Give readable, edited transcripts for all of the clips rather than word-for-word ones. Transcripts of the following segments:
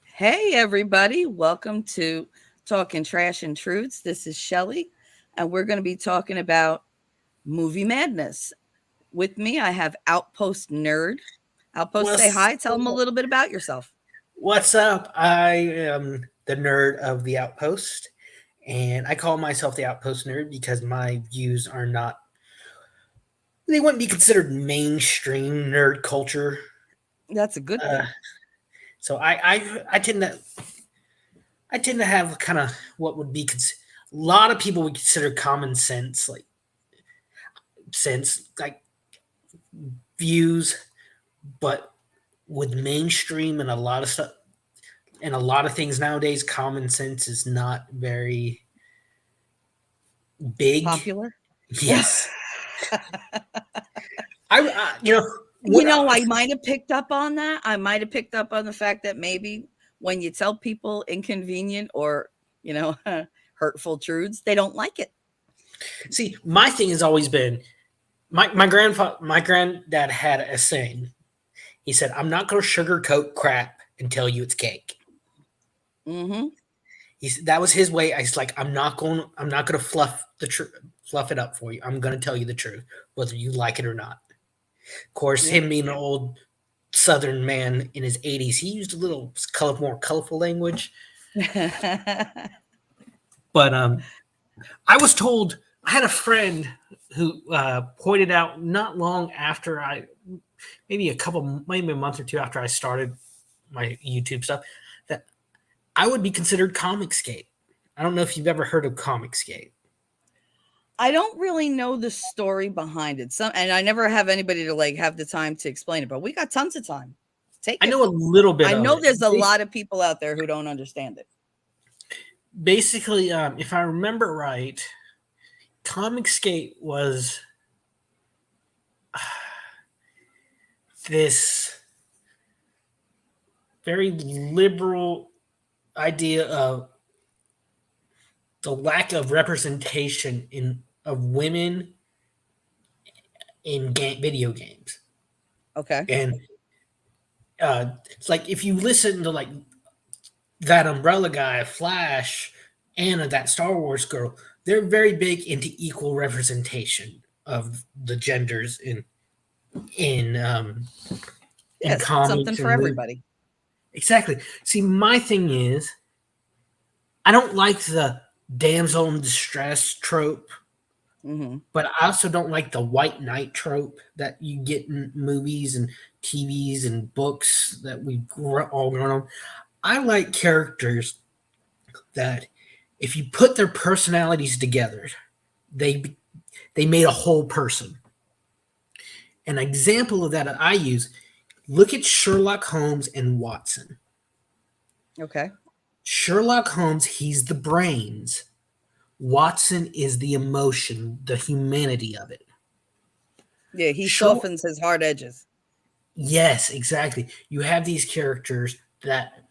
Hey, everybody. Welcome to Talking Trash and Truths. This is Shelly, and we're going to be talking about movie madness. With me, I have Outpost Nerd. Outpost, say What's hi. Tell them a little bit about yourself. what's up? I am the nerd of the Outpost, and I call myself the Outpost nerd because my views are not they wouldn't be considered mainstream nerd culture. That's a good Uh, thing. so I tend to have kind of what would be a lot of people would consider common sense like views, but with mainstream and a lot of stuff and a lot of things nowadays, common sense is not very big. Popular. Yes. I you know what I might have picked up on that. I might have picked up on the fact that maybe when you tell people inconvenient or, you know, hurtful truths, they don't like it. see. My thing has always been my granddad had a saying. He said, "I'm not going to sugarcoat crap and tell you it's cake." Mm-hmm. That was his way. I was like, I'm not going to fluff it up for you. I'm going to tell you the truth, whether you like it or not. Of course, Yep. him being an old Southern man in his 80s, he used a little more colorful language. But I was told I had a friend who pointed out not long after maybe a month or two after I started my YouTube stuff, that I would be considered Comicscape. I don't know if you've ever heard of Comicscape. I don't really know the story behind it. And I never have anybody to have the time to explain it, but we got tons of time. Take I it. know a little bit I of know it. there's a lot of people out there who don't understand it. Basically, if I remember right, Comicscape was this very liberal idea of the lack of representation in of women in video games. Okay. And it's like if you listen to like that Umbrella guy, Flash, Anna, that Star Wars girl, they're very big into equal representation of the genders in um, in Yes, something comics for and movies. everybody. Exactly. See, my thing is, I don't like the damsel in distress trope, Mm-hmm. but I also don't like the white knight trope that you get in movies and TVs and books that we've all grown up. I like characters that, if you put their personalities together, they they made a whole person. An example of that I use: look at Sherlock Holmes and Watson. Okay. Sherlock Holmes, he's the brains. Watson is the emotion, the humanity of it. Yeah, he Sherlock, softens his hard edges. yes, exactly. You have these characters that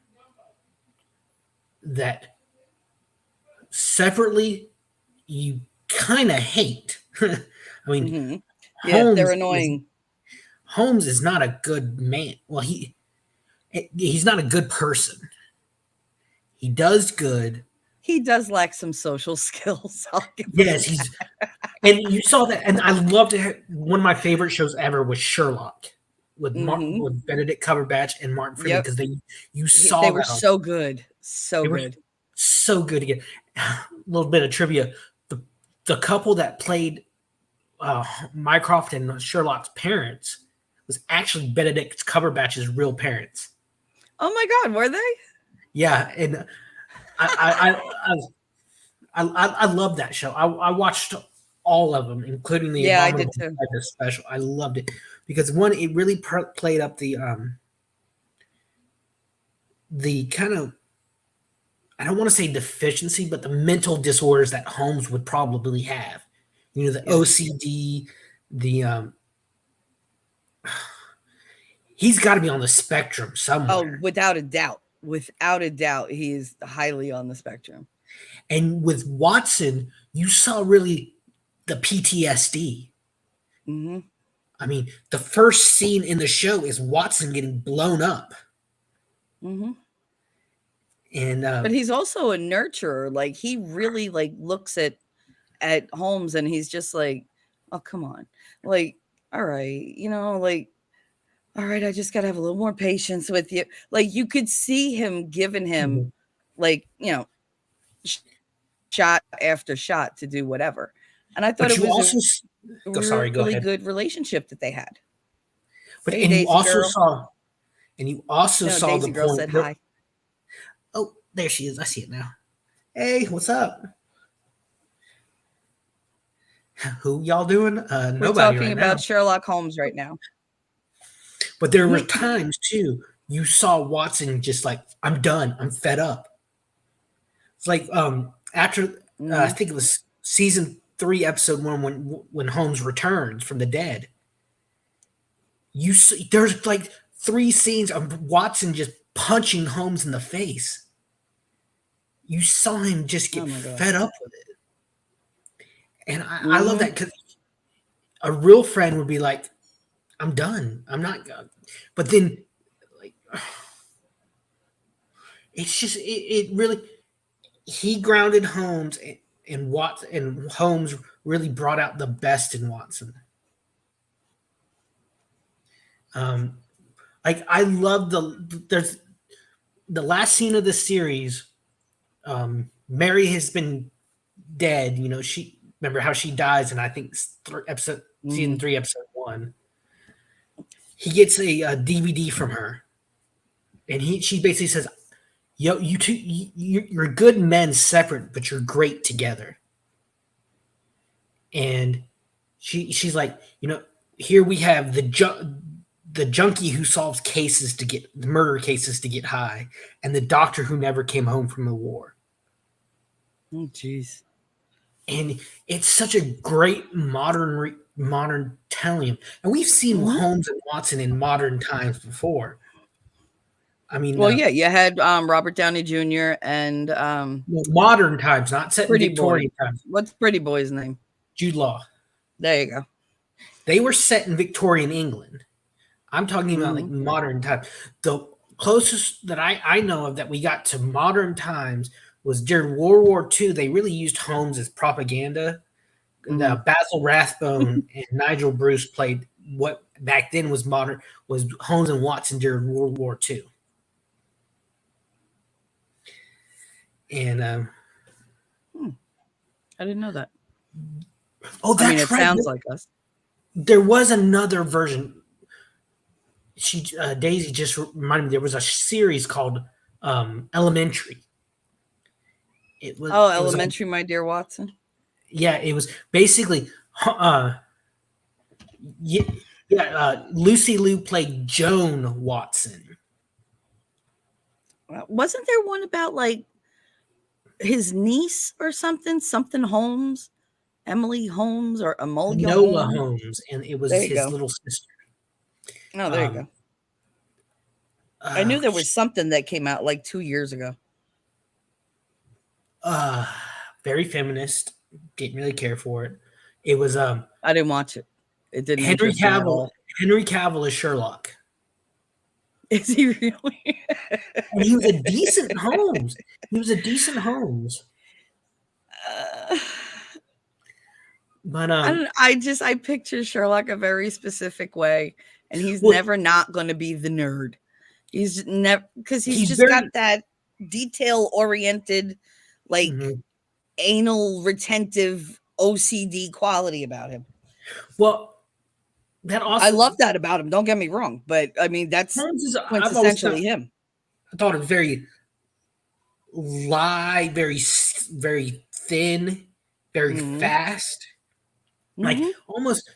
separately you kind of hate. I mean, Mm-hmm. Yeah, they're Holmes is annoying. Holmes is not a good man. Well, he's not a good person. He does good. He does lack some social skills. I'll give him Yes, he's and you saw that. And I loved it. One of my favorite shows ever was Sherlock Mm-hmm. with Benedict Cumberbatch and Martin Freeman, Yep. because you They saw were that so good. So they were good. so good again. A little bit of trivia: the couple that played Mycroft and Sherlock's parents was actually Benedict Cumberbatch's real parents. Oh my God, were they? Yeah, and I I love that show. I watched all of them, including the Yeah, I did Abominable too. special. I loved it because one, it really played up the kind of, I don't want to say deficiency, but the mental disorders that Holmes would probably have. You know, the Yeah. OCD, the he's got to be on the spectrum Oh, somewhere. without a doubt. Without a doubt, he is highly on the spectrum. And with Watson, you saw really the PTSD. Mm-hmm. I mean, the first scene in the show is Watson getting blown up. Mm-hmm. And But he's also a nurturer. Like he really like looks at Holmes and he's just like, oh come on, like all right, like all right, I just gotta have a little more patience with you. Like you could see him giving him Mhm. like shot after shot to do whatever, and I thought it was a But you really also good sorry, relationship go that ahead. they had. Hey But Daisy girl. and you No, also Daisy saw girl the said point hi. there. Oh, there she is. I see it now. Hey, what's up? Who y'all doing? We're Nobody talking right about now. Sherlock Holmes right now. But there were times too you saw Watson just like, I'm done. I'm fed up. It's like after I Hmm. think it was season 3, episode 1, when Holmes returns from the dead. You see, there's like 3 scenes of Watson just punching Holmes in the face. You saw him just Oh get my god. fed up with it, and I love Hmm. that because a real friend would be like, "I'm done. I'm not." But then, like, it's just it really he grounded Holmes, and Watson, and Holmes really brought out the best in Watson. Um, like I love there's the last scene of the series. Mary has been dead. She remember how she dies, and I think episode season Hmm. 3, episode 1. He gets a DVD from her, and she basically says, "Yo, you two, you're good men separate, but you're great together." And she's like, here we have the junkie who solves cases to get murder cases to get high, and the doctor who never came home from the war. Oh jeez. And it's such a great modern telling. And we've seen Hmm. Holmes and Watson in modern times before. I mean, Well, yeah, you had Robert Downey Jr. and modern times, not set in Pretty Boy. Victorian times. What's Pretty Boy's name? Jude Law. There you go. They were set in Victorian England. I'm talking about like Hmm. modern times. The closest that I know of that we got to modern times was during World War II. They really used Holmes as propaganda. Hmm. Basil Rathbone and Nigel Bruce played what back then was Holmes and Watson during World War II. And Hmm. I didn't know that. oh, I mean, that's it right. sounds like us. There was another version. Daisy just reminded me there was a series called Elementary. Oh, It was on, Elementary, my dear Watson. yeah, it was basically yeah, Lucy Liu played Joan Watson. Wasn't there one about like his niece or something? Something Holmes, Emily Holmes, or Amelia Nola Holmes? Holmes, and it There was you his go. little sister. Oh, there you Um, go. I knew there sh- was something that came out like 2 years ago. uh, very feminist. Didn't really care for it. It was I didn't watch it. It didn't Henry interest me at Cavill. all. Henry Cavill is Sherlock, Is he really? and he was a decent Holmes. He was a decent Holmes, uh, but I don't. I picture Sherlock a very specific way, and he's well, never not going to be the nerd. He's never because he's he's just very got that detail oriented, like mhm. anal retentive OCD quality about him. Well. That I also love that about him. Don't get me wrong, but I mean that's Holmes is. I've always quintessentially him. thought it very light, very thin, very Hmm. fast. Like Hmm. almost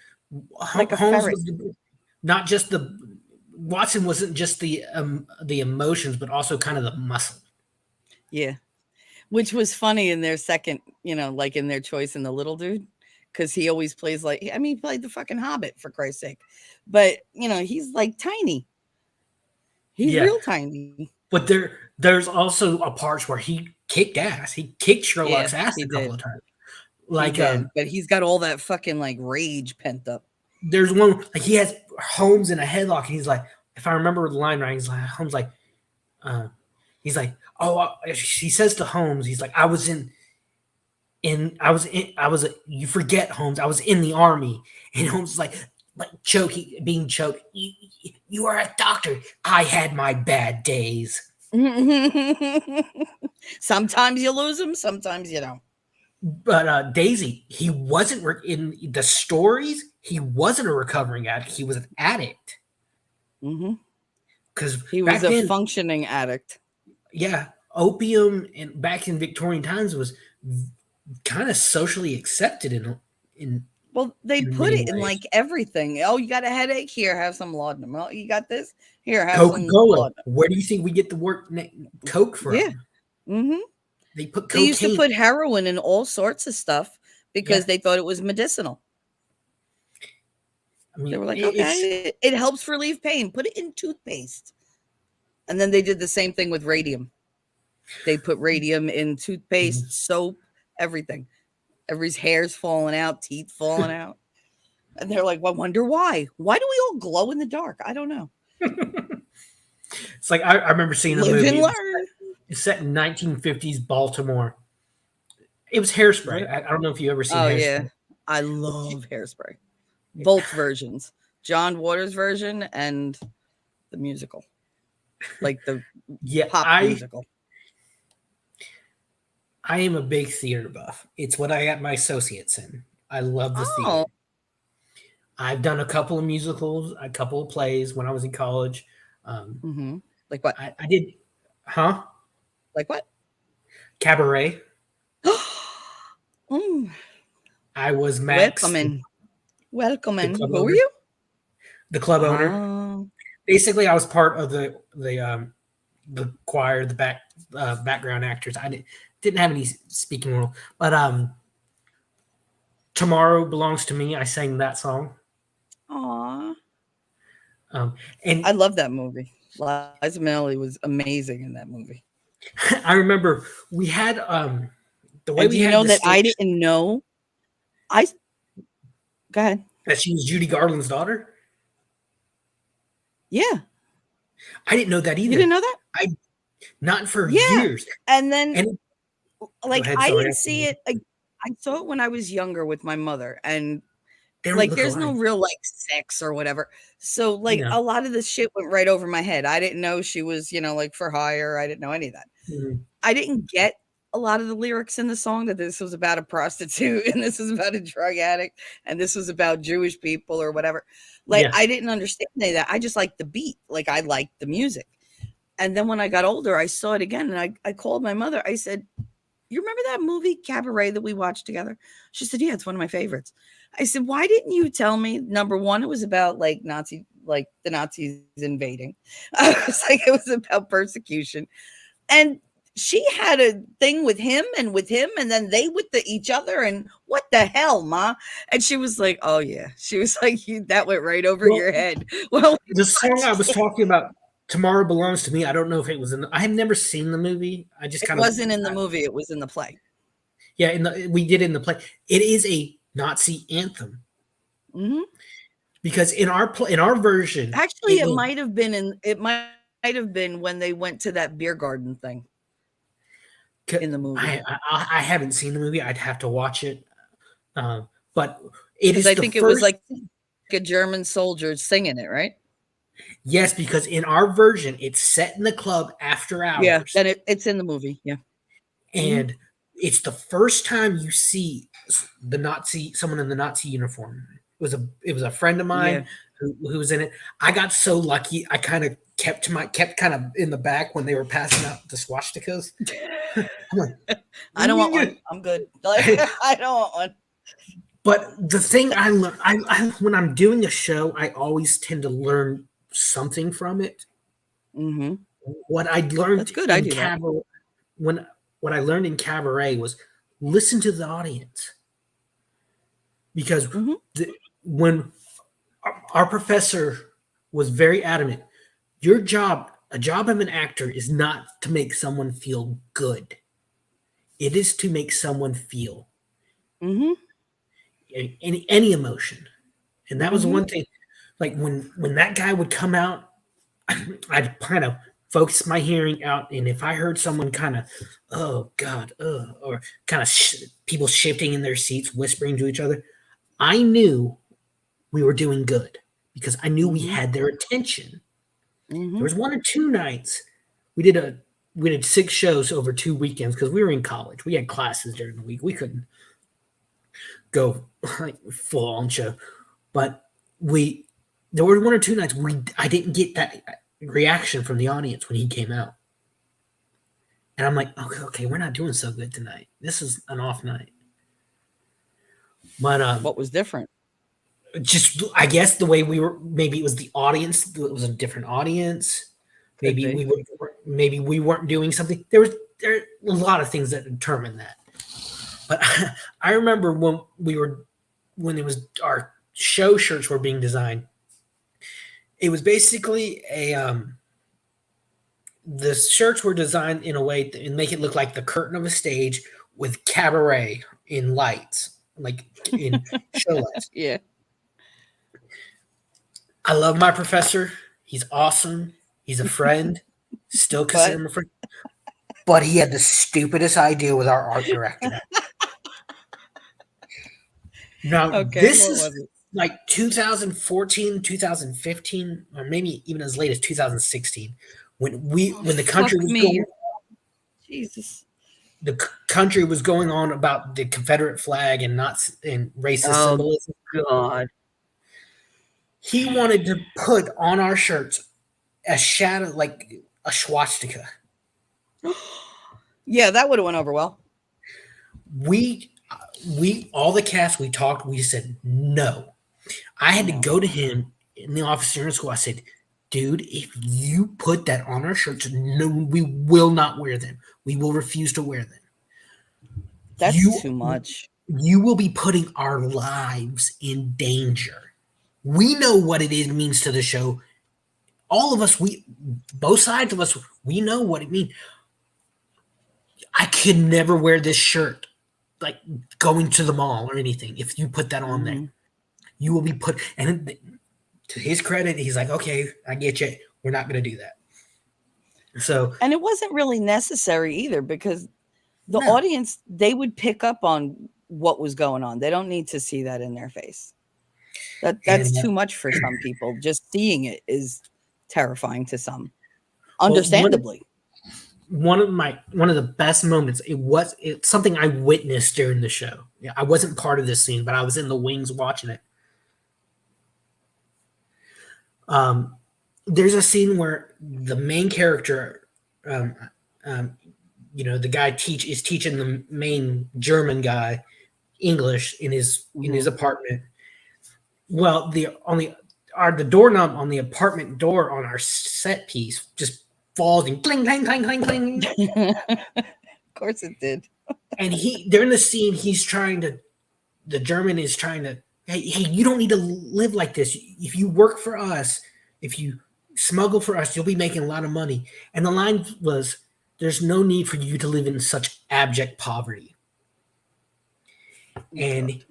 Like a Holmes ferret. was not just the Watson wasn't just the emotions, but also kind of the muscle. Yeah. Which was funny in their second, like in their choice in the little dude, because he always plays like, I mean, he played the fucking Hobbit for Christ's sake, but he's like tiny. He's Yeah, real tiny. but there's also a parts where he kicked ass. He kicked Yeah, Sherlock's ass he a couple did. of times. He Like did, but he's got all that fucking like rage pent up. there's one like he has Holmes in a headlock, and he's like, if I remember the line right, he's like Holmes like, Uh, he's like, oh, he says to Holmes, he's like, I was, you forget, Holmes, I was in the army. And Holmes is like choking, being choked. You are a doctor. I had my bad days. Sometimes you lose them, sometimes you don't. But Daisy, he wasn't in the stories. He wasn't a recovering addict. He was an addict. Hmm. Because He was back a then, functioning addict. yeah, opium and back in Victorian times was kind of socially accepted in Well, they in put many it in ways. like everything. Oh, you got a headache? Here, have some laudanum. Oh, you got this? Here, have Coca some Cola. laudanum. Where do you think we get the word Coke Yeah. from? Hmm. They put They used to cocaine. put heroin in all sorts of stuff because Yeah, they thought it was medicinal. I They mean were like, it's okay, it helps relieve pain. Put it in toothpaste. And then they did the same thing with radium. They put radium in toothpaste, soap, everything. Everybody's hair's falling out, teeth falling out. And they're like, well, I wonder why. Why do we all glow in the dark? I don't know. it's like I remember seeing a Live and movie. learn. It's set in 1950s Baltimore. It was Hairspray. Right. I don't know if you ever seen Oh, yeah. Hairspray. I love Hairspray. Both versions. John Waters' version and the musical. Like the Yeah, pop musical. I am a big theater buff. It's what I got my associates in. I love the Oh. theater. I've done a couple of musicals, a couple of plays when I was in college. Um, Mm-hmm. Like what? I did, huh? Like what? Cabaret. Mm. I was Max, Welcome in. Welcome the in. club Who are owner. you? The club owner. Oh. Basically, I was part of the choir, the background actors. I didn't have any speaking role, but "Tomorrow Belongs to Me." I sang that song. Aw. Um, I and love that movie. Liza Minnelli was amazing in that movie. I remember we had the way And do we you had know the that I stage didn't know? I Go ahead. that she was Judy Garland's daughter. Yeah. I didn't know that You didn't either. know that? I not for Yeah. years. And then And go like ahead. I Sorry, didn't see it. I saw it when I was younger with my mother, and they don't like look there's no alike. real like sex or whatever. So like No. a lot of this shit went right over my head. I didn't know she was, like for hire. I didn't know any of that. Mhm. I didn't get a lot of the lyrics in the song, that this was about a prostitute and this was about a drug addict and this was about Jewish people or whatever. Like Yeah. I didn't understand any of that. I just liked the beat. Like I liked the music. And then when I got older, I saw it again and I called my mother. I said, you remember that movie Cabaret that we watched together? She said, yeah, it's one of my favorites. I said, why didn't you tell me? Number one, it was about like the Nazis invading. I was like, it was about persecution. And she had a thing with him, and then they with each other. And what the hell, ma? And she was like, oh, yeah. She was like, that went right over Well, your head. Well, we the song I watched was it. talking about, "Tomorrow Belongs to Me." I don't know if it was in. I have never seen the movie. I just It kind of wasn't in the movie, it was in the play. yeah. We did it in the play. It is a Nazi anthem Hmm. because in our version, Actually, it was. it might have been when they went to that beer garden thing in the movie. I haven't seen the movie. I'd have to watch it. But it Because is I the think it was first. like a German soldier singing it, right? Yes, because in our version, it's set in the club after Yeah. hours, Then it's in the movie. Yeah. Hmm. and it's the first time you see the Nazi someone in the Nazi uniform. It was a friend of mine Yeah. who was in it. I got so lucky. I kind of kept kind of in the back when they were passing out the swastikas. I'm like, I don't want one. I'm good. Like, I don't want one. but the thing I learned, when I'm doing a show, I always tend to learn something from it. Hmm. What I That's learned good. I in do that. cabaret, when what I learned in cabaret was listen to the audience because Hmm. when our professor was very adamant, your job, a job of an actor, is not to make someone feel good. It is to make someone feel Hmm. any emotion, and that was the Hmm. one thing. Like when that guy would come out, I'd kind of focus my hearing out, and if I heard someone kind of, oh God, or kind of people shifting in their seats, whispering to each other, I knew we were doing good because I knew we Mm-hmm. had their attention. There Mm-hmm. was 1 or 2 nights we did a we did 6 shows over 2 weekends because we were in college. We had classes during the week. We couldn't go like full on show, but we there were 1 or 2 nights I didn't get that reaction from the audience when he came out, and I'm like, okay, we're not doing so good tonight. This is an off night, but What was different? just I guess the way we were, maybe it was the audience. It was a different audience. Could be. Maybe we weren't doing something. There are a lot of things that determine that. But I remember when it was our show shirts were being designed. It was basically the shirts were designed in a way to make it look like the curtain of a stage with cabaret in lights, like in show lights. Yeah. I love my professor. He's awesome. He's a friend. Still consider But him a friend. But he had the stupidest idea with our art director. Now, okay, this what is was it? like 2014, 2015, or maybe even as late as 2016, Oh, when the country fuck was me. going Jesus. country was going on about the Confederate flag and not and racist Oh symbolism. God. He wanted to put on our shirts a shadow, like a swastika. Yeah, that would have went over well. We all the cast we talked, we said no. I had to No. go to him in the office during school. I said, dude, if you put that on our shirts, no, we will not wear them. We will refuse to wear them. That's You too much. you will be putting our lives in danger. We know what means to the show. All of us, both sides of us, we know what it means. I could never wear this shirt, like going to the mall or anything. If you put that on there, Mm-hmm. you will be put. And to his credit, he's like, okay, I get you. We're not going to do that. So And it wasn't really necessary either because the no, audience, they would pick up on what was going on. They don't need to see that in their face. That's and too much for some people. Just seeing it is terrifying to some. well, Understandably. one of the best moments. It's something I witnessed during the show. Yeah, I wasn't part of this scene, but I was in the wings watching it. There's a scene where the main character, um, um, the guy is teaching the main German guy English in his Mhm. apartment. Well, the doorknob on the apartment door on our set piece just falls and cling clang clang clang clang. Of course it did. And during the scene, the German is trying to, hey, you don't need to live like this. If you work for us, if you smuggle for us, you'll be making a lot of money. And the line was, there's no need for you to live in such abject poverty. And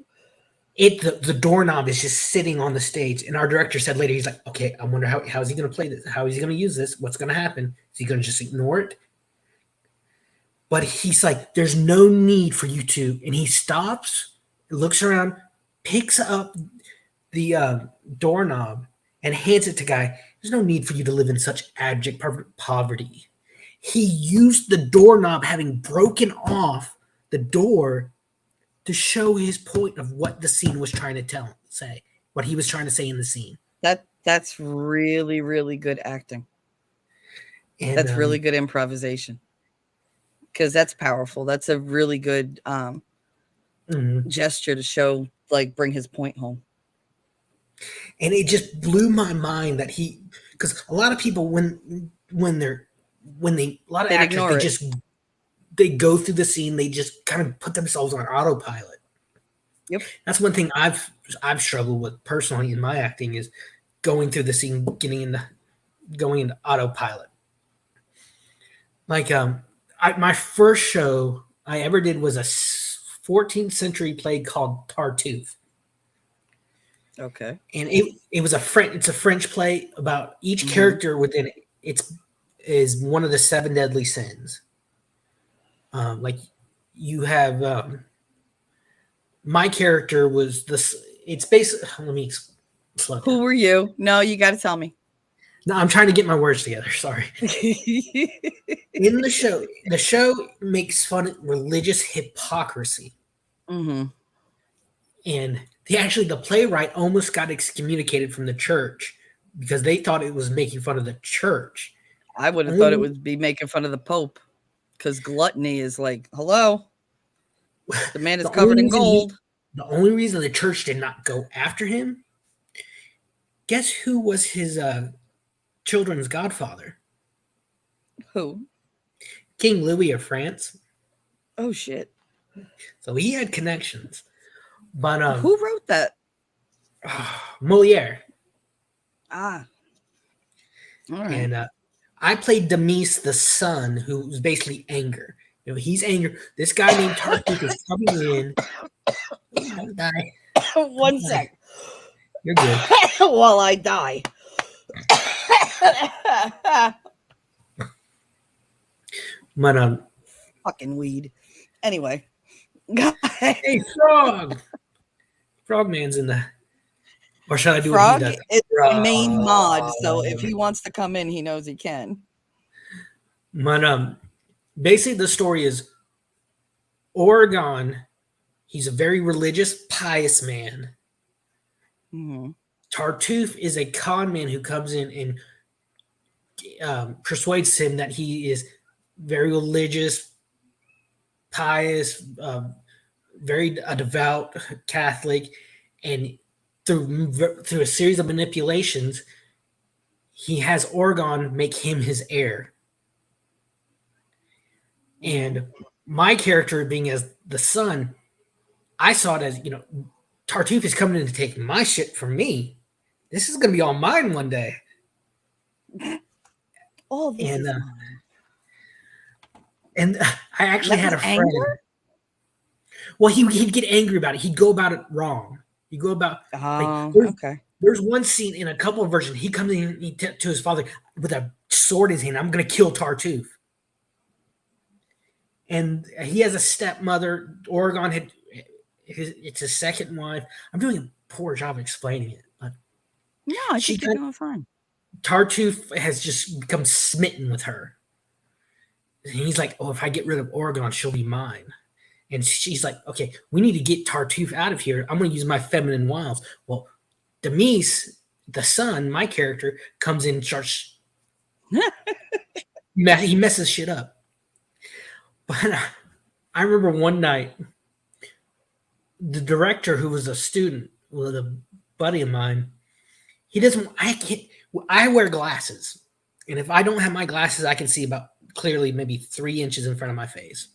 the doorknob is just sitting on the stage. And our director said later, he's like, okay, I wonder how is he going to play this? How is he going to use this? What's going to happen? Is he going to just ignore it? But he's like, there's no need for you to. And he stops, looks around, picks up the doorknob, and hands it to guy. There's no need for you to live in such abject poverty. He used the doorknob having broken off the door to show his point of what the scene was trying to say, what he was trying to say in the scene. That's really, really good acting. And That's really good improvisation. Because that's powerful. That's a really good gesture to show, like, bring his point home. And it just blew my mind that because a lot of people when a lot of They'd actors ignore it. they go through the scene, they just kind of put themselves on autopilot. Yep. That's one thing I've struggled with personally in my acting is going through the scene, going into autopilot. Like my first show I ever did was a 14th century play called Tartuffe. Okay. And it's a French play about each character within it. is one of the seven deadly sins. Like you have my character was this. It's basically. Let me slow Who down. were you? No, you got to tell me. No, I'm trying to get my words together. Sorry. In the show makes fun of religious hypocrisy, Mm-hmm. and the playwright almost got excommunicated from the church because they thought it was making fun of the church. I would have thought it Only would be making fun of the Pope because gluttony is like, hello, the man is the only covered in reason he gold. the only reason the church did not go after him. Guess who was his children's godfather? Who? King Louis of France. Oh, shit. So he had connections. But Who wrote that? Moliere. Ah, all right. And I played Demise, the son, who was basically anger. He's anger. This guy named Tartuffe is coming in. Don't die. One Don't die. sec. You're good. While I die. But Fucking weed. Anyway. hey, Frog. Frogman's in the. Or should I do Frog what he does? is Frog. a main mod, so if he wants to come in, he knows he can. But basically the story is Oregon. He's a very religious, pious man. Mm-hmm. Tartuffe is a con man who comes in and persuades him that he is very religious, pious, very a devout Catholic, and through a series of manipulations, he has Oregon make him his heir. And my character, being as the son, I saw it as Tartuffe is coming in to take my shit from me. This is going to be all mine one day. All this And is mine. and I actually That had was a friend. anger? Well, he'd get angry about it. He'd go about it wrong. He'd go about Oh, okay. there's one scene in a couple of versions. He comes in to his father with a sword in his hand. I'm going to kill Tartuffe. And he has a stepmother. Oregon it's his second wife. I'm doing a poor job explaining it, but No, I think you're doing fine. Tartuffe has just become smitten with her. And he's like, "Oh, if I get rid of Oregon, she'll be mine." And she's like, "Okay, we need to get Tartuffe out of here. I'm going to use my feminine wiles." Well, Demise, the son, my character, comes in and starts. He messes shit up. But I remember one night, the director, who was a student with a buddy of mine, he doesn't. I wear glasses, and if I don't have my glasses, I can see about clearly maybe 3 inches in front of my face.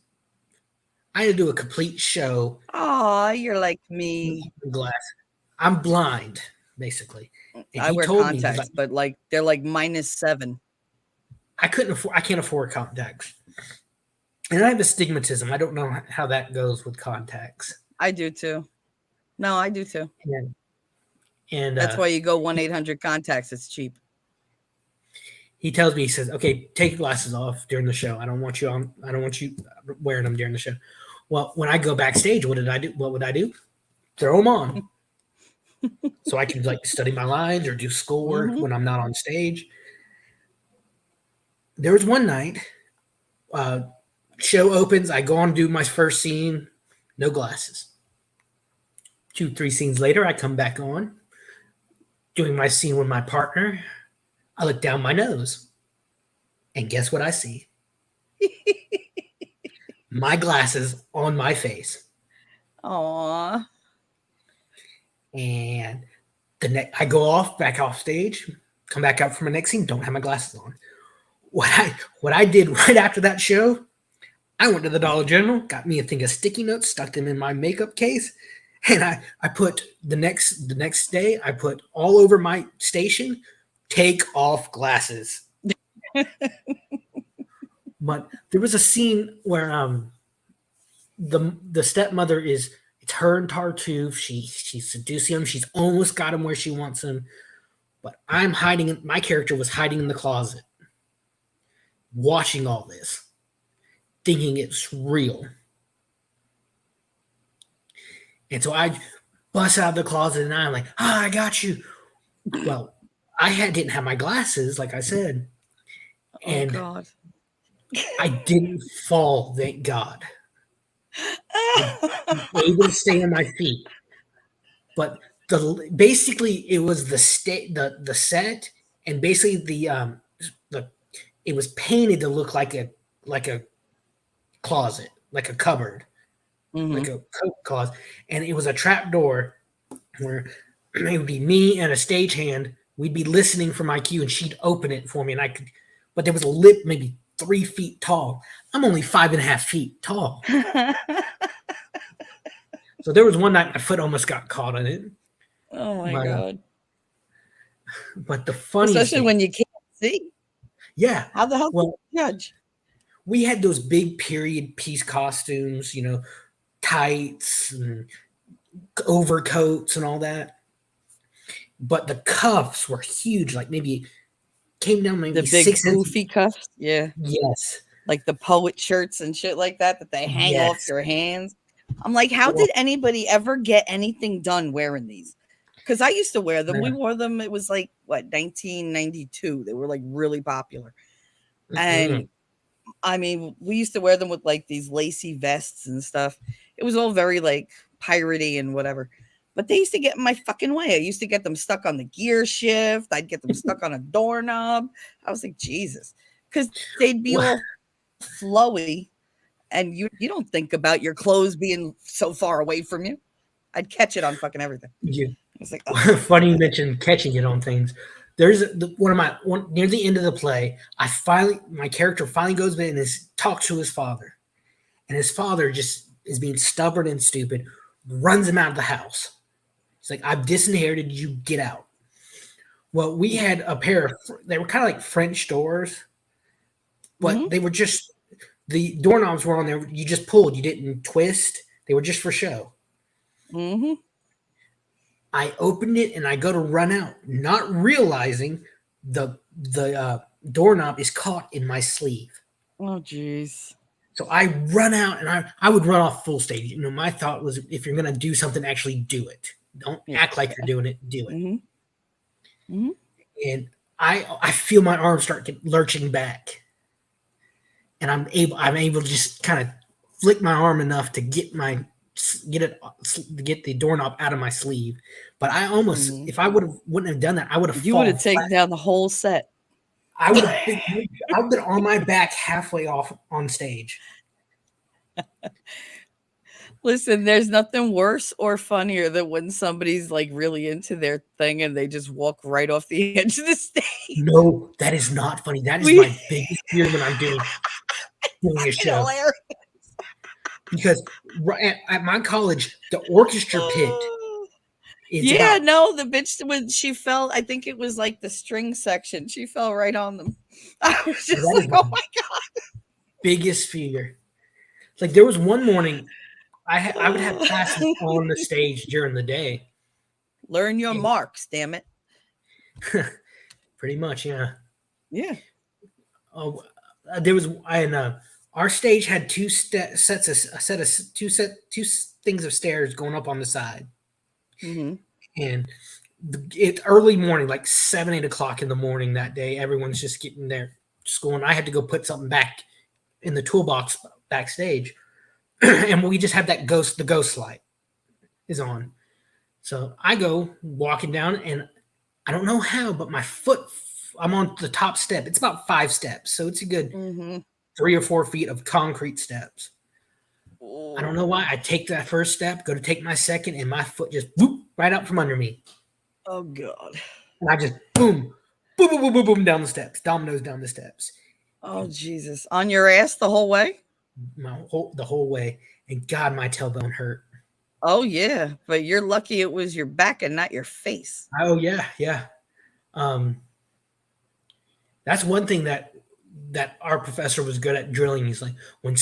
I had to do a complete show. Oh, you're like me. Glass. I'm blind, basically. And I he wear told me, contacts, but like they're like -7. I can't afford contacts. And I have astigmatism. I don't know how that goes with contacts. I do too. No, I do too. And That's why you go 1-800-CONTACTS. It's cheap. he tells me, he says, "Okay, take your glasses off during the show. I don't want you wearing them during the show." Well, when I go backstage, what did I do? What would I do? Throw them on. So I can like study my lines or do schoolwork when I'm not on stage. There was one night, show opens, I go on to do my first scene, no glasses. 2, 3 scenes later, I come back on, doing my scene with my partner. I look down my nose, and guess what I see? My glasses on my face. Aww. And I go back off stage, come back out for my next scene, don't have my glasses on. What I did right after that show, I went to the Dollar General, got me a thing of sticky notes, stuck them in my makeup case, and I put the next day, I put all over my station, take off glasses. But there was a scene where the stepmother it's her and Tartuffe. She's seducing him. She's almost got him where she wants him. But I'm hiding. My character was hiding in the closet. watching all this, thinking it's real. And so I bust out of the closet and I'm like, ah, I got you. Well, didn't have my glasses, like I said, Oh and God. I didn't fall, thank God. I was able to stay on my feet. But basically it was the set, and basically the it was painted to look like a closet, like a cupboard, like Hmm. a coat closet, and it was a trap door where it would be me and a stagehand. We'd be listening for my cue, and she'd open it for me, and I could. But there was a lip maybe 3 feet tall. I'm only 5.5 feet tall, so there was one night my foot almost got caught in it. Oh my But God. the funniest Especially thing, when you can't see. yeah. How the hell do Well, you judge? we had those big period piece costumes, tights and overcoats and all that. But the cuffs were huge, like maybe came down The maybe big 6 inches. poofy cuffs. Yeah. Yes. Like the poet shirts and shit like that they hang off Yes. your hands. I'm like, how Well, did anybody ever get anything done wearing these? Because I used to wear them. We yeah. wore them. It was like what 1992. They were like really popular. Mm-mm. And I mean, we used to wear them with like these lacy vests and stuff. It was all very like piratey and whatever. But they used to get in my fucking way. I used to get them stuck on the gear shift. I'd get them stuck on a doorknob. I was like, Jesus. Because they'd be Well, all flowy and you don't think about your clothes being so far away from you. I'd catch it on fucking everything. you, I was like, oh. funny you mentioned catching it on things. There's one near the end of the play. My character finally goes in and talks to his father, and his father just is being stubborn and stupid, runs him out of the house. He's like, "I've disinherited you. Get out." Well, we had a pair of they were kind of like French doors, but Mm-hmm. they were just the doorknobs were on there. You just pulled. You didn't twist. They were just for show. Mm-hmm. I opened it and I go to run out, not realizing the doorknob is caught in my sleeve. Oh, jeez. So I run out and I would run off full stage. My thought was, if you're gonna do something, actually do it. Don't Yeah. act like you're doing it. Do it. Mm-hmm. Mm-hmm. And I feel my arms start lurching back, and I'm able to just kind of flick my arm enough to get the doorknob out of my sleeve. But I almost, Mm-hmm. if wouldn't have done that, I would have You would fallen have flat. taken down the whole set. I would have been on my back halfway off on stage. Listen, there's nothing worse or funnier than when somebody's like really into their thing and they just walk right off the edge of the stage. No, that is not funny. That is We my biggest fear when I'm doing a fucking show, hilarious. because at my college, the orchestra pit is Yeah, about no, the bitch when she fell, I think it was like the string section. She fell right on them. I was just that is like, my oh my biggest fear. Like, there was one morning I would have classes god. on the stage during the day. Learn your And marks, damn it. pretty much, yeah. Yeah. Oh, there was and our stage had two things of stairs going up on the side, Mm-hmm. and it's early morning, like 7, 8 o'clock in the morning that day. Everyone's just getting there, just going. I had to go put something back in the toolbox backstage, and we just had the ghost light is on. So I go walking down, and I don't know how, but my foot. I'm on the top step. It's about 5 steps, so it's a good Mm-hmm. 3 or 4 feet of concrete steps. I don't know Oh. why. I take that first step, go to take my second, and my foot just whoop right out from under me. Oh god. And I just boom, boom, boom, boom, boom, boom down the steps, dominoes down the steps, Oh and Jesus. On your ass the whole way? the whole way. And God, my tailbone hurt. Oh yeah. But you're lucky it was your back and not your face. Oh yeah, yeah. Um, that's one thing that our professor was good at drilling. He's like, when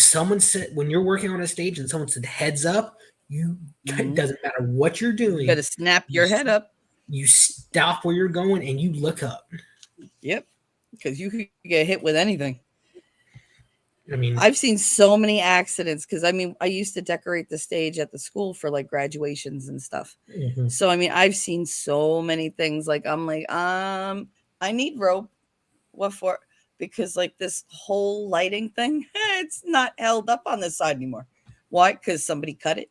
you're working on a stage and someone said heads up, it Mm-hmm. doesn't matter what you're You doing. better snap You your head up. you stop where you're going and you look up. Yep. Because you could get hit with anything. I mean, I've seen so many accidents because I mean, I used to decorate the stage at the school for like graduations and stuff. mhm, So I mean, I've seen so many things. Like I'm like, I need rope. What for? Because like this whole lighting thing, it's not held up on this side anymore. Why? Because somebody cut it.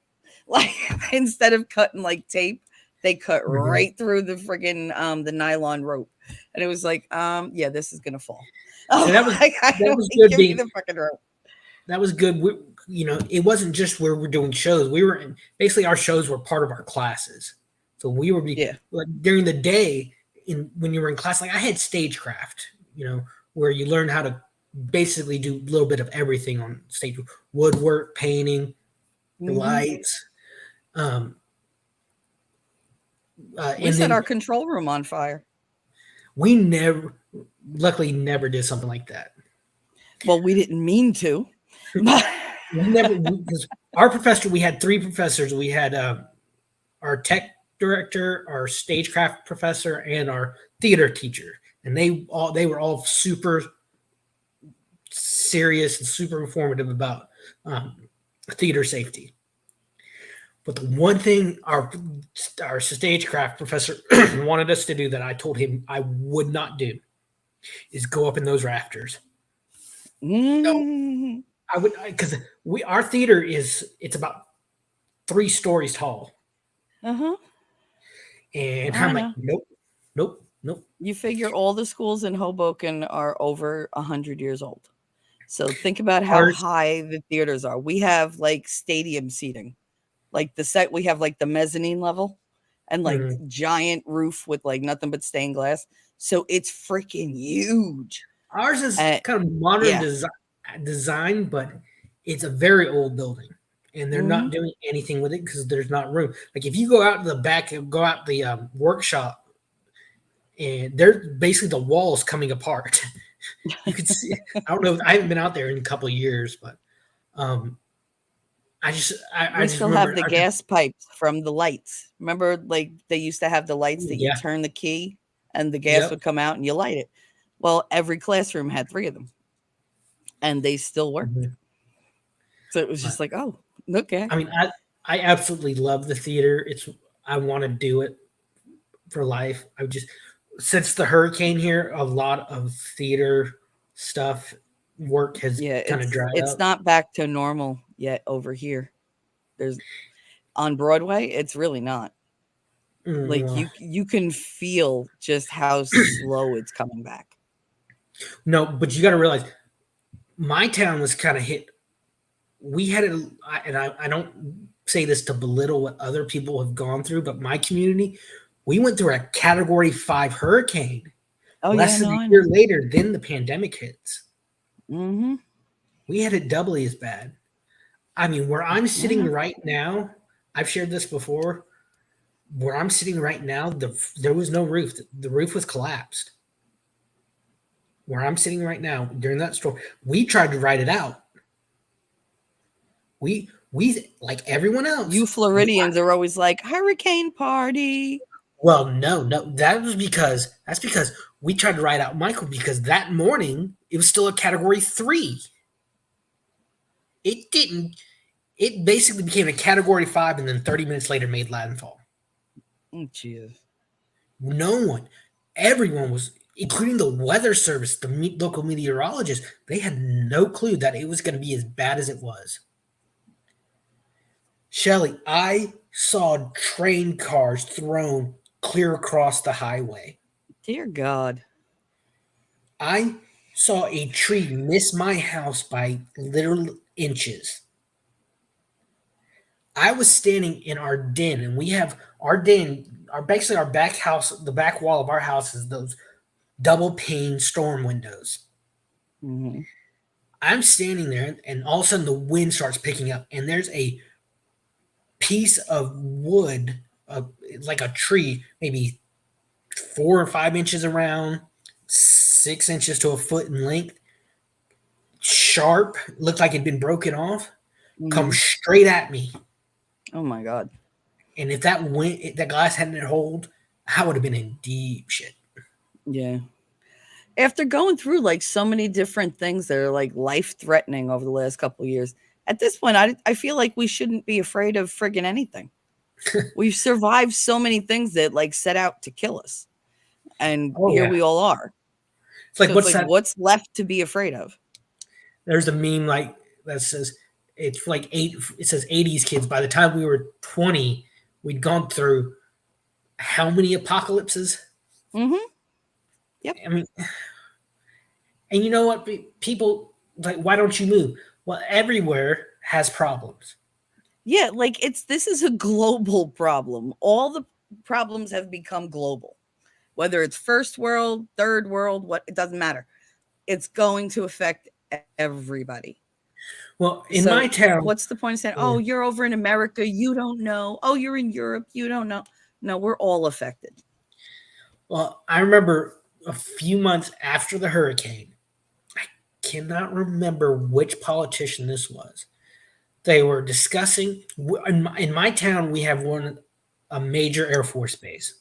Like instead of cutting like tape, they cut mhm. right through the friggin' the nylon rope. And it was like, yeah, this is gonna fall. And Oh, I that don't was like, good give me being the fucking rope. that was good. It wasn't just where we're doing shows. We were basically our shows were part of our classes. So we would be Yeah. like during the day in when you were in class. Like I had stagecraft, where you learn how to basically do a little bit of everything on stage: woodwork, painting, Hmm. lights, um, We and set then our control room on fire. we never, luckily, never did something like that. Well, we didn't mean to, but We never because our professor. We had three professors. We had our tech director, our stagecraft professor, and our theater teacher. And they were all super serious and super informative about um, theater safety. But the one thing our stagecraft professor wanted us to do that I told him I would not do is go up in those rafters. No, mm, I would because we our theater it's about 3 stories tall, uh-huh. and I I'm like, know. nope, nope, nope. You figure all the schools in Hoboken are over 100 years old. So think about how Ours, high the theaters are. We have like stadium seating. Like the set we have like the mezzanine level and like mhm. giant roof with like nothing but stained glass. So it's freaking huge. Ours is Uh, kind of modern yeah. design, but it's a very old building, and they're not Hmm. doing anything with it because there's not room. Like if you go out to the back, go out the workshop, and they're basically the walls coming apart. You could see. I don't know. I haven't been out there in a couple of years, but um, I We just still have remember. the gas pipes from the lights. Remember, like they used to have the lights that you Yeah. turn the key and the gas Yep. would come out and you light it. Well, every classroom had three of them and they still worked. Mhm. So it was But just like, oh, okay. I mean, I absolutely love the theater. I want to do it for life. I just since the hurricane here, a lot of theater stuff work has Yeah, kind of dried it's up. not back to normal yet over here. There's on Broadway, it's really not. Like Well, you can feel just how slow it's coming back. no, but you got to realize my town was kind of hit. We had it, and I don't say this to belittle what other people have gone through, but my community, we went through a Category 5 hurricane. Oh yeah, Less than no, a I year know. later, then the pandemic hits. Mhm. We had it doubly as bad. I mean, where I'm I sitting know. right now, I've shared this before. Where I'm sitting right now, there was no roof. The roof was collapsed. Where I'm sitting right now, during that storm, we tried to ride it out. We like everyone else. You Floridians are always like hurricane party. Well, no, that's because we tried to ride out Michael because that morning it was still a Category 3. It didn't. It basically became a Category 5, and then 30 minutes later made landfall. Oh, jeez. No one, everyone was, including the weather service, the local meteorologist, they had no clue that it was going to be as bad as it was. Shelly, I saw train cars thrown clear across the highway. Dear God. I saw a tree miss my house by literal inches. I was standing in our den, and we have our den, our basically our back house, the back wall of our house is those double pane storm windows. Hmm. I'm standing there, and all of a sudden the wind starts picking up, and there's a piece of wood, like a tree, maybe 4 or 5 inches around, 6 inches to a foot in length, sharp, looked like it'd been broken off, come Hmm. straight at me. Oh my God. And if that glass hadn't hold, I would have been in deep shit. Yeah. after going through like so many different things that are like life threatening over the last couple of years, at this point, I feel like we shouldn't be afraid of friggin' anything. We've survived so many things that like set out to kill us. And Oh here yeah. we all are. It's like So it's what's like, that? what's left to be afraid of? There's a meme like that says it's like eight. It says '80s kids. By the time we were 20, we'd gone through how many apocalypses? Mm-hmm. Yep. I mean, and you know what? People like, why don't you move? Well, everywhere has problems. Yeah, like this is a global problem. All the problems have become global. Whether it's first world, third world, what it doesn't matter. It's going to affect everybody. Well, in So my town, what's the point of saying, yeah. "Oh, you're over in America, you don't know. Oh, you're in Europe, you don't know." No, we're all affected. Well, I remember a few months after the hurricane. I cannot remember which politician this was. They were discussing in my town. We have one a major Air Force base.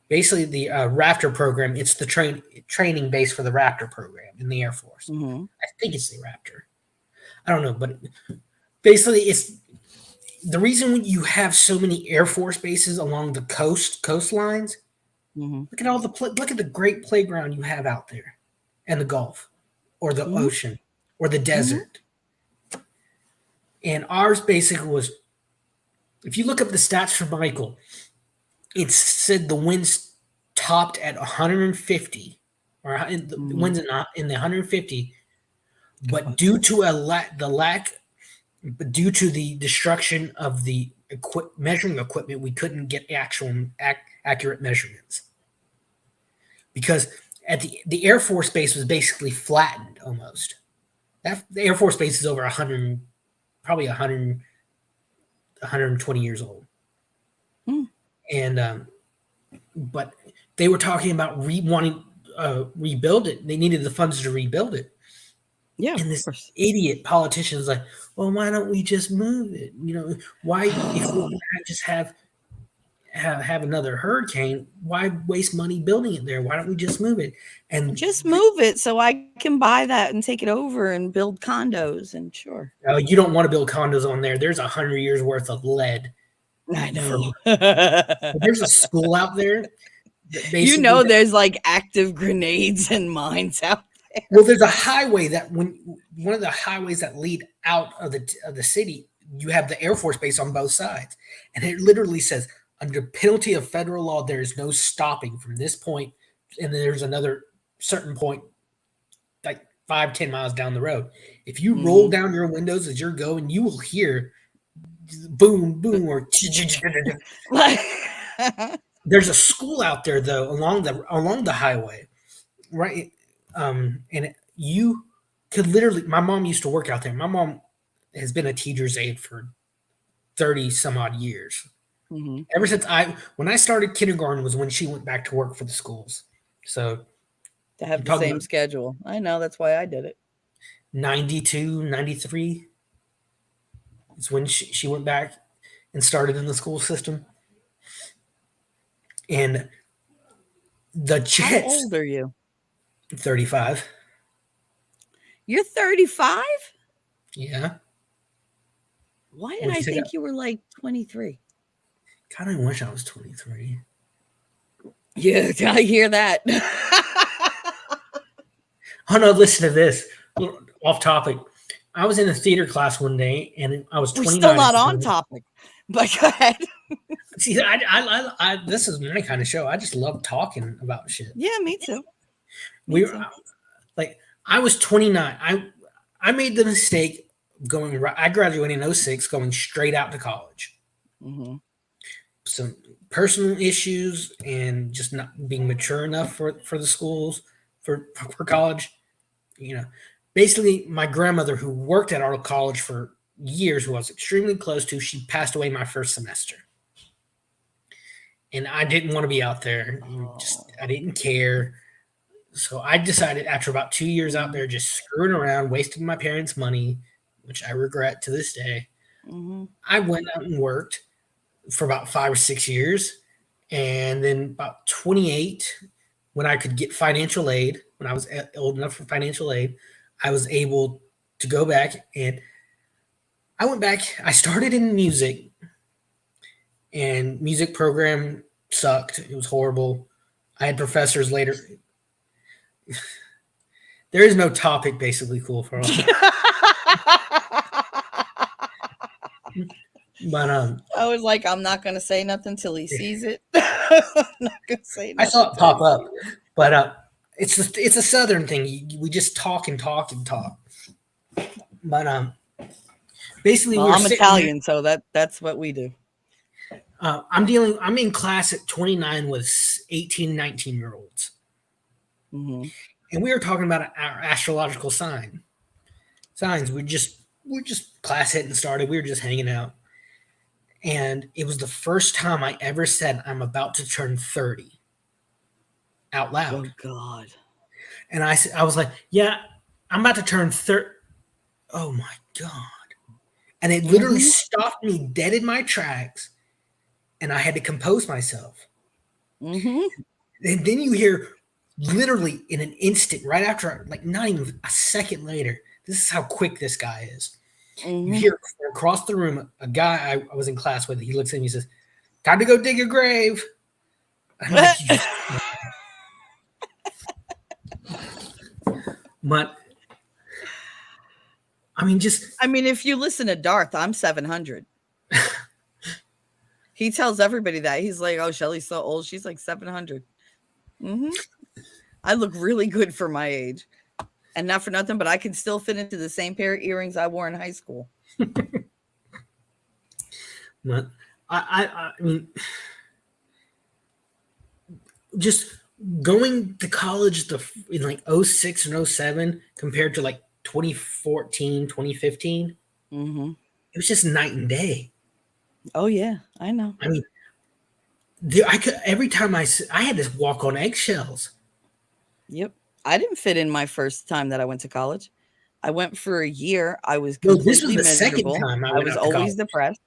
Basically, the Raptor program. It's the training base for the Raptor program in the Air Force. Mm-hmm. I think it's the Raptor. I don't know, but basically, it's the reason you have so many Air Force bases along the coastlines. Mm-hmm. Look at look at the great playground you have out there, and the Gulf, or the Mm-hmm. ocean, or the Mm-hmm. desert. And ours basically was, if you look up the stats for Michael, it said the winds topped at 150, or the Mm-hmm. winds in the 150, God. but due to but due to the destruction of the measuring equipment, we couldn't get accurate measurements because at the Air Force base was basically flattened almost. The Air Force base is over 100, probably 100, 120 years old, Mm. and but they were talking about wanting rebuild it. They needed the funds to rebuild it, Yeah, of and this course. idiot politician is like, "Well, why don't we just move it? Why if we're gonna just have another hurricane, why waste money building it there? Why don't we just move it?" And Just move it so I can buy that and take it over and build condos and sure. you don't want to build condos on there. There's 100 years worth of lead. I For know. there's a school out there that You basically know there's like active grenades and mines out there. well, there's a highway that when one of the highways that lead out of the city, you have the Air Force base on both sides, and it literally says under penalty of federal law, there is no stopping from this point, and then there's another certain point like 5-10 miles down the road. If you roll Mhm. down your windows as you're going, you will hear boom, boom, or Like there's a school out there though along the highway, right? You could literally. My mom used to work out there. My mom has been a teacher's aide for 30 some odd years. Mhm. Ever since when I started kindergarten was when she went back to work for the schools. So to I'm have the talking same about schedule. I know that's why I did it. 92, 93 is when she went back and started in the school system. And the How Jets, old are you? 35. You're 35? Yeah. Why did What do I you think? think you were like 23? God, I wish I was 23. Yeah, I hear that. Oh no, listen to this. Off topic. I was in a theater class one day, and I was We're still 29 at not the on time. topic. But go ahead. See, this is my kind of show. I just love talking about shit. Yeah, me too. Me We were too. like, I was 29. I made the mistake of going. I graduated in '06, going straight out to college. Mhm. Some personal issues and just not being mature enough for the schools for college. You know, basically, my grandmother, who worked at our college for years, who I was extremely close to, she passed away my first semester, and I didn't want to be out there. Just Oh. I didn't care. So I decided after about 2 years out Mhm. there, just screwing around, wasting my parents' money, which I regret to this day. Mhm. I went out and worked for about 5 or 6 years, and then about 28, when I could get financial aid, when I was old enough for financial aid, I was able to go back, and I went back. I started in music, and music program sucked. It was horrible. I had professors later. There is no topic basically cool for all. But I was like, I'm not gonna say nothing till he sees it. I'm not gonna say I nothing saw it till pop he up. sees it. But it's a southern thing. We just talk and talk and talk. But basically Well, we were I'm sitting there. Italian, so that's what we do. I'm in class at 29 with 18, 19-year-olds. Hmm. And we were talking about our astrological signs. We're just class hitting started. We were just hanging out. And it was the first time I ever said I'm about to turn 30 out loud. Oh God. And I was like, yeah, I'm about to turn 30. Oh my God. And it literally Hmm. stopped me dead in my tracks. And I had to compose myself. Hmm. And then you hear literally in an instant, right after, like not even a second later, this is how quick this guy is. You Hmm. hear across the room a guy I was in class with. He looks at me and says, "Time to go dig a grave." I'm like, but I mean, just I mean, if you listen to Darth, I'm 700. He tells everybody that. He's like, "Oh, Shelly's so old. She's like 700." Hmm. I look really good for my age. And not for nothing, but I can still fit into the same pair of earrings I wore in high school. but I mean, just going to college in like '06 and '07 compared to like 2014, 2015, Hmm. it was just night and day. Oh yeah, I know. I mean, I could every time I had to walk on eggshells. Yep. I didn't fit in my first time that I went to college. I went for a year. I was No, this was completely the second miserable. time I I went was out to always college. depressed.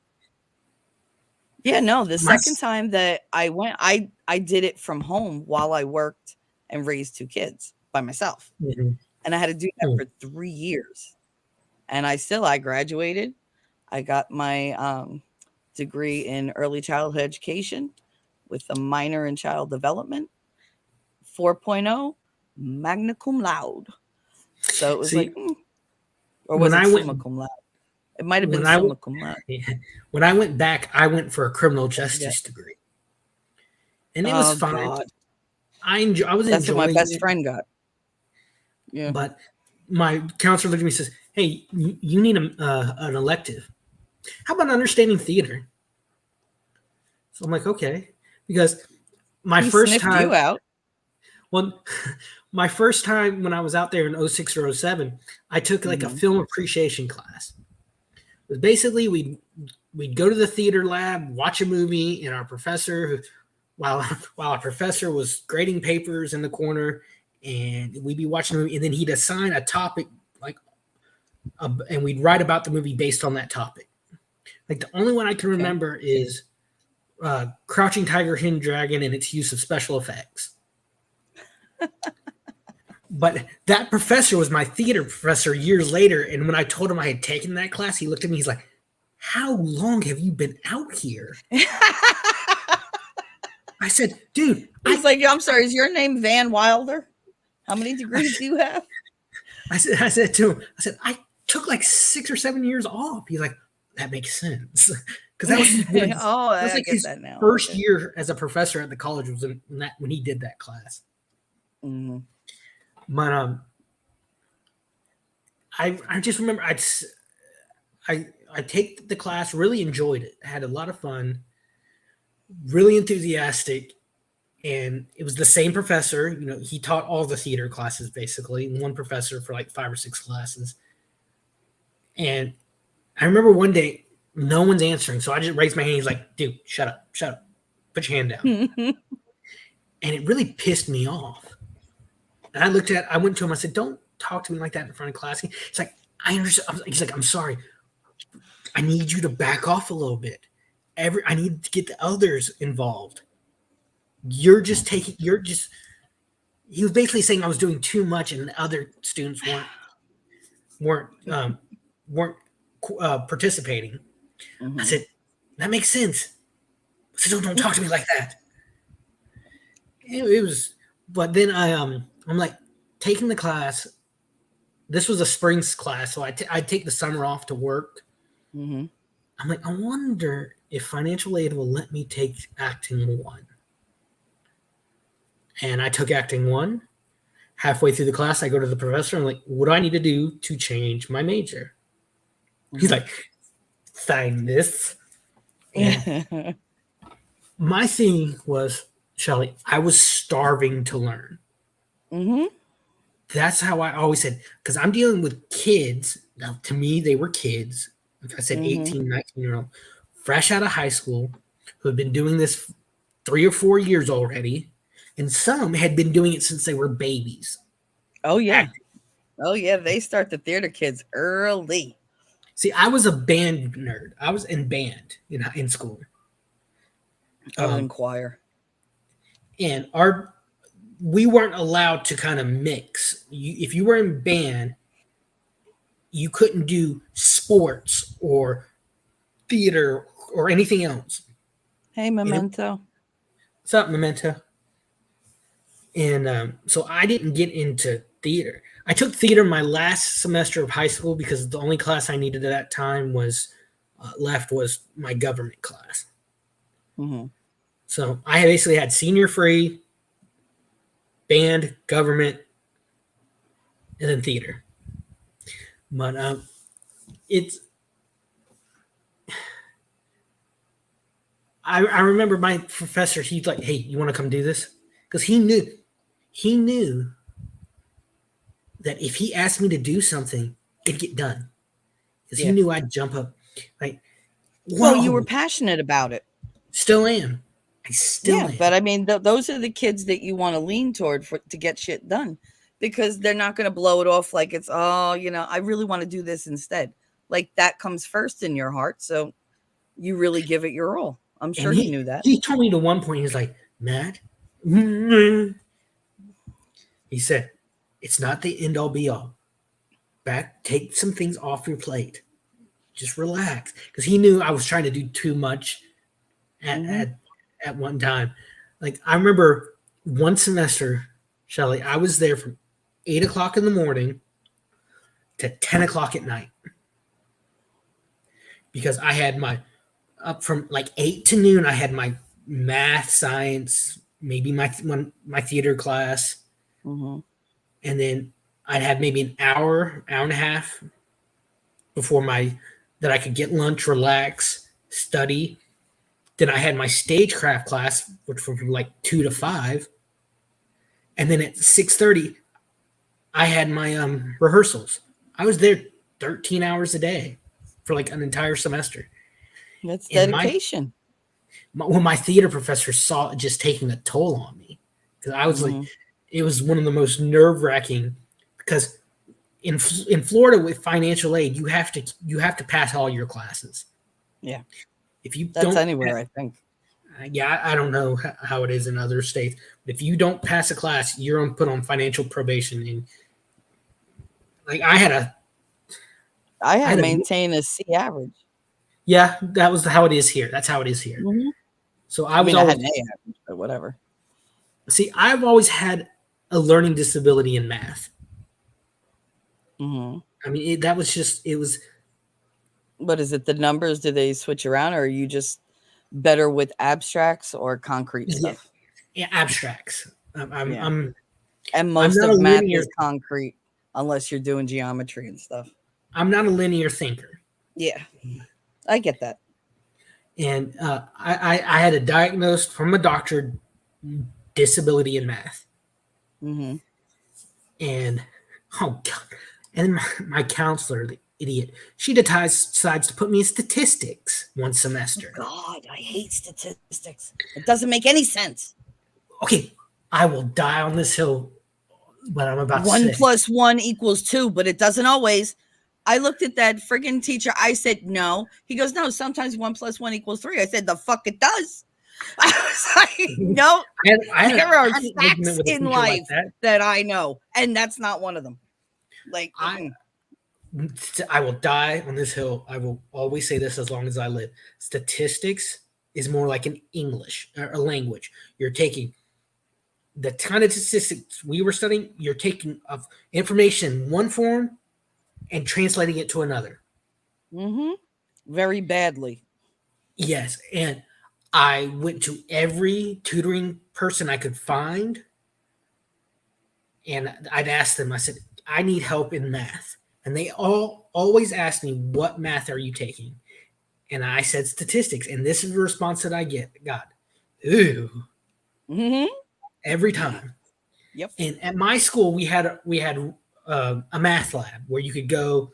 Yeah, no, the My second time that I went, I did it from home while I worked and raised 2 kids by myself. Mhm. And I had to do that for 3 years. And I graduated. I got my degree in early childhood education with a minor in child development, 4.0, magna cum laude. So it was like, See, or was when it I summa went cum laude? It might have been when I summa cum laude. when I went back, I went for a criminal I forget. justice degree, and it was Oh fine. God, I was that's what my enjoying best it, friend got. Yeah. but my counselor looked at me and says, "Hey, you need an elective. How about understanding theater?" So I'm like, "Okay," because my He first sniffed time, you out. well, my first time when I was out there in '06 or '07, I took like a Hmm. film appreciation class. It was basically we'd go to the theater lab, watch a movie, and our professor, while while our professor was grading papers in the corner, and we'd be watching the movie, and then he'd assign a topic like, and we'd write about the movie based on that topic. Like the only one I can Okay. remember is Crouching Tiger, Hidden Dragon, and its use of special effects. But that professor was my theater professor years later, and when I told him I had taken that class, he looked at me. He's like, "How long have you been out here?" I said, "Dude, He's like, I'm sorry, is your name Van Wilder? How many degrees do you have? I said to him, I said, I took like 6 or 7 years off." He's like, "That makes sense." Because Oh, that was I like get his that now. first Okay. year as a professor at the college was when he did that class. Hmm. But I just remember I take the class, really enjoyed it, had a lot of fun, really enthusiastic, and it was the same professor. You know, he taught all the theater classes basically, one professor for like 5 or 6 classes. And I remember one day no one's answering, so I just raised my hand. He's like, "Dude, shut up, put your hand down." And it really pissed me off. And I went to him. I said, "Don't talk to me like that in front of class." He's like, "I understand." He's like, "I'm sorry. I need you to back off a little bit. I need to get the others involved. You're just he was basically saying I was doing too much and other students weren't weren't participating. I Mm-hmm. said, that makes sense. I said, don't talk to me like that. It was, but then I'm like taking the class. This was a springs class, so I'd take the summer off to work. Mm-hmm. I'm like, I wonder if financial aid will let me take acting one. And I took acting one. Halfway through the class, I go to the professor. I'm like, what do I need to do to change my major? He's like, sign this. And Mm-hmm. my thing was, Shelly, I was starving to learn. Mm-hmm. That's how I always said, because I'm dealing with kids. Now, to me, they were kids. Like I said, Mm-hmm. 18, 19-year-old, fresh out of high school, who had been doing this 3 or 4 years already. And some had been doing it since they were babies. Oh yeah. Acting. Oh yeah. They start the theater kids early. See, I was a band nerd. I was in band in school. I was in Um, choir. and we weren't allowed to kind of mix. If you were in band, you couldn't do sports or theater or anything else. Hey, And it, Memento. what's up, Memento? And so I didn't get into theater. I took theater my last semester of high school because the only class I needed at that time was left was my government class. Mm-hmm. So I basically had senior free, band, government, and then theater. But it's I remember my professor. He's like, "Hey, you want to come do this?" Because he knew that if he asked me to do something, it'd get done. Because he Yeah. knew I'd jump up. Like, Well, you were whoa, passionate about it. still am. I still Yeah, but am. I mean, those are the kids that you want to lean toward for to get shit done, because they're not going to blow it off like it's, oh, I really want to do this instead. Like that comes first in your heart, so you really give it your all. I'm And sure he he knew that. he told me to one point, he's like, Matt, he said, it's not the end all be all. Take some things off your plate. Just relax. Because he knew I was trying to do too much at, Hmm. at at one time. Like I remember one semester, Shelly, I was there from 8 o'clock in the morning to 10 o'clock at night because I had my up from like 8 to noon. I had my math, science, maybe my theater class, Hmm. and then I'd have maybe an hour, hour and a half before my that I could get lunch, relax, study. Then I had my stagecraft class, which was from like 2 to 5, and then at 6:30 I had my rehearsals. I was there 13 hours a day for like an entire semester. That's And dedication. when my theater professor saw it just taking a toll on me, because I was like, Hmm. it was one of the most nerve wracking because in Florida with financial aid, you have to pass all your classes. Yeah, If you that's don't, anywhere, I think. yeah, I don't know how it is in other states, but if you don't pass a class, you're put on financial probation. And like I I had to had a maintain a C average. yeah, that was how it is here. That's how it is here. Hmm. So I I was mean, I always had an A average, but whatever. see, I've always had a learning disability in math. Hmm. I mean, that was just it was What is it? The numbers? Do they switch around, or are you just better with abstracts or concrete yeah, stuff? yeah, abstracts. I'm I'm Yeah. I'm And I'm most not a of math linear is concrete unless you're doing geometry and stuff. I'm not a linear thinker, Yeah, I get that. and I had a diagnosed from a doctor disability in math, Hmm. and oh god, and my counselor, the idiot, she decides to put me in statistics one semester. God, I hate statistics. It doesn't make any sense. Okay, I will die on this hill. What I'm about to One say. plus one equals two, but it doesn't always. I looked at that friggin' teacher. I said, no. He goes, no, sometimes one plus one equals three. I said, the fuck it does. I was like, no, there I are had an argument facts with a in teacher like life that. that I know, and that's not one of them. Like, I I will die on this hill. I will always say this as long as I live. Statistics is more like an English or a language. You're taking the kind of statistics we were studying. You're taking of information in one form and translating it to another. mm-hmm, very badly. Yes, and I went to every tutoring person I could find, and I'd ask them. I said, "I need help in math," and they all always ask me, "What math are you taking?" And I said statistics, and this is the response that I got. Ooh, Mm-hmm. every time. Yep. And at my school, we had a math lab where you could go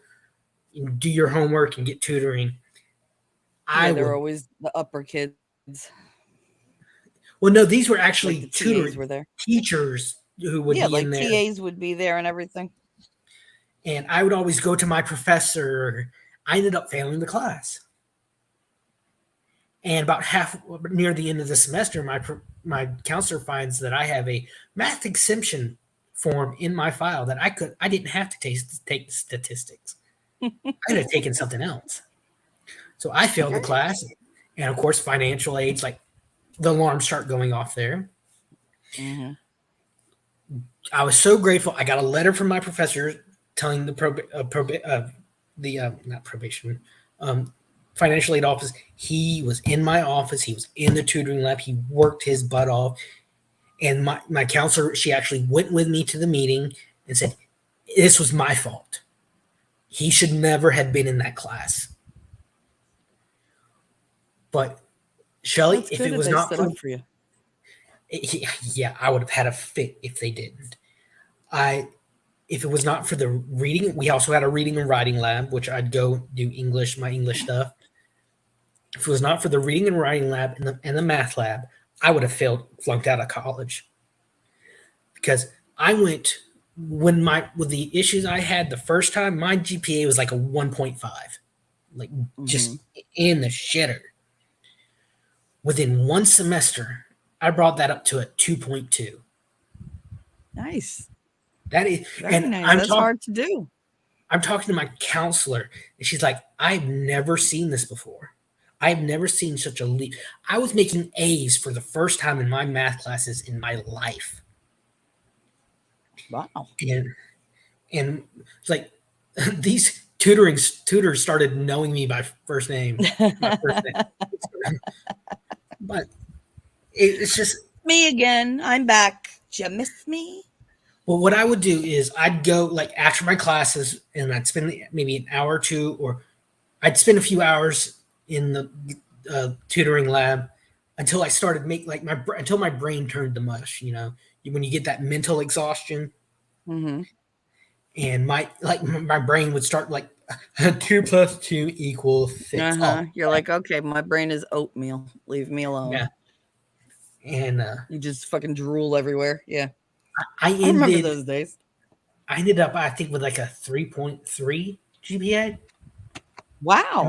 and do your homework and get tutoring. I Yeah, they're would always the upper kids, well, no, these were like the actually TAs were tutoring there. teachers who would Yeah, be like in there, TAs would be there and everything. and I would always go to my professor. I ended up failing the class, and about half near the end of the semester, my counselor finds that I have a math exemption form in my file that I didn't have to take statistics. I could have taken something else. So I failed the Great. class, and of course, financial aids, like the alarms start going off there. Mm-hmm. I was so grateful. I got a letter from my professor telling the not probation, um, financial aid office. He was in my office. He was in the tutoring lab. He worked his butt off. And my counselor, she actually went with me to the meeting and said, "This was my fault. He should never have been in that class." But Shelly, That's if good it that was they not stood for up for you. yeah, I would have had a fit if they didn't. I if it was not for the reading, we also had a reading and writing lab, which I'd go do English, my English stuff. If it was not for the reading and writing lab and the math lab, I would have flunked out of college because I went with the issues I had the first time. My GPA was like a 1.5, like Mm-hmm. just in the shitter. Within one semester, I brought that up to a 2.2. Nice. That is, Very and nice. That's hard to do. I'm talking to my counselor, and she's like, "I've never seen this before. I've never seen such a leap." I was making A's for the first time in my math classes in my life, Wow. and it's like these tutors started knowing me by first name, my first name. But it's just Me again. I'm back. Did you miss me? well, what I would do is I'd go like after my classes, and I'd spend maybe an hour or two, or I'd spend a few hours in the tutoring lab until I started make like until my brain turned to mush. When you get that mental exhaustion, Mm-hmm. and my brain would start like 2 plus 2 equals 6. Oh, Uh-huh. You're like, okay, my brain is oatmeal. Leave me alone. yeah, and You just fucking drool everywhere. Yeah. I I remember ended those days. I ended up I think with like a 3.3 GPA. And Wow.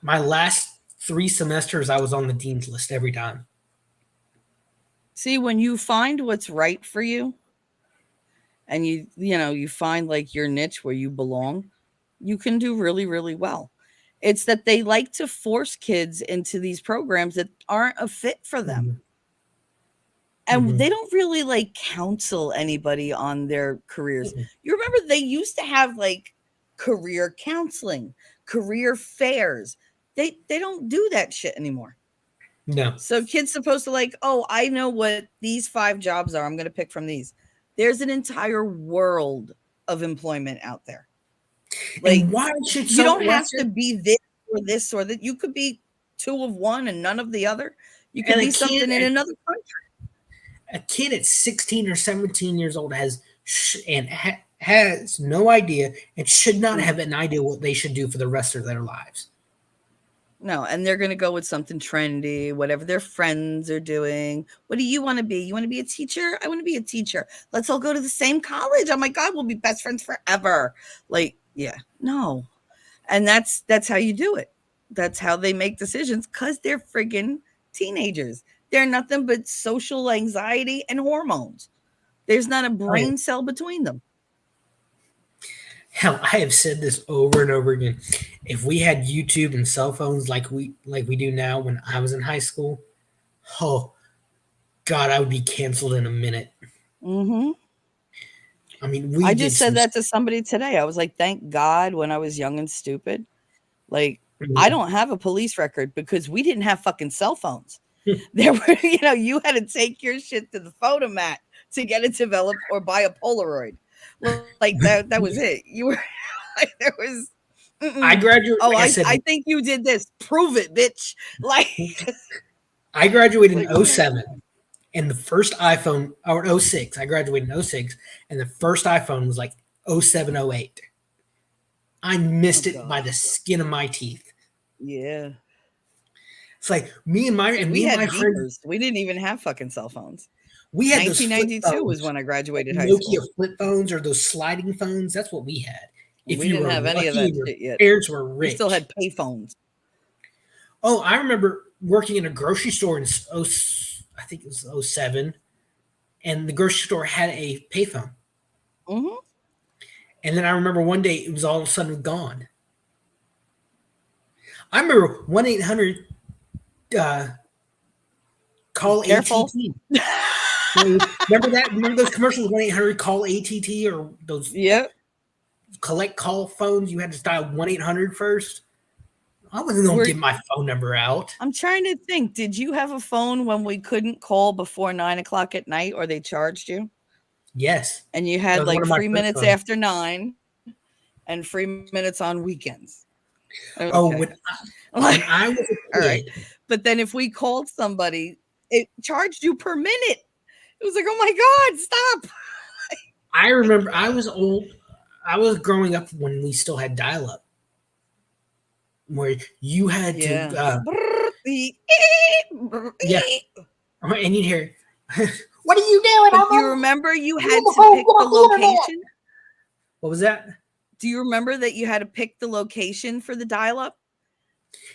my last 3 semesters, I was on the dean's list every time. See, when you find what's right for you and you find like your niche where you belong, you can do really, really well. It's that they like to force kids into these programs that aren't a fit for them. Mhm, And mhm, they don't really like counsel anybody on their careers. mhm. You remember they used to have like career counseling, career fairs. They don't do that shit anymore. No, So kids supposed to like, oh, I know what these 5 jobs are. I'm going to pick from these. There's an entire world of employment out there. and Like why should you don't someone have to be this or this or that. You could be 2 of one and none of the other. You could and be something in another country. a kid at 16 or 17 years old has no idea and should not have an idea what they should do for the rest of their lives. No, and they're going to go with something trendy, whatever their friends are doing. What do you want to be? You want to be a teacher? I want to be a teacher. Let's all go to the same college. Oh my God, we'll be best friends forever. Like, yeah, no. And that's how you do it. That's how they make decisions because they're friggin' teenagers. They're nothing but social anxiety and hormones. There's not a Oh, yeah. brain cell between them. Hell, I have said this over and over again. If we had YouTube and cell phones like we do now when I was in high school, oh God, I would be canceled in a minute. Hmm. I mean, we I did just said some. that to somebody today. I was like, thank God when I was young and stupid. Like, I don't have a police record because we didn't have fucking cell phones. There were, you had to take your shit to the photomat to get it developed or buy a Polaroid. Like that was it. You were like, there was, I graduated, oh, like I I said, think you did this. Prove it, bitch. Like, I graduated like in oh my '07, and the first iPhone, or '06, I graduated in '06, and the first iPhone was like '07, '08. I oh missed it by God. the skin of my teeth. Yeah. It's like me and my See, and we me and had my friends, beepers. We didn't even have fucking cell phones. we had those flip 1992 was phones, when I like graduated high Nokia school. flip phones or those sliding phones. That's what we had. If We you didn't were have any of lucky that and your shit yet. parents were We still rich. had payphones. Oh, I remember working in a grocery store in I think it was '07, and the grocery store had a payphone. Hmm. And then I remember one day it was all of a sudden gone. I remember 1-800 uh, call Careful. ATT. Remember that? Remember those commercials? 1-800 call ATT, or those Yep. collect call phones? You had to dial 1-800 first. I wasn't gonna We're give my phone number out. I'm trying to think. Did you have a phone when we couldn't call before 9 o'clock at night or they charged you? Yes, And you that had was one like of my free flip minutes phones. after 9 and free minutes on weekends. Oh, Okay. when I was All a right. kid, But then if we called somebody, it charged you per minute. It was like, oh my God, stop. I remember I was old. I was growing up when we still had dial up, where you had to, Yeah. yeah, and you'd hear, "What are you doing? But do you remember you I'm on had the to phone. pick Get the off the internet." location? What was that? Do you remember that you had to pick the location for the dial up?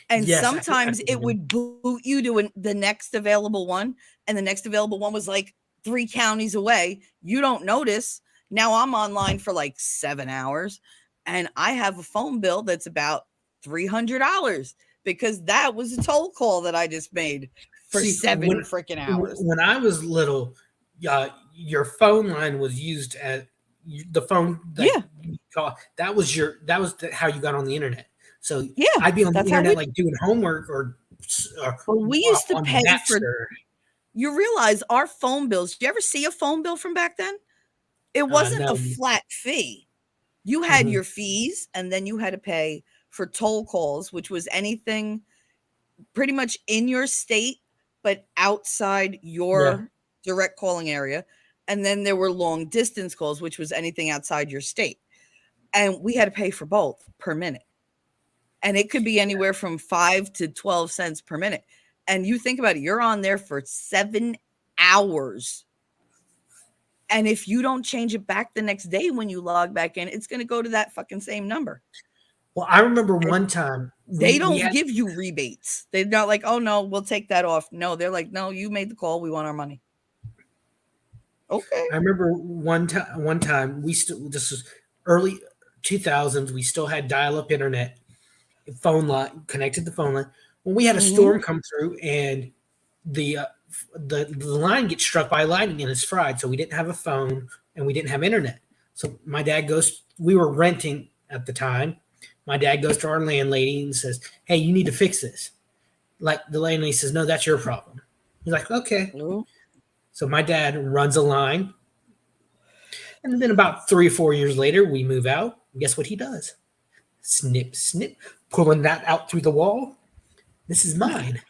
And Yes, I sometimes think I it do. would boot you to the next available one, and the next available one was like 3 counties away. You don't notice. Now I'm online for like 7 hours, and I have a phone bill that's about $300 because that was a toll call that I just made for See, 7 freaking hours. when I was little, your phone line was used at the phone that Yeah, you call. That was how you got on the internet. So yeah, I'd be on the that's how we. internet like doing homework or But we used to on pay for. Napster. You realize our phone bills. Do you ever see a phone bill from back then? It wasn't a No, flat fee. You had mhm, your fees, and then you had to pay for toll calls, which was anything pretty much in your state, but outside yeah, your direct calling area. And then there were long distance calls, which was anything outside your state. And we had to pay for both per minute. And it could be anywhere from 5 to 12 cents per minute. And you think about it, you're on there for 7 hours. And if you don't change it back the next day when you log back in, it's going to go to that fucking same number. well, I remember And one time they we don't had. give you rebates. They're not like, oh no, we'll take that off. No, they're like, no, you made the call. We want our money. Okay. I remember one time we still, this was early 2000s. We still had dial up internet, phone line connected to the phone line. When we had a Mm-hmm. storm come through and the uh, the line gets struck by lightning and it's fried, so we didn't have a phone and we didn't have internet. So my dad goes. We were renting at the time. My dad goes to our landlady and says, "Hey, you need to fix this." Like the landlady says, "No, that's your problem." He's like, "Okay." Ooh. So my dad runs a line, and then about 3 or 4 years later, we move out. Guess what he does? Snip, snip, pulling that out through the wall. This is mine.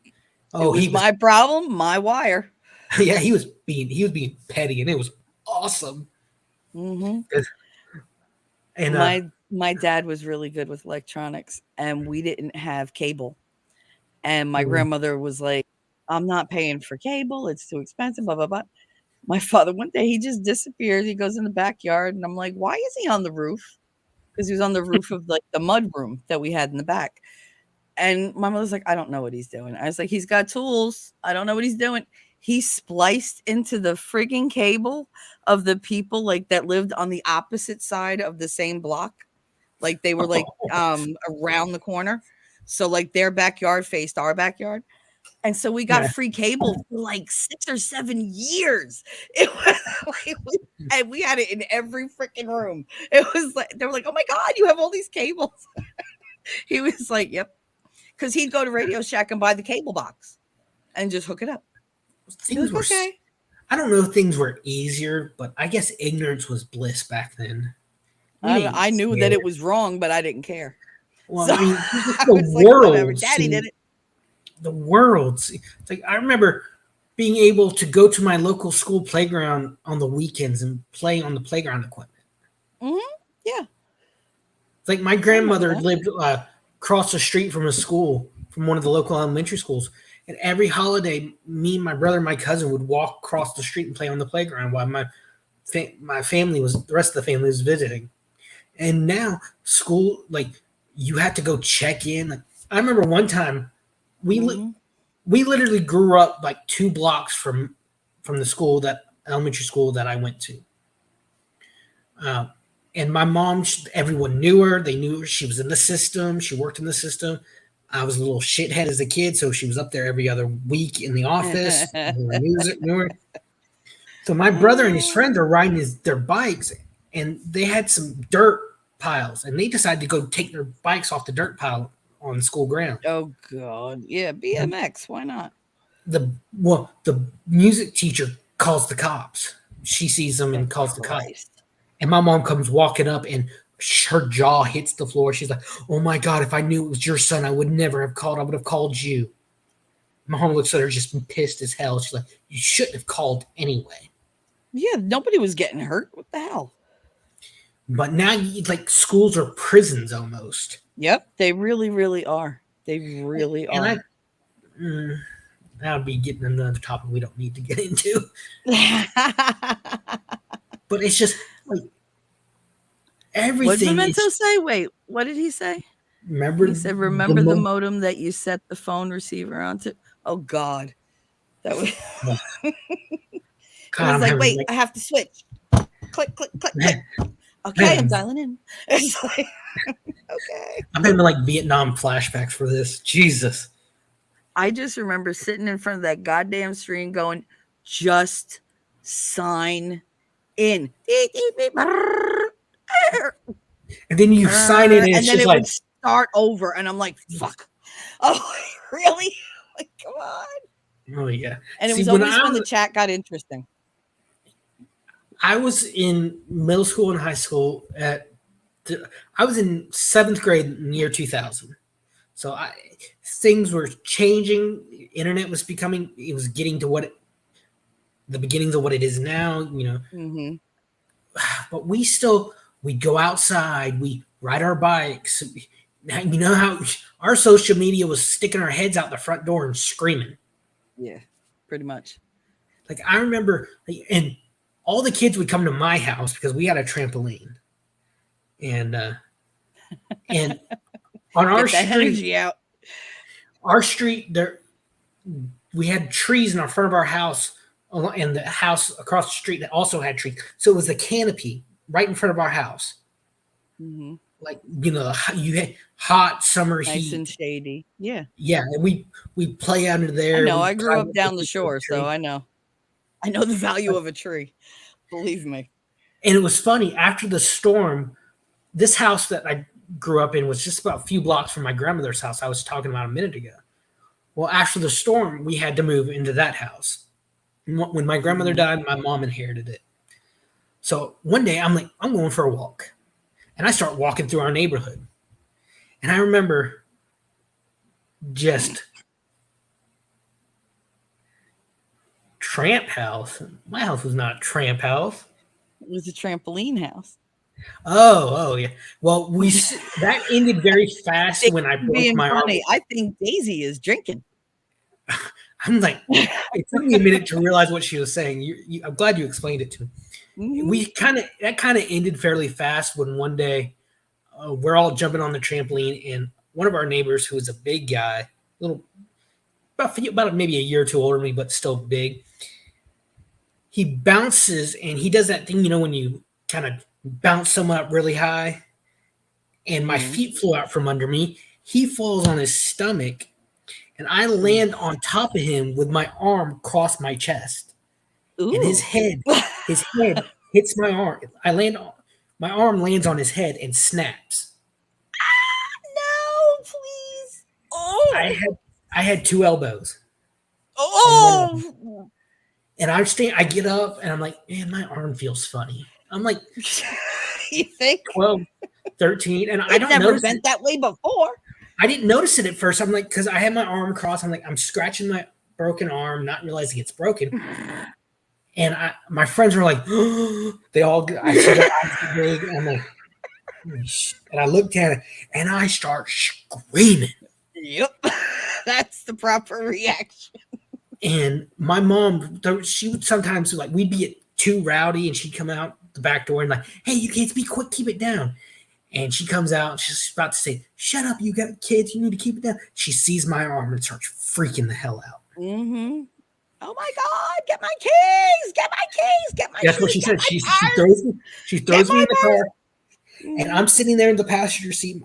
It Oh, was he was. my problem, my wire. Yeah, he was being petty, and it was awesome. Mm-hmm. And My dad was really good with electronics, and we didn't have cable. And my grandmother was like, I'm not paying for cable. It's too expensive, blah, blah, blah. My father, one day, he just disappears. He goes in the backyard, and I'm like, why is he on the roof? Because he was on the roof of like the mud room that we had in the back. And my mother's like, I don't know what he's doing. I was like, he's got tools. I don't know what he's doing. He spliced into the frigging cable of the people like that lived on the opposite side of the same block. Like they were like around the corner. So like their backyard faced our backyard. And so we got Yeah. free cable for like 6 or 7 years. It was like and we had it in every freaking room. It was like they were like, "Oh my god, you have all these cables." He was like, "Yep," because he'd go to Radio Shack and buy the cable box and just hook it up. Be Things like, were, "Okay." I don't know if things were easier, but I guess ignorance was bliss back then. We didn't I knew that care. it was wrong, but I didn't care. Well, So I mean, just I the was like, "Whatever." world Daddy did seemed, it. the world. It's like I remember being able to go to my local school playground on the weekends and play on the playground equipment. Yeah, It's like my I remember grandmother that. lived across the street from a school, from one of the local elementary schools. And every holiday, me and my brother and my cousin would walk across the street and play on the playground while my family was the rest of the family was visiting. And now school, like you had to go check in. Like I remember one time we li- Mhm. we literally grew up like 2 blocks from the school that elementary school that I went to. Uh, and my mom, everyone knew her. They knew her. She was in the system. She worked in the system. I was a little shithead as a kid, so she was up there every other week in the office. Everyone knew her. So my brother and his friends are riding their bikes, and they had some dirt piles, and they decided to go take their bikes off the dirt pile on the school ground. Oh god. Yeah, The, BMX, why not? the music teacher calls the cops. She sees them Oh and calls the cops. Christ. And my mom comes walking up, and her jaw hits the floor. She's like, "Oh my god! If I knew it was your son, I would never have called. I would have called you." My mom looks at her, just pissed as hell. She's like, "You shouldn't have called anyway." Yeah, nobody was getting hurt. What the hell? But now, like schools are prisons almost. Yep, they really, really are. They really And are. mm, that would be getting another topic we don't need to get into. But it's just like What'd everything Memento is. say? Wait, what did he say? Remember He said, the "Remember the mo- modem that you set the phone receiver onto?" Oh God, that was. It God, was I'm like, having wait, I have to switch. Click, click, click, click. like Okay, I'm man, dialing in. It's like, okay. I'm having like Vietnam flashbacks for this. Jesus. I just remember sitting in front of that goddamn screen, going, "Just sign in." And then you sign it, and And it's then just it like, would start over, and I'm like, "Fuck! Oh, really? Like, come on!" oh yeah. And it See, was always when the chat got interesting. I was in middle school and high school I was in 7th grade in the year 2000. So things were changing. The internet was becoming. It was getting to the beginnings of what it is now. Mm-hmm. But we go outside. We ride our bikes. Now, you know how our social media was sticking our heads out the front door and screaming. Yeah, pretty much. Like I remember, and all the kids would come to my house because we had a trampoline, and on Get that energy out. our street there, we had trees in our front of our house, and the house across the street that also had trees. So it was a canopy right in front of our house. Mm-hmm. Like you had hot summer Nice and heat. shady. Yeah, Yeah, and we play under I there. know. We I grew climb up up the down the peak of the shore, so tree. I know. I know the value of a tree. Believe me. And it was funny after the storm. This house that I grew up in was just about a few blocks from my grandmother's house I was talking about a minute ago. Well, after the storm, we had to move into that house. When my grandmother Mm-hmm. died, my mom inherited it. So one day I'm like, I'm going for a walk. And I start walking through our neighborhood. And I remember just tramp house. My house was not a tramp house. It was a trampoline house. Oh yeah. Well, that ended very fast Daisy when I broke being my arm. funny. I think Daisy is drinking. I'm like, it took me a minute to realize what she was saying. I'm glad you explained it to me. Mm-hmm. That kind of ended fairly fast when one day we're all jumping on the trampoline and one of our neighbors who was a big guy, little about maybe a year or two older than me, but still big. He bounces and he does that thing, when you kind of bounce someone up really high, and my Mm-hmm. feet flew out from under me. He falls on his stomach, and I Ooh. land on top of him with my arm across my chest, and Ooh. his head hits my arm. My arm lands on his head and snaps. No, please. I Oh. had I had two elbows on one arm, Oh. and I get up, and I'm like, man, my arm feels funny. I'm like You think? 12, 13, and I It don't never notice it. bent that way before. I didn't notice it at first. I'm like, because I had my arm crossed. I'm like, I'm scratching my broken arm, not realizing it's broken. And my friends were like, they all, I see their eyes get big. And I'm like, and I looked at it and I start screaming. Yep. That's the proper reaction. And my mom, she would sometimes, like, we'd be too rowdy and she'd come out the back door and, like, hey, you kids, be quick, keep it down. And she comes out and she's about to say, shut up, you got kids, you need to keep it down. She sees my arm and starts freaking the hell out. Mm-hmm. Oh my God, get my keys, get my keys, get my That's keys, what she get said. my She purse, get throws me my in the purse. car, and I'm sitting there in the passenger seat,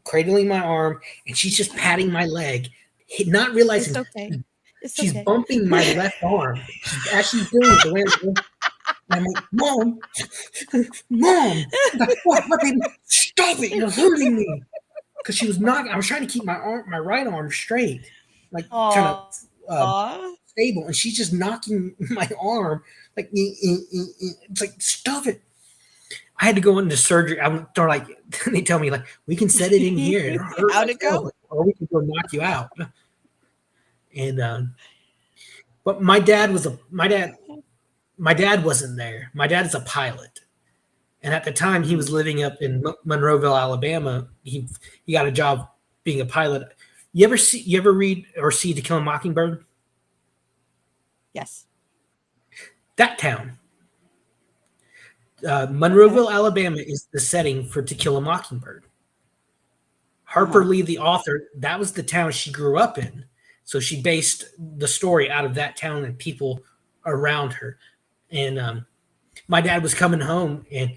cradling my arm, and she's just patting my leg, not It's realizing okay. It's she's okay. bumping my left arm. As she's doing it, the way I'm like, Mom, Mom, what, baby? Stop it! You're hurting me. Because she was not. I was trying to keep my right arm straight, like kind of uh, Aw. stable, and she's just knocking my arm like it's like stop it. I had to go into surgery. They're like, they tell me like we can set it in here. It'll hurt How'd like it hell, go? or we can go knock you out. And but my dad wasn't there. My dad is a pilot, and at the time he was living up in Monroeville, Alabama. He got a job being a pilot. You ever read or see To Kill a Mockingbird? Yes. That town, Okay. Monroeville, Alabama, is the setting for To Kill a Mockingbird. Harper Uh-huh. Lee, the author, that was the town she grew up in. So she based the story out of that town and people around her. And my dad was coming home, and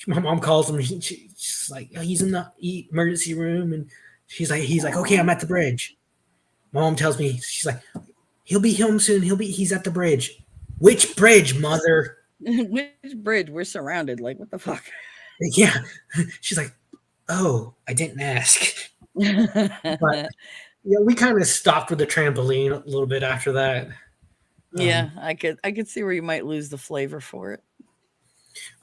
my mom calls him. She's like, oh, he's in the emergency room, and he's like, okay, I'm Aw. at the bridge. My mom tells me, she's like, he'll be home soon. He's at the bridge. Which bridge, mother? Which bridge? We're surrounded. Like, what the fuck? Yeah. She's like, oh, I didn't ask. But yeah, we kind of stopped with the trampoline a little bit after that. Yeah, I could see where you might lose the flavor for it.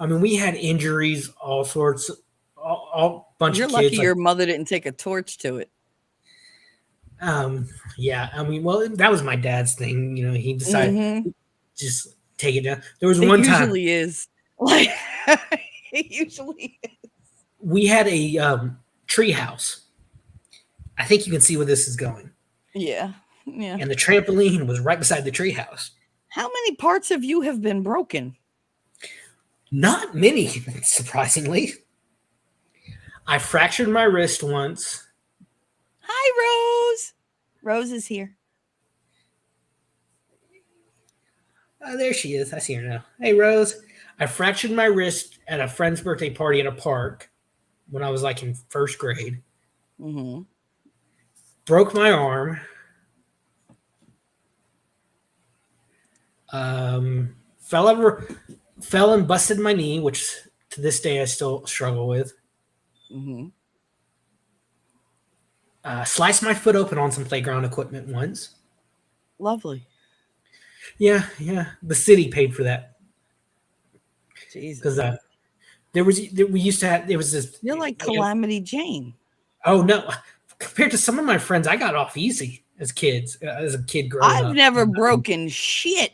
I mean, we had injuries, all sorts, all bunch You're of lucky kids. Like, your mother didn't take a torch to it. um, yeah. I mean, well, that was my dad's thing. He decided Mhm. just take it down. There was It one time usually is. Like, it usually is. we had a tree house. I think you can see where this is going. Yeah. Yeah. And the trampoline was right beside the tree house. How many parts of you have been broken? Not many, surprisingly. I fractured my wrist once. Hi, Rose. Rose is here. There she is. I see her now. Hey, Rose. I fractured my wrist at a friend's birthday party at a park when I was like in first grade. Mm-hmm. Broke my arm. Um, fell over, fell and busted my knee, which to this day I still struggle with. Mm-hmm. Sliced my foot open on some playground equipment once. Lovely. Yeah, yeah. The city paid for that because Jesus. we used to have there was this. You're like Calamity Jane. Oh no, compared to some of my friends, I got off easy as kids. As a kid growing I've up, never broken shit.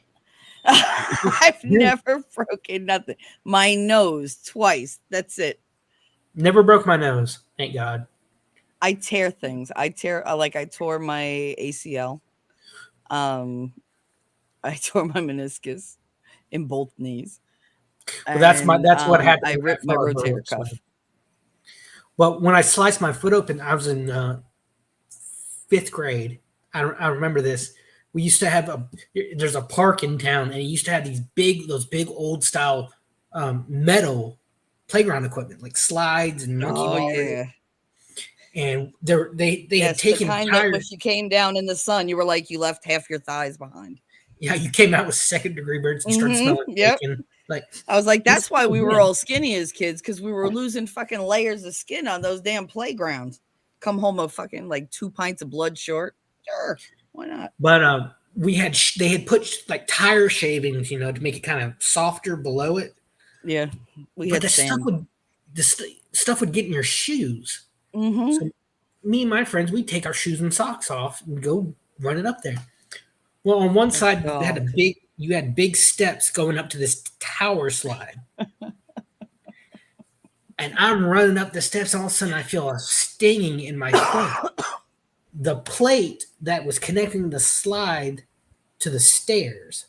I've never broken nothing. My nose twice. That's it. never broke my nose. Thank God. I tear things. I tore my ACL. Um, I tore my meniscus in both knees, Well, and that's what happened I in ripped that my car rotator broke. cuff. So. Well, when I sliced my foot open, I was in fifth grade. I remember this. We used to have there's a park in town, and it used to have those big old style metal playground equipment like slides and monkey Oh bars. yeah. And they had Yes, the taken kind that tires. if you came down in the sun, you were like you left half your thighs behind. Yeah, you came out with second-degree burns and you started smelling Yep. bacon. Like, I was like, this that's why we were man, all skinny as kids, because we were losing fucking layers of skin on those damn playgrounds. Come home a fucking like 2 pints of blood short. Sure, why not? but they had put like tire shavings, to make it kind of softer below it. Yeah, we But had sand. Stuff would get in your shoes. Mm-hmm. So me and my friends, we'd take our shoes and socks off and go run it up there. Well, on one side God. you had big steps going up to this tower slide. And I'm running up the steps, and all of a sudden I feel a stinging in my foot. The plate that was connecting the slide to the stairs,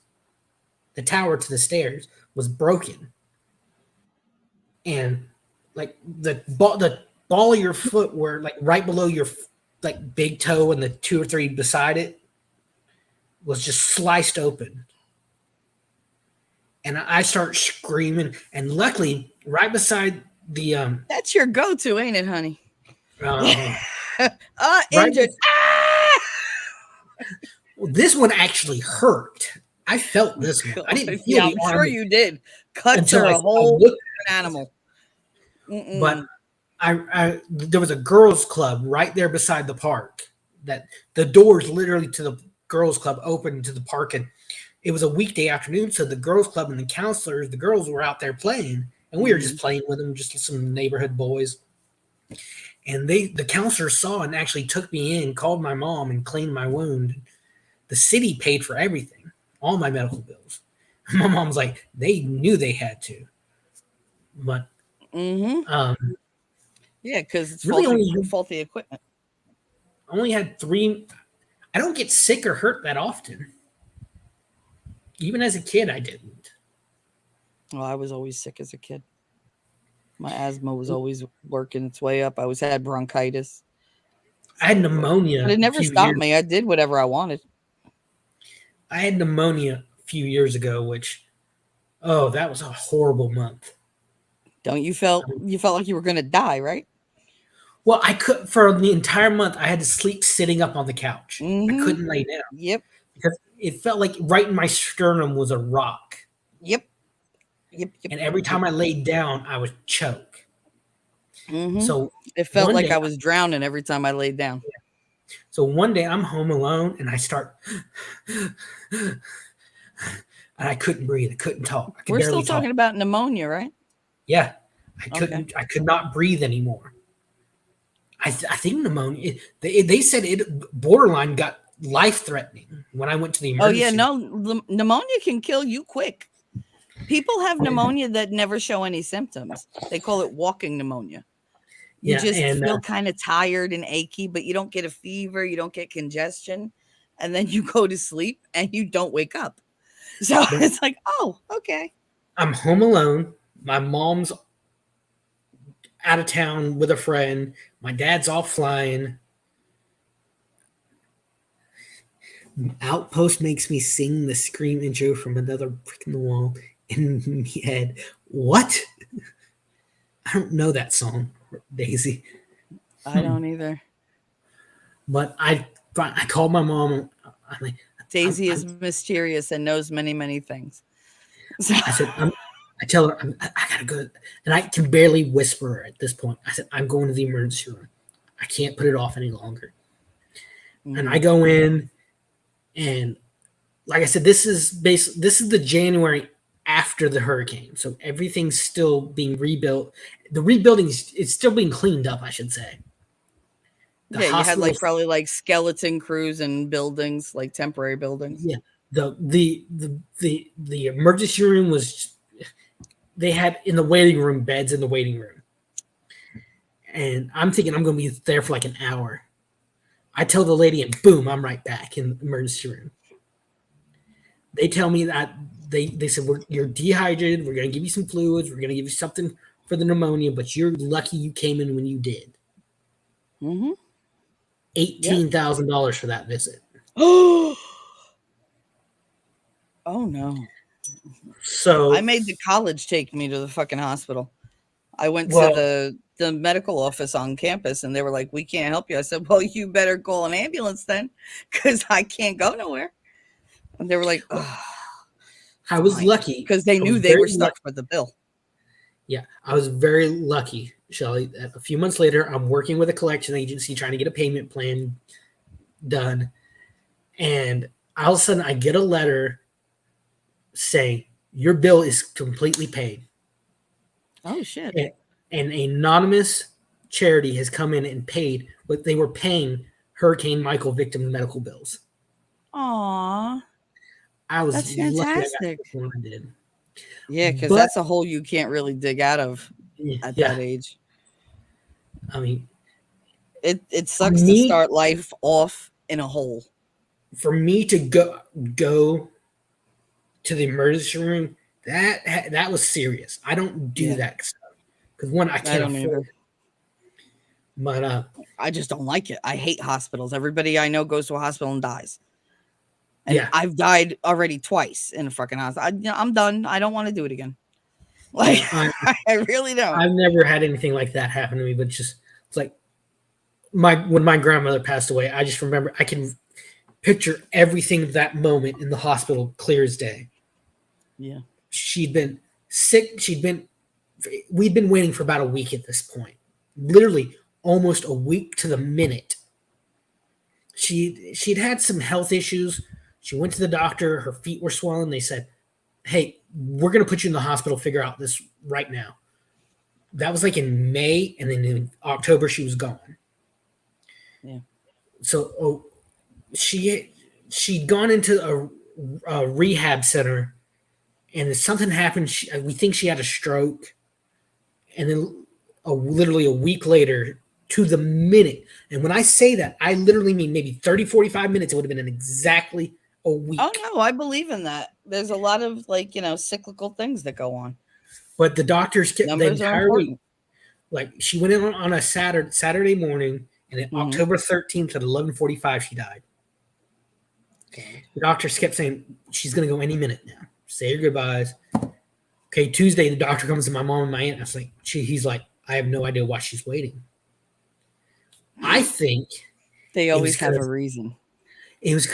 the tower to the stairs, was broken. And like the ball of your foot were like right below your like big toe and the 2 or 3 beside it was just sliced open. And I start screaming, and luckily right beside the That's your go-to, ain't it, honey? right, Injured. this one actually hurt. I felt this one. I didn't feel Yeah, the I'm arm sure you did. Cuts until are I a whole looked animal. But there was a girls' club right there beside the park. That the doors literally to the girls' club opened to the park, and it was a weekday afternoon. So the girls' club and the counselors, the girls were out there playing, and we were just playing with them, just some neighborhood boys. And the counselor saw and actually took me in, called my mom, and cleaned my wound. The city paid for everything, all my medical bills. My mom's like, they knew they had to, but yeah, because it's really faulty equipment. only had 3. I don't get sick or hurt that often. Even as a kid, I didn't. Well, I was always sick as a kid. My asthma was always working its way up. I always had bronchitis. I had pneumonia. But it never stopped me. I did whatever I wanted. I had pneumonia a few years ago, which, that was a horrible month. Don't you felt like you were going to die, right? Well, I could for the entire month. I had to sleep sitting up on the couch. I Mm-hmm. couldn't lay down. Yep. Because it felt like right in my sternum was a rock. Yep. And every time I laid down, I would choke. Mm-hmm. So it felt like I was drowning every time I laid down. Yeah. So one day I'm home alone and I start, and I couldn't breathe. I couldn't talk. We're still talking about pneumonia, right? Yeah, I couldn't. Okay. I could not breathe anymore. I think pneumonia. They said it borderline got life-threatening when I went to the emergency. Oh yeah, no, pneumonia can kill you quick. People have pneumonia that never show any symptoms. They call it walking pneumonia. You just feel kind of tired and achy, but you don't get a fever, you don't get congestion, and then you go to sleep and you don't wake up. So it's like, oh, okay. I'm home alone. My mom's out of town with a friend. My dad's off flying. Outpost makes me sing the Scream intro from Another Brick in the Wall in my head. What? I don't know that song, Daisy. I don't either. But I called my mom. I'm like, Daisy is mysterious and knows many, many things. So. I said, I tell her, I gotta go. And I can barely whisper at this point. I said, I'm going to the emergency room. I can't put it off any longer. Mm-hmm. And I go in, and like I said, this is the January after the hurricane. So everything's still being rebuilt. The rebuilding is still being cleaned up, I should say. You had probably like skeleton crews and buildings, like temporary buildings. Yeah. The emergency room was, they had in the waiting room beds in the waiting room. And I'm thinking I'm going to be there for like an hour. I tell the lady, and boom, I'm right back in the emergency room. They tell me that they said, you're dehydrated. We're going to give you some fluids. We're going to give you something for the pneumonia, but you're lucky you came in when you did. Mm-hmm. $18,000 for that visit. Oh, oh no. I So, made the college take me to the fucking hospital. I went to well, the medical office on campus and they were like, "We can't help you." I said, "Well, you better call an ambulance then cuz I can't go nowhere." And they were like, "Oh, I was fine." lucky. Cuz they I knew was they very were lucky. stuck for the bill. Yeah, I was very lucky, Shelly. A few months later, I'm working with a collection agency trying to get a payment plan done. And all of a sudden, I get a letter saying, your bill is completely paid. Oh shit. And an anonymous charity has come in and paid what they were paying Hurricane Michael victim medical bills. Aw, I was that's lucky I got fantastic. this one I did. Yeah, cuz But, that's a hole you can't really dig out of at yeah, that age. I mean, It for sucks to me, start life off in a hole. for me to go to the emergency room, that was serious. I don't do Yeah, that stuff because one, I I can't don't afford either. it. But I just don't like it. I hate hospitals. Everybody I know goes to a hospital and dies. And yeah, I've died already twice in a fucking hospital. I'm done. I don't want to do it again. Like, yeah, I really don't. I've never had anything like that happen to me. But just it's like my when my grandmother passed away, I just remember I can picture everything of that moment in the hospital clear as day. Yeah. She'd been sick. We'd been waiting for about a week at this point, literally almost a week to the minute. She'd had some health issues. She went to the doctor. Her feet were swollen. They said, "Hey, we're gonna put you in the hospital. Figure out this right now." That was like in May, and then in October she was gone. Yeah. So she'd gone into a rehab center, and something happened. We think she had a stroke, and then literally a week later, to the minute. And when I say that, I literally mean maybe 30, 45 minutes. It would have been exactly a Oh week. no, I believe in that. There's a lot of like, cyclical things that go on. But the doctors kept the Numbers are entire week. important. Like she went in on a Saturday morning, and then Hmm. October 13th at 11:45 she died. Okay. The doctors kept saying she's going to go any minute now. Say your goodbyes. Okay, Tuesday the doctor comes to my mom and my aunt. I was like, he's like, I have no idea why she's waiting. I think They it was always have a because reason.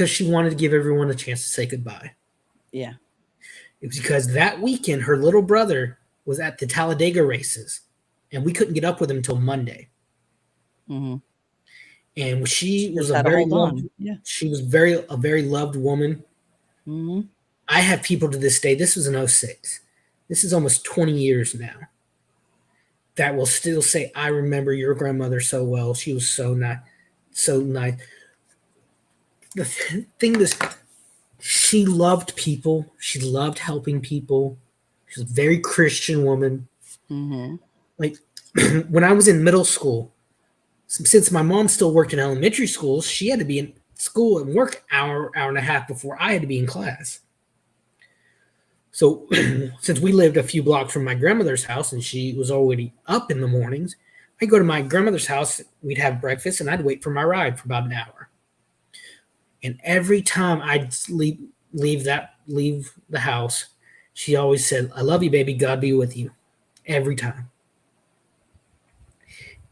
she wanted to give everyone a chance to say goodbye. Yeah. It was because that weekend her little brother was at the Talladega races, and we couldn't get up with him until Monday. Hmm. And She just had to hold on. Yeah. she was a very loved woman. Hmm. I have people to this day. This was in '06. This is almost 20 years now. That will still say, "I remember your grandmother so well. She was so nice, so nice." The thing is, she loved people. She loved helping people. She's a very Christian woman. Hmm. Like when I was in middle school, since my mom still worked in elementary schools, she had to be in school and work hour and a half before I had to be in class. So since we lived a few blocks from my grandmother's house and she was already up in the mornings, I'd go to my grandmother's house, we'd have breakfast, and I'd wait for my ride for about an hour. And every time I'd leave the house, she always said, "I love you, baby. God be with you." Every time.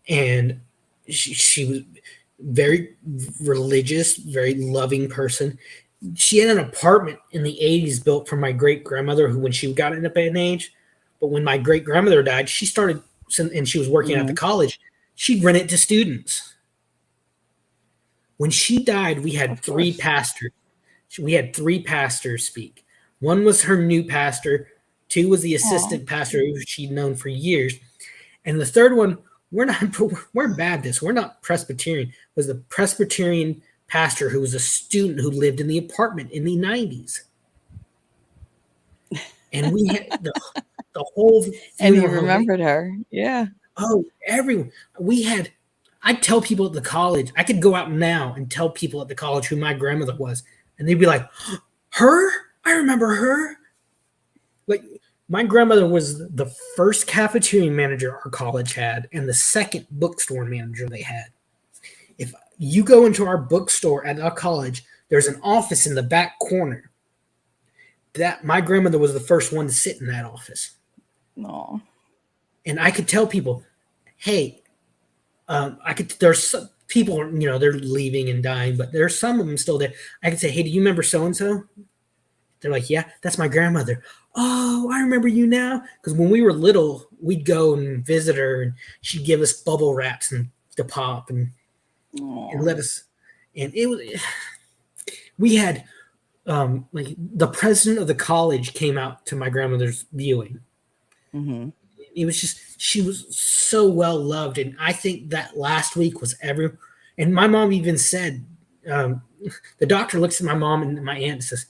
And she was very religious, very loving person. She had an apartment in the '80s built for my great grandmother, who when she got up an age, but when my great grandmother died, she started and she was working at the Hmm. college. She'd rent it to students. When she died, we had Of three course. pastors. We had three pastors speak. One was her new pastor. Two was the Oh. assistant pastor who she'd known for years, and the third one, we're not we're Baptist. We're not Presbyterian. Was the Presbyterian pastor who was a student who lived in the apartment in the '90s, and we had the whole And you funeral home. remembered her. Yeah. Oh, everyone. We had. I'd tell people at the college. I could go out now and tell people at the college who my grandmother was, and they'd be like, "Her? I remember her." Like My grandmother was the first cafeteria manager our college had and the second bookstore manager they had. If you go into our bookstore at our college, there's an office in the back corner. That my grandmother was the first one to sit in that office. No. And I could tell people, hey, I could. There's some people, they're leaving and dying, but there's some of them still there. I could say, hey, do you remember so and so? They're like, yeah, that's my grandmother. Oh, I remember you now. Because when we were little, we'd go and visit her, and she'd give us bubble wraps and to pop and let us. And it was, we had, like the president of the college came out to my grandmother's viewing. Mm-hmm. It was just, she was so well loved, and I think that last week was and my mom even said, the doctor looks at my mom and my aunt and says,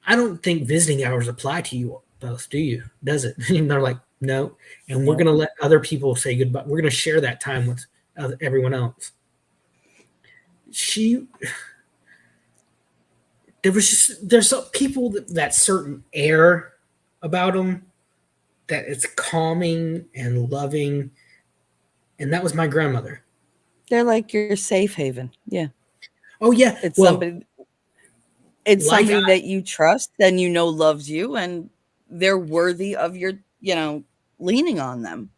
I don't think visiting hours apply to you both, do you? Does it? And they're like, no. And we're going to let other people say goodbye. We're going to share that time with everyone else. There's some people that certain air about them that it's calming and loving. And that was my grandmother. They're like your safe haven. Yeah. Oh, yeah. It's somebody that you trust and loves you, and they're worthy of your, leaning on them.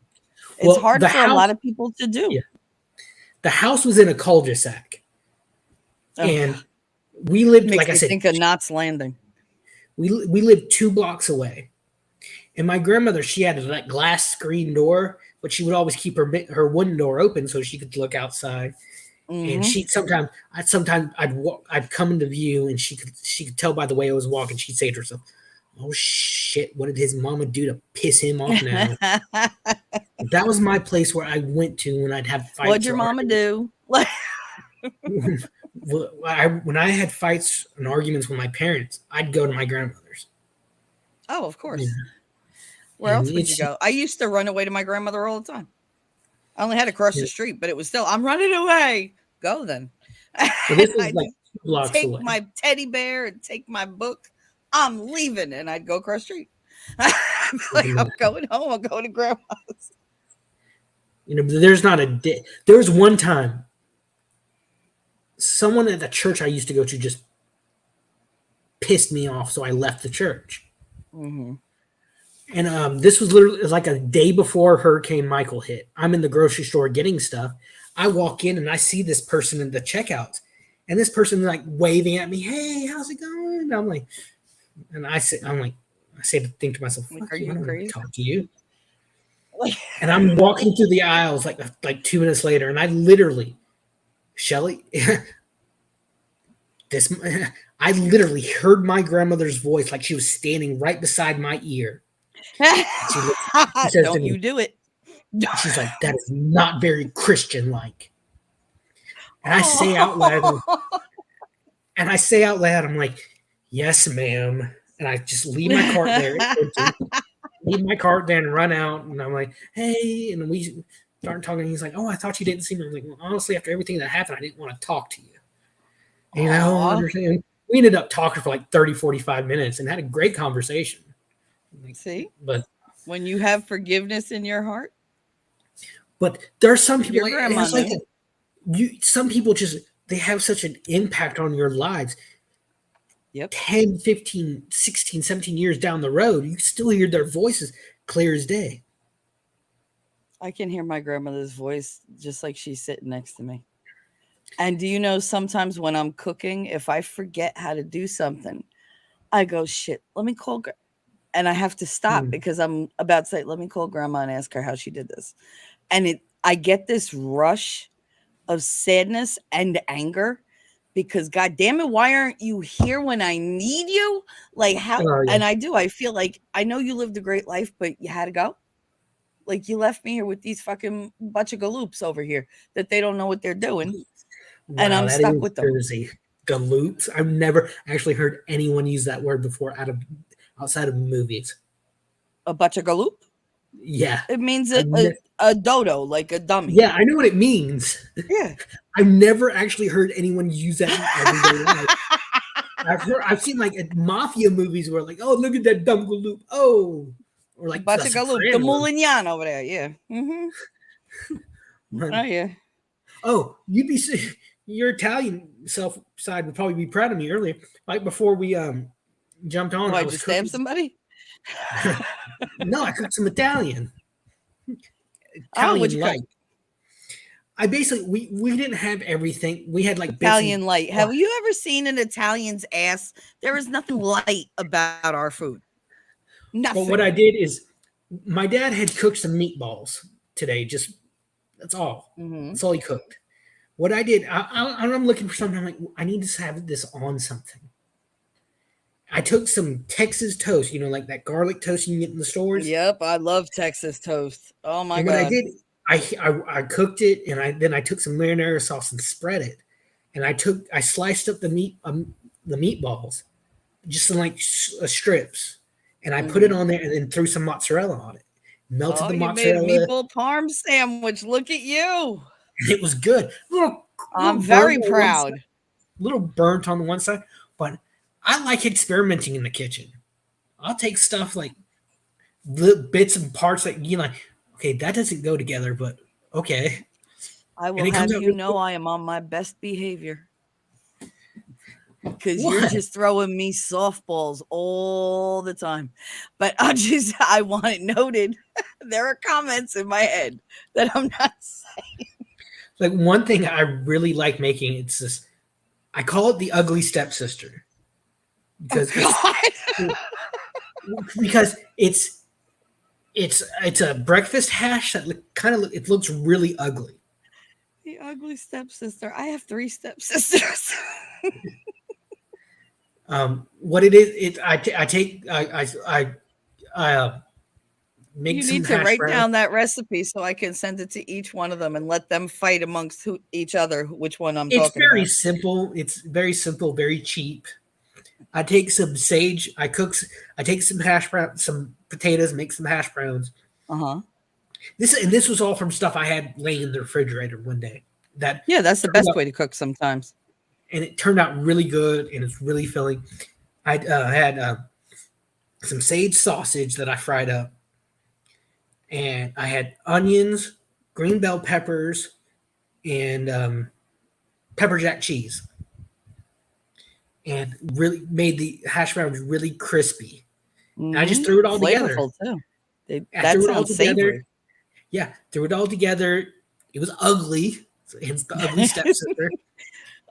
It's hard for a lot of people to do. Yeah. The house was in a cul-de-sac. And we lived, like I said, think of Knots Landing. We lived 2 blocks away. And my grandmother, she had that glass screen door, but she would always keep her wooden door open so she could look outside. Mm-hmm. And I'd come into view, and she could tell by the way I was walking. She'd say to herself, "Oh shit, what did his mama do to piss him off now?" That was my place where I went to when I'd have fights. What'd your mama do? When I had fights and arguments with my parents, I'd go to my grandmother's. Oh, of course. Yeah. Where else would you go? I used to run away to my grandmother all the time. I only had to cross the street, but it was still, I'm running away. Go then. So this is like 2 blocks take away. My teddy bear and take my book. I'm leaving, and I'd go across the street. I'm going home. I'm going to grandma's. There's not a day. There was one time someone at the church I used to go to just pissed me off, so I left the church. Mm-hmm. And this was literally like a day before Hurricane Michael hit. I'm in the grocery store getting stuff. I walk in and I see this person in the checkouts, and this person like waving at me, "Hey, how's it going?" And I'm like, I think to myself, "Are you crazy? Talk to you." And I'm walking through the aisles like 2 minutes later, and I literally, Shelly, I literally heard my grandmother's voice like she was standing right beside my ear. She says, "Don't you do it." She's like, "That is not very Christian-like." And I say out loud, I'm like, "Yes, ma'am." And I just leave my cart there. And run out. And I'm like, "Hey," and we start talking. He's like, "Oh, I thought you didn't see me." I'm like, "Well, honestly, after everything that happened, I didn't want to talk to you." And I don't understand. We ended up talking for like 30, 45 minutes and had a great conversation. See? But when you have forgiveness in your heart. But there are some people some people just, they have such an impact on your lives. Yep. 10, 15, 16, 17 years down the road, you still hear their voices clear as day. I can hear my grandmother's voice just like she's sitting next to me. And do you know, sometimes when I'm cooking, if I forget how to do something, I go, shit, let me call and I have to stop because I'm about to say, let me call grandma and ask her how she did this. And I get this rush of sadness and anger because, God damn it, why aren't you here when I need you? Like how? Yeah. And I feel like, I know you lived a great life, but you had to go. Like you left me here with these fucking bunch of galoops over here that they don't know what they're doing. Wow, and I'm stuck with them. Galoops. I've never actually heard anyone use that word before outside of movies. A bunch of galoop? Yeah. It means a dodo, like a dummy. Yeah, I know what it means. Yeah. I've never actually heard anyone use that in everyday life. I've seen like mafia movies where like, oh, look at that dumb galoop. Oh, or like The Bachagaloop, the Sopranos. Moulignan over there. Yeah. Mm-hmm. Oh, yeah. Oh, your Italian self side would probably be proud of me earlier. Right before we jumped on, I Why'd was you stab cooking. somebody? No, I cooked some Oh, what'd you Italian cook? light. I basically we didn't have everything. We had like bits and Italian light. Have you ever seen an Italian's ass? There is nothing light about our food. but what Nothing. I did is my dad had cooked some meatballs today. Just that's all. Mm-hmm. That's all he cooked. What I did, I'm looking for something. I'm like, I need to have this on something. I took some Texas toast, like that garlic toast you can get in the stores. Yep, I love Texas toast. Oh my And what I god. did, I cooked it, and then I took some marinara sauce and spread it, and I sliced up the meatballs, just in like strips, and I put it Mm-hmm. on there, and then threw some mozzarella on it. Melted Oh, the you made a mozzarella, meatball parm sandwich. Look at you. and it was good. Little I'm burnt very on one side, proud. little burnt on the one side, but I like experimenting in the kitchen. I'll take stuff like the bits and parts that okay, that doesn't go together, but okay. I And will it comes have out you real know good. I am on my best behavior because you're What? just throwing me softballs all the time. But I want it noted. There are comments in my head that I'm not saying. Like one thing I really like making, it's this I call it the ugly stepsister Oh because God. it's a breakfast hash that it looks really ugly. The ugly stepsister. I have 3 stepsisters. What it is, I take I make You some need to hash write browns. down that recipe so I can send it to each one of them and let them fight amongst each other, which one I'm It's talking very about. simple. It's very simple, very cheap. I take some sage. I take some hash brown, some potatoes, make some hash browns. Uh-huh. This was all from stuff I had laying in the refrigerator one day. That Yeah, that's the turned best out, way to cook sometimes. and it turned out really good, and it's really filling. I had some sage sausage that I fried up, and I had onions, green bell peppers, and pepper jack cheese, and really made the hash browns really crispy. And I just Mhm. threw it all together. Flavorful too. I That threw it all sounds together. savory. Yeah, threw it all together. It was ugly, so hence the ugly stepsister.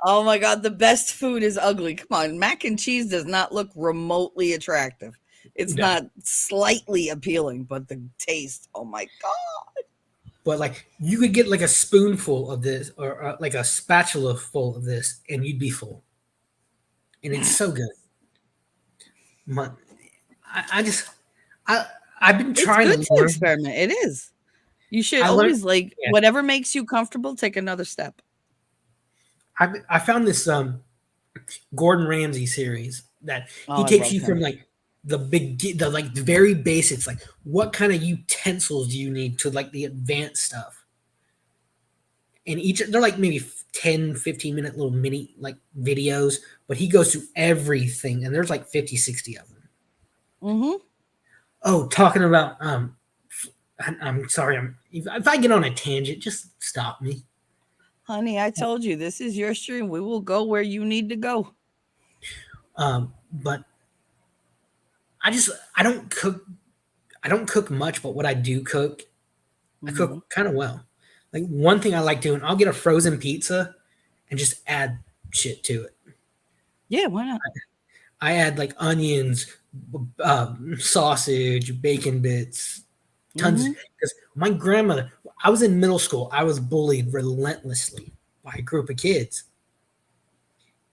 Oh my god, the best food is ugly. Come on, mac and cheese does not look remotely attractive. It's No, not slightly appealing, but the taste, oh my god. but like you could get like a spoonful of this, or like a spatula full of this, and you'd be full. And it's so good. My, I just I I've been It's trying good to to learn. experiment. It is. You should I learned. always like Yeah, whatever makes you comfortable, take another step. I found this Gordon Ramsay series that Oh, he I takes love you from him. like the like the very basics, like what kind of utensils do you need, to like the advanced stuff. And each they're like maybe 10, 15 minute little mini like videos, but he goes through everything, and there's like 50, 60 of them. Mhm. Oh, talking about I'm sorry, if I get on a tangent, just stop me. Honey, I told you this is your stream. We will go where you need to go. But I just I don't cook much, but what I do cook, I Mhm. cook kind of well. Like one thing I like doing, I'll get a frozen pizza and just add shit to it. Yeah, why not? I add like onions, sausage, bacon bits, tons. Mhm. Because my grandmother, I was in middle school, I was bullied relentlessly by a group of kids,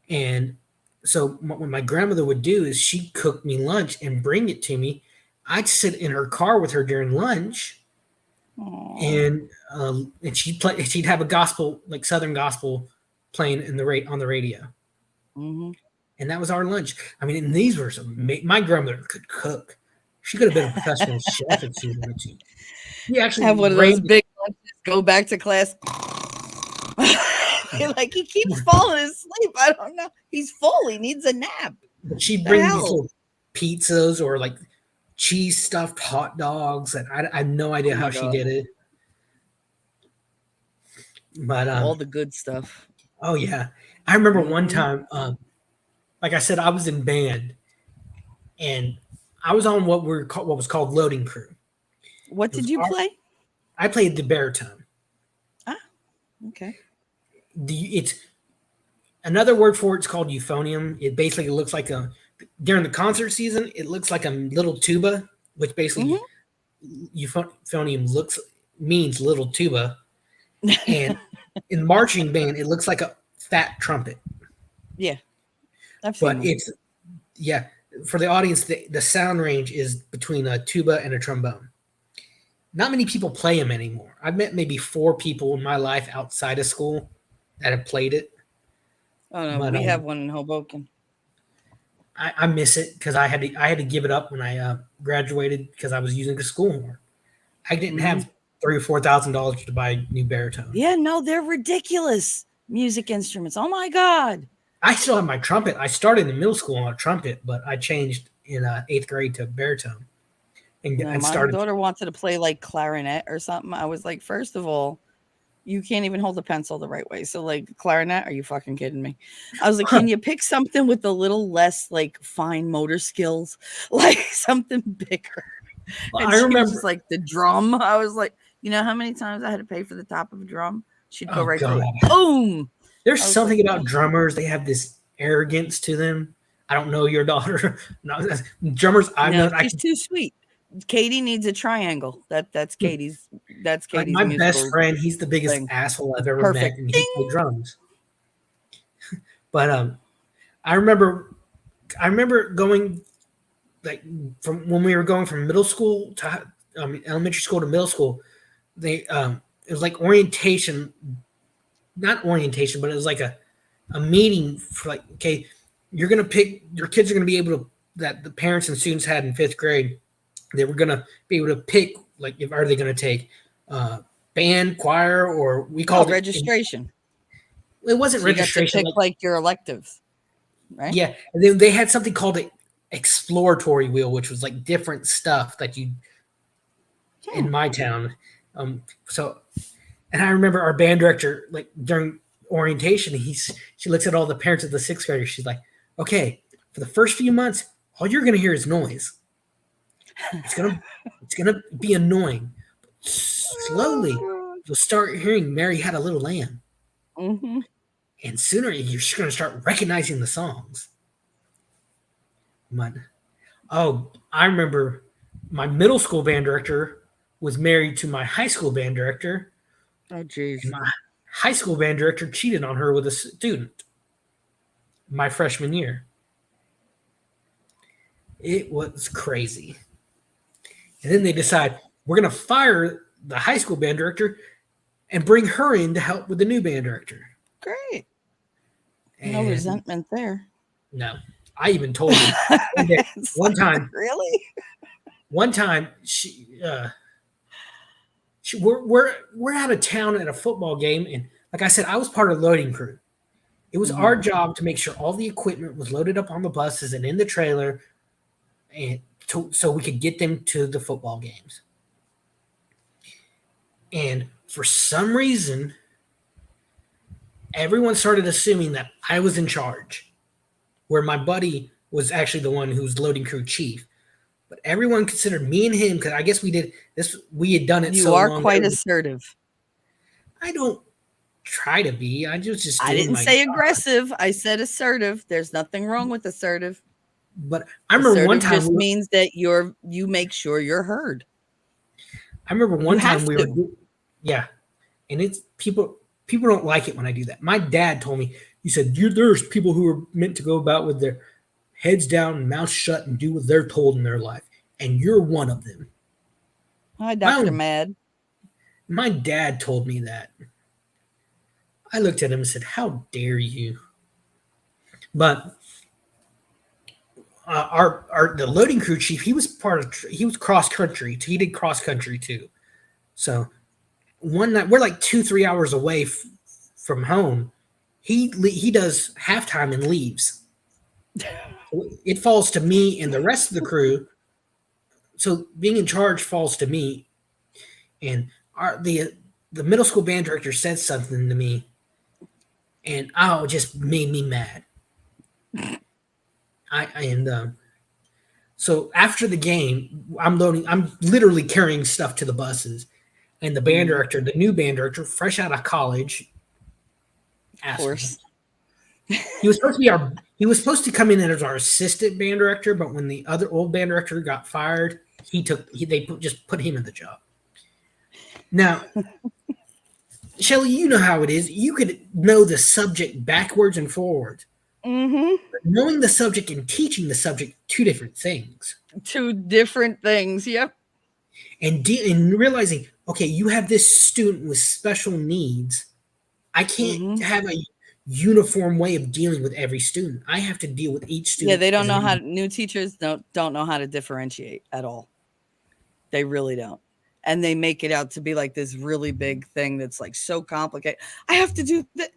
and so what my grandmother would do is she'd cook me lunch and bring it to me. I'd sit in her car with her during lunch, Aw. and she'd have a gospel, like Southern gospel, playing on the radio, Mhm. and that was our lunch. I mean, and these were my grandmother could cook. She could have been a professional chef if she wanted to. She actually Have one of those raised. big lunches, go back to class. Like he keeps falling asleep. I don't know. He's full. He needs a nap. But she'd The bring these hell? little pizzas or like cheese stuffed hot dogs, and I have no Oh idea how my she god. did it. But All the good stuff. oh yeah, I remember one Hmm. time. Like I said, I was in band, and I was on what was called loading crew. What It did was you our, play? I played the baritone. Ah, okay. It's another word for it's called euphonium. It basically looks like a during the concert season. It looks like a little tuba, which basically Hmm. euphonium looks means little tuba, and in marching band it looks like a fat trumpet. Yeah, I've seen But them. it's yeah for the audience the sound range is between a tuba and a trombone. Not many people play them anymore. I've met maybe 4 people in my life outside of school that have played it, Oh no, but we have one in Hoboken. I miss it because I had to give it up when I graduated because I was using the school more. I didn't Hmm. have $3 or $4,000 to buy a new baritone. Yeah, no, they're ridiculous music instruments. Oh my god. I still have my trumpet. I started in middle school on a trumpet, but I changed in 8th grade to baritone No, and my started. daughter wanted to play like clarinet or something. I was like, first of all, you can't even hold a pencil the right way. So like clarinet, are you fucking kidding me? I was like, can you pick something with a little less like fine motor skills, like something bigger? And I she was just remember. like the drum. I was like, you know how many times I had to pay for the top of a drum? She'd go Oh right through god, it. Boom. there's I was like, something about drummers. They have this arrogance to them. I don't know your daughter. No, drummers I've no, known. I she's can too sweet. Katie needs a triangle. That's like Katie's my best musical friend. He's the biggest thing. asshole I've ever met, Perfect. and he played Ding. drums. But I remember I remember going like from when we were going from middle school to elementary school to middle school. They it was like orientation, not orientation, but it was like a meeting for like okay, you're gonna pick your kids are gonna be able to that the parents and students had in 5th grade. They were gonna be able to pick like if are they gonna take uh, band, choir, or we No, called it. registration. It wasn't So you got to registration pick like like your electives, right? yeah, and then they had something called an exploratory wheel, which was like different stuff that you Hmm. in my town. So, and I remember our band director, like during orientation, she looks at all the parents of the 6th graders. She's like, "Okay, for the first few months, all you're gonna hear is noise. It's gonna, it's gonna be annoying. Slowly, you'll start hearing Mary Had a Little Lamb, Mm-hmm. and sooner you're just gonna start recognizing the songs." But oh, I remember my middle school band director was married to my high school band director, Oh, and geez. my high school band director cheated on her with a student my freshman year. It was crazy. And then they decide we're going to fire the high school band director and bring her in to help with the new band director. Great. No And resentment there. no, I even told her one day, It's one like, time, really? one time we're out of town at a football game, and like I said, I was part of the loading crew. It was Hmm. our job to make sure all the equipment was loaded up on the buses and in the trailer, and so we could get them to the football games. And for some reason, everyone started assuming that I was in charge, where my buddy was actually the one who was loading crew chief. But everyone considered me and him because I guess we did this. We had done it You so are long. quite assertive. I don't try to be. I just I doing didn't my say job. aggressive. I said assertive. There's nothing wrong with assertive. But I remember one Assertive time. just means that you make sure you're heard. I remember You one time have we were. to. Yeah, and it's people don't like it when I do that. My dad told me he said there's people who are meant to go about with their heads down and mouths shut and do what they're told in their life, and you're one of them. Hi, My Dr. own, Mad. my dad told me that. I looked at him and said, "How dare you?" But our the loading crew chief, he was cross country. He did cross country too. So one night we're like 2-3 hours away from home, he does halftime and leaves. It falls to me and the rest of the crew. So being in charge falls to me, and the middle school band director said something to me, and oh, it just made me mad. So after the game, I'm loading. I'm literally carrying stuff to the buses, and the band Mhm. director, the new band director, fresh out of college, Of asked me. course. He was supposed to be our. He was supposed to come in as our assistant band director, but when the other old band director got fired, just put him in the job. Now, Shelly, you know how it is. You could know the subject backwards and forwards. Mhm. But knowing the subject and teaching the subject, two different things. Two different things. Yep. And realizing, okay, you have this student with special needs. I can't Mhm. have a uniform way of dealing with every student. I have to deal with each Yeah, student they don't as an know how individual. new teachers don't know how to differentiate at all. They really don't. And they make it out to be like this really big thing that's like so complicated. I have to do that.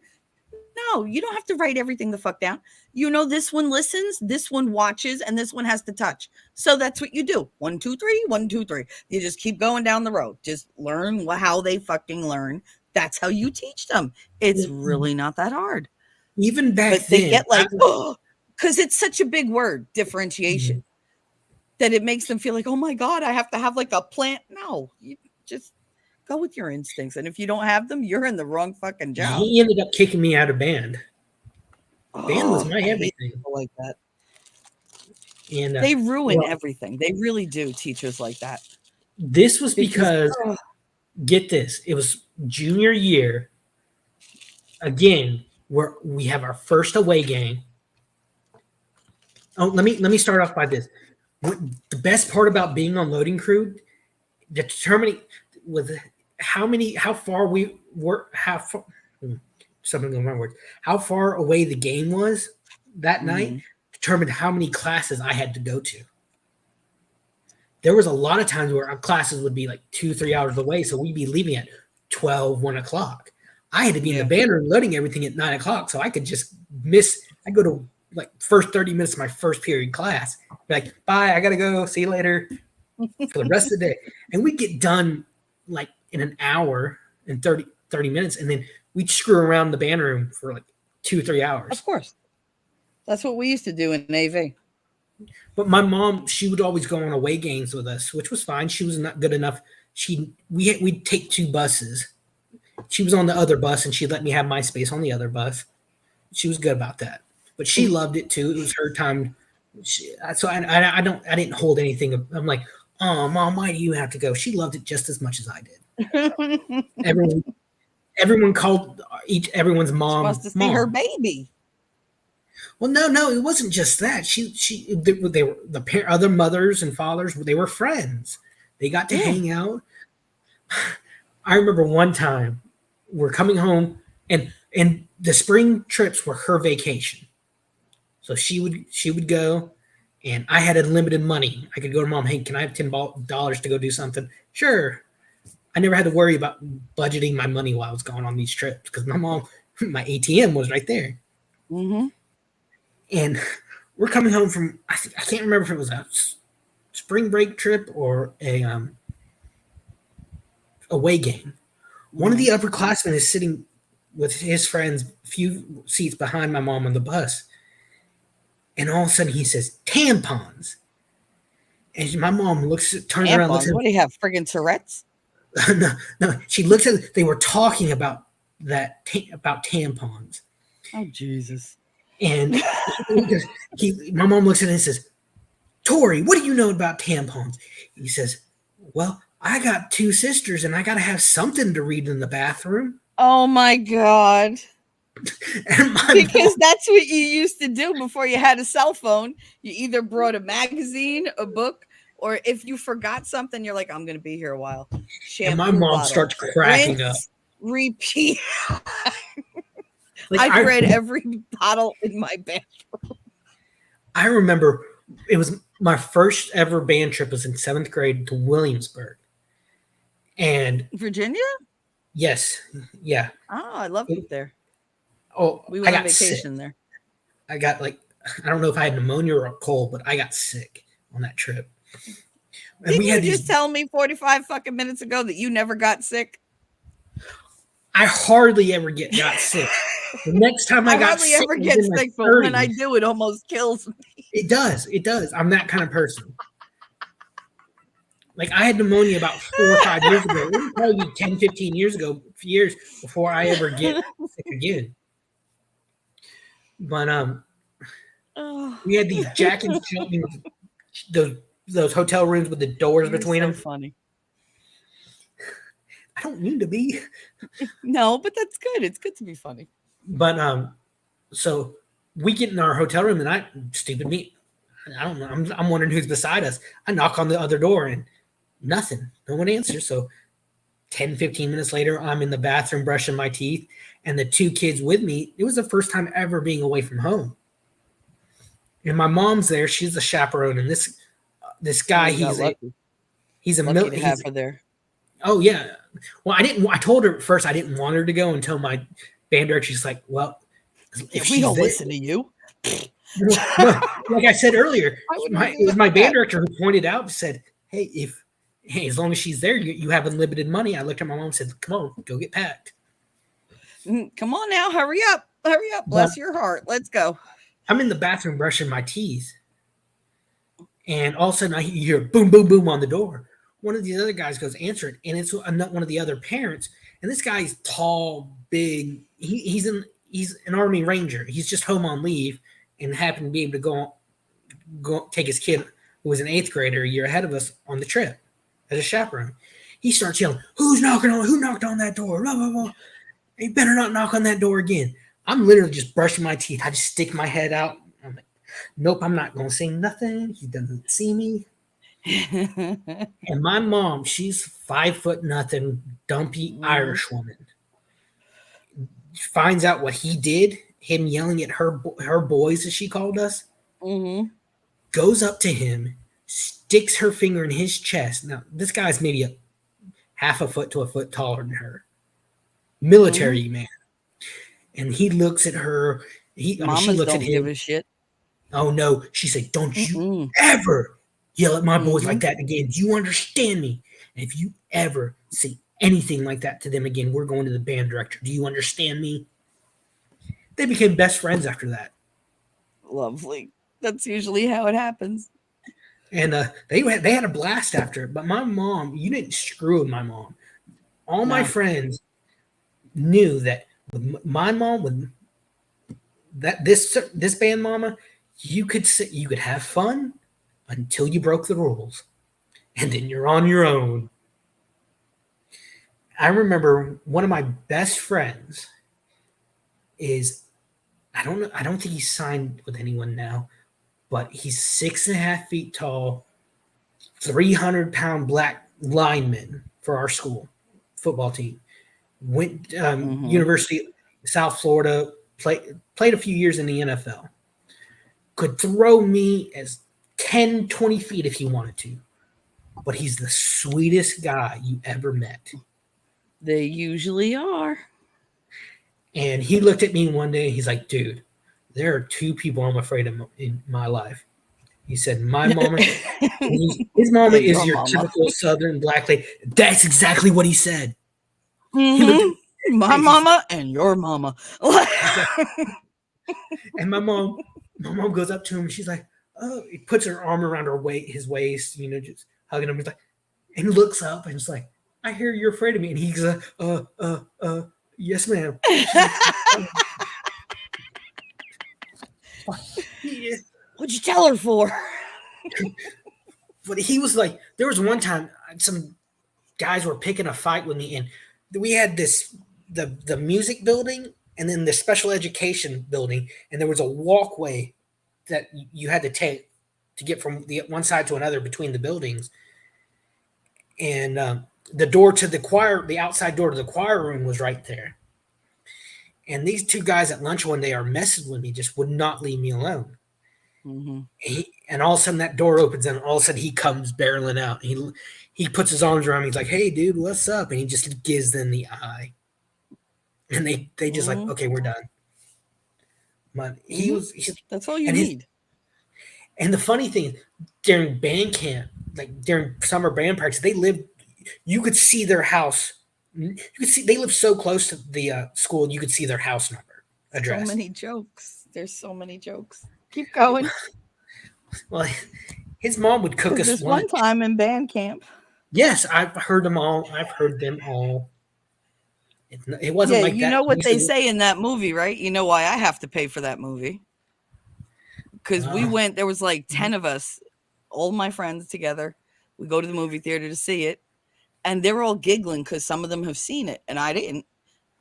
No, you don't have to write everything the fuck down. You know, this one listens, this one watches, and this one has to touch. So that's what you do. One, two, three, one, two, three. You just keep going down the road. Just learn how they fucking learn. That's how you teach them. It's really not that hard. Even back But they then, get like, oh, because it's such a big word, differentiation, that it makes them feel like, oh my God, I have to have like a plant. No, you just go with your instincts. And if you don't have them, you're in the wrong fucking job. he ended up kicking me out of band. Band was Oh, my I hate everything. people like that. And They ruin well, everything. They really do, teachers like that. this was Because because, get this, it was junior year. Again, where we have our first away game. Oh, let me start off by this. The best part about being on loading crew, determining with how far we were, something going my words, how far away the game was that night mhm. determined how many classes I had to go to. There was a lot of times where our classes would be like 2-3 hours away, so we'd be leaving at 12, 1 o'clock. I had to be in the Yeah. band room loading everything at 9 o'clock, so I could just miss. I go to like first 30 minutes of my first period class, be like, bye, I gotta go, see you later for the rest of the day. And we'd get done like in an hour and 30 minutes, and then we'd screw around the band room for like 2-3 hours. Of course. That's what we used to do in AV. But my mom, she would always go on away games with us, which was fine. She was not good enough. We'd take two buses. She was on the other bus, and she'd let me have my space on the other bus. She was good about that. But she loved it too. It was her time. So I didn't hold anything. I'm like, oh, mom, why do you have to go? She loved it just as much as I did. Everyone, everyone called everyone's She wants mom, to see her mom. baby. Well, no, it wasn't just that. They were other mothers and fathers. They were friends. They got to Yeah. hang out. I remember one time we're coming home, and the spring trips were her vacation. So she would go, and I had unlimited money. I could go to mom. Hey, can I have $10 to go do something? Sure. I never had to worry about budgeting my money while I was going on these trips because my mom, my ATM was right there. Mm-hmm. And we're coming home from I can't remember if it was a spring break trip or a away game. One of Mm-hmm. the upperclassmen is sitting with his friends a few seats behind my mom on the bus, and all of a sudden he says tampons, and my mom turns around, looks Tampons. at What do you have? Friggin' Tourette's? no, no, she looks at they were talking about about tampons, Oh Jesus. and my mom looks at it and says, Tori, what do you know about tampons? He says, well, I got two sisters and I got to have something to read in the bathroom. Oh my God. And my mom, Because that's what you used to do before you had a cell phone. You either brought a magazine, a book, or if you forgot something, you're like, I'm going to be here a while. and my Shampoo mom bottle, starts cracking up. rinse, repeat. Like I've read every bottle in my bathroom. I remember it was my first ever band trip was in 7th grade to Williamsburg. And Virginia? yes, yeah. Oh, I love it there. Oh, We I went on got sick. vacation there. I got like, I don't know if I had pneumonia or a cold, but I got sick on that trip. And Didn't we you had just these. tell me 45 fucking minutes ago that you never got sick? I hardly ever got sick. The next time I I got hardly sick ever was get in my sick, but when I 30s. do, it almost kills me. It does. It does. I'm that kind of person. Like I had pneumonia about 4 or 5 years ago. It would probably be 10, 15 years ago, years before I ever get sick again. But Oh, we had these Jack and Jill, those those hotel rooms with the doors you're between so them. funny. I don't mean to be, No, but that's good. It's good to be funny. but so we get in our hotel room and stupid me, I don't know. I'm wondering who's beside us. I knock on the other door and nothing. No one answers. So 10, 15 minutes later, I'm in the bathroom brushing my teeth, and the two kids with me. It was the first time ever being away from home. And my mom's there. She's the chaperone, and this Oh, guy, you got lucky. he's a Lucky to have he's her there. oh yeah. Well, I didn't. I told her at first I didn't want her to go until my band director's like, well, Yeah, if we she's don't there, listen to you. no, like I said earlier, Why would we it do was my band that? director who pointed out, said, hey, as long as she's there, you have unlimited money. I looked at my mom and said, come on, go get packed. Come on now, hurry up. Hurry up. But Bless your heart. Let's go. I'm in the bathroom brushing my teeth, and all of a sudden I hear boom, boom, boom on the door. One of the other guys goes answer it, and it's one of the other parents. And this guy's tall, big. He's an Army Ranger. He's just home on leave and happened to be able to go take his kid who was an eighth grader a year ahead of us on the trip as a chaperone. He starts yelling, "Who knocked on that door? Blah, blah, blah. You better not knock on that door again." I'm literally just brushing my teeth. I just stick my head out. I'm like, nope, I'm not going to say nothing. He doesn't see me. And my mom, she's 5 foot nothing, dumpy Irish woman. Finds out what he did, him yelling at her boys, as she called us. Mm-hmm. Goes up to him, sticks her finger in his chest. Now, this guy's maybe a half a foot to a foot taller than her. Military man. And he looks at her. She Mamas looks at don't give him. a shit. Oh no. She said, don't you ever yell at my boys like that again. Do you understand me? And if you ever say anything like that to them again, we're going to the band director. Do you understand me? They became best friends after that. Lovely. That's usually how it happens. And they had a blast after it. But my mom, you didn't screw with my mom. All my friends knew that with my mom, with this band mama, you could have fun until you broke the rules, and then you're on your own. I remember one of my best friends is, I don't know, I don't think he's signed with anyone now, but he's 6.5 feet tall, 300-pound black lineman for our school football team. Went University South Florida, played a few years in the NFL. Could throw me as 10, 20 feet if he wanted to. But he's the sweetest guy you ever met. They usually are. And he looked at me one day and he's like, dude, there are two people I'm afraid of in my life. He said, my mama, his mama is your typical Southern black lady. That's exactly what he said. He looked at me, my mama and your mama. And my mom goes up to him and she's like, oh, he puts her arm around his waist, just hugging him. He's like, and he looks up and it's like, I hear you're afraid of me. And he's like, yes, ma'am. What'd you tell her for? But he was like, there was one time some guys were picking a fight with me, and we had the music building and then the special education building, and there was a walkway that you had to take to get from the one side to another between the buildings. And the door to the outside door to the choir room was right there. And these two guys at lunch one day are messing with me, just would not leave me alone. And all of a sudden that door opens and all of a sudden he comes barreling out. He puts his arms around me. He's like, hey, dude, what's up? And he just gives them the eye. And they just like, okay, we're done. But Mm-hmm. That's all you and his need. and the funny thing, during band camp, like during summer band practice, they lived. You could see their house. You could see they lived so close to the school. You could see their house number, So address. many jokes. There's so many jokes. Keep going. Well, his mom would cook Because us this one lunch. time in band camp, Yes, I've heard them all. I've heard them all. It wasn't yeah, like you that. know what they say in that movie, right? You know why I have to pay for that movie? Because we Uh, went, there was like 10 of us, all my friends together. We go to the movie theater to see it, and they're all giggling because some of them have seen it and I didn't.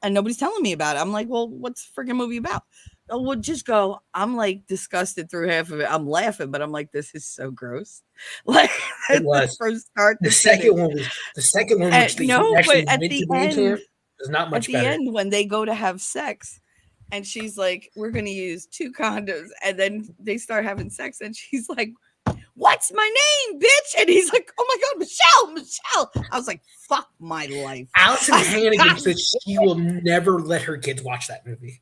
And nobody's telling me about it. I'm like, well, what's the freaking movie about? Oh, well, just go. I'm like disgusted through half of it. I'm laughing, but I'm like, this is so gross. Like it was from start to finish. the second one, which they No, but actually went to band camp, was not at much the better. end, when they go to have sex, and she's like, we're going to use 2 condoms. And then they start having sex, and she's like, what's my name, bitch? And he's like, oh my God, Michelle. I was like, fuck my life. Allison I was like, Hannigan God. said she will never let her kids watch that movie.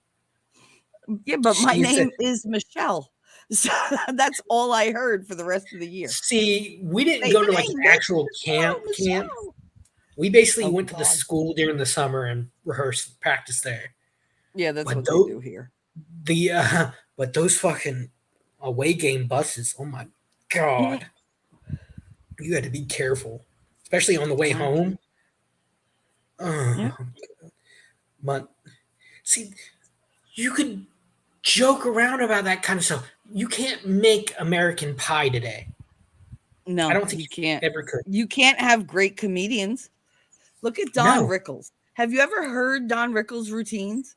Yeah, but my She said, name is Michelle. So that's all I heard for the rest of the year. "See, we didn't Say go my to like an name, bitch. actual camp. Michelle. We basically Oh went to the God. school during the summer and rehearsed, practice there. Yeah, that's But what they do here. but those fucking away game buses. Oh my God, you had to be careful, especially on the way home. Yeah. Uh, but see, you could joke around about that kind of stuff. You can't make American Pie today. I No, don't think you you can't. ever could. You can't have great comedians. Look at Don No, Rickles. Have you ever heard Don Rickles' routines?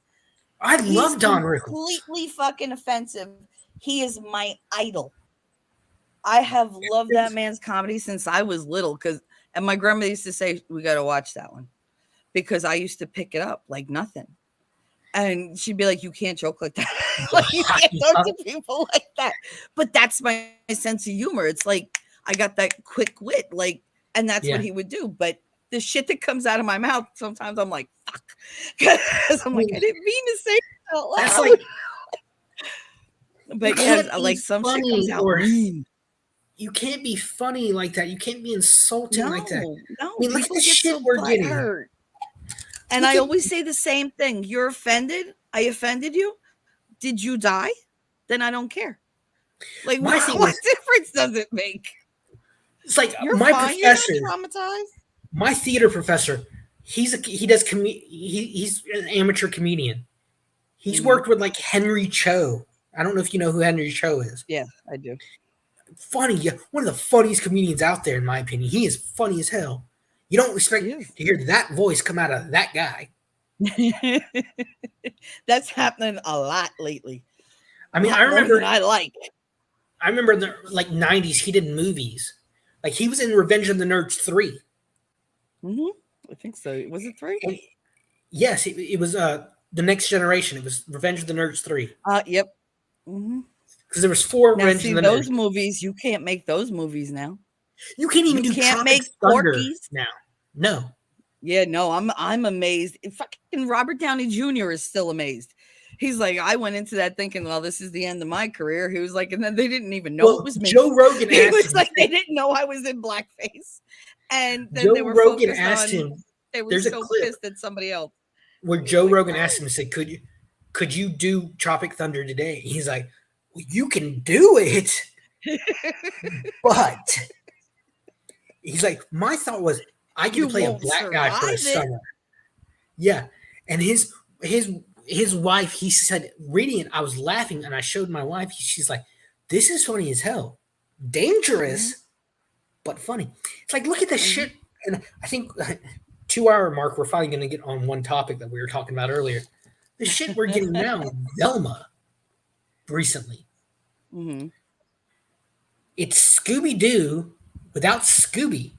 I He's love Don Rickles. completely fucking offensive. He is my idol. I have loved that man's comedy since I was little. And my grandma used to say, we got to watch that one because I used to pick it up like nothing. And she'd be like, you can't joke like that. Like, you can't talk to people like that. But that's my sense of humor. It's like, I got that quick wit. Like, and that's what Yeah. he would do. But the shit that comes out of my mouth, sometimes I'm like, fuck. Because I'm like, I didn't mean to say it out loud. That's like, but yeah, like some shit comes out mean. You can't be funny like that. You can't be insulting like that. No, I mean, look at people the get shit so we're getting. hurt. And I always say the same thing. You're offended? I offended you? Did you die? Then I don't care. Like, what difference does it make? It's like You're my fine. professor, You're not traumatized. my theater professor. He's an amateur comedian. He's worked with like Henry Cho. I don't know if you know who Henry Cho is. Yeah, I do. Funny, one of the funniest comedians out there, in my opinion. He is funny as hell. You don't expect to hear that voice come out of that guy. That's happening a lot lately. I mean, I remember in the like 90s, he did movies. Like he was in Revenge of the Nerds 3. Mm-hmm. I think so. Was it 3? Yes, it was The Next Generation. It was Revenge of the Nerds 3. Yep. Mm-hmm. Because there was 4 now, Revenge of the those Nerds. movies, you can't make those movies now. You can't even do Tropic Thunder now. No. Yeah, no, I'm amazed. Fucking Robert Downey Jr. is still amazed. He's like, I went into that thinking, well, this is the end of my career. He was like, and then they didn't even know it was me. Joe Rogan he was like, they didn't know I was in blackface. And then they were Rogan asked him, they were so pissed at somebody else. Where Joe Rogan asked him, said, could you do Tropic Thunder today? He's like, well, you can do it. But he's like, my thought was, I get to play a black guy for a summer. Yeah. And his wife, he said, reading it, I was laughing and I showed my wife. She's like, this is funny as hell. Dangerous, but funny. It's like, look at this shit. And I think 2-hour mark, we're finally going to get on one topic that we were talking about earlier. The shit we're getting now, Velma, recently. Mm-hmm. It's Scooby-Doo without Scooby.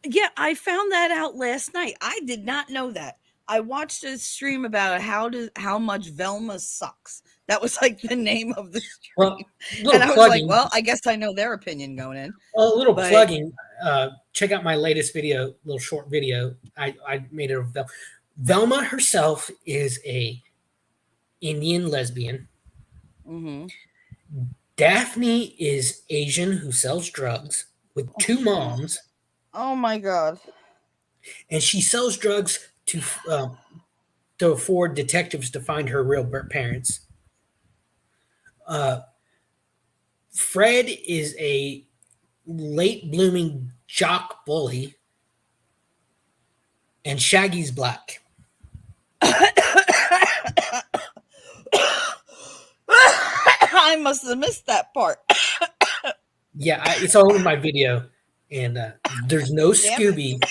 Yeah, I found that out last night. I did not know that. I watched a stream about how much Velma sucks. That was like the name of the stream. Well, and I was like, well, I guess I know their opinion going in. Well, a little plugging. Check out my latest video, little short video. I made it of Velma herself is a Indian lesbian. Mm-hmm. Daphne is Asian who sells drugs with Oh, two moms, oh my God. and she sells drugs um, to afford detectives to find her real parents. Uh, Fred is a late blooming jock bully, and Shaggy's black. I must have missed that part. Yeah, it's all in my video, and there's no Damn it. Scooby.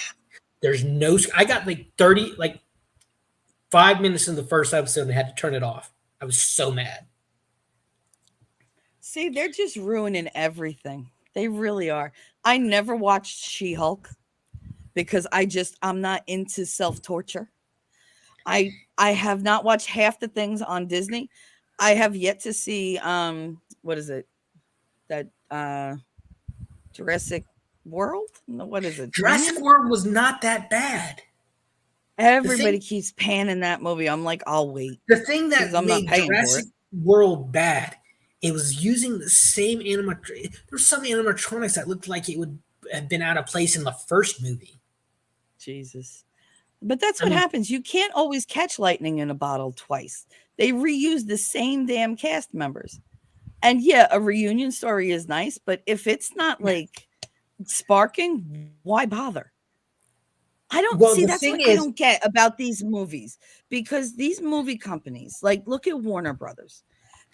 There's no. I got like 30, like 5 minutes in the first episode and had to turn it off. I was so mad. See, they're just ruining everything. They really are. I never watched She Hulk because I'm not into self torture. I have not watched half the things on Disney. I have yet to see what is it? That Jurassic World? No, what is it? Jurassic Dominion? World was not that bad. The Everybody thing, keeps panning that movie. I'm like, I'll wait the thing because that I'm not made paying for Jurassic it. World bad, it was using the same There's some animatronics that looked like it would have been out of place in the first movie. Jesus. But that's I what mean, happens. You can't always catch lightning in a bottle twice. They reuse the same damn cast members. And yeah, a reunion story is nice, but if it's not yeah. like sparking, why bother? I don't Well, see the that's thing what I is, don't get about these movies because these movie companies, like look at Warner Brothers.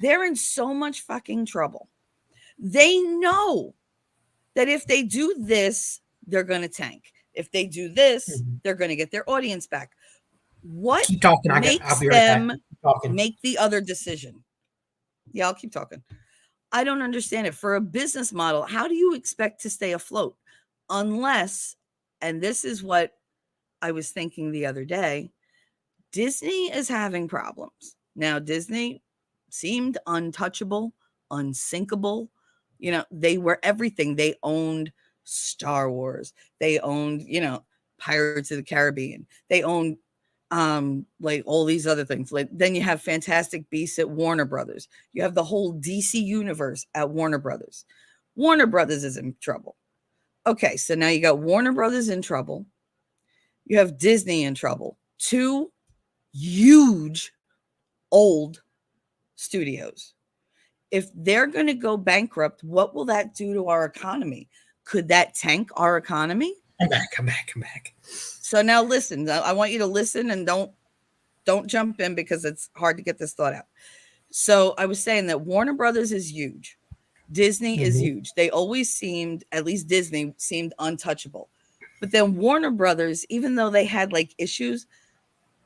They're in so much fucking trouble. They know that if they do this, they're going to tank. If they do this, mhm. they're going to get their audience back. What Keep talking. I'll makes be right back. them Keep talking. make the other decision? Yeah, I'll keep talking. I don't understand it. For a business model, how do you expect to stay afloat? Unless, and this is what I was thinking the other day, Disney is having problems. Now, Disney seemed untouchable, unsinkable. You know, they were everything. They owned Star Wars. They owned, Pirates of the Caribbean. They owned like all these other things. Like then you have Fantastic Beasts at Warner Brothers. You have the whole DC universe at Warner Brothers. Warner Brothers is in trouble. Okay, so now you got Warner Brothers in trouble. You have Disney in trouble. Two huge old studios. If they're going to go bankrupt, what will that do to our economy? Could that tank our economy? Come back. Come back. Come back. So now listen, I want you to listen and don't jump in because it's hard to get this thought out. So I was saying that Warner Brothers is huge. Disney is Mhm. huge. They always seemed, at least Disney seemed untouchable. But then Warner Brothers, even though they had like issues,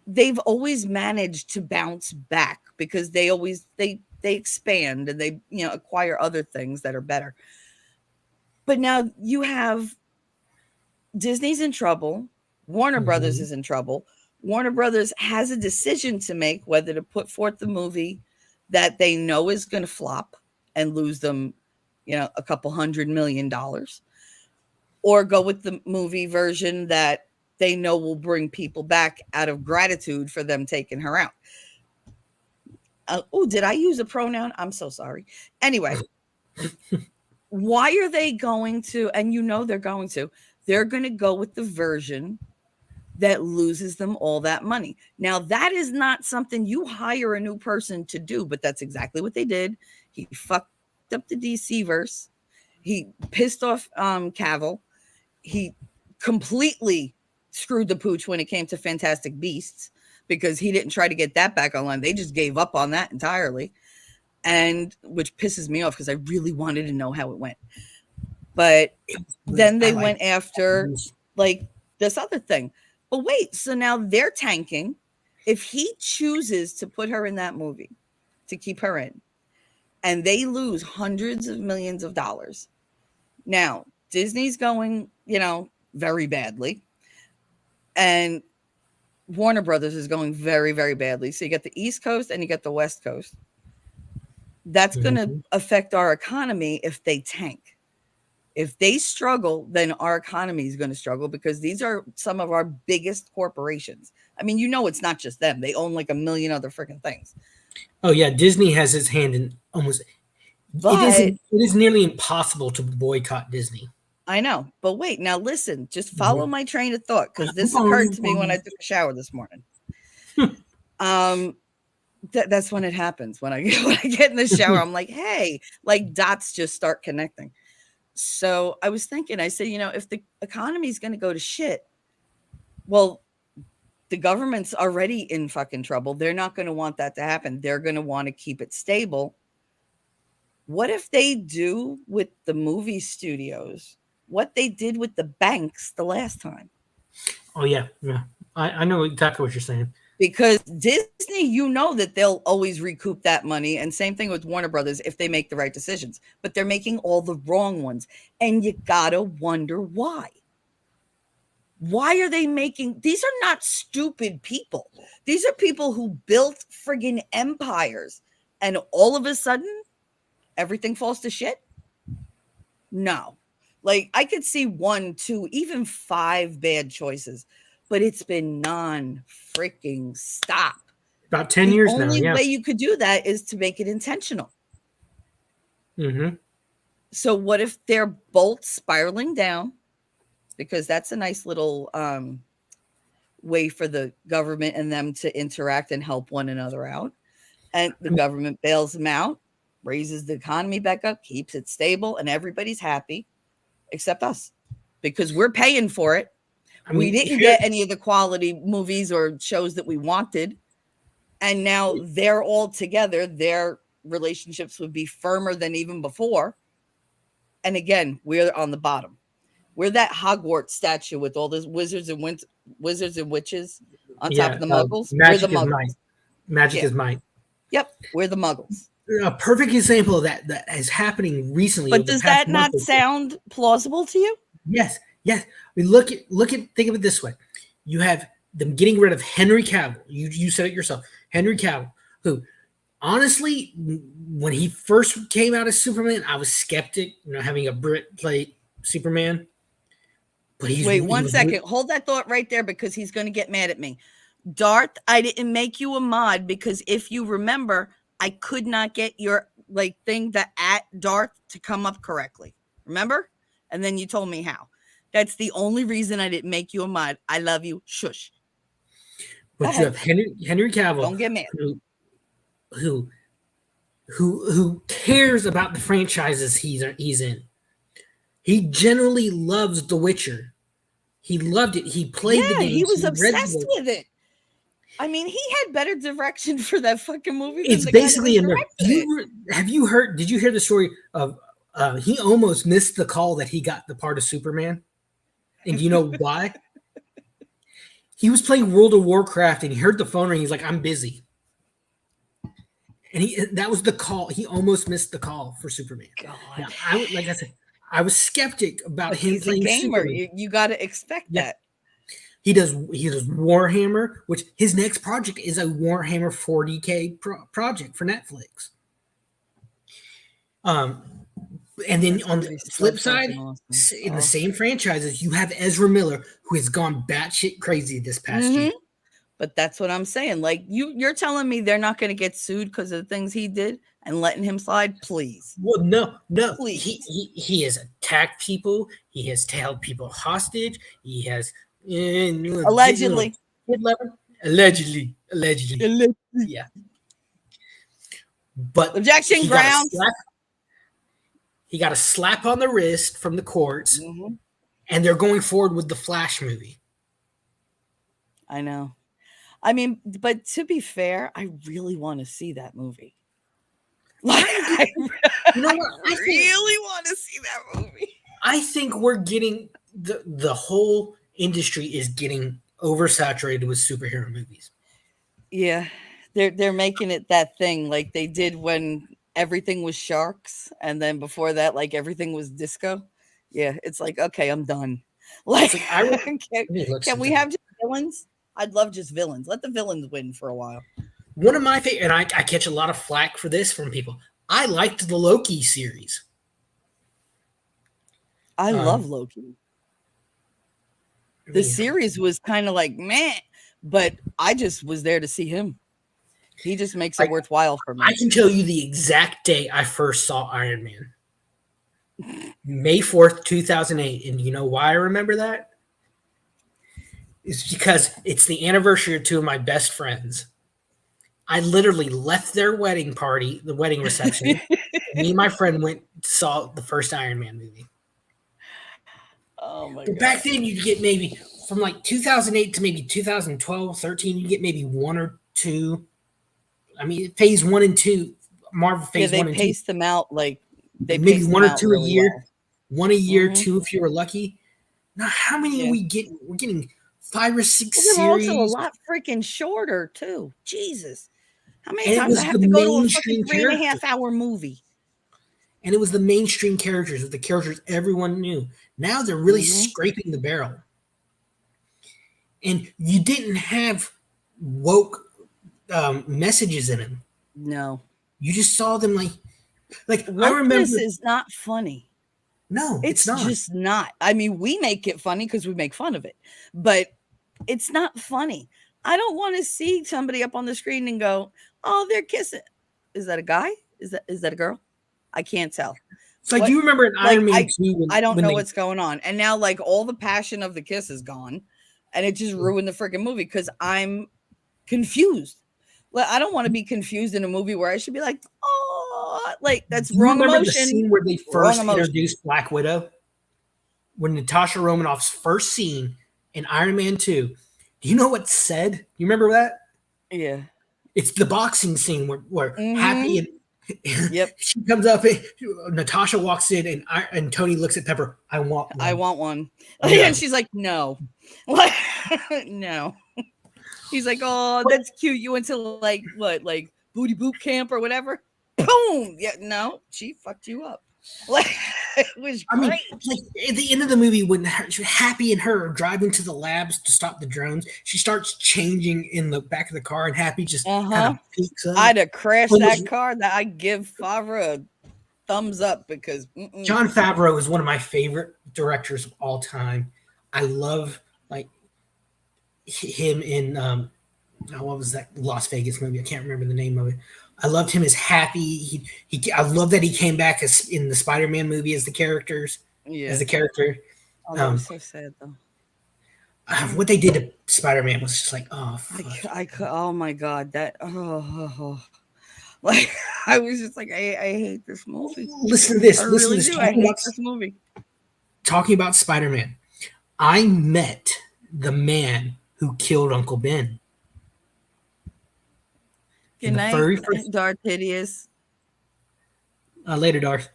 they've always managed to bounce back because they expand and they, acquire other things that are better. But now you have Disney's in trouble. Warner Brothers Mhm. is in trouble. Warner Brothers has a decision to make whether to put forth the movie that they know is going to flop and lose them, a couple $100 million, or go with the movie version that they know will bring people back out of gratitude for them taking her out. Oh, did I use a pronoun? I'm so sorry. Anyway, why are they going to, and they're going to go with the version that loses them all that money. Now, that is not something you hire a new person to do, but that's exactly what they did. He fucked up the DC verse. He pissed off Cavill. He completely screwed the pooch when it came to Fantastic Beasts because he didn't try to get that back online. They just gave up on that entirely. And which pisses me off because I really wanted to know how it went. But then I they like. went after like this other thing. But wait, so now they're tanking. If he chooses to put her in that movie to keep her in, and they lose hundreds of millions of dollars, now Disney's going, very badly, and Warner Brothers is going very, very badly. So you get the East Coast and you get the West Coast. That's going to Mhm. affect our economy if they tank. If they struggle, then our economy is going to struggle because these are some of our biggest corporations. I mean, it's not just them. They own like a million other freaking things. Oh yeah, Disney has its hand in almost. It is. But It is nearly impossible to boycott Disney. I know. But wait, now listen, just follow Mhm. my train of thought because I'm this following occurred you. to me when I took a shower this morning. Um, that's when it happens. When I when I get in the shower, I'm like, hey, like dots just start connecting. So I was thinking, I said, if the economy is going to go to shit, well, the government's already in fucking trouble. They're not going to want that to happen. They're going to want to keep it stable. What if they do with the movie studios what they did with the banks the last time? Oh yeah, yeah. I know exactly what you're saying. Because Disney, that they'll always recoup that money. And same thing with Warner Brothers if they make the right decisions, but they're making all the wrong ones. And you gotta wonder why. Why are they making these are not stupid people. These are people who built friggin' empires. And all of a sudden, everything falls to shit. No. Like I could see 1, 2, even 5 bad choices, but it's been non freaking stop. About 10 The years now. only Yeah. way you could do that is to make it intentional. Mm-hmm. So what if they're both spiraling down? Because that's a nice little way for the government and them to interact and help one another out. And the government bails them out, raises the economy back up, keeps it stable, and everybody's happy except us because we're paying for it. I We mean, didn't get any of the quality movies or shows that we wanted. And now they're all together. Their relationships would be firmer than even before. And again, we're on the bottom. We're that Hogwarts statue with all those wizards and witches on top yeah. of the Muggles. We're the Magic is might. Muggles. Magic Yeah. is might. Yep. We're the Muggles. A perfect example of that is happening recently But over the does past that month not or so. sound plausible to you? Yes, yes. I mean, look at think of it this way: you have them getting rid of Henry Cavill. You said it yourself, Henry Cavill, who honestly, when he first came out as Superman, I was skeptic. Having a Brit play Superman, but Wait he one was. second. Hold that thought right there because he's going to get mad at me. Darth, I didn't make you a mod because if you remember, I could not get your thing the at Darth to come up correctly. Remember? And then you told me how. That's the only reason I didn't make you a mod. I love you. Shush. Go But you ahead. have Henry Cavill, Don't get mad. who who cares about the franchises he's in. He generally loves The Witcher. He loved it. He played the Yeah, he games. was He read the obsessed books. with it. I mean, he had better direction for that fucking movie than It's the guy that basically was a nerd. directing it. Have you heard? Did you hear the story of? He almost missed the call that he got the part of Superman, and do you know why? He was playing World of Warcraft and he heard the phone ring. He's like, "I'm busy," and that was the call. He almost missed the call for Superman. Now, God. like I said, I was skeptic about But him he's a playing gamer. Superman. You got to expect Yeah, that. he does Warhammer, which his next project is a Warhammer 40K project for Netflix. Um, and then That's on gonna the be so flip side, fucking awesome. in the Oh. same franchises, you have Ezra Miller, who has gone batshit crazy this past year. But that's what I'm saying. Like you're telling me they're not going to get sued because of the things he did and letting him slide? Please, Well, no, please. he has attacked people. He has held people hostage. He has Allegedly. allegedly, yeah. But Objection he got a grounds. slap. He got a slap on the wrist from the courts, Mm-hmm. and they're going forward with the Flash movie. I know. I mean, but to be fair, I really want to see that movie. Like, You know what? I really want to see that movie. I think we're getting the whole industry is getting oversaturated with superhero movies. Yeah, they're making it that thing like they did when everything was sharks, and then before that, like everything was disco. Yeah, it's like okay, I'm done. Like, Like, let me look can we something. have just villains? I'd love just villains. Let the villains win for a while. One of my favorite, and I catch a lot of flack for this from people. I liked the Loki series. I love Loki. The series was kind of like meh, but I just was there to see him. He just makes it Like, worthwhile for I me. can tell you the exact day I first saw Iron Man. May 4th, 2008. And you know why I remember that? It's because it's the anniversary of two of my best friends. I literally left their wedding party, the wedding reception. Me and my friend went saw the first Iron Man movie. Oh my But god. back then, you'd get maybe from like 2008 to maybe 2012, 13, you get maybe one or two. I mean, phase one and two, Marvel Yeah, phase they one and two, pace them out like they maybe pace one them or out two a really year, well. one a year, Hmm. two if you were lucky. Now, how many are Yeah. we getting? We're getting 5 or 6 Well, they were also a series, lot freaking shorter too. Jesus. How many and it times I was the have to go to a fucking mainstream three and a character. half hour movie? And it was the mainstream characters, the characters everyone knew. Now they're really Hmm. scraping the barrel. And you didn't have woke messages in them. No. You just saw them like I Wokeness remember. is not funny. No, it's It's not. just not. I mean, we make it funny because we make fun of it, but it's not funny. I don't want to see somebody up on the screen and go, "Oh, they're kissing." Is that a guy? Is that a girl? I can't tell. It's like, do What? you remember in Like Iron Man 2 I don't when know they what's going on. And now like all the passion of the kiss is gone and it just ruined the freaking movie cuz I'm confused. Like I don't want to be confused in a movie where I should be like, "Oh, like that's do you wrong remember the emotion." scene where they Wrong first emotion. introduced Black Widow? When Natasha Romanoff's first scene in Iron Man 2. Do you know what's said? You remember that? Yeah. It's the boxing scene where Happy Mhm. and Yep. she comes up and Natasha walks in and Tony looks at Pepper. I want I one. want one. No. And she's like, "No." Like, no. He's like, "Oh, But that's cute. You went to like what, like booty boot camp or whatever?" Boom. Yeah, no, she fucked you up. Like, it was I mean, great. like at the end of the movie, when Happy and her are driving to the labs to stop the drones, she starts changing in the back of the car, and Happy just kind Uh-huh. of peeks up. I'd have crashed When that car. That I give Favre a thumbs up because Jon Favreau is one of my favorite directors of all time. I love like him in what was that Las Vegas movie? I can't remember the name of it. I loved him as Happy. I love that he came back as in the Spider-Man movie as yeah. the character. Oh, that was Um, so sad though. what they did to Spider-Man was just like, oh fuck. Oh my god, that like I was just like, I hate this movie. Listen to I this. Listen to really this. do. I hate this movie. Talking about Spider-Man. I met the man who killed Uncle Ben Good in the night, very first Darth Hideous. later, Darth.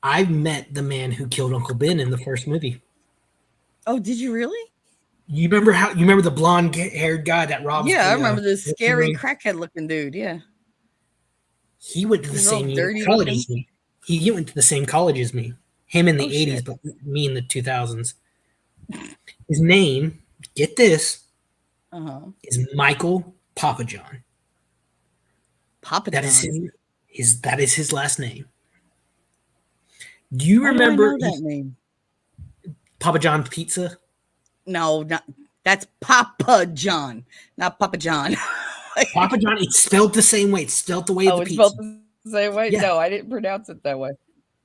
I met the man who killed Uncle Ben in the first movie. Oh, did you really? You remember the blonde haired guy that robs Yeah, I the remember this what's scary name? crackhead looking dude. Yeah. He went to the He's all same dirty college looking. as me. He went to the same college as me. Him in Oh the '80s, shit. but me in the 2000s. His name, get this, Uh-huh. is Michael Papa John. Papa That is John. his last name. Do you Why do I remember know that name? Papa John's Pizza? No, not that's Papa John, not Papa John. Papa John, it's spelled the same way. It's spelled the way of Oh, the it's spelled pizza. the same way? Yeah. No, I didn't pronounce it that way.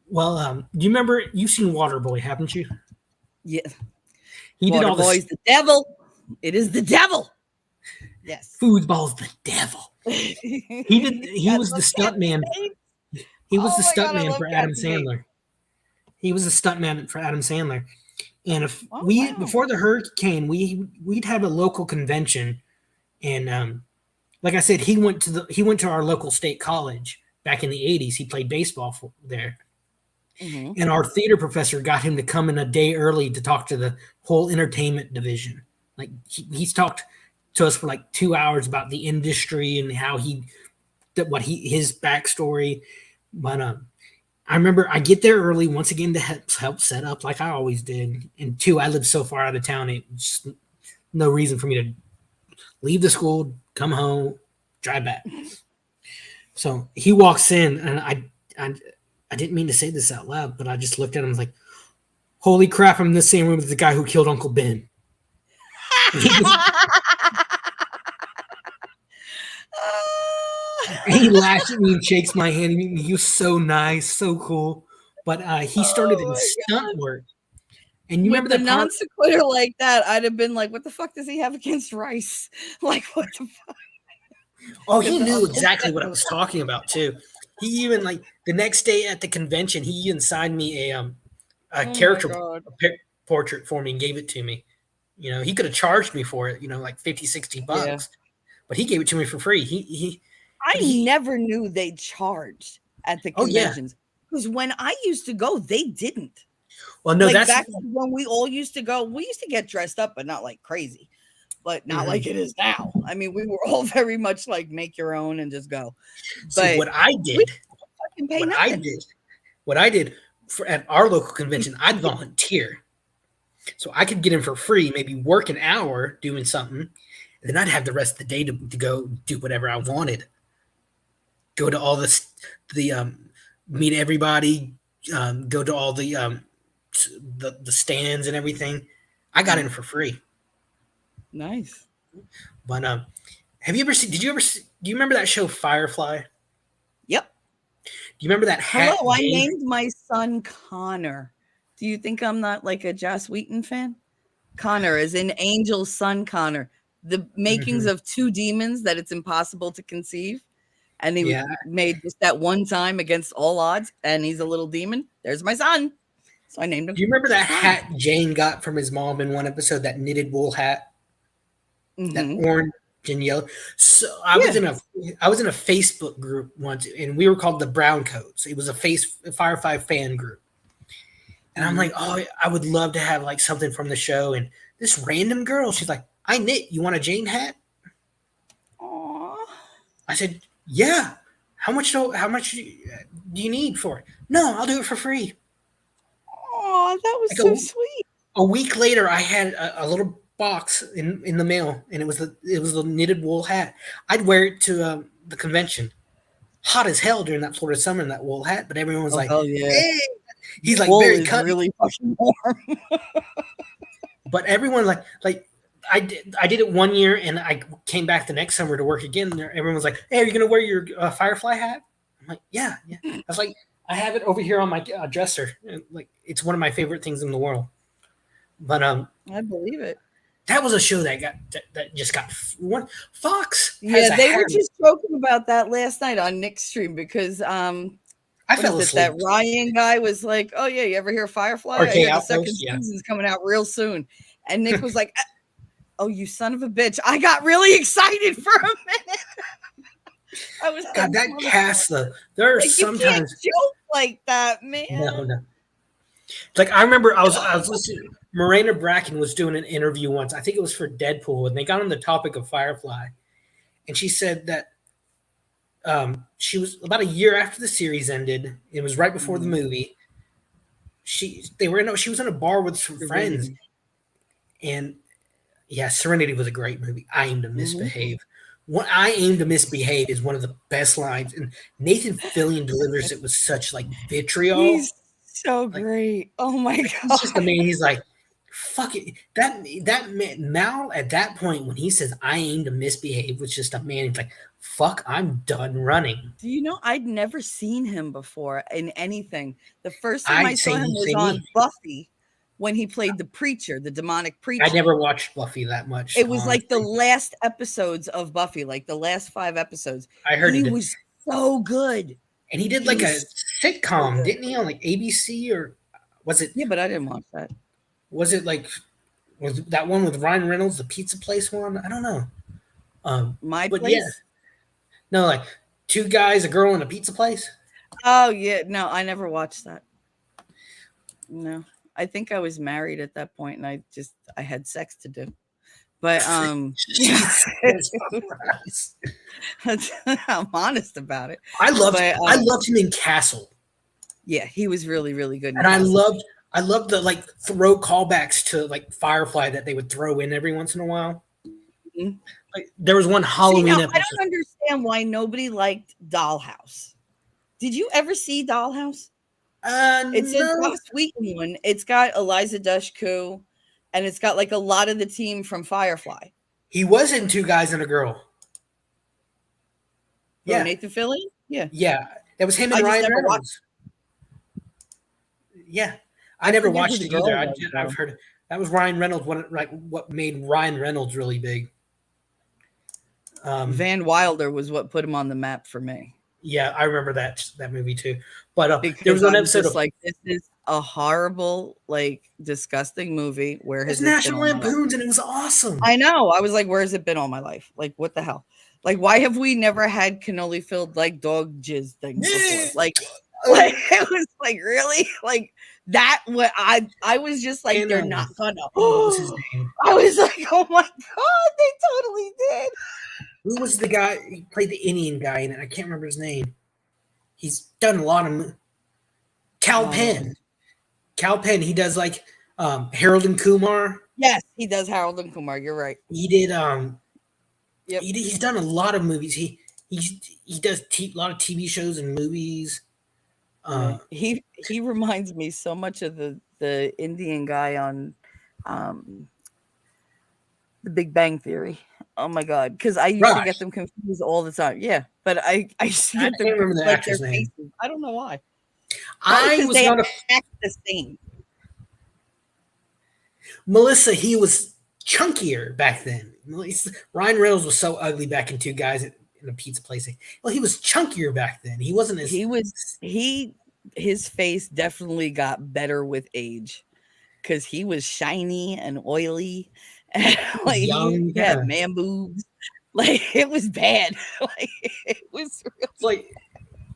Well, do you remember you've seen Waterboy, haven't you? Yeah. He did Water all this boy's the devil. It is the devil. Yes. foosball's the devil. He Got was the those stunt Kathy man. Bates. He was Oh the my stunt god, I man love for Adam Kathy Bates. Sandler. He was a stuntman for Adam Sandler. And if Oh we wow. before the hurricane, we'd have a local convention, and like I said, he went to our local state college back in the '80s. He played baseball there, Mm-hmm. and our theater professor got him to come in a day early to talk to the whole entertainment division. Like he's talked to us for like 2 hours about the industry and how his backstory. But I remember I get there early once again to help set up like I always did. And two, I live so far out of town, it's just no reason for me to leave the school, come home, drive back. So he walks in, and I didn't mean to say this out loud, but I just looked at him and was like, "Holy crap! I'm in the same room as the guy who killed Uncle Ben." He laughs at me and shakes my hand. He was so nice, so cool. But he started Oh in my stunt god. work. And you With remember the that non part? sequitur like that, I'd have been like, what the fuck does he have against rice? Like, what the fuck? Oh, he Because knew exactly what I was talking about too. He even like the next day at the convention, he even signed me a oh my character god. portrait for me and gave it to me. He could have charged me for it, like 50, 60 Yeah. bucks, but he gave it to me for free. He I but he never knew they charged at the Oh yeah. conventions because when I used to go, they didn't. Well, no, Like that's back when we all used to go, we used to get dressed up, but not like crazy, but not mhm. like it is now. I mean, we were all very much like make your own and just go. See But what I we did. didn't fucking pay What I nothing. did. What I did at our local convention, I'd volunteer. So I could get in for free, maybe work an hour doing something, and then I'd have the rest of the day to go do whatever I wanted. Go to all the meet everybody, go to all the stands and everything. I got in for free. Nice. But have you ever seen? Did you ever? Do you remember that show Firefly? Yep. Do you remember that Hello, hat I Jane? named my son Connor. Do you think I'm not like a Joss Wheaton fan? Connor is in Angel's son Connor. The makings Mm-hmm. of two demons that it's impossible to conceive. And he Yeah. made just that one time against all odds, and he's a little demon. There's my son. So I named him Do you remember that Connor. hat Jane got from his mom in one episode? That knitted wool hat, that Mm-hmm. orange and yellow. So Yeah. I was in a Facebook group once, and we were called the Brown Coats. It was a Firefly fan group, and I'm Mm-hmm. like, oh, I would love to have like something from the show. And this random girl, she's like, I knit. You want a Jane hat? Aww. I said, yeah. How much do you need for it? No, I'll do it for free. Aw, that was Like so sweet. a week later, I had a little box in the mail, and it was the knitted wool hat. I'd wear it to the convention. Hot as hell during that Florida summer in that wool hat, but everyone was Oh, like, hell yeah. "Hey," he's like Wool very is cut, really fucking warm. but everyone like I did it one year, and I came back the next summer to work again. And everyone was like, "Hey, are you gonna wear your Firefly hat?" I'm like, "Yeah, yeah." I was like, "I have it over here on my dresser. Like, it's one of my favorite things in the world." But I believe it. that was a show that just got one. Fox has Yeah, a they were habit. just joking about that last night on Nick's stream because I what is fell it? That asleep. Ryan guy was like, "Oh yeah, you ever hear Firefly? I RK hear the second Outpost, yeah. season's coming out real soon." And Nick was like, "Oh, you son of a bitch!" I got really excited for a minute. I was God, like, that cast there are like you can't sometimes joke like that, man. no. Like I remember I was listening. Morena Bracken was doing an interview once. I think it was for Deadpool, and they got on the topic of Firefly, and she said that she was about a year after the series ended. It was right before the Mhm. movie. She was in a bar with some friends, Serenity. and yeah, Serenity was a great movie. I aim to Mhm. misbehave. What I aim to misbehave is one of the best lines, and Nathan Fillion delivers it with such like vitriol. He's so Like great. Oh my he's just a god. man. He's like, fuck it. That man, Mal at that point when he says I aim to misbehave was just a man. He's like, fuck, I'm done running. Do you know I'd never seen him before in anything. The first time I I saw him was say me. on Buffy when he played the preacher, the demonic I preacher. never watched Buffy that much, It was like the honestly. last episodes of Buffy, like the last 5 episodes. I heard He it, was so good. and he did He like a was so sitcom, good. didn't he, on like ABC or was it Yeah, but I didn't watch that. was it like was that one with Ryan Reynolds, the pizza place one? I don't know. My But yeah, Place? no, like two guys, a girl, in a pizza place. Oh, yeah. No, I never watched that. No. I think I was married at that point and I had sex to do. But yeah. Jesus Christ. I'm honest about it. I loved But I loved him in Castle, yeah, he was really, really good in and I Castle. loved I loved the like throw callbacks to like Firefly that they would throw in every once in a while. Mhm. Like there was one See, now Halloween I episode. don't understand why nobody liked Dollhouse. Did you ever see Dollhouse? It's a No, Joss Whedon one. It's got Eliza Dushku, and it's got like a lot of the team from Firefly. he was in Two Guys and a Girl. Oh, Yeah, Nathan Fillion? Yeah. yeah, that was him and I just Ryan never watched. Reynolds. Yeah, I I never forget who watched the it either. girl was I've though. heard that was Ryan Reynolds. What made Ryan Reynolds really big. Um, Van Wilder was what put him on the map for me. yeah, I remember that movie too. But there was Because one I'm episode just of like, this is a horrible, like, disgusting movie. Where it was has this been National all my life? Lampoons, and it was awesome. I know. I was like, where has it been all my life? Like, what the hell? Like, why have we never had cannoli filled like dog jizz things before? Like it was like really like that. What I was just like, And they're not gonna. what was his name? I was like, oh my god, they totally did. Who was the guy? He played the Indian guy in it. I can't remember his name. He's done a lot of. Cal Oh, Penn. Cal Penn. He does like Harold and Kumar. yes, he does Harold and Kumar. You're right. He did. Yep. He's done a lot of movies. He does a lot of TV shows and movies. Yeah. He reminds me so much of the Indian guy on um The Big Bang Theory. Oh my god, because I used to get Raj. them confused all the time. Yeah, but I used to I get them can't remember the like their actor's name. faces. I don't know why. Probably I because was they not a act the same. Melissa. He was chunkier back then. Ryan Reynolds was so ugly back in Two Guys in a Pizza Place. Well, he was chunkier back then. He wasn't as He was he his face definitely got better with age because he was shiny and oily, and like young. he had Yeah, man boobs. Like it was bad. Like it was it's like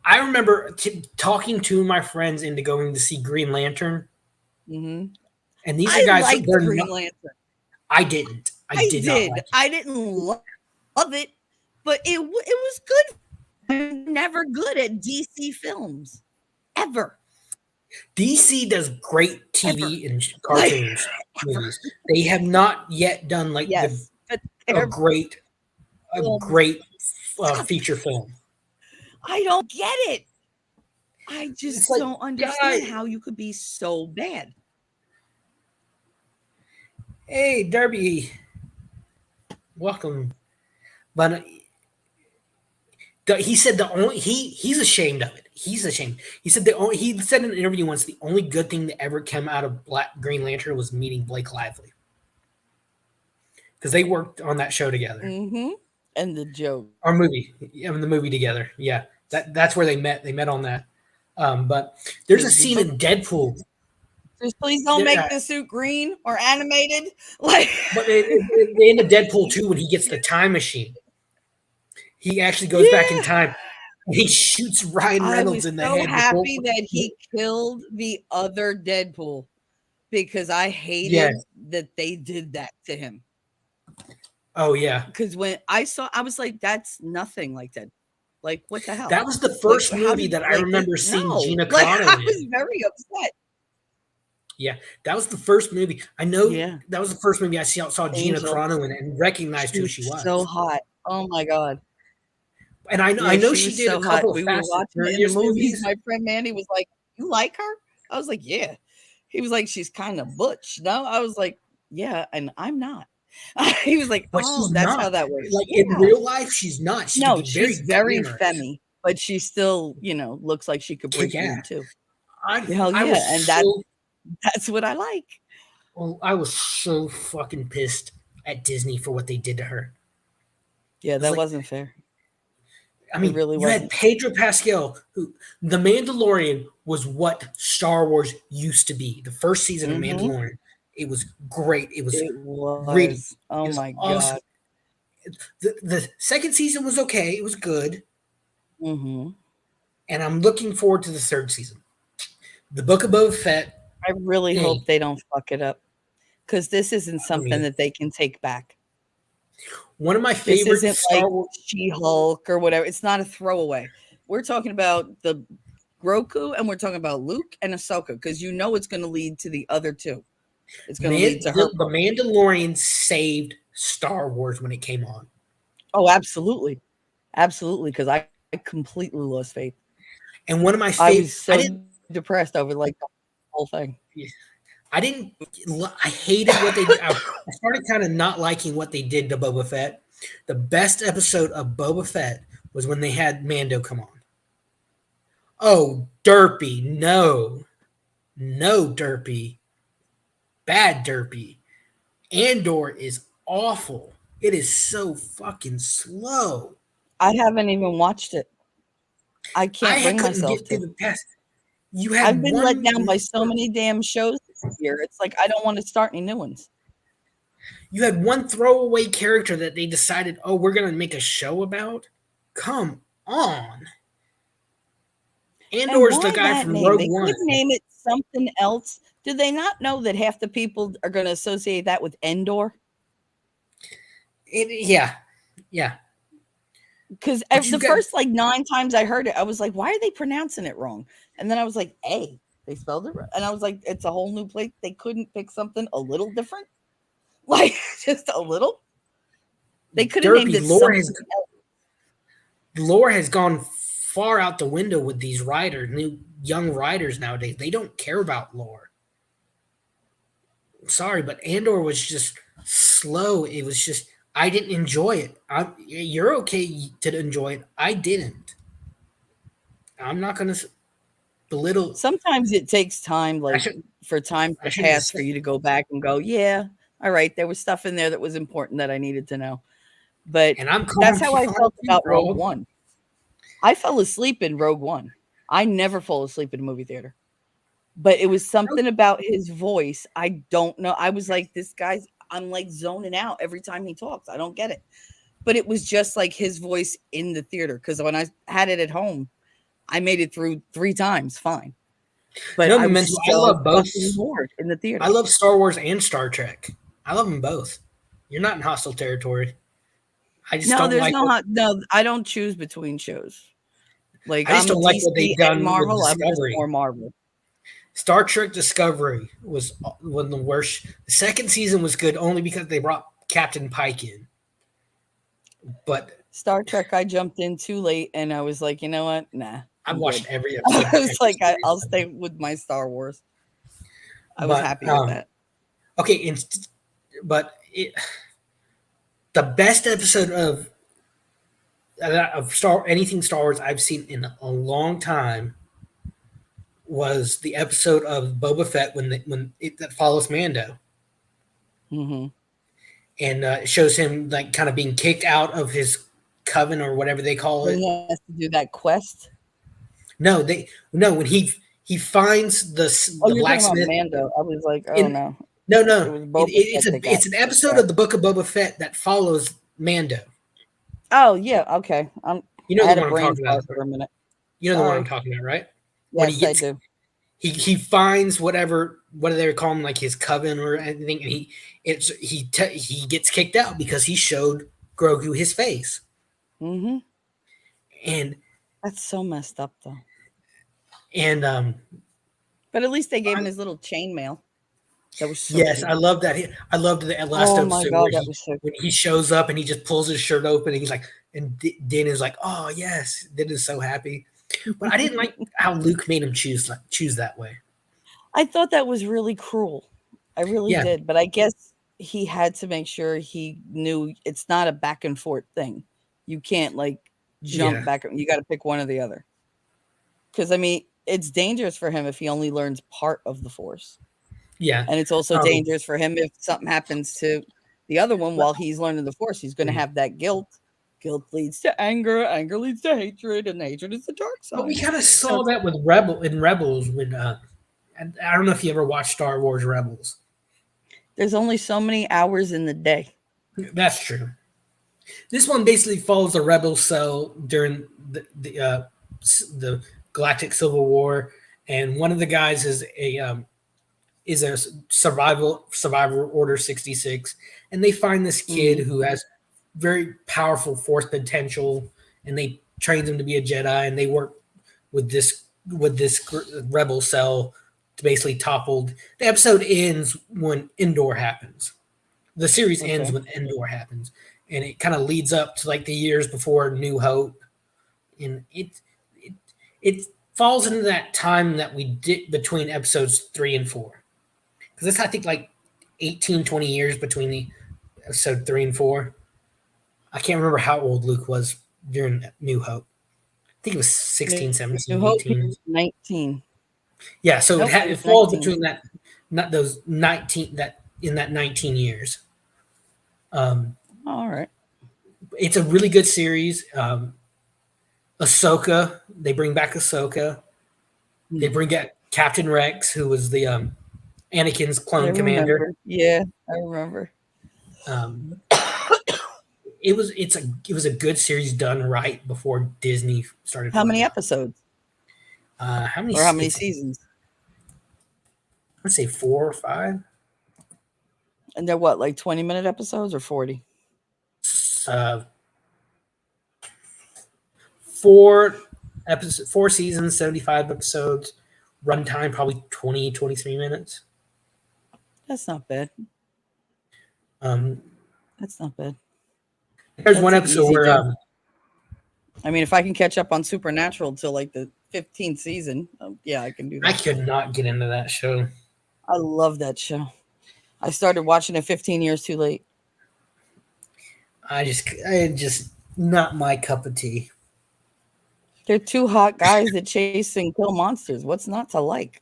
I remember talking to my friends into going to see Green Lantern, hmm and these are I guys. liked They're Green not. Lantern. I didn't. I I did not did. like it. I didn't love it, but it was good. I'm never good at DC films ever, DC does great ever. TV and Like cartoons ever. movies. They have not yet done like Yes, but a their great a films great suck. feature film. I don't get it. I It's just like, don't understand guy, how you could be so bad. hey Derby, welcome. But he said the only he's ashamed of it. He's ashamed. He said he said in an interview once the only good thing that ever came out of Green Lantern was meeting Blake Lively because they worked on that show together. Mm-hmm. And the joke. Our movie, the movie together. Yeah, that's where they met. They met on that. But there's a scene in Deadpool. Just please don't make the suit green or animated. Like, But in the Deadpool 2, when he gets the time machine, he actually goes back in yeah. time. He shoots Ryan I Reynolds was in the so head. happy that he killed the other Deadpool because I hated Yes. that they did that to him. Oh yeah, Because when I saw, I was like, "That's nothing like that. Like, what the hell?" that was the first Like, how movie did that I like remember seeing no? Gina Like, Carano I in. was very upset. Yeah, that was the first movie. I know Yeah, that was the first movie I saw Gina Angel. Carano in and recognized She who was she was. so hot. Oh my god. And I Yeah, know she she was did a so hot. couple of We were Fast and watching it in the Furious movies. movies. My friend Mandy was like, "You like her?" I was like, "Yeah." He was like, "She's kind of butch." No, I was like, "Yeah," and I'm not. He was like, But "Oh, she's that's how not. that works." Like in Yeah. real life, she's not. She can No, be she's very very glamorous, femmy, but she still, looks like she could kick break you in ass. two. I Hell I yeah, was and so that's what I like. I was so fucking pissed at Disney for what they did to her. Yeah, It was that like, wasn't fair. I It mean, really you had wasn't. Pedro Pascal, who The Mandalorian was what Star Wars used to be. The first season of Mhm. Mandalorian, it was great. It was It gritty. was. Oh It was my awesome. god. The second season was okay. It was good, Mhm. and I'm looking forward to the third season. The Book of Boba Fett. I really Hey, hope they don't fuck it up because this isn't I don't something either. that they can take back. One of my This favorite isn't Star like Wars. She-Hulk or whatever. It's not a throwaway. We're talking about the Grogu and we're talking about Luke and Ahsoka because it's going to lead to the other two. It's going to lead to her. The Mandalorian saved Star Wars when it came on. Oh, absolutely. Absolutely. Because I completely lost faith. And one of my I favorite. was so depressed over like the whole thing. I hated what they did. I started kind of not liking what they did to Boba Fett. The best episode of Boba Fett was when they had Mando come on. Oh, derpy, no. No, derpy. Bad derpy. Andor is awful. It is so fucking slow. I haven't even watched it. I can't bring Couldn't myself get through to. the past. You I've had been let one. down by so many damn shows this year. It's like I don't want to start any new ones. You had one throwaway character that they decided, oh, we're gonna make a show about. Come on. And Andor's the why guy that from name? Rogue They One. could name it something else. Do they not know that half the people are going to associate that with Endor? Yeah, yeah. Because But the you got first like 9 times I heard it, I was like, why are they pronouncing it wrong? And then I was like, A, they spelled it wrong. And I was like, it's a whole new place. They couldn't pick something a little different, like just a little. They could have named derpy it something else. lore has gone far out the window with these writers, new young writers nowadays. They don't care about lore. Sorry, but Andor was just slow. It was just I didn't enjoy it. You're okay to enjoy it. I didn't. I'm not gonna belittle. Sometimes it takes time, I like should. for time I to shouldn't have pass for said. you to go back and go, yeah, all right, there was stuff in there that was important that I needed to know. But And I'm that's calling how I people on felt it too, about Rogue bro. One. I fell asleep in Rogue One. I never fall asleep in a movie theater. But it was something about his voice. I don't know. I was like, this guy's, I'm like zoning out every time he talks. I don't get it. But it was just like his voice in the theater. Because when I had it at home, I made it through 3 times fine. But No, I was Memento. I so love both. fucking bored in the I theater. love Star Wars and Star Trek. I love them both. You're not in hostile territory. I just No, don't there's like no what hot. No, I don't choose between shows. Like I just I'm don't like what they've DC and done with Marvel. I'm just Discovery. more Marvel. Star Trek Discovery was one of the worst. The second season was good only because they brought Captain Pike in. But Star Trek, I jumped in too late, and I was like, you know what? Nah, I've I'm watched good. every I episode of was every like, series. I'll stay with my Star Wars. I was But happy with that. okay, but the best episode of Star Wars I've seen in a long time was the episode of Boba Fett when it that follows Mando, Hmm. and it shows him like kind of being kicked out of his coven or whatever they call When it. he has to do that quest. No, when he finds Oh, the you're talking about blacksmith Mando. I was like, oh in no, no it was Boba it's Fett a that got episode kicked of out. the Book of Boba Fett that follows Mando. Oh yeah, okay. You I know the had a one I'm brain talking about. fart for a minute. You know the one I'm Sorry. talking about, right? When he Yes, I gets do. he finds whatever what do they call him, like his coven or anything, and he gets kicked out because he showed Grogu his face, Hmm. and That's so messed up though. and But at least they gave him I, his little chainmail. That was so yes, cute. I love that. I loved the last Oh my episode where god, that was so when cute. he shows up and he just pulls his shirt open and he's like, and Din is like, oh yes, Din is so happy. But I didn't like how Luke made him choose that way. I thought that was really cruel. I really Yeah, did, but I guess he had to make sure he knew it's not a back and forth thing. You can't like jump yeah, back. You got to pick one or the other. Because I mean, it's dangerous for him if he only learns part of the force, yeah. and it's also Um, dangerous for him if something happens to the other one but while he's learning the force. He's going to have that guilt. Guilt leads to anger. Anger leads to hatred, and hatred is the dark but we side. kind of So saw that with Rebels when and I don't know if you ever watched Star Wars Rebels. there's only so many hours in the day. That's true. This one basically follows the rebel cell during the Galactic Civil War, and one of the guys is a survivor Order 66, and they find this kid Mhm. who has very powerful force potential, and they train him to be a Jedi, and they work with this rebel cell to basically topple. The episode ends when Endor happens. The series ends Okay. when Endor happens, and it kind of leads up to like the years before New Hope, and it it falls into that time that we did between episodes 3 and 4, because it's I think like 18-20 years between the episode 3 and 4. I can't remember how old Luke was during New Hope. I think it was New 16, Hope, he 17, was 18. 19. Yeah, so Nope, he it was falls 19. between that, not those 19 that in that 19 years. Um, All right. it's a really good series. Ahsoka, they bring back Ahsoka. They Hmm. bring back Captain Rex, who was the Anakin's I clone commander. remember. Yeah, I remember. Um, it was a good series done right before Disney started How many fucking up. episodes How many? or how many It's seasons? let's say 4 or 5. And they're what, like 20-minute episodes or 40? Uh, 4 seasons, 75 episodes. Runtime probably 20, 23 minutes. That's not bad. Um, That's not bad. there's one That's an episode easy where do. I mean, if I can catch up on Supernatural till like the 15th season, yeah, I can do I that. could not get into that show. I love that show. I started watching it 15 years too late. I just not my cup of tea. They're two hot guys that chase and kill monsters. What's not to like?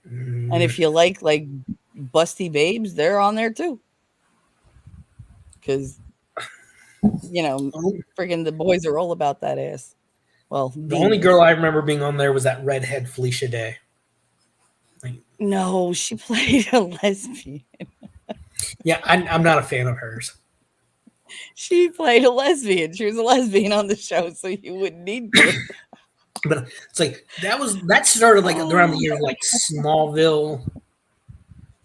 And Mm, if you like busty babes, they're on there too. Because oh, friggin' the boys are all about that ass. Well, the only girl demons. I remember being on there was that redhead Felicia Day. Like, No, she played a lesbian. yeah, I'm not a fan of hers. She played a lesbian. She was a lesbian on the show, so you wouldn't need to. But it's like that started like around the Oh, years like Smallville.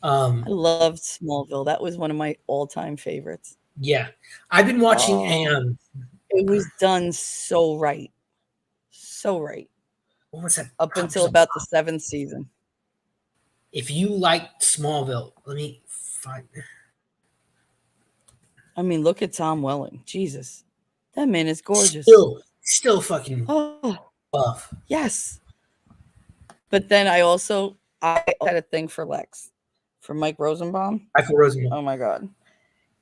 I Um, loved Smallville. That was one of my all-time favorites. yeah, I've been watching a Oh, it was done so right. So right. what was that? Up There's until a, about the 7th season. if you like Smallville, let me find. I mean, look at Tom Welling. Jesus. That man is gorgeous. Still fucking Oh, buff. yes. But then I had a thing for Lex, for Mike Rosenbaum. Michael Rosenbaum. Oh my god.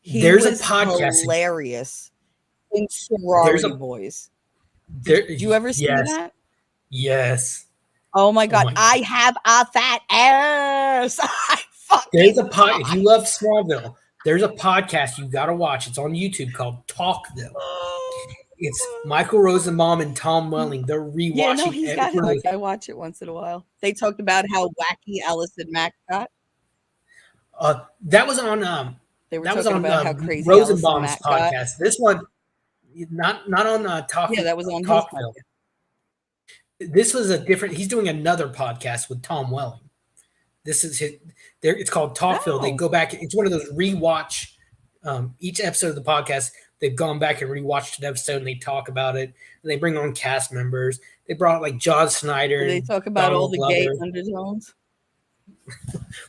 He There's a was podcast. hilarious in There's Sorority a Boys. there. Did you ever see Yes, that? yes. Oh my Oh god, my. I have a fat ass. I There's fucking a pod. If you died. love Smallville, there's a podcast you got to watch. It's on YouTube called Talkville. It's Michael Rosenbaum and Tom Welling. They're Yeah, no, rewatching. he's got It's his one of those. I watch it once in a while. They talked about how wacky Allison Mack got. That was on. They were That was talking on about how crazy Allison Rosenbaum's Mack got. podcast. This one, not on Yeah, that was on his Talkville. podcast. This was a different. He's doing another podcast with Tom Welling. This is his. There, it's called Talkville. They Oh, go back. It's one of those rewatch. Each episode of the podcast, they've gone back and rewatched an episode and they talk about it. And they bring on cast members. They brought like John Snyder do they and talk about all Donald the gay Glover, undertones?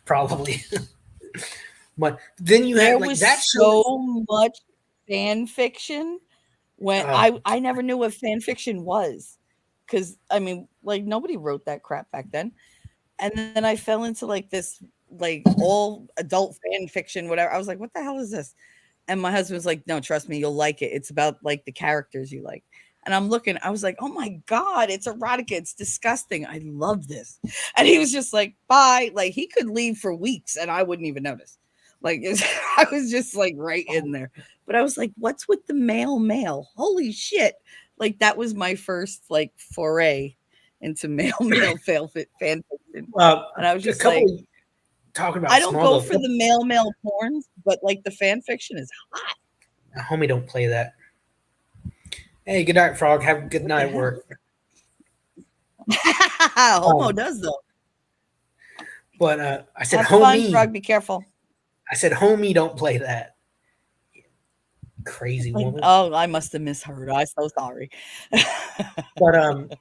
probably. But then you There had like was that show. so much fan fiction when Uh, I never knew what fan fiction was. Because I mean, like nobody wrote that crap back then. And then I fell into like this like all adult fan fiction, whatever. I was like, what the hell is this? And my husband was like, no, trust me, you'll like it. It's about like the characters you like. And I'm looking, I was like, oh my God, it's erotica. It's disgusting. I love this. And he was just like, bye. Like he could leave for weeks and I wouldn't even notice. Like I was just like right in there. But I was like, what's with the male? Holy shit. Like that was my first like foray into male fan fiction. And I was a just couple like, talking about I don't go Smallville. for the male porns, but like the fan fiction is hot. Homie, don't play that. Hey, good night, Frog. Have a good What the night at hell? work. Homo does though. But I said, Have fun, homie. Frog. Be careful. I said, homie, don't play that. Crazy Like, woman. oh, I must have misheard. I'm so sorry. But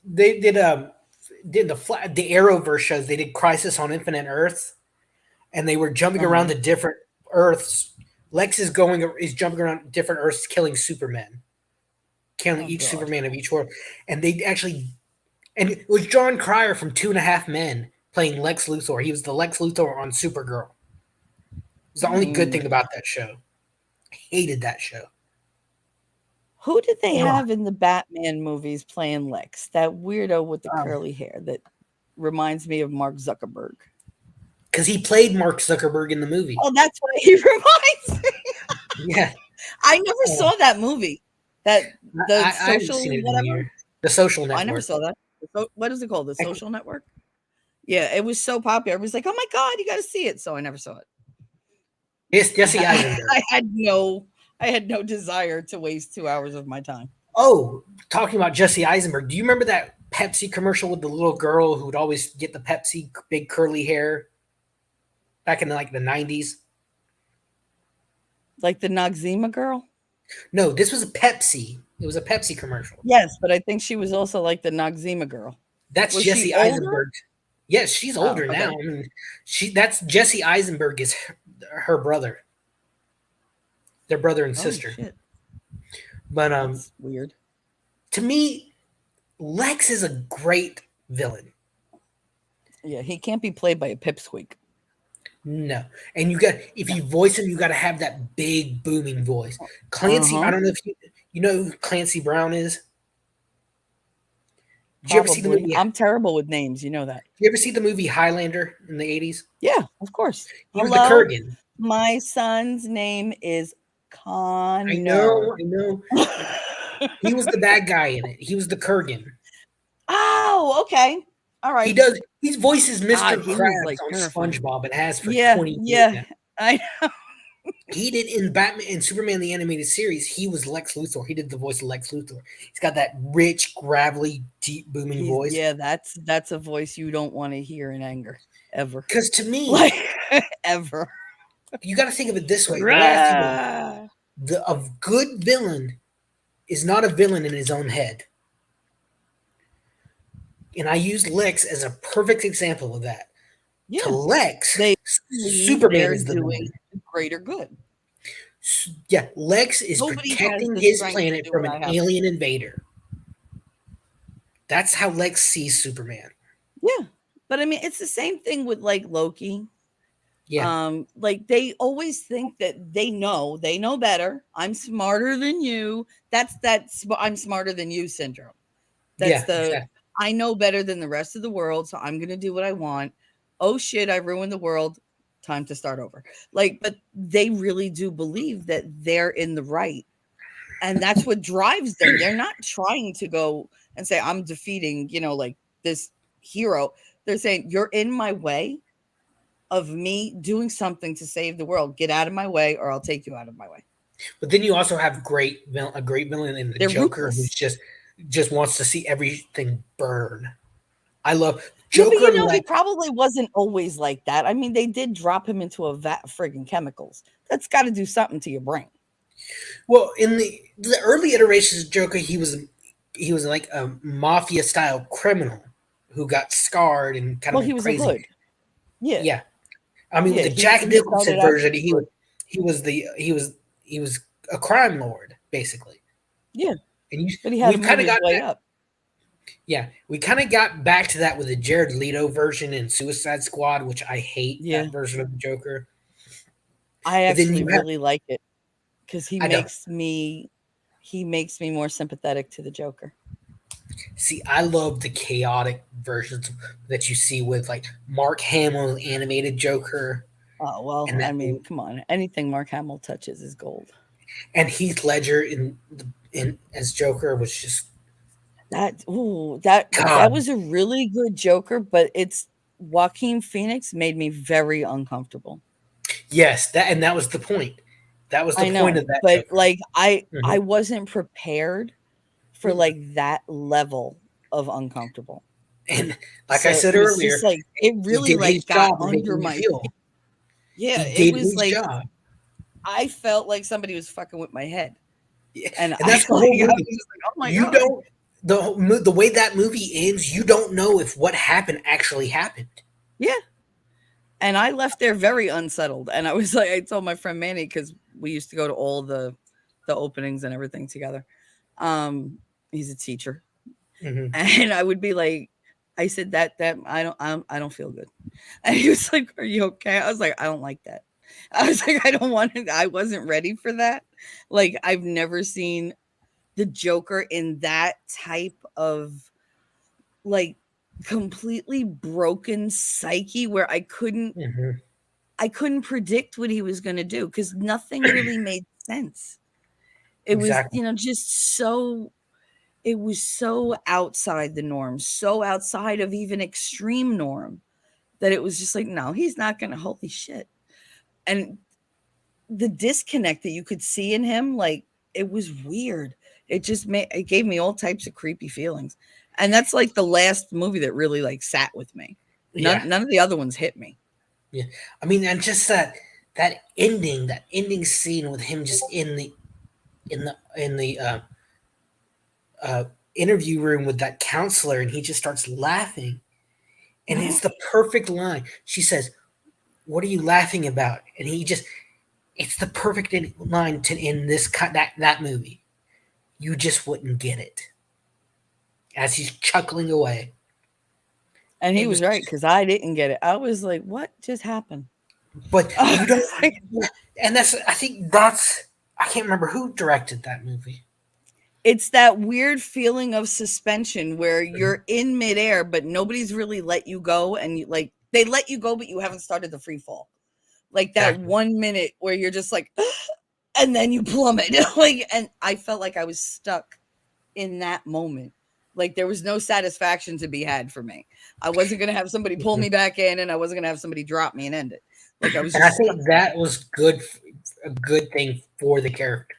they did the Arrowverse shows. They did Crisis on Infinite Earths, and they were jumping around Uh-huh. to different Earths. Lex is jumping around different Earths, killing Supermen, killing Oh each God. Superman of each world. And they actually, and it was John Cryer from Two and a Half Men playing Lex Luthor. He was the Lex Luthor on Supergirl. It was the only good thing about that show. I hated that show. Who did they Ugh. have in the Batman movies playing Lex? That weirdo with the Um, curly hair that reminds me of Mark Zuckerberg. because he played Mark Zuckerberg in the movie. Oh, that's what he reminds me. Yeah, I never uh, saw that movie. That the I haven't seen social it in a whatever. year. The Social I never Network. saw that. So, what is it called? The I, Social Network? Yeah, it was so popular. Everybody's like, "Oh my god, you got to see it!" So I never saw it. it's Jesse I, Eisenberg. I had no desire to waste 2 hours of my time. Oh, talking about Jesse Eisenberg. Do you remember that Pepsi commercial with the little girl who would always get the Pepsi big curly hair back in like the 90s? Like the Noxzema girl. No, this was a Pepsi. It was a Pepsi commercial. Yes, but I think she was also like the Noxzema girl. That's Was she Jesse older? Eisenberg. Yes, she's Oh, older now. okay. I mean, that's Jesse Eisenberg is her brother. Their brother and Oh sister. shit, But that's weird. to me, Lex is a great villain. Yeah, he can't be played by a pipsqueak. No, and you got if you voice him, you got to have that big booming voice. Uh Clancy, I huh. don't know if you know who Clancy Brown is. Did you ever see the Probably. movie? I'm terrible with names. You know that. Did you ever see the movie Highlander in the 80s? Yeah, of course. He was the Hello, Kurgan. my son's name is I Connor. know, I know. He was the bad guy in it. He was the Kurgan. Oh, okay. All He right. does. He voices God, Mr. he was Krabs like on terrifying. SpongeBob and has for Yeah, 20 years yeah. now. I He did in Batman and Superman the animated series. He was Lex Luthor. He did the voice of Lex Luthor. He's got that rich, gravelly, deep, booming he's voice. yeah, that's a voice you don't want to hear in anger ever. Because to me, Like ever. you got to think of it this way. The way I think of it, Rah! a good villain is not a villain in his own head. And I use Lex as a perfect example of that. To Yeah. Lex, They believe Superman they're is the villain. doing greater good. Yeah, Lex is Nobody has protecting the his strength to planet do from what I an have. alien invader. That's how Lex sees Superman. Yeah. But I mean, it's the same thing with like Loki. Yeah, Like they always think that they know better. I'm smarter than you. I'm smarter than you syndrome. That's yeah, the exactly. I know better than the rest of the world, so I'm gonna do what I want. Oh shit, I ruined the world. Time to start over. Like, but they really do believe that they're in the right. And that's what drives them. They're not trying to go and say, I'm defeating, like this hero. They're saying, you're in my way of me doing something to save the world. Get out of my way, or I'll take you out of my way. But then you also have a great villain in the They're Joker who's ruthless. just wants to see everything burn. I love Yeah, but Joker. he Like, probably wasn't always like that. I mean, they did drop him into a vat of friggin' chemicals. That's got to do something to your brain. well, in the early iterations of Joker, he was like a mafia style criminal who got scarred and kind of Well, he went was a crazy. hood. Yeah, Yeah, I mean, with yeah. the He Jack he started Nicholson out as version, a hood. he was a crime lord basically, Yeah, and but he had to we've kind move of his got way that. up. Yeah, we kind of got back to that with the Jared Leto version in Suicide Squad, which I hate Yeah, that version of the Joker. I But then actually you have really like it because I don't he makes me more sympathetic to the Joker. see. I love the chaotic versions that you see with like Mark Hamill's animated Joker Oh well, and I that mean, come on. Anything Mark Hamill touches is gold. and Heath Ledger in as Joker was just That God. was a really good Joker, but it's Joaquin Phoenix made me very uncomfortable. Yes, that was the point. That was the I point know, of that but Joker. like I Mhm. wasn't prepared for Mm-mm. like that level of uncomfortable. And like I So said it was just earlier, like it he really did his like got job of under making you my feel. yeah, He it did was his like job. I felt like somebody was fucking with my head. Yeah, And and that's the whole I was movie. just like, "Oh my You god." don't the way that movie ends. You don't know if what happened actually happened. Yeah. And I left there very unsettled. And I was like, I told my friend Manny because we used to go to all the openings and everything together. He's a teacher, Hmm. and I would be like, I said that I don't feel good, and he was like, "Are you okay?" I was like, "I don't like that." I was like, "I don't want it. I wasn't ready for that. Like I've never seen the Joker in that type of like completely broken psyche where Mm-hmm. I couldn't predict what he was going to do because nothing really made sense. It was, Exactly. just so it was so outside the norm, so outside of even extreme norm that it was just like, no, he's not going to, holy shit. And the disconnect that you could see in him, like, it was weird. It gave me all types of creepy feelings. And that's like the last movie that really like sat with me. Yeah. None of the other ones hit me. Yeah. I mean, and just that ending scene with him just in the uh, interview room with that counselor, and he just starts laughing, and it's the perfect line. She says, "What are you laughing about?" And it's the perfect line to end that movie. You just wouldn't get it as he's chuckling away. And he It was was, right because I didn't get it. I was like, what just happened? but I you don't, was like, and I think that's, I can't remember who directed that movie. it's that weird feeling of suspension where you're in midair, but nobody's really let you go. And you like, they let you go, but you haven't started the free fall. Like that Exactly. 1 minute where you're just like, and then you plummet. Like, and I felt like I was stuck in that moment. Like there was no satisfaction to be had for me. I wasn't going to have somebody pull me back in, and I wasn't going to have somebody drop me and end it. Like I was And I just stuck think there. that was a good thing for the character.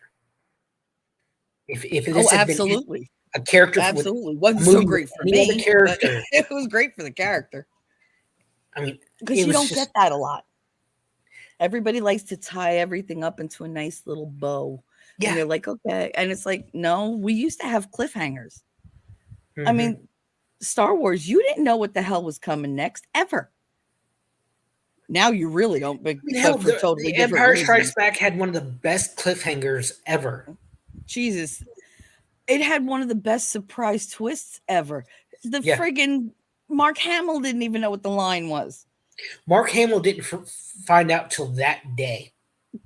If Oh, this had been absolutely. a character with Absolutely. a Wasn't so movie with great for any other me, but character, it was great for the character I mean, because it you was don't just get that a lot. Everybody likes to tie everything up into a nice little bow. And yeah. you're like, okay. And it's like, no, we used to have cliffhangers. I Mm-hmm. mean, Star Wars, you didn't know what the hell was coming next ever. Now you really don't, I mean, hell, but for totally the different Empire Strikes reasons. Back had one of the best cliffhangers ever. Jesus. It had one of the best surprise twists ever. The Yeah, friggin' Mark Hamill didn't even know what the line was. Mark Hamill didn't find out till that day.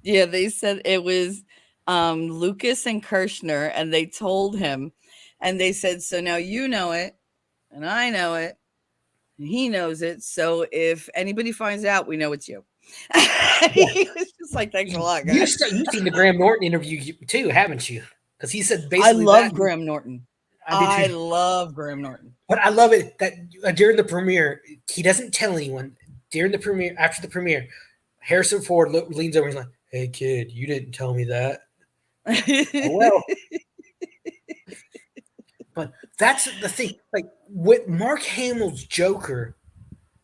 Yeah, they said it was Lucas and Kirshner, and they told him, and they said, so now you know it, and I know it, and he knows it. So if anybody finds out, we know it's you. Yeah, He was just like, thanks a lot, you guys. you've seen the Graham Norton interview too, haven't you? Because he said I basically that. love Graham Norton. I did too. I love Graham Norton. But I love it that during the premiere, he doesn't tell anyone. During the premiere, after the premiere, Harrison Ford leans over and he's like, "Hey kid, you didn't tell me that." Oh well. But that's the thing. Like with Mark Hamill's Joker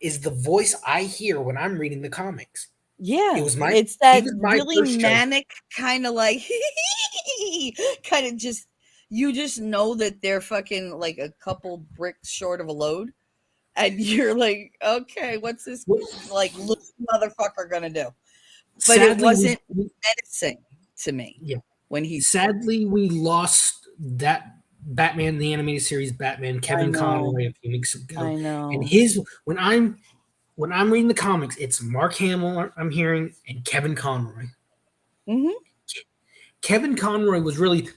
is the voice I hear when I'm reading the comics. It Yeah, was my it's he that was my really first Joker. manic kind of like kind of just you just know that they're fucking like a couple bricks short of a load, and you're like, okay, what's this like little motherfucker gonna do? But it Sadly, wasn't menacing to me yeah. when he spoke. Sadly we lost that Batman the animated series Batman I Kevin know, Conroy a few weeks ago, I and know. his when I'm reading the comics, it's Mark Hamill I'm hearing and Kevin Conroy. Hmm. Kevin Conroy was really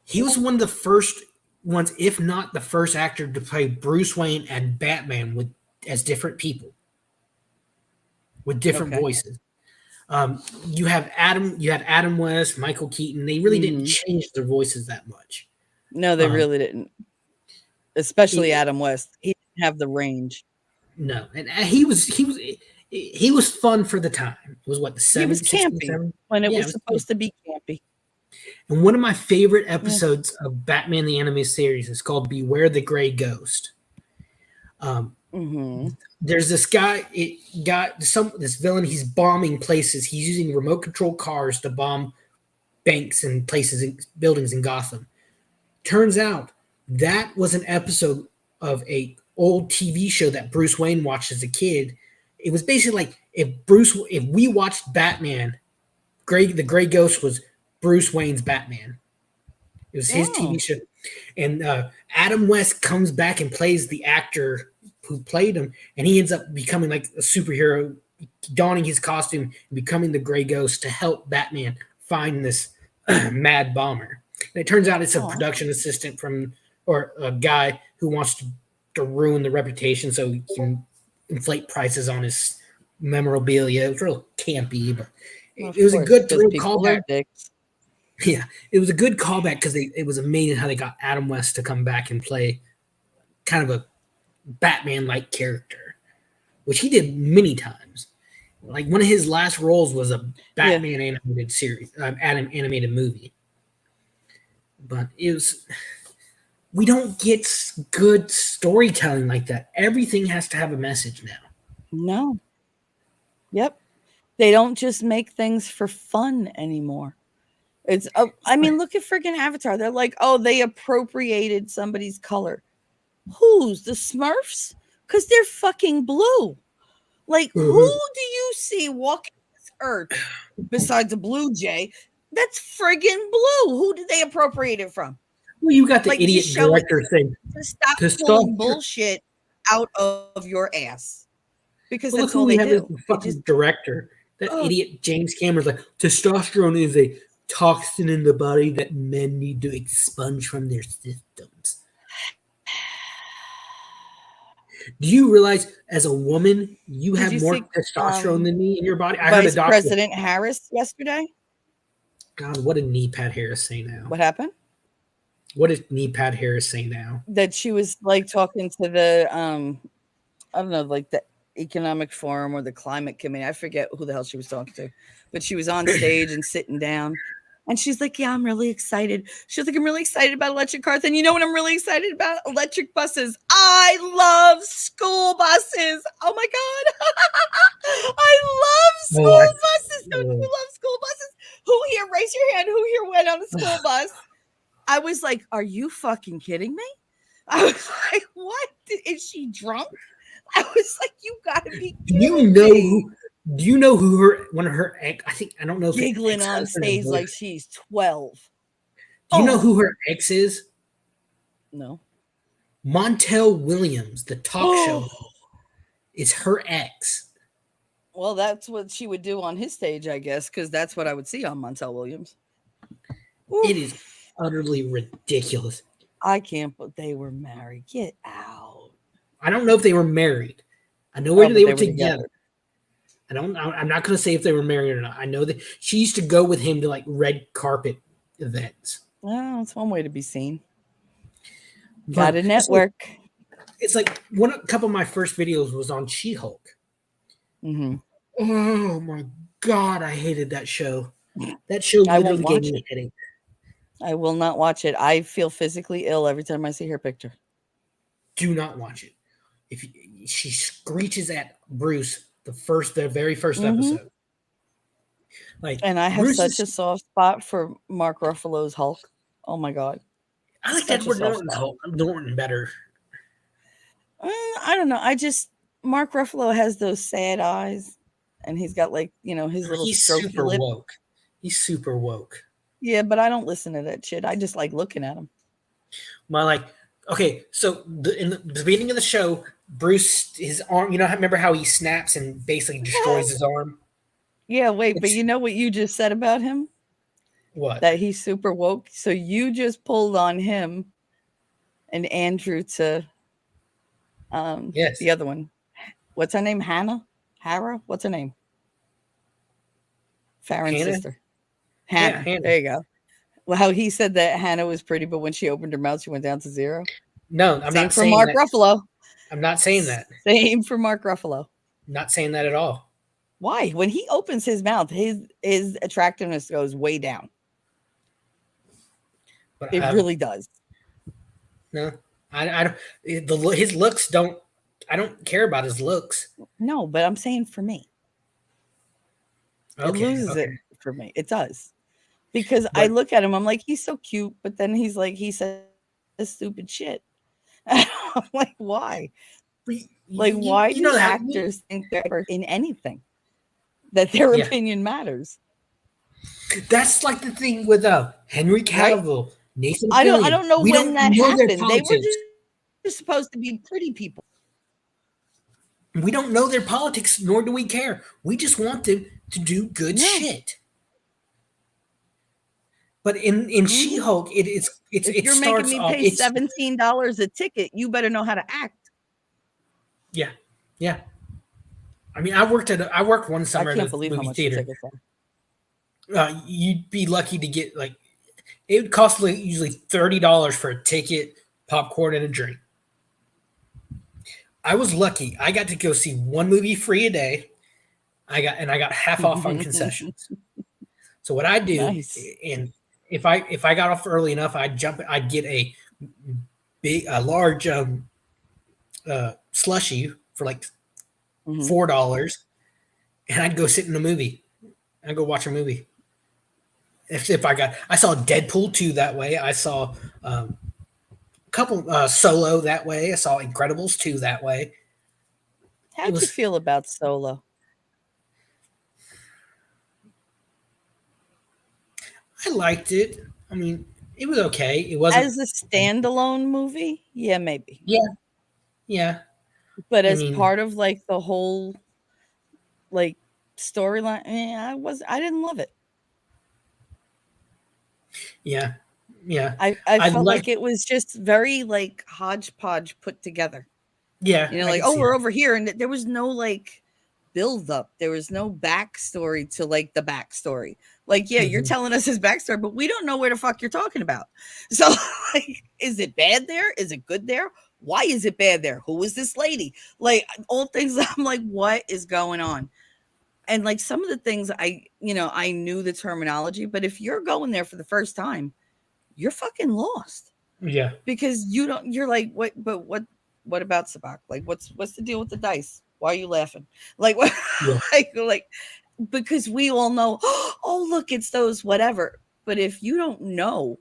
he was one of the first ones, if not the first actor to play Bruce Wayne and Batman with as different people with different Okay. voices. You had Adam West, Michael Keaton. They really didn't Hmm. change their voices that much. No, they Um, really didn't. Especially it, Adam West. He didn't have the range. no, and he was fun for the time. It was what the He was 60s, campy 70s? when it Yeah, it was was fun. supposed to be campy. And one of my favorite Yeah. episodes of Batman the Animated Series is called "Beware the Gray Ghost." Um, Mhm. there's this guy, this villain. He's bombing places. He's using remote control cars to bomb banks and places and buildings in Gotham. Turns out that was an episode of a old TV show that Bruce Wayne watched as a kid. It was basically like if we watched Batman, the Gray Ghost was Bruce Wayne's Batman. It was his TV Oh. show, and Adam West comes back and plays the actor who played him, and he ends up becoming like a superhero donning his costume and becoming the Gray Ghost to help Batman find this mad bomber. And it turns out it's a Aw. production assistant from, or a guy who wants to ruin the reputation so he can inflate prices on his memorabilia. It was real campy, but Of it was a course, good because thrill people are callback. dicks. Yeah, it was a good callback because it was amazing how they got Adam West to come back and play kind of a Batman-like character, which he did many times. Like one of his last roles was a Yeah. Batman animated series, animated movie. But it was, we don't get good storytelling like that. Everything has to have a message now. No. Yep. They don't just make things for fun anymore. It's I mean, look at freaking Avatar. They're like, oh, they appropriated somebody's color. Who's the Smurfs? Because they're fucking blue. Like, who Mhm. do you see walking this earth besides a blue jay that's friggin' blue? Who did they appropriate it from? Well, you got the Like, just idiot show it director saying to stop to pulling stop. bullshit out of your ass. Because Well, that's look all who they we have as do. the They just, fucking director. That oh, idiot James Cameron's like, testosterone is a toxin in the body that men need to expunge from their systems. Do you realize as a woman, you did have you more see testosterone than me in your body? I heard a Vice doctor. President Harris yesterday? God, what did knee pad Harris say now? What happened? What did knee pad Harris say now? That she was like talking to the I don't know, like the economic forum or the climate committee. I forget who the hell she was talking to, but she was on stage and sitting down. And she's like, yeah, I'm really excited. She's like, I'm really excited about electric cars. And you know what I'm really excited about? Electric buses. I love school buses. Oh my God. I love Oh, I, school buses. Don't you love school buses? Who here, raise your hand, who here went on a school bus? I was like, are you fucking kidding me? I was like, what? Is she drunk? I was like, you gotta be do you kidding know me. who? Do you know who her one of her ex? I think I don't know if it's Giggling ex on husband or stage like boyfriend. she's 12. Do you know Oh, who her ex is? no. Montel Williams, the talk show Oh, host, is her ex. well, that's what she would do on his stage, I guess, because that's what I would see on Montel Williams. It is Oof. utterly ridiculous. I can't, but they were married. Get out. I don't know if they were married. I know Oh, where but they they were were together. together. I don't. I'm not going to say if they were married or not. I know that she used to go with him to like red carpet events. Oh, it's one way to be seen. Got But a network. it's like one a couple of my first videos was on She-Hulk. Hmm. Oh my god, I hated that show. That show I won't literally gave watch me it. a headache. I will not watch it. I feel physically ill every time I see her picture. Do not watch it. If she screeches at Bruce the very first Hmm. episode, like And I have Bruce such is. a soft spot for Mark Ruffalo's Hulk. Oh my God. I like Such a Edward soft Norton's spot. Hulk, Norton better. I don't know. I just Mark Ruffalo has those sad eyes, and he's got like his little He's strokey super lip. woke. He's super woke. Yeah, but I don't listen to that shit. I just like looking at him. My like, okay, so in the beginning of the show, Bruce his arm. You know, remember how he snaps and basically destroys his arm? Yeah, wait, but It's you know what you just said about him? what? That he's super woke. So you just pulled on him and Andrew to Yes, the other one. What's her name? Hannah? Hara? What's her name? Farron's Hannah. sister. Yeah, Hannah. Hannah. There you go. Well, how he said that Hannah was pretty, but when she opened her mouth, she went down to zero. No, I'm Same not for saying Mark that. Ruffalo. I'm not saying that. Same for Mark Ruffalo. I'm not saying that at all. Why? When he opens his mouth, his attractiveness goes way down. But It really does. no, I don't. His looks don't. I don't care about his looks. No, but I'm saying for me, it Okay, loses it okay. for me. It does. Because I But look at him, I'm like, he's so cute, but then he's like, he says stupid shit. I'm like, why? Like, why you know do that. actors think they're in anything? That their Yeah, opinion matters, that's like the thing with Henry right? Cavill, Nathan I Fillion. don't know We when don't that know their happened. They were politics. just supposed to be pretty people. We don't know their politics, nor do we care. We just want them to do good No. shit. But in Mhm. She-Hulk, If it you're making starts me off. pay It's $17 a ticket, you better know how to act. yeah, yeah. I mean, I worked one I summer at can't a believe how movie much the theater. tickets are. You'd be lucky to get like it would cost like usually $30 for a ticket, popcorn, and a drink. I was lucky. I got to go see one movie free a day. I got half off on concessions. So what I do, Nice. and if I got off early enough, I'd get a large slushy for like Mhm. $4, and I'd go sit in a movie. I'd go watch a movie. If I saw Deadpool 2 that way. I saw a couple Solo that way. I saw Incredibles 2 that way. It How'd you was feel about Solo? I liked it. I mean, it was okay. It wasn't. As a standalone movie? Yeah, maybe. Yeah, yeah. But I as mean, part of like the whole like storyline, I didn't love it. yeah, yeah. I I felt like. like it was just very like hodgepodge put together. Yeah, I Like, can oh, see we're that. over here, and there was no like build up. There was no backstory to like the backstory. Like, yeah, you're Mhm. telling us his backstory, but we don't know where the fuck you're talking about. So, like, is it bad there? Is it good there? Why is it bad there? Who is this lady? Like, all things I'm like, what is going on? And like some of the things I knew the terminology, but if you're going there for the first time, you're fucking lost Yeah, because you're like, what about Sabak? Like, what's the deal with the dice? Why are you laughing? Like, what? yeah, like, because we all know, oh, look, it's those whatever. But if you don't know,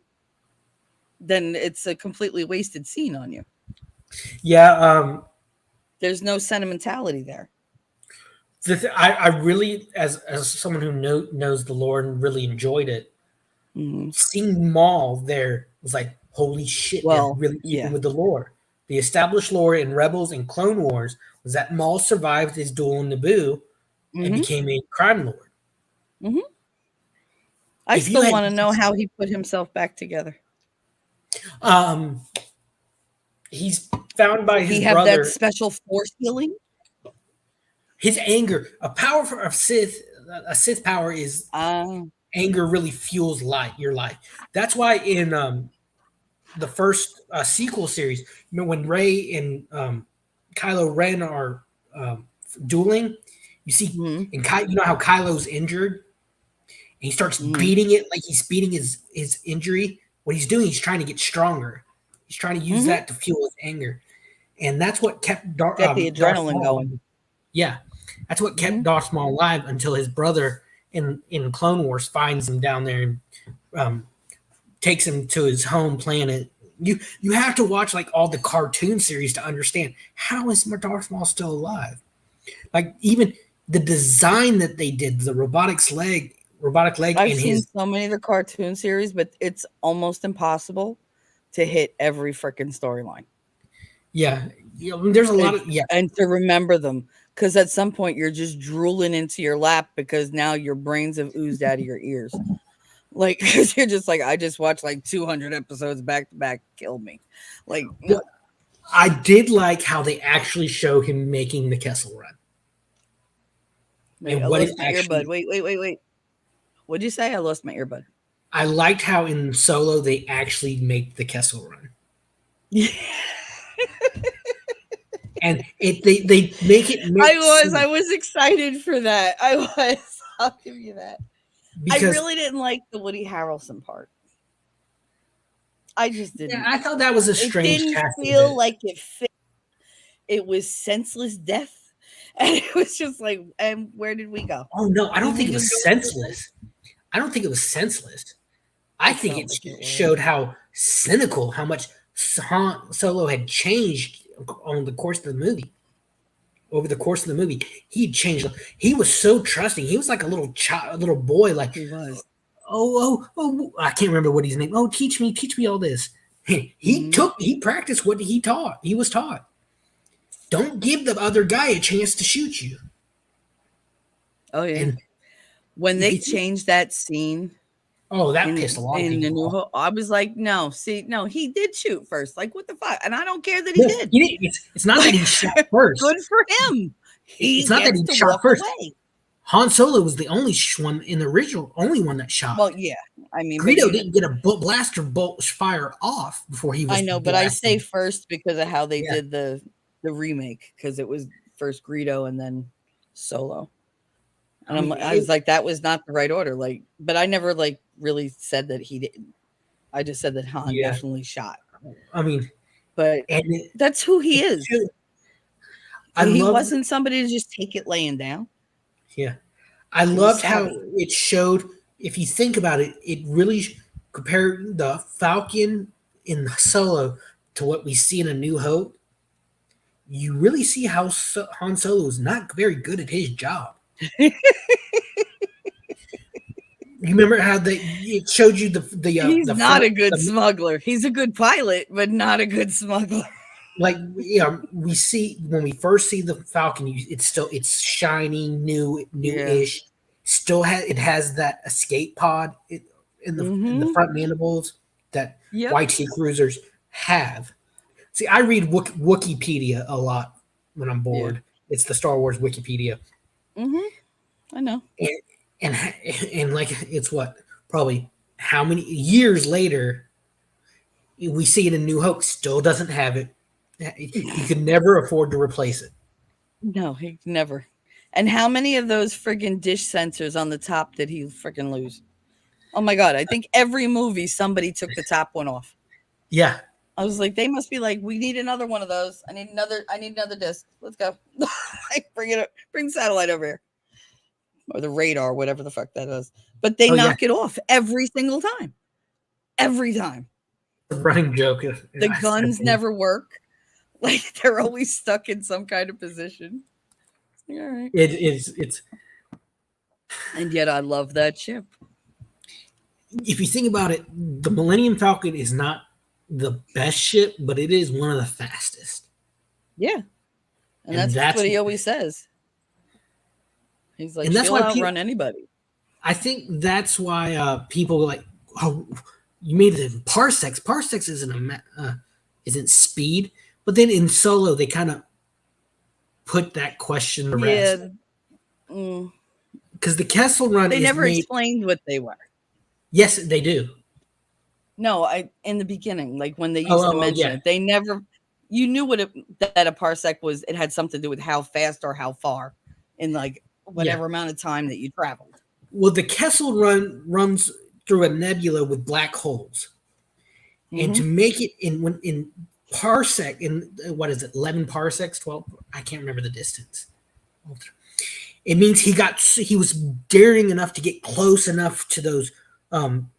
then it's a completely wasted scene on you. yeah. There's no sentimentality there. I really, as someone who knows the lore and really enjoyed it, Mhm. seeing Maul there was like, holy shit, they're Well, really keeping yeah. with the lore. The established lore in Rebels and Clone Wars was that Maul survived his duel in Naboo and Hmm. became a crime lord. Hmm. I If you still had, want to know how he put himself back together. um, he's found by Did his he have that brother. special force healing? His anger, a power for a Sith power is Uh, anger really fuels your life. That's why in the first sequel series, when Rey and Kylo Ren are dueling, you see, mhm, you know how Kylo's injured, and he starts mhm, beating it like he's beating his injury. What he's doing, he's trying to get stronger. He's trying to use mhm. that to fuel his anger, and that's what kept Get the Darth adrenaline Maul. going. Yeah, that's what kept Mhm. Darth Maul alive until his brother in Clone Wars finds him down there and um, takes him to his home planet. You have to watch like all the cartoon series to understand how is Darth Maul still alive. Like even the design that they did, the robotic leg, I've and seen his so many of the cartoon series, but it's almost impossible to hit every freaking storyline. yeah, there's a lot It of yeah. and to remember them, because at some point you're just drooling into your lap because now your brains have oozed out of your ears. Like, because you're just like, I just watched like 200 episodes back to back. Kill me. Like, Well, no. I did like how they actually show him making the Kessel Run Wait, I and what it lost my earbud. actually. Wait. What'd you say? I lost my earbud. I liked how in Solo they actually make the Kessel Run, Yeah. and they make it make I sense was excited for that. I was. I'll give you that. I because really didn't like the Woody Harrelson part. I just yeah, didn't. I thought that was a It strange didn't casting feel bit like it fit. It was senseless death. And it was just like, and where did we go? Oh no, I Did don't we think it just was go into this? senseless. I don't think it was senseless. I It think felt it like it was. showed how cynical, how much Han Solo had changed on the course of the movie. Over the course of the movie, he changed. He was so trusting. He was like a little child, a little boy. Like, He was. I can't remember what his name. Oh, teach me all this. He Mhm. practiced what he was taught. don't give the other guy a chance to shoot you. Oh yeah. And When if they you think, changed that scene oh, that in pissed a lot of in the people New off. Hope, I was like, no, see, no, he did shoot first. Like, what the fuck? And I don't care that he No, did. he didn't. It's not that he shot first. Good for him. It's He not that gets he to shot walk first. away. Han Solo was the only one in the original, only one that shot. Well, yeah. I mean, but Greedo didn't get a blaster bolt fire off before he I was know, but I say blasting. first because of how they Yeah, did the remake, because it was first Greedo and then Solo. I And mean, I was like, that was not the right order. Like, but I never like really said that he didn't. I just said that Han yeah. definitely shot. I mean, But and it, that's who he it is. I He loved, wasn't somebody to just take it laying down. yeah, I He was loved how savvy. it showed. If you think about it, it really compared the Falcon in Solo to what we see in A New Hope. You really see how Han Solo is not very good at his job. You remember how it showed you He's the not front a good smuggler. He's a good pilot, but not a good smuggler. like we see when we first see the Falcon, it's shiny, Yeah. newish. Still has that escape pod in the Mm-hmm. front mandibles that Yep. YT cruisers have. See, I read Wikipedia a lot when I'm Yeah. bored. It's the Star Wars Wikipedia, Mm-hmm. I know. and and and like it's what probably how many years later we see it in New Hope still doesn't have it. He could never afford to replace it. No, he never. And how many of those friggin' dish sensors on the top did he friggin' lose? Oh my god! I think every movie somebody took the top one off. Yeah, I was like, they must be like, we need another one of those. I need another. I need another disc. Let's go. Like, bring it up. Bring the satellite over here, or the radar, whatever the fuck that is. But they oh yeah, knock it off every single time. Every time. the running joke. The guns never work. Like they're always stuck in some kind of position. All right. It's And yet I love that ship. if you think about it, the Millennium Falcon is not the best ship, but it is one of the fastest. Yeah. And And that's that's what he always says. He's like, and that's she'll why outrun anybody. I think that's why people like, oh, you made it in parsecs. Parsecs isn't speed, but then in Solo they kind of put that question to rest Yeah. Mm. because the Kessel Run They is never made. explained what they were. Yes, they do. No, I in the beginning, like when they Oh, used to oh, oh mention yeah, it, they never. You knew that a parsec was. It had something to do with how fast or how far, in like yeah. whatever amount of time that you traveled. Well, the Kessel Run runs through a nebula with black holes, and to Mm-hmm. make it in parsec in what is it, 11 parsecs, 12? I can't remember the distance. It means he was daring enough to get close enough to those um,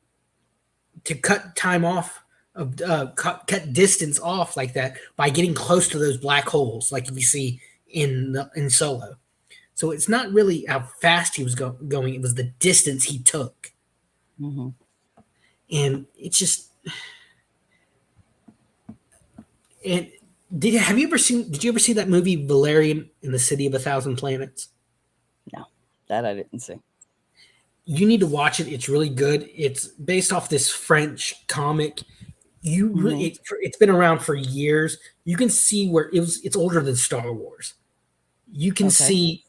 to cut time off cut distance off like that by getting close to those black holes like you see in Solo. So it's not really how fast he was going, it was the distance he took. Mm-hmm. And it's just and did you ever see that movie Valerian in the City of a Thousand Planets? No, that I didn't see. You need to watch it. It's really good. It's based off this French comic. Mm-hmm. It's been around for years. You can see where it's older than Star Wars. You can Okay. see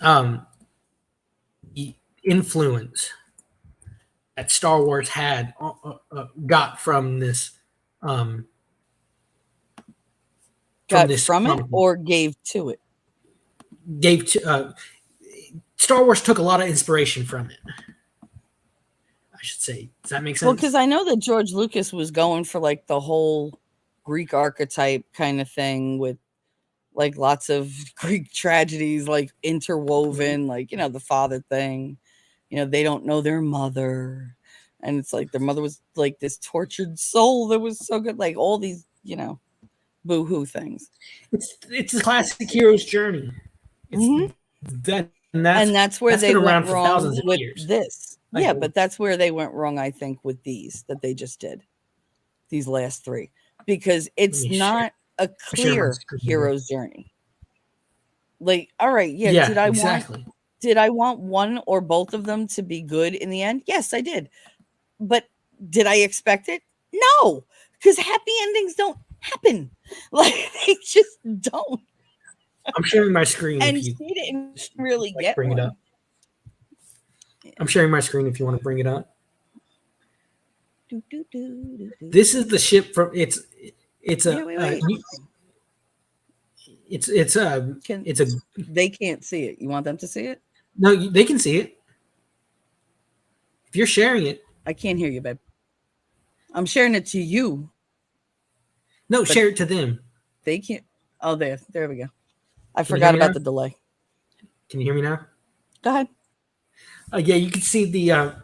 the influence that Star Wars had got from this um, Got from it comic book. or gave to it. Gave to Star Wars took a lot of inspiration from it. I should say. Does that make sense? Well, because I know that George Lucas was going for like the whole Greek archetype kind of thing with like lots of Greek tragedies like interwoven, like, the father thing. They don't know their mother. And it's like their mother was like this tortured soul that was so good. Like all these, boo-hoo things. It's a classic hero's journey. Mm-hmm. That's where they went wrong with this. Yeah, but that's where they went wrong, I think, with these that they just did. These last three. Because it's not a I'm sharing my clear screen. hero's journey. Like, all right, yeah, Yeah, exactly. did I want one or both of them to be good in the end? Yes, I did. But did I expect it? No, because happy endings don't happen. Like they just don't. I'm sharing my screen if And you she didn't really like get bring it one. up. I'm sharing my screen if you want to bring it up. Do, do, do, do, do. This is the ship from it's Yeah, a wait, wait. it's it's a Can it's a they can't see it? You want them to see it? no, they can see it if you're sharing it. I can't hear you, babe. I'm sharing it to you, No, but share it to them. they can't. Oh, there we go. I Can you hear forgot me now? about the delay. Can you hear me now? Go ahead. Yeah, you can see the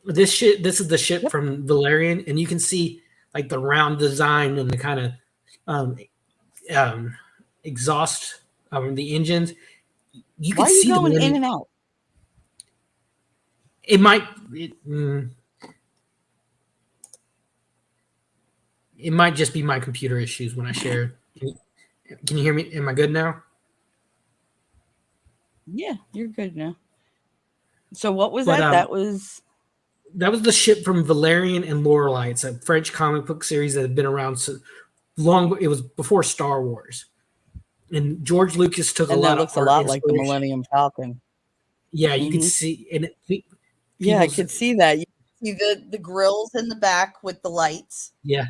this ship. This is the ship Yep. from Valerian, and you can see like the round design and the kind of um, um, exhaust the engines. You Why could are you see the going in Millennium. and out? It might it might just be my computer issues when I share. Can you hear me? Am I good now? Yeah, you're good now. So what was But that? That was that was the ship from Valerian and Lorelei. It's a French comic book series that had been around so long. It was before Star Wars, and George Lucas took a and that lot of looks a art lot like the inspiration. Millennium Falcon. Yeah, you could Hmm. see, and Yeah, I people's could see that. You see the grills in the back with the lights yeah,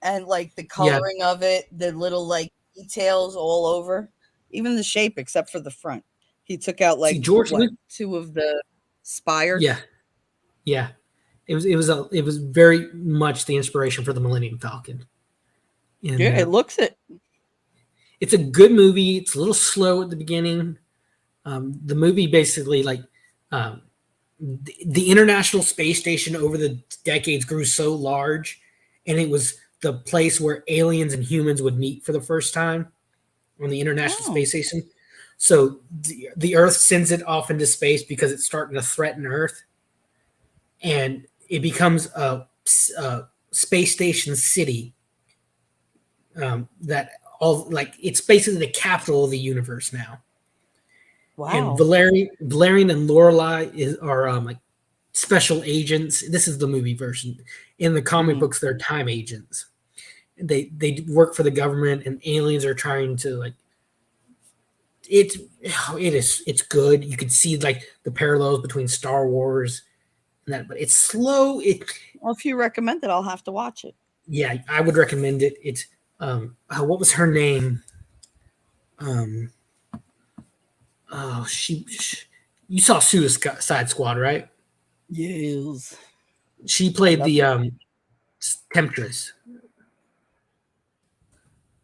and like the yeah. coloring of it, the little like details all over, even the shape except for the front. He took out See, like George what Lucas. two of the Yeah, spires. yeah. It was very much the inspiration for the Millennium Falcon, and Yeah, it looks it. it's a good movie. It's a little slow at the beginning. The movie basically like um, the International Space Station over the decades grew so large, and it was the place where aliens and humans would meet for the first time on the International Oh, Space Station. So the Earth sends it off into space because it's starting to threaten Earth, and it becomes a space station city that all like it's basically the capital of the universe now. And wow. Valerian and Lorelei are like special agents. This is the movie version. In the comic Hmm. books, they're time agents. They work for the government, and aliens are trying to like it's it's good. You can see like the parallels between Star Wars and that, but it's slow. Well, if you recommend it, I'll have to watch it. Yeah, I would recommend it. It's what was her name? Um, oh, you saw Suicide Squad, right? Yes, She I played love the it. temptress.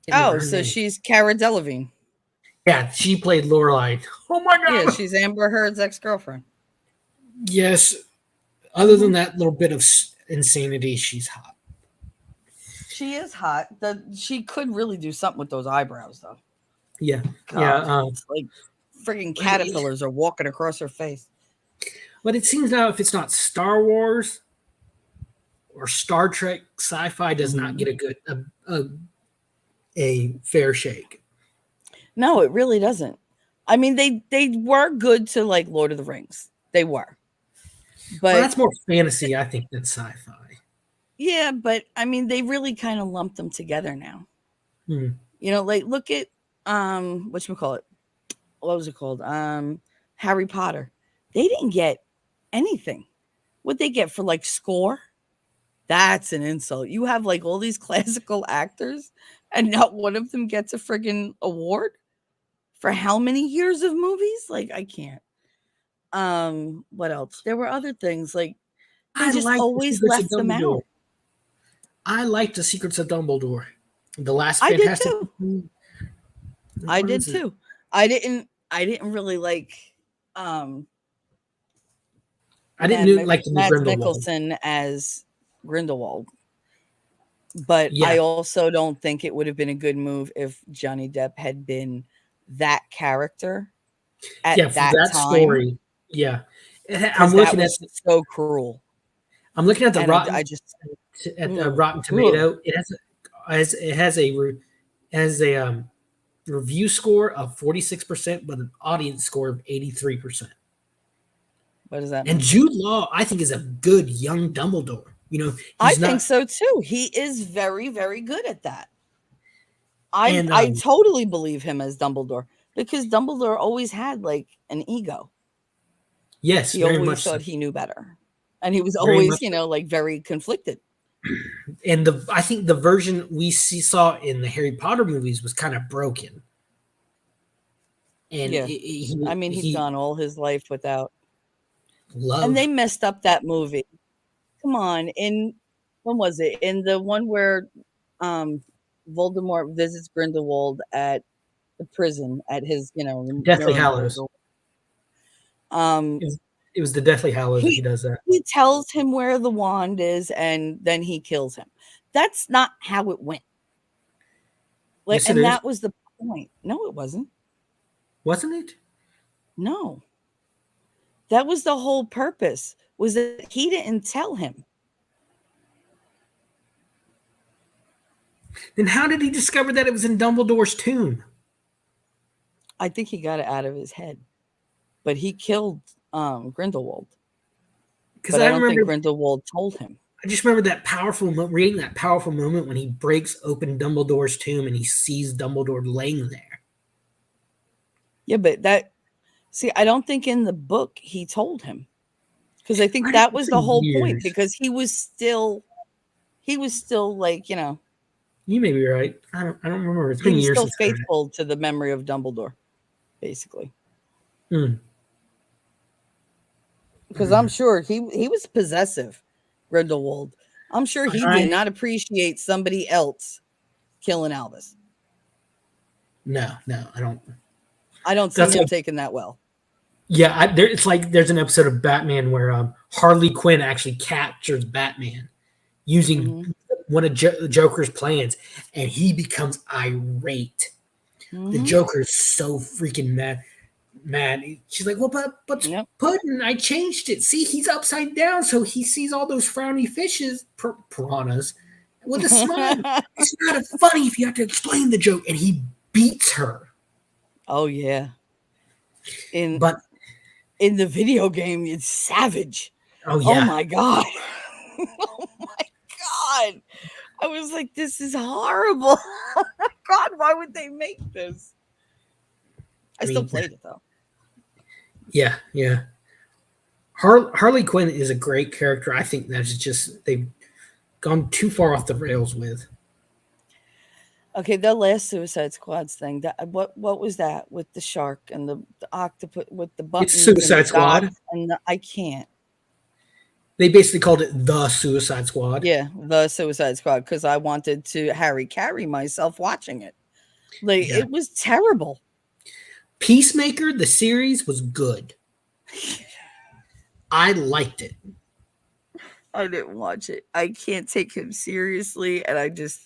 Can't remember Oh, her so name. she's Cara Delevingne. Yeah, she played Lorelai. Oh my Yeah, god! she's Amber Heard's ex girlfriend. Yes. Other than Hmm. that little bit of insanity, she's hot. She is hot. She could really do something with those eyebrows, though. Yeah, yeah. God, it's like friggin' But caterpillars are walking across her face. it seems now if it's not Star Wars or Star Trek, sci-fi does not Hmm. get a, a fair shake. No, it really doesn't. I mean, they were good to like Lord of the Rings. They were, Well, but that's more fantasy, I think, than sci-fi. yeah, but I mean, they really kind of lumped them together now. Hmm. Like look at what you call it? What was it called? Harry Potter. They didn't get anything. What they get for like score? That's an insult. You have like all these classical actors, and not one of them gets a friggin' award for how many years of movies? Like I can't. What else? There were other things like they I just like the always Secrets of left them Dumbledore. out. I like the Secrets of Dumbledore. The last I did Fantastic. too. I What did is it? too. I didn't really like um I didn't like the new Mads Grindelwald. Mikkelsen as Grindelwald, but Yeah, I also don't think it would have been a good move if Johnny Depp had been that character at yeah, for that that time story. Yeah, because that was so cruel. I'm looking at the And I just Rotten ooh, Tomato. ugh. It has has a review score of 46%, but an audience score of 83%. What does that And mean? Jude Law, I think, is a good young Dumbledore. I He's think not, so too. He is very, very good at that. I and I totally believe him as Dumbledore because Dumbledore always had like an ego. yes, He very always much so, thought he knew better. And he was very always, much so. like very conflicted. And I think the version we saw in the Harry Potter movies was kind of broken, and Yeah. I mean, he'd he gone all his life without. And they love. messed up that movie. Come on, in when was it? In the one where um Voldemort visits Grindelwald at the prison at his, Deathly Nuremberg. Hallows. Um It was the Deathly Hallows that he he does that. he tells him where the wand is and then he kills him. That's not how it went. Like, Yes, it and is. that was the point. No, it wasn't. Wasn't it? No. That was the whole purpose, was that he didn't tell him. Then how did he discover that it was in Dumbledore's tomb? I think he got it out of his head. But he killed Grindelwald. Because But I I don't think remember, Grindelwald told him. I just remember that reading that powerful moment when he breaks open Dumbledore's tomb and he sees Dumbledore laying there. Yeah, but I don't think in the book he told him. Because I think I did that it was for the whole point. years. Because he was still like, You may be right. I don't remember. It's he been was years still since I read it. faithful to the memory of Dumbledore, basically. Hmm. Because I'm sure he was possessive, Grindelwald. I'm sure he did I not appreciate somebody else killing Albus. no, I don't. I don't see That's him like, taking that well. yeah. It's like there's an episode of Batman where Harley Quinn actually captures Batman using Mhm. one of Joker's plans, and he becomes irate. The Mhm. Joker's so freaking mad. She's like, "Well, but Yep. Puddin', I changed it. See, he's upside down, so he sees all those frowny fishes, piranhas, with a smile. It's not funny if you have to explain the joke." And he beats her. Oh yeah. In But in the video game, it's savage. oh Oh yeah, my god. Oh my god. I was like, this is horrible. Oh my god, why would they make this? I I still mean, played it though. yeah. Harley Quinn is a great character. I think that's just they've gone too far off the rails with. Okay, the last Suicide Squads thing. That what was that with the shark and the octopus with the It's buttons and the Suicide Squad. dots and I can't. They basically called it the Suicide Squad. Yeah, the Suicide Squad because I wanted to Harry carry myself watching it. Like Yeah. it was terrible. Peacemaker, the series was good. I liked it. I didn't watch it. I can't take him seriously, and I just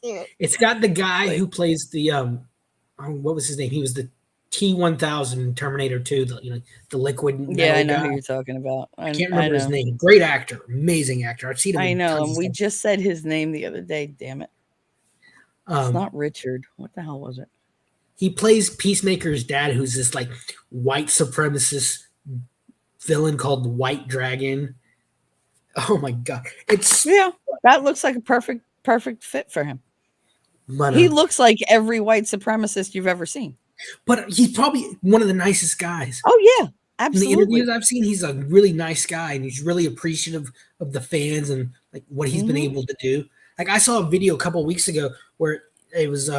can't. It's got the guy Like, who plays the what was his name? He was the T-1000 Terminator 2, the liquid yeah, I metal know guy. who you're talking about. I can't I remember his know, name. Great actor, amazing actor. I've seen him I in know, tons and of we stuff. just said his name the other day. Damn it, it's Um, not Richard. What the hell was it? he plays Peacemaker's dad, who's this like white supremacist villain called the White Dragon. Oh my god, it's Yeah, that looks like a perfect fit for him. but He looks like every white supremacist you've ever seen. he's probably one of the nicest guys. Oh yeah, In the interviews absolutely. I've seen, he's a really nice guy, and he's really appreciative of the fans and like what he's been Hmm. able to do. Like I saw a video a couple of weeks ago where it was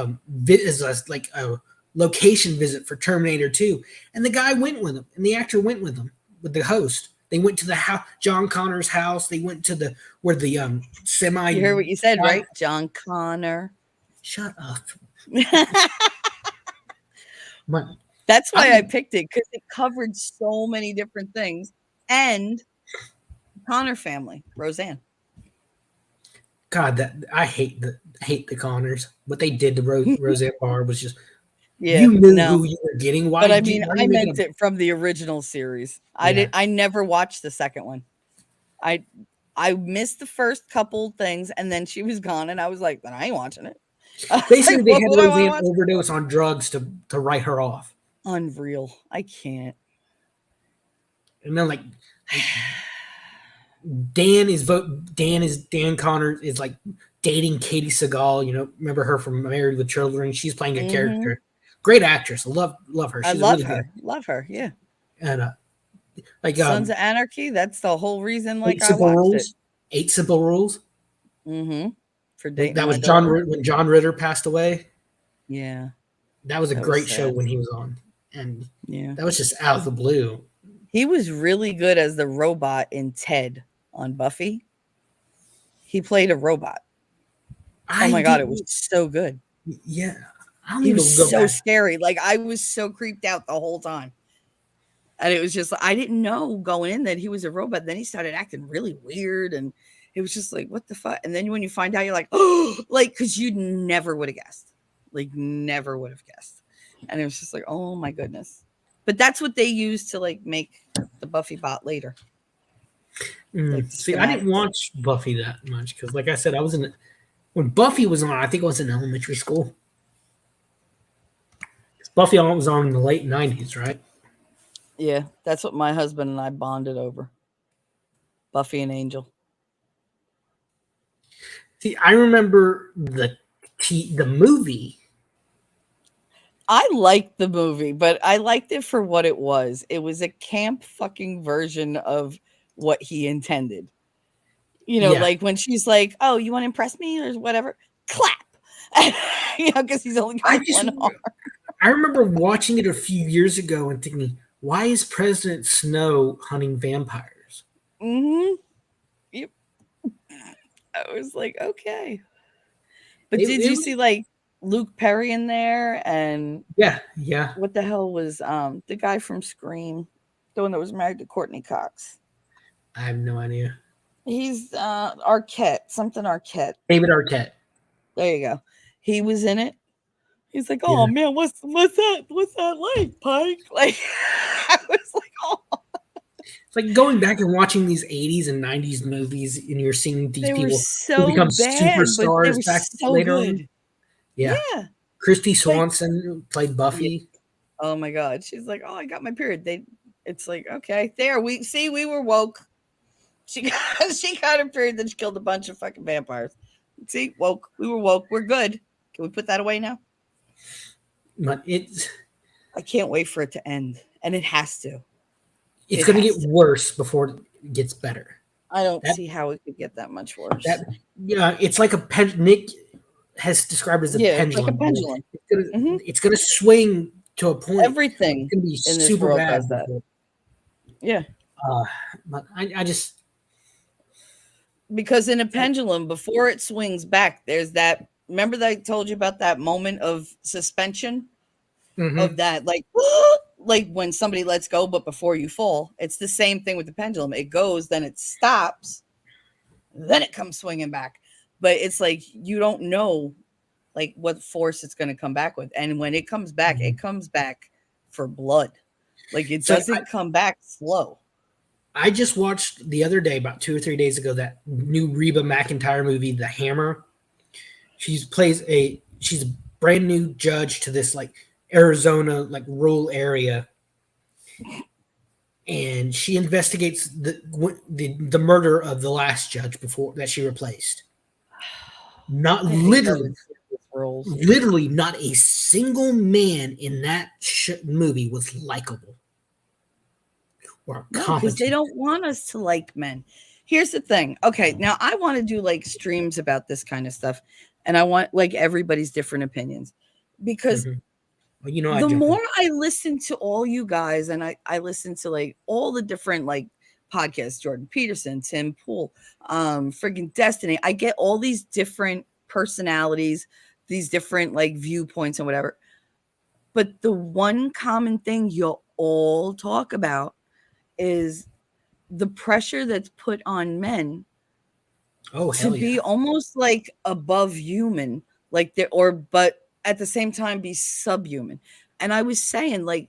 like a location visit for Terminator 2, and the guy went with him, and the actor went with him with the host. They went to the house, John Connor's house. They went to the where the semi. You heard what you said, right, John Connor? Shut up. But That's I why I think picked it because it covered so many different things. And Connor family, Roseanne. God, that I hate the Connors. What they did to Roseanne Barr was just Yeah, you knew no. who you were getting. But I mean, Why are I you making meant a it from the original series. yeah? I never watched the second one. I I missed the first couple things and then she was gone and I was like, then I ain't watching it. I was like, Basically, they what had would I want to Roseanne watch? overdose on drugs to write her off, Unreal. I can't. and then like Dan Connor is like dating Katie Seagal. You know, remember her from Married with Children? She's playing a Hmm. character. Great actress. Love her. I She's a love really good her. actress. Love her. Yeah. And like Sons of Anarchy. That's the whole reason. Like Eight I Simple watched it. Rules. Eight Simple Rules. Hmm. For dating That my was daughter. When John Ritter passed away. Yeah. That was a That was great show sad. when he was on, and Yeah. that was just out of the blue. He was really good as the robot in Ted on Buffy. He played a robot. Oh I my god, it was didn't. so good. Yeah, I'll He need was to go so back. scary. Like I was so creeped out the whole time. And it was just I didn't know going in that he was a robot. Then he started acting really weird and it was just like, what the fuck? And then when you find out, you're like, oh, like, because you never would have guessed. Like, never would have guessed. And it was just like, oh my goodness. But that's what they use to like make the Buffy bot later, like the See, I didn't schematics. watch Buffy that much because, like I said, I was in when Buffy was on. I think I was in elementary school. Buffy was on in the late '90s, right? Yeah, that's what my husband and I bonded over. Buffy and Angel. See, I remember the movie. I liked the movie, but I liked it for what it was. It was a camp fucking version of what he intended. Yeah, Like when she's like, "Oh, you want to impress me or whatever?" Clap. Because he's only I got just one arm. I remember watching it a few years ago and thinking, why is President Snow hunting vampires? Hmm. Yep. I was like, okay. But did It you was see like Luke Perry in there and yeah. what the hell was the guy from Scream, the one that was married to Courtney Cox? I have no idea. He's Arquette, something Arquette. David Arquette. There you go. He was in it. He's like, Yeah, "Oh man, what's that? What's that like, Pike?" Like, I was like, "Oh, it's like going back and watching these '80s and '90s movies, and you're seeing these they were people who so become bad, but they superstars were back so later on. good." Yeah, Yeah, Christy like, Swanson who played yeah. Buffy. Oh my god, she's like, "Oh, I got my period." It's like, okay, there we see, we were woke. She got she got her period, then she killed a bunch of fucking vampires. See, woke. We were woke. We're good. Can we put that away now? But I can't wait for it to end, and it has to. it's It going to get has to. worse before it gets better. I don't That see how it could get that much worse. that yeah, it's like a Nick has described as a Yeah, it's like a pendulum. pendulum. Hmm. It's gonna swing to a point. It's Everything gonna be in this super world bad does that. before. Yeah, Uh, but I just because in a pendulum, before it swings back, there's that. Remember that I told you about that moment of suspension of mhm. that, like, like when somebody lets go, but before you fall. It's the same thing with the pendulum. It goes, then it stops, then it comes swinging back. But it's like you don't know, like what force it's going to come back with, and when it comes back for blood. Like it So doesn't come back slow. I just watched the other day, about 2 or 3 days ago, that new Reba McEntire movie, The Hammer. She's a brand new judge to this like Arizona like rural area, and she investigates the murder of the last judge before that she replaced. Not I hate her with roles. literally not a single man in that movie was likable or No, because they competent. don't want us to like men. Here's the thing. Okay, now I want to do like streams about this kind of stuff, and I want like everybody's different opinions because Mhm. Well, you know, I the jump in. more I listen to all you guys, and I listen to like all the different like podcasts, Jordan Peterson, Tim Pool, friggin' Destiny. I get all these different personalities, these different like viewpoints and whatever. But the one common thing you'll all talk about is the pressure that's put on men Oh to hell yeah! be almost like above human, like they or but at the same time be subhuman. And I was saying, like,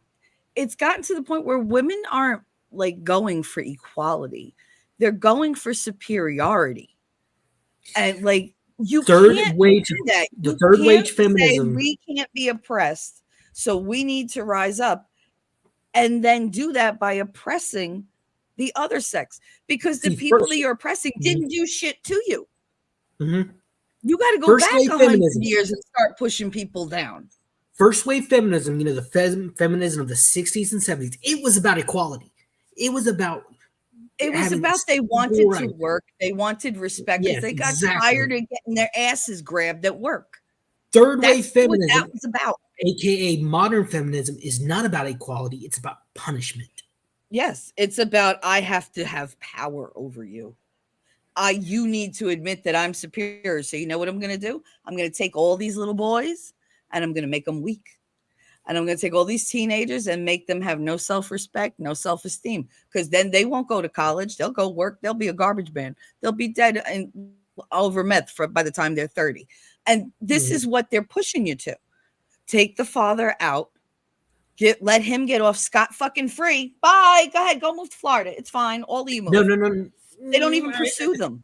it's gotten to the point where women aren't like going for equality, they're going for superiority. And like You Third can't wave, do that. the You third can't wave say feminism. we can't be oppressed, so we need to rise up and then do that by oppressing the other sex because the See, people that first, you're oppressing didn't do shit to you. mm-hmm. You got to go First back wave 100 feminism. years and start pushing people down. First wave feminism, the feminism of the 60s and 70s, it was about equality. It was about It was having about they equal wanted to rights. work. They wanted respect because Yes, they got exactly. tired of getting their asses grabbed at work. Third wave That's what that feminism, was about. aka modern feminism, is not about equality, it's about punishment. Yes, it's about I have to have power over you. You need to admit that I'm superior. So you know what I'm going to do? I'm going to take all these little boys and I'm going to make them weak. And I'm going to take all these teenagers and make them have no self-respect, no self-esteem, because then they won't go to college. They'll go work. They'll be a garbage man. They'll be dead and over meth by the time they're 30. And this is Mhm. what they're pushing you to. Take the father out. Let him get off scot fucking free. Bye. Go ahead. Go move to Florida. It's fine. All of you No, move. no, no. They don't even pursue them.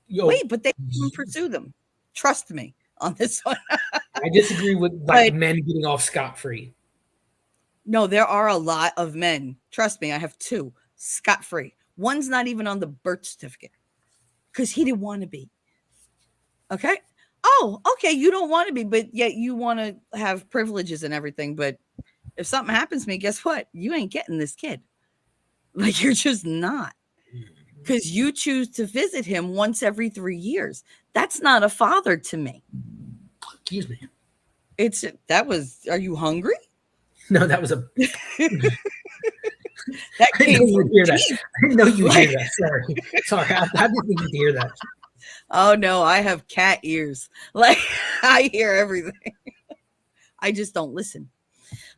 Yo, Wait, but they don't even pursue them. Trust me on this one. I disagree with like But men getting off scot free. no, there are a lot of men. Trust me, I have two scot free. One's not even on the birth certificate because he didn't want to be. Okay. Oh, okay. You don't want to be, but yet you want to have privileges and everything. But if something happens to me, guess what? You ain't getting this kid. Like you're just not because you choose to visit him once every 3 years. That's not a father to me. Excuse me. It's that was, are you hungry? No, that was a. That I didn't came know you'd from hear that. deep. I didn't know you'd Like, hear that. Sorry, sorry. I didn't think you'd hear that. oh no, I have cat ears. Like I hear everything. I just don't listen.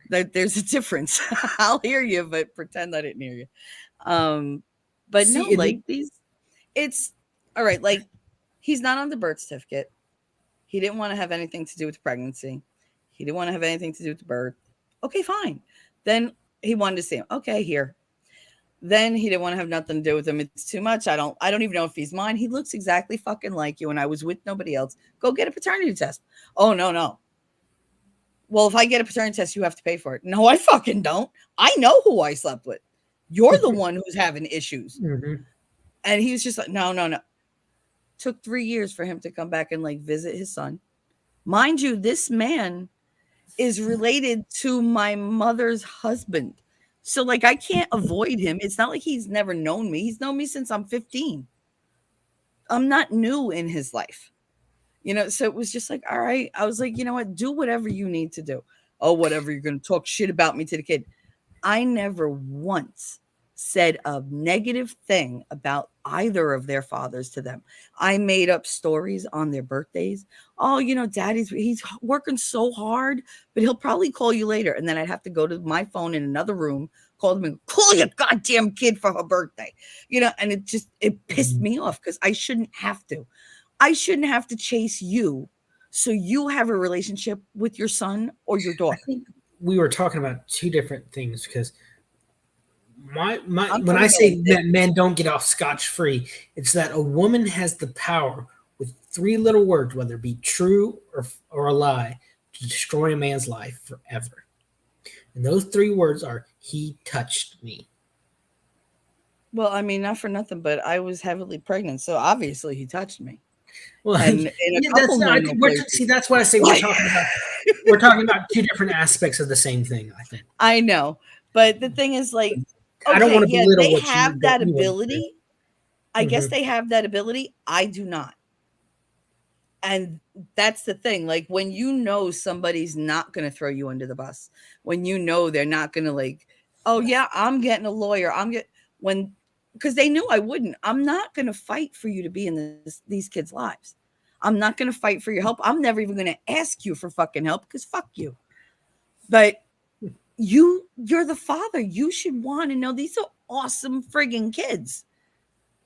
There's a difference. I'll hear you, but pretend I didn't hear you. Um, but no, See, like these, it's all right. Like he's not on the birth certificate. He didn't want to have anything to do with the pregnancy. He didn't want to have anything to do with the birth. Okay, fine. Then he wanted to see him. Okay, here. Then he didn't want to have nothing to do with him. It's too much. I don't even know if he's mine. He looks exactly fucking like you and I was with nobody else. Go get a paternity test. Oh no, no. Well, if I get a paternity test, you have to pay for it. No, I fucking don't. I know who I slept with. You're the one who's having issues. mhm. And he was just like, no, no, no. Took 3 years for him to come back and like visit his son. Mind you, this man is related to my mother's husband. So like I can't avoid him. It's not like he's never known me. He's known me since I'm 15. I'm not new in his life. So it was just like, all right. I was like, you know what? Do whatever you need to do. Oh, whatever. You're going to talk shit about me to the kid. I never once said a negative thing about either of their fathers to them. I made up stories on their birthdays. Oh, he's working so hard, but he'll probably call you later. And then I'd have to go to my phone in another room, call them and call your goddamn kid for her birthday. And it pissed me off because I shouldn't have to. I shouldn't have to chase you so you have a relationship with your son or your I daughter. think we were talking about two different things because my I'm when I talking about like say this. that men don't get off scotch free, it's that a woman has the power with three little words, whether it be true or a lie, to destroy a man's life forever. And those three words are "he touched me." Well, I mean, not for nothing, but I was heavily pregnant, so obviously he touched me, Well, and in a yeah, couple that's I normal think places. see that's why I say Like, we're talking about two different aspects of the same thing. I think I know, but the thing is, like, I don't okay, want to yeah, belittle they what have that you went through. ability. I guess Hmm. they have that ability. I do not, and that's the thing. Like, when somebody's not going to throw you under the bus, when they're not going to like, oh yeah, I'm getting a lawyer. When because they knew I wouldn't. I'm not going to fight for you to be in these kids' lives. I'm not going to fight for your help. I'm never even going to ask you for fucking help because fuck you. But you're the father. You should want to know these are awesome frigging kids.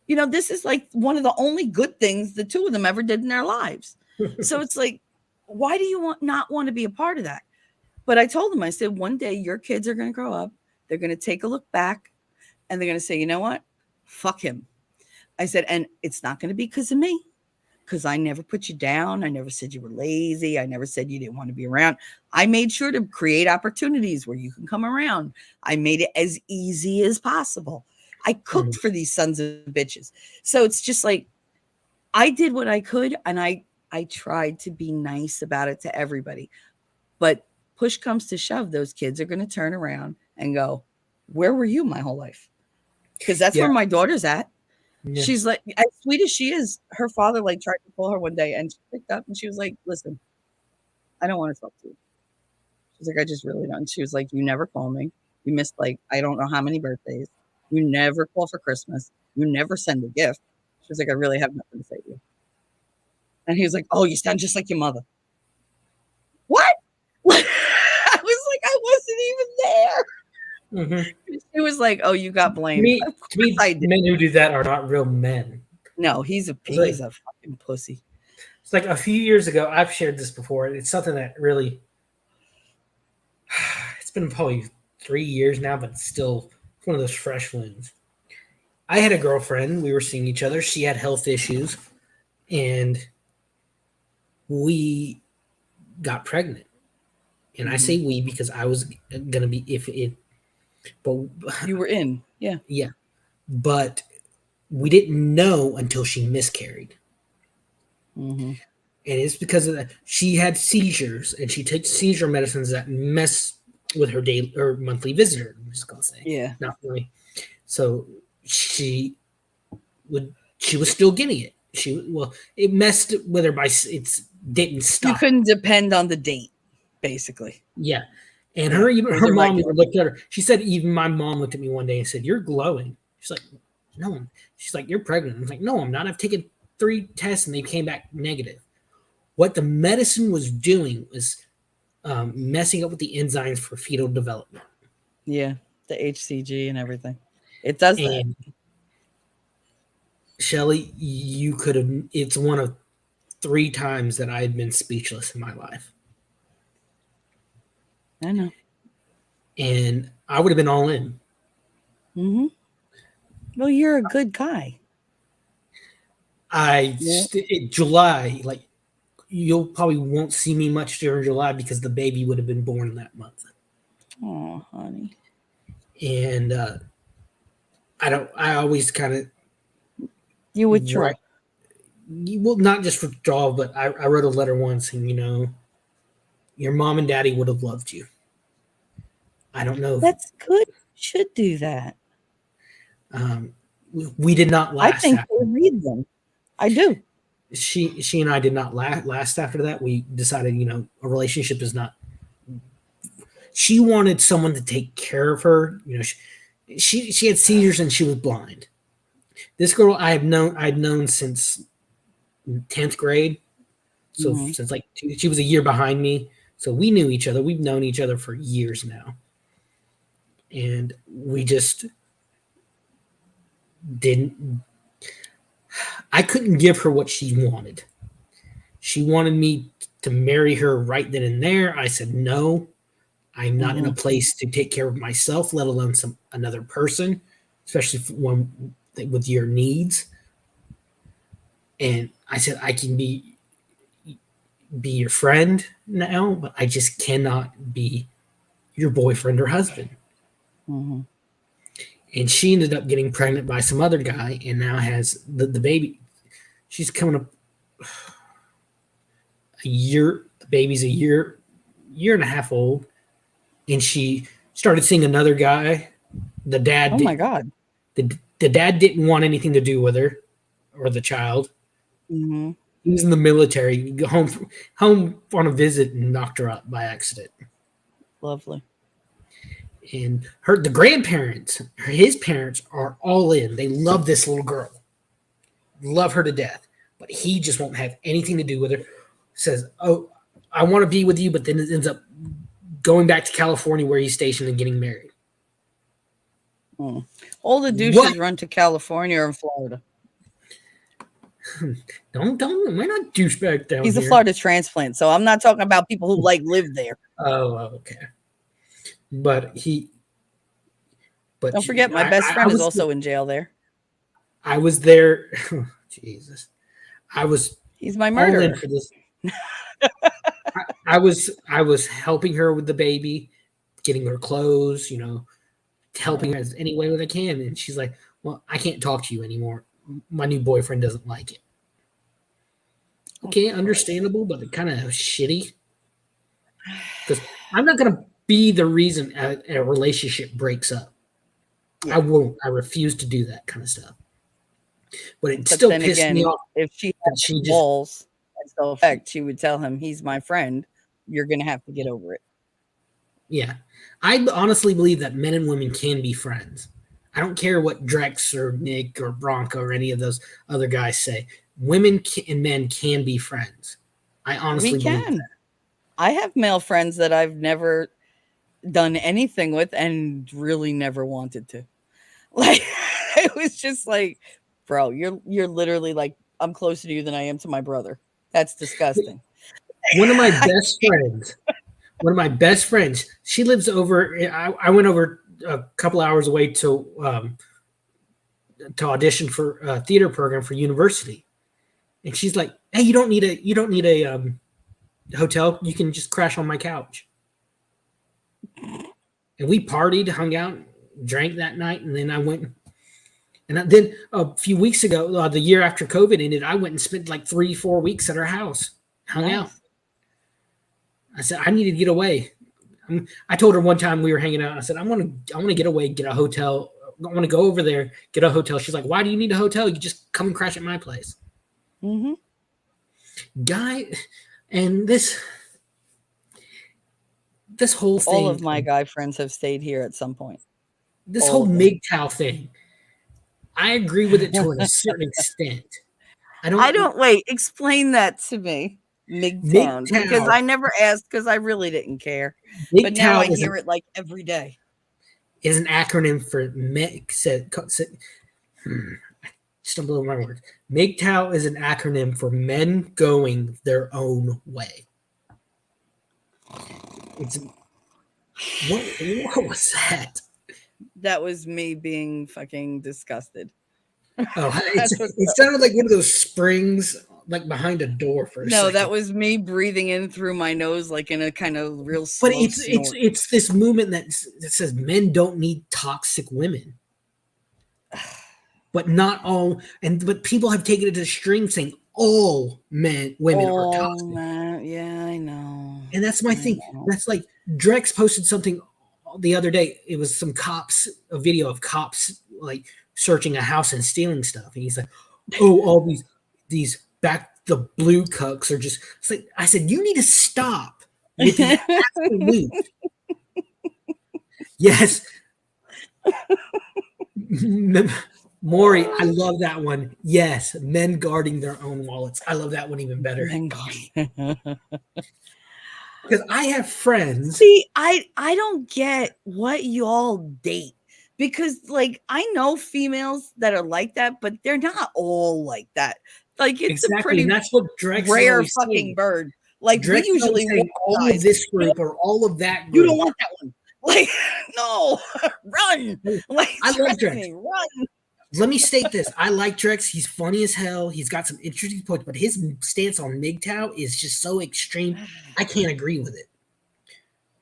This is like one of the only good things the two of them ever did in their lives. So it's like, why do you not want to be a part of that? But I told them, I said, one day your kids are going to grow up. They're going to take a look back and they're going to say, you know what? Fuck him. I said, and it's not going to be because of me. because I never put you down. I never said you were lazy. I never said you didn't want to be around. I made sure to create opportunities where you can come around. I made it as easy as possible. I cooked Mhm. for these sons of bitches. So it's just like I did what I could, and I tried to be nice about it to everybody. But push comes to shove, those kids are going to turn around and go, "Where were you my whole life?" Because that's Yeah, where my daughter's at. yeah, She's like, as sweet as she is, her father like tried to pull her one day, and she picked up and she was like, "Listen, I don't want to talk to you." She's like, "I just really don't." She was like, "You never call me. You missed like I don't know how many birthdays. You never call for Christmas. You never send a gift." She was like, "I really have nothing to say to you." And he was like, "Oh, you sound just like your mother." What? I was like, I wasn't even there. hmm She was like, "Oh, you got blamed." Of to course me, I did. men who do that are not real men. No, It's he's like a fucking pussy. it's like a few years ago. I've shared this before. It's something that really it's been probably 3 years now, but it's still one of those fresh wounds. I had a girlfriend. We were seeing each other. She had health issues, and we got pregnant. And I say Mhm. we because I was gonna be if it, but You were in. Yeah. yeah, but we didn't know until she miscarried. Mhm. And it's because of that. She had seizures, and she takes seizure medicines that mess with her daily or monthly visitor. I'm just gonna say, Yeah. not really. So she she was still getting it. It messed with her by it's didn't You stop. couldn't depend on the date, basically. Yeah, and Yeah. It was her mom irregular. even looked at her. She said even my mom looked at me one day and said, "You're glowing." She's like, "No." She's like, "You're pregnant." I was like, "No, I'm not. I've taken 3 tests and they came back negative." What the medicine was doing was messing up with the enzymes for fetal development. Yeah. The HCG and everything. It does that. And Shelly, you could have. It's one of 3 times that I had been speechless in my life, I know. and I would have been all in. Mhm. Well, you're a good guy. Yeah. July, like you'll probably won't see me much during July because the baby would have been born that month, Oh, honey. and I don't. I always kind of You write. withdraw. Well, not just withdraw, but I wrote a letter once, and your mom and daddy would have loved you. I don't know if That's good. You should do that. um, we did not I last think after they read them. I do. she and I did not last after that. We decided, a relationship is not. She wanted someone to take care of her. She had seizures and she was blind. This girl I'd known since 10th grade, so Mhm. since like she was a year behind me. So we knew each other. We've known each other for years now, and we just didn't. I couldn't give her what she wanted. She wanted me to marry her right then and there. I said no. I'm not in a Mhm. place to take care of myself, let alone another person, especially one with your needs. And I said I can be your friend now, but I just cannot be your boyfriend or husband. Mhm. And she ended up getting pregnant by some other guy, and now has the baby. She's coming up a year. The baby's a year and a half old, and she started seeing another guy. The dad Oh my did god. the dad didn't want anything to do with her or the child. Mhm. He was in the military. He go home on a visit and knocked her up by accident. Lovely. And the grandparents, his parents are all in. They love this little girl, love her to death. But he just won't have anything to do with her. Says, "Oh, I want to be with you," but then it ends up going back to California where he's stationed and getting married. Mm. All the What? douches run to California or Florida. Don't. We're not douchebag down He's a here. Florida transplant, so I'm not talking about people who like live there. Oh, okay. But he, but Don't forget, my best I friend is was also in jail there. I was there. Jesus, I was. He's my All in murderer. for this. I was helping her with the baby, getting her clothes, helping her as any way that I can. And she's like, "Well, I can't talk to you anymore. My new boyfriend doesn't like it." Okay, understandable, but kind of shitty. Because I'm not gonna be the reason a relationship breaks up. I Yeah. won't. I refuse to do that kind of stuff. But it But still then pissed me again, off if she that had she just, balls and self-respect, she would tell him, "He's my friend. You're gonna have to get over it." yeah. I honestly believe that men and women can be friends. I don't care what Drex or Nick or Bronco or any of those other guys say. Women and men can be friends. I We honestly believe can. I have male friends that I've never done anything with and really never wanted to. Like it was just like, bro, you're literally like I'm closer to you than I am to my brother. That's that. disgusting. One of my I best can't. friends, she lives over. I went over a couple hours away to audition for a theater program for university, and she's like, "Hey, you don't need a hotel. You can just crash on my couch." And we partied, hung out, drank that night, and then I went. And then a few weeks ago, the year after COVID ended, I went and spent like 3, 4 weeks at her house, hung out. Nice. I said I need to get away. I told her one time we were hanging out. I said I want to get away, get a hotel. I want to go over there, get a hotel. She's like, "Why do you need a hotel? You just come and crash at my place." Hmm. Guy, and this whole All thing, of my guy friends have stayed here at some point. this All whole of them. MGTOW thing, I agree with it to a certain extent. I I don't don't wait, explain that to me, MGTOwn, because MGTOW. I never asked because I really didn't care. But now I MGTOW hear it like every day. is an acronym for stumble over my words. MGTOW is an acronym for men going their own way. It's what was that? That was me being fucking disgusted. Oh, That's what it that sounded like was. one of those springs like behind a door for a No, that second. was me breathing in through my nose like in a kind of real But slow it's snort. it's this movement that says men don't need toxic women, but not all. But people have taken it to the extreme, saying all women are Oh toxic, man, yeah, I know. and that's my I thing. know. That's like Drex posted something the other day. It was a video of cops like searching a house and stealing stuff, and he's like, "Oh, all these back the blue cucks are just." It's like I said, you need to stop with the absolute. Yes, Maury, I love that one. Yes, men guarding their own wallets. I love that one even better Men going. because I have friends. See, I don't get what y'all date because like I know females that are like that, but they're not all like that. Like it's a Exactly, and pretty that's what Drex is rare always fucking saying. bird. Like we Drex is always usually want saying all of guys. this group or all of that You don't group. want that one. Like no, run. Like I love trust Drex. me, run. Let me state this. I like Drex. He's funny as hell. He's got some interesting points, but his stance on MGTOW is just so extreme. I can't agree with it.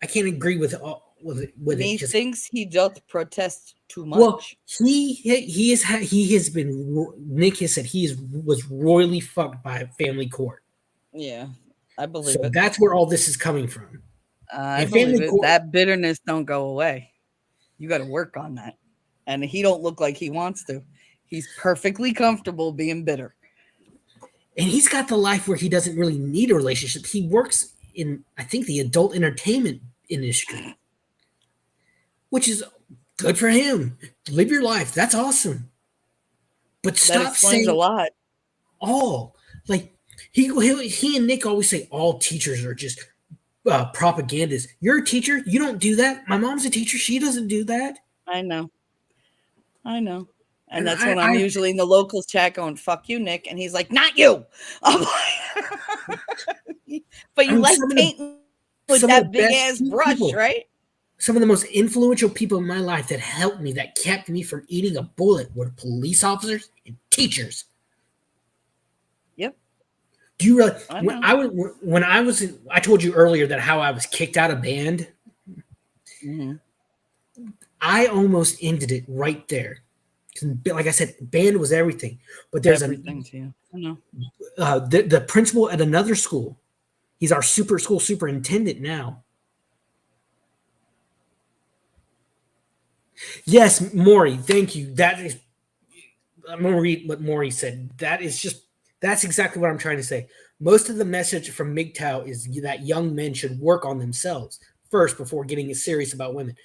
I can't agree with it. Just Methinks he doth protest too well, much. he has been. Nick has said was royally fucked by a family court. Yeah, I believe So it. that's where all this is coming from. I And believe family it. court, That bitterness don't go away. You got to work on that. And he don't look like he wants to. He's perfectly comfortable being bitter. and he's got the life where he doesn't really need a relationship. He works in, I think, the adult entertainment industry, which is good for him. Live your life. That's awesome. But That stop explains a saying lot. all. Like he and Nick always say all teachers are just propagandists. You're a teacher. You don't do that. My mom's a teacher. She doesn't do that. I know. I know. And And that's when I'm usually in the locals chat going, fuck you, Nick. And he's like, not you. I'm like, but I you mean, like painting with some of the that big best ass brush, people, right? some of the most influential people in my life that helped me, that kept me from eating a bullet, were police officers and teachers. Yep. Do you really? I know. I told you earlier that how I was kicked out of band. Hmm. I almost ended it right there. Like I said, band was everything. But there's Everything to you. I know. the principal at another school. He's our school superintendent now. Yes, Maury. Thank you. That is. I'm gonna read what Maury said. That's exactly what I'm trying to say. Most of the message from MGTOW is that young men should work on themselves first before getting serious about women.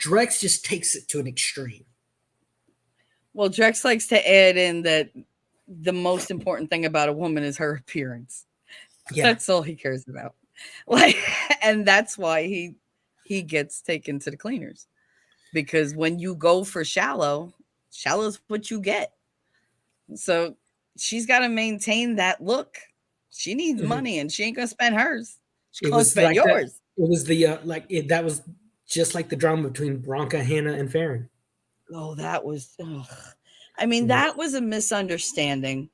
Drex just takes it to an extreme. Well, Drex likes to add in that the most important thing about a woman is her appearance. Yeah, That's all he cares about. Like, and that's why he gets taken to the cleaners, because when you go for shallow's what you get. So she's got to maintain that look. She needs mhm. money, and she ain't gonna spend hers. She's It gonna was spend like that. yours. It was the that was just like the drama between Bronca, Hannah, and Farron. Oh, that was. Ugh. I mean, Yeah. that was a misunderstanding.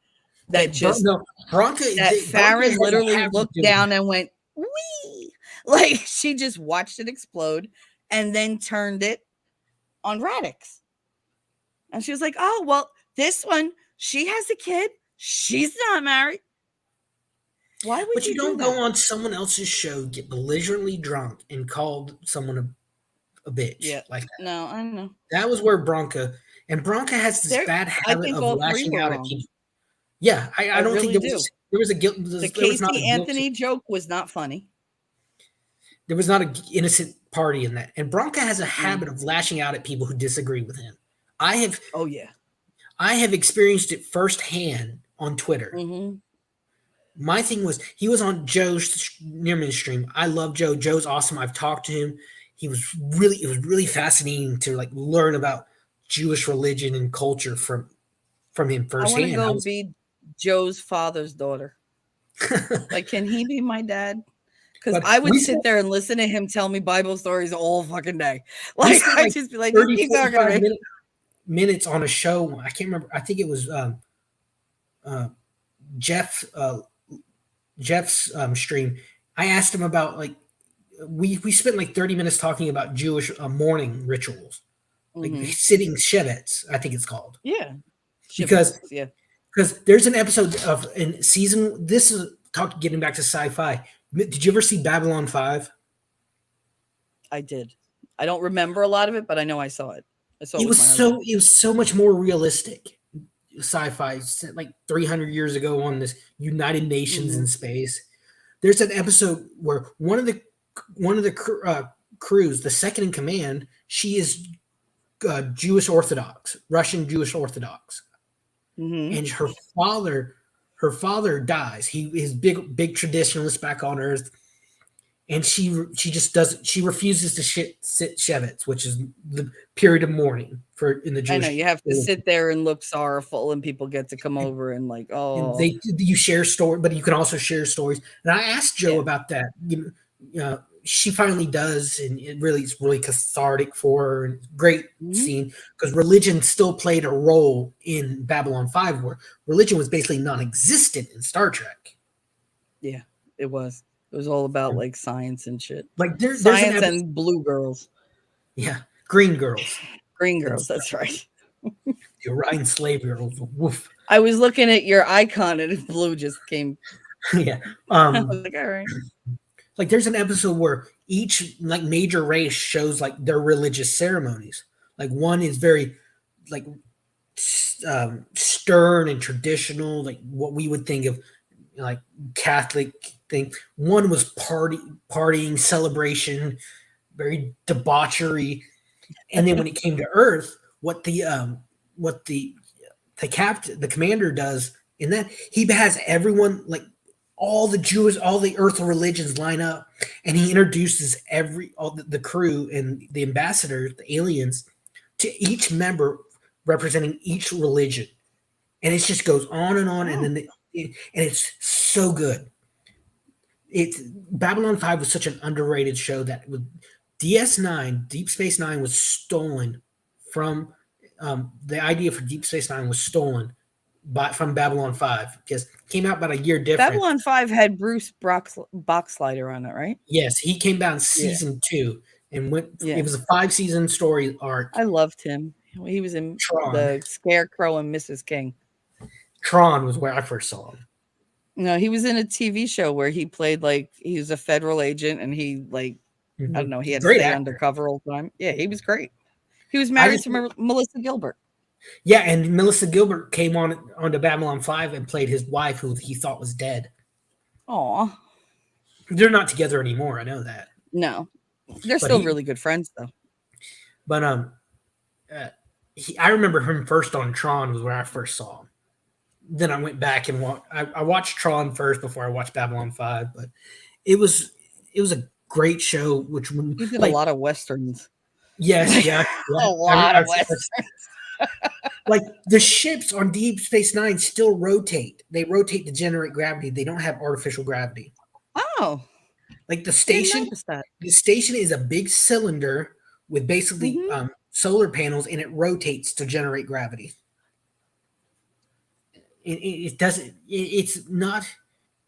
That just No, Bronca that Bronca Farron has a literally habit of looked doing down that. and went, "Wee!" Like she just watched it explode, and then turned it on Radix. And she was like, "Oh well, this one she has a kid. She's not married. Why would But you you do don't go that?" on someone else's show, get belligerently drunk, and call someone a bitch Yeah, like that. no, I know. That was where Bronca has this There, bad I habit think of all three lashing were out at wrong. people. Yeah, I I don't think really do. there was a guilt. The There was not a Casey guilty. Anthony joke was not funny. There was not an innocent party in that. And Bronca has a Mm-mm. habit of lashing out at people who disagree with him. I have Oh yeah. I have experienced it firsthand on Twitter. Mm-hmm. My thing was he was on Joe's Nearman stream. I love Joe. Joe's awesome. I've talked to him. It was really fascinating to like learn about Jewish religion and culture from him I want to firsthand. I go was be Joe's father's daughter. Like, can he be my dad? Because but I would sit there and listen to him tell me Bible stories all fucking day. we Like, spent I'd like just be like, just 30, keep talking to 45 me. minutes on a show. I can't remember. I think it was uh, Jeff Jeff's stream. I asked him about like we spent like 30 minutes talking about Jewish mourning rituals, like Hmm. sitting shevets, I think it's called. Yeah. Because Shivets. Yeah, there's an episode of in season this is talk getting back to sci-fi. Did you ever see Babylon 5? I did. I don't remember a lot of it, but I know I saw it. I saw it with my husband. It was so much more realistic sci-fi set like 300 years ago on this United Nations Hmm. in space. There's an episode where one of the crews, the second in command, she is Jewish Orthodox, Russian Jewish Orthodox, Hmm. and her father dies. He is big traditionalist back on Earth, and she just doesn't. She refuses to sit Shevitz, which is the period of mourning for in the I know Jewish you have to religion. sit there and look sorrowful, and people get to come over and like, And oh, you share story, but you can also share stories. And I asked Joe yeah. about that. She finally does, and it's really cathartic for her. And great Hmm. scene because religion still played a role in Babylon 5, where religion was basically non-existent in Star Trek. Yeah, it was. It was all about like science and shit. Like there's an Science episode, and blue girls, yeah, Green Girls green and girls. That's right. the Orion slave girls. Woof. I was looking at your icon and blue just came. Yeah. I was like, all right. Like there's an episode where each like major race shows like their religious ceremonies. Like one is very like stern and traditional, like what we would think of like Catholic thing. One was partying, celebration, very debauchery, and then when it came to Earth, what the commander does in that he has everyone like all the Earth religions line up, and he introduces all the crew and the ambassadors, the aliens, to each member representing each religion, and it just goes on, and Oh, then and it's so good. It's Babylon 5 was such an underrated show that with DS9, Deep Space Nine was stolen from the idea for Deep Space Nine was stolen from Babylon 5 because it came out about a year different. Babylon 5 had Bruce Boxleiter on it, right? Yes, he came out in Yeah. season 2 and went. Yeah. It was a 5-season story arc. I loved him. He was in Tron. the Scarecrow and Mrs. King. Tron was where I first saw him. No, he was in a TV show where he played like he was a federal agent and he like I don't know, he had to Great stay actor. undercover all the time. Yeah, he was great. He was I married just to Melissa Gilbert. Yeah, and Melissa Gilbert came onto Babylon 5 and played his wife, who he thought was dead. Aw. They're not together anymore. I know that. No. They're But still really good friends though. but I remember him first on Tron was where I first saw him. Then I went back and I watched Tron first before I watched Babylon 5, but it was a great show. Which when He did a lot of westerns. yes, yeah, A lot of westerns. Like the ships on Deep Space Nine still rotate. They rotate to generate gravity. They don't have artificial gravity. Oh, Like the didn't station, notice that. the station is a big cylinder with basically solar panels, and it rotates to generate gravity. It doesn't. It's not.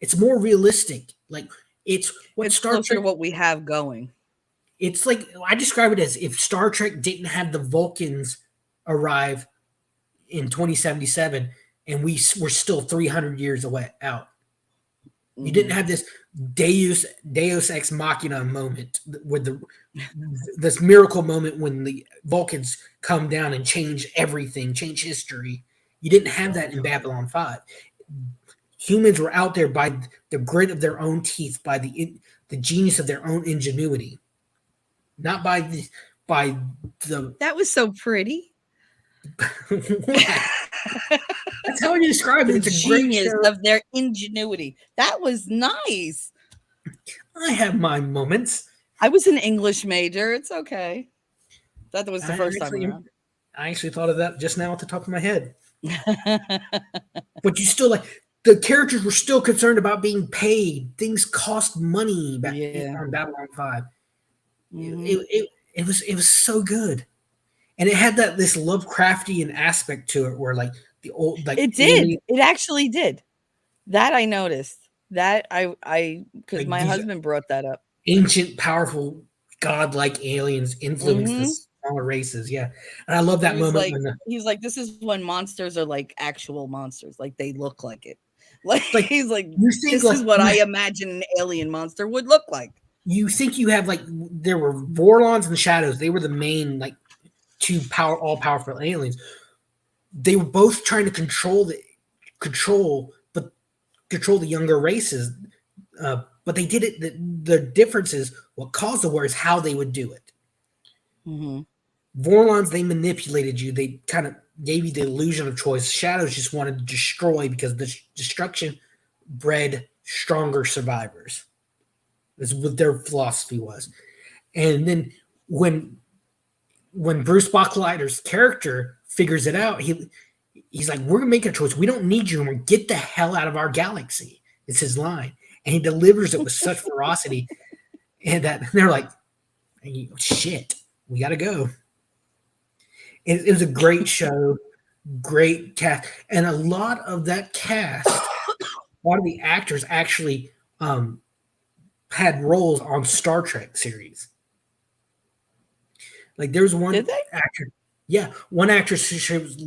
It's more realistic. Like it's what It's Star closer Trek. to what we have going. It's like I describe it as if Star Trek didn't have the Vulcans arrive in 2077, and we were still 300 years away out. You didn't have this Deus ex machina moment with this miracle moment when the Vulcans come down and change everything, change history. You didn't have that in Babylon 5. Humans were out there by the grit of their own teeth, by the genius of their own ingenuity, not by the. That was so pretty. That's how you describe it. The It's a great genius show. of their ingenuity. That was nice. I have my moments. I was an English major. It's okay. That was the first time around. I actually thought of that just now at the top of my head. But you still like the characters were still concerned about being paid. Things cost money back on Babylon 5. It was so good. And it had this Lovecraftian aspect to it where like the old like it did. It actually did. That I noticed. That I because like my husband brought that up. Ancient, powerful, godlike aliens influence the smaller races. Yeah. And I love that moment he's like, this is when monsters are like actual monsters. Like they look like it. Like he's like, this is what I imagine an alien monster would look like. You think you have like there were Vorlons and Shadows. They were the main like two all powerful aliens. They were both trying to control the younger races, but they did it. The difference is what caused the war is how they would do it. Vorlons, they manipulated you. They kind of gave you the illusion of choice. Shadows just wanted to destroy because the destruction bred stronger survivors. That's what their philosophy was. And then when Bruce Boxleiter's character figures it out, he's like, we're gonna make a choice. We don't need you anymore. Get the hell out of our galaxy. It's his line. And he delivers it with such ferocity. And they're like, shit, we gotta go. It was a great show, great cast. And a lot of that cast, a lot of the actors actually had roles on Star Trek series. Like there's one actor. Yeah, one actress. She was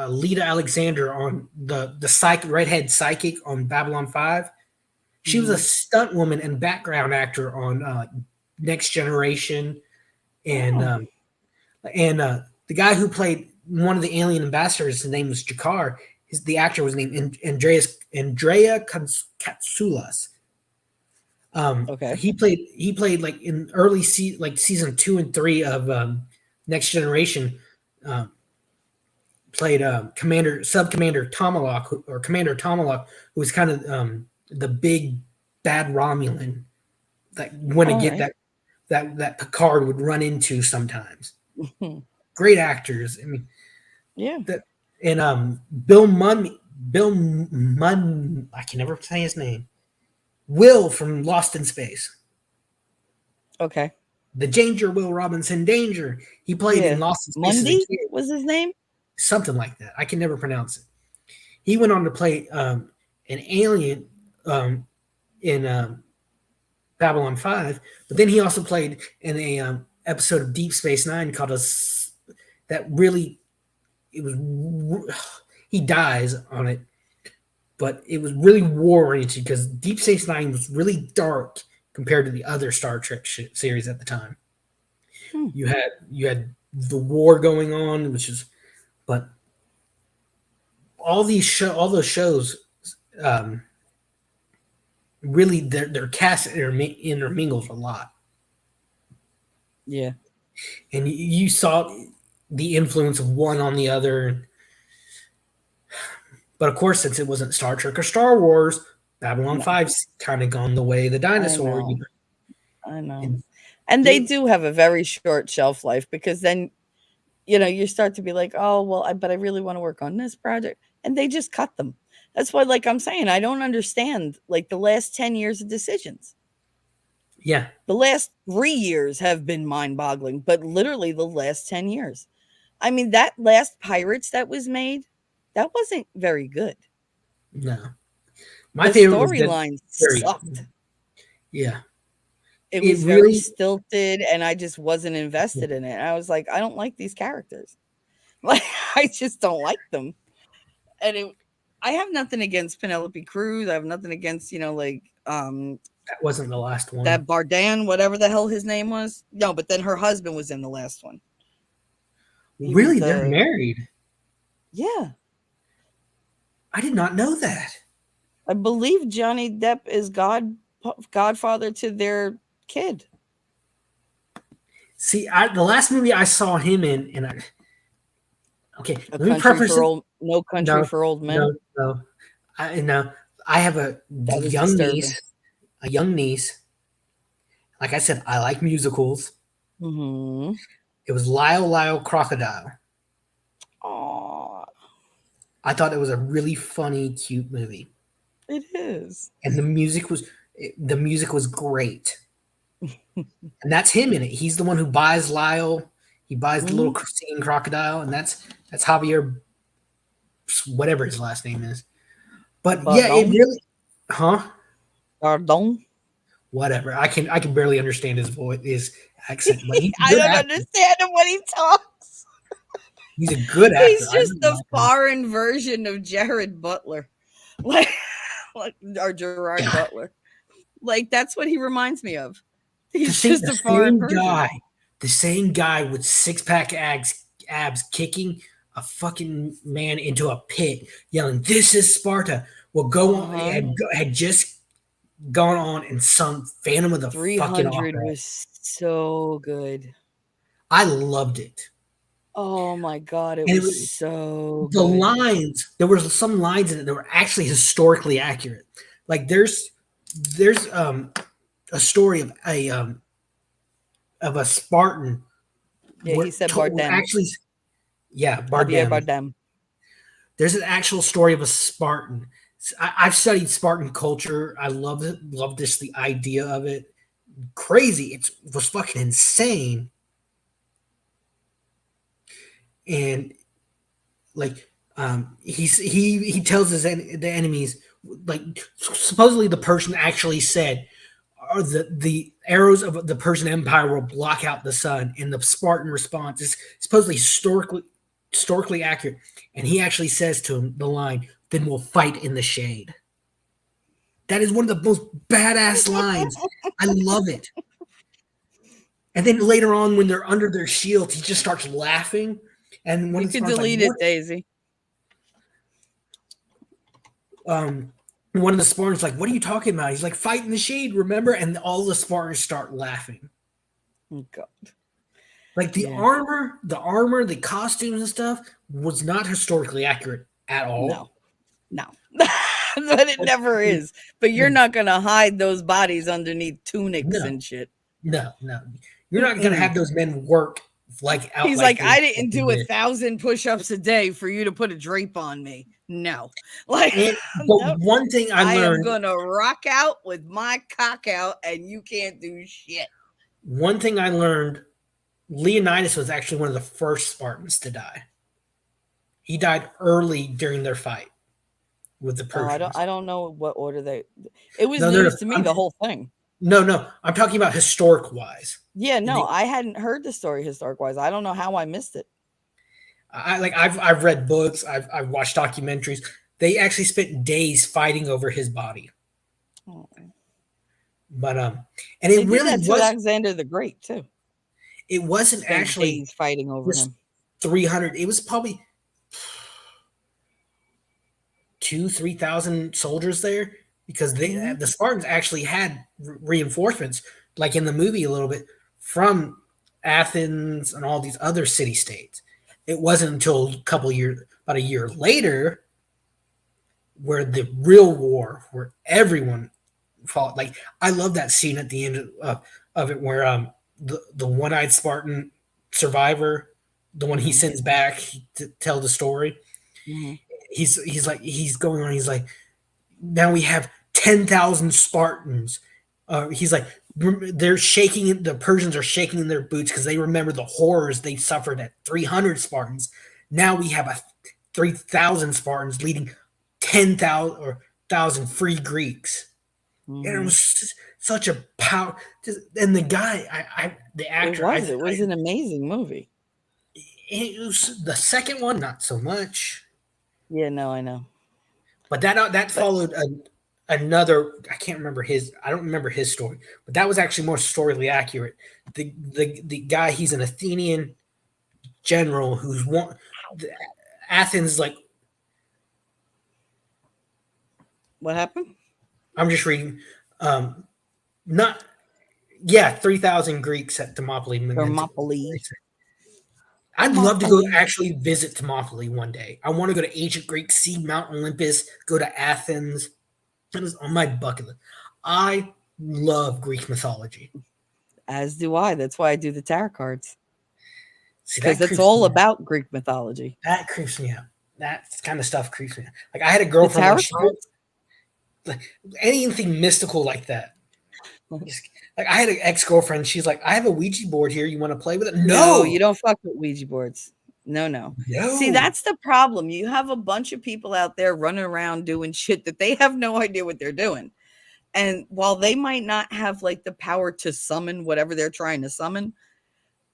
Lita Alexander on the redhead psychic on Babylon 5. She was a stunt woman and background actor on Next Generation, and the guy who played one of the alien ambassadors, his name was Jakar. The actor was named Andrea Katsoulas. Okay. He played like in early season 2 and 3 of Next Generation. Played Sub-Commander Tomalak or Commander Tomalak, who was kind of the big bad Romulan that that Picard would run into sometimes. Great actors. I mean, yeah. And Bill Munn, I can never say his name. Will from Lost in Space. Okay. The Danger Will Robinson Danger. He played in Lost in Space. Mundy was his name? Something like that. I can never pronounce it. He went on to play an alien in Babylon 5, but then he also played in a episode of Deep Space Nine called us that really it was he dies on it, but it was really war oriented because Deep Space Nine was really dark compared to the other Star Trek series at the time. Hmm. You had the war going on, which is but all those shows um, really their cast intermingles a lot, Yeah. and you saw the influence of one on the other. But of course, since it wasn't Star Trek or Star Wars, Babylon No, 5's kind of gone the way of the I dinosaur. know. I know. And And they it, do have a very short shelf life because then, you start to be like, oh, well, but I really want to work on this project. And they just cut them. That's why, like I'm saying, I don't understand like the last 10 years of decisions. yeah, The last 3 years have been mind boggling, but literally the last 10 years. I mean, that last Pirates that was made, that wasn't very good. no. The My favorite was that storyline very, sucked. yeah. It It was very really, stilted, and I just wasn't invested in it. I was like, I don't like these characters. Like, I just don't like them. And I have nothing against Penelope Cruz. I have nothing against, that wasn't the last one. that Bardan, whatever the hell his name was. No, but then her husband was in the last one. He was Really, they're the married. yeah. I did not know that. I believe Johnny Depp is godfather to their kid. See, the last movie I saw him in, and okay, A let me country preface for it. old No Country No, for Old Men. no, no. No, I have a That was young disturbing. niece. A young niece. Like I said, I like musicals. Mhm. It was Lyle Lyle Crocodile. Aw, I thought it was a really funny, cute movie, it is. and the music was great. And that's him in it. He's the one who buys Lyle. He buys the little Mhm. singing crocodile, and that's Javier, whatever his last name is. But yeah, it Pardon? really, huh? Pardon? Whatever. I can barely understand his voice, his accent, but he's a I good don't actor. understand him when he talks. He's a good actor. He's I just really the like him. foreign version of Jared Butler. Like, like or Gerard Butler. Like that's what he reminds me of. To He's think just a foreign version. the same guy with six pack abs kicking a fucking man into a pit, yelling, "This is Sparta." Will go on Uh-huh. had just gone on and sung Phantom of the fucking 300 Opera. was so good. I loved it. Oh my god, it And it was was, so the good. lines, there were some lines in it that were actually historically accurate. Like there's a story of a Spartan Yeah, he said Bardem. actually, yeah, Javier Bardem. Bardem. There's an actual story of a Spartan. I've studied Spartan culture. I love it. Love this the idea of it. Crazy. It was fucking insane. And like he tells the enemies like supposedly the Persian actually said or the arrows of the Persian Empire will block out the sun, and the Spartan response is supposedly historically accurate, and he actually says to him the line, "Then we'll fight in the shade." That is one of the most badass lines. I love it. And then later on, when they're under their shields, he just starts laughing, and one You of the could Spartans like, delete "What?" it, Daisy. Um, one of the Spartans like, "What are you talking about?" He's like, "Fight in the shade, remember?" And all the Spartans start laughing. Oh god. Like Yeah. the costumes and stuff was not historically accurate at No. all. No. But it But never is. But you're the not gonna hide those bodies underneath tunics no, and shit. no, you're not gonna Mm-mm. have those men work like out He's like like, they I didn't fucking do did. 1,000 push-ups a day for you to put a drape on me. No. Like, And but nope. one thing I I am learned, gonna rock out with my cock out and you can't do shit. one thing I learned, Leonidas was actually one of the first Spartans to die. He died early during their fight. with the Oh, Persians. I don't know what order they. It was No, no, no. news to me, the whole thing. No. I'm talking about historic wise. Yeah, And no, I hadn't heard the story historic wise. I don't know how I missed it. I've read books. I've watched documentaries. They actually spent days fighting over his body. Oh. But and They it did really that to was. Alexander the Great too. It wasn't Spent actually days fighting over just him. 300. It was probably 3,000 soldiers there because Hmm. the Spartans actually had reinforcements, like in the movie a little bit, from Athens and all these other city states. It wasn't until a couple years, about a year later, where the real war, where everyone fought. Like I love that scene at the end of it where the one-eyed Spartan survivor, the one he Hmm. sends back to tell the story. Hmm. He's going on. He's like, now we have 10,000 Spartans. He's like, they're shaking. The Persians are shaking in their boots because they remember the horrors they suffered at 300 Spartans. Now we have 3,000 Spartans leading 10,000 or thousand free Greeks. And it Hmm. was such a power. And the guy, the It actor, was. It was an amazing movie. it was the second one, not so much. Yeah, no, I know. But that But followed another. I can't remember his. I don't remember his story, but that was actually more historically accurate. The guy, he's an Athenian general who's one. Athens, like what happened? I'm just reading. Not yeah, 3,000 Greeks at Thermopylae. Thermopylae. I'd love to go Thermopylae. actually visit Thermopylae one day. I want to go to ancient Greek, see Mount Olympus, go to Athens. That is on my bucket list. I love Greek mythology. As do I. That's why I do the tarot cards. See, Because that it's creeps all me out. about Greek mythology. That creeps me out. That kind of stuff creeps me out. Like I had a The girlfriend when tarot she cards? like anything mystical like that. Just- Like I had an ex girlfriend. She's like, I have a Ouija board here. You want to play with it? No, No, you don't fuck with Ouija boards. No, no. See, no. that's the problem. You have a bunch of people out there running around doing shit that they have no idea what they're doing. And while they might not have like the power to summon whatever they're trying to summon,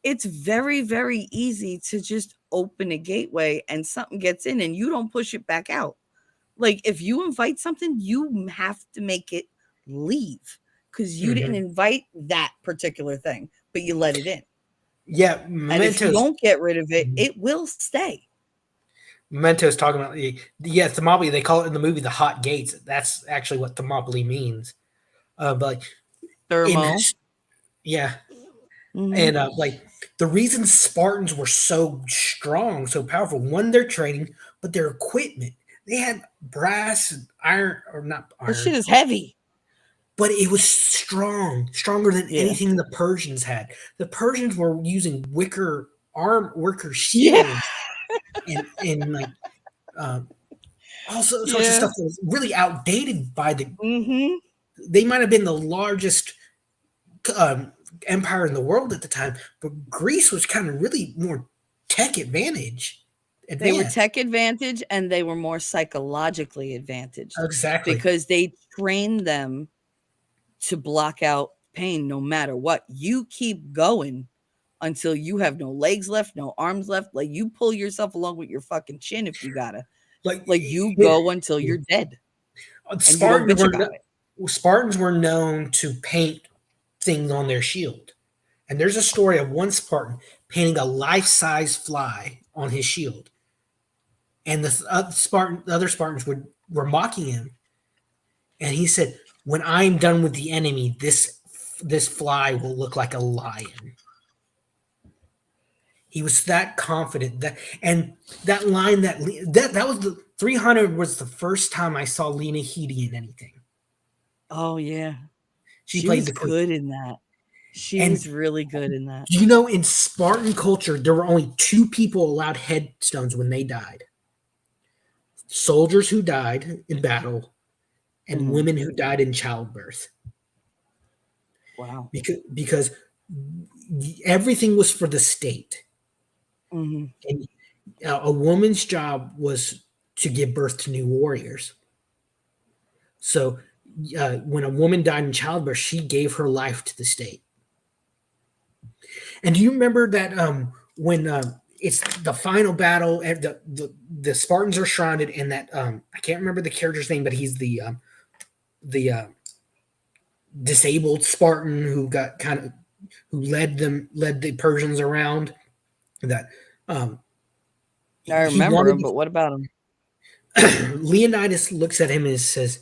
it's very, very easy to just open a gateway and something gets in and you don't push it back out. Like if you invite something, you have to make it leave because you didn't Hmm. invite that particular thing, but you let it in. Yeah, And if you Mementos. don't get rid of it, it will stay. Mementos talking about yeah, Thermopylae. They call it in the movie the hot gates. That's actually what Thermopylae means. But like in Thermo. yeah, Hmm. and like the reason Spartans were so strong, so powerful, one their training, but their equipment. They had brass and iron, or not This iron, shit is heavy. but it was strong, stronger than Yeah. anything the Persians had. The Persians were using wicker Yeah. shields, and like uh, all sorts of Yeah. stuff that was really outdated by the. Hmm. They might have been the largest um, empire in the world at the time, but Greece was kind of really more tech They were advanced. tech advantage and they were more psychologically advantaged Exactly. because they trained them to block out pain no matter what. You keep going until you have no legs left, no arms left. Like you pull yourself along with your fucking chin if you gotta. Like Like you go until you're dead and you don't Spartans bitch were about it. Spartans were known to paint things on their shield. And there's a story of one Spartan painting a life-size fly on his shield. And the other Spartans were mocking him. And he said, "When I'm done with the enemy, this fly will look like a lion." He was that confident that, and that line that was the 300 was the first time I saw Lena Headey in anything. Oh yeah. She She played was the queen. good in that. She And was really good in that. do you know in Spartan culture there were only two people allowed headstones when they died: soldiers who died in battle and Mhm. women who died in childbirth. Wow. Because everything was for the state, Mhm. and a woman's job was to give birth to new warriors. So when a woman died in childbirth, she gave her life to the state. And do you remember that when it's the final battle and the Spartans are shrouded, and that I can't remember the character's name, but he's the disabled Spartan who got kind of who led the Persians around. That um, I he remember wanted him, but what about him? Leonidas looks at him and says,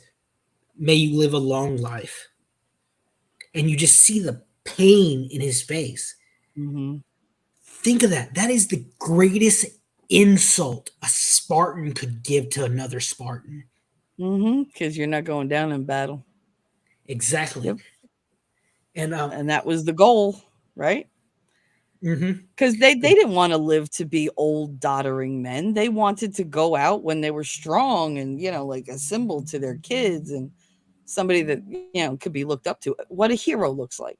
"May you live a long life," and you just see the pain in his face. Mm-hmm. Think of that. That is the greatest insult a Spartan could give to another Spartan. Mm-hmm. Because you're not going down in battle. Exactly. Yep. And And that was the goal, right? mhm. Because they didn't want to live to be old, doddering men. They wanted to go out when they were strong and, like a symbol to their kids and somebody that, could be looked up to. What a hero looks like.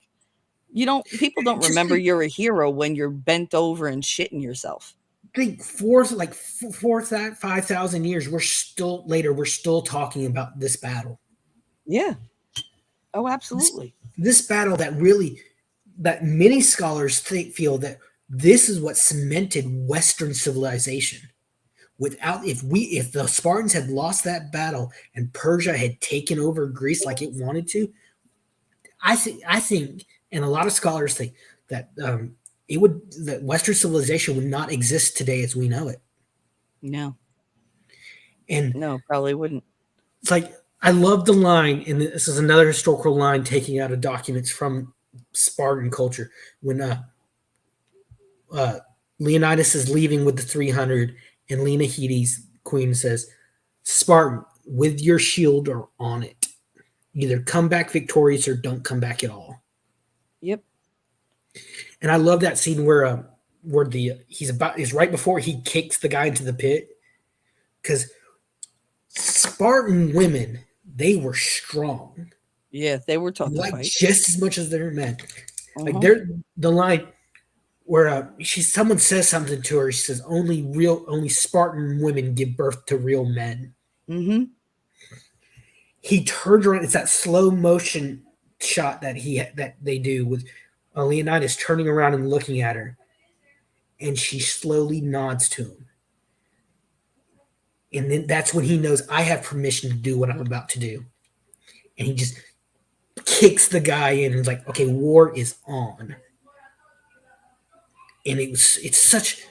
People don't Just remember you're a hero when you're bent over and shitting yourself. think 5,000 years. We're still talking about this battle. Yeah. Oh, This, absolutely. this battle that many scholars feel that this is what cemented Western civilization. Without if the Spartans had lost that battle and Persia had taken over Greece like it wanted to, I think, and a lot of scholars think that that Western civilization would not exist today as we know it. No, And no, probably wouldn't. it's like I love the line, and this is another historical line taking out of documents from Spartan culture when uh, Leonidas is leaving with the 300, and Leonidas, queen, says, "Spartan, with your shield or on it, either come back victorious or don't come back at all." Yep. And I love that scene where the he's right before he kicks the guy into the pit, because Spartan women, they were strong, Yeah, they were taught to like fight. just as much as their men. Like Uh-huh. they're the line where someone says something to her. She says, only Spartan women give birth to real men." Mm-hmm. He turns around. It's that slow motion shot that they do with Leonidas turning around and looking at her, and she slowly nods to him. And then that's when he knows I have permission to do what I'm about to do. And he just kicks the guy in and is like, "Okay, war is on." And it's such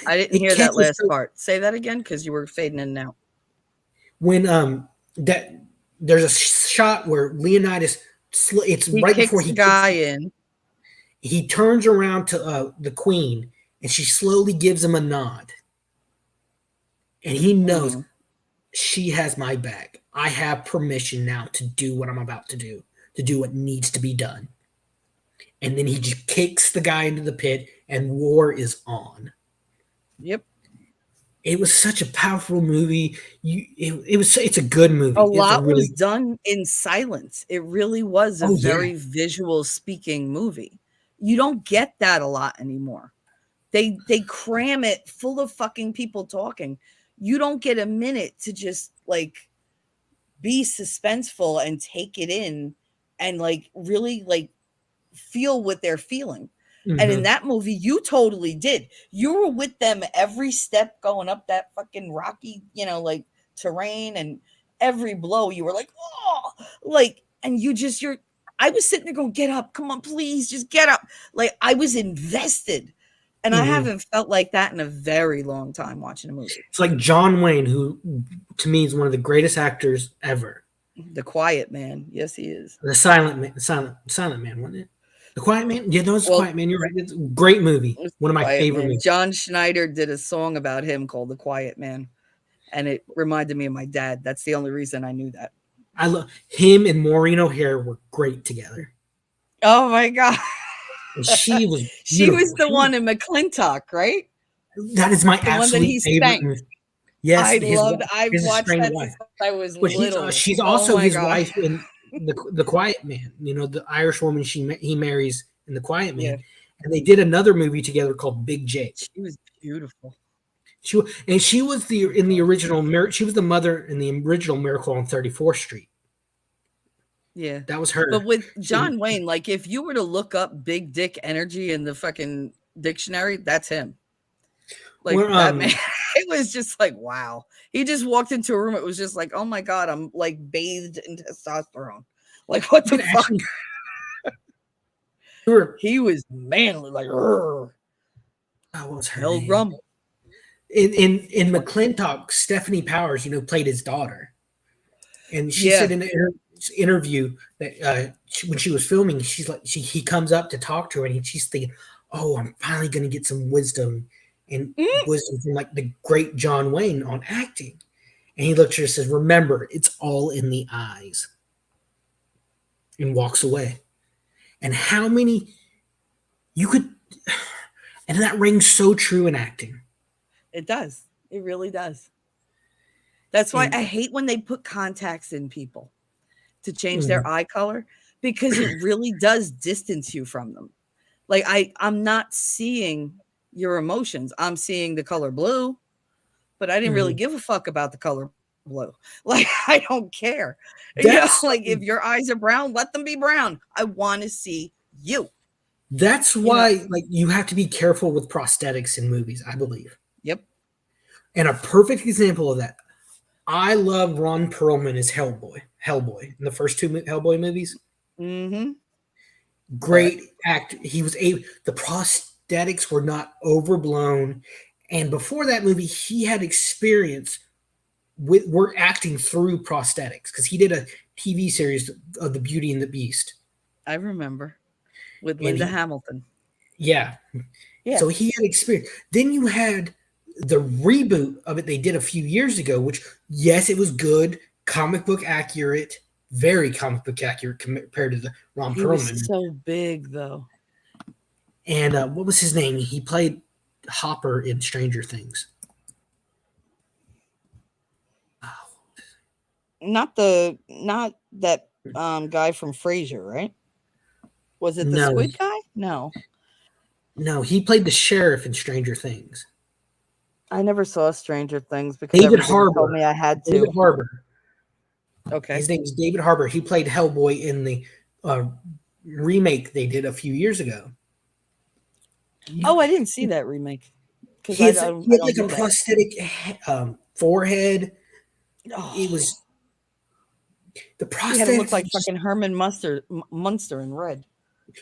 I didn't it hear that catches last part. Say that again because you were fading in and out. when that there's a shot where Leonidas, it's He right before kicks he the kicks, guy in. he turns around to the queen, and she slowly gives him a nod, and he knows Mhm. she has my back. I have permission now to do what I'm about to do what needs to be done. And then he just kicks the guy into the pit, and war is on. Yep. It was such a powerful movie. It's a good A movie. It's a lot was really done in silence. It really was a oh yeah. very visual speaking movie. You don't get that a lot anymore. They cram it full of fucking people talking. You don't get a minute to just like be suspenseful and take it in and like really like feel what they're feeling. And in Mm-hmm. that movie, you totally did. You were with them every step going up that fucking rocky, like terrain, and every blow you were like, oh, like, and I was sitting there going, get up, come on, please, just get up. Like, I was invested. And I Mm-hmm. haven't felt like that in a very long time watching a movie. It's like John Wayne, who to me is one of the greatest actors ever. The Quiet Man. Yes, he is. The Silent Man, Silent Man, wasn't it? The Quiet Man. Yeah, no, it's the Well, Quiet Man. You're right. It's a great movie. it's One The of my Quiet favorite Man. movies. John Schneider did a song about him called The Quiet Man. And it reminded me of my dad. That's the only reason I knew that. I love him and Maureen O'Hare were great together. Oh my god. And she was She was beautiful. the one in McClintock, right? That is my The one that absolute he favorite spanked. movie. Yes, I loved I've his watched estranged that wife. since I was But little. she's Oh also my his god. wife in the Quiet Man. You know, the Irish woman he marries in the Quiet Yeah. Man, and they did another movie together called Big Jake. She was beautiful. She was the in the original. She was the mother in the original Miracle on 34th Street. Yeah. That was But her. with And John Wayne, like if you were to look up big dick energy in the fucking dictionary, that's him. Like well, that man, it was just like, wow. He just walked into a room. It was just like, oh my God, I'm like bathed in testosterone. Like, what you the can fuck? actually her. He was manly, like, Oh, what was her held name? rum. In McClintock, Stephanie Powers, played his daughter, and she Yeah. said in an interview that when she was filming, she's like, he comes up to talk to her, and she's thinking, "Oh, I'm finally going to get some wisdom from like the great John Wayne on acting." And he looks at her and says, "Remember, it's all in the eyes," and walks away. And how many you could, and that rings so true in acting. It does. It really does. That's why And I hate when they put contacts in people to change mm, their eye color because it really does distance you from them. Like I'm not seeing your emotions. I'm seeing the color blue, but I didn't really mm, give a fuck about the color blue. Like I don't care. that's Like if your eyes are brown, let them be brown. I want to see you. That's You know. why, like, you have to be careful with prosthetics in movies, I believe. Yep. And a perfect example of that, I love Ron Perlman as Hellboy in the first two Hellboy movies. Mm-hmm. But Great act. The prosthetics were not overblown, and before that movie, he had experience with work acting through prosthetics because he did a TV series of The Beauty and the Beast, I remember with and Linda Hamilton. yeah, Yeah. so he had experience. Then you had the reboot of it they did a few years ago, which, yes, it was good, comic book accurate, very comic book accurate compared to the Ron He was Perlman. so big though. And what was his name? He played Hopper in Stranger Things. Not that guy from Frasier, right? Was it the No, squid guy? No. no, he played the sheriff in Stranger Things. I never saw Stranger Things because David everybody told Harbour. me I had David to. Harbour. Okay. His name is David Harbour. He played Hellboy in the uh, remake they did a few years ago. Oh, I didn't see that remake because He I had, don't he I had don't like do a that. prosthetic forehead. It Oh, was the he had to look prosthetics. like fucking Herman Munster in red.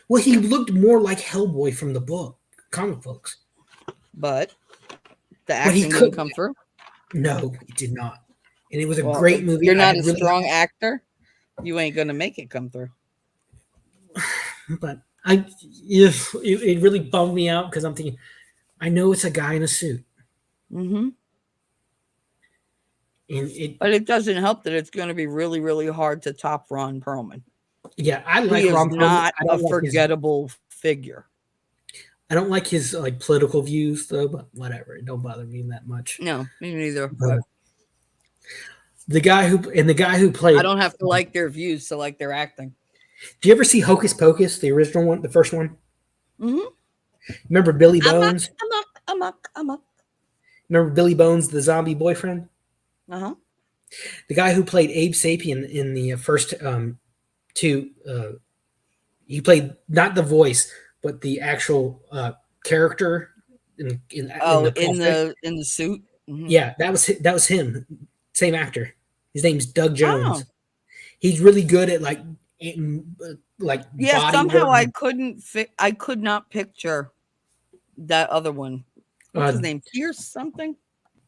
Well, he looked more like Hellboy from the comic books. But the But he acting didn't couldn't. come through. No, he did not. And it was a Well, great if movie. you're I not had a really, strong actor, you ain't gonna make it come through. but it really bummed me out because I'm thinking, I know it's a guy in a suit, Mm-hmm. and it. But it doesn't help that it's going to be really, really hard to top Ron Perlman. Yeah, I He like is Ron Perlman. not a forgettable figure. I don't like his like political views though, but whatever. It don't bother me that much. No, me neither. But But the guy who I played. don't have to like their views to like their acting. Do you ever see Hocus Pocus, the original one, the first one? Mm-hmm. Remember Billy Amok, Bones? amok, amok, amok. Remember Billy Bones, the zombie boyfriend? Uh-huh. The guy who played Abe Sapien in the first two. He played not the voice, but the actual character in Oh, the prosthetic. in the suit. Mm-hmm. Yeah, that was him. Same actor. His name's Doug Oh, Jones. He's really good at like yeah. body work. Somehow I could not picture that other one. What's his Uh, name? Pierce something.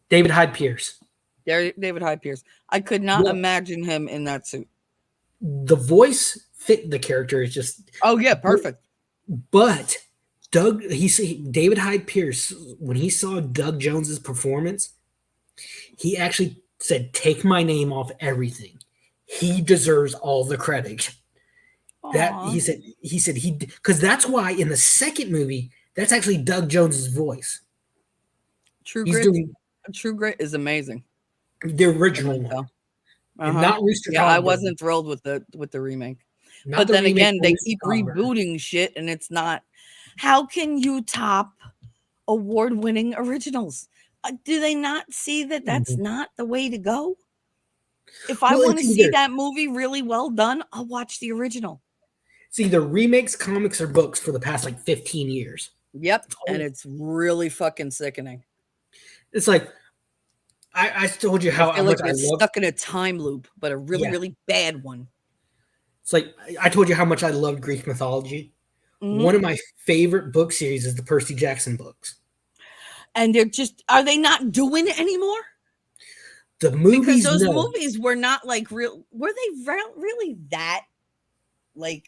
David Hyde Pierce. David Hyde Pierce. I could not Well, imagine him in that suit. the voice fit the character. Is just, Oh yeah, perfect. but David Hyde Pierce, when he saw Doug Jones's performance, he actually said, "Take my name off everything. He deserves all the credit." That Aw. he said he because that's why in the second movie that's actually Doug Jones's voice. True He's Grit. doing True Grit is amazing. the I original can one, tell. and Uh-huh. not Rooster Yeah, I Cogburn. wasn't thrilled with the remake. Not But the then remake again, of they Rooster keep Cogburn. rebooting shit and it's not how can you top award-winning originals? Do they not see that that's Mhm. not the way to go? If I Well, want to see that movie really well done, I'll watch the original. it's either remakes, comics, or books for the past like 15 years. Yep, It's and always, it's really fucking sickening. it's like I told you I how feel like much I we're love. stuck in a time loop, but a really, Yeah, really bad one. it's like I told you how much I loved Greek mythology. Hmm. One of my favorite book series is the Percy Jackson books. And they're just, are they not doing it anymore? The Because movies, those no. movies were not like real, were they really that like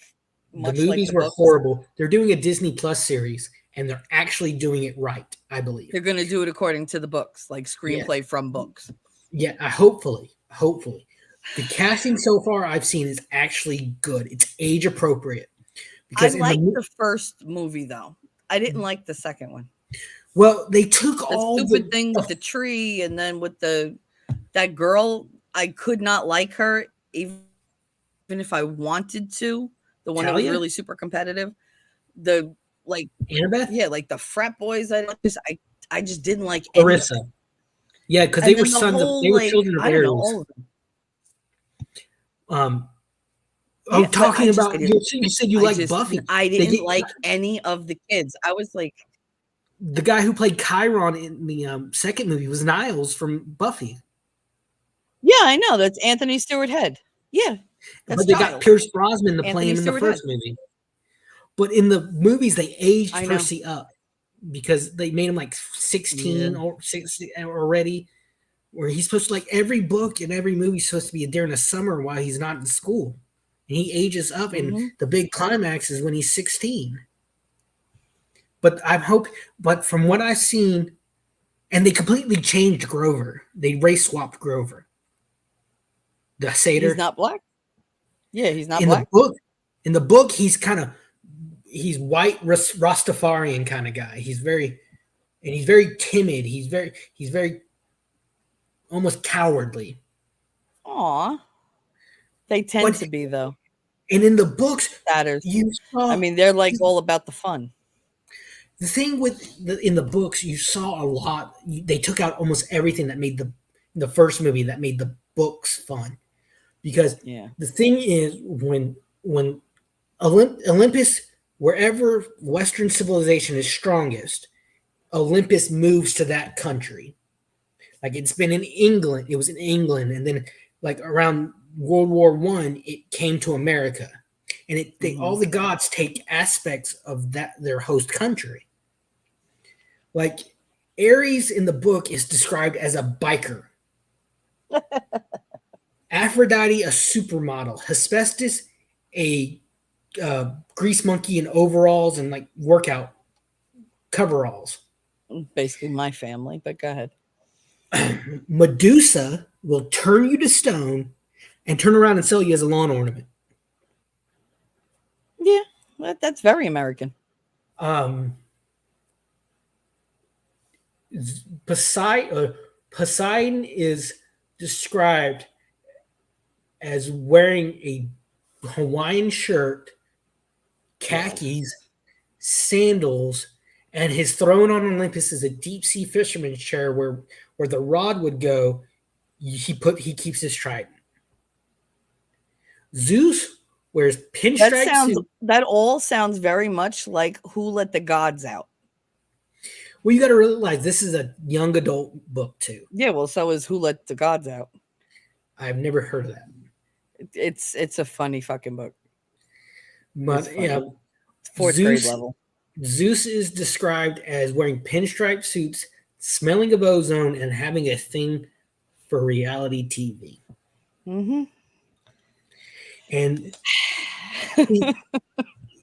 The much like movies the were books? horrible. They're doing a Disney Plus series, and they're actually doing it right, I believe. They're going to do it according to the books, like Yeah, screenplay from books. yeah. Hopefully, the casting so far I've seen is actually good. It's age appropriate I because in liked the first movie though. I didn't like the second one. well, they took The all stupid thing with the tree, and then with the that girl, I could not like her even if I wanted to. The one that was Talia, really super competitive. The like Annabeth, yeah, like the frat boys. I just didn't like any of it. Larissa. Yeah, because they And were then the sons of whole they were like children of I don't know Aries. all of them. Um, oh, Yeah, but talking about I didn't. you said you like Buffy. I They didn't get like any of the kids. I was like, the guy who played Chiron in the second movie was Niles from Buffy, yeah, I know that's Anthony Stewart Head. Yeah, that's but they got Giles. Pierce Brosnan to play Anthony him in the Stewart first Head. movie. But in the movies, they aged I know. Percy up because they made him like Yeah. 16 or 16 already. Where he's supposed to like every book and every movie is supposed to be during the summer while he's not in school, and he ages up, and Hmm. the big climax is when he's 16. But I'm hope, but from what I've seen, and they completely changed Grover. They race swapped Grover, the He's satyr. not black. Yeah, he's not In the black. book, in the book, he's white Rastafarian kind of guy. He's very timid. He's very almost cowardly. Aw, they tend But to be though. and in the books, Satyrs. you I saw mean, they're like all about the fun. the thing with in the books, you saw a lot. They took out almost everything that made the first movie that made the books fun. Because Yeah. the thing is, when Olympus, wherever Western civilization is strongest, Olympus moves to that country. Like it's been in England, it was in England, and then like around World War I, it came to America, and all Hmm. the gods take aspects of that their host country. Like Ares in the book is described as a biker, Aphrodite a supermodel, Hephaestus a grease monkey in overalls and like workout coveralls. Basically, my family. But go ahead. Medusa will turn you to stone and turn around and sell you as a lawn ornament. Yeah, that's very American. Um, Poseidon is described as wearing a Hawaiian shirt, Yes. khakis, sandals, and his throne on Olympus is a deep sea fisherman's chair where the rod would go. He keeps his trident. Zeus wears pinstripe suit. That all sounds very much like Who Let the Gods Out. Well, you got to realize this is a young adult book too. Yeah, well, so is Who Let the Gods Out. I've never heard of that. It's a funny fucking book. It's But yeah, funny. It's fourth grade Zeus level. Zeus is described as wearing pinstripe suits, smelling of ozone, and having a thing for reality TV. Hmm. And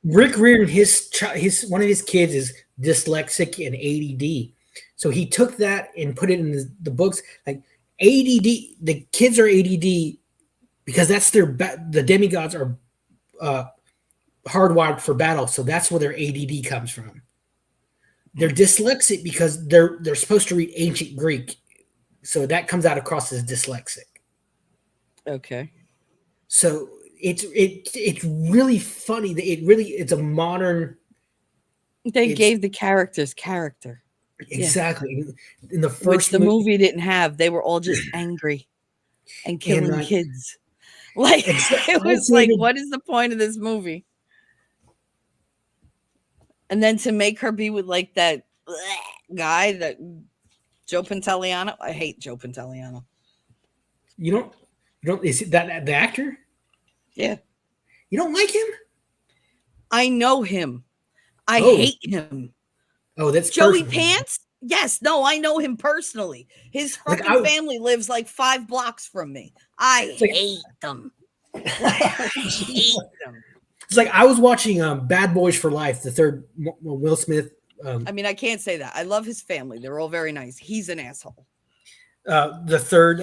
Rick Riordan, his one of his kids is dyslexic and ADD, so he took that and put it in the books. Like ADD, the kids are ADD because that's the demigods are uh, hardwired for battle, so that's where their ADD comes from. They're dyslexic because they're supposed to read ancient Greek, so that comes out across as dyslexic. Okay. So it's really funny that it's a modern. They It's gave the characters character. Yeah. Exactly. In the Which first the movie, movie didn't have. They were all just angry and and killing kids. Like, it I was like, hated. what is the point of this movie? And then to make her be with like that guy, that Joe Pantoliano. I hate Joe Pantoliano. You don't. You don't. Is it that the actor? Yeah. You don't like him? I know him. I Oh, hate him. oh, that's Joey personal. Pants? Yes, no, I know him personally. His Like fucking I, family lives like 5 blocks from me. I it's like hate them. Like, I hate them. it's like I was watching Bad Boys for Life, the third Will Smith, I mean, I can't say that. I love his family. They're all very nice. He's an asshole. the third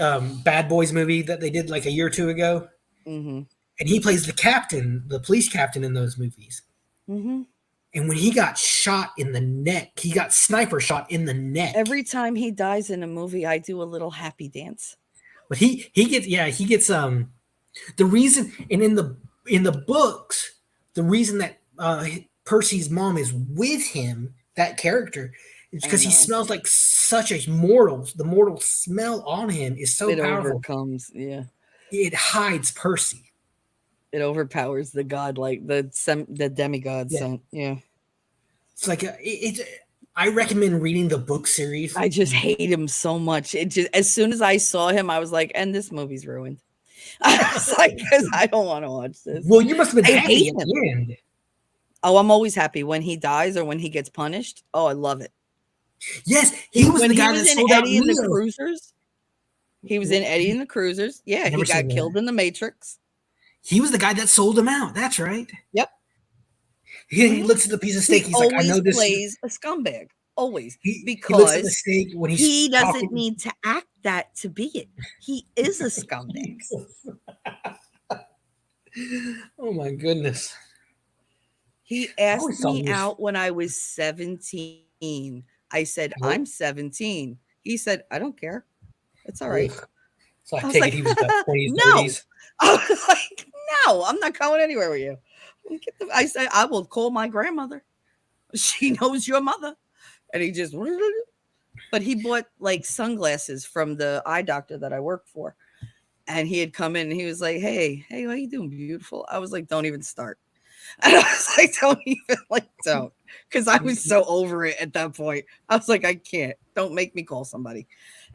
Bad Boys movie that they did like a year or two ago, Mm-hmm. and he plays the captain, the police captain in those movies. Mm-hmm. And when he got shot in the neck, he got sniper shot in the neck. Every time he dies in a movie, I do a little happy dance. But he gets the reason, and in the books, the reason that Percy's mom is with him, that character, is I because he know. smells like such a mortal. The mortal smell on him is so It powerful. overcomes, yeah. It hides Percy. It overpowers the god, like the demigod. Yeah, So yeah, it's like I recommend reading the book series. I just hate him so much. It just, as soon as I saw him, I was like, and this movie's ruined. I was like, because I don't want to watch this. Well, you must have been I happy hate at him. the end. Oh, I'm always happy when he dies or when he gets punished. Oh, I love it. Yes, he was When the he guy that was in sold out Eddie and the Neo. Cruisers, he was in Eddie and the Cruisers. Yeah, he Never seen got that. killed in the Matrix. He was the guy that sold him out. That's right. Yep. He looks at the piece of steak. He He's like, I always know this. plays a scumbag. Always. He looks at the Because steak when he's he doesn't talking. need to act that to be it. He is a scumbag. Oh my goodness! He I asked always thought me he was. out when I was 17. I said, Oh, I'm 17. He said, I don't care. It's all right. ugh. So I I was take it like, he was about 20s, no. 30s. I was like, no, I'm not going anywhere with you. I said, I will call my grandmother. She knows your mother. And he just, but he bought like sunglasses from the eye doctor that I work for. And he had come in and he was like, hey, how you doing, beautiful? I was like, don't even start. And I was like, don't even, like, don't. Because I was so over it at that point. I was like, I can't. Don't make me call somebody.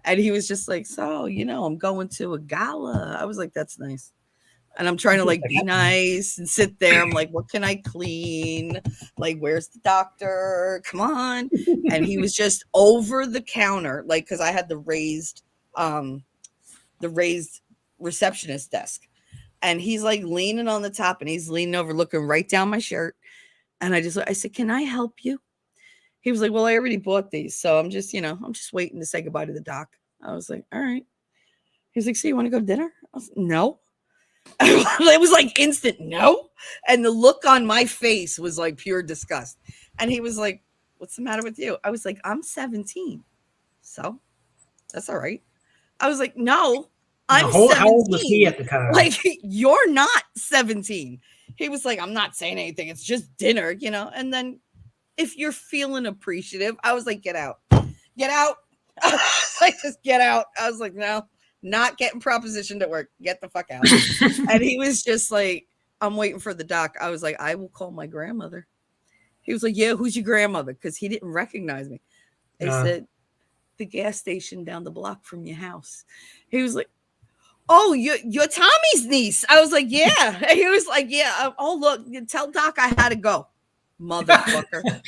And he was just like, so, I'm going to a gala. I was like, that's nice. And I'm trying to like be nice and sit there. I'm like, what can I clean? Like, where's the doctor? Come on. And he was just over the counter, like, because I had the raised receptionist desk. And he's like leaning on the top and he's leaning over, looking right down my shirt. And I said, can I help you? He was like, well, I already bought these. So I'm just, I'm just waiting to say goodbye to the doc. I was like, all right. He's like, so you want to go to dinner? I was like, no. It was like instant no. And the look on my face was like pure disgust. And he was like, what's the matter with you? I was like, I'm 17. So that's all right. I was like, no, Now, I'm how old was he 17. at the time? Like, you're not 17. He was like, I'm not saying anything. It's just dinner, And then if you're feeling appreciative, I was like, get out. Get out. Like, just get out. I was like, no, not getting propositioned at work. Get the fuck out. And he was just like, I'm waiting for the doc. I was like, I will call my grandmother. He was like, yeah, who's your grandmother? Because he didn't recognize me. I said, the gas station down the block from your house. He was like, oh, you're Tommy's niece. I was like, yeah. And he was like, yeah. Oh, look, tell Doc I had to go, motherfucker.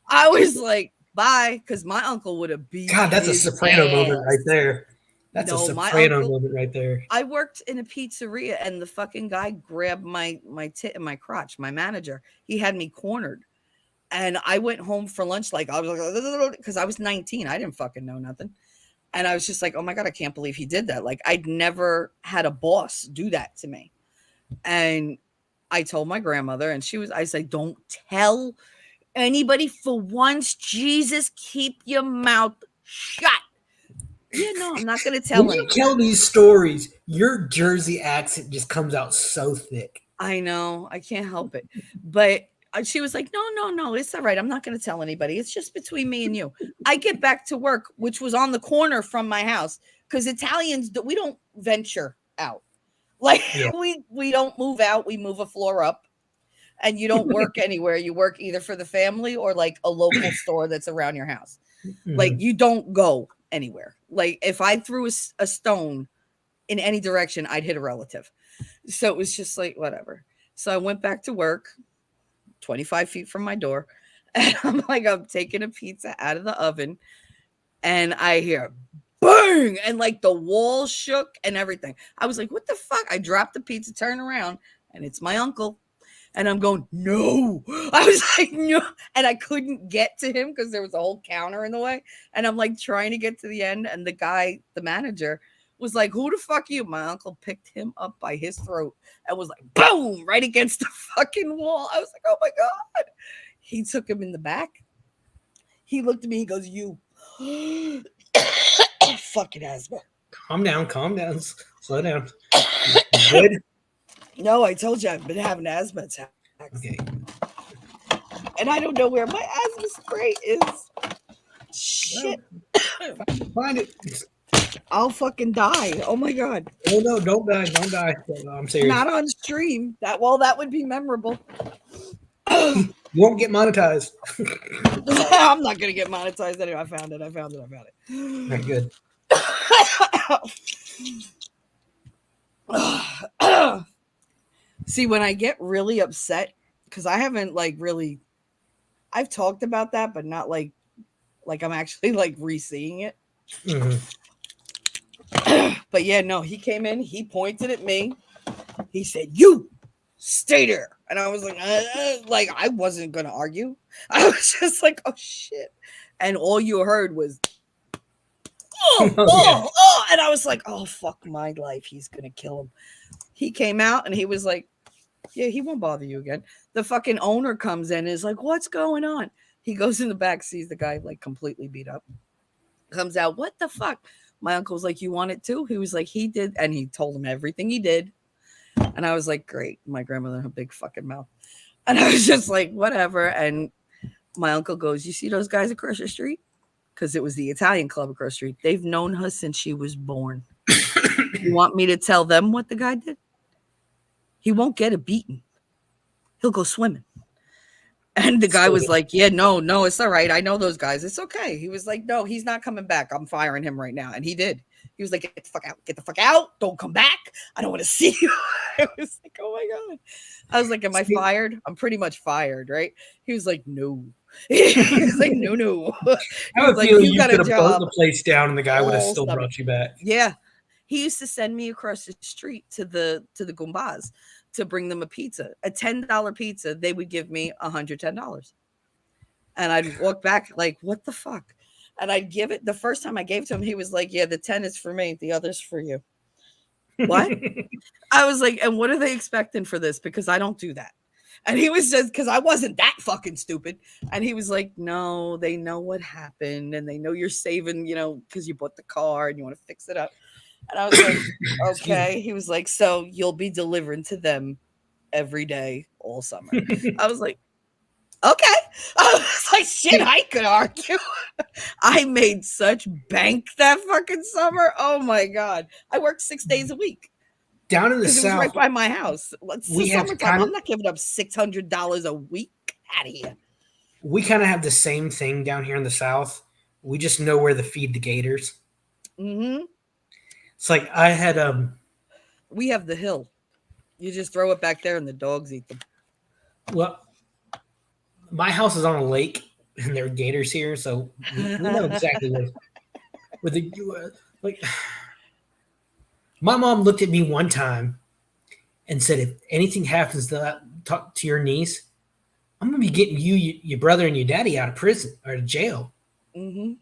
I was like, bye, because my uncle would have beat. God, that's a soprano moment right there. That's a soprano moment right there. I worked in a pizzeria, and the fucking guy grabbed my tit and my crotch. My manager, he had me cornered. And I went home for lunch, like, I was like, because I was 19. I didn't fucking know nothing. And I was just like, oh my God, I can't believe he did that. Like, I'd never had a boss do that to me. And I told my grandmother, and I said, don't tell anybody for once. Jesus, keep your mouth shut. Yeah, no, I'm not going to tell When you anybody. tell these stories, your Jersey accent just comes out so thick. I know. I can't help it. But She was like, no, it's all right. I'm not going to tell anybody. It's just between me and you. I get back to work, which was on the corner from my house, because Italians, we don't venture out. Like Yeah. we don't move out. We move a floor up, and you don't work anywhere. You work either for the family or like a local store that's around your house. Like you don't go anywhere. Like if I threw a stone in any direction, I'd hit a relative. So it was just like, whatever. So I went back to work 25 feet from my door. And I'm like, I'm taking a pizza out of the oven. And I hear bang. And like the wall shook and everything. I was like, what the fuck? I dropped the pizza, turn around, and it's my uncle. And I'm going, no. I was like, no. And I couldn't get to him because there was a whole counter in the way. And I'm like trying to get to the end. And the guy, the manager, was like, who the fuck are you? My uncle picked him up by his throat and was like, boom, right against the fucking wall. I was like, oh my God. He took him in the back. He looked at me. He goes, you. Fucking asthma. Calm down. Slow down. Good? No, I told you I've been having asthma attacks. Okay. And I don't know where my asthma spray is. Shit. Find it. I'll fucking die. Oh my God. Oh no, don't die. I'm serious. Not on stream. That would be memorable. You won't get monetized. I'm not gonna get monetized anyway. I found it. Not good. See, when I get really upset, because I haven't I've talked about that, but not like I'm actually like re-seeing it. Mm-hmm. But yeah, no, he came in, he pointed at me, he said, "You stay there," and I was like I wasn't gonna argue. I was just like, oh shit, and all you heard was, oh, and I was like, oh fuck my life, he's gonna kill him. He came out and he was like, yeah, he won't bother you again. The fucking owner comes in and is like, what's going on? He goes in the back, sees the guy like completely beat up, comes out, what the fuck? My uncle's like, you want it too? He was like, he did. And he told him everything he did. And I was like, great. My grandmother had a big fucking mouth. And I was just like, whatever. And my uncle goes, you see those guys across the street? Because it was the Italian club across the street. They've known her since she was born. You want me to tell them what the guy did? He won't get a beating. He'll go swimming. And the guy was like, yeah, no, it's all right. I know those guys. It's okay. He was like, no, he's not coming back. I'm firing him right now. And he did. He was like, get the fuck out. Don't come back. I don't want to see you. I was like, oh my God. I was like, am I fired? I'm pretty much fired, right? He was like, no. He was like, no. He was like, you got a job. The place down and the guy would have still brought you back. Yeah. He used to send me across the street to the Goombas to bring them a pizza, a $10 pizza. They would give me $110. And I'd walk back like, what the fuck? And I'd give it. The first time I gave to him, he was like, yeah, the 10 is for me. The other's for you. What? I was like, and what are they expecting for this? Because I don't do that. And he was just, because I wasn't that fucking stupid. And he was like, no, they know what happened. And they know you're saving, because you bought the car and you want to fix it up. And I was like, okay. He was like, so you'll be delivering to them every day all summer. I was like, okay. I was like, shit, I could argue. I made such bank that fucking summer. Oh my God. I worked 6 days a week. Down in the South. It was right by my house. It's the summertime. I'm not giving up $600 a week. Out of here. We kind of have the same thing down here in the South. We just know where to feed the gators. Mm-hmm. It's like I had we have the hill. You just throw it back there and the dogs eat them. Well, my house is on a lake and there are gators here, so we know exactly where the like. My mom looked at me one time and said, "If anything happens to your niece, I'm gonna be getting you, your brother, and your daddy out of prison or to jail." Mm-hmm.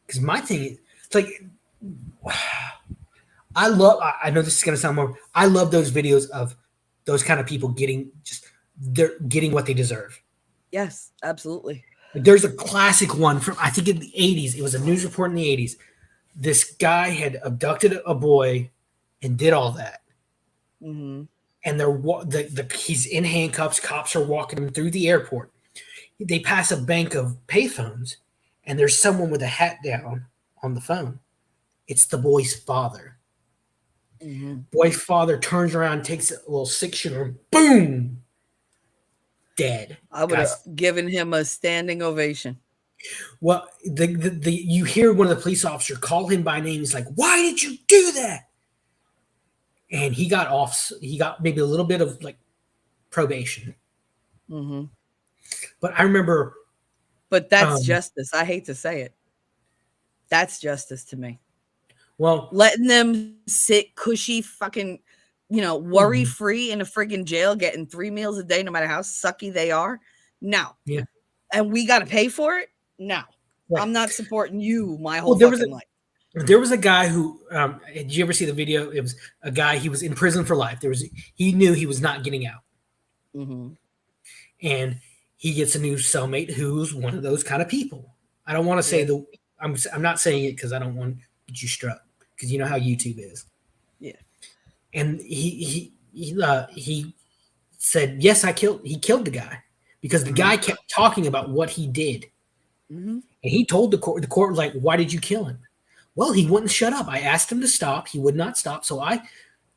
Because my thing is, it's like. I know this is going to sound more, I love those videos of those kind of people they're getting what they deserve. Yes, absolutely. There's a classic one from, I think in the 80s. It was a news report in the 80s. This guy had abducted a boy and did all that. Mm-hmm. and he's in handcuffs. Cops are walking him through the airport. They pass a bank of payphones, and there's someone with a hat down on the phone. It's the boy's father. Mm-hmm. Boy's father turns around, takes a little 6 shooter, boom, dead. I would have Guys, given him a standing ovation. well, you hear one of the police officers call him by name. He's like, "Why did you do that?" And he got off. He got maybe a little bit of like probation. Mm-hmm. But I remember, But that's um, justice. I hate to say it. That's justice to me. well, Letting them sit cushy, fucking, worry mhm, free in a friggin' jail, getting 3 meals a day, no matter how sucky they are. No. yeah, And we got to pay for it. No. right. I'm not supporting you my Well, whole fucking life. there was a guy who did you ever see the video? It was a guy. He was in prison for life. He knew he was not getting out, Mm-hmm. and he gets a new cellmate who's one of those kind of people. I don't want to say Yeah. the. I'm not saying it because I don't want to get you struck because you know how YouTube is. Yeah. And he said yes, he killed the guy because the Mm-hmm. guy kept talking about what he did, Mm-hmm. and he told the court was like, why did you kill him? Well, he wouldn't shut up. I asked him to stop. He would not stop. So I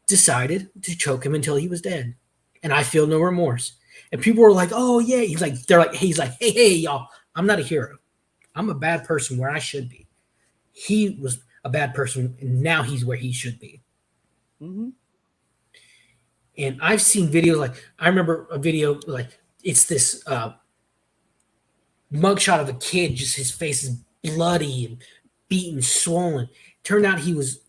decided to choke him until he was dead. And I feel no remorse. And people were like, oh, yeah. He's like, hey, y'all, I'm not a hero. I'm a bad person where I should be. He was a bad person, and now he's where he should be. Mm-hmm. And I've seen videos like, I remember a video like, it's this mugshot of a kid, just his face is bloody and beaten, swollen. Turned out he was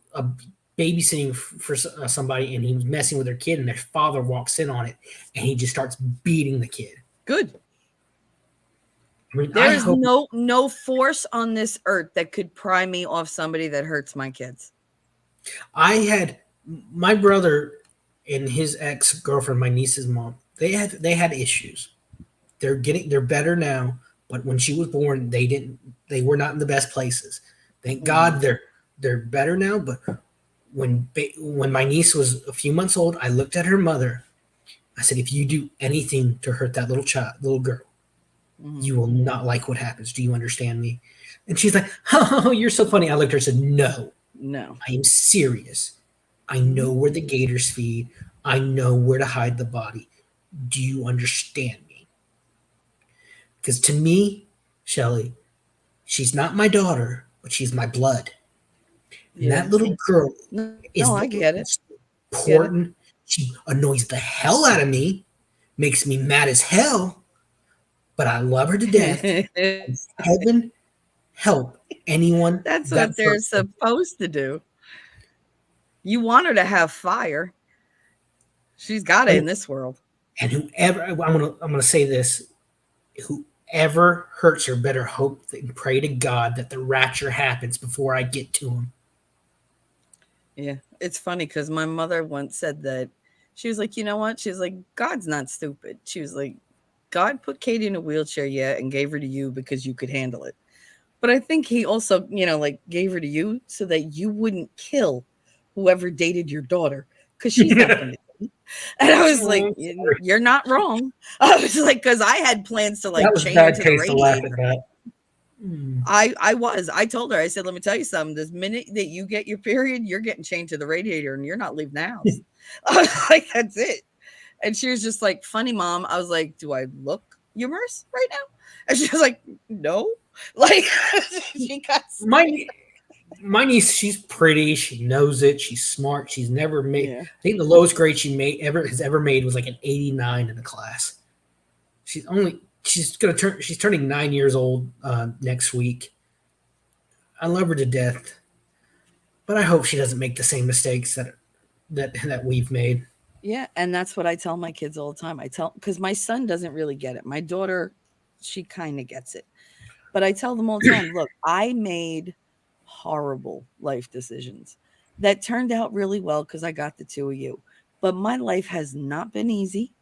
babysitting for somebody, and he was messing with their kid, and their father walks in on it, and he just starts beating the kid. Good. I mean, There is no force on this earth that could pry me off somebody that hurts my kids. I had my brother and his ex girlfriend, my niece's mom. They had issues. They're better now, but when she was born, they were not in the best places. Thank Mm-hmm. God they're better now. But when my niece was a few months old, I looked at her mother. I said, if you do anything to hurt that little girl, Mm-hmm. you will not like what happens. Do you understand me? And she's like, oh, you're so funny. I looked at her and said, no, No. I am serious. I Mm-hmm. know where the gators feed. I know where to hide the body. Do you understand me? Because to me, Shelly, she's not my daughter, but she's my blood. And Yeah. that little girl No, is I the get it. most Get it. important. She annoys the hell out of me, makes me mad as hell, but I love her to death. And heaven help anyone That's that what they're hurts her. supposed to do. You want her to have fire. She's got it in And, this world. and whoever I'm gonna say this, whoever hurts her better hope and pray to God that the rapture happens before I get to him. Yeah. It's funny because my mother once said that she was like, you know what? She was like, God's not stupid. She was like, God put Katie in a wheelchair, yeah, and gave her to you because you could handle it. But I think he also, like gave her to you so that you wouldn't kill whoever dated your daughter because she's not going to. And I was like, Oh, sorry. you're not wrong. I was like, because I had plans to That like was chain her bad to the taste to laugh at radiator. that. Mm. I told her, I said, let me tell you something. This minute that you get your period, you're getting chained to the radiator and you're not leaving the house. I was like, that's it. And she was just like, funny, mom. I was like, do I look humorous right now? And she was like, no. Like, she got My scared. my niece, she's pretty. She knows it. She's smart. She's never made. Yeah. I think the lowest grade she has ever made was like an 89 in the class. She's turning 9 years old next week. I love her to death, but I hope she doesn't make the same mistakes that we've made. Yeah. And that's what I tell my kids all the time. Because my son doesn't really get it. My daughter, she kind of gets it. But I tell them all the time, look, I made horrible life decisions that turned out really well because I got the two of you. But my life has not been easy.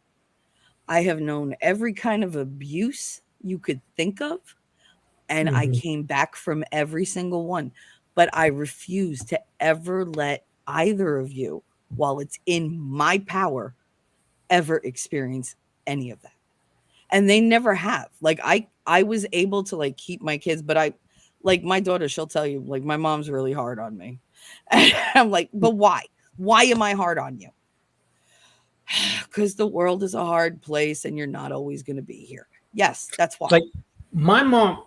I have known every kind of abuse you could think of, and I Mm-hmm. came back from every single one. But I refuse to ever let either of you, while it's in my power, ever experience any of that. And they never have. Like I was able to like keep my kids, but I like my daughter, she'll tell you, like, my mom's really hard on me. And I'm like, but why? Why am I hard on you? Because the world is a hard place and you're not always going to be here. Yes, that's why. Like my mom,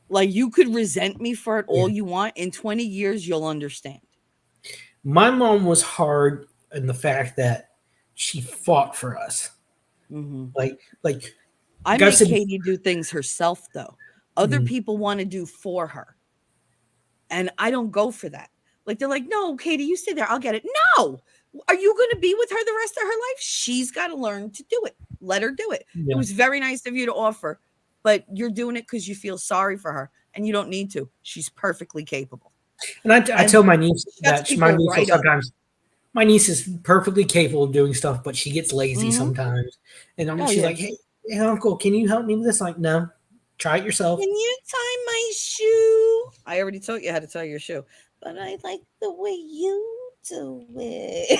Like, you could resent me for it yeah, all you want. In 20 years, you'll understand. my mom was hard in the fact that she fought for us. Hmm. Like I I've make said, Katie do things herself, though. Other mm, people want to do for her. And I don't go for that. Like, they're like, no, Katie, you stay there. I'll get it. No. Are you going to be with her the rest of her life? She's got to learn to do it. Let her do it. It yeah. was very nice of you to offer, but you're doing it because you feel sorry for her and you don't need to. She's perfectly capable. And I And tell my niece shuts that my people niece will right up. sometimes. My niece is perfectly capable of doing stuff, but she gets lazy Hmm. sometimes. And Oh, she's yeah. like, hey, Uncle, can you help me with this? I'm like, no, try it yourself. Can you tie my shoe? I already taught you how to tie your shoe, but I like the way you do it.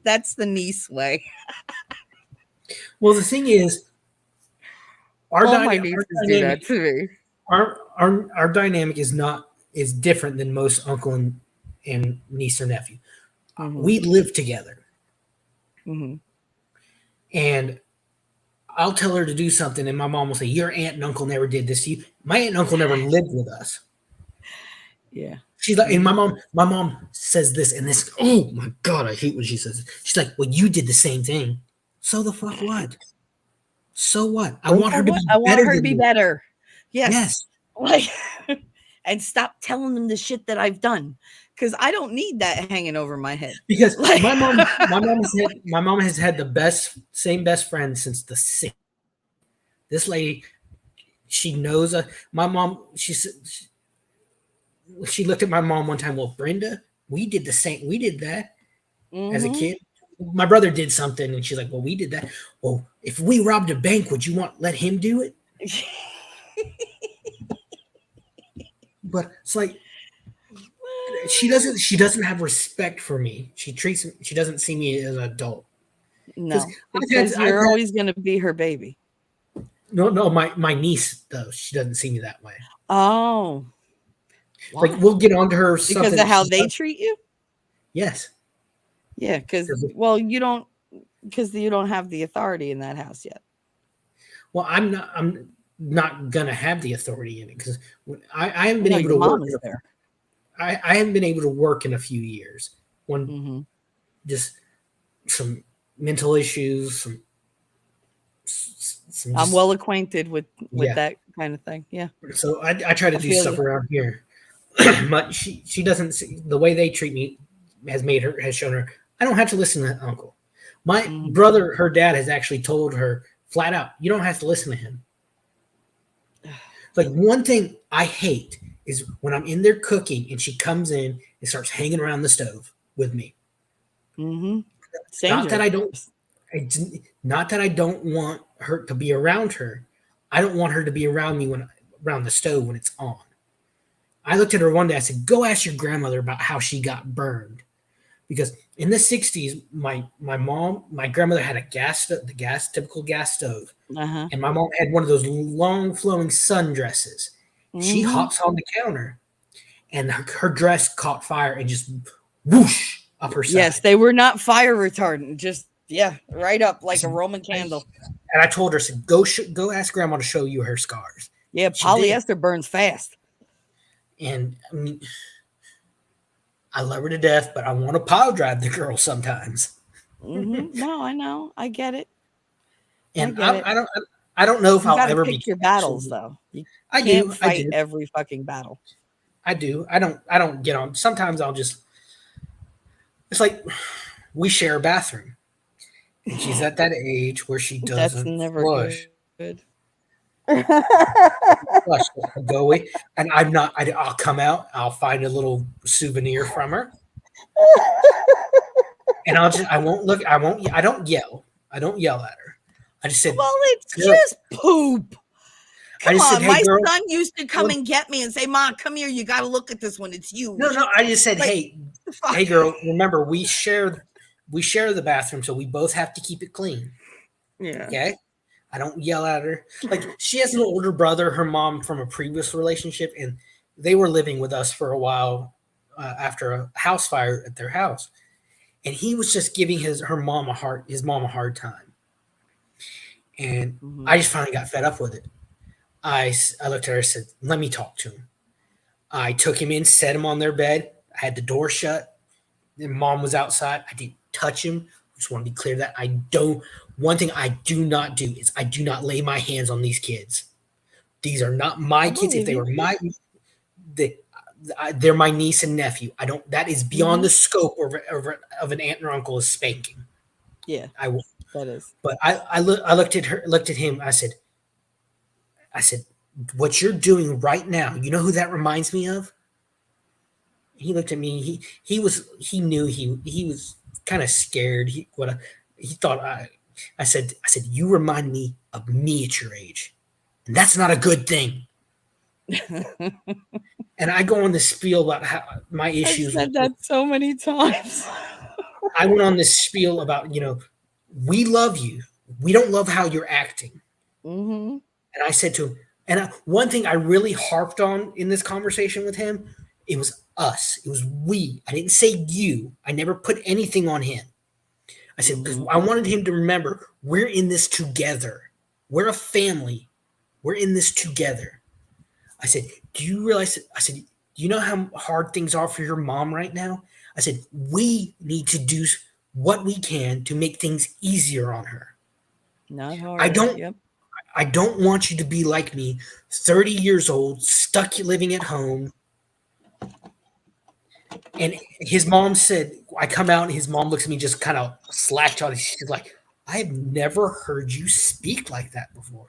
That's the niece way. Well, the thing is, our, All dyna- my our nieces do dynamic, that to me. our dynamic is different than most uncle and niece or nephew. Hmm. We live together, Hmm. and I'll tell her to do something, and my mom will say, "Your aunt and uncle never did this to you." My aunt and uncle never lived with us. Yeah. She's like, and Hmm. my mom says this and this. Oh my god, I hate when she says it. She's like, "Well, you did the same thing." So the fuck what? So what? I want So her to what? be I want better her to than be me. better. Yes. Yes, Like, and stop telling them the shit that I've done. Because I don't need that hanging over my head. because Like, my mom has had the best friend since the 60s. This lady, she knows. My mom, she looked at my mom one time. Well, Brenda, we did the same. We did that as a hmm. kid. My brother did something, and she's like, "Well, we did that. Well, if we robbed a bank, would you want let him do it?" But it's like she doesn't have respect for me. She doesn't see me as an adult because No, because I've you're had always going to be her baby. no my niece though she doesn't see me that way. Oh, Like why? we'll get onto her Because something of that how she's they done. treat you? Yes, Yeah, well, because you don't have the authority in that house yet. well I'm not gonna have the authority in it because I haven't been No, able your to work. mom is there. I haven't been able to work in a few years. One Hmm. just some mental issues, some I'm just well acquainted with yeah. that kind of thing. Yeah, So I try to I do feel stuff you. around here. But she doesn't see the way they treat me has shown her I don't have to listen to uncle. My Hmm. brother, her dad has actually told her flat out, you don't have to listen to him. Like one thing I hate is when I'm in there cooking and she comes in and starts hanging around the stove with me. Hmm. It's Not that dangerous. I don't I, not that I don't want her to be around her. I don't want her to be around me when around the stove when it's on. I looked at her one day. I said, "Go ask your grandmother about how she got burned." Because in the '60s, my grandmother had the typical gas stove, Uh-huh. and my mom had one of those long flowing sundresses. She Hmm. hops on the counter, and her dress caught fire and just whoosh up her Yes, side. they were not fire retardant. Just, yeah, right up I like a said, Roman I, candle. and I told her, I said, go ask grandma to show you her scars. Yeah, She did, polyester burns fast. and I mean, I love her to death, but I want to pile drive the girl sometimes. Hmm. No, I know. I get it. I And get it. I don't know if You I'll got to ever be pick your battles, actually. though. You I can't do, I fight do, every fucking battle. I do. I don't get on. Sometimes I'll just. It's like we share a bathroom, and she's at that age where she That's doesn't never flush. good. Flush. I go away, and I'm not. I'll come out. I'll find a little souvenir from her, and I won't look. I won't. I don't yell. I don't yell at her. I just said, Well, it's girl. just poop. I Come just said, on. hey, My girl. son used to come Look, and get me and say, "Mom, come here. You got to look at this one. It's no, huge." no. I just said, Like, hey, the fuck? hey, girl. Remember, we share We share the bathroom, so we both have to keep it clean. Yeah. Okay. I don't yell at her. Like, she has an older brother, her mom from a previous relationship, and they were living with us for a while after a house fire at their house. And he was just giving his mom a hard time. And Hmm. I just finally got fed up with it. I looked at her and said, let me talk to him. I took him in, set him on their bed. I had the door shut. And mom was outside. I didn't touch him. I just want to be clear that I don't. One thing I do not do is I do not lay my hands on these kids. These are not my I kids. If believe they you. were they, they're my niece and nephew. I don't. That is beyond Hmm. the scope of an aunt or uncle is spanking. Yeah, I will. that is. But I looked at her, looked at him. I said, what you're doing right now. You know who that reminds me of? He looked at me. He knew he was kind of scared. He thought I said you remind me of me at your age, and that's not a good thing. And I go on this spiel about how my I've issues said with that so many times. I went on this spiel about, we love you. We don't love how you're acting. Hmm. And I said to him, one thing I really harped on in this conversation with him, it was us. It was we. I didn't say you. I never put anything on him. I said, because Hmm. I wanted him to remember we're in this together. We're a family. We're in this together. I said, do you realize? I said, do you know how hard things are for your mom right now? I said, we need to do what we can to make things easier on her. Not I harder. don't Yep. I don't want you to be like me, 30 years old, stuck living at home. And his mom said, I come out and his mom looks at me just kind of slack-jawed. She's like, I have never heard you speak like that before.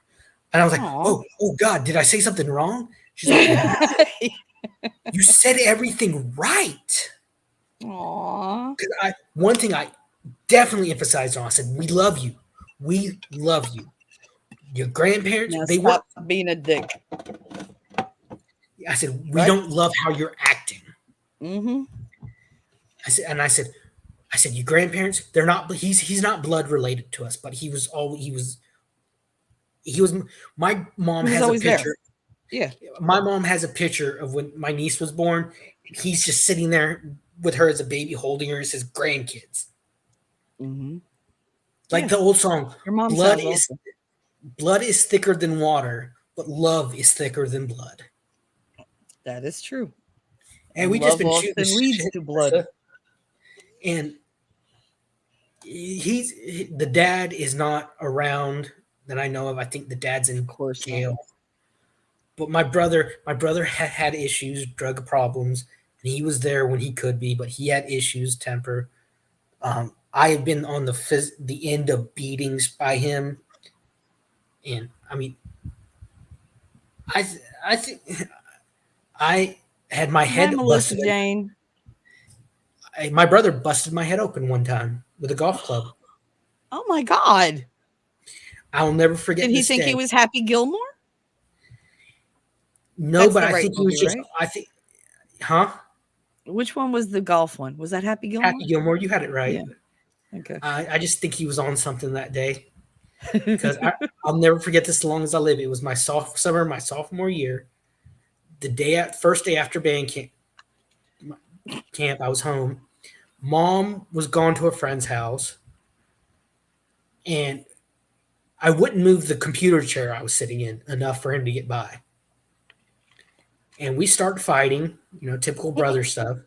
And I was like, Aw. oh God, did I say something wrong? She's like, you said everything right. Aw. Because one thing I definitely emphasized on, I said, we love you. We love you. Your grandparents, Now they were, stop being a dick. I said, we Right? don't love how you're acting. Hmm. I said, your grandparents, they're not, he's not blood related to us, but he was, my He mom was has a always there. picture. Yeah. My mom has a picture of when my niece was born. He's just sitting there with her as a baby, holding her as his grandkids. Hmm. Like Yeah. the old song, Your mom blood sounds is awesome. blood is thicker than water, but love is thicker than blood. That is true. And And we just love been shooting often this leads shit, to blood. and he's the dad is not around that I know of. I think the dad's Of in course not. jail. But my brother had issues, drug problems, and he was there when he could be, but he had issues, temper. I have been on the end of beatings by him, and I mean, I think I had my Hi, head Melissa busted. Jane. My brother busted my head open one time with a golf club. Oh my God. I'll never Did forget he this think he day. was Happy Gilmore? No, That's but the I right think he movie, was just. right? I think, huh? Which one was the golf one? Was that Happy Happy Gilmore? Gilmore, you had it right. Yeah. Okay. I just think he was on something that day because I'll never forget this as long as I live. It was my sophomore year. First day after band camp, I was home. Mom was gone to a friend's house, and I wouldn't move the computer chair I was sitting in enough for him to get by. And we start fighting, typical brother stuff.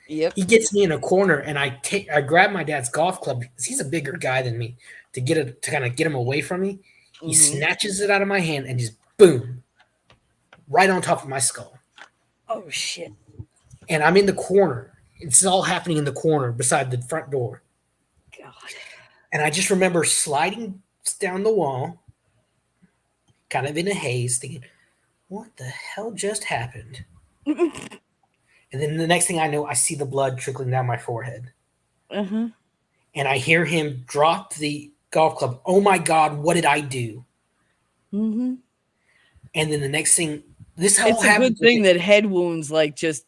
Yep. He gets me in a corner, and I grab my dad's golf club because he's a bigger guy than me to kind of get him away from me. He Hmm. snatches it out of my hand and just boom, right on top of my skull. Oh shit. And I'm in the corner. It's all happening in the corner beside the front door. God. And I just remember sliding down the wall, kind of in a haze, thinking, what the hell just happened? And then the next thing I know, I see the blood trickling down my forehead. Uh-huh. And I hear him drop the golf club. Oh my God, what did I do? Hmm. And then the next thing, This all It's a happened good thing within, that head wounds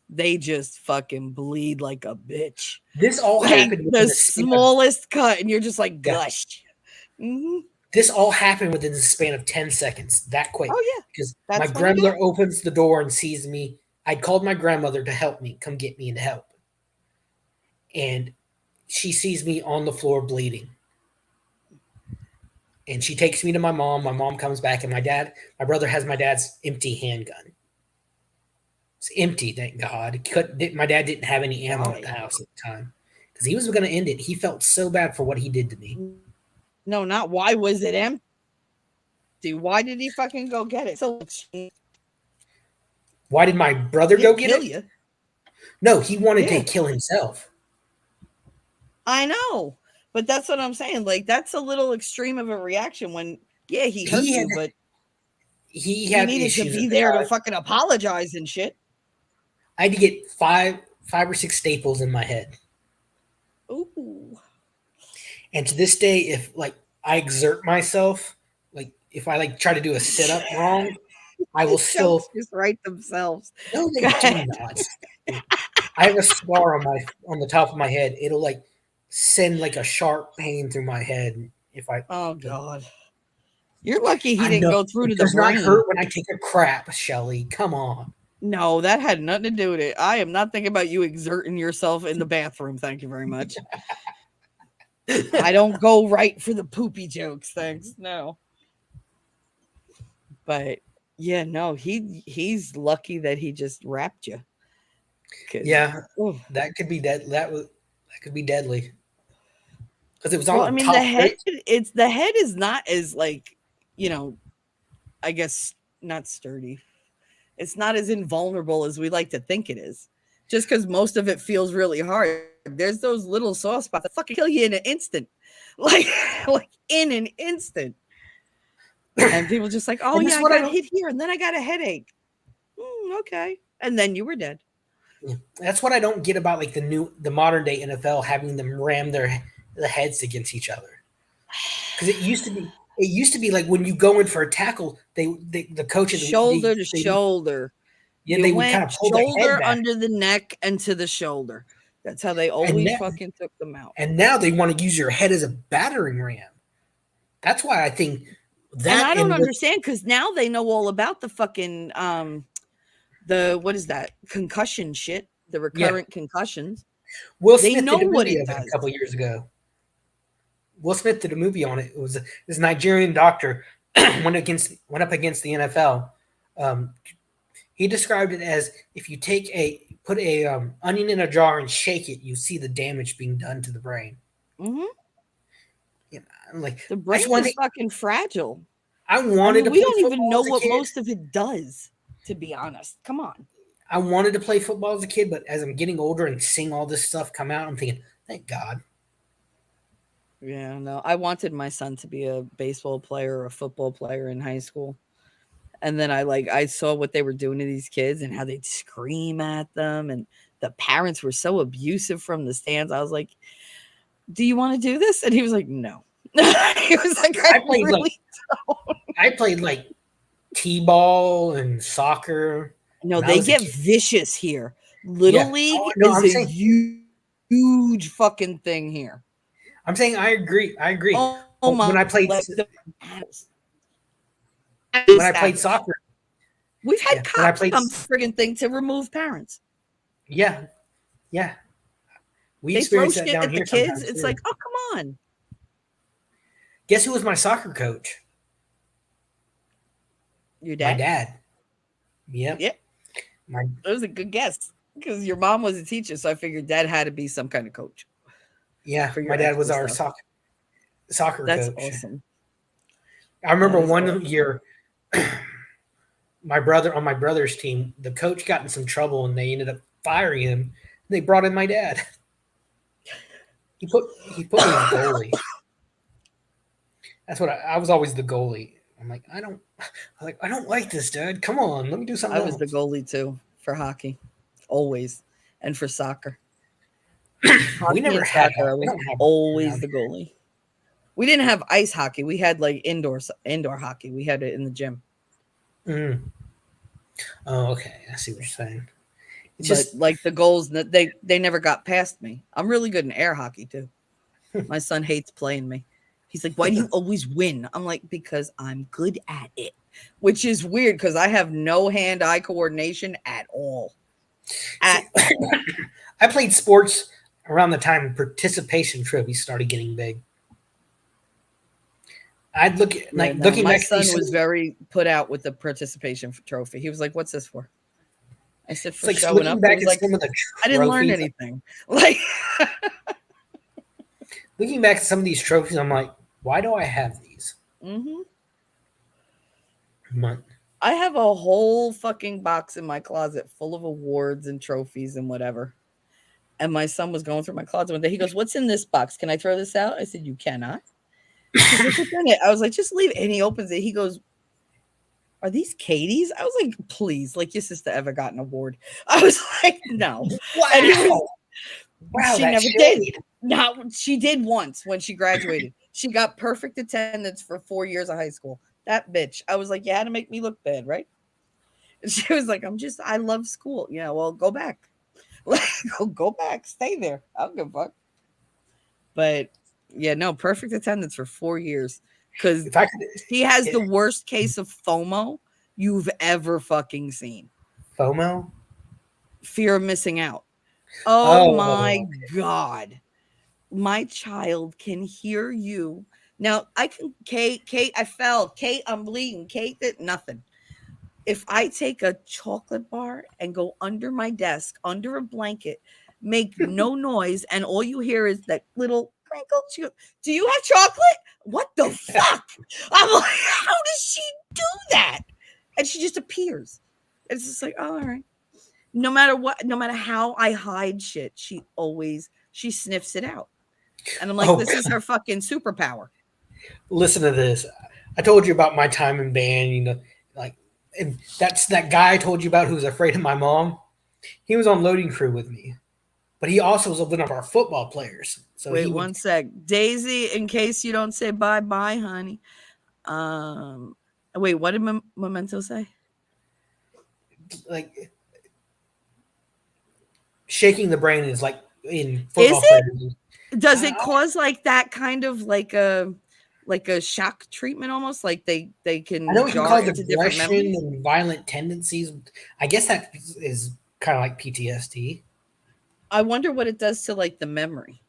they just fucking bleed like a bitch. this all Like happened the within the span of, smallest cut, and you're just like yeah. gush. Hmm. This all happened within the span of 10 seconds, that quick. Oh yeah, Because my that's when you do grandmother it. opens the door and sees me. I'd called my grandmother to help me, come get me and help. And she sees me on the floor bleeding. And she takes me to my mom. My mom comes back, and my brother has my dad's empty handgun. It's empty, thank God. My dad didn't have any ammo at the Why? house at the time because he was going to end it. He felt so bad for what he did to me. No, not why was it empty? Why did he fucking go get it? So Why did my brother he go didn't get kill it? you. No, he wanted to Yeah, kill himself. I know, but that's what I'm saying. Like that's a little extreme of a reaction when yeah he hurt He had you, but he he had needed to issues at be the there to time. fucking apologize and shit. I had to get five or six staples in my head, Ooh, and to this day, if like I exert myself, like if I like try to do a sit up wrong, I will the still. jokes just write themselves. No, Go they ahead. do not. I have a scar on the top of my head. It'll like send like a sharp pain through my head if I. Oh God, you're lucky he I didn't know go through it to the does not brain. hurt when I take a crap, Shelly. Come on. No, that had nothing to do with it. I am not thinking about you exerting yourself in the bathroom. Thank you very much. I don't go right for the poopy jokes. Thanks. No. But yeah, no, he's lucky that he just wrapped you. Cause Yeah, oh. that could be dead. That could be deadly because it was on Well, I the mean top right. the head is not as like, you know, I guess not sturdy. It's not as invulnerable as we like to think it is. Just because most of it feels really hard. There's those little soft spots that fucking kill you in an instant. Like like in an instant. And people just like, oh And yeah, that's I what I got don't. hit here and then I got a headache. Okay. And then you were dead. Yeah, that's what I don't get about like the modern day NFL having them ram the heads against each other. Because it used to be like when you go in for a tackle, the coaches Shoulder to shoulder. yeah, You they would went kind of pull their head shoulder back, under the neck and to the shoulder. That's how they and always now, fucking took them out. and now they want to use your head as a battering ram. That's why I think And that I don't and what understand because now they know all about the fucking the what is that concussion shit, the yeah, recurrent concussions. Will They Smith know did a what movie it of it a does. couple years ago. Will Smith did a movie on it. It was this Nigerian doctor went up against the NFL. Um, he described it as if you put a onion in a jar and shake it, you see the damage being done to the brain. Hmm. You know, I'm like The brain that's one is thing fucking fragile. I I wanted mean, to we play don't even football know as a what kid. most of it does, to be honest. Come on. I wanted to play football as a kid, but as I'm getting older and seeing all this stuff come out, I'm thinking, thank God. Yeah, no. I wanted my son to be a baseball player or a football player in high school. And then I saw what they were doing to these kids and how they'd scream at them and the parents were so abusive from the stands. I was like, "Do you want to do this?" And he was like, "No." He was like, "I I played like really don't." I played like t-ball and soccer No, when I they was a get kid. vicious here. Yeah. Little Oh league no, is a huge fucking thing here. I'm saying I agree. I agree. Oh But my, like the battles. when I played Savage. soccer, We've had yeah, when I cops played come to friggin' thing to remove parents. yeah, yeah, we They throw experience that shit down at the here kids. sometimes It's too. like, oh come on. Guess who was my soccer coach? Your My dad? dad. Yep. Yep. My That was a good guess. Because your mom was a teacher, so I figured dad had to be some kind of coach yeah, for my your dad was extra our stuff. soccer That's coach. awesome. I remember That is one awesome. year my brother's team, the coach got in some trouble and they ended up firing him. They brought in my dad. He put me as goalie. That's what I was always the goalie. I don't like this, Dad. Come on, let me do I something was the else. goalie too for hockey, always, and for soccer. We Hockey never and had soccer, I we was don't have always around the here. goalie. We didn't have ice hockey. We had like indoor hockey. We had it in the gym. Mm. Oh, okay. I see what you're saying. It's But just like the goals that they never got past me. I'm really good in air hockey too. My son hates playing me. He's like, "Why do you always win?" I'm like, "Because I'm good at it." Which is weird because I have no hand-eye coordination at all. At see. all. I played sports around the time participation trophies started getting big. I'd look at, Yeah, like no. looking My back at son these. was very put out with the participation trophy. He was like, "What's this for?" I said, It's "For like showing looking up." He back was at like, some of the "I didn't learn trophies. anything." Like Looking back at some of these trophies, I'm like, why do I have these? mhm. But I have a whole fucking box in my closet full of awards and trophies and whatever. And my son was going through my closet one day. He goes, "What's in this box? Can I throw this out?" I said, "You cannot." He goes, "Look what's in it." I was like, "Just leave it." And he opens it. He goes, "Are these Katie's?" I was like, "Please, like your sister ever got an award?" I was like, "No." And he was, wow, wow, she that never did. shade. Not she did once when she graduated. She got perfect attendance for 4 years of high school. That bitch. I was like, "You had to make me look bad, right?" And she was like, I love school. Yeah, well, go back. Like, go back. Stay there. I don't give a fuck. But yeah, no, perfect attendance for 4 years. Cause If I could, she has the it, worst case of FOMO you've ever fucking seen. FOMO. Fear of missing out. Oh my Oh, God. My child can hear you. Now I can Kate, I fell. Kate, I'm bleeding. Kate did nothing. If I take a chocolate bar and go under my desk, under a blanket, make no noise, and all you hear is that little crinkle, she goes, "Do you have chocolate?" What the fuck? I'm like, how does she do that? And she just appears. It's just like, oh, all right. No matter what, no matter how I hide shit, she sniffs it out. And I'm like, oh, this is her fucking superpower. listen to this. I told you about my time in band. Like, and that's that guy I told you about who was afraid of my mom. He was on loading crew with me, but he also was one of our football players. So Wait he would one sec. Daisy, in case you don't say bye bye, honey. Um, wait, what did Memento say? like shaking the brain is like in Is football it? players. Does it I, cause like that kind of like a shock treatment almost? Like they I can know it can jar cause into different aggression memories? and violent tendencies. I guess that is kind of like PTSD. I wonder what it does to like the memory.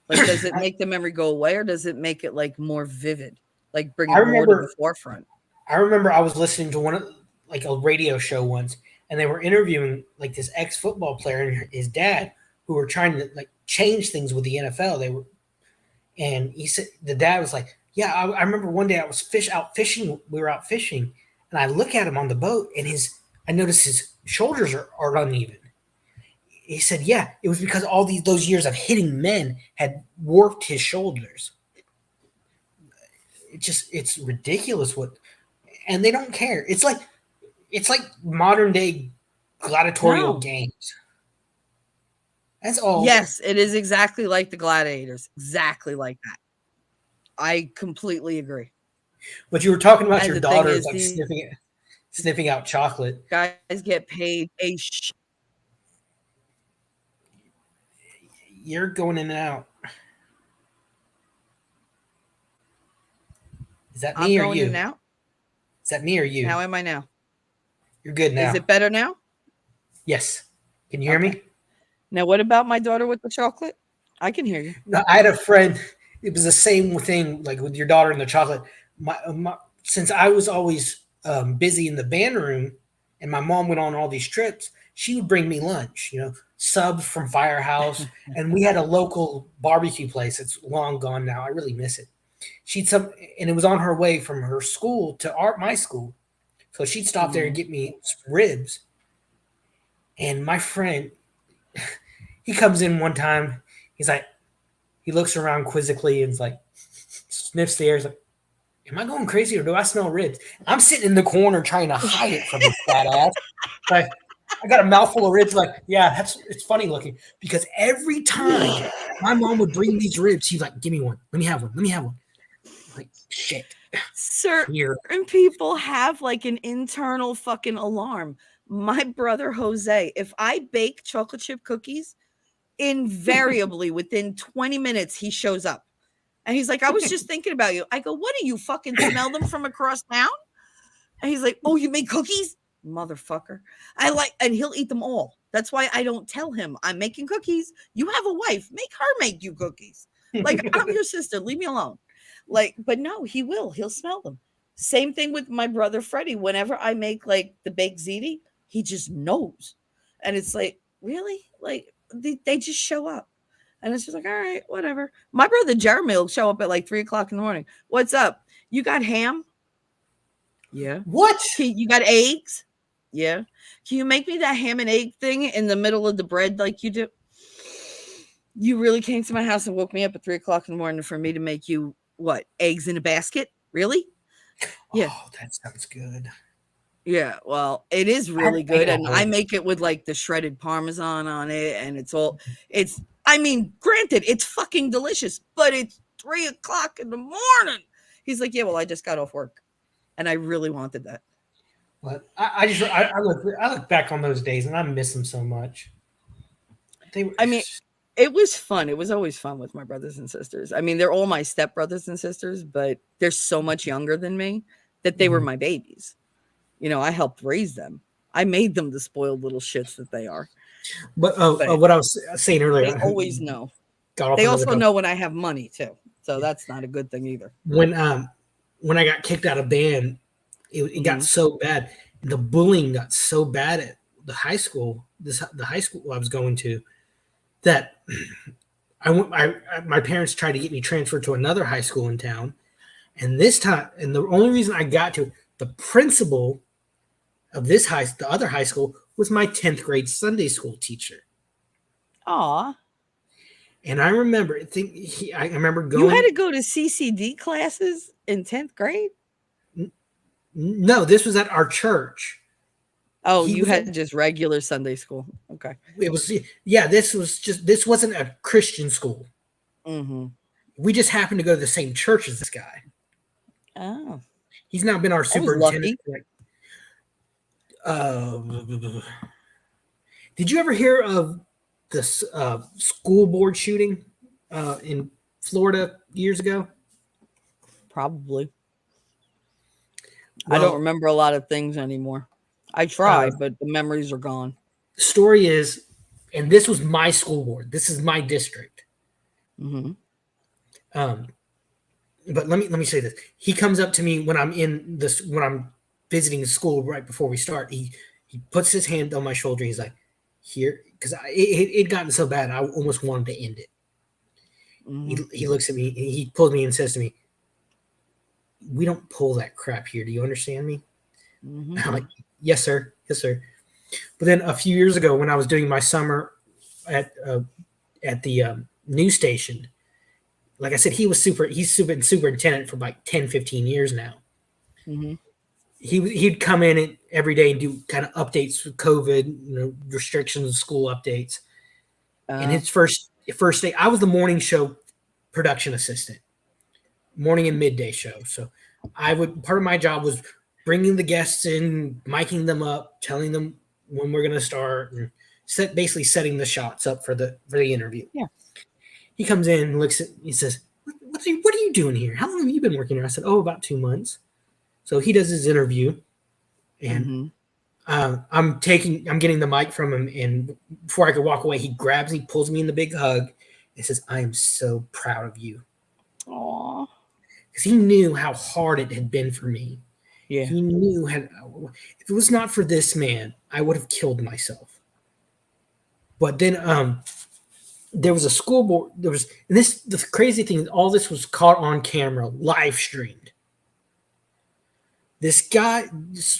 Like, does it I, make the memory go away or does it make it like more vivid? Like bring I it more to the remember forefront? I remember I was listening to one of like a radio show once, and they were interviewing like this ex football player and his dad who were trying to like change things with the NFL. They were, and he said the dad was like, "Yeah, I remember one day I was out fishing. We were out fishing, and I look at him on the boat, and I noticed his shoulders are uneven." He said, "Yeah, it was because all those years of hitting men had warped his shoulders. It's ridiculous what, and they don't care. It's like modern day gladiatorial No. games. That's all. Yes, it is exactly like the gladiators. Exactly like that. I completely agree. But you were talking about And your the thing daughters is, like these sniffing out chocolate. guys get paid You're going in and out. Is that I'm me or going in you? and out. Is that me or you? How am I now? You're good Is now. it better now? Yes. Can you hear Okay. me? Now, what about my daughter with the chocolate? I can hear you. No, I had a friend. It was the same thing, like with your daughter and the chocolate. Since I was always busy in the band room, and my mom went on all these trips, she would bring me lunch. Subs from Firehouse, and we had a local barbecue place. It's long gone now. I really miss it. And it was on her way from her school to my school, so she'd stop there and Mhm. get me ribs. And my friend, he comes in one time. He's like, he looks around quizzically and is like, sniffs the air. He's like, am I going crazy or do I smell ribs? I'm sitting in the corner trying to hide it from his fat ass. Like, I got a mouthful of ribs. Like, yeah, it's funny looking because every time my mom would bring these ribs, she's like, give me one. Let me have one. Let me have one. Like, shit. Here. Certain people have like an internal fucking alarm. My brother Jose, if I bake chocolate chip cookies, invariably within 20 minutes he shows up. And he's like, I was just thinking about you. I go, what do you fucking smell them from across town? And he's like, oh, you make cookies? Motherfucker. I like, and he'll eat them all. That's why I don't tell him I'm making cookies. You have a wife, make her make you cookies. Like, I'm your sister, leave me alone. Like, but no, he'll smell them. Same thing with my brother Freddie. Whenever I make like the baked ziti, he just knows. And it's like, really? Like, they just show up. And it's just like, all right, whatever. My brother Jeremy will show up at like 3 o'clock in the morning. What's up? You got ham? Yeah. What? You got eggs? Yeah. Can you make me that ham and egg thing in the middle of the bread like you do? You really came to my house and woke me up at 3 o'clock in the morning for me to make you what? Eggs in a basket? Really? Yeah. Oh, that sounds good. Yeah. Well, it is really good. And I make it with like the shredded Parmesan on it. And I mean, granted, it's fucking delicious, but it's 3 o'clock in the morning. He's like, yeah, well, I just got off work. And I really wanted that. But I look back on those days and I miss them so much. I mean, it was fun. It was always fun with my brothers and sisters. I mean, they're all my stepbrothers and sisters, but they're so much younger than me that they were my babies. You know, I helped raise them. I made them the spoiled little shits that they are. But what I was saying earlier, they always know. They also know when I have money too, so that's not a good thing either. When I got kicked out of band, it got so bad. The bullying got so bad at the high school. The high school I was going to, that my parents tried to get me transferred to another high school in town, and this time, and the only reason I got to it, the principal of the other high school was my 10th grade Sunday school teacher. Aw. And I remember, I remember going. You had to go to CCD classes in 10th grade? No, this was at our church. Oh, you had just regular Sunday school. Okay. It was, yeah, this wasn't a Christian school. Mm-hmm. We just happened to go to the same church as this guy. Oh. He's now been our superintendent. Did you ever hear of the school board shooting in Florida years ago? Probably. Well, I don't remember a lot of things anymore. I tried, but the memories are gone. The story is, and this was my school board. This is my district. Mm-hmm. But let me say this. He comes up to me when I'm visiting the school right before we start. He puts his hand on my shoulder. He's like, here, because it gotten so bad, I almost wanted to end it. Mm-hmm. He looks at me, and he pulls me and says to me, we don't pull that crap here. Do you understand me? Mm-hmm. I'm like, yes, sir. Yes, sir. But then a few years ago, when I was doing my summer at the news station, like I said, he's been superintendent for like 10, 15 years now. Mm-hmm. He'd come in every day and do kind of updates with COVID, restrictions, school updates. And his first day, I was the morning show production assistant, morning and midday show. So part of my job was bringing the guests in, miking them up, telling them when we're going to start, and basically setting the shots up for the interview. Yeah. He comes in and looks at me, he says, what are you doing here? How long have you been working here? I said, about 2 months. So he does his interview, and I'm getting the mic from him, and before I could walk away, he grabs me, pulls me in the big hug, and says, I am so proud of you. Aww. Because he knew how hard it had been for me. Yeah. He knew if it was not for this man, I would have killed myself. But then there was a school board. The crazy thing, all this was caught on camera, live streamed. This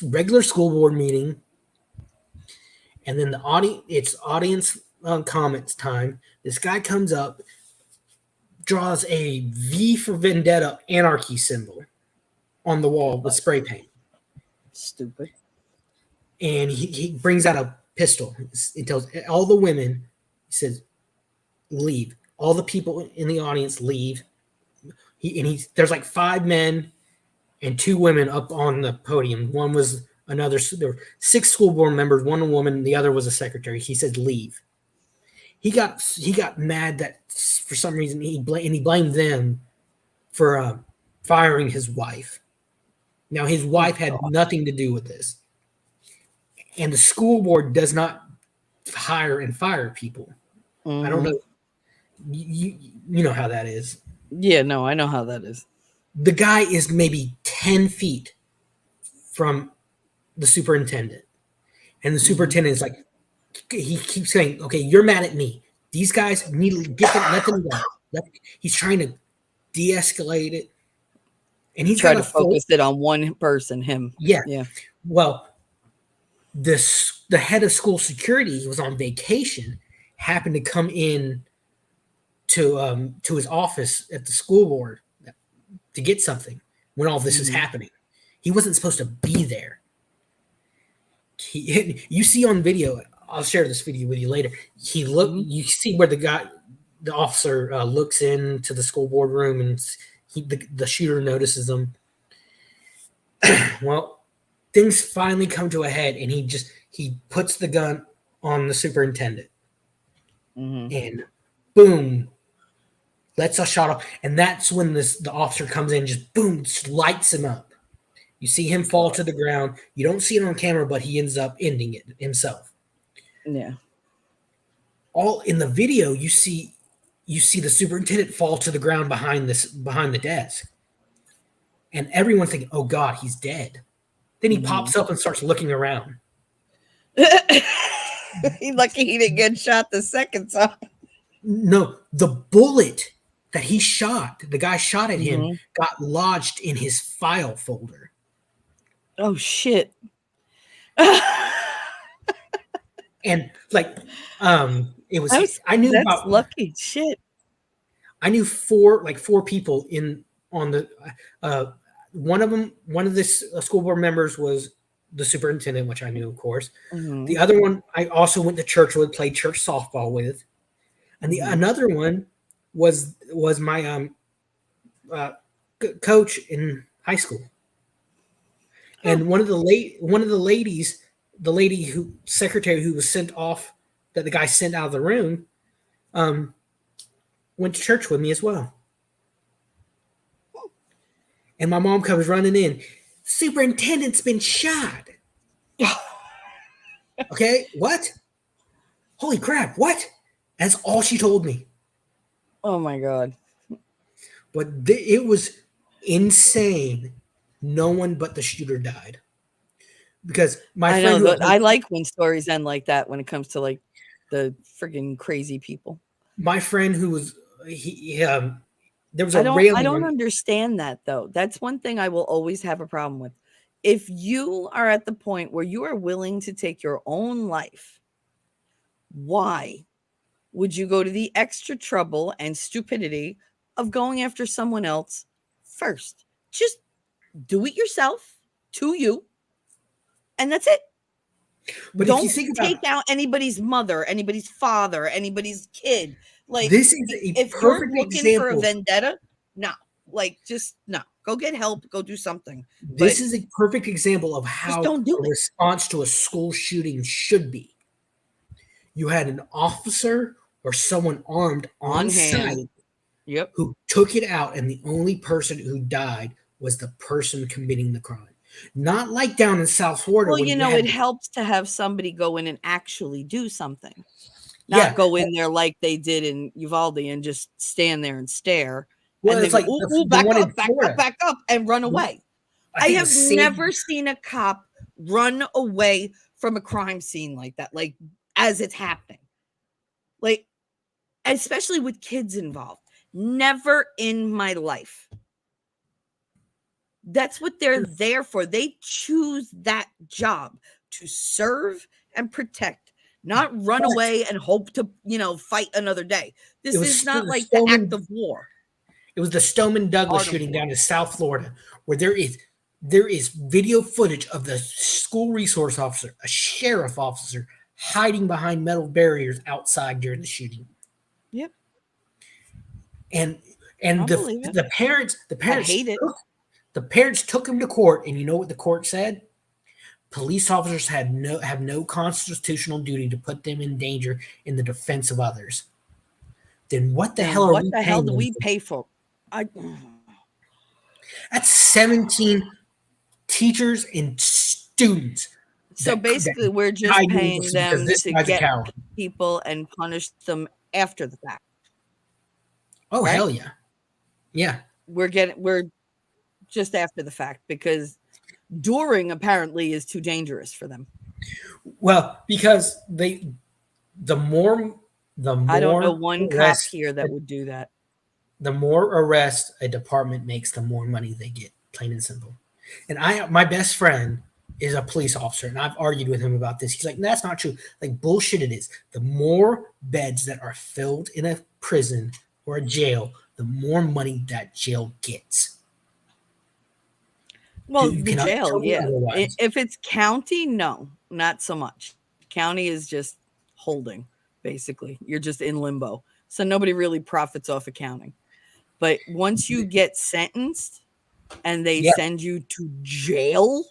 regular school board meeting, and then it's audience comments time. This guy comes up, draws a V for Vendetta anarchy symbol on the wall with spray paint. Stupid. And he brings out a pistol. He tells all the women, he says, leave. All the people in the audience leave. There's like 5 men and 2 women up on the podium. One was another. There were 6 school board members, one woman, the other was a secretary. He said, "Leave." He got mad that for some reason he blamed them for firing his wife. Now his Oh wife had God. nothing to do with this, and the school board does not hire and fire people. I don't Mm-hmm. know. You know how that is. Yeah, no, I know how that is. The guy is maybe 10 feet from the superintendent, and the Mm-hmm. superintendent is like, he keeps saying, "Okay, you're mad at me. These guys need to let them go." He's trying to de-escalate it, and he's Try got to a full. focus it on one person, him. Yeah. Yeah. Well, the head of school security, he was on vacation, happened to come in to his office at the school board to get something when all this is Mm-hmm. happening. He wasn't supposed to be there. You see on video. I'll share this video with you later. Mm-hmm. You see where the officer looks into the school board room, and the shooter notices him. Well, things finally come to a head, and he puts the gun on the superintendent, Mm-hmm. and boom, lets a shot off, and that's when the officer comes in, just boom, just lights him up. You see him fall God. to the ground. You don't see it on camera, but he ends up ending it himself. Yeah. All in the video, you see the superintendent fall to the ground behind the desk, and everyone's thinking, "Oh God, he's dead." Then he Mm-hmm. pops up and starts looking around. He lucky he didn't get shot the second time. No, the bullet that the guy shot at him, Mm-hmm. got lodged in his file folder. Oh shit. And like, it was. That's lucky shit. I knew four people on the. Uh, one of this school board members was the superintendent, which I knew, of course. Mm-hmm. The other one I also went to church with, played church softball with, and the Mm-hmm. another one was my uh, coach in high school. Oh. And one of the ladies, the lady who secretary who was sent off, that the guy sent out of the room, um, went to church with me as well. And my mom comes running in. Superintendent's been shot. Okay, what? Holy crap! What? That's all she told me. Oh my God. But it was insane. No one but the shooter died. Because my I friend know who that I like when stories end like that when it comes to like the freaking crazy people. my friend who was there was a railing I don't on. understand that though. That's one thing I will always have a problem with. If you are at the point where you are willing to take your own life, why would you go to the extra trouble and stupidity of going after someone else first? Just do it yourself to you, and that's it. But if you Don't think about take out anybody's mother, anybody's father, anybody's kid. Like, this is a if you're perfect looking for a example. vendetta, no. Like, just no. Go get help. Go do something. But This is a perfect example of just how don't do a it. response to a school shooting should be. You had an officer or someone armed on On hand. site Yep. who took it out, and the only person who died was the person committing the crime. Not like down in South Florida Well, when you you know, had, it helps to have somebody go in and actually do something, not yeah. go in there like they did in Uvalde and just stand there and stare Well, and then it's go, like ooh, ooh, the one in Florida. back up, and run away. I I think it have was never seen a cop run away from a crime scene like that, like as it's happening. Like, especially with kids involved. Never in my life. That's what they're there for. They choose that job to serve and protect, not run but away and hope to, fight another day. it This is was not the like the act Stoneman. of war, It was the Stoneman Douglas art of shooting war. down in South Florida, where there is video footage of the school resource officer, a sheriff officer, hiding behind metal barriers outside during the shooting. Yep. And And I'll believe it. the I parents hate it. the parents took him to court, and you know what the court said? Police officers have no constitutional duty to put them in danger in the defense of others. Then what the hell Then are what we the hell paying do them we for? pay for? I That's 17 teachers and students So that basically, we're just died paying needlessly because them this to guy's a get coward. people and punish them after the fact, Oh right? hell yeah, yeah. We're just after the fact because during apparently is too dangerous for them. Well, because the more the I don't know more one cop arrests here that would do that. the more arrests a department makes, the more money they get. Plain and simple. And my best friend is a police officer, and I've argued with him about this. He's like, "That's not true. Like bullshit, it is. The more beds that are filled in a prison or a jail, the more money that jail gets. Well, You the cannot jail, tell me yeah. otherwise. If it's county, no, not so much. County is just holding, basically. You're just in limbo. So nobody really profits off accounting. But once you get sentenced and they Yeah, send you to jail,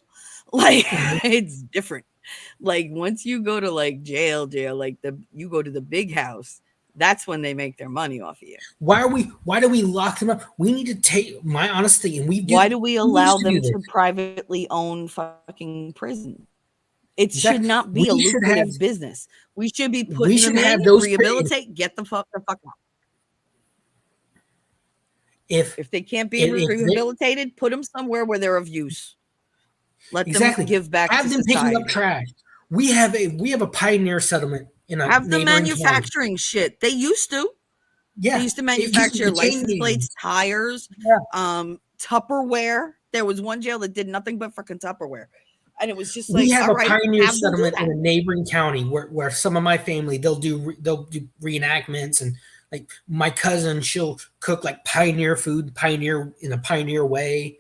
like mhm. it's different. Like once you go to like jail, like you go to the big house, that's when they make their money off of you. Why do we lock them up? We need to take my honesty, and Why do we we allow used to do them this. to privately own fucking prison? It should Exactly. not be a Have lucrative business. We should be we putting should them in, have those rehabilitate, get the fuck out. if If they can't be if they, rehabilitated, put them somewhere where they're of use. Let them exactly, give back to have them picking up society. trash. We have a pioneer settlement in a Have them neighboring county. manufacturing shit. They used to. They Yeah, used to it used to manufacture be chain license plates, gangs. tires, Yeah, Tupperware. There was one jail that did nothing but freaking Tupperware. And it was just we like, have all a right, pioneer have them do settlement that. in a neighboring county where some of my family they'll do reenactments, and like my cousin, she'll cook like pioneer food, pioneer in a pioneer way.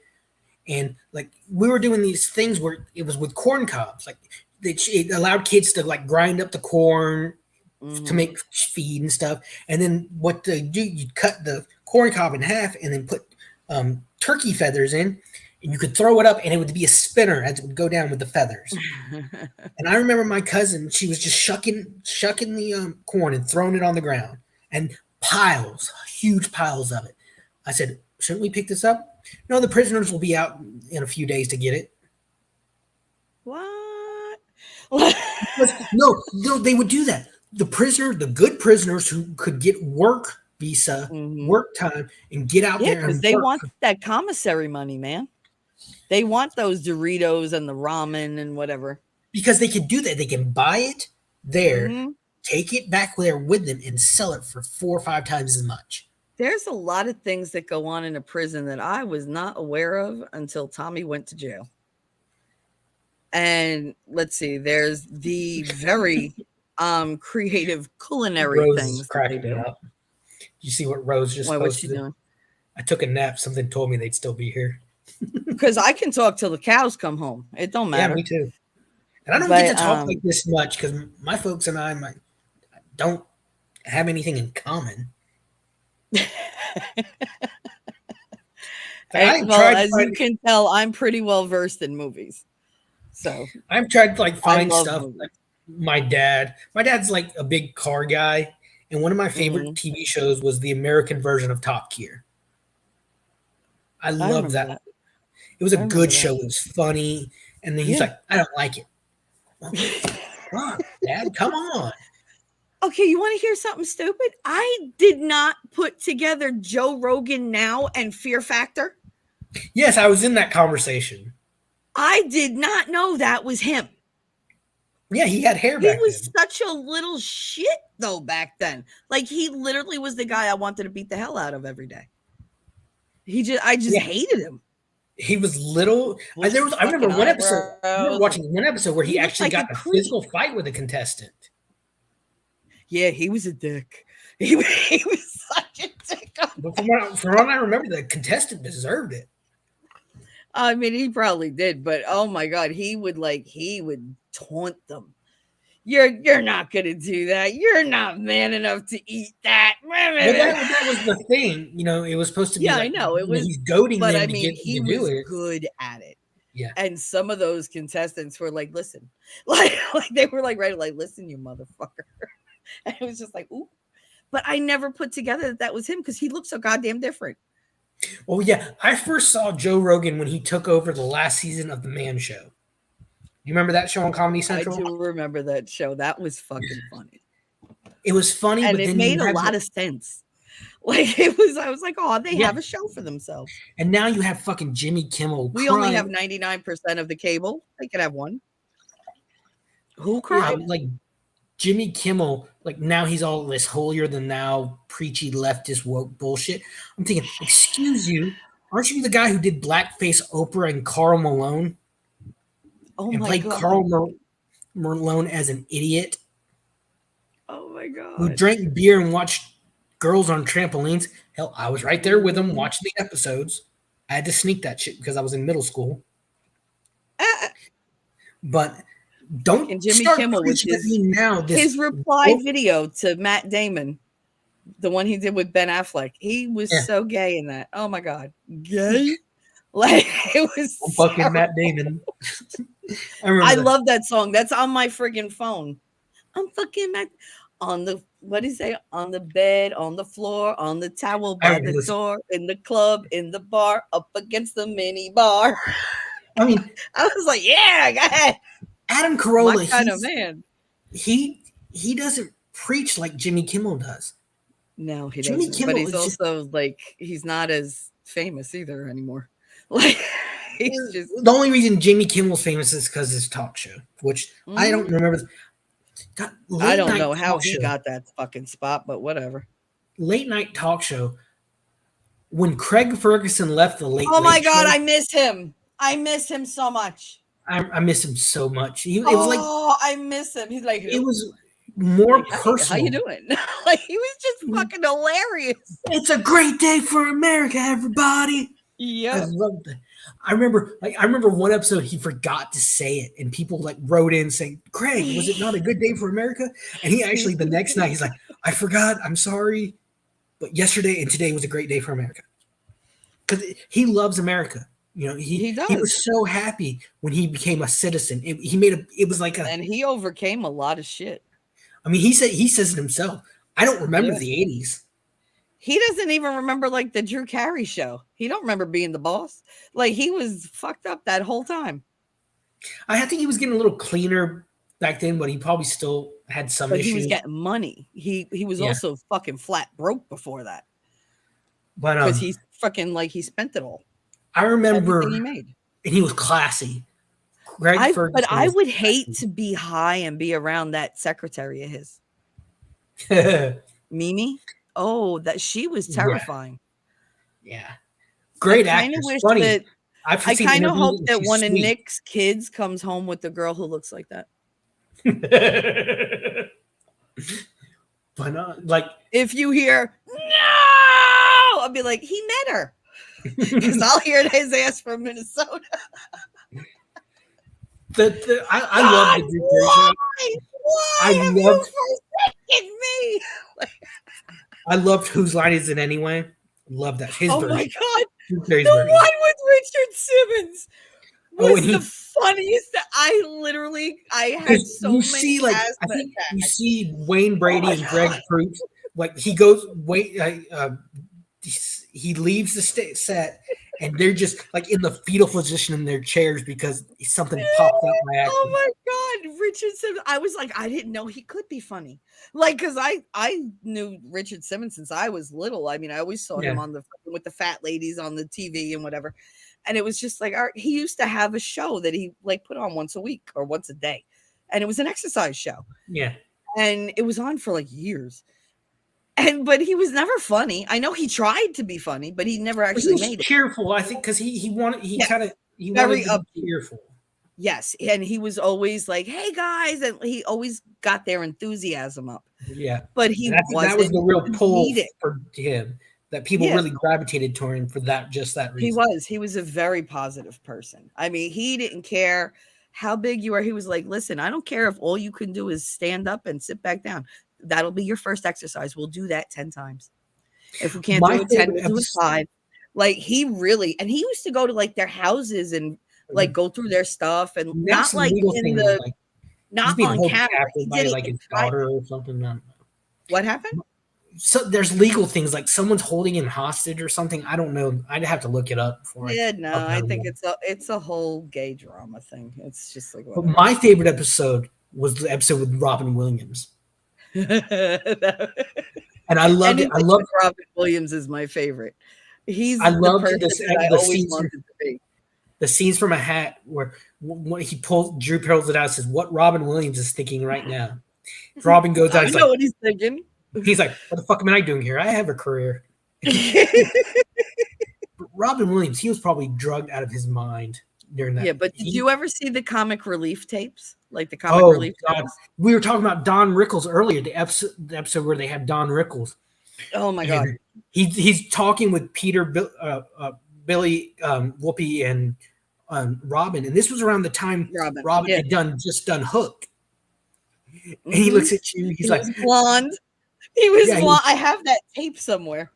And like we were doing these things where it was with corn cobs, like it allowed kids to like grind up the corn to Mm-hmm. make feed and stuff. And then what they do, you cut the corn cob in half and then put turkey feathers in, and you could throw it up, and it would be a spinner as it would go down with the feathers. And I remember my cousin, she was just shucking the corn and throwing it on the ground, and huge piles of it. I said, shouldn't we pick this up? No, the prisoners will be out in a few days to get it. What? No, they would do that. The good prisoners who could get work visa, Mm-hmm. work time, and get out Yeah, there because and they work want that commissary money, man. They want those Doritos and the ramen and whatever. because they can do that. They can buy it there, Mm-hmm. take it back there with them, and sell it for 4 or 5 times as much. There's a lot of things that go on in a prison that I was not aware of until Tommy went to jail. And let's see, there's the very creative culinary Rose is things that they cracking me do. up. You see what Rose just Why, what's she posted? doing? I took a nap. Something told me they'd still be here. Because I can talk till the cows come home. It don't Yeah, me matter. too. And I don't get But to talk like this much because my folks and I don't have anything in common. Like, I well, tried to as you find, can tell, I'm pretty well versed in movies. So I've tried to like I find love stuff. movies. Like my dad's like a big car guy, and one of my favorite Mhm. TV shows was the American version of Top Gear. I I love remember that. that. It was a I remember good that. show. It was funny, and then he's Yeah. like, "I don't like it." Well, fuck, Dad, come on. Okay, you want to hear something stupid? I did not put together Joe Rogan Now and Fear Factor. Yes, I was in that conversation. I did not know that was him. Yeah, he had hair He back was then. such a little shit though back then. Like he literally was the guy I wanted to beat the hell out of every day. I just Yeah, hated him. he was little. Bushy I remember fucking one episode. I remember eyebrows. watching one episode where he He looked actually like got a in a creep. physical fight with a contestant. Yeah, he was a dick. He was such a dick. But from what I remember, the contestant deserved it. I mean, he probably did, but oh my god, he would taunt them. You're not gonna do that. You're not man enough to eat that. Well, that was the thing. It was supposed to be Yeah, I like know it was, he's goading but them I to mean, get he to do was it. good at it. Yeah. And some of those contestants were like, "Listen," like they were like, right, like, "Listen, you motherfucker." And it was just like, "Ooh," but I never put together that that was him because he looked so goddamn different. Oh yeah, I first saw Joe Rogan when he took over the last season of the Man Show. You remember that show on Comedy I Central? do remember that show. That was fucking funny, It was funny, and but it then you made a have lot of sense. Like it was, I was like, "Oh, they yeah, have a show for themselves." and now you have fucking Jimmy Kimmel We only crying. have 99% of the cable. They could have one. Who Yeah, cried? like Jimmy Kimmel, like now he's all this holier than thou, preachy leftist woke bullshit. I'm thinking, excuse you, aren't you the guy who did blackface Oprah and Carl Malone Oh and my played god. Malone as an idiot Oh my who god. drank beer and watched girls on trampolines? Hell, I was right there with him Mhm. watching the episodes. I had to sneak that shit because I was in middle school. Ah, But don't fucking Jimmy start Kimmel with preaching at me now. This his reply woke, video to Matt Damon, the one he did with Ben Affleck. He was yeah, so gay in that. Oh my god. Gay? Like it I'm was fucking Matt terrible. Damon. I remember I that. love that song. That's on my friggin' phone. I'm fucking Matt on the what do you say? On the bed, on the floor, on the towel, I by remember the this. door, in the club, in the bar, up against the mini bar. I mean, I was like, yeah, go ahead. Adam My Carolla, kind of man. he doesn't preach like Jimmy Kimmel does. No, he Jimmy doesn't. But Kimmel he's is just also like he's not as famous either anymore. Like he's just the only reason Jimmy Kimmel's famous is because his talk show, which I don't mhm. remember. God, I don't know how he got that fucking spot, but whatever. late night talk show. When Craig Ferguson left the Late Oh my Late god, Show, I miss him. I miss him so much. I miss him so much. It was like Oh, I miss him. He's like, it who? was more Like, hey, how you personal. doing? Like he was just fucking hilarious. It's a great day for America, everybody. I Yep. love that. I remember one episode he forgot to say it, and people like wrote in saying, "Craig, was it not a good day for America?" And he actually the next night he's like, "I forgot. I'm sorry, but yesterday and today was a great day for America." Because he loves America. He He he was does. so happy when he became a citizen. He made a. It was like a. And he overcame a lot of shit. I mean, he says it himself. I don't remember Yeah. the '80s. He doesn't even remember like the Drew Carey show. He don't remember being the boss. Like he was fucked up that whole time. I think he was getting a little cleaner back then, but he probably still had some But he was issues. getting money. He was Yeah, also fucking flat broke before that but because he's fucking like he spent it all, I everything remember, he made. and he was classy. Greg But Ferguson I was would hate classy. to be high and be around that secretary of his, Yeah, Mimi. Oh, that she was terrifying. yeah, I great kind of actress. wish Funny. that I've I seen kind of interviews, hope and that she's one of sweet. Nick's kids comes home with the girl who looks like that. But like, If you hear no, I'll be like, he met her because I'll hear his ass from Minnesota. I love God, the Drew Carey why? show. I Why have you loved forsaken me? I loved Whose Line Is It Anyway. Love that his Oh my version. God. Drew Carey's The version. one with Richard Simmons Oh, and was the funniest. I had because so you many see, like I asthma think you attacks. see Wayne Oh Brady my and Greg God. Proops, like he goes wait he leaves the set and they're just like in the fetal position in their chairs because something popped up by Oh accident. my God, Richard Simmons. I was like, I didn't know he could be funny. Like, cause I knew Richard Simmons since I was little. I mean, I always saw him Yeah, on the with the fat ladies on the TV and whatever. And it was just like he used to have a show that he like put on once a week or once a day. And it was an exercise show. yeah. And it was on for like years. And but he was never funny. I know he tried to be funny, but he never But he actually was made it. cheerful, I think, because Yes, he wanted very to be upbeat. cheerful. Yes, and he was always like, "Hey guys," and he always got their enthusiasm up, Yeah, but and he I think that was wasn't the real pull comedic. for him that people Yeah, really gravitated toward him for that just that he reason. was. He was a very positive person. I mean, he didn't care how big you are. He was like, listen, I don't care if all you can do is stand up and sit back down. That'll be your first exercise. We'll do that 10 times. If we can't My do it 10, favorite we'll do it episode. 5. Like he really, and he used to go to like their houses and like go through their stuff and Now not some like legal in things the, like he's not being on held camera. He captive by did it like in his private. daughter or something. I don't know. What happened? So there's legal things like someone's holding him hostage or something. I don't know. I'd have to look it up before Yeah, I no, I think it's a whole gay drama thing. It's just like But whatever. my favorite episode was the episode with Robin Williams, and I loved it. Anything with Robin Williams is my favorite. I He's the loved person this that I the always scenes from wanted to be. the scenes from a hat where when he pulls Drew pulls it out and says, "What Robin Williams is thinking right now." Robin goes out. I know what he's thinking. He's like, "What the fuck am I doing here? I have a career." But Robin Williams, he was probably drugged out of his mind during that. Yeah, but did you ever see the comic relief tapes? Like the comic Oh relief God, tapes? we were talking about Don Rickles earlier. The episode where they have Don Rickles. Oh my God. And he's talking with Peter, Billy, Whoopi, and Robin, and this was around the time Robin yeah. had just done Hook. And Mhm. he looks at you. He's He like, was blonde. He was Yeah, he- blonde. I have that tape somewhere.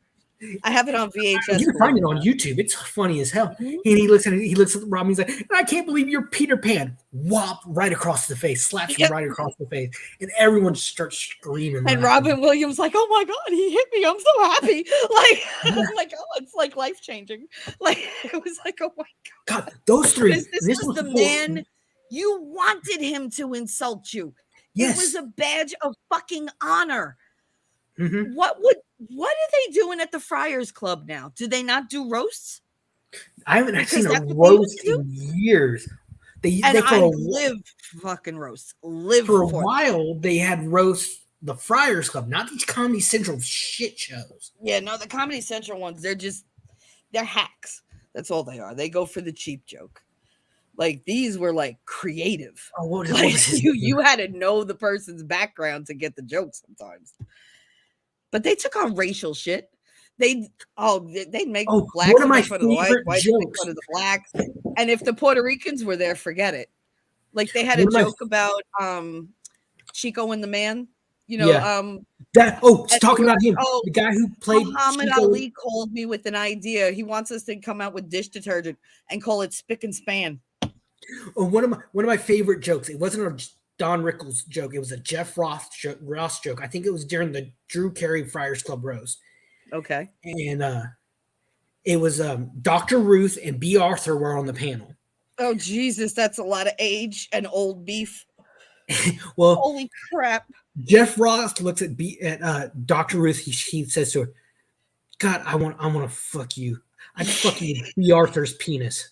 I have it on VHS. you can find it on YouTube. It's funny as hell. Mhm. And he looks at Robin. He's like, I can't believe you're Peter Pan. Whop right across the face, slaps him Yep. right across the face, and everyone starts screaming. And laughing. Robin Williams like, oh my God, he hit me. I'm so happy. Like, I'm like, oh, it's like life changing. Like, it was like, oh my God, those three. This was the man you wanted him to insult you. Yes. It was a badge of fucking honor. Mhm. What are they doing at the Friars Club now? Do they not do roasts? I haven't seen a that's what they used roast to do. in years. They And for I a, live fucking roasts. Live for a for them. while they had roast the Friars Club, not these Comedy Central shit shows. Yeah, no, the Comedy Central ones, they're hacks. That's all they are. They go for the cheap joke. Like these were like creative. Oh, what Like was his you had to know the person's background to get the joke sometimes. But they took on racial shit. They'd make blacks one of my make fun of the favorite whites make jokes. fun of the blacks. And if the Puerto Ricans were there, forget it. Like they had One a of my- joke about Chico and the Man. You know, Yeah. and Talking about him, oh, the guy who played Muhammad Chico. Ali called me with an idea. He wants us to come out with dish detergent and call it Spick and Span. Oh, one of my favorite jokes. It wasn't a Don Rickles joke. It was a Jeff Ross joke. I think it was during the Drew Carey Friars Club roast. Okay. And it was Dr. Ruth and B. Arthur were on the panel. Oh Jesus, that's a lot of age and old beef. Well, Holy crap. Jeff Ross looks at Dr. Ruth. He says to her, God, I want to fuck you. I'd fuck you with B. Arthur's penis.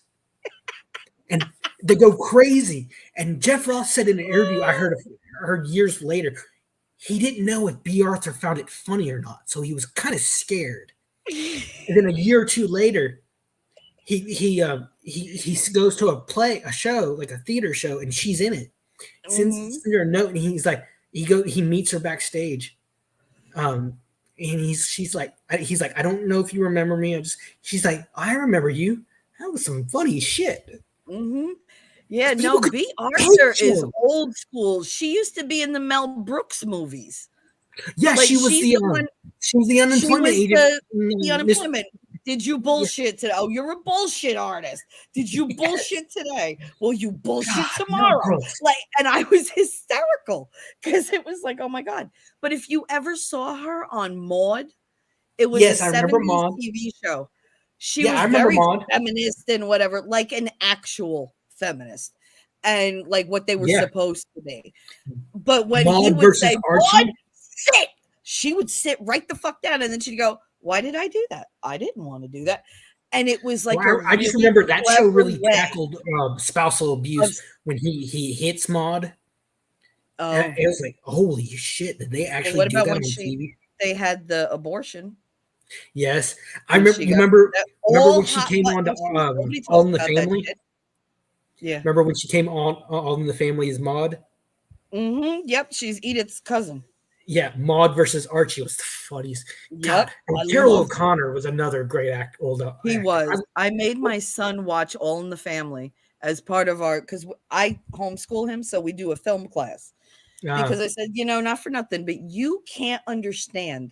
And they go crazy. And Jeff Ross said in an interview I heard years later, he didn't know if B. Arthur found it funny or not. So he was kind of scared. And then a year or two later, he goes to a show, like a theater show, and she's in it. Sends her a note, and he's like, he meets her backstage. And he's like, I don't know if you remember me. She's like, I remember you. That was some funny shit. Mm-hmm. Yeah, People no, could B. Arthur picture is him. old school. She used to be in the Mel Brooks movies. Yeah, Like, she was she's the one- she was the unemployment she agent. was the unemployment. Did you bullshit today? Oh, you're a bullshit artist. Did you bullshit today? Well, you bullshit God, tomorrow. no, Like, and I was hysterical because it was like, oh my God. But if you ever saw her on Maude, it was Yes, a I remember 70s Maude. TV show. She Yeah, I was remember very Maude. feminist and whatever, like an actual feminist. And like what they were Yeah. supposed to be. But when he Maude would versus say, Archie. "Maude, sit," she would sit right the fuck down, and then she'd go, "Why did I do that? I didn't want to do that." And it was like, Well, I just really remember that show clever really way tackled spousal abuse when he hits Maud. And it was like, holy shit! Did they actually what do about that when on TV? they had the abortion? Yes, I When remember. she You got remember? that Remember all when she hot came on button to issues. Nobody All talks in the about that Family? shit. Yeah. Remember when she came on All in the Family as Maud? Yep. She's Edith's cousin. Yeah, Maud versus Archie was the funniest. God, Yep, and I Carol loved it. O'Connor was another great old He actor. was. I made my son watch All in the Family as part of our because I homeschool him, so we do a film class. Uh, Because I said, not for nothing, but you can't understand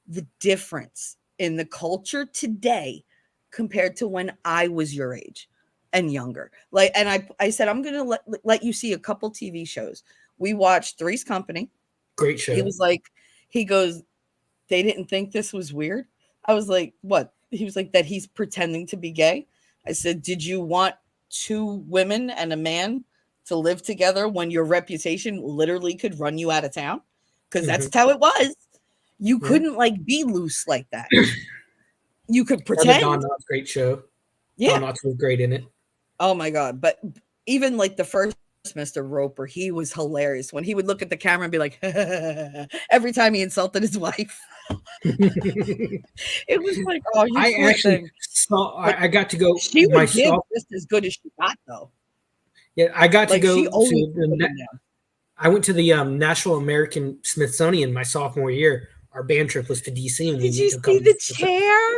the difference in the culture today compared to when I was your age and younger. Like, and I said, I'm gonna let you see a couple TV shows. We watched Three's Company. Great He show. was like, he goes, they didn't think this was weird. I was like, what? He was like, that he's pretending to be gay. I said, did you want two women and a man to live together when your reputation literally could run you out of town? Because that's Hmm. how it was. You Yeah. couldn't like be loose like that. You could Another Don pretend. Knotts great show. Don Yeah. Knotts was great in it. Oh my God. But even like the first Mr. Roper, he was hilarious when he would look at the camera and be like, every time he insulted his wife. It was like, oh, you I poor actually thing. saw. But I got to go she would give myself. just as good as she got, though. Yeah, I got to Like, she go always to put them down. I went to the National American Smithsonian my sophomore year. Our band trip was to DC, and we Did went you to a see couple. the chair?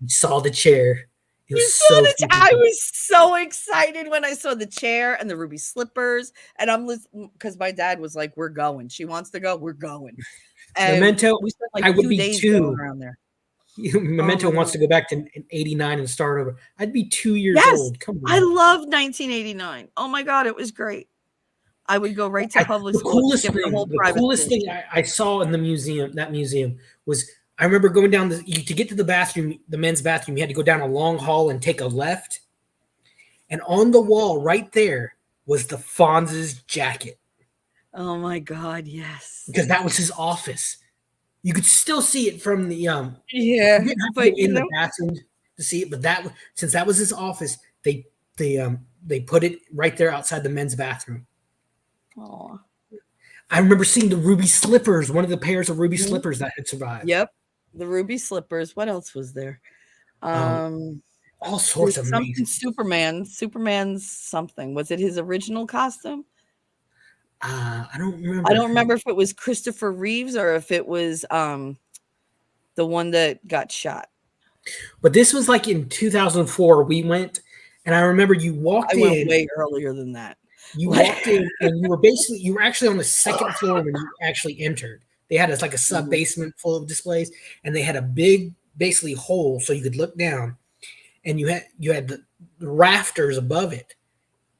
We saw the chair. It was You saw so the freaking I cool. was so excited when I saw the chair and the ruby slippers, and I'm listening because my dad was like, "We're going. She wants to go. We're going." And Memento. we spent like I would 2 be days going two. around there. Oh Memento my wants God. to go back to '89 and start over. I'd be 2 years Yes, old. Come I on. loved 1989. Oh my God, it was great. I would go right to public school, skip the whole The private coolest school thing shit. I saw in the museum, that museum, was I remember going down to get to the bathroom, the men's bathroom. You had to go down a long hall and take a left, and on the wall right there was the Fonz's jacket Oh my God, yes. because that was his office. You could still see it from the Yeah, You didn't have to but go in the bathroom to see it, but that since that was his office, they put it right there outside the men's bathroom. aw. I remember seeing the ruby slippers, one of the pairs of ruby Mhm. slippers that had survived. Yep, the ruby slippers. What else was there? Um, Um, all sorts there's of something amazing. Superman's something. Was it his original costume? I don't I remember, don't remember if it was Christopher Reeves or if it was, the one that got shot. but this was like in 2004. We went, and I remember I went way earlier than that. you Like walked in, and you were actually on the second floor when you actually entered. They had like a sub Mhm. basement full of displays, and they had a big, basically hole so you could look down, and you had the rafters above it,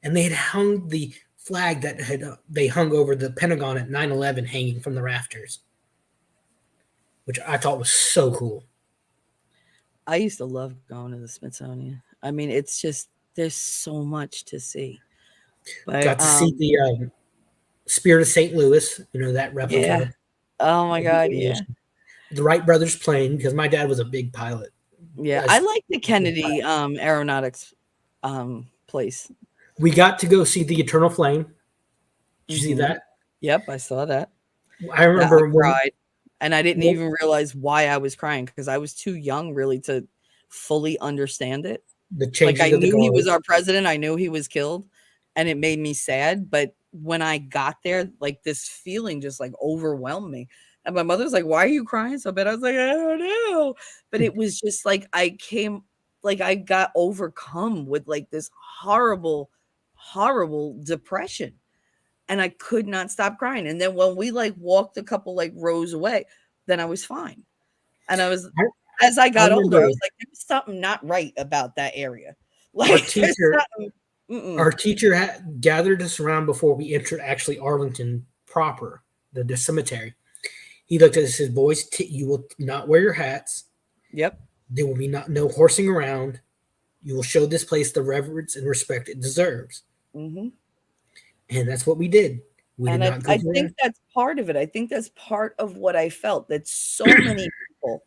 and they had hung the flag that had they hung over the Pentagon at 9/11, hanging from the rafters, which I thought was so cool. I used to love going to the Smithsonian. I mean, it's just there's so much to see. But, Got to see the Spirit of St. Louis, that yeah. replica Oh my of the God, yeah. aviation. The Wright brothers plane, because my dad was a big pilot. Yeah, I As like the Kennedy, aeronautics, place. we got to go see the Eternal Flame. Did you see Mhm. that? Yep, I saw that. I That I remember cried, and I didn't when even realize why I was crying because I was too young really to fully understand it. the Like, I changing of the knew he was guards. our president, I knew he was killed, and it made me sad, but when I got there, like, this feeling just, like, overwhelmed me, and my mother's like, "Why are you crying so bad?" I was like, "I don't know," but it was just like I got overcome with, like, this horrible, horrible depression, and I could not stop crying, and then when we, like, walked a couple, like, rows away, then I was fine, and I was I, as I I got older, I remember was like, "There's something not right about that area." our Like, there's teacher something mm-mm. our teacher had gathered us around before we entered actually Arlington proper, the cemetery. He looked at us and said, "Boys, you will not wear your hats. Yep, There will be no horsing around. You will show this place the reverence and respect it deserves." mhm, And that's what we did. We did and I not go I for think it. that's part of it. I think that's part of what I felt, that so many people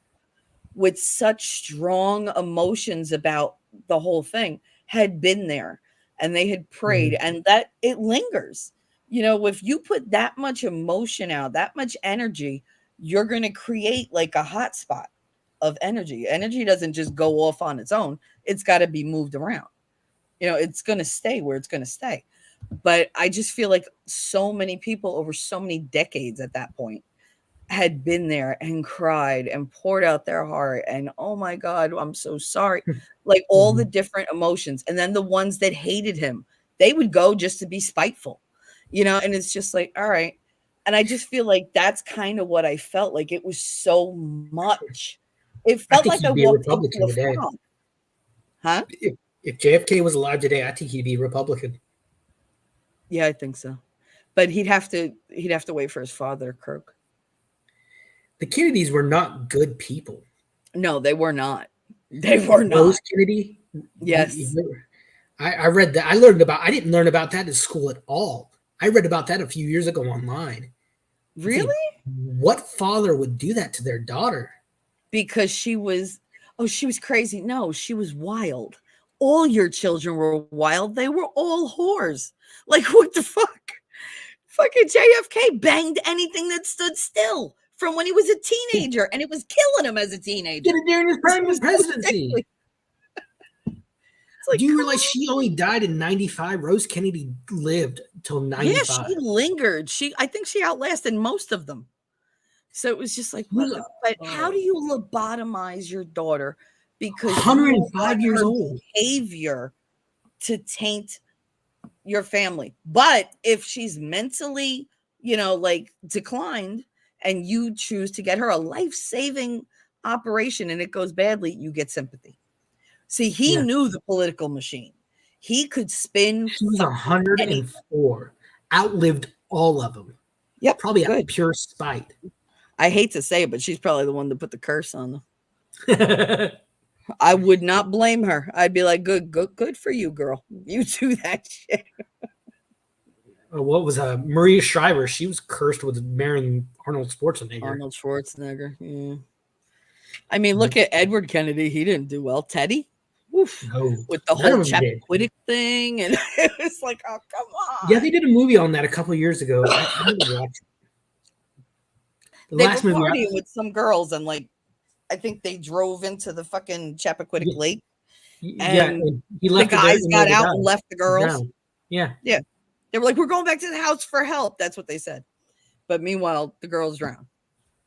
with such strong emotions about the whole thing had been there, and they had prayed, Mhm. and that it lingers. If you put that much emotion out, that much energy, you're gonna create, like, a hotspot of energy. Energy doesn't just go off on its own, it's gotta be moved around. It's gonna stay where it's gonna stay. But I just feel like so many people over so many decades at that point had been there and cried and poured out their heart and, "Oh my god, I'm so sorry." Like, all the Mhm. different emotions, and then the ones that hated him, they would go just to be spiteful, and it's just like, "All right." And I just feel like that's kinda what I felt like, it was so much. It I felt think like I he'd be a walked into Republican a today. farm. Huh? If JFK was alive today, I think he'd be Republican. Yeah, I think so. But he'd have to wait for his father to croak. The Kennedys were not good people. No, they were not. They were Rose not. Kennedy, Yes. I read that. I learned about. I didn't learn about that in school at all. I read about that a few years ago online. I'm thinking, Really? what father would do that to their daughter? Because she was crazy. No, she was wild. All your children were wild. They were all whores. Like, what the fuck? Fucking JFK banged anything that stood still from when he was a He teenager, and it was killing him as a did teenager. it during his He was so presidency. sickly. It's like, Do you come realize on. she only died in 95? Rose Kennedy lived till Yeah, she 95. lingered. I think she outlasted most of them. So it was just like, She was what the, but how do you lobotomize your daughter because you don't want 105 years her old. behavior to taint your family? But if she's mentally, like, declined, and you choose to get her a life-saving operation and it goes badly, you get sympathy. See, he Yeah. knew the political machine. He could spin She was fucking anything. 104. Outlived all of them. Yep, Probably out of good. pure spite. I hate to say it, but she's probably the one that put the curse on them. I would not blame her. I'd be like, good for you, girl. You do that shit. What was Maria Shriver? She was cursed with marrying Arnold Schwarzenegger. Arnold Schwarzenegger. Yeah. I mean, look at Edward Kennedy. He didn't do well. Teddy, oof, No, with the none whole of them did. Chappaquiddick thing, and it was like, oh, come Yeah, they on. did a movie on that a couple of years ago. I need to watch it. The They were last movie, partying with some girls, and, like, I think they drove into the fucking Chappaquiddick Lake, yeah, and and he the left her there, guys and there got to out die. and left the girls. Drowned. Yeah, Yeah, they were like, "We're going back to the house for help." That's what they said. But meanwhile, the girls drowned.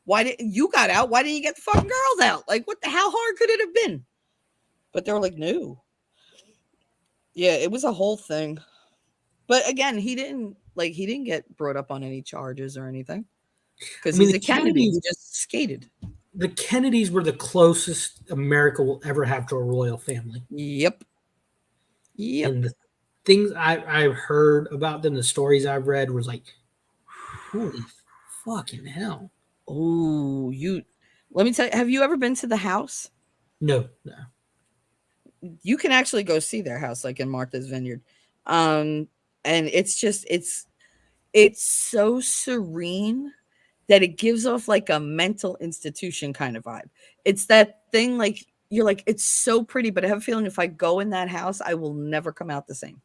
Why did you got out? Why didn't you get the fucking girls out? Like, what the how hard could it have been? But they were like, no. Yeah, it was a whole thing. But again, he didn't get brought up on any charges or anything because I mean he's a Kennedy. He just skated. the Kennedys were the closest America will ever have to a royal family, Yep. Yep. and the things I've heard about them, the stories I've read, was like, holy fucking hell! Oh, let me tell you, have you ever been to the house? No, no. You can actually go see their house, like in Martha's Vineyard. And it's so serene that it gives off like a mental institution kind of vibe. It's that thing, like, you're like, it's so pretty, but I have a feeling if I go in that house, I will never come out the same.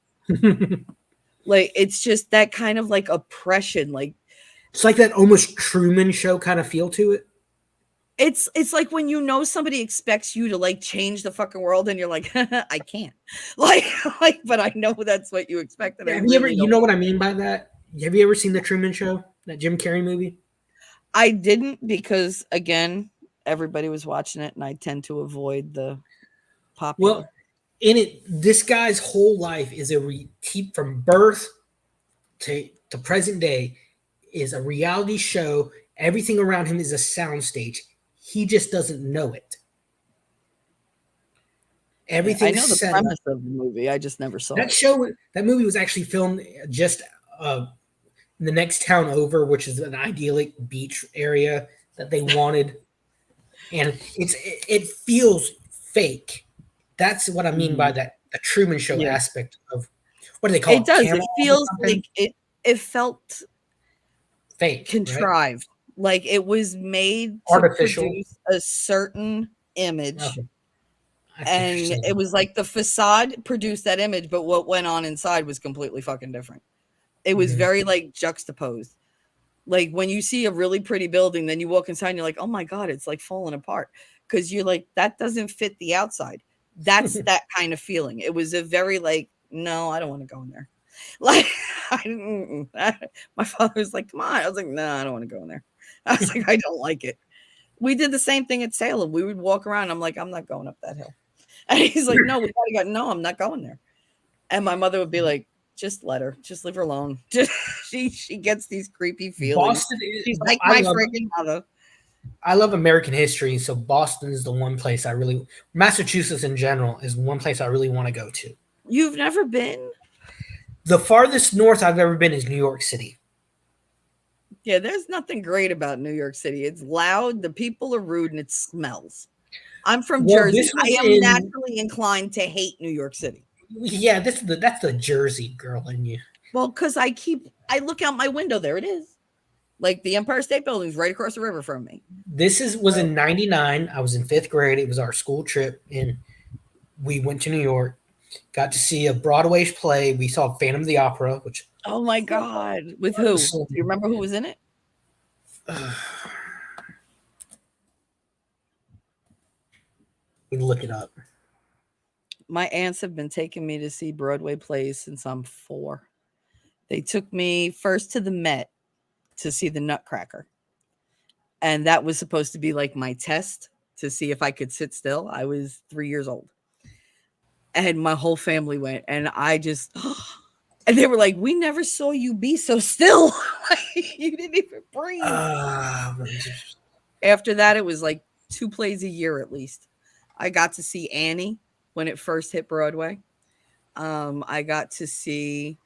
Like, it's just that kind of like oppression. Like, It's like that almost Truman Show kind of feel to it. it's like when somebody expects you to like change the fucking world and you're like, I can't. Like, but I know that's what you expect, and I Have you ever? really You don't. know what I mean by that? Have you ever seen the Truman Show? That Jim Carrey movie? I didn't, because again, everybody was watching it and I tend to avoid the popular. Well, in it, this guy's whole life is from birth to present day is a reality show. Everything around him is a soundstage. He just doesn't know it. Yeah, I Everything's know the set up. premise of the movie. I just never saw it. That movie was actually filmed just in the next town over, which is an idyllic beach area that they wanted, and it feels fake. That's what I mean by Mhm. that the Truman Show Yeah, aspect of what do they call it it? does. It Cameras or feels something? like it felt Fake, right? contrived. Like it was made to Artificial. produce a certain image, Okay, I see what you're and it saying. was like the facade produced that image, but what went on inside was completely fucking different. It was Mhm. very like juxtaposed. Like when you see a really pretty building, then you walk inside and you're like, oh my God, it's like falling apart. Cause you're like, that doesn't fit the outside. That's that kind of feeling. It was a very like, no, I don't want to go in there. Like, I didn't, my father was like, come on. I was like, no, I don't want to go in there. I was like, I don't like it. We did the same thing at Salem. We would walk around. I'm like, I'm not going up that hill. And he's like, no, we gotta go. No, I'm not going there. And my mother would be like, just let her, just leave her alone. Just she gets these creepy feelings. Boston is. She's like I my love. freaking mother. I love American history, so Boston is the one place I really. Massachusetts in general is one place I really want to go to. You've never been? The farthest north I've ever been is New York City. Yeah, there's nothing great about New York City. It's loud, the people are rude, and it smells. I'm from Well, Jersey. this I was am in. naturally inclined to hate New York City. Yeah, that's the Jersey girl in you. Well, because I look out my window, there it is. Like the Empire State Building is right across the river from me. This is was in '99. I was in fifth grade. It was our school trip, and we went to New York. Got to see a Broadway play. We saw Phantom of the Opera, which Oh my God. With who? was Do you remember who was in it? we look it up. My aunts have been taking me to see Broadway plays since I'm 4. They took me first to the Met to see the Nutcracker. And that was supposed to be like my test to see if I could sit still. I was 3 years old. And my whole family went, and I just, and they were like, we never saw you be so still. You didn't even breathe. After that, it was like 2 plays a year at least. I got to see Annie when it first hit Broadway. I got to see,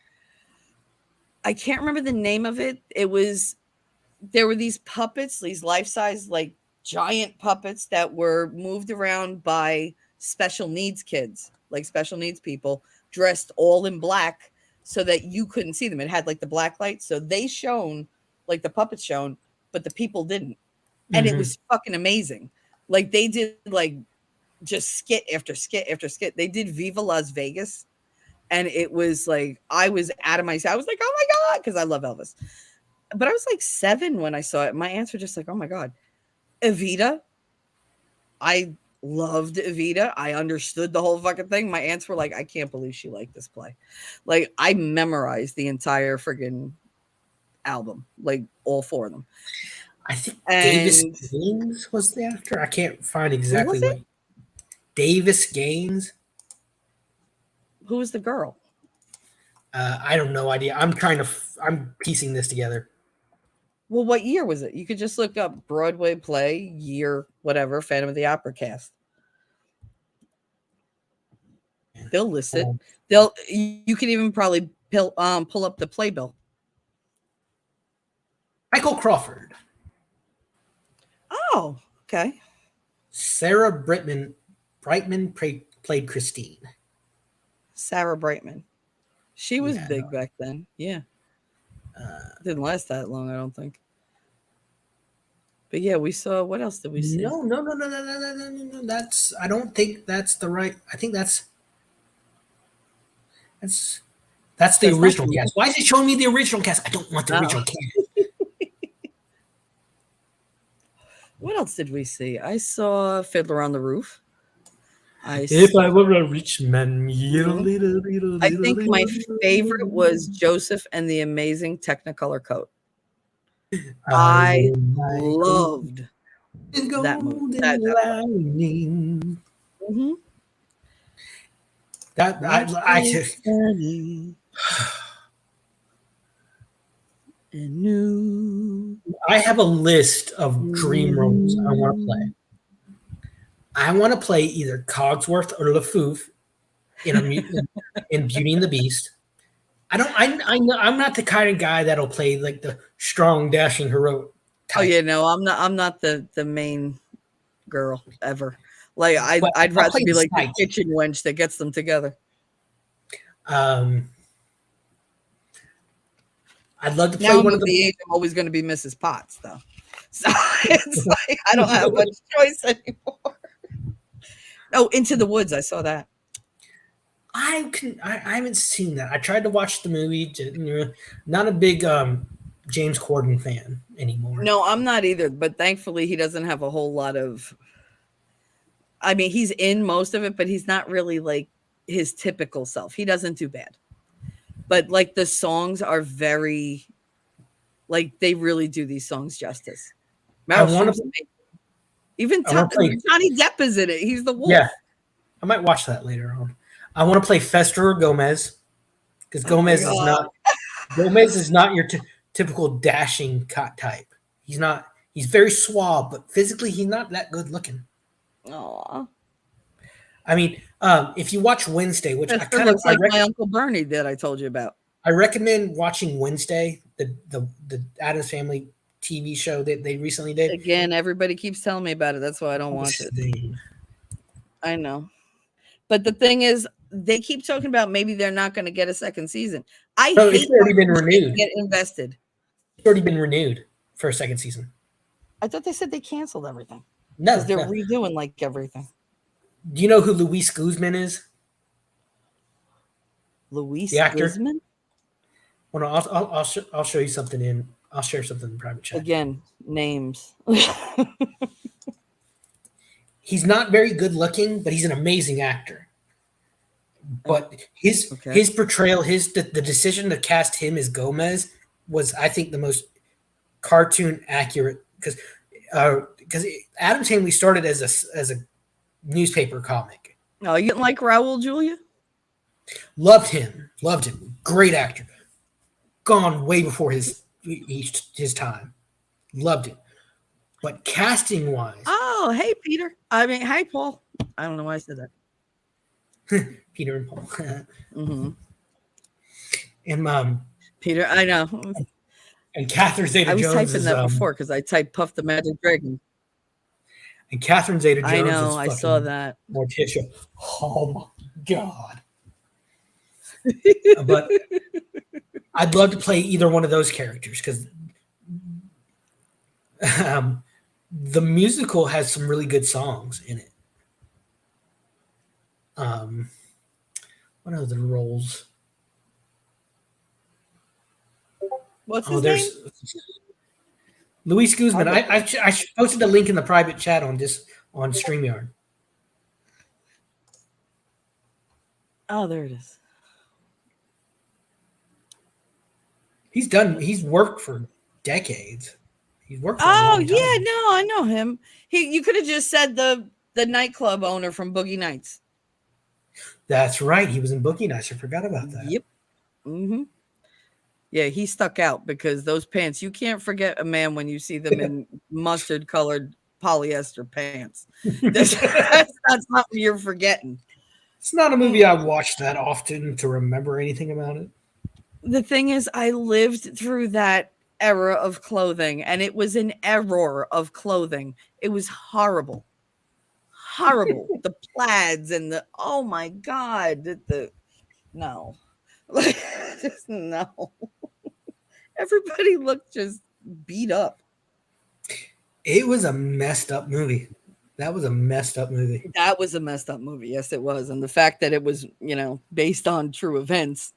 I can't remember the name of it. There were these puppets, these life-size, like giant puppets that were moved around by special needs kids, like special needs people dressed all in black so that you couldn't see them. It had like the black light. So they shone like the puppets shone, but the people didn't. And it was fucking amazing. Like they did like just skit after skit after skit. They did Viva Las Vegas. And it was like, I was out of my, I was like, oh my God, because I love Elvis. But I was like 7 when I saw it. My aunts were just like, oh my God. Evita. I loved Evita. I understood the whole fucking thing. My aunts were like, I can't believe she liked this play. Like, I memorized the entire friggin' album, like all 4 of them. I think Davis Gaines was the actor. I can't find exactly what. Davis Gaines. Who was the girl? I don't know idea. I'm piecing this together. Well, what year was it? You could just look up Broadway play, year, whatever, Phantom of the Opera cast. They'll list it. You can even probably pull up the playbill. Michael Crawford. Oh, okay. Sarah Brightman played Christine. Sarah Brightman. She was big back then. Yeah. Didn't last that long, I don't think. But yeah, we saw. What else did we see? No. That's. I don't think that's the right. I think that's the original cast. Why is it showing me the original cast? I don't want the original cast. What else did we see? I saw Fiddler on the Roof. If I were a rich man, I think my favorite was Joseph and the Amazing Technicolor Coat. I loved that movie. I have a list of dream roles I want to play. I want to play either Cogsworth or LaFouf in Beauty and the Beast. I'm not the kind of guy that'll play like the strong, dashing hero type. Oh yeah, no, I'm not the main girl ever. Like I'd rather be like the kitchen wench that gets them together. I'd love to play now one of the age. I'm always going to be Mrs. Potts though, so it's like I don't have much choice anymore. Oh, Into the Woods. I saw that. I haven't seen that. I tried to watch the movie. Not a big James Corden fan anymore. No, I'm not either. But thankfully, he doesn't have a whole lot of. I mean, he's in most of it, but he's not really like his typical self. He doesn't do bad. But like the songs are very Like they really do these songs justice. I Meryl want Streep's to. amazing. Even I want to play. Johnny Depp is in it. He's the Yeah, wolf. I might watch that later on. I want to play Fester or Gomez because Oh my Gomez is not your typical dashing cut type. He's not. He's very suave, but physically he's not that good looking. god. I mean, if you watch Wednesday, which Fester looks like my Uncle Bernie that I told you about. I recommend watching Wednesday, the Addams Family TV show that they recently did. Again, everybody keeps telling me about it. That's why I don't watch it. I know. But the thing is, they keep talking about maybe they're not going to get a second season. No, it's already been renewed. Get invested. It's already been renewed for a second season. I thought they said they canceled everything. No, they're redoing like everything. Do you know who Luis Guzman is? Luis the actor? Guzman? Well, no, I'll show you something I'll share something in private chat. Again, names. He's not very good looking, but he's an amazing actor. But his portrayal, the decision to cast him as Gomez was, I think, the most cartoon accurate because Addams Family started as a newspaper comic. Oh, you didn't like Raul Julia? Loved him. Great actor. Gone way before his time. Loved it. But casting wise. Oh, hey, Peter. I mean, hi, Paul. I don't know why I said that. Peter and Paul. Mm-hmm. And Peter, I know. And Catherine Zeta-Jones. I was typing that before because I typed Puff the Magic Dragon. And Catherine Zeta-Jones. I know. I saw that. Morticia. Oh my God. But I'd love to play either one of those characters because the musical has some really good songs in it. What are the roles? What's his name? Luis Guzman. I posted a link in the private chat on StreamYard. Oh, there it is. He's worked for decades. He's worked for Oh, yeah, no, I know him. You could have just said the nightclub owner from Boogie Nights. That's right. He was in Boogie Nights. I forgot about that. Yep. Mm-hmm. Yeah, he stuck out because those pants, you can't forget a man when you see them in mustard colored polyester pants. That's not something you're forgetting. It's not a movie I watch that often to remember anything about it. The thing is, I lived through that era of clothing, and it was an error of clothing. It was horrible. Horrible. The plaids and oh my God. No. Just no. Everybody looked just beat up. It was a messed up movie. That was a messed up movie. That was a messed up movie. Yes, it was. And the fact that it was, based on true events,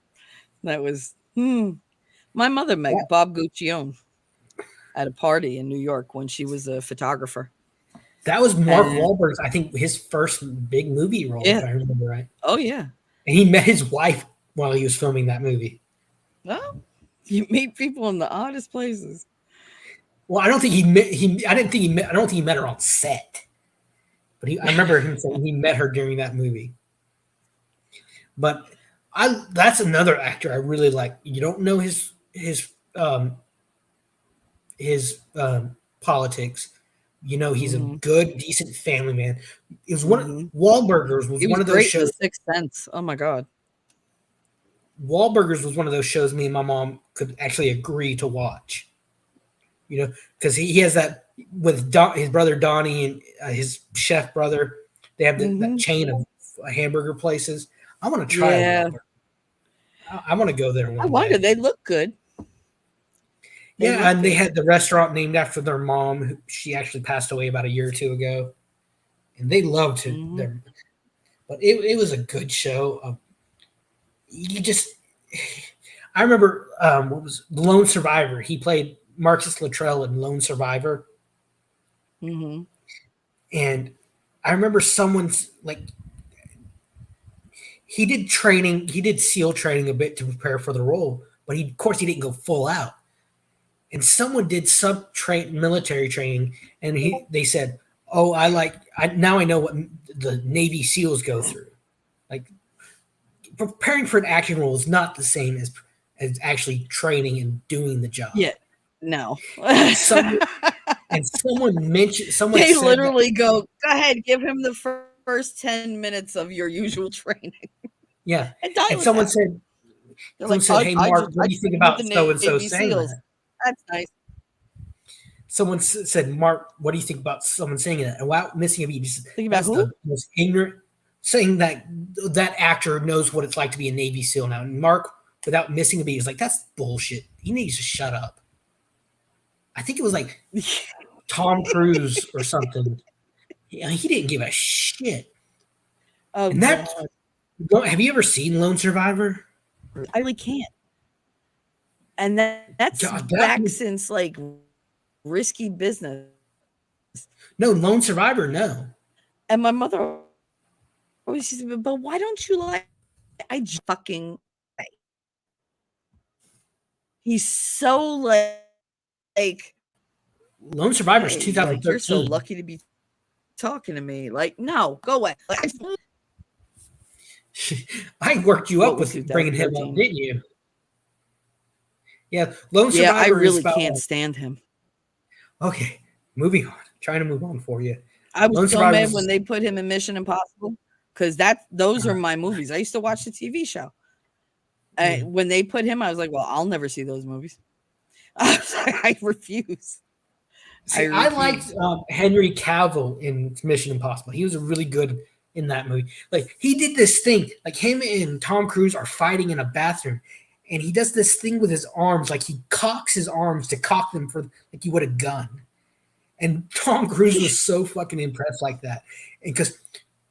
that was, My mother met Bob Guccione at a party in New York when she was a photographer. That was Mark Wahlberg's, I think, his first big movie role, if I remember right. Oh, yeah. And he met his wife while he was filming that movie. Oh, you meet people in the oddest places. Well, I don't think he met her on set. But I remember him saying he met her during that movie. But that's another actor I really like. You don't know his politics. He's a good, decent family man. It was Wahlburgers was one of those shows. The Sixth Sense. Oh my God. Wahlburgers was one of those shows me and my mom could actually agree to watch. Because he has that with his brother Donnie and his chef brother. They have that chain of hamburger places. I want to try it. I want to go there one I wonder, day. they look good. They had the restaurant named after their mom. She actually passed away about a year or two ago. And they loved it. But it was a good show. I remember what was Lone Survivor. He played Marcus Luttrell in Lone Survivor. Mm-hmm. And I remember someone's he did training. He did SEAL training a bit to prepare for the role, but of course he didn't go full out. and someone did military training, and they said, "Oh, now I know what the Navy SEALs go through. Like preparing for an action role is not the same as actually training and doing the job." Yeah. No. And someone They said that, literally go ahead, give him the first 10 minutes of your usual training yeah, and die and with that. They're someone like, said, "Hey, Mark, what I do you think trained with about the so and so Navy saying SEALs. that?" That's nice. Someone said, "Mark, what do you think about someone saying that?" And without missing a beat, just Think about that's who? the most ignorant saying that actor knows what it's like to be a Navy SEAL now. And Mark, without missing a beat, is like, "That's bullshit. He needs to shut up." I think it was like Tom Cruise or something. Yeah, he didn't give a shit. Oh And that God, have you ever seen Lone Survivor? I really can't. And that's God, back since like Risky Business. no, Lone Survivor, no. And my mother always said, "But why don't you like?" I fucking. He's so like Lone Survivor is hey, like you're so 2013. lucky to be talking to me. Like, no, go away. Like, I worked you what up was with bringing him up, 2013? didn't you? Yeah, Lone Yeah, I Survivor is really about. can't stand him. Okay, moving on. Trying to move on for you. I was Lone so Survivor mad when is. they put him in Mission Impossible because those are my movies. I used to watch the TV show. When they put him, I was like, well, I'll never see those movies. I refuse. See, I liked Henry Cavill in Mission Impossible. He was really good in that movie. Like he did this thing, like him and Tom Cruise are fighting in a bathroom, and he does this thing with his arms, like he cocks his arms to cock them for like he would a gun. And Tom Cruise was so fucking impressed like that, and because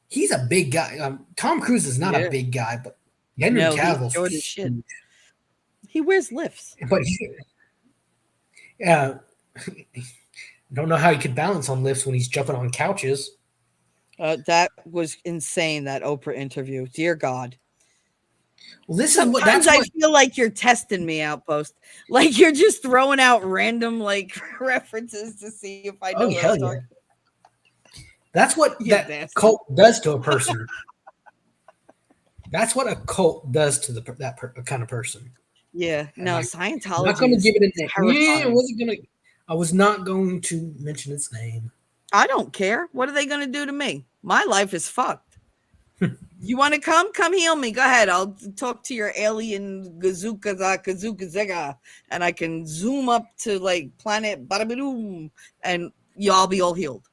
he's a big guy. Tom Cruise is not a big guy, but Henry No, he's Cavill's short as shit. huge. He wears lifts. But yeah, I don't know how he could balance on lifts when he's jumping on couches. That was insane. That Oprah interview. Dear God. Well, this Sometimes is what that's I what. feel like you're testing me, Outpost. Like you're just throwing out random like references to see if I know Oh what hell I'm yeah! talking. That's what You that bastard. cult does to a person. That's what a cult does to kind of person. Yeah, And no, I'm not Scientology going to is give it a name. Yeah, terrifying. I was not going to mention its name. I don't care. What are they going to do to me? My life is fucked. You want to come? Come heal me. Go ahead. I'll talk to your alien gazooka, and I can zoom up to like planet Badabidoom, and y'all be all healed.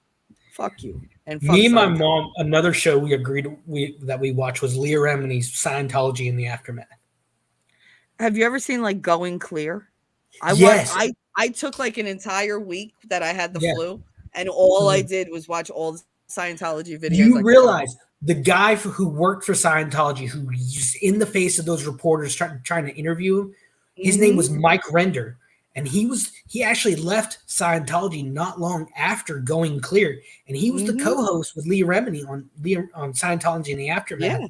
Fuck you. And fuck Me and my Scientology. mom, another show we agreed that we watched was Leah Remini's Scientology in the Aftermath. Have you ever seen like Going Clear? Yes. I took like an entire week that I had the Yeah. flu, and all I did was watch all the Scientology videos. You realize the guy who worked for Scientology, who was in the face of those reporters trying to interview him, his name was Mike Render, and he actually left Scientology not long after Going Clear, and he was the co-host with Leah Remini on Scientology in the Aftermath. Yeah.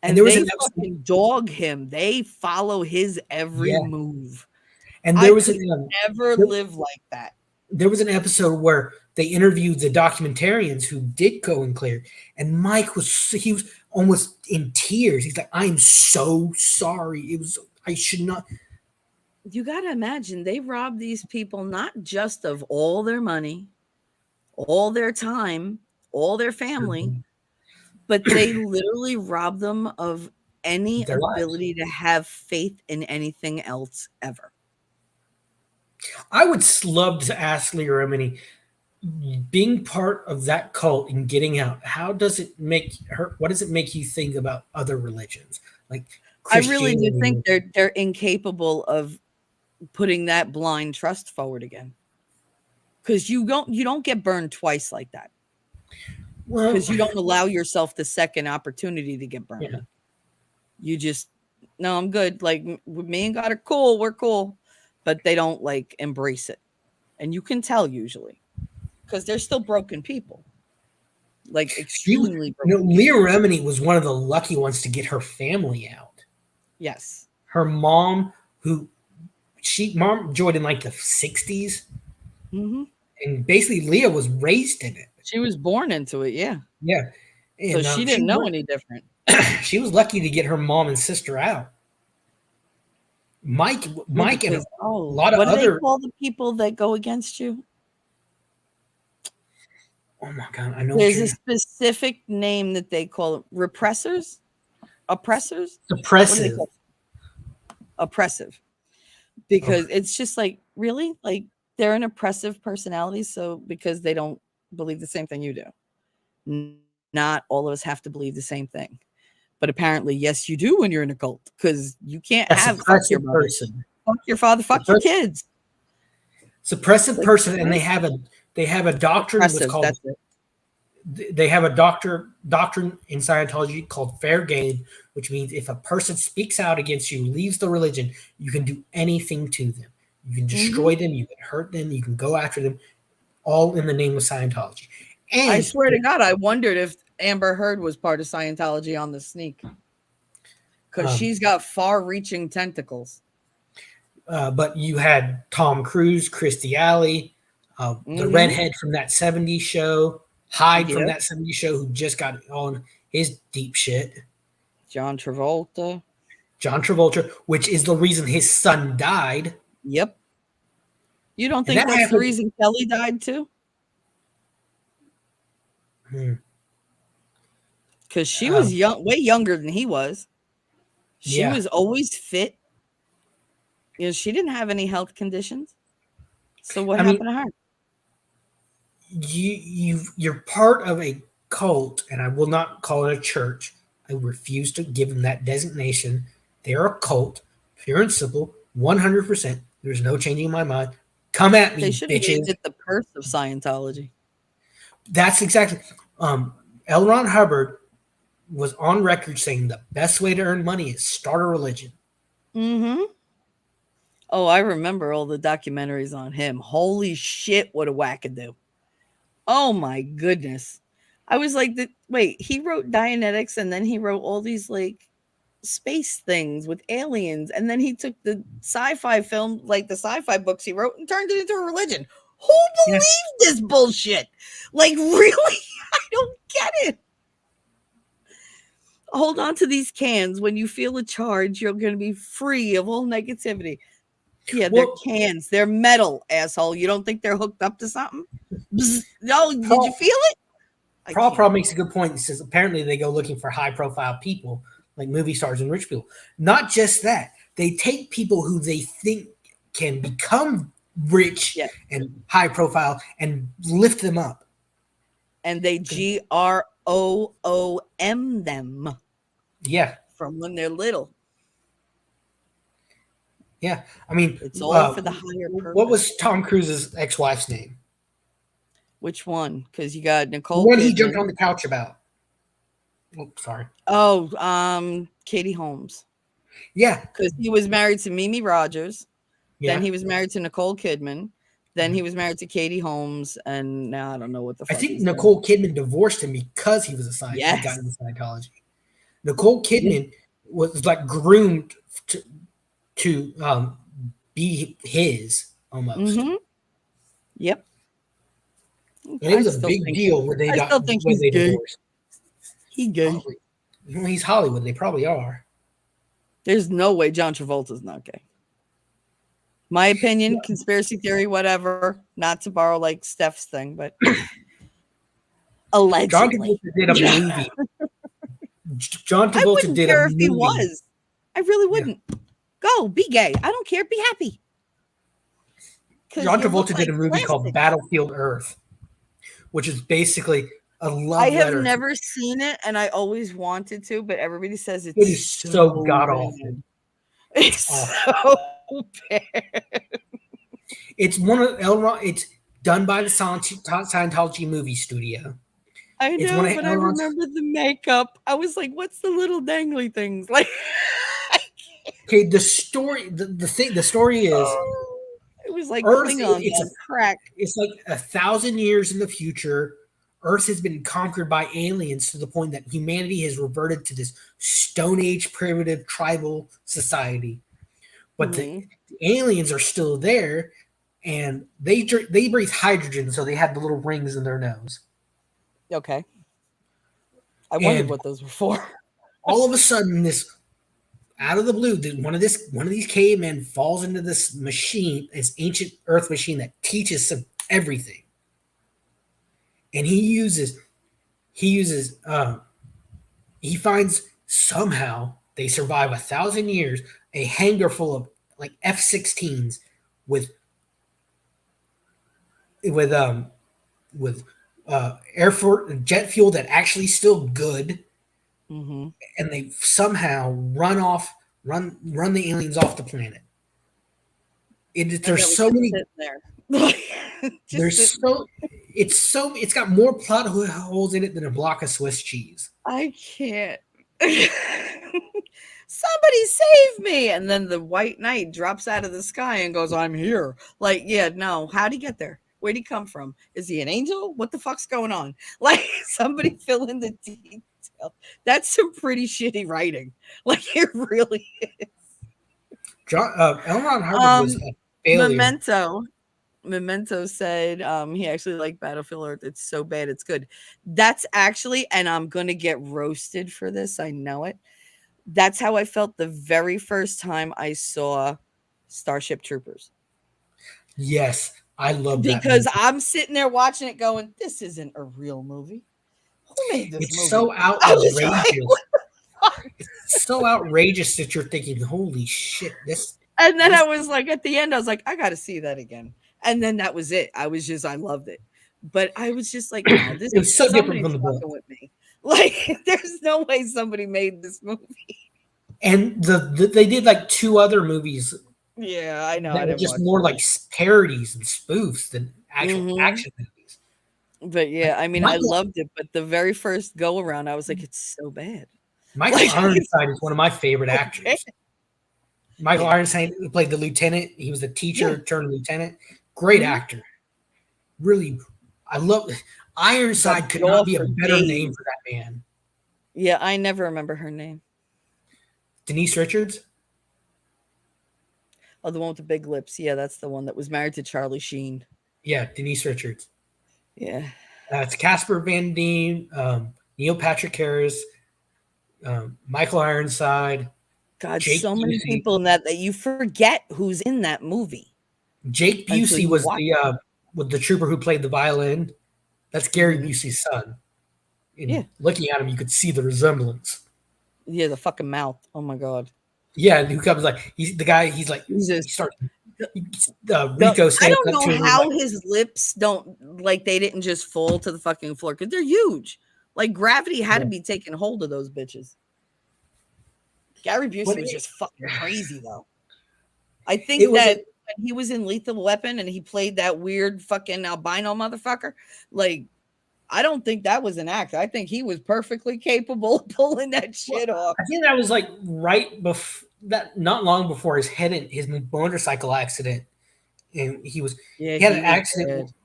And there was they fucking dog him. They follow his every move. And there was never live like that. There was an episode where they interviewed the documentarians who did Going Clear, and Mike was almost in tears. He's like, "I'm so sorry. I should not." You got to imagine they robbed these people not just of all their money, all their time, all their family, but they literally robbed them of any ability to have faith in anything else ever. I would love to ask Leah Remini, being part of that cult and getting out, what does it make you think about other religions? Like I really do think they're incapable of putting that blind trust forward again. Because you don't get burned twice like that. Because you don't allow yourself the second opportunity to get burned. Yeah. You just, no, I'm good. Like me and God are cool. We're cool. But they don't like embrace it. And you can tell usually. Because they're still broken people. Like extremely broken. Leah Remini was one of the lucky ones to get her family out. Yes. Her mom, who Mom joined in like the 60s, Hmm. and basically Leah was raised in it. She was born into it, yeah. Yeah, So and she didn't know any different. she was lucky to get her mom and sister out. Yeah, Mike, and a because lot of what do they other. call the people that go against you? Oh my god, I know what There's you're a specific name that they call it. Repressors, oppressors. What do they suppressive. call oppressive? Oh, Because it's just like really like they're an oppressive personality. So because they don't believe the same thing you do, not all of us have to believe the same thing. But apparently, yes, you do when you're in a cult because you can't a have fuck your suppressive mother, person. fuck your father, fuck your kids. Suppressive Like person, and what? they have a doctrine what's Oppressive. called That's it. they have a doctrine in Scientology called fair game, which means if a person speaks out against you, leaves the religion, you can do anything to them. You can Hmm. destroy them, you can hurt them, you can go after them, all in the name of Scientology. I And swear to God, I wondered if Amber Heard was part of Scientology on the sneak because um, she's got far-reaching tentacles. but you had Tom Cruise, Christy Alley, the Hmm. redhead from that '70s show, Hyde from Yep. that '70s show, who just got on his deep shit. John Travolta. John Travolta, which is the reason his son died. Yep. You don't And think that that's the happened. reason Kelly died too? Hmm, Because she was um, young, way younger than he was. She yeah. was always fit. She didn't have any health conditions. So what I mean, happened to her? you're part of a cult, and I will not call it a church. I refuse to give them that designation. They're a cult, pure and simple, 100%. There's no changing my mind. Come at They me, should have named bitches. it the Curse of Scientology. That's exactly. L. Ron Hubbard was on record saying the best way to earn money is start a religion. Mm-hmm. Oh, I remember all the documentaries on him. Holy shit, what a wackadoo. Oh my goodness. I was like, wait, he wrote Dianetics and then he wrote all these like space things with aliens. And then he took the sci-fi film, like the sci-fi books he wrote, and turned it into a religion. Who Yeah. believed this bullshit? Like, really? I don't get it. Hold on to these cans. When you feel a charge, you're going to be free of all negativity. Yeah, they're Well, cans. They're metal, asshole. You don't think they're hooked up to something? Bzz. No, did you Paul, feel it? I Paul can't. makes a good point. He says apparently they go looking for high profile people, like movie stars and rich people. Not just that, they take people who they think can become rich Yeah. and high profile and lift them up. And they GROOM them Yeah, from when they're little. yeah. I mean, It's all for the higher what purpose. was Tom Cruise's ex-wife's name? Which one? Because you got The Nicole one he jumped on Kidman. the couch about. Oh, sorry. Oh, Katie Holmes. Yeah, Because he was married to Mimi Rogers. Then yeah. he was married to Nicole Kidman. Then he was married to Katie Holmes, and now I don't know what the I fuck think he's doing. Nicole Kidman divorced him because he got Yes. into Scientology. Nicole Yeah. Kidman was like groomed to be his almost. Mm-hmm. Yep. And it I was a still big think deal when I still think he's they gay. divorced. He gay. Probably. Well, he's Hollywood. They probably are. There's no way John Travolta's not gay. My opinion, conspiracy theory, whatever. Not to borrow like Steph's thing, but John allegedly. Travolta did a movie. John I Travolta wouldn't did a care if he movie. was. I really Yeah. wouldn't. Go, be gay. I don't care. Be happy. Because John you look Travolta did like a movie called plastic. Battlefield Earth, which is basically a I love have letter. never seen it, and I always wanted to, but everybody says It it's is so so god awful. bad. It's Awful. so bad. It's one of Elron. It's done by the Scientology movie studio. I It's one know, of but I Elron's. remember the makeup. I was like, "What's the little dangly things?" Like, Okay, the story. The story is oh, it was like Earth. Klingons on crack. It's like 1,000 years in the future. Earth has been conquered by aliens to the point that humanity has reverted to this Stone Age primitive tribal society but the aliens are still there, and they breathe hydrogen, so they had the little rings in their nose. Okay. I wondered And what those were for. all of a sudden, this out of the blue, one of these cavemen falls into this machine, this ancient Earth machine that teaches them everything, and he uses he finds somehow they survive 1,000 years, a hangar full of like F-16s with with um with air for jet fuel that actually still good, Mm-hmm. and they somehow run the aliens off the planet. And There's it was so just many. sitting there. Just There's sitting. it's got more plot holes in it than a block of Swiss cheese. I can't. Somebody save me. And then the white knight drops out of the sky and goes, I'm here. Like, yeah, no. How'd he get there? Where'd he come from? Is he an angel? What the fuck's going on? Like, somebody fill in the detail. That's some pretty shitty writing. Like, it really is. L. Ron Hubbard was Um, a failure. Memento. Memento said he actually liked Battlefield Earth. It's so bad, it's good. That's actually, and I'm gonna get roasted for this. I know it. That's how I felt the very first time I saw Starship Troopers. Yes, I love that Because movie. I'm sitting there watching it going, this isn't a real movie. Who made this It's movie? so I was like, outrageous. what the fuck? It's so outrageous that you're thinking, "Holy shit! And then I This." was like, at the end, I was like, I gotta see that again. And then that was it. I loved it. But I was just like, no, this It was so different from somebody's the book. fucking with me. Like, there's no way somebody made this movie. And they did like two other movies Yeah, I know. that I were didn't just watch more like those. parodies and spoofs than actual Hmm. action movies. But yeah, Like I mean, I loved it. But the very first go around, I was like, it's so bad. Michael Like, it's Ironside is one of my favorite so bad. actors. Michael Yeah. Ironside played the lieutenant. He was the Yeah. teacher turned lieutenant. Great Hmm. actor. Really, I love The Ironside. Could jaw not be a for better name days. for that man. Yeah, I never remember her name. Denise Richards. Oh, the one with the big lips. Yeah, that's the one that was married to Charlie Sheen. Yeah, Denise Richards. Yeah. It's Casper Van Dien, Neil Patrick Harris, Michael Ironside, God, Jake so many Busey. people in that you forget who's in that movie Jake until Busey you was watch the it. with the trooper who played the violin. That's Gary Mhm. Busey's son. Yeah. And looking at him, you could see the resemblance. Yeah, the fucking mouth. Oh my god. Yeah, and who comes like he's the guy. He's like he Jesus. starts. The, Rico I stands don't up know to him. He's how like, his lips don't like they didn't just fall to the fucking floor because they're huge. Like gravity had to yeah. be taking hold of those bitches. Gary But Busey was just fucking crazy though. I it think was that a when he was in Lethal Weapon and he played that weird fucking albino motherfucker, like I don't think that was an act. I think he was perfectly capable of pulling that well, shit off. I think that was like right before that, not long before his motorcycle accident, and Yeah, he had he an was accident. bad.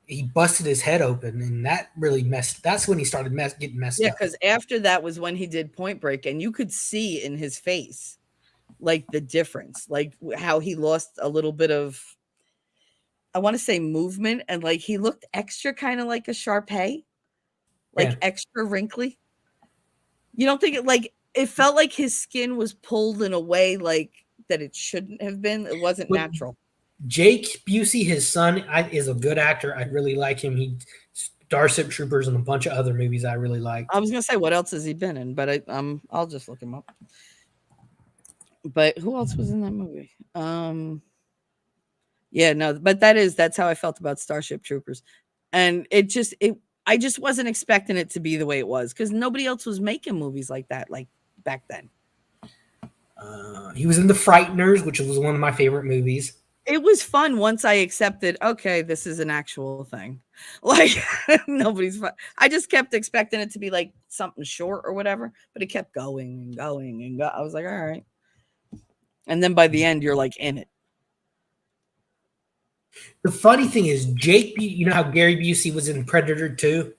He busted his head open, and that really messed. That's when he started getting messed Yeah, up. because after that was when he did Point Break, and you could see in his face like the difference, like how he lost a little bit of, I want to say movement, and like he looked extra kind of like a Sharpay, Yeah, like extra wrinkly. You don't think it felt like his skin was pulled in a way like that it shouldn't have been. It wasn't but natural. Jake Busey, his son, is a good actor. I really like him. He Starship Troopers and a bunch of other movies I really I liked. was gonna say what else has he been in, but I'll just look him up. But who else was in that movie? Yeah, no, but that's how I felt about Starship Troopers. And it I just wasn't expecting it to be the way it was because nobody else was making movies like that like back then. He was in The Frighteners, which was one of my favorite movies. It was fun once I accepted, okay, this is an actual thing. Like nobody's fun. I just kept expecting it to be like something short or whatever, but it kept going and going and I was like, all right. And then by the end, you're like in it. The funny thing is, you know how Gary Busey was in Predator 2?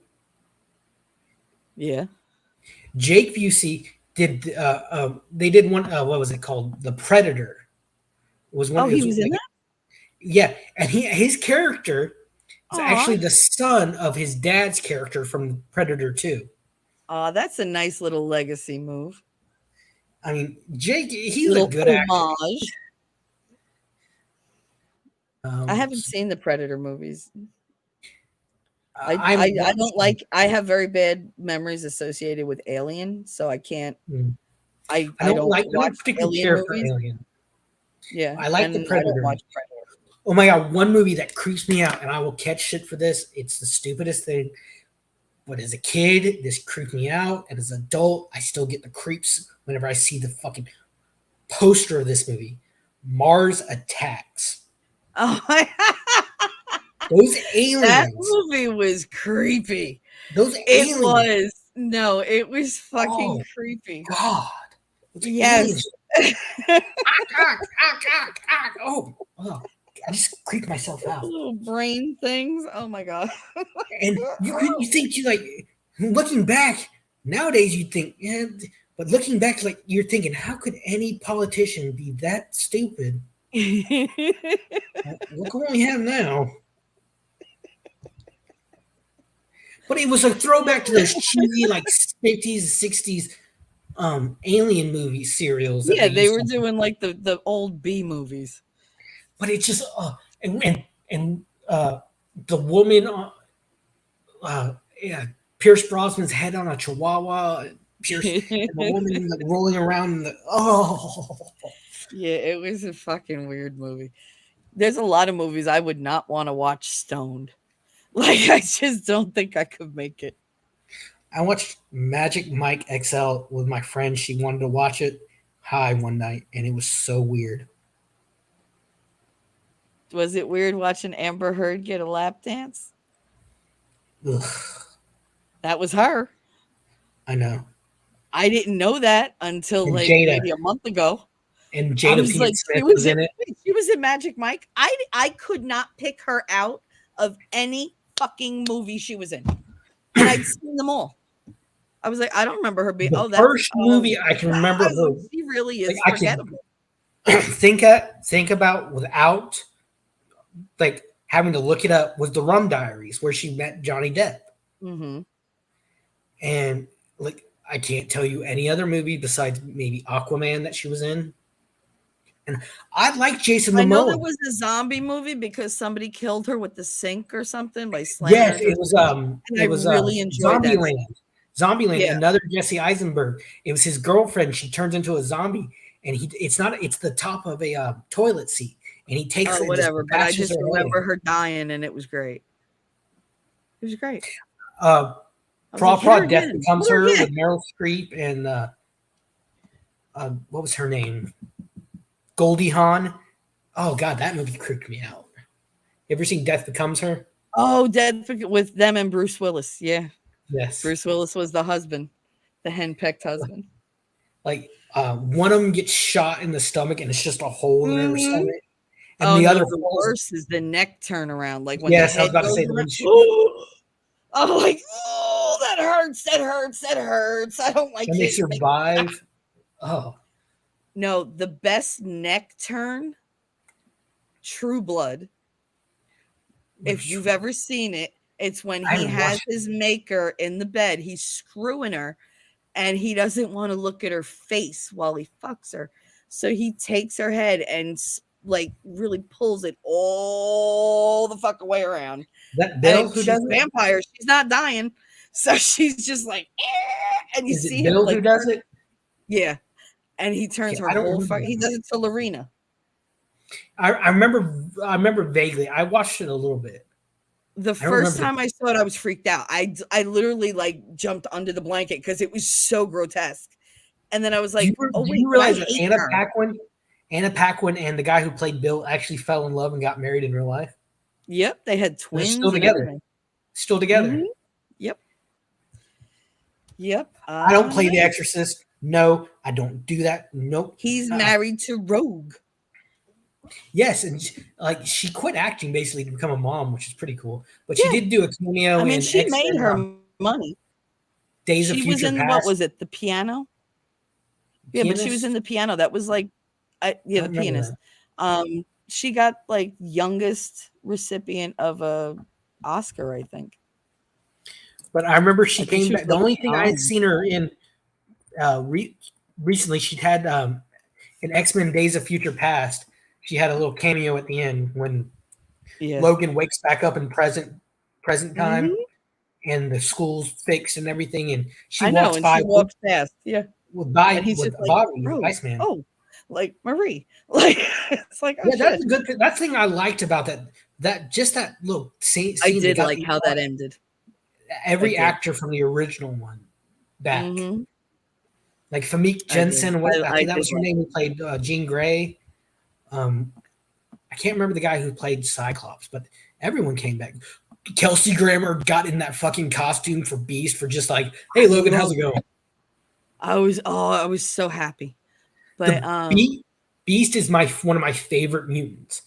Yeah. Jake Busey did, they did one, what was it called? The Predator. was one. Oh, It he was was in like that? yeah, and his character is Aw. actually the son of his dad's character from Predator 2. Aw, that's a nice little legacy move. I mean, Jake, he's a Little good actor. homage. I Um, haven't seen the Predator movies. I'm I don't like I have very bad memories associated with Alien, so I can't I don't I watch don't particularly Alien care for movies. Alien. Yeah, I like and the I don't Predator. watch Predator. Oh my god, one movie that creeps me out, and I will catch shit for this. It's the stupidest thing. But as a kid, this creeped me out, and as an adult, I still get the creeps whenever I see the fucking poster of this movie. Mars Attacks. Oh my Those that aliens. movie was creepy. Those It aliens. was. No, it was fucking Oh creepy. God. Those aliens. Yes. Oh, oh, I just creeped myself out. Little brain things. Oh my god. And you think you like looking back nowadays you think yeah, but looking back like you're thinking how could any politician be that stupid? Look what we have now. But it was a throwback to those cheesy like 50s 60s alien movie serials that Yeah, they they used were to. doing like the old B movies. But it's just and the woman yeah, Pierce Brosnan's head on a chihuahua, Pierce and the woman like rolling around. Yeah, it was a fucking weird movie. There's a lot of movies I would not want to watch stoned. Like I just don't think I could make it. I watched Magic Mike XL with my friend. She wanted to watch it high one night, and it was so weird. Was it weird watching Amber Heard get a lap dance? Ugh, That was her. I know. I didn't know that until And like Jada maybe a month ago. and I Jada was like, Pinkett Smith was in it. she was in Magic Mike. I could not pick her out of any fucking movie she was in, and I'd seen them all. I was like, I don't remember her being. The Oh, that's first movie I can remember her she really like is I forgettable. can think about without like having to look it up was the Rum Diaries where she met Johnny Depp. Mm-hmm. And like I can't tell you any other movie besides maybe Aquaman that she was in. And I like Jason I know there Momoa. was a zombie movie because somebody killed her with the sink or something by slamming her Yes, into the sink, and I it was really enjoyed that. Zombieland. Zombieland, Yeah. another Jesse Eisenberg. It was his girlfriend. She turns into a zombie, and it's the top of a toilet seat, and he takes Oh, it and just whatever. But I bashes just her remember head. her dying, and it was great. It was great. Uh, I was Pra like, hit her Pra Death again. Becomes Hit her Her again. with Meryl Streep and what was her name? Goldie Hawn. Oh God, that movie creeped me out. You ever seen Death Becomes Her? Oh, Dead with them and Bruce Willis. Yeah. Yes. Bruce Willis was the husband, the henpecked husband. Like one of them gets shot in the stomach and it's just a hole in her Mhm. stomach, and Oh the no, other the falls. worst is the neck turnaround. Like when the Yes, I was head about to goes say the around. one. I'm like, oh, that hurts. That hurts. That hurts. I don't like When they it. survive. Oh, No, the best neck turn, True Blood. If you've ever seen it, it's when I he haven't has watched his maker in the bed. He's screwing her and he doesn't want to look at her face while he fucks her. So he takes her head and like really pulls it all the fuck way around. that Bill who She's does a it. vampire. She's not dying. So she's just like, eh, and you Is it see him Bill like, who does it? yeah. And he turns Okay, her I don't whole remember fuck. He that. does it to Lorena. I remember vaguely. I watched it a little bit. The I don't first remember. time I saw it, I was freaked out. I literally like jumped under the blanket because it was so grotesque. And then I was like, oh Do wait, you but I realize that hate her. Anna Paquin, and the guy who played Bill actually fell in love and got married in real life? Yep, they had They're twins still and together. everything. Still together. Yep. Yep. I don't play The Exorcist. No, I don't do that. Nope. He's married to Rogue. Yes, and like she quit acting basically to become a mom, which is pretty cool. But she did do a cameo I mean, in she made X-Men, her money. Days of She was Future in what Past. was it? The piano? Yeah, but she was in the piano. That was like, I yeah, don't the remember pianist. that. She got like youngest recipient of a Oscar, I think. But I remember she I think came she was back. The like only thing I had 9. seen her in recently, she'd had in X-Men Days of Future Past. She had a little cameo at the end when Yeah. Logan wakes back up in present time, Mhm. and the school's fixed and everything, and she I know, walks and she by walks past. Yeah. And he's With just like, Bobby, the "Bro, Iceman. oh, like Marie." Like it's like, "Oh Yeah, that's shit." a good thing. That's the thing I liked about that. That just that little I scene. They did got like how that ended. I every did. actor from the original one back, Mhm. like Famke I did. Jensen. What I I think that did was her like name. Who played Jean Grey. Um, I can't remember the guy who played Cyclops, but everyone came back. Kelsey Grammer got in that fucking costume for Beast for just like, hey I Logan, how's love it going? I was so happy. But The Beast is my one of my favorite mutants.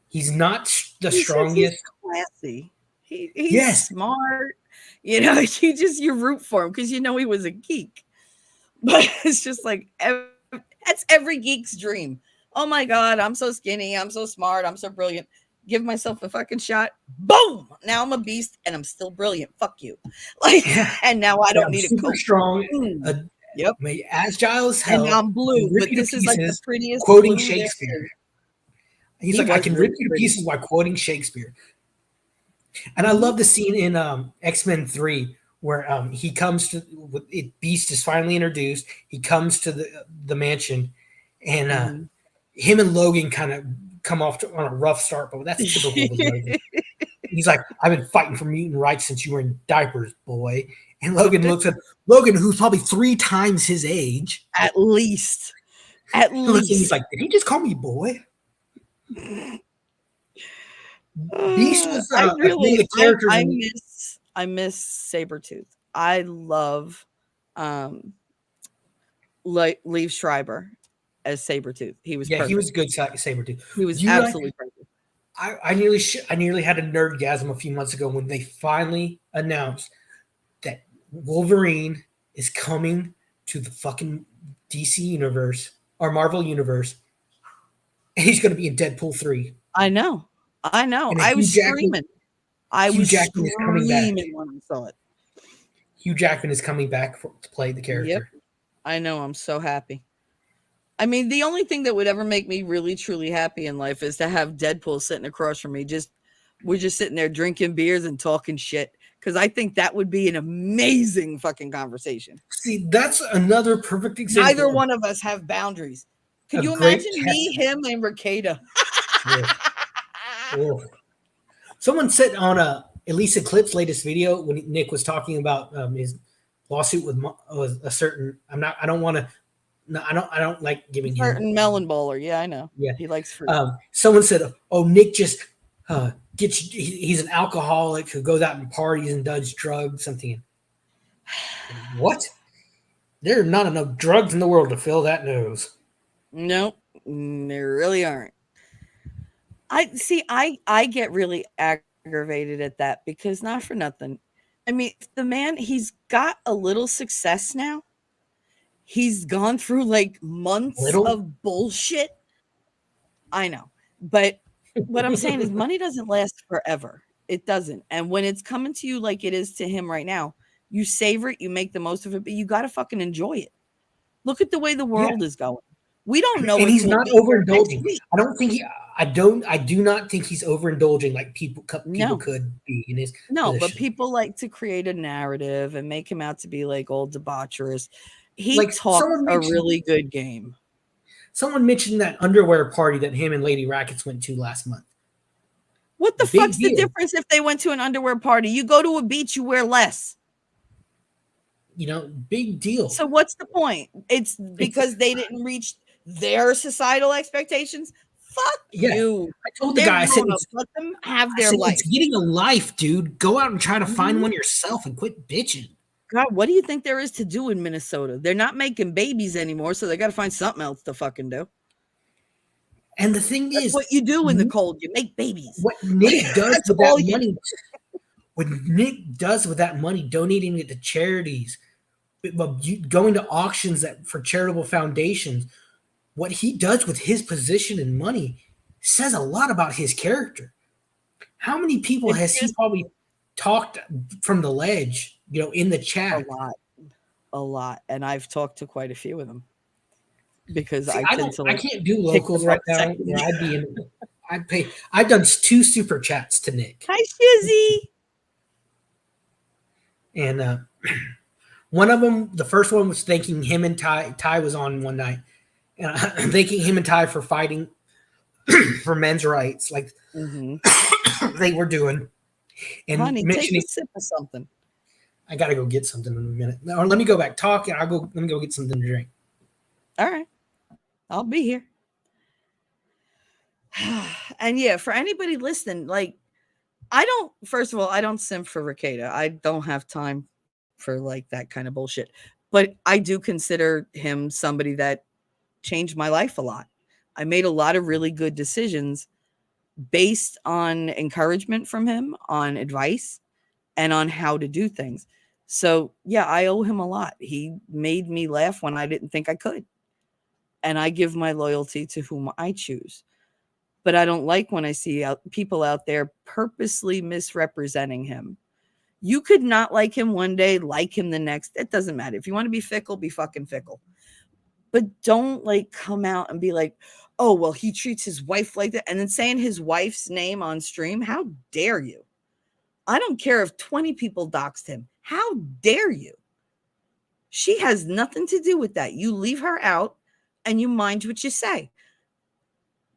He's not the he's strongest. classy. He's Yes, smart. You know, you root for him because you know he was a geek. But it's just like that's every geek's dream. Oh my god, I'm so skinny, I'm so smart, I'm so brilliant. Give myself a fucking shot. Boom! Now I'm a beast and I'm still brilliant. Fuck you. Like, yeah, and now I yeah. don't I'm need a super coat. strong. Boom. Uh, Yep. agile as And now hell. I'm I can blue, rip but you to this is like the pieces, prettiest quoting blue there Shakespeare. is. He's He like, I was can rip really you to pretty. pieces while quoting Shakespeare. And I Mhm. love the scene in X-Men 3 where he comes to Beast is finally introduced. He comes to the mansion, and Mhm. him and Logan kind of come off on a rough start, but that's typical with Logan. He's like, I've been fighting for mutant rights since you were in diapers, boy. And Logan looks at Logan, who's probably 3 times his age. At least. At He looks at him, he's least. like, did he just call me boy? Beast was I one of really the characters in. I miss Sabretooth. I love um like Leave Schreiber as Sabretooth. He was Yeah, he was perfect. a good saber too. He was You like absolutely perfect. I nearly had a nerdgasm a few months ago when they finally announced that Wolverine is coming to the fucking DC universe or Marvel universe, and he's going to be in Deadpool 3. I know. I know. And I was screaming. I Hugh was Jackman is coming back. screaming when I saw it. Hugh Jackman is coming back to play the Yep. character. I know. I'm so happy. I mean, the only thing that would ever make me really truly happy in life is to have Deadpool sitting across from me. Just we're just sitting there drinking beers and talking shit. Because I think that would be an amazing fucking conversation. See, that's another perfect Neither example of one of us have boundaries. Could a you great imagine me, test. him, and Ricada? Ugh, ugh. Someone said on Elisa Clip's latest video when Nick was talking about his lawsuit with a certain. I'm not. I don't want to. No, I don't. I don't like giving him. Certain melon bowler. Yeah, I know. Yeah. He likes fruit. Someone said, "Oh, Nick just gets. He's an alcoholic who goes out and parties and does drugs. Something. What? There are not enough drugs in the world to fill that nose." Nope. There really aren't. I get really aggravated at that because not for nothing. I mean, the man, he's got a little success now. He's gone through like months Little. of bullshit. I know. But what I'm saying is money doesn't last forever. It doesn't. And when it's coming to you like it is to him right now, you savor it, you make the most of it, but you got to fucking enjoy it. Look at the way the Yeah, world is going. We don't know and if he's we'll not be here next overindulging. week. I don't think he. I don't. I do not think he's overindulging like people No. could be in his No, but position. people like to create a narrative and make him out to be like old debaucherous. He Like talks a really good game. someone mentioned that underwear party that him and Lady Rackets went to last month. What the Big fuck's the deal. difference if they went to an underwear party? You go to a beach, you wear less. Big deal. So what's the point? It's It's because they didn't reach their societal expectations. Fuck yeah. you. I told the They're guy. grown ups. Let them have I their said it's life. getting a life, dude. Go out and try to find Mhm. one yourself and quit bitching. God, what do you think there is to do in Minnesota? They're not making babies anymore, so they got to find something else to fucking do. And the thing That's is, what you do in the cold. You make babies. what Like, Nick does that's with that all you do. money, what Nick does with that money, donating it to charities, going to auctions for charitable foundations, what he does with his position and money, says a lot about his character. How many people It has he just probably talked from the ledge, in the a chat? lot, a lot, and I've talked to quite a few of them because See, I tend to I like can't do pick locals them right up now. second. I'd be in. I'd pay. I've done 2 super chats to Nick, Hi, Shizzy. and one of them, the first one was thanking him and Ty. Ty was on one night, and thanking him and Ty for fighting for men's rights, like Hmm. they were doing, and Honey, take a mentioning. sip of something. I gotta go get something in a minute. Or let me go back talk, and I'll go. Let me go get something to drink. All right, I'll be here. And yeah, for anybody listening, like I don't. First of all, I don't simp for Ricada. I don't have time for like that kind of bullshit. But I do consider him somebody that changed my life a lot. I made a lot of really good decisions based on encouragement from him, on advice, and on how to do things. So, yeah, I owe him a lot. He made me laugh when I didn't think I could. And I give my loyalty to whom I choose. But I don't like when I see people out there purposely misrepresenting him. You could not like him one day, like him the next. It doesn't matter. If you want to be fickle, be fucking fickle. But don't like come out and be like, oh, well, he treats his wife like that. And then saying his wife's name on stream. How dare you? I don't care if 20 people doxed him. How dare you? She has nothing to do with that. You leave her out and you mind what you say.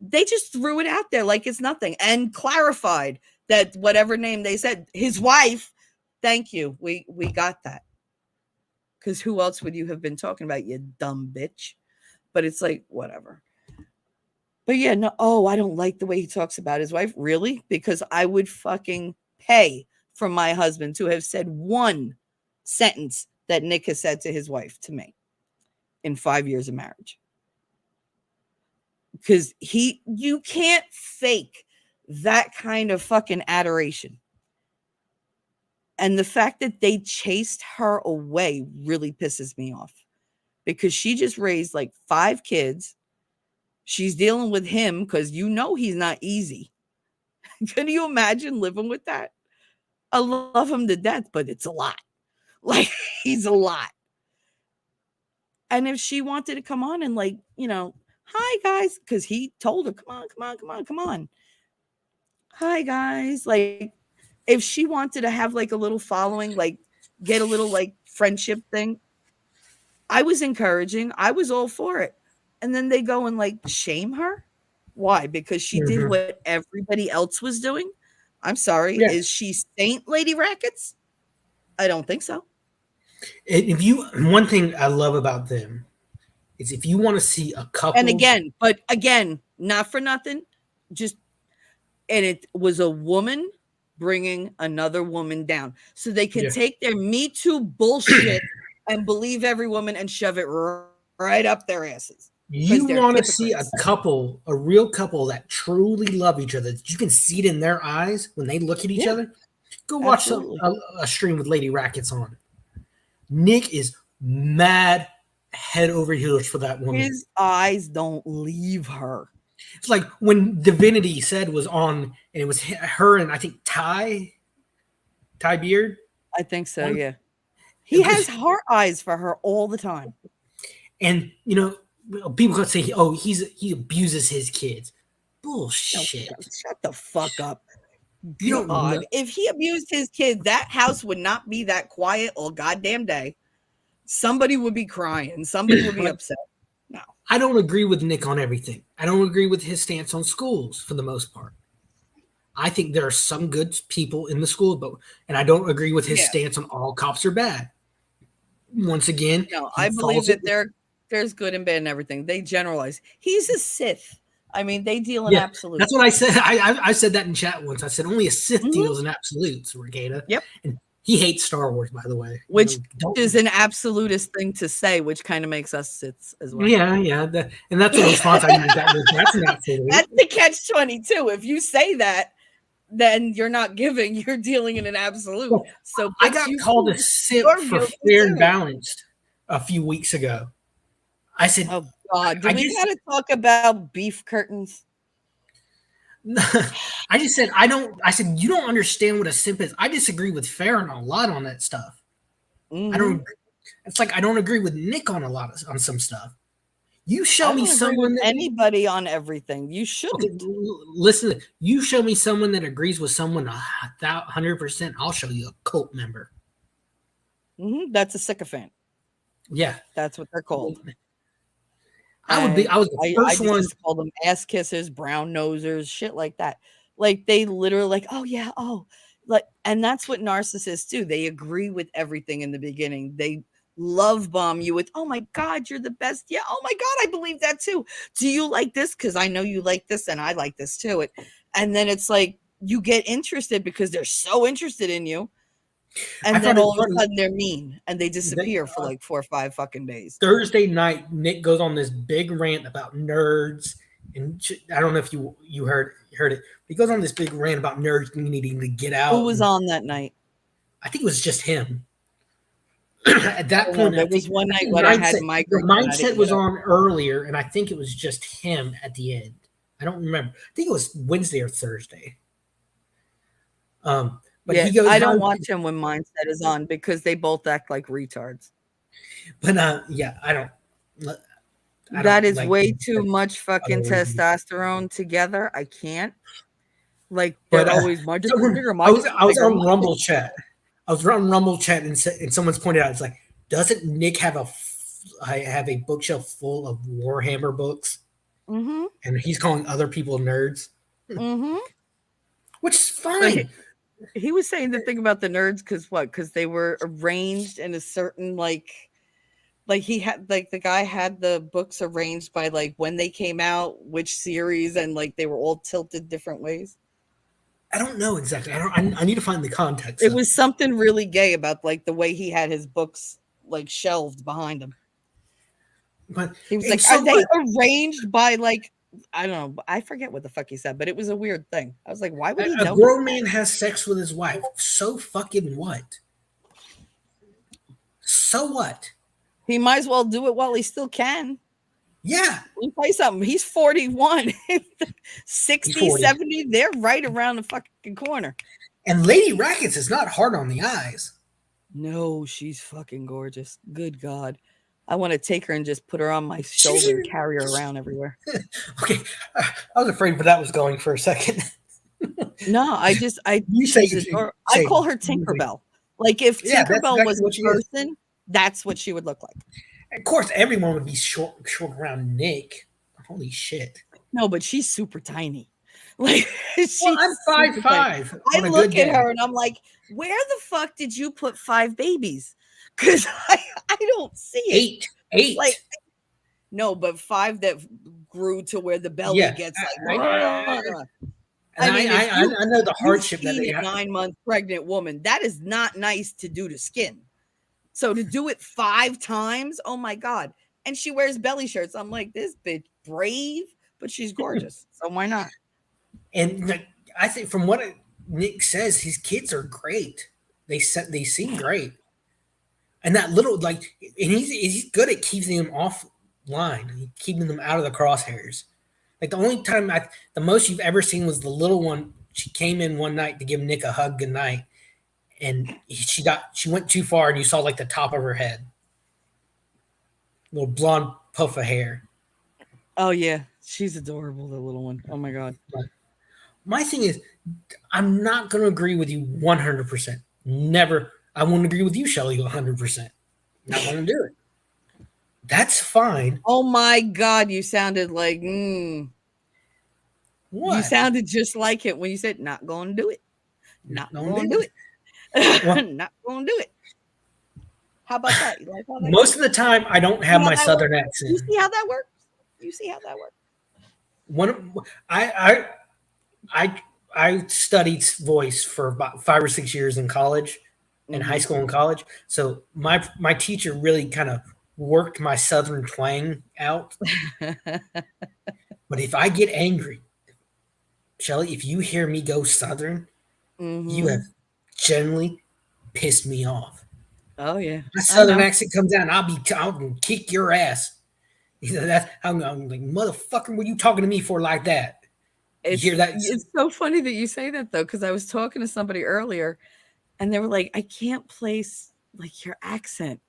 They just threw it out there like it's nothing and clarified that whatever name they said, his wife, thank you. We got that. Because who else would you have been talking about, you dumb bitch? But it's like, whatever. But yeah, no, oh, I don't like the way he talks about his wife. Really? Because I would fucking pay for my husband to have said one sentence that Nick has said to his wife to me in 5 years of marriage. Because you can't fake that kind of fucking adoration. And the fact that they chased her away really pisses me off because she just raised like 5 kids. She's dealing with him because he's not easy. Can you imagine living with that? I love him to death, but it's a lot. Like, he's a lot. And if she wanted to come on and, like, hi guys, because he told her, come on, come on, come on, come on. Hi guys. Like, if she wanted to have like a little following, like get a little like friendship thing, I was encouraging. I was all for it. And then they go and like shame her. Why? Because she did Mm-hmm. what everybody else was doing. I'm sorry. Yeah. Is she Saint Lady Rackets? I don't think so. If you, one thing I love about them is if you want to see a And couple. again, not for nothing, just, and it was a woman bringing another woman down so they could Yeah. take their Me Too bullshit and believe every woman and shove it right up their asses because You they're want to see a hypocrites. couple, a real couple that truly love each other, that you can see it in their eyes when they look at each Yeah, other. Go watch absolutely. a stream with Lady Rackets on. Nick is mad head over heels for that woman. His eyes don't leave her. It's like when Divinity said was on, and it was her and I think Ty Beard. I think so, On, yeah. He has heart eyes for her all the time. and people could say, "Oh, he abuses his kids." No, Bullshit. shut the fuck up. You don't know. God, if he abused his kids, that house would not be that quiet all goddamn day. Somebody would be crying. Somebody would be upset. No. I don't agree with Nick on everything. I don't agree with his stance on schools for the most part. I think there are some good people in the school, and I don't agree with his Yeah. stance on all cops are bad. Once again, No, he I believe falls. that there's good and bad and everything. They generalize. He's a Sith. I mean, they deal in Yeah, absolutes. that's what I said. I said that in chat once. I said only a Sith Mhm. deals in absolutes, Regatta. Yep. And he hates Star Wars, by the way. Which Don't. is an absolutist thing to say, which kind of makes us Siths as well. Yeah. And that's the response I usually got. That's an absolute. That's the catch-22. If you say that, then you're not giving, you're dealing in an absolute. Well, So I got called a simp for fair and balanced a few weeks ago. I said, oh God, do I we guess gotta talk about beef curtains? I just said I don't. I said you don't understand what a simp is. I disagree with Farron a lot on that stuff. I Hmm. don't. It's like I don't agree with Nick on a lot of on some stuff. You show I me don't agree with someone that anybody on everything. You okay. shouldn't. Listen, you show me someone that agrees with someone 100%. I'll show you a cult member. That's a sycophant. Yeah, That's what they're called. I would be. And I was the I first just one. used to call them ass kissers, brown nosers, shit like that. Like they literally like, oh yeah, oh, like, and that's what narcissists do. They agree with everything in the beginning. They love bomb you with, oh my god, you're the best. Yeah, oh my god, I believe that too. Do you like this? Because I know you like this, and I like this too. And then it's like you get interested because they're so interested in you, I and then found it all of a funny sudden they're mean and they that disappear for like 4 or 5 fucking days. Thursday night, Nick goes on this big rant about nerds, and I don't know if you heard it. He goes on this big rant about nerds needing to get Who out, was and on that night? I think it was just him. At I that don't know. point, There was one I night think when I had mindset the migraines and I mindset didn't was get up. on earlier, and I think it was just him at the end. I don't remember. I think it was Wednesday or Thursday. But Yeah, he goes I don't on. watch him when Mindset is on because they both act like retards. But yeah, I That don't is like way too much other fucking reasons. testosterone together. I can't. Like But they're always my dick is someone, bigger, my dick is I was bigger, on my dick. Rumble chat. I was on Rumble chat, and someone's pointed out, it's like, doesn't Nick have I have a bookshelf full of Warhammer books, Mm-hmm. and he's calling other people nerds, Mm-hmm. which is But fine. he was saying the thing about the nerds because what? Because they were arranged in a certain like he had like the guy had the books arranged by like when they came out, which series, and like they were all tilted different ways. I don't know exactly. I need to find the context It of it. was something really gay about like the way he had his books like shelved behind him. But He was and like, "Are so they what? arranged by like I don't know, I forget what the fuck he said, but it was a weird thing." I was like, "Why would he A notice grown that?" man has sex with his wife. So fucking what? So what? He might as well do it while he still can. Yeah, Let me tell you something. He's 41. he's 60, 40. 70, they're right around the fucking corner. And Lady Rackets is not hard on the eyes. No, she's fucking gorgeous. Good God. I want to take her and just put her on my She's shoulder and carry her around everywhere. okay. I was afraid where that was going for a second. No, I You say she's adorable. I say call her Tinkerbell. Like if yeah, that's Tinkerbell exactly was what a she is. person, that's what she would look like. Of course, everyone would be short around Nick. Holy shit! No, but she's super tiny. Like Well, she's I'm five super tiny. five I on a good look at day. her and I'm like, where the fuck did you put 5 babies? Because I don't see it. Like, Eight. no, but 5 that grew to where the belly Yeah, gets like, and I mean, if I know the you've hardship that seen they a have. 9 month pregnant woman, that is not nice to do to skin. So to do it 5 times, oh my God. And she wears belly shirts. I'm like, this bitch brave, but she's gorgeous. So why not? And like, I think from what Nick says, his kids are great. They seem great. And that little like, and he's good at keeping them offline, keeping them out of the crosshairs. Like the only time the most you've ever seen was the little one. She came in one night to give Nick a hug goodnight, and she went too far, and you saw like the top of her head, little blonde puff of hair. Oh yeah. She's adorable, the little one. Oh my God. But my thing is, I'm not going to agree with you 100%. Never. I won't agree with you, Shelly, 100%. Not going to do it. That's fine. Oh my God. You sounded like, you What? sounded just like it when you said, not going to do it. Not Not going going to to do do it. Well, it. Not going to do it. How about that? You like how that most goes? of the time, I don't See have how my that works? southern You accent. see how that works? You see how that works? One, I, I, I studied voice for about 5 or 6 years in college, in high Mm-hmm. school and college. So my teacher really kind of worked my southern twang out. But if I get angry, Shelly, if you hear me go southern, you have Mm-hmm. generally pissed me off. Oh yeah. My I southern know. accent comes out, and I'll kick your ass. You know, I'm like, motherfucker, what are you talking to me for like that? You hear that? It's so funny that you say that though, because I was talking to somebody earlier, and they were like, "I can't place like your accent."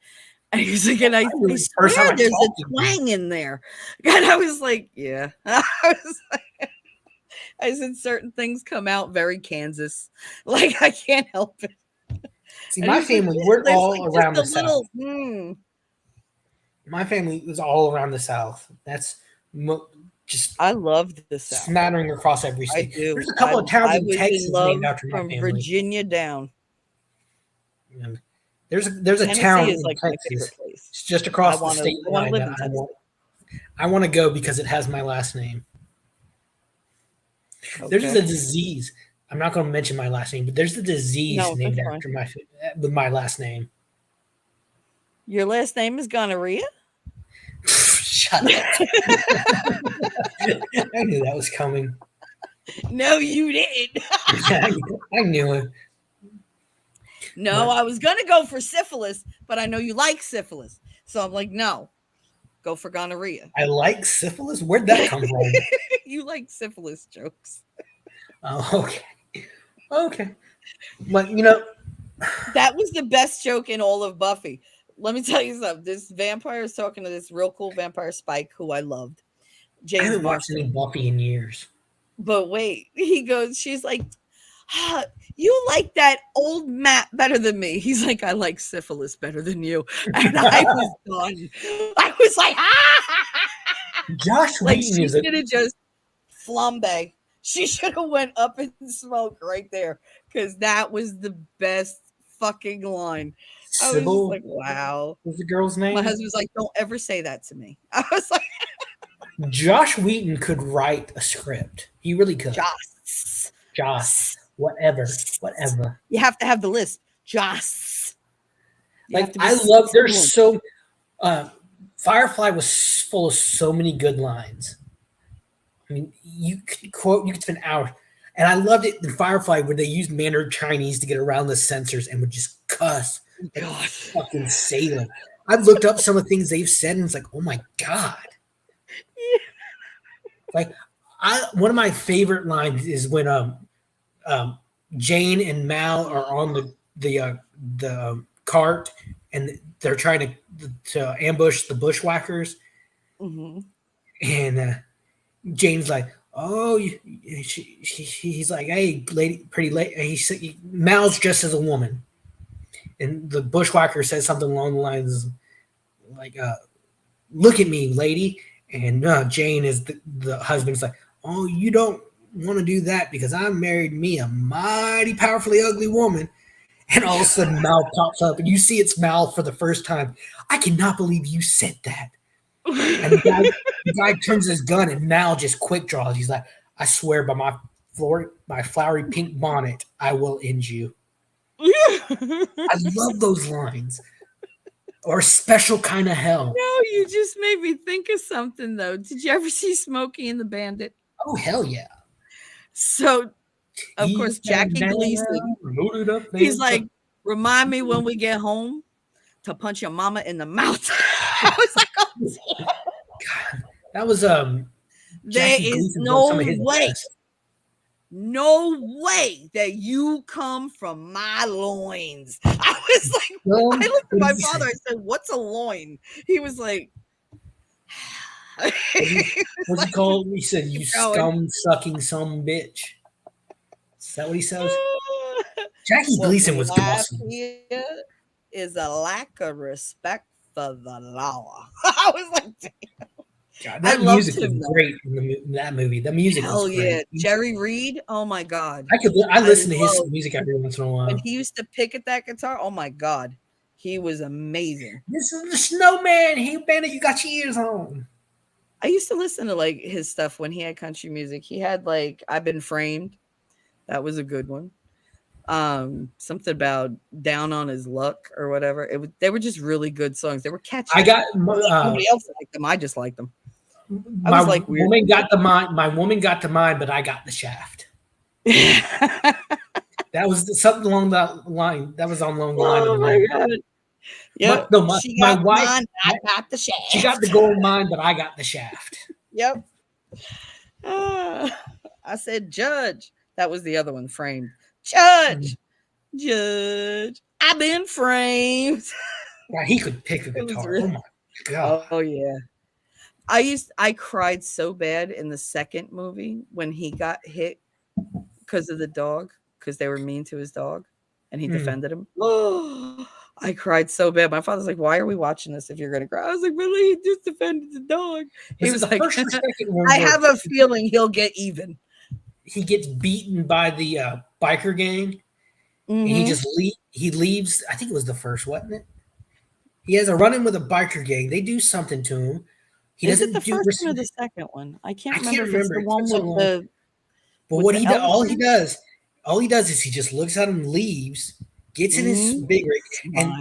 And he was like, and I First time swear I there's a talked to you. twang in there. And I was like, yeah. I was like, I said certain things come out very Kansas. Like I can't help it. See, And my he's like, family, yeah, we're there's all like just around a the South. little My family is all around the South. That's just I love the South. smattering across every I state. do. There's a couple of towns I in was in Texas love named after my from family. Virginia down. And there's a town Tennessee is in like my Texas. favorite place. It's just across the state I wanna line live that in Tennessee. I want to go because it has my last name. There's Okay. a disease. I'm not going to mention my last name, but there's a disease No, named that's after fine. with my last name. Your last name is gonorrhea? Shut up. I knew that was coming. No, you didn't. I knew it. No, I was gonna go for syphilis, but I know you like syphilis. So I'm like, no, go for gonorrhea. I like syphilis. Where'd that come from? You like syphilis jokes. Oh, okay. Okay. But That was the best joke in all of Buffy. Let me tell you something. This vampire is talking to this real cool vampire Spike, who I loved, I James haven't watched Marston. any Buffy in years. But wait, he goes, she's like, ah, you like that old Matt better than me. He's like, I like syphilis better than you. And I was done. I was like, Josh like Wheaton she is a should have just flambe. She should have went up in smoke right there because that was the best fucking line. I was just like, Sybil. wow. Was the girl's My name? husband was like, don't ever say that to me. I was like, Josh Wheaton could write a script. He really could. Joss. Josh, whatever. You have to have the list. Joss. You have Like to be I love. There's fluent. so. Firefly was full of so many good lines. I mean, you could spend hours. And I loved it in Firefly where they used Mandarin Chinese to get around the censors and would just cuss like a God. fucking sailor. I've looked up some of the things they've said and it's like, oh my God. Yeah. Like one of my favorite lines is when Jane and Mal are on the cart and they're trying to ambush the bushwhackers. Mm-hmm. And Jane's like, oh, he's like, hey, lady, pretty lady. Mal's dressed as a woman, and the bushwhacker says something along the lines like, "Look at me, lady." And Jane is the husband's like, oh, you don't want to do that because I married me a mighty powerfully ugly woman. And all of a sudden, Mal pops up, and you see it's Mal for the first time. I cannot believe you said that. And the guy turns his gun, and Mal just quick draws. He's like, I swear by my flowery pink bonnet, I will end you. I love those lines. Or special kind of hell. No, you just made me think of something though. Did you ever see Smokey and the Bandit? Oh, hell yeah. So, of course, Jackie Gleason, he's like, remind me when we get home to punch your mama in the mouth. I was like, oh, God, that was there is no way that you come from my loins. I was like, I looked at my father. I said, what's a loin? He was like, what's he called? He said, you scum sucking some bitch. Is that what he says? Jackie Gleason was awesome. Is a lack of respect for the law. I was like, damn. God, that music was great in that movie. The music was great. Yeah. Jerry Reed, oh my God. I listen to his music every once in a while. And he used to pick at that guitar. Oh my God. He was amazing. This is the snowman. Hey, Bandit, you got your ears on. I used to listen to like his stuff when he had country music. He had like I've Been Framed. That was a good one. Something about Down on His Luck or whatever. They were just really good songs. They were catchy. Nobody else liked them. I just liked them. My woman got the mind. My woman got the mind, but I got the shaft. That was something along that line. That was along the line. Oh my God! Yep. My wife. I got the shaft. She got the gold mine, but I got the shaft. Yep. I I said, Judge. That was the other one, framed. Judge, Judge, I've been framed. Yeah, he could pick a It was guitar. Oh really, my god. oh yeah. I cried so bad in the second movie when he got hit because of the dog, because they were mean to his dog and he Mm. defended him. Oh, I cried so bad. My father's like, "Why are we watching this if you're gonna cry?" I was like, "Really? He just defended the dog." He Was it was the like, first or second one "I where have a feeling he'll get even." he gets beaten by the biker gang and Mhm. he leaves? I think it was the first, wasn't it? He has a run in with a biker gang. They do something to him. He Is it the doesn't do. first one or the second one? I can't I remember can't if it's remember. the It's been one so long. But with what the he does, elephant. all he does is he just looks at him, leaves, gets in his Mhm. big rig, and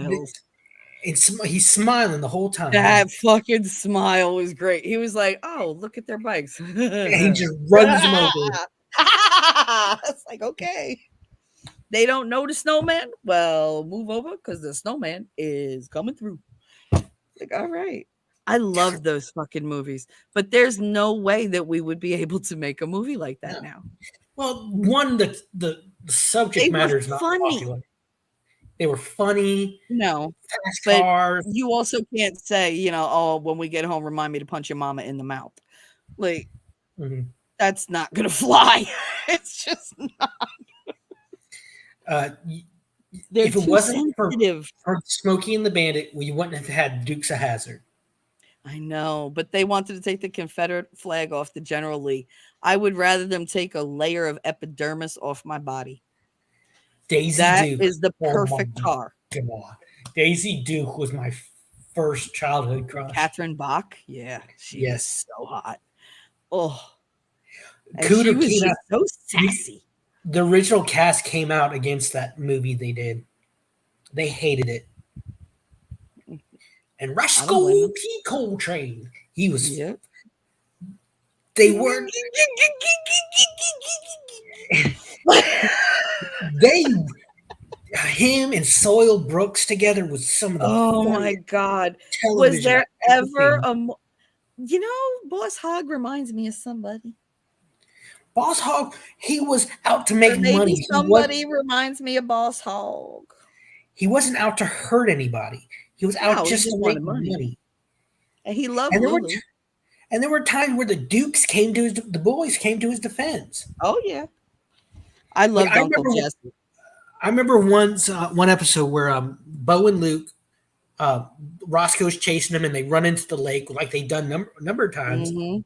Smiles. he's smiling the whole time. That fucking smile was great. He was like, "Oh, look at their bikes." And he just runs him over. It's like, okay. They don't know the snowman? Well, move over because the snowman is coming through. Like, all right. I love those fucking movies, but there's no way that we would be able to make a movie like that No. now. Well, one, the subject They were matter is not funny. popular. They were funny, No, fast but cars. you also can't say, "Oh, when we get home, remind me to punch your mama in the mouth." Like, Mhm. that's not gonna fly. It's just Uh, they're if it too wasn't sensitive. for Smokey and the Bandit, well, you wouldn't have had Dukes of Hazard. I know, but they wanted to take the Confederate flag off the General Lee. I would rather them take a layer of epidermis off my body. Daisy That Duke. is the Oh my perfect car. god. Daisy Duke was my first childhood crush. Catherine Bach, yeah, she was Yes. so hot. Oh, and she Cooter was came out. just so The, sassy. the original cast came out against that movie they did. They hated it. And I don't blame Roscoe them. P. Coltrane. He was. Yep. They were. They. Him and Soil Brooks together was some of the Oh my funniest God. Was television there I've ever ever seen. Boss Hogg reminds me of somebody. Boss Hogg, he was out to Or make maybe money. somebody reminds me of Boss Hogg. He wasn't out to hurt anybody. He was out No, he just to just make wanted money. money. And he loved And Lulu. there were times where the boys came to his defense. Oh, yeah. I Like loved Uncle Jesse. I remember one episode where Bo and Luke, uh, Roscoe's chasing them and they run into the lake like they've done number of times, Mhm.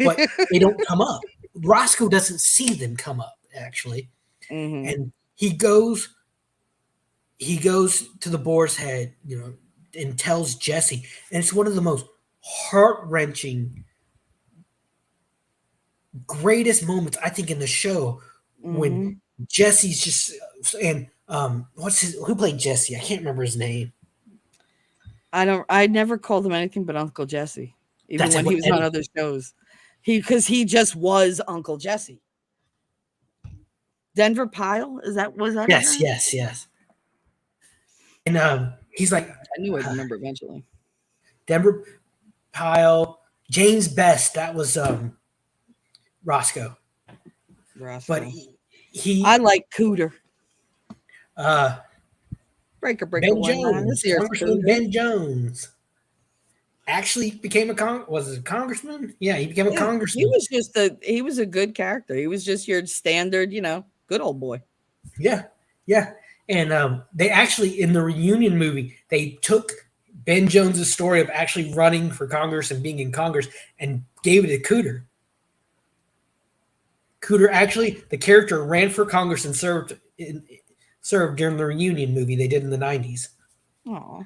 but they don't come up. Roscoe doesn't see them come up actually, Mhm. and he goes to the boar's head, and tells Jesse, and it's one of the most heart wrenching, greatest moments I think in the show when Mhm. Jesse's just and who played Jesse? I can't remember his name. I never called him anything but Uncle Jesse, even That's when it. he was on other shows. Because he just was Uncle Jesse. Denver Pyle? Was that his Yes, name? yes, yes. And he's like I knew I'd remember eventually. Denver Pyle, James Best. That was Roscoe, but Roscoe. I he like Cooter. uh, Breaker, breaker, Ben one nine. This Jones, here's Congressman Cooter. Ben Jones, actually became was it a congressman? Yeah, he became a Yeah, congressman. he was a good character. He was just your standard, good old boy. Yeah, yeah. And they actually in the reunion movie they took Ben Jones's story of actually running for Congress and being in Congress and gave it to Cooter. Cooter actually, the character ran for Congress and served during the reunion movie they did in the 90s. Oh,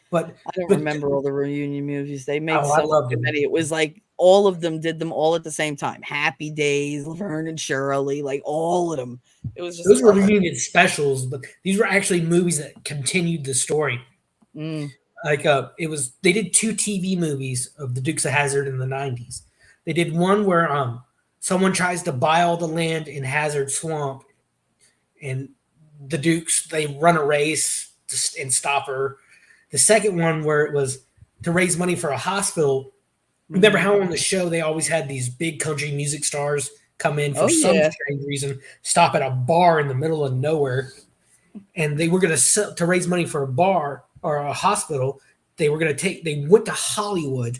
But I don't but remember all the reunion movies. They made oh, I so loved fucking him. many. It was like all of them did them all at the same time. Happy Days, Laverne and Shirley, like all of them. It was just Those were reunion specials, but these were actually movies that continued the story. Mm. Like they did 2 TV movies of the Dukes of Hazzard in the 90s. They did one where someone tries to buy all the land in Hazard Swamp, and the Dukes they run a race and stop her. The second one where it was to raise money for a hospital. Remember how on the show they always had these big country music stars come in for Oh some yeah. strange reason, stop at a bar in the middle of nowhere, and they were going to raise money for a bar or a hospital. They went to Hollywood.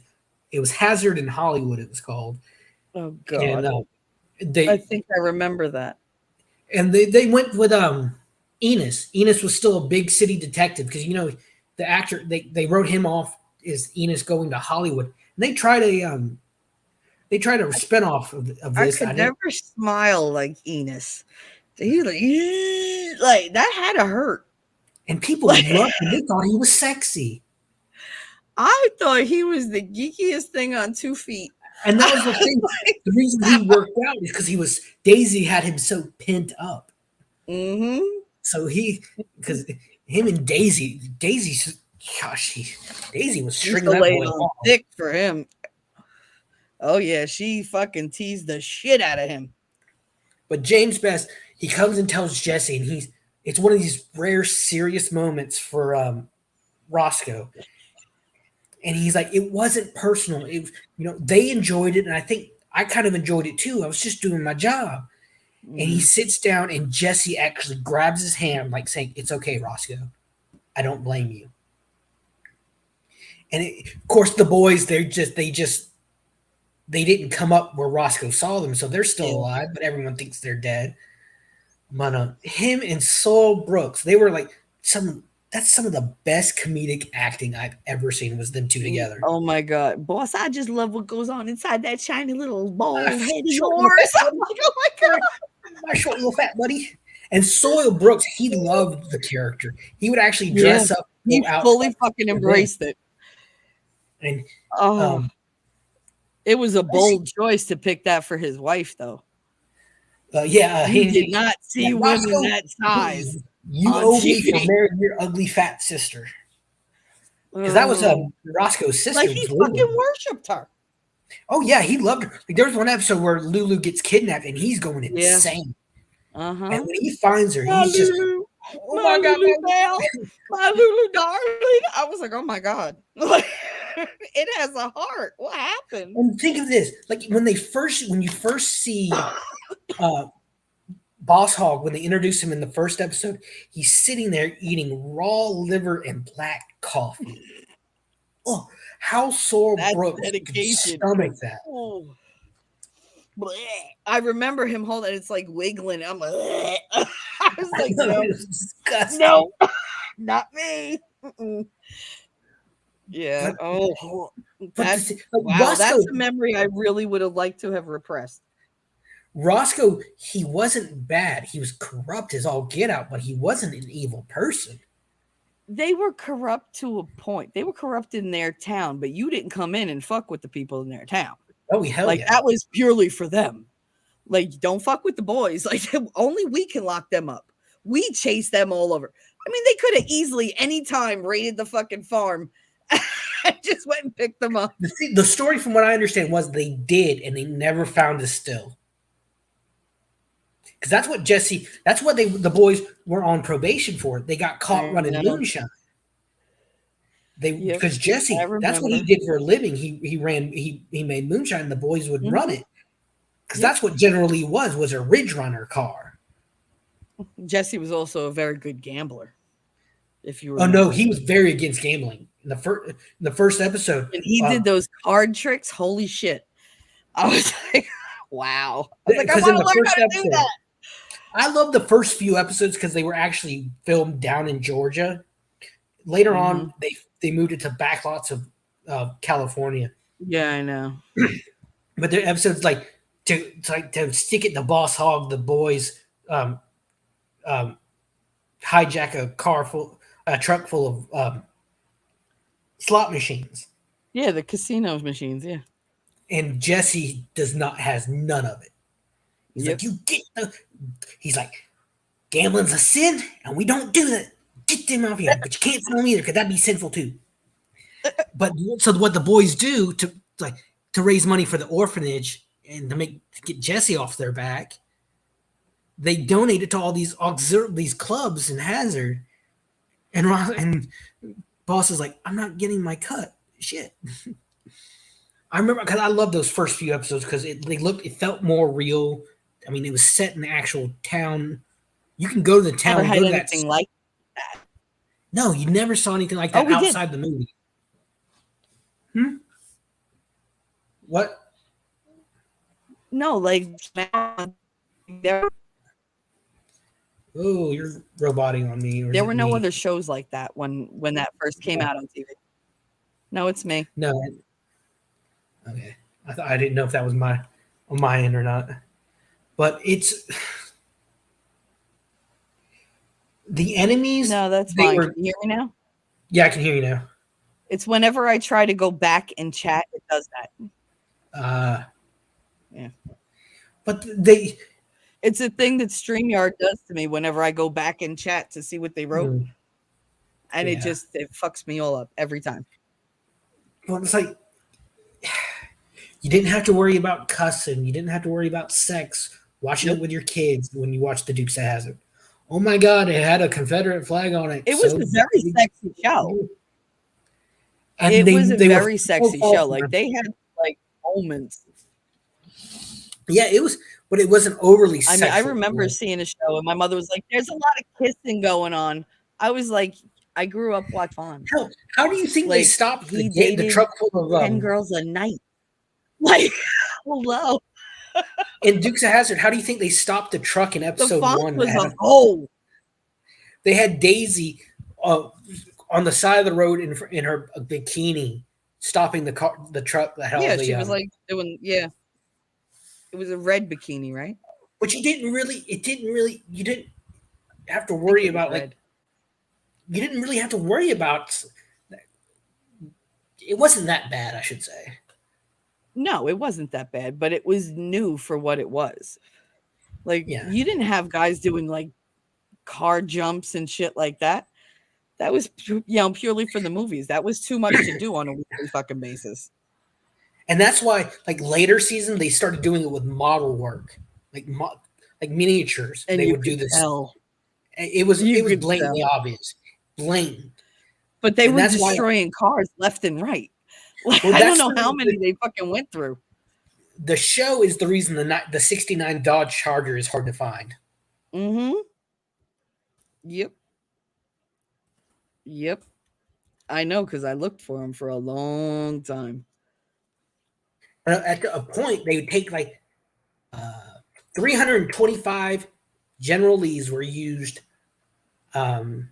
It was Hazard in Hollywood. It was called, Oh and God. I they think I remember that. they went with Enos. Enos was still a big city detective because the actor they wrote him off as Enos going to Hollywood. And they tried a spinoff of I this. I could didn't, never smile like Enos. He like, "Yeah," like that had to hurt. and people Like loved him. They thought he was sexy, I thought he was the geekiest thing on 2 feet. and that I was the was thing. like, The reason he worked out is because he was Daisy had him so pent up. mm-hmm. So because him and gosh, Daisy was She used stringing to that lay boy on along. thick for him. Oh yeah, she fucking teased the shit out of him. But James Best, he comes and tells Jesse, and it's one of these rare serious moments for Roscoe, and he's like, it wasn't personal. They enjoyed it, and I think I kind of enjoyed it too. I was just doing my job. And he Mhm. sits down, and Jesse actually grabs his hand, like saying, "It's okay, Roscoe. I don't blame you." And of course, the boys, they didn't come up where Roscoe saw them, so they're still Yeah. alive, but everyone thinks they're dead. But him and Saul Brooks, they were like some. That's some of the best comedic acting I've ever seen. Was them two together. Oh my god, boss! I just love what goes on inside that shiny little bald head of Short little fat yours. I'm buddy, like, oh my god! my short little fat buddy. And Soil Brooks, he loved the character. He would actually Yeah, dress up, he go out fully fucking for them. embraced it. And Oh, um, it was a Jesse, bold choice to pick that for his wife, though. You did not yeah, see women Roscoe, that size you on owe me for TV. marrying your ugly fat sister. Because that was Oh, Roscoe's like sister he was fucking Lulu. worshipped her. Oh yeah, he loved her. Like there was one episode where Lulu gets kidnapped and he's going Yeah. insane. And Uh-huh. when he finds her, My he's just, Lulu, oh my my god, Lulu Bell, my Lulu darling. I was like, oh my God. Like, it has a heart. What happened? and think of this, like when you first see uh, Boss Hog, when they introduce him in the first episode, he's sitting there eating raw liver and black coffee. Oh, how Sorrel That's Brooks could dedication. stomach that? Oh, bleh. I remember him holding it's like wiggling. I'm like, bleh. I was I like, know, no, it was disgusting. no, not me. Mm-mm. Yeah. But Oh, but that's like wow. That's a memory I really would have liked to have repressed. Roscoe, he wasn't bad. He was corrupt as all get out, but he wasn't an evil person. They were corrupt to a point. They were corrupt in their town, but you didn't come in and fuck with the people in their town. Oh hell Like yeah! that was purely for them. Like, don't fuck with the boys. Like, only we can lock them up. We chase them all over. I mean, they could have easily anytime raided the fucking farm and just went and picked them up. The story, from what I understand, was they did, and they never found a still. Because that's what Jesse. That's what the boys were on probation for. They got caught I running know. moonshine. They Yep, because I Jesse, that's what he remember. did for a living. He made moonshine. And the boys would run Mhm. it because Yep. that's what General Lee was a Ridge Runner car. Jesse was also a very good gambler, if you Oh no, remember. he was very against gambling in the first episode. And he did those card tricks. Holy shit. I was like, wow. I was like, I Because in want to the learn how first to do episode, that. I love the first few episodes because they were actually filmed down in Georgia. Later Mhm. on, they moved it to backlots of California. Yeah, I know. But the episodes to stick it to Boss Hog, the boys um, um, hijack a truck full of slot machines, Yeah, the casino machines. Yeah. and Jesse has none of it. He's like, Yep. he's like, gambling's a sin, and we don't do that. Get them out here, but you can't sell them either because that'd be sinful too. But so what the boys do to raise money for the orphanage and to get Jesse off their back, they donate it to all these clubs in Hazard, and Boss is like, I'm not getting my cut. Shit. I remember because I love those first few episodes because it felt more real. I mean, it was set in the actual town. You can go to the Never town, had go to that. anything like. No, you never saw anything like Oh, that we did. outside the movie. Hmm? What? No, like there Oh, you're roboting on me, or is there it were no me? other shows like that when that first came out on TV. No, it's me. No. Okay. I didn't know if that was my on my end or not. But it's the enemies. No, that's They fine. Can were. you hear me now? Yeah, I can hear you now. It's whenever I try to go back and chat, it does that. Uh, Yeah. but they. It's a thing that StreamYard does to me whenever I go back and chat to see what they wrote. And Yeah. it fucks me all up every time. Well, it's like you didn't have to worry about cussing. You didn't have to worry about sex. Watching it Nope. with your kids when you watch the Dukes of Hazzard. Oh my God! It had a Confederate flag on it. It was So a very sexy show. and It was a they were very so sexy show. thoughtful. Like they had like moments. Yeah, it was, but it wasn't overly I mean, I sexual. remember seeing a show and my mother was like, "There's a lot of kissing going on." I was like, I grew up watching Fun. How do you think they Like stopped he the dated truck full of 10 girls a night. Like, hello. in Dukes of Hazzard? How do you think they stopped the truck in The episode font one? was a goal. They had Daisy on the side of the road in her bikini, stopping the truck that held Yeah, the. she was like doing, yeah. It was a red bikini, right? But you didn't really. It didn't really. You didn't have to I think worry it was about red. you didn't really have to worry about. It wasn't that bad, I should say. No, it wasn't that bad, but it was new for what it was. Like Yeah, you didn't have guys doing like car jumps and shit like that. That was purely for the movies. That was too much to do on a weekly fucking basis. and that's why like later season they started doing it with model work, like like miniatures. And They you would do could this. tell. It You was could blatantly tell. obvious, blatant, But they and were that's why. destroying cars left and right. Like, Well, I don't that's know how many they fucking went through. the show is the reason the '69 Dodge Charger is hard to find. Mm-hmm. Yep. Yep. I know because I looked for them for a long time. At a point, they would take like 325 General Lees were used between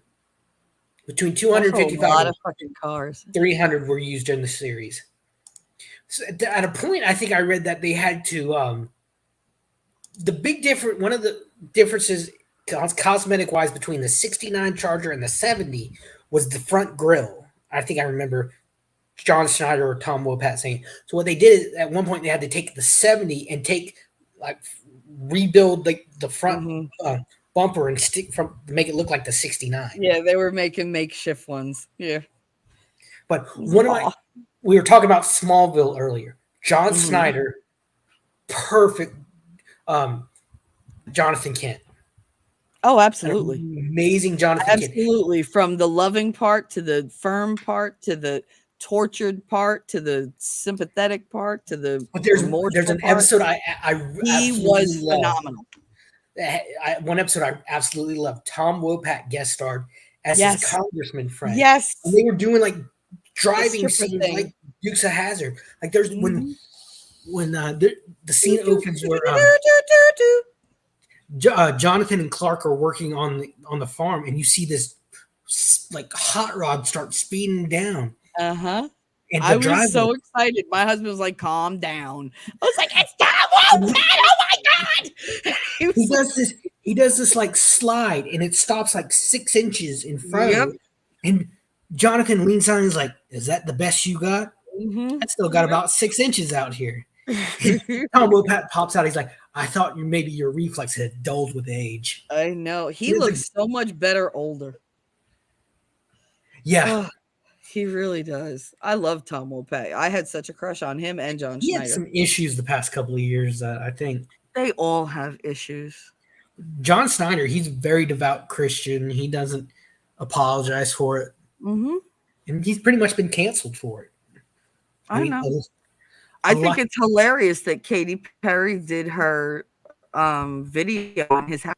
That's a 255 lot and of fucking cars. 300 were used in the series. So at a point, I think I read that they had to the big difference. One of the differences, cosmetic wise, between the '69 Charger and the '70 was the front grille. I think I remember John Schneider or Tom Wopat saying. So what they did is at one point they had to take the '70 and take like rebuild like the front Mm-hmm. bumper and stick from make it look like the '69. Yeah, they were making makeshift ones. Yeah. But one of my we were talking about Smallville earlier. John Snyder, perfect. Jonathan Kent. Oh, absolutely. Amazing Jonathan Kent. Absolutely. From the loving part to the firm part to the tortured part to the sympathetic part to the But there's remorseful an part. episode I He absolutely was love. phenomenal. One episode I absolutely love. Tom Wopat guest starred as Yes. his congressman friend. Yes. And they were doing like driving stripper scenes thing. like Dukes of Hazzard. Like there's Mhm. when the scene opens where Jonathan and Clark are working on the farm, and you see this like hot rod start speeding down. Uh-huh. And I the was driver, so excited. My husband was like, calm down. I was like, it's Tom Wopat! Oh my God! he does this like slide, and it stops like 6 inches in front of him. And Jonathan leans on and is like, is that the best you got? Mm-hmm. I still got about 6 inches out here. Tom Wopat pops out. He's like, I thought maybe your reflex had dulled with age. I know. He looks so much better older. Yeah. Oh, he really does. I love Tom Wopat. I had such a crush on him and John He Schneider. had some issues the past couple of years that I think. They all have issues. John Schneider, he's a very devout Christian. He doesn't apologize for it. Mm-hmm. And he's pretty much been canceled for it. I know. A I think lot. it's hilarious that Katy Perry did her video in his house.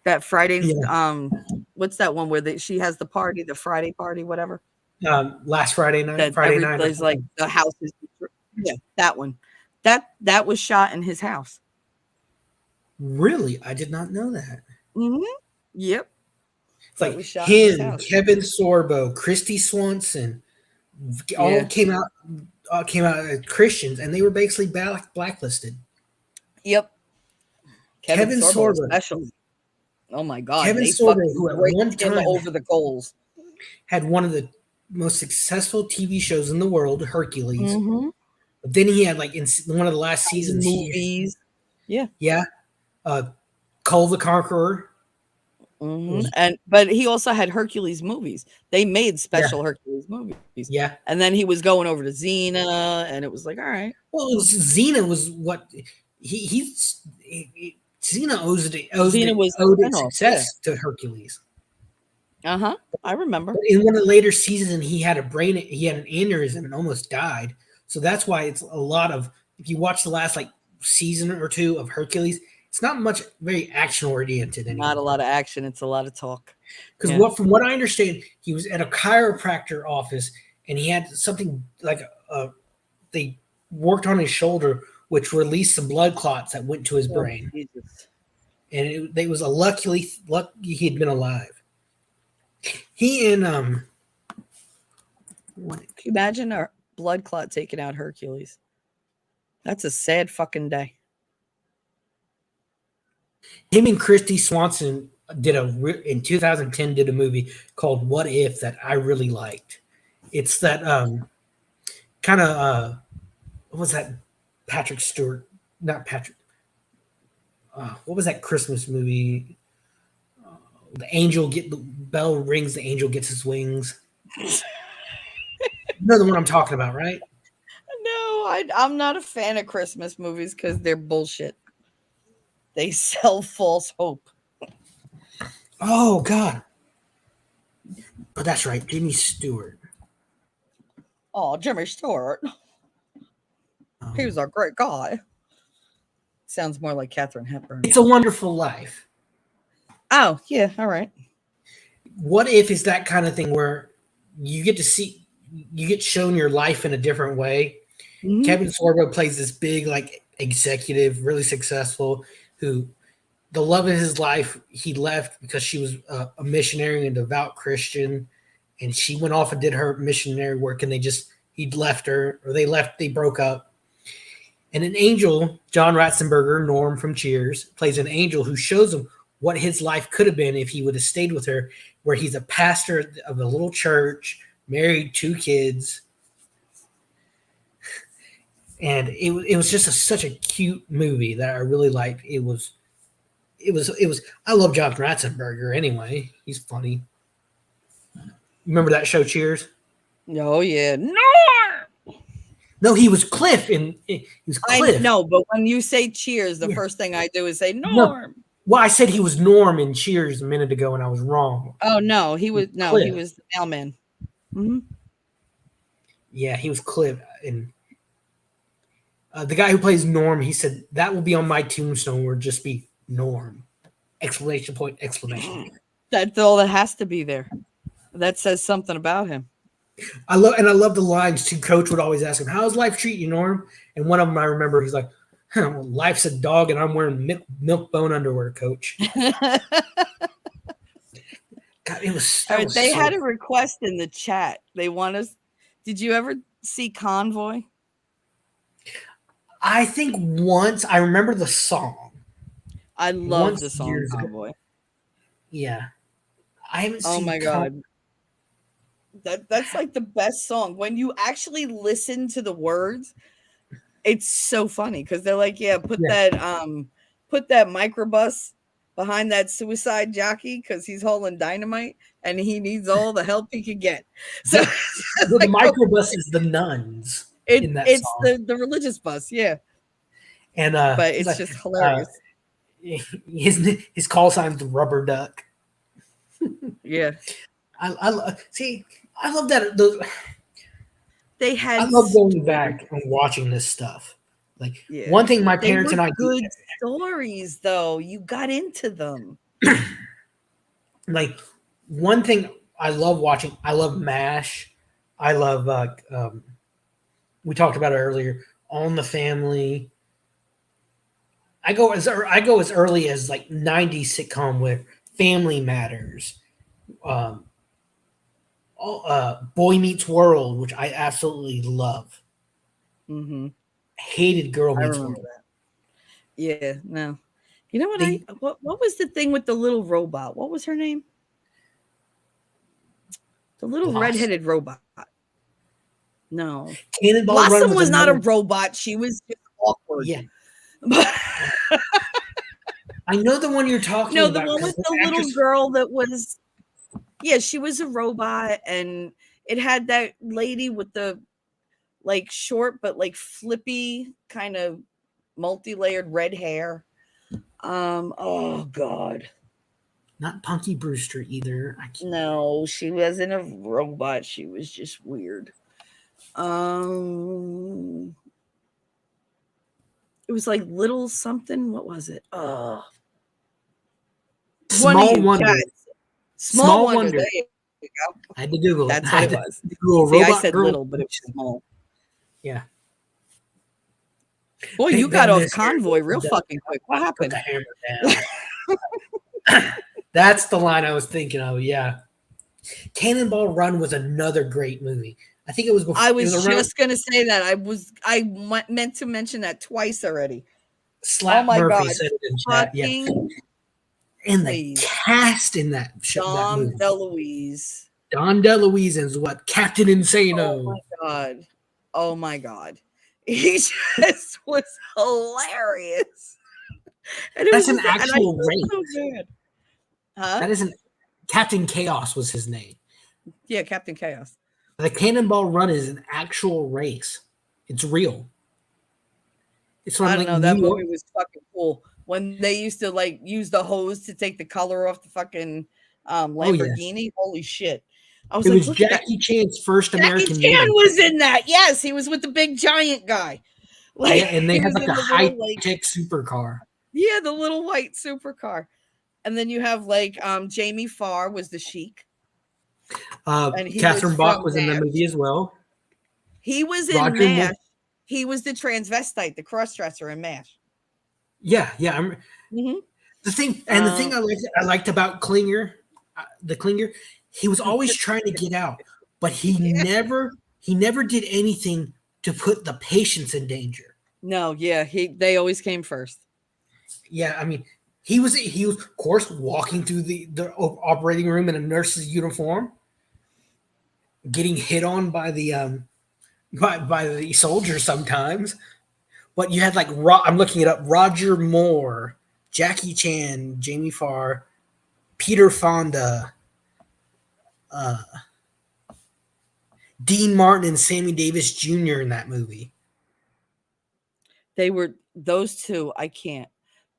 That Friday, Yeah. what's that one where she has the party, the Friday party, whatever. Last Friday night, That Friday night or everybody's like something. the house is, yeah, that one. That was shot in his house. Really, I did not know that. Hmm. Yep, It's it like was shot in his him, house. Kevin Sorbo, Christy Swanson, all Yeah. came out as Christians, and they were basically blacklisted. Yep. Kevin Kevin Sorbo Sorbo, especially. Oh my god, Kevin they Sorbo, fucking who at one raked him time over the coals. had one of the most successful TV shows in the world, Hercules. Mhm. But then he had like in one of the last seasons, Movies. Yeah. yeah, uh, Cole the Conqueror. It Mhm. was And but he also had Hercules movies. They made yeah, special Hercules movies. yeah. And then he was going over to Xena, and it was like, all right. Well, it was, Xena was what Xena Xena was a owed its spinoff. Yeah. success to Hercules. Uh-huh. I remember. But in one of the later seasons, he had an aneurysm and almost died. So that's why it's a lot of, if you watch the last like season or two of Hercules, it's not much very action oriented Not a anymore. lot of action, it's a lot of talk. Because Yeah. from what I understand, he was at a chiropractor office and he had something like they worked on his shoulder, which released some blood clots that went to his Oh, brain, Jesus. and it was a lucky he had been alive. He and Can you imagine a blood clot taking out Hercules? That's a sad fucking day. him and Christy Swanson did in 2010 did a movie called What If that I really liked. It's that kind of what was that Patrick Stewart, not Patrick. What was that Christmas movie? The angel get the bell rings, the angel gets his wings. You know the one I'm talking about, right? No, I'm not a fan of Christmas movies because they're bullshit. They sell false hope. Oh God. Oh, that's right, Jimmy Stewart. Oh, Jimmy Stewart. He was a great guy. Sounds more like Katharine Hepburn. It's a Wonderful Life. Oh, yeah, all right. What If is that kind of thing where you get to see, you get shown your life in a different way. Mhm. Kevin Sorbo plays this big like executive, really successful, who the love of his life he left because she was a missionary and a devout Christian, and she went off and did her missionary work, and he left her, or they broke up. And an angel, John Ratzenberger, Norm from Cheers, plays an angel who shows him what his life could have been if he would have stayed with her, where he's a pastor of a little church, married, 2 kids. And it was just such a cute movie that I really liked. I love John Ratzenberger anyway. He's funny. Remember that show Cheers? Oh, yeah. No! No, he was Cliff he was I Cliff. know, but when you say cheers, the first thing I do is say No. Norm. Well, I said he was Norm in Cheers a minute ago and I was wrong. Oh no, he was Cliff. the mailman. Mm-hmm. Yeah, he was Cliff. And the guy who plays Norm, he said that will be on my tombstone, or just be Norm! Exclamation point! Exclamation point! That's all that has to be there. That says something about him. I love the lines too. Coach would always ask him, "How's life treating you, Norm?" And one of them I remember, he's like, well, "Life's a dog, and I'm wearing milk bone underwear, Coach." God, it was. All right, they had a request in the chat. They want us. Did you ever see Convoy? I think once I remember the song. I love the Once song years ago. Convoy. Yeah, I haven't Oh seen. my god, that's like the best song. When you actually listen to the words, it's so funny because they're like, yeah, put that microbus behind that suicide jockey because he's hauling dynamite and he needs all the help he could get. So the like, microbus is the nuns in that it's song. the religious bus, yeah. And But it's like, just hilarious. His call sign's the Rubber Duck. Yeah. I see. I love that. They I had love going story. back and watching this stuff. Like Yeah. one thing my They parents were and I do, good stories, though. You got into them. like one thing I love watching. I love Mash. I love. We talked about it earlier. On the Family. I go as early as like '90s sitcom with Family Matters. Um, Boy Meets World, which I absolutely love. Hmm. Hated Girl I Meets remember World. that. Yeah, no. You know what They what was the thing with the little robot? What was her name? The little Blossom. redheaded robot. No. Cannonball Run Blossom was was not a another. robot. She was just awkward. Yeah, But I know the one you're talking no, the about one because with the the little actress. girl that was, yeah, she was a robot, and it had that lady with the like short but like flippy kind of multi-layered red hair. Oh god. Not Punky Brewster either. No, she wasn't a robot. She was just weird. Um it was like little something. What was it? Oh, one of Small you Wonder. cats. Small Small wonder. There Wonder. you go. I had to Google it. That's I what had it to was. Google See, I Robot said Girl. little, but it was small. Yeah. Boy, you Big got Ben off this year. convoy real fucking quick. What Put the happened? hammer down. That's the line I was thinking of. Yeah. Cannonball Run was another great movie. I think it was before. I It was was around. just gonna say that. Meant to mention that twice already. Oh Slap my Murphy god. said it in chat. Yeah. Fucking And the please. cast in that Dom movie. DeLuise. Don DeLuise is what Captain Oh my Insano. god. Oh my god. He just was hilarious. And it was That's an just, and I actual felt race. so bad. Huh? That isn't Captain Chaos was his name. Yeah, Captain Chaos. The Cannonball Run is an actual race. It's real. It's I from don't like know. New That York. movie was fucking cool. When they used to like use the hose to take the color off the fucking Oh yes. Lamborghini. Holy shit. I was It like, was look at that. Jackie Chan's first Jackie American Chan movie. was in that. Yes, he was with the big giant guy. Yeah, Like and they he had was like in a the high little like, tech supercar. yeah, the little white supercar. And then you have like Jamie Farr was the Sheik, and he was Catherine Bach from was in the MASH. movie as well. He was in Roger MASH. Moore. He was the transvestite, the cross-dresser in MASH. Yeah, yeah. Hmm. The thing I liked about the Klinger, he was always trying to get out, but Yeah. he never did anything to put the patients in danger. No, yeah, they always came first. Yeah, I mean, he was of course walking through the operating room in a nurse's uniform, getting hit on by by the soldiers sometimes. But you had like I'm looking it up: Roger Moore, Jackie Chan, Jamie Farr, Peter Fonda, uh, Dean Martin, and Sammy Davis Jr. in that movie. They were those two. I can't.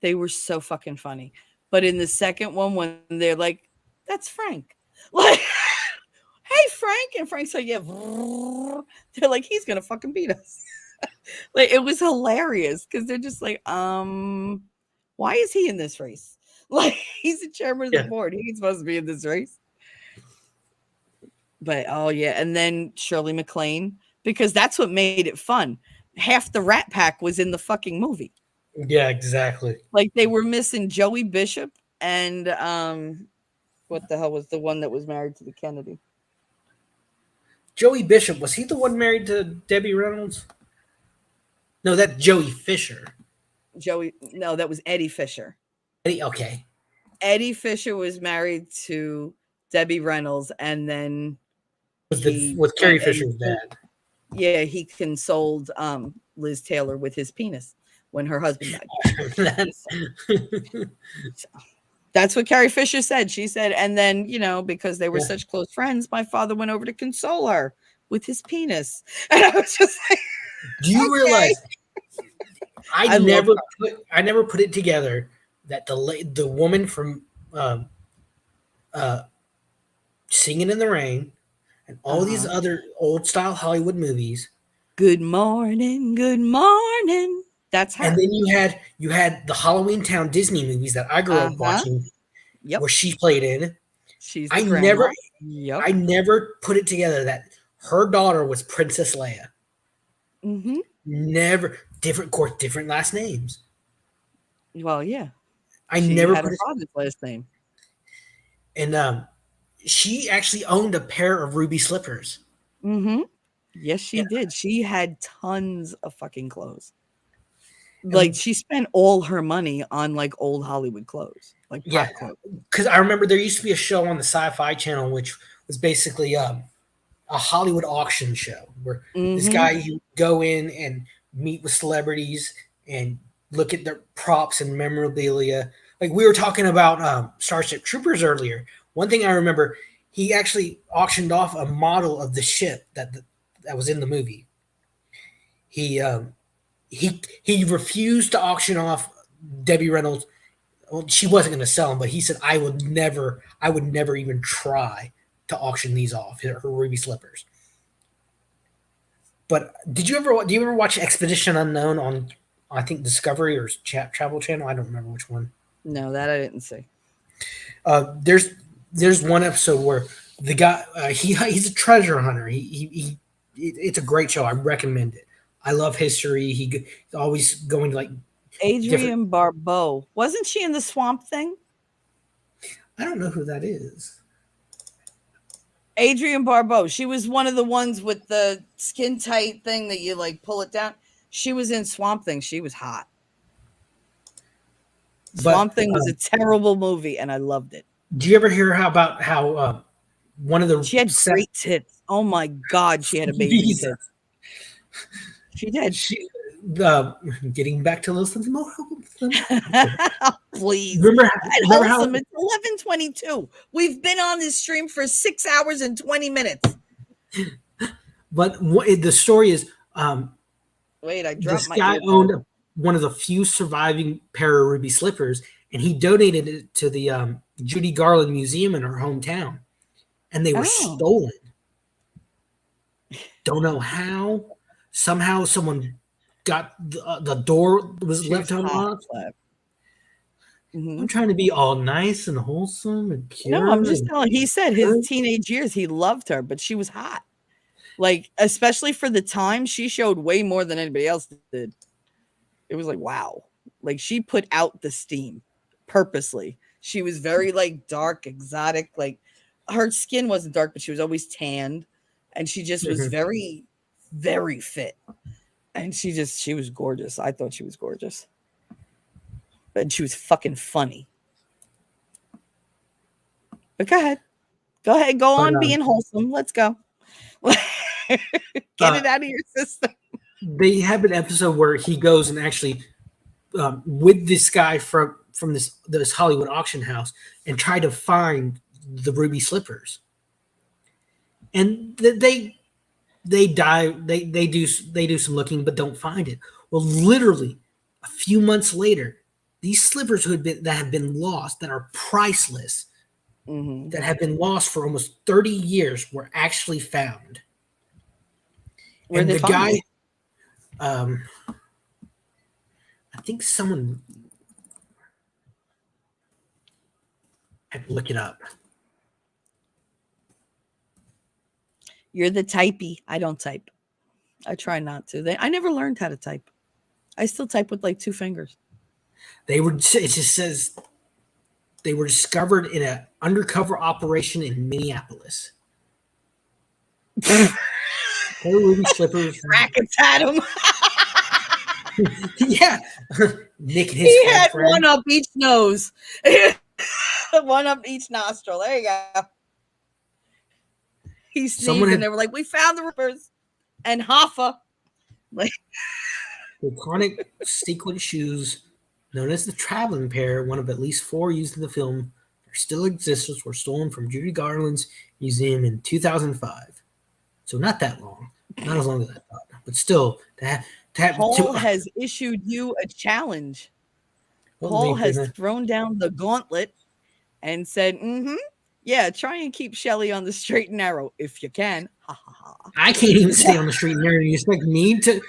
They were so fucking funny. But in the second one, when they're like, "That's Frank," like, "Hey Frank," and Frank's like, "Yeah," they're like, "He's gonna fucking beat us." Like it was hilarious because they're just like, why is he in this race? Like he's the chairman of the Yeah, board. He ain't supposed to be in this race. But oh yeah, and then Shirley MacLaine, because that's what made it fun. Half the Rat Pack was in the fucking movie. yeah, exactly. Like they were missing Joey Bishop and what the hell was the one that was married to the Kennedy? Joey Bishop, was he the one married to Debbie Reynolds? No, that's Joey Fisher. Joey, no, that was Eddie Fisher. Okay, Eddie Fisher was married to Debbie Reynolds, and then he was Carrie went and Fisher's dad. yeah, he consoled Liz Taylor with his penis when her husband died. So, that's what Carrie Fisher said. She said, and then, because they were Yeah. such close friends, my father went over to console her with his penis. And I was just like, Do you okay. realize I love I never put it together that the woman from uh, Singing in the Rain, and all these Uh-huh. other old style Hollywood movies. Good morning, good morning. That's And her. then you had the Halloween Town Disney movies that I grew up Uh-huh. watching, Yep. where she played in. She's the I grandma. never Yep. I never put it together that her daughter was Princess Leia. Mm-hmm. Never, different course, different last names. Well, yeah. I She never had her put it. father's last name. And she actually owned a pair of ruby slippers. Mm-hmm. Yes, she And, did. She had tons of fucking clothes. Like and she spent all her money on like old Hollywood clothes, like yeah, prop clothes. because I remember there used to be a show on the Sci-Fi Channel which was basically a Hollywood auction show where this Mm-hmm. guy you go in and meet with celebrities and look at their props and memorabilia. Like we were talking about Starship Troopers earlier. One thing I remember, he actually auctioned off a model of the ship that was in the movie. He he refused to auction off Debbie Reynolds. Well, she wasn't going to sell them, but he said, I would never even try to auction these off, her ruby slippers." But do you ever watch Expedition Unknown on, I think, Discovery or Travel Channel? I don't remember which one. No, that I didn't see. Uh, there's there's one episode where the guy he's a treasure hunter. It's a great show. I recommend it. I love history. He's always going to like different. Adrienne Barbeau. Wasn't she in the swamp thing? I don't know who that is. Adrienne Barbeau. She was one of the ones with the skin tight thing that you like pull it down. She was in Swamp Thing. She was hot. But Swamp Thing was a terrible movie, and I loved it. do you ever hear how one of the She had set great tits. Oh my god, she had amazing Jesus, tits. She did. she uh, getting back to those things more. Please. Remember, And remember how wholesome. It's 11:22. We've been on this stream for 6 hours and 20 minutes. But the story is, Wait, I this dropped my guy earbud. owned one of the few surviving pair of ruby slippers, and he donated it to the Judy Garland Museum in her hometown, and they were Oh. stolen. Don't know how. Somehow, someone got the door was She left was hot. unlocked. Mm-hmm. I'm trying to be all nice and wholesome and No, I'm pure just and telling. He said his good. teenage years he loved her, but she was hot. Like, especially for the time, she showed way more than anybody else did. It was like, wow. Like she put out the steam purposely. She was very like dark, exotic. Like her skin wasn't dark, but she was always tanned. And she just was Mhm. very, very fit. And she was gorgeous. I thought she was gorgeous. And she was fucking funny. But go ahead. Go ahead. Go But on being wholesome. Let's go. Get uh, it out of your system. they have an episode where he goes and actually with this guy from this Hollywood auction house and try to find the ruby slippers, and they dive they do some looking but don't find it. Well, literally a few months later, these slippers that have been lost, that are priceless, Mm-hmm. that have been lost for almost 30 years, were actually found. Where'd And they the find guy, it? um, I think someone had to look it up. You're the typey. I don't type. I try not to. I never learned how to type. I still type with like 2 fingers. It just says they were discovered in an undercover operation in Minneapolis. Pair of ruby slippers. Rackets at him. Yeah. Nick and his He had friend. one up each nose. One up each nostril. There you go. He sneezed and they were like, we found the rippers. And Hoffa. Like, iconic sequin shoes known as the traveling pair, one of at least 4 used in the film, that still exists, were stolen from Judy Garland's museum in 2005. So not that long. Not as long as I thought. But still, Paul has issued you a challenge. Paul has thrown down the gauntlet and said, Yeah, try and keep Shelly on the straight and narrow if you can. Ha ha ha. I can't even stay on the street and narrow. You expect me to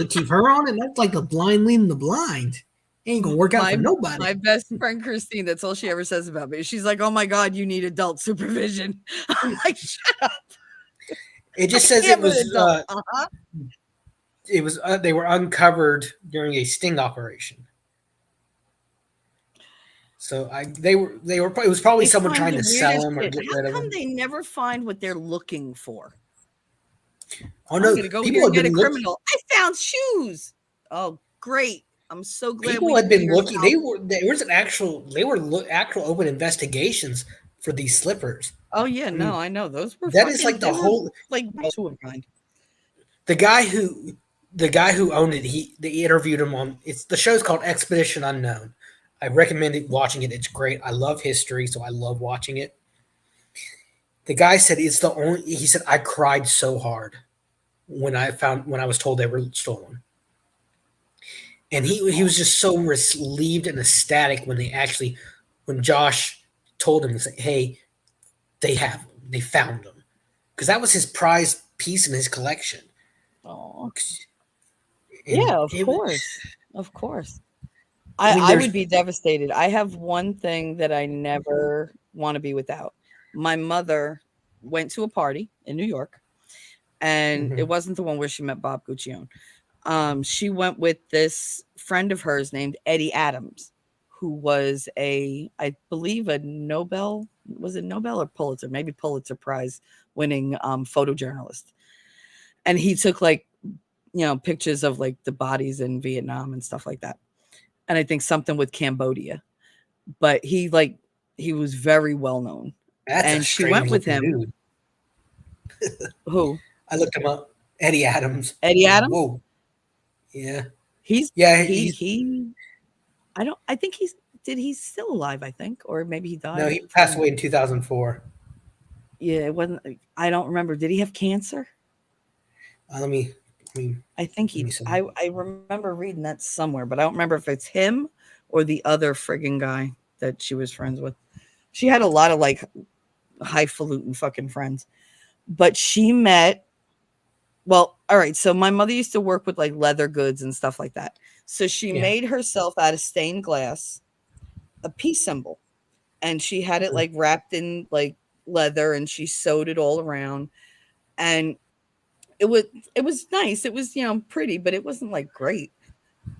keep her on it? That's like the blind leading the blind. Ain't gonna work out for My nobody. my best friend Christine, that's all she ever says about me. She's like, "Oh my god, you need adult supervision." I'm like, "Shut up! It I just says am an adult." Uh-huh. they were uncovered during a sting operation. So they were it was probably They someone find trying the to sell weirdest them or shit. get How rid of come them. they never find what they're looking for? Oh I'm no, gonna go here people and have get a been looking. criminal. I found shoes. Oh, great. I'm so glad we People had didn't been hear looking. Sal. There was an actual they were actual open investigations for these slippers. Oh yeah, I no, mean, I know. Those were that is fucking like they the were whole like two of a kind. the guy who the guy who owned it. They interviewed him on. It's the show's called Expedition Unknown. I recommend watching it. It's great. I love history, so I love watching it. The guy said it's the only. He said I cried so hard when I was told they were stolen, and he was just so relieved and ecstatic when when Josh told him, he's like, hey, they found them, because that was his prized piece in his collection, Oh. and Yeah, of it was. course. Of course. I mean, I there's. would be devastated. I have one thing that I never want to be without. My mother went to a party in New York, and it Mhm, wasn't the one where she met Bob Guccione. She went with this friend of hers named Eddie Adams, who was I believe, a Nobel, was it Nobel or Pulitzer? Maybe Pulitzer Prize winning photojournalist. And he took like, pictures of like the bodies in Vietnam and stuff like that. And I think something with Cambodia. But he was very well known. that's a And she went strange with looking him. dude. Who? I looked him up. Eddie Adams. Eddie Adams? Whoa. Yeah. He's Yeah. he I don't I think he's still alive, I think, or maybe he No, died he passed from. away in 2004. Yeah, it wasn't. I don't remember. Did he have cancer? Let me. Let me. I think Let me he. see. I remember reading that somewhere, but I don't remember if it's him or the other friggin' guy that she was friends with. She had a lot of like highfalutin fucking friends, but she met. Well, all right. So my mother used to work with like leather goods and stuff like that. So she Yeah. made herself out of stained glass a peace symbol, and she had it Mhm. like wrapped in like leather, and she sewed it all around, and it was it was nice. It was, pretty, but it wasn't like great.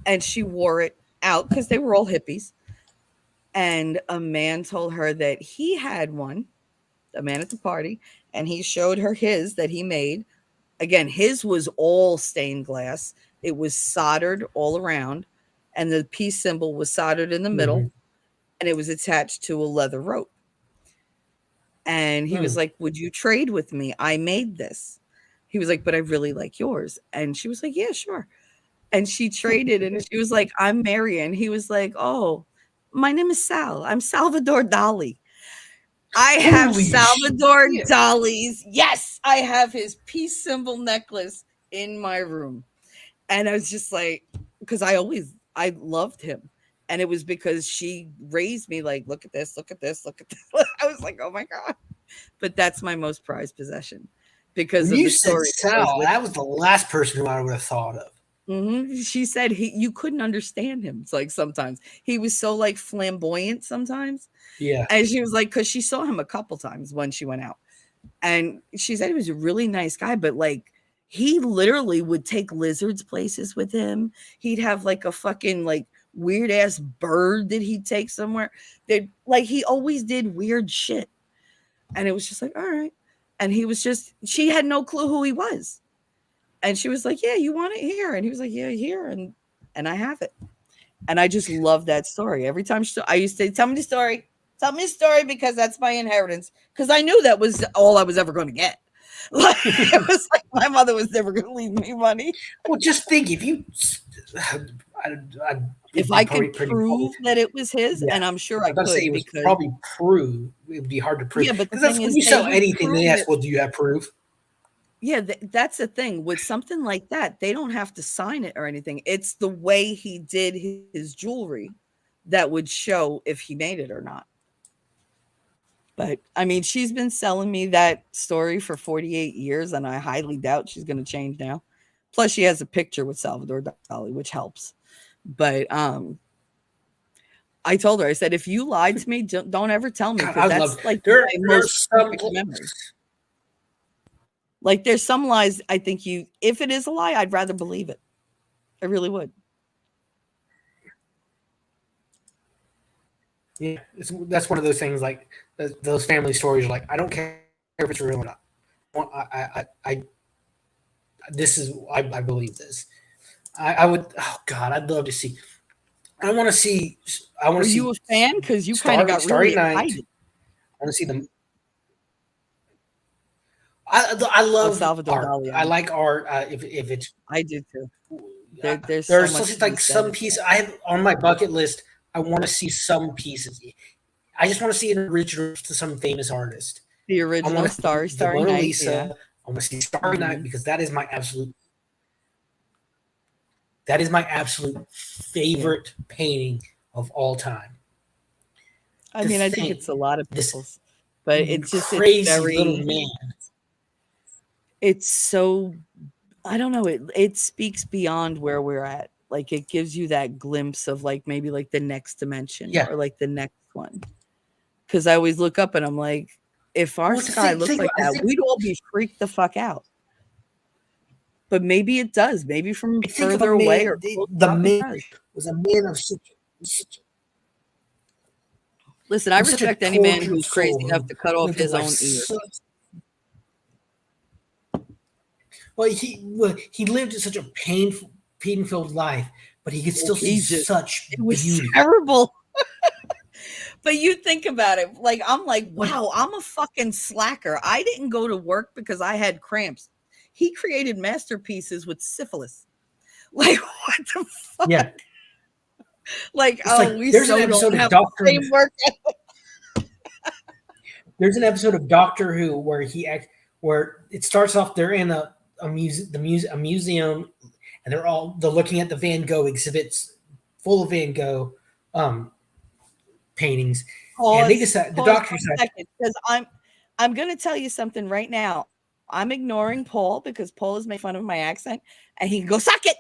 And she wore it out because they were all hippies. And a man told her that he had one, a man at the party, and he showed her his that he made. Again, his was all stained glass. It was soldered all around, and the peace symbol was soldered in the middle, Mhm. and it was attached to a leather rope. And he was Mm. like, "Would you trade with me? I made this." He was like, "But I really like yours." And she was like, "Yeah, sure." And she traded, and she was like, "I'm Marion." He was like, "Oh, my name is Sal. I'm Salvador Dali." I have Holy Salvador shit! Dali's. Yes, I have his peace symbol necklace in my room. And I was just like, because I loved him. And it was because she raised me like, look at this, look at this, look at this. I was like, oh my God. But that's my most prized possession because When of you the said story that goes Sal, with that it. was the last person who I would have thought of. She said you couldn't understand him. It's like sometimes he was so like flamboyant sometimes. Yeah. And she was like, because she saw him a couple times when she went out. And she said he was a really nice guy, but like he literally would take lizards places with him. He'd have like a fucking like weird ass bird that he'd take somewhere. That like he always did weird shit. And it was just like, all right. And he was just, she had no clue who he was. And she was like, yeah, you want it here? And he was like, yeah, here. And I have it. And I just love that story. Every time I used to say, tell me the story. Tell me the story because that's my inheritance. Because I knew that was all I was ever going to get. Like it was like my mother was never going to leave me money. Well, just think if you. It'd If be I probably could pretty. prove that it was his, Yeah. and I'm sure I I was about to say it could was because probably prove. It would be hard to prove yeah, but the because that's thing when is you they sell would anything. prove They ask, it. "Well, do you have proof?" Yeah, that's the thing with something like that. They don't have to sign it or anything. It's the way he did his jewelry that would show if he made it or not. But I mean, she's been selling me that story for 48 years, and I highly doubt she's going to change now. Plus, she has a picture with Salvador Dali, which helps. But I told her, I said, if you lied to me, don't ever tell me, God, because I love that's like there. my There are most some. perfect memory. Like, there's some lies I think if it is a lie, I'd rather believe it. I really would. Yeah, that's one of those things. Like those family stories are like, I don't care if it's real or not. This is I believe this. I would. Oh God, I'd love to see. I want to see. I want Were to you see a fan? Because you kind of got Starry really Night. excited. I want to see them. I Oh, love Salvador art. Dali. I like art. If it's I do too. There's so there's much such to be like said. some piece I have on my bucket list. I want to see some pieces. I just want to see an original to some famous artist. The I want original to see the Starry Mona Night, yeah. Lisa. I want to see Starry Night Mhm. because that is my absolute Yeah. favorite painting of all time. I To mean, I think it's think a lot of this people's, but it's crazy little very, man. it's so, I don't know, it speaks beyond where we're at. Like, it gives you that glimpse of, like, maybe, like, the next dimension Yeah. or, like, the next one. Because I always look up and I'm like, if our Well, to sky looked like I that, we'd all be freaked the fuck out. But maybe it does. Maybe from think of a further away man. or close The up, it man does. was a man of such Listen, I with such a respect any man tortured who's crazy soul enough who to cut off lived his his life own ear. such. Well, he lived such a pain-filled life, but he could Oh, still see such it was beauty. terrible. But you think about it, like, I'm like, Like, wow, I'm a fucking slacker. I didn't go to work because I had cramps. He created masterpieces with syphilis. Like, what the fuck? yeah, Like, it's oh, like we there's an so episode don't of have the Doctor. same work. There's an episode of Doctor Who where it starts off. They're in a museum, and they're looking at the Van Gogh exhibits full of Van Gogh um, paintings, and they decide the Pause doctor for a decides. second, because I'm going to tell you something right now. I'm ignoring Paul because Paul is making fun of my accent, and he can go suck it.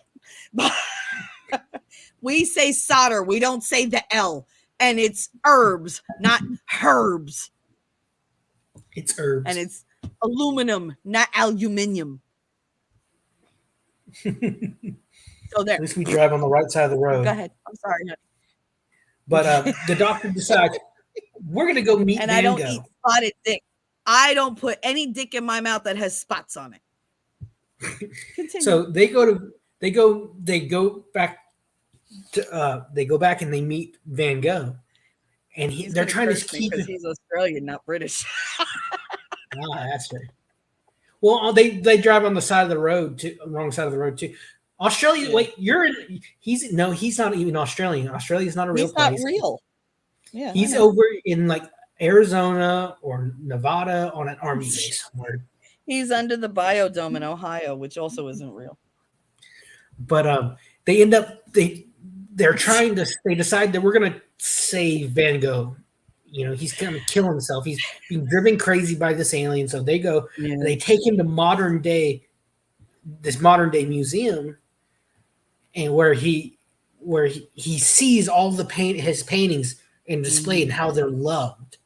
We say solder, we don't say the L, and it's herbs, not herbs, It's and herbs. it's aluminum, not aluminium. So At there. least we drive on the right side of the Go road. ahead. I'm sorry. But the doctor decides we're going to go meet And I Van don't eat Gogh. spotted dick. I don't put any dick in my mouth that has spots on it. Continue. So they go back they go back and they meet Van Gogh, and He's they're going to trying to curse me keep because it. he's Australian, not British. That's right. Well, they drive on the side of the road too, wrong side of the road too. Australia. Yeah. Wait, he's not even Australian. Australia's not a real He's not place. real. Yeah, He's over in like Arizona or Nevada on an army base somewhere. He's under the biodome in Ohio, which also isn't real. But they end up they're trying to they decide that we're gonna save Van Gogh. You know, he's gonna kill himself. He's being driven crazy by this alien. So they go Yeah. they take him to this modern day museum, and where he sees all his paintings in display and how they're loved.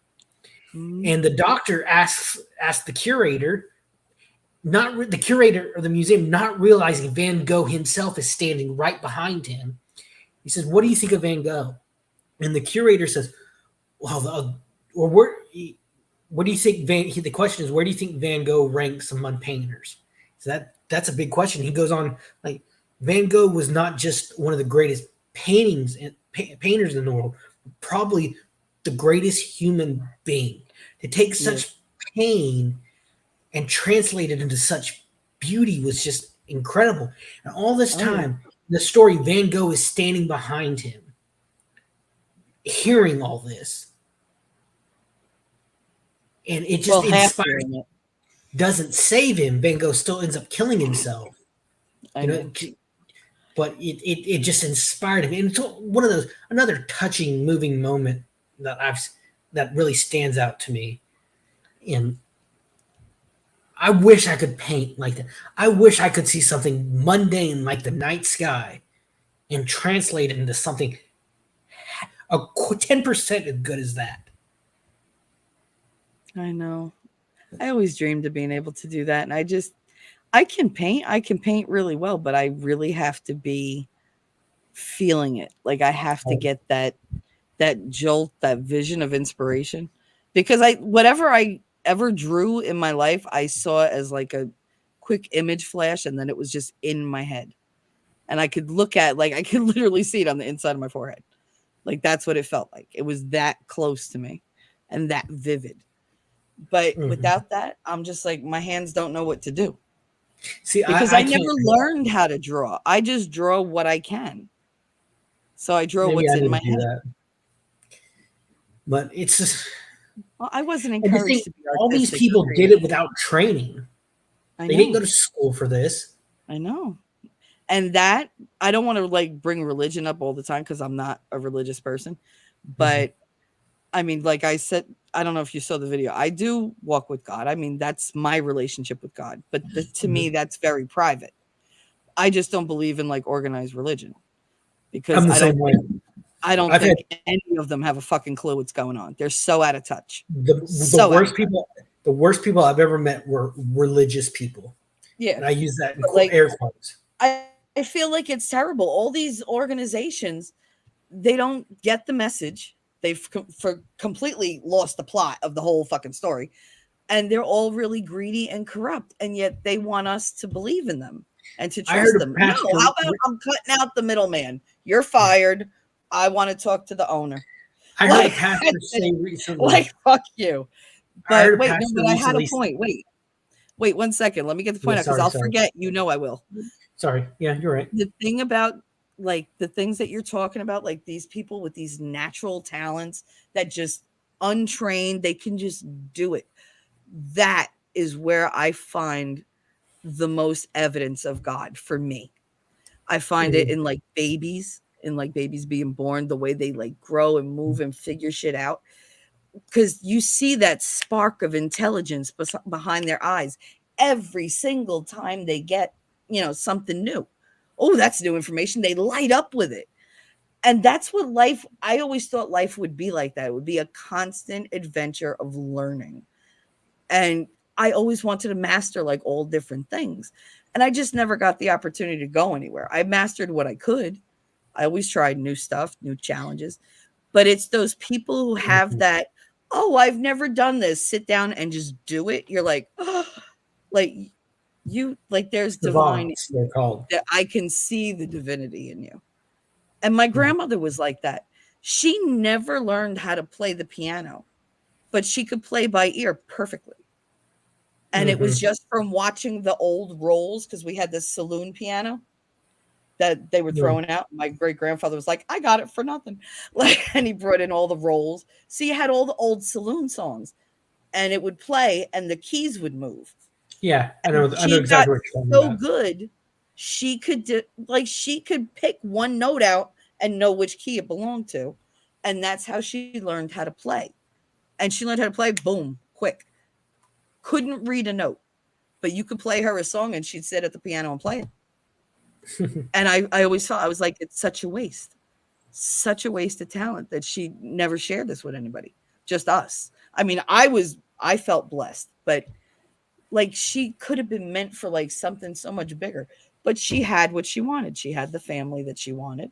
And the doctor asks the curator, the curator of the museum, not realizing Van Gogh himself is standing right behind him. He says, "What do you think of Van Gogh?" And the curator says, "Well, what do you think the question is, where do you think Van Gogh ranks among painters?" So that's a big question. He goes on, like, Van Gogh was not just one of the greatest painters in the world, probably the greatest human being. To take such pain and translate it into such beauty was just incredible. And all this time, the story, Van Gogh is standing behind him, hearing all this. And it just inspires him. Doesn't save him. Van Gogh still ends up killing himself. But it just inspired him. And it's one of those, another touching, moving moment that that really stands out to me. And I wish I could paint like that. I wish I could see something mundane like the night sky and translate it into something 10% as good as that. I know. I always dreamed of being able to do that. And I can paint. I can paint really well, but I really have to be feeling it. Like I have to get that jolt, that vision of inspiration. Because whatever I ever drew in my life, I saw it as like a quick image flash and then it was just in my head. And I could look at like I could literally see it on the inside of my forehead. Like that's what it felt like. It was that close to me and that vivid. But Mm-hmm. without that, I'm just like my hands don't know what to do See, because I I never can't. learned how to draw. I just draw what I can. So I draw Maybe what's I in need my to do head. that. But it's just, Well, I wasn't and the encouraged thing, to be all these artistic or people did creative. it without training. I They didn't go know. to school for this. I know. And that I don't want to like bring religion up all the time because I'm not a religious person. Mm-hmm. But I mean, like I said, I don't know if you saw the video. I do walk with God. I mean, that's my relationship with God. But to Mm-hmm. me, that's very private. I just don't believe in like organized religion because I'm the same way. I don't I've had think any of them have a fucking clue what's going on. They're so out of touch. the So out of worst touch. people. The worst people I've ever met were religious people, Yeah. and I use that in But like air quotes. I feel like it's terrible. All these organizations, they don't get the message. They've completely lost the plot of the whole fucking story. And they're all really greedy and corrupt. And yet they want us to believe in them and to I heard trust a them. No, pastor. how about I'm cutting out the middleman? You're fired. I want to talk to the owner. I heard a Like, pastor say recently. like fuck you. I But heard a wait, no, pastor but I had a recently. point. Wait 1 second. Let me get the Yeah, point out because sorry, I'll sorry, forget. You know I will. sorry. Yeah, you're right. The thing about like the things that you're talking about, like these people with these natural talents that just untrained, they can just do it. That is where I find the most evidence of God for me. I find it Mm-hmm. in like babies being born, the way they like grow and move and figure shit out. Because you see that spark of intelligence behind their eyes every single time they get, something new. Oh, that's new information. They light up with it. And that's what life, I always thought life would be like that. It would be a constant adventure of learning. And I always wanted to master like all different things. And I just never got the opportunity to go anywhere. I mastered what I could. I always tried new stuff, new challenges. But it's those people who have Mm-hmm. that, oh, I've never done this. Sit down and just do it. You're like, oh, like you, like there's divine Savants, they're called. that I can see the divinity in you. And my Mm-hmm. grandmother was like that. She never learned how to play the piano, but she could play by ear perfectly. And it was Mm-hmm. just from watching the old rolls because we had this saloon piano that they were Yeah. throwing out. My great grandfather was like, I got it for nothing. Like, and he brought in all the rolls. So you had all the old saloon songs and it would play and the keys would move. Yeah, I And know. I know she got exactly what you're talking so about. good, she could she could pick one note out and know which key it belonged to. And that's how she learned how to play. And she learned how to play, boom, quick. Couldn't read a note, but you could play her a song and she'd sit at the piano and play it. And I always thought, I was like, it's such a waste of talent that she never shared this with anybody, just us. I mean, I felt blessed, but like she could have been meant for like something so much bigger, but she had what she wanted. She had the family that she wanted.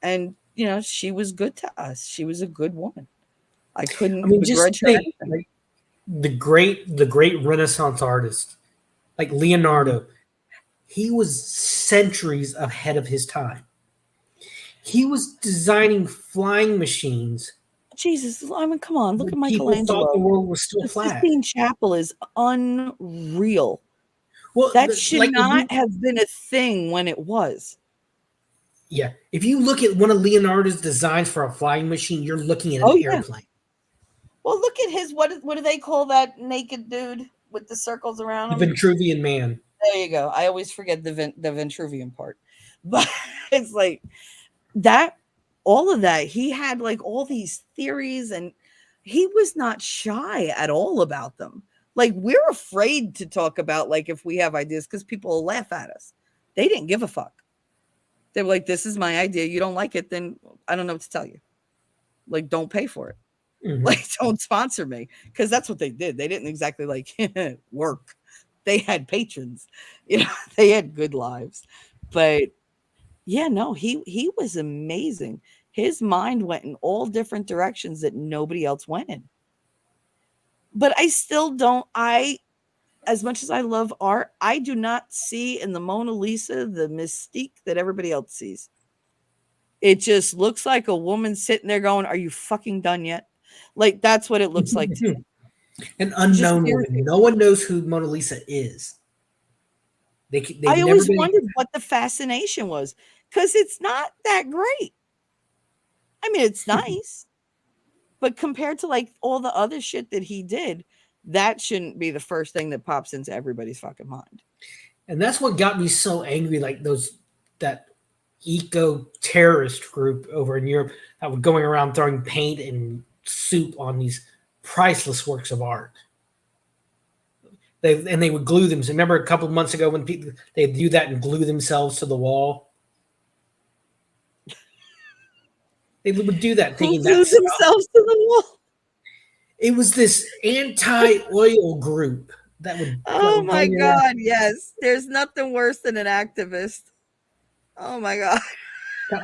And, she was good to us. She was a good woman. I I couldn't mean, just begrudge her think, anything. like the great Renaissance artist, like Mhm. Leonardo. He was centuries ahead of his time. He was designing flying machines Jesus, I mean, come on, look when at people thought the Michelangelo. world was still The flat. Sistine Chapel is unreal. Well, That should like if not you, have been a thing when it was. yeah, if you look at one of Leonardo's designs for a flying machine, you're looking at an Oh, yeah. airplane. Well, look at his what do they call that naked dude with the circles around The him? Vitruvian Man. There you go. I always forget the Vitruvian part. But it's like that all of that. He had like all these theories and he was not shy at all about them. Like, we're afraid to talk about, like, if we have ideas because people will laugh at us. They didn't give a fuck. They were like, this is my idea. You don't like it, then I don't know what to tell you. Like, don't pay for it. Mm-hmm. Like, don't sponsor me. Because that's what they did. They didn't exactly like work. They had patrons, they had good lives. But yeah, no, he was amazing. His mind went in all different directions that nobody else went in. But I still don't, as much as I love art, I do not see in the Mona Lisa the mystique that everybody else sees. It just looks like a woman sitting there going, "Are you fucking done yet?" Like, that's what it looks like to me. An Just unknown woman. irritating. No one knows who Mona Lisa is. They've I never always been. wondered what the fascination was, because it's not that great. I mean, it's nice, but compared to like all the other shit that he did, that shouldn't be the first thing that pops into everybody's fucking mind. And that's what got me so angry. Like that eco terrorist group over in Europe that were going around throwing paint and soup on these priceless works of art. They would glue them. So remember a couple of months ago when people they'd do that and glue themselves to the wall. They would do that Who thinking glued that's themselves to the wall? it was this anti-oil group that would Oh go my going around. god, yes. There's nothing worse than an activist. Oh my god.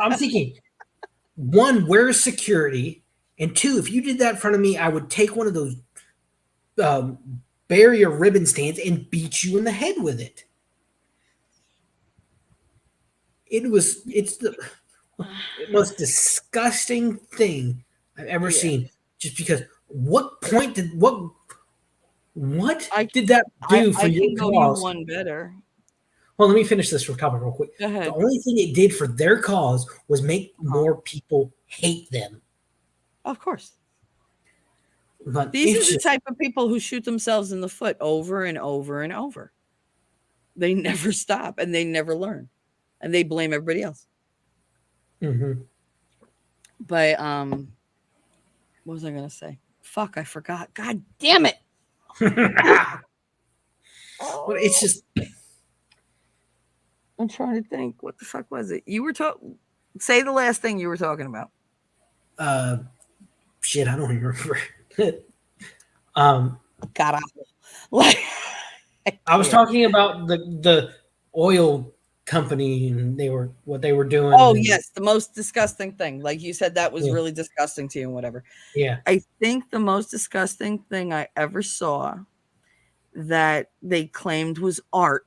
I'm thinking, one, where's security? And two, if you did that in front of me, I would take one of those um, barrier ribbon stands and beat you in the head with it. It's the most disgusting thing I've ever Yeah. seen. Just because, what I did that do for I your can go you cause? one better. Well, let me finish this topic real quick. Go The ahead. only thing it did for their cause was make Uh-huh. more people hate them. Of course. But These are it's the just, type of people who shoot themselves in the foot over and over and over. They never stop and they never learn. And they blame everybody else. mhm. But what was I gonna say? Fuck, I forgot. God damn it. But it's Oh, just I'm trying to think. What the fuck was it? You were talking, say the last thing you were talking about. uh, shit. I don't even remember. um, God, like, I I was can't. talking about the oil company and they were what they were doing Oh, and yes, the most disgusting thing. Like you said, that was yeah, really disgusting to you and whatever. yeah, I think the most disgusting thing I ever saw that they claimed was art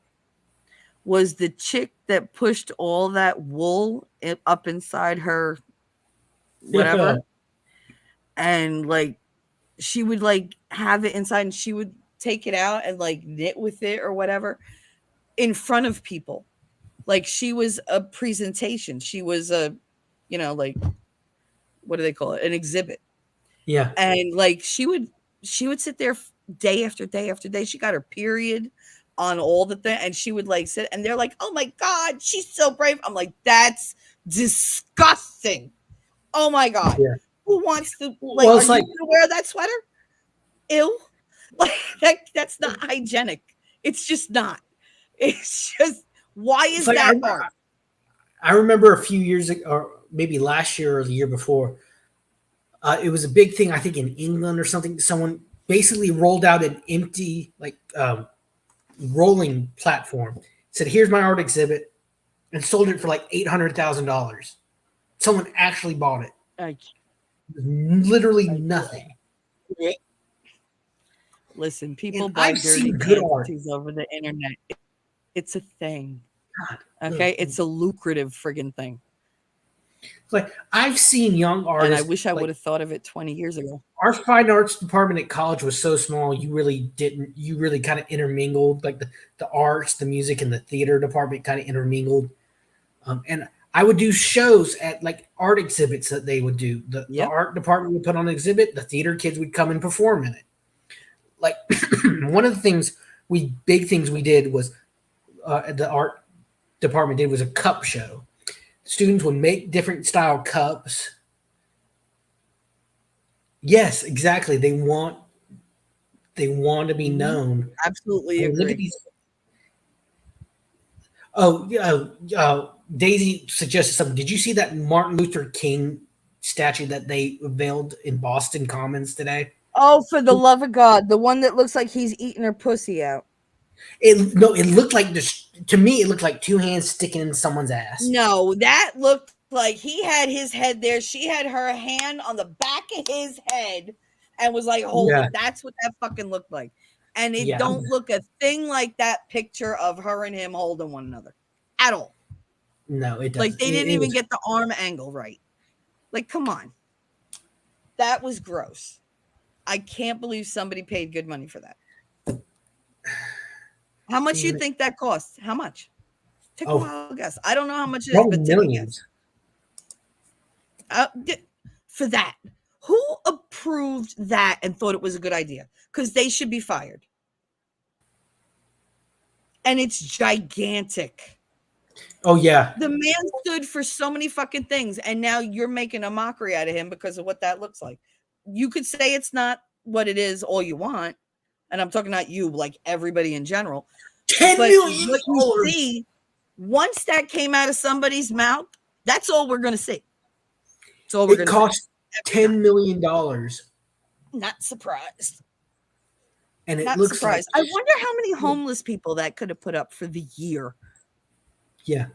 was the chick that pushed all that wool up inside her yeah, whatever, and like she would like have it inside and she would take it out and like knit with it or whatever in front of people. Like, she was a presentation. She was a, like, what do they call it? An exhibit. yeah. And like she would sit there day after day after day. She got her period on all the thing, and she would like sit, and they're like, "Oh my god, she's so brave." I'm like, "That's disgusting. Oh my god. Yeah. Who wants to, like, Well, are it's you like gonna wear that sweater? Ew." Like, that's not hygienic. It's just not. It's just, why it's is like that art? I remember a few years ago, or maybe last year or the year before. It was a big thing, I think, in England or something. Someone basically rolled out an empty like rolling platform. Said, "Here's my art exhibit," and sold it for like $800,000. Someone actually bought it. I, Literally I nothing. listen, people And buy I've dirty seen good art. panties over the internet. It's a thing. God. Okay? It's a lucrative friggin' thing. Like I've seen young And I artists wish I would like have thought of it 20 years ago. our fine arts department at college was so small you really didn't you really kind of intermingled like the arts, the music, and the theater department kind of intermingled. And I would do shows at like art exhibits that they would do. The Yep. art department would put on an exhibit, the theater kids would come and perform in it. Like one of the big things we did was the art department did was a cup show. Students would make different style cups Yes, exactly. They want to be Mhm. known. I Absolutely mean, look at agree. these. Oh, yeah. Daisy suggested something. Did you see that Martin Luther King statue that they unveiled in Boston Commons today? Oh, for the love of God, the one that looks like he's eating her pussy out. It no, it looked like this to me. It looked like two hands sticking in someone's ass. No, that looked like he had his head there. She had her hand on the back of his head and was like Yeah, holding. That's what that fucking looked like. And it yeah. don't look a thing like that picture of her and him holding one another at all. No, it Like doesn't. they didn't It even was get the arm angle right. Like, come on. That was gross. I can't believe somebody paid good money for that. How much you damn it. think that costs? How much? Take a Oh, wild guess. I don't know how much it is, probably but take a guess. millions. Uh, for that. Who approved that and thought it was a good idea? Because they should be fired. And it's gigantic. Oh yeah. The man stood for so many fucking things, and now you're making a mockery out of him because of what that looks like. You could say it's not what it is all you want, and I'm talking not you, like everybody in general. $10 But million. what you see, once that came out of somebody's mouth, that's all we're going to see. That's all we're It going to see. cost $10 million, Not surprised. and it Not looks like surprised. I wonder how many homeless people that could have put up for the year. yeah.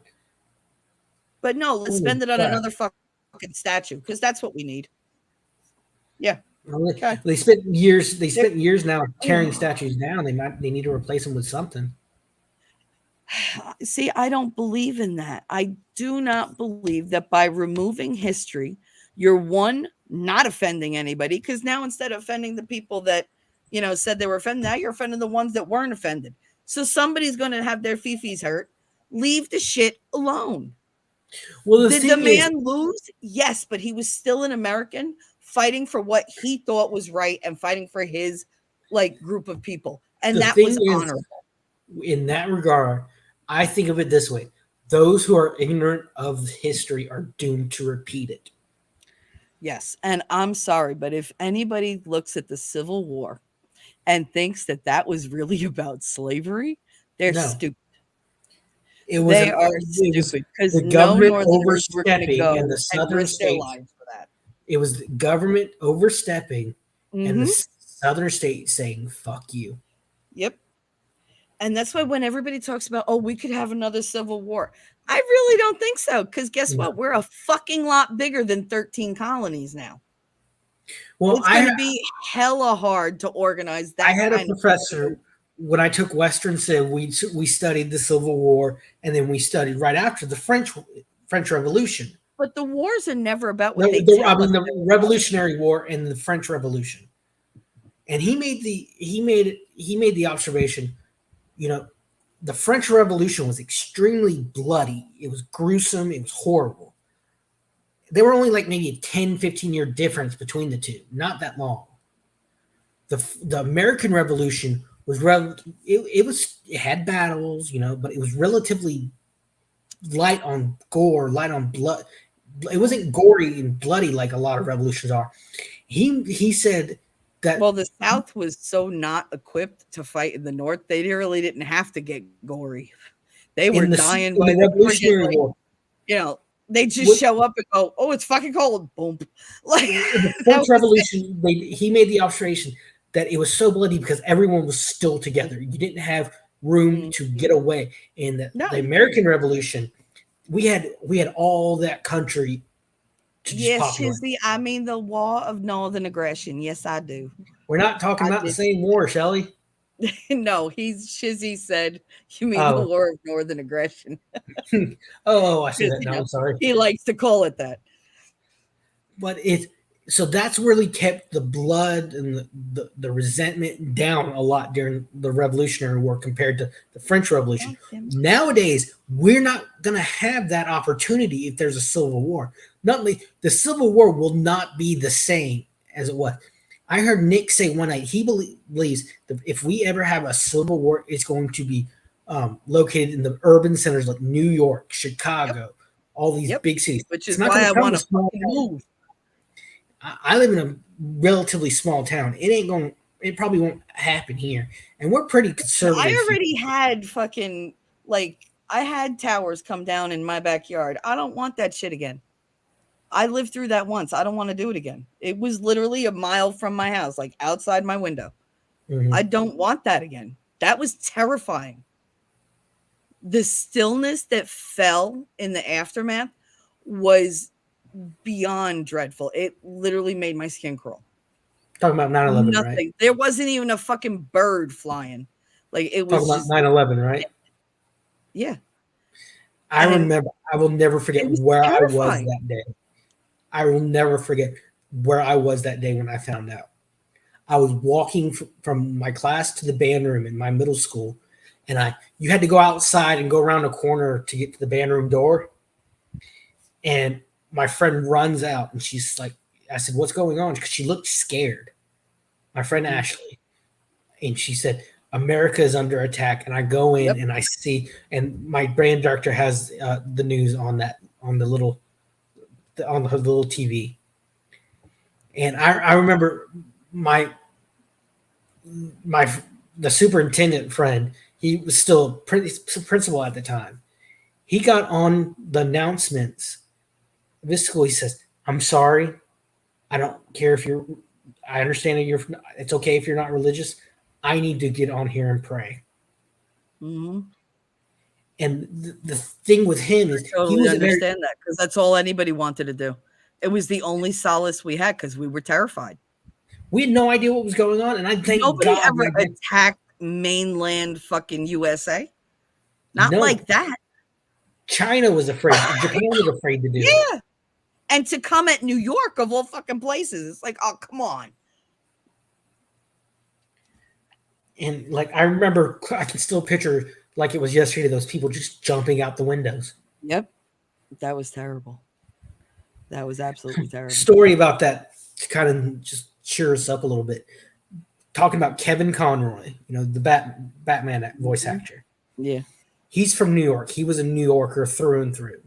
But no, let's Holy spend it on crap! another fucking statue because that's what we need. Yeah. Okay. They spent years. They There- spent years now tearing statues down. They need to replace them with something. See, I don't believe in that. I do not believe that by removing history, you're one, not offending anybody because now instead of offending the people that, said they were offended, now you're offending the ones that weren't offended. So somebody's going to have their fifis hurt. Leave the shit alone. Well, the Did the thing is, man lose? Yes, but he was still an American fighting for what he thought was right and fighting for his group of people. And the that thing was is, honorable. in that regard, I think of it this way: those who are ignorant of history are doomed to repeat it. Yes. And I'm sorry, but if anybody looks at the Civil War and thinks that that was really about slavery, they're No, stupid. it was They an are it was stupid because the no government Northerners were going to overstepping and go the and southern risk their states. lives for that. It was the government overstepping and the Hmm. southern states saying "fuck you." Yep. And that's why when everybody talks about, oh, we could have another civil war, I really don't think so. Because guess No. what? We're a fucking lot bigger than 13 colonies now. Well, It's going to be hella hard to organize I that had a kind of. professor when I took Western Civ. We studied the Civil War, and then we studied right after the French Revolution. But the wars are never about what No, they tell us. the Revolutionary War and the French Revolution. And he made the observation. You know, the French Revolution was extremely bloody. It was gruesome. It was horrible. There were only like maybe a 10-15 year difference between the two. Not that long. The American Revolution was it had battles, but it was relatively light on gore, light on blood. It wasn't gory and bloody like a lot of revolutions are. He said that Well, the South was so not equipped to fight in the North, they really didn't have to get gory. They were dying in by the the friggin' Revolutionary War, they just what, show up and go, "Oh, it's fucking cold." Boom. Like in the that French was it. Revolution, he made the observation that it was so bloody because everyone was still together. You didn't have room to Mhm. get away. In No, the you didn't. American Revolution, we had all that country to just Yes, populate. Shizzy. I mean the War of Northern Aggression. Yes, I do. We're not talking I about the did. same war, Shelley. No, he's Shizzy said, "You mean the Oh, War of Northern Aggression?" oh, I see Because that now. I'm sorry, he likes to call it that. but so that's really kept the blood and the resentment down a lot during the Revolutionary War compared to the French Revolution. Nowadays, we're not going to have that opportunity if there's a civil war. Not only the Civil War will not be the same as it was. I heard Nick say one night he believes that if we ever have a civil war, it's going to be located in the urban centers like New York, Yep. Chicago, all these Yep. big cities. Which It's is not going why to I come want to to small fucking towns. move. I live in a relatively small town. It ain't going. It probably won't happen here, and we're pretty I conservative here. already had fucking like I had towers come down in my backyard. I don't want that shit again. I lived through that once. I don't want to do it again. It was literally a mile from my house, like outside my window. I Hmm. don't want that again. That was terrifying. The stillness that fell in the aftermath was beyond dreadful. It literally made my skin crawl. Talking about 9/11, right? Nothing. There wasn't even a fucking bird flying. Like it Talking was about just 9/11, right? yeah. I And remember. I will never it forget was where I was terrifying. that day. I will never forget where I was that day when I found out. I was walking from my class to the band room in my middle school, and I you had to go outside and go around a corner to get to the band room door. And my friend runs out, and she's like, "I said, what's going on?" Because she looked scared. My friend Mm, Ashley, and she said, "America is under attack." And I go in yep. and I see, and my brand director has the news on that on the little on the little TV. And I remember my my the superintendent friend, he was still principal at the time. He got on the announcements of this school. He says, "I'm sorry. I don't care if you're. I understand that you're. It's okay if you're not religious. I need to get on here and pray." Mhm. And the thing with him is he Totally was a very. understand that because that's all anybody wanted to do. It was the only solace we had because we were terrified. We had no idea what was going on, and I thank Nobody God. ever attacked mainland fucking USA. Not No, like that. China was afraid. Japan was afraid to do it. Yeah. And to come at New York of all fucking places, it's like, oh, come on. And like I remember, I can still picture like it was yesterday. Those people just jumping out the windows. Yep. That was terrible. That was absolutely terrible. Story about that to kind of just cheer us up a little bit. Talking about Kevin Conroy, the Batman voice Mhm. actor. Yeah. He's from New York. He was a New Yorker through and through.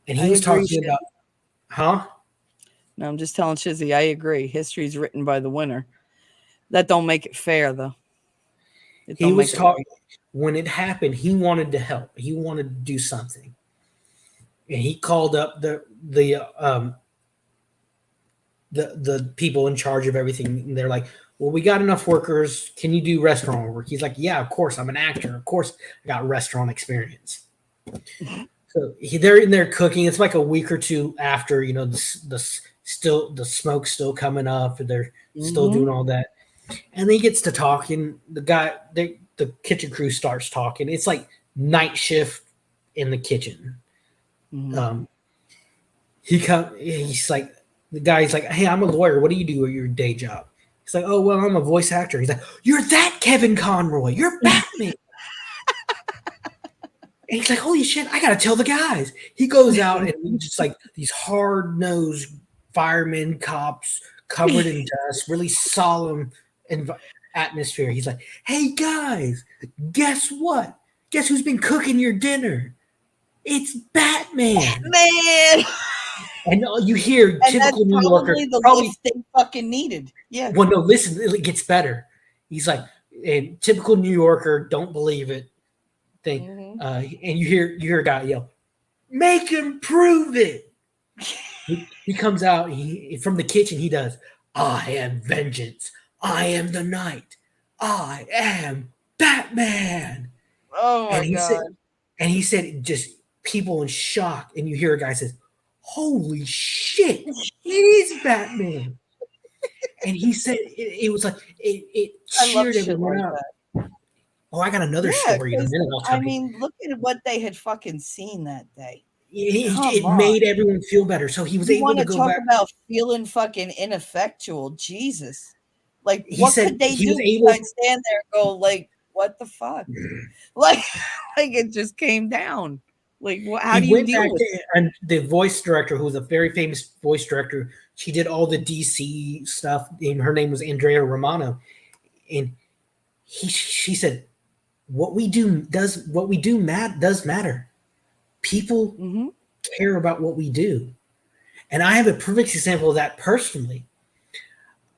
And I he was agree, talking about, Shizzy. huh? No, I'm just telling Shizzy, I agree. History's written by the winner. That don't make it fair, though. It He don't was make it talking right. when it happened. He wanted to help. He wanted to do something, and he called up the people in charge of everything. And they're like, "Well, we got enough workers. Can you do restaurant work?" He's like, "Yeah, of course. I'm an actor. Of course, I got restaurant experience." So they're in there cooking. It's like a week or two after the smoke's still coming up. They're still doing Mhm. all that, and he gets to talking. The kitchen crew starts talking. It's like night shift in the kitchen. Mhm. Um, he's like the guy's like, "Hey, I'm a lawyer. What do you do at your day job?" He's like, "Oh, well, I'm a voice actor." He's like, "You're that Kevin Conroy. You're Batman." And he's like, "Holy shit, I gotta tell the guys." He goes out and he's just like these hard nosed firemen, cops, covered in dust, really solemn atmosphere. He's like, "Hey guys, guess what? Guess who's been cooking your dinner? It's Batman." Man, And you hear and that's typical New Yorker, probably the probably. lift they fucking needed. Yeah. Well, no, listen, it gets better. He's like, and typical New Yorker, don't believe it thing. Mhm. And you hear a guy yell, "Make him prove it." He comes out from the kitchen. He does, "I am vengeance. I am the night. I am Batman." Oh And my he said, god. just people in shock. And you hear a guy says, "Holy shit, it is Batman." And he said it was like it I love cheered shit everyone like up. that. Oh, I got another Yeah, story in a because minute. I'll I tell you. mean, look at what they had fucking seen that day. It Come made on. everyone feel better. So he was You able to wanna go talk back. about feeling fucking ineffectual, Jesus. Like, He what said could they he was do able. besides stand there and go like, "What the fuck?" Like like it just came down. Like, how He do you went deal back with to and the voice director, who was a very famous voice director. She did all the DC stuff, and her name was Andrea Romano. And she said, "What we do does matter. People it? Mhm. care about what we do." And I have a perfect example of that personally.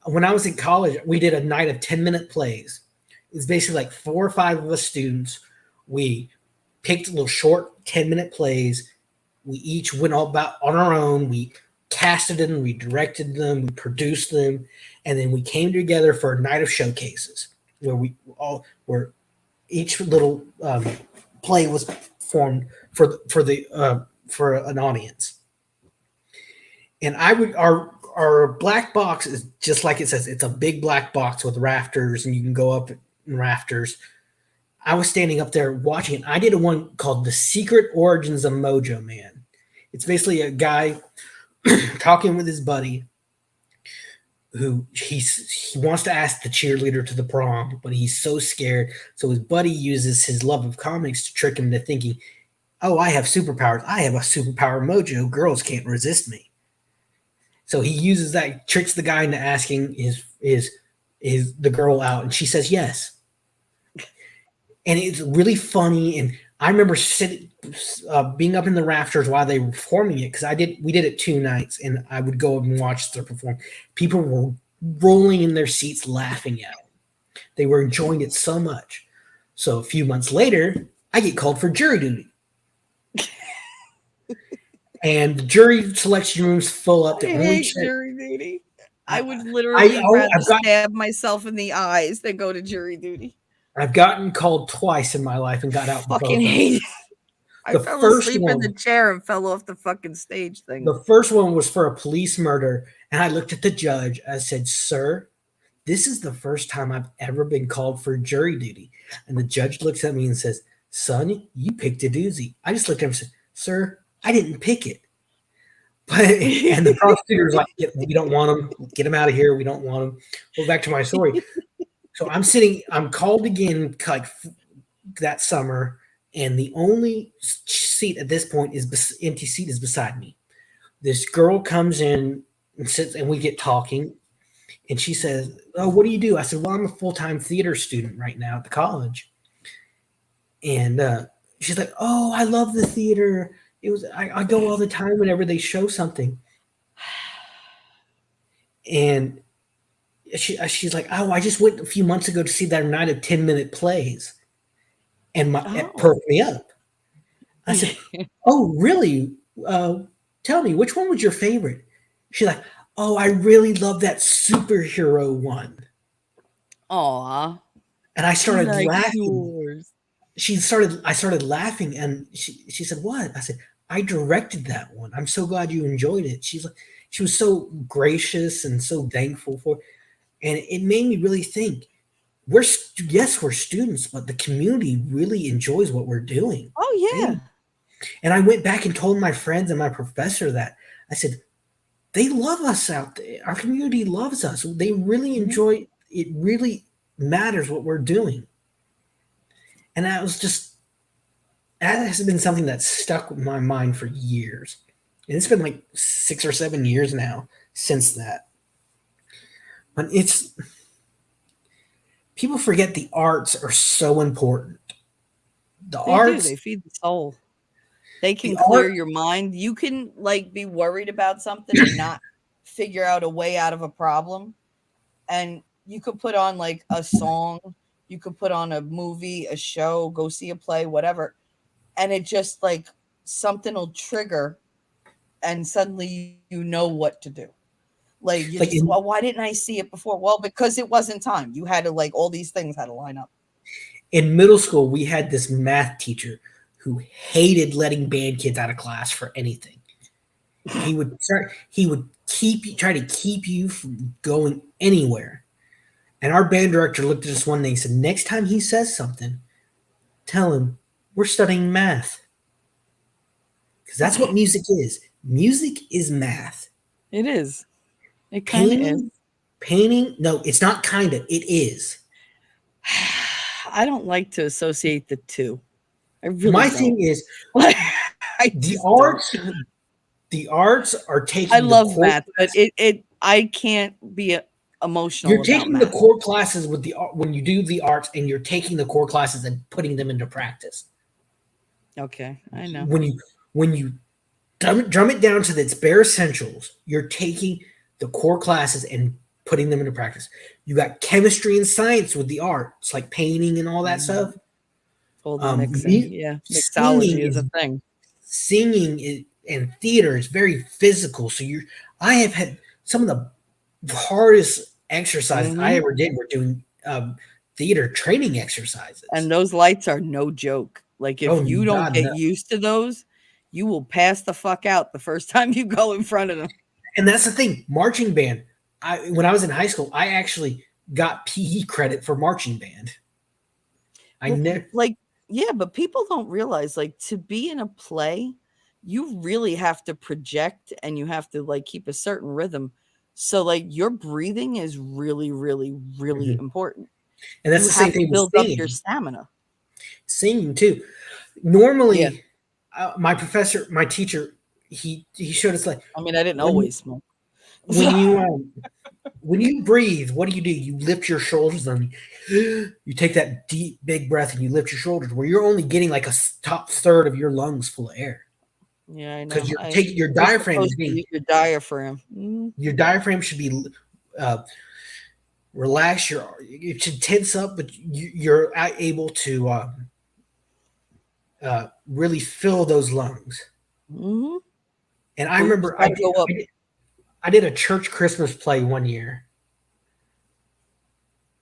When I was in college, we did a night of 10-minute plays. It's basically like 4 or 5 of us students. We picked little short 10-minute plays. We each went all about on our own. We casted them, we directed them, we produced them, and then we came together for a night of showcases where each little play was formed for an audience. And our black box is just like it says. It's a big black box with rafters, and you can go up in rafters. I was standing up there watching it. I did a one called "The Secret Origins of Mojo Man." It's basically a guy talking with his buddy who he wants to ask the cheerleader to the prom, but he's so scared. So his buddy uses his love of comics to trick him into thinking, "Oh, I have superpowers. I have a superpower mojo. Girls can't resist me." So he uses that, tricks the guy into asking the girl out, and she says yes. And it's really funny. And I remember being up in the rafters while they were performing it, because we did it 2 nights, and I would go up and watch them perform. People were rolling in their seats laughing at it. They were enjoying it so much. So a few months later, I get called for jury duty. And the jury selection room's full up. I hate jury duty. I would literally rather stab myself in the eyes than go to jury duty. I've gotten called twice in my life and got out. Fucking hate it. I fell asleep in the chair and fell off the fucking stage thing. The first one was for a police murder, and I looked at the judge. I said, "Sir, this is the first time I've ever been called for jury duty." And the judge looks at me and says, "Son, you picked a doozy." I just looked at him and said, "Sir, I didn't pick it." And the prosecutor's like, "We don't want him. Get him out of here. We don't want him." Go back to my story. So I'm called again like that summer, and the only seat at this point empty seat is beside me. This girl comes in and sits, and we get talking, and she says, "Oh, what do you do?" I said, "Well, I'm a full-time theater student right now at the college." And she's like, "Oh, I love the theater. I go all the time whenever they show something." And she's like, "Oh, I just went a few months ago to see that night of 10-minute plays, and it perked me up." I said, "Oh, really? Tell me, which one was your favorite?" She's like, "Oh, I really love that superhero one." Aw. And I started laughing. I started laughing, and she said, "What?" I said, "I directed that one. I'm so glad you enjoyed it." She was so gracious and so thankful for it. And it made me really think, we're students, but the community really enjoys what we're doing. Oh, yeah. And I went back and told my friends and my professor that. I said, they love us out there. Our community loves us. They really enjoy it. Really matters what we're doing. And that has been something that's stuck with my mind for years. And it's been like 6 or 7 years now since that. But people forget the arts are so important. They feed the soul. They can clear your mind. You can like be worried about something and not figure out a way out of a problem. And you could put on like a song, you could put on a movie, a show, go see a play, whatever. And it just like something will trigger and suddenly you know what to do. Like, well, why didn't I see it before? Well, because it wasn't time. You had to like all these things had to line up. In middle school, we had this math teacher who hated letting band kids out of class for anything. He would try to keep you from going anywhere. And our band director looked at us one day and said, "Next time he says something, tell him we're studying math." Because that's what music is. Music is math. It is. It kind of is. Painting? No, it's not kind of. It is. I don't like to associate the two. I really My don't. thing is, the arts are taking. I love math, but I can't be emotional. You're taking the core classes when you do the arts, and you're taking the core classes and putting them into practice. Okay, I know. When you drum it down to its bare essentials. You're taking the core classes and putting them into practice. You got chemistry and science with the art. It's like painting and all that stuff. Mhm. All the mixing. Me, Yeah. singing Mixology is a is thing. singing is, and theater is very physical. So I have had some of the hardest exercises I Hmm. ever did were doing theater training exercises. And those lights are no joke. Like if Oh you don't God, get no. used to those, you will pass the fuck out the first time you go in front of them. And that's the thing. Marching band. When I was in high school, I actually got PE credit for marching band. I Well, never. like, yeah, but people don't realize, like, to be in a play, you really have to project and you have to, like, keep a certain rhythm. So, like, your breathing is really, really, really Mhm. important. And that's You the same have to thing with build up your singing. stamina. Singing too. Yeah. Normally, my professor, my teacher, he showed us like I mean, I didn't when always smoke. when you when you breathe, what do? You lift your shoulders and you take that deep, big breath and you lift your shoulders, where you're only getting like a top third of your lungs full of air Yeah, I because know. you're taking your You're diaphragm is supposed to being use your diaphragm. Mhm. your diaphragm should be uh, relaxed. It should tense up, but you're able to really fill those lungs. Mhm. And I Boobs remember gotta go up. I did a church Christmas play one year,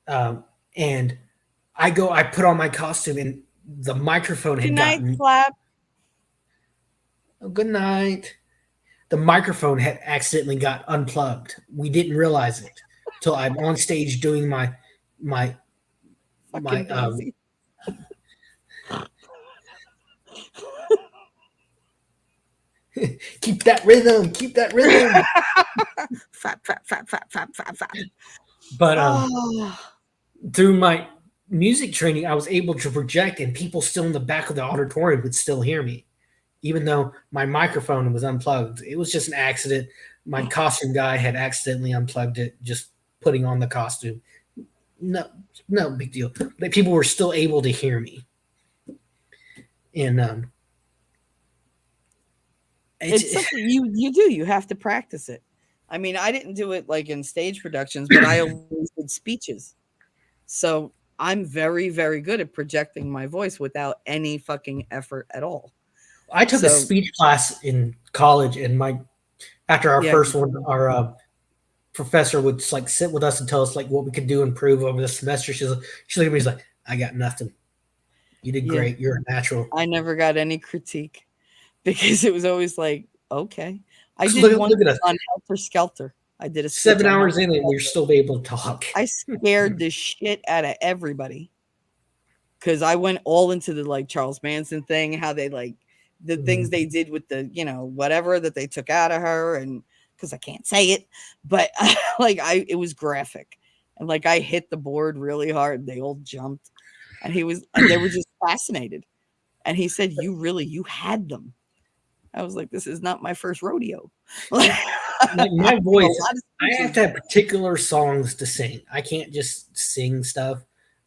um, and I put on my costume and the microphone Good had night, gotten slap. oh, good night. The microphone had accidentally got unplugged. We didn't realize it till I'm on stage doing my my Fucking daisy. keep that rhythm. Fat, fat, fat, fat, fat, fat, fat. But Oh. through my music training, I was able to project, and people still in the back of the auditorium would still hear me, even though my microphone was unplugged. It was just an accident. My costume guy had accidentally unplugged it, just putting on the costume. No, no big deal. But people were still able to hear me, and It's it's something you do, you have to practice it. I mean, I didn't do it, like, in stage productions, but I always did speeches. So, I'm very, very good at projecting my voice without any fucking effort at all. I took a So, speech class in college, and my after our yeah, first one, our professor would like sit with us and tell us like what we could do improve over the semester. She's like, he's like, I got nothing. You did yeah, great. You're a natural. I never got any critique because it was always like, "Okay." I did Look, one look at us. on Helter Skelter. I did a speech 7 on hours Helter in, and we're Skelter. still able to talk. I scared the shit out of everybody. 'Cause I went all into the, like, Charles Manson thing, how they, like the things they did with the, whatever that they took out of her, and because I can't say it, but, like, I it was graphic, and, like, I hit the board really hard, and they all jumped, and they were just fascinated, and he said, you had them." I was like, "This is not my first rodeo." Like, Like I my give a voice, lot of I have speeches. to have particular songs to sing. I can't just sing stuff.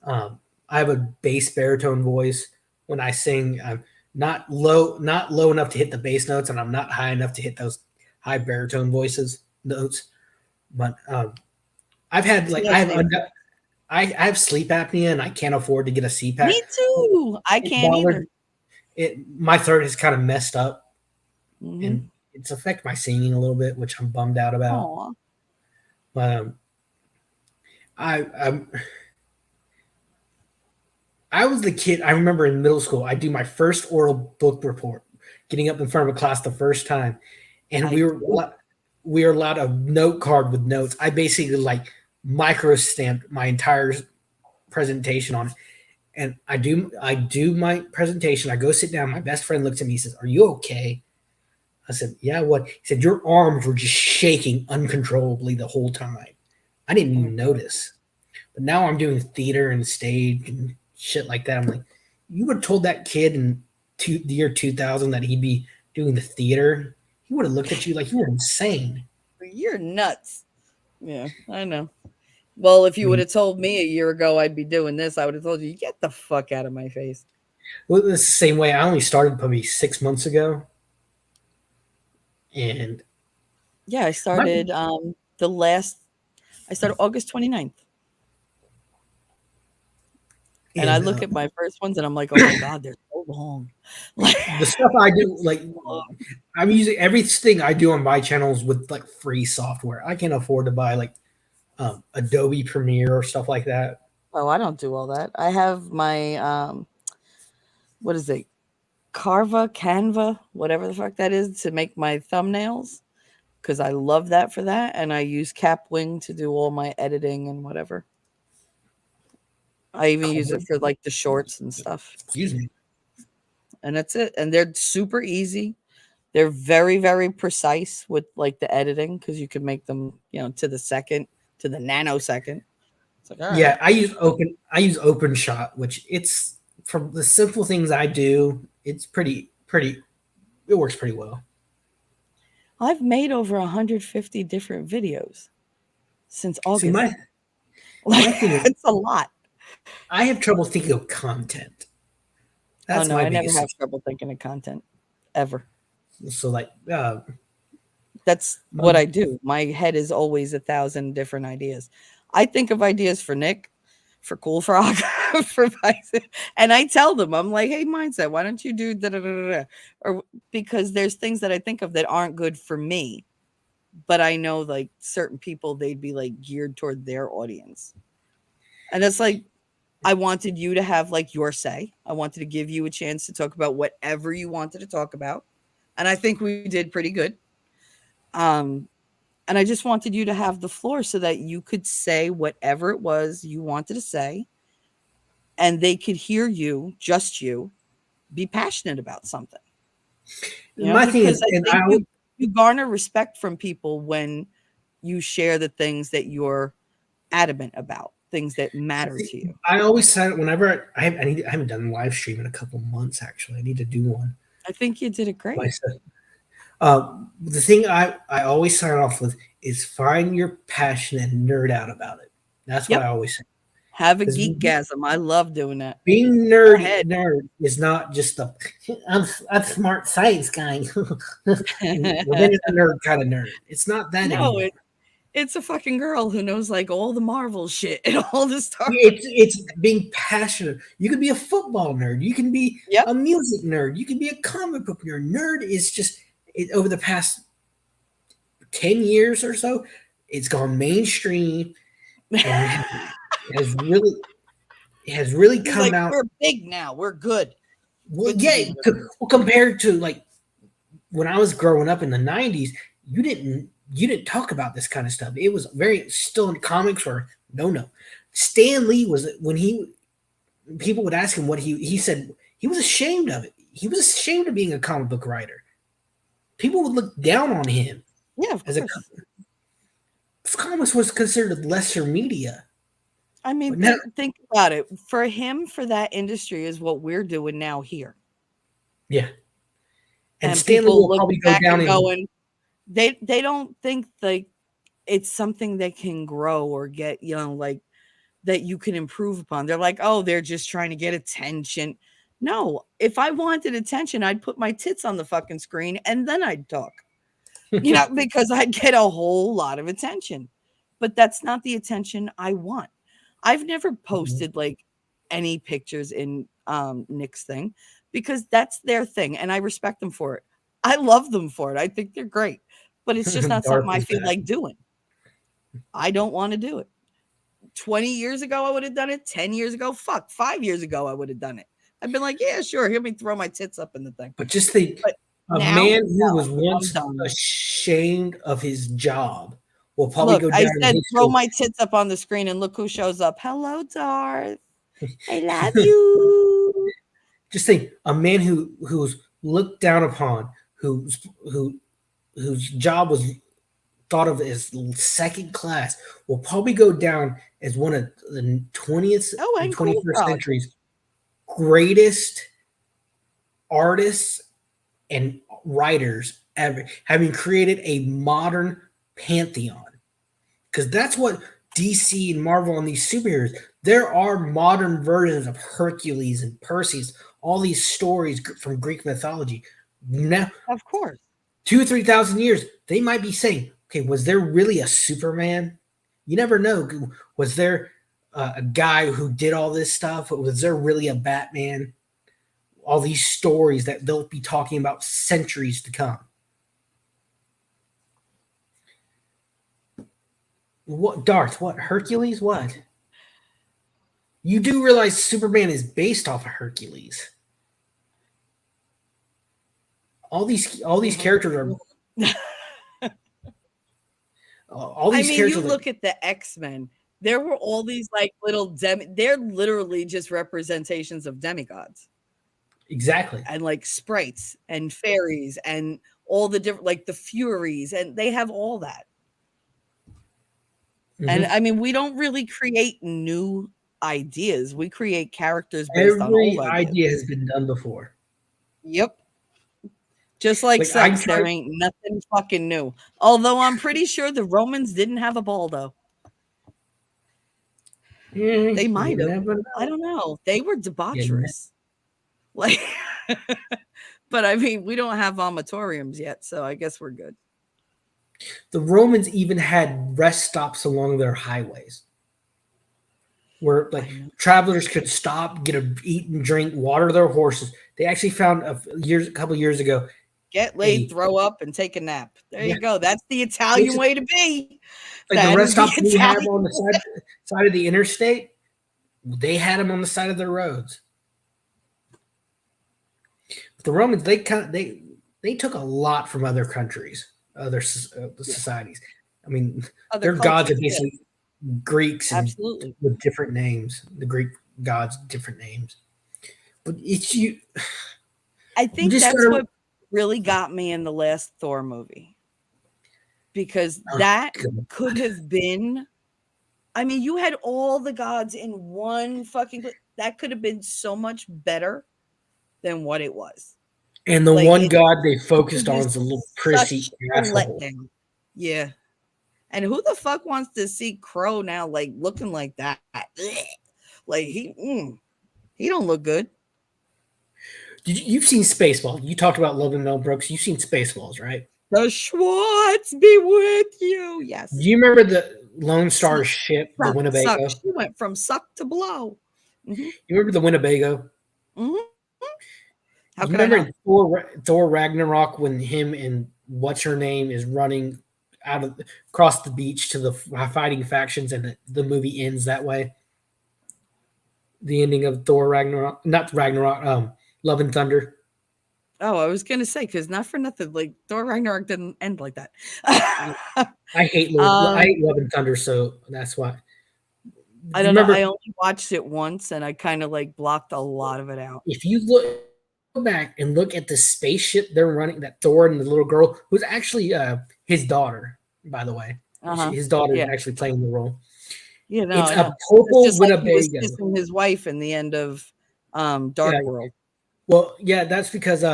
Um, I have a bass baritone voice. When I sing, I'm not low enough to hit the bass notes, and I'm not high enough to hit those high baritone voices notes. But I've had See, like that's different. I have sleep apnea, and I can't afford to get a CPAP. Me too. I It can't either. bothered it. My throat is kind of messed up, Mhm. and it's affected my singing a little bit, which I'm bummed out about. Aw. But I I was the kid. I remember in middle school, I do my first oral book report, getting up in front of a class the first time, and I we were allowed a note card with notes. I basically like micro stamped my entire presentation on it. And I do my presentation. I go sit down. My best friend looks at me. He says, "Are you okay?" I said, "Yeah." What? He said, "Your arms were just shaking uncontrollably the whole time. I didn't oh even notice." But now I'm doing theater and stage and shit like that. I'm like, you would have told that kid in the year 2000 that he'd be doing the theater. He would have looked at you like you were insane. you're nuts. Yeah, I know. Well, if I you would mean, have told me a year ago I'd be doing this, I would have told you, "Get the fuck out of my face." well, it's the same way. I only started probably 6 months ago. And Yeah, my the last I started August 29th. And I and look at my first ones and I'm like, "Oh my god, they're so long." Like the stuff I they're do, like so long. I'm using everything I do on my channels with like free software. I can't afford to buy like Adobe Premiere or stuff like that. Oh, I don't do all that. I have my what is it? Canva, whatever the fuck that is to make my thumbnails because I love that for that and I use Capwing to do all my editing and whatever. I even use it for like the shorts and stuff. Excuse me. And that's it. And they're super easy. They're very, very precise with like the editing because you can make them, to the second, to the nanosecond. It's like, all right. Yeah, I use OpenShot, which it's from the simple things I do. It's pretty. It works pretty well. I've made over 150 different videos since See, August. my Like, thing is, it's a lot. I have trouble thinking of content. Oh That's no, my I never biggest have issue. trouble thinking of content ever. So like, That's my, what I do. My head is always a thousand different ideas. I think of ideas for Nick, for Cool Frog, for Bison, and I tell them, I'm like, hey, mindset, why don't you do da da da da? Or because there's things that I think of that aren't good for me, but I know like certain people, they'd be like geared toward their audience. And it's like, I wanted you to have like your say. I wanted to give you a chance to talk about whatever you wanted to talk about. And I think we did pretty good. Um, and I just wanted you to have the floor so that you could say whatever it was you wanted to say and they could hear you, just you, be passionate about something. my thing Because is, I and think you garner respect from people when you share the things that you're adamant about, things that matter to you. I always said whenever I haven't done live stream in a couple months. Actually, I need to do one I think you did it great. myself. The thing I always sign off with is find your passion and nerd out about it. That's what I Yep. always say. Have a Because geekgasm. I love doing that. being Go ahead. nerd is not just the I'm smart science guy. Well, then you're a nerd kind of nerd. It's not that No, anymore. it's a fucking girl who knows like all the Marvel shit and all the Star Wars. It's being passionate. You can be a football nerd. You can be Yep. a music nerd. You can be a comic book nerd. Nerd is just over the past 10 years or so, it's gone mainstream and it has really He's come like, out. we're big now. We're good. Well, Good to yeah, be nerdy. well, compared to like when I was growing up in the '90s, you didn't talk about this kind of stuff. It was very still in comics or no. Stan Lee was when he people would ask him what he said he was ashamed of it. He was ashamed of being a comic book writer. People would look down on him Yeah, of as a course. comics was considered lesser media. I mean, But now, think about it. For him, for that industry is what we're doing now here. yeah, and And Stanley people will looking probably go back down and in. going, they don't think like it's something that can grow or get, like that you can improve upon. They're like, oh, they're just trying to get attention. No, if I wanted attention, I'd put my tits on the fucking screen and then I'd talk, because I'd get a whole lot of attention. But that's not the attention I want. I've never posted like any pictures in Nick's thing because that's their thing and I respect them for it. I love them for it. I think they're great. But it's just not Darth something I is feel back. like doing. I don't want to do it. 20 years ago, I would have done it. 10 years ago, fuck, 5 years ago, I would have done it. I've been like, yeah, sure. Let me throw my tits up in the thing. But just think, But a now, man who was no, I'm once done. ashamed of his job will probably Look, go I down in said, throw history. my tits up on the screen and look who shows up. Hello, Darth. I love you. Just think, a man who's looked down upon, who whose job was thought of as second class, will probably go down as one of the 20th Oh, and and Cool 21st Frog. century's greatest artists and writers ever, having created a modern pantheon. Because that's what DC and Marvel and these superheroes, there are modern versions of Hercules and Perseus, all these stories from Greek mythology. Now, Of course. 2 or 3,000 years, they might be saying, okay, was there really a Superman? You never know. Was there a guy who did all this stuff? Was there really a Batman? All these stories that they'll be talking about centuries to come. What Darth? What Hercules? What? You do realize Superman is based off of Hercules. All these characters are. All these characters. You look at the X-Men. There were all these like little they're literally just representations of demigods. Exactly. And like sprites and fairies and all the different, like the Furies, and they have all that. Mm-hmm. And I mean, we don't really create new ideas. We create characters based on old ideas. Every idea has been done before. Yep. Just like sex, there ain't nothing fucking new. Although I'm pretty sure the Romans didn't have a baldo. They might have. I don't know. They were debaucherous. Like, but I mean, we don't have vomitoriums yet, so I guess we're good. The Romans even had rest stops along their highways, where like travelers could stop, eat and drink, water their horses. They actually found a couple years ago. Get laid, throw up, and take a nap. There you go. That's the Italian way to be. Like the rest stops we have on the side of the interstate, they had them on the side of their roads. But the Romans, they took a lot from other countries, other societies. I mean, their gods are basically Greeks, absolutely, with different names. The Greek gods, different names. But it's you. I think that's what really got me in the last Thor movie, because that could have been. I mean, you had all the gods in one fucking. That could have been so much better than what it was. And the one god they focused on is a little prissy asshole. Yeah. And who the fuck wants to see Crow now, like looking like that? Like he don't look good. You've seen Spaceballs. You talked about Love and Mel Brooks. You've seen Spaceballs, right? The Schwartz be with you. Yes. Do you remember the Lone Star ship, the Winnebago? She went from suck to blow. Mm-hmm. You remember the Winnebago? Mm-hmm. How could I remember Thor Ragnarok when him and what's her name is running across the beach to the fighting factions, and the movie ends that way? The ending of Thor Ragnarok, not Ragnarok, Love and Thunder. Oh, I was gonna say, because not for nothing, like Thor Ragnarok didn't end like that. I hate Love and Thunder, so that's why. I don't know. I only watched it once, and I kind of like blocked a lot of it out. If you go back and look at the spaceship they're running, that Thor and the little girl, who's actually his daughter, by the way. His daughter is actually playing the role. Yeah, no, it's a purple Winnebago. Like he was kissing his wife in the end of Dark World. Well, yeah, that's because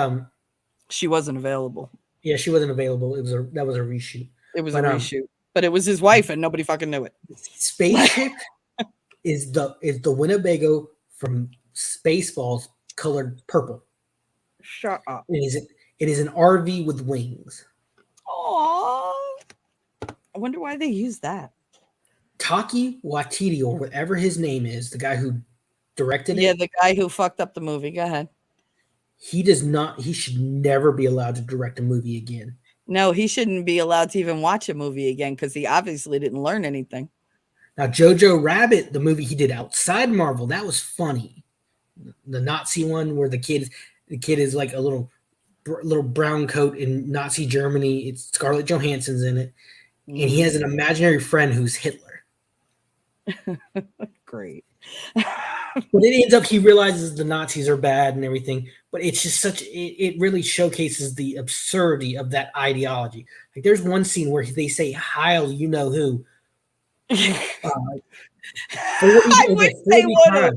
she wasn't available. Yeah, she wasn't available. That was a reshoot. It was a reshoot, but it was his wife, and nobody fucking knew it. Spaceship is the Winnebago from Spaceballs, colored purple. Shut up. It is an RV with wings. Aww. I wonder why they use that. Taki Waititi, or whatever his name is, the guy who directed it. Yeah, the guy who fucked up the movie. Go ahead. He should never be allowed to direct a movie again. No, he shouldn't be allowed to even watch a movie again, because he obviously didn't learn anything. Now, Jojo Rabbit, the movie he did outside Marvel, that was funny. The Nazi one where the kid is like a little brown coat in Nazi Germany. It's Scarlett Johansson's in it. And he has an imaginary friend who's Hitler. Great. But it ends up he realizes the Nazis are bad and everything. But it's just it really showcases the absurdity of that ideology. Like there's one scene where they say, "Heil, you know who." I wish they would have.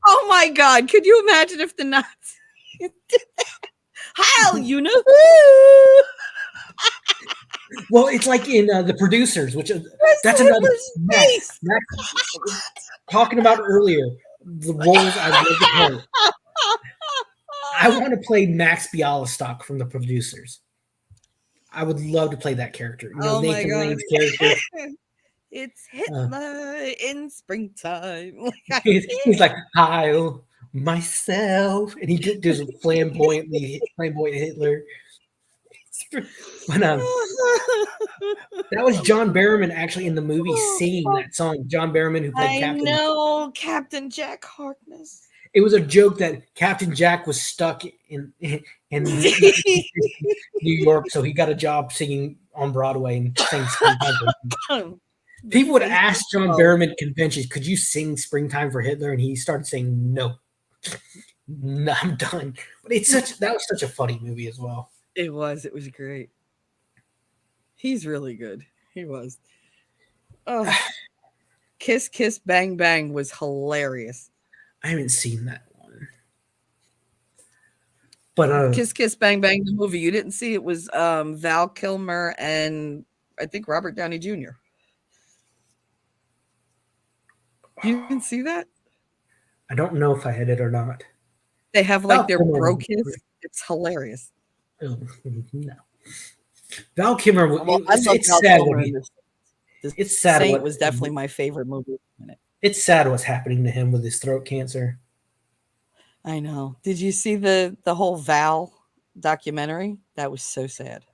Oh my God. Could you imagine if the Nazis did that? Heil, you know who? Well, it's like in The Producers, which that's another Max talking about earlier. The roles I'd love to play. I want to play Max Bialystock from The Producers. I would love to play that character. Oh my Nathan god. Lane's character. It's Uh, Hitler in springtime. Like I he's like, Heil myself, and he does a flamboyant Hitler. But that was John Barrowman actually in the movie oh, singing fuck. that song. John Barrowman, who played I Captain. know Captain Jack Harkness. It was a joke that Captain Jack was stuck in New York, so he got a job singing on Broadway and sang Springtime. The People would face ask John of Barrowman at conventions, "Could you sing Springtime for Hitler?" And he started saying, "No, no, I'm done." But that was such a funny movie as well. it was. It was great. He's really good. He was. Oh, Kiss Kiss Bang Bang was hilarious. I haven't seen that one, but Kiss Kiss Bang Bang the movie. You didn't see it was Val Kilmer and I think Robert Downey Jr. You didn't see that? I don't know if I had it or not. They have like Val their Kilmer, bro kiss. It's hilarious. oh, no. Val Kilmer. Well, I love It's Val sad Kilmer what in he. this. The It's sad Saint what was definitely my favorite movie in it. it's sad what's happening to him with his throat cancer. I know. Did you see the whole Val documentary? That was so sad.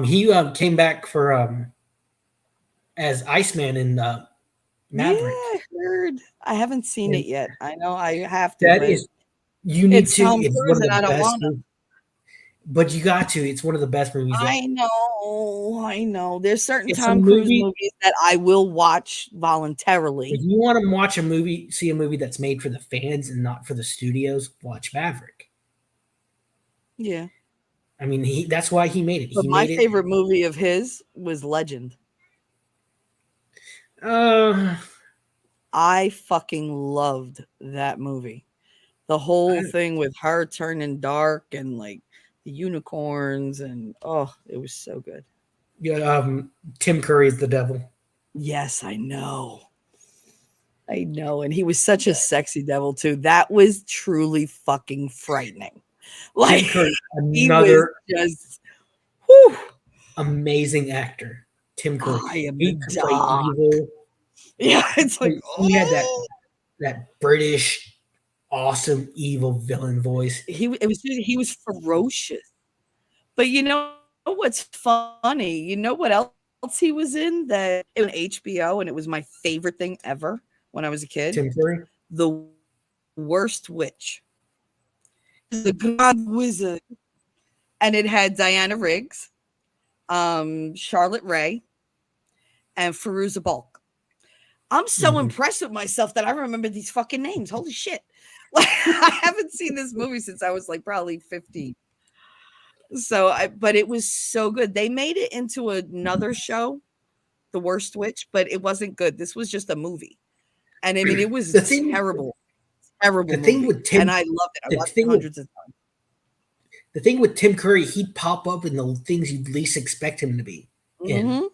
He came back for as Iceman in Yeah, Maverick. I heard. I haven't seen And it yet. I know I have to, that but is you need it's to. Tom It's one Cruise of and the I don't best. want to. But you got to. It's one of the best movies that. I know. I know. There's certain It's a Tom Cruise movie. movies that I will watch If voluntarily. you want to watch a movie, see a movie that's made for the fans and not for the studios, watch Maverick. Yeah. I mean, that's why he made it. But He my made it. favorite movie of his was Legend. Uh, I fucking loved that movie. The whole thing with her turning dark and like the unicorns and oh, it was so good. yeah, Tim Curry is the devil. Yes, I know. I know. And he was such a sexy devil too. That was truly fucking frightening. Like Tim Curry, he was another just whew, amazing actor. Tim Curry. I am He the could play dog. evil. Yeah, it's like He had oh. that British awesome evil villain voice. He was ferocious. But you know what's funny? You know what else he was in that it was on HBO and it was my favorite thing ever when I was a kid? Tim Curry. The Worst Witch. The God Wizard. And it had Diana Riggs, Charlotte Rae, and Fairuza Balk. I'm so impressed with myself that I remember these fucking names. Holy shit. Like, I haven't seen this movie since I was like probably 15. But it was so good. They made it into another show, The Worst Witch, but it wasn't good. This was just a movie. And I mean, it was terrible The thing movie. with Tim, And I loved it. I the watched thing it hundreds of times. the thing with Tim Curry, he'd pop up in the things you'd least expect him to be in. Mm-hmm.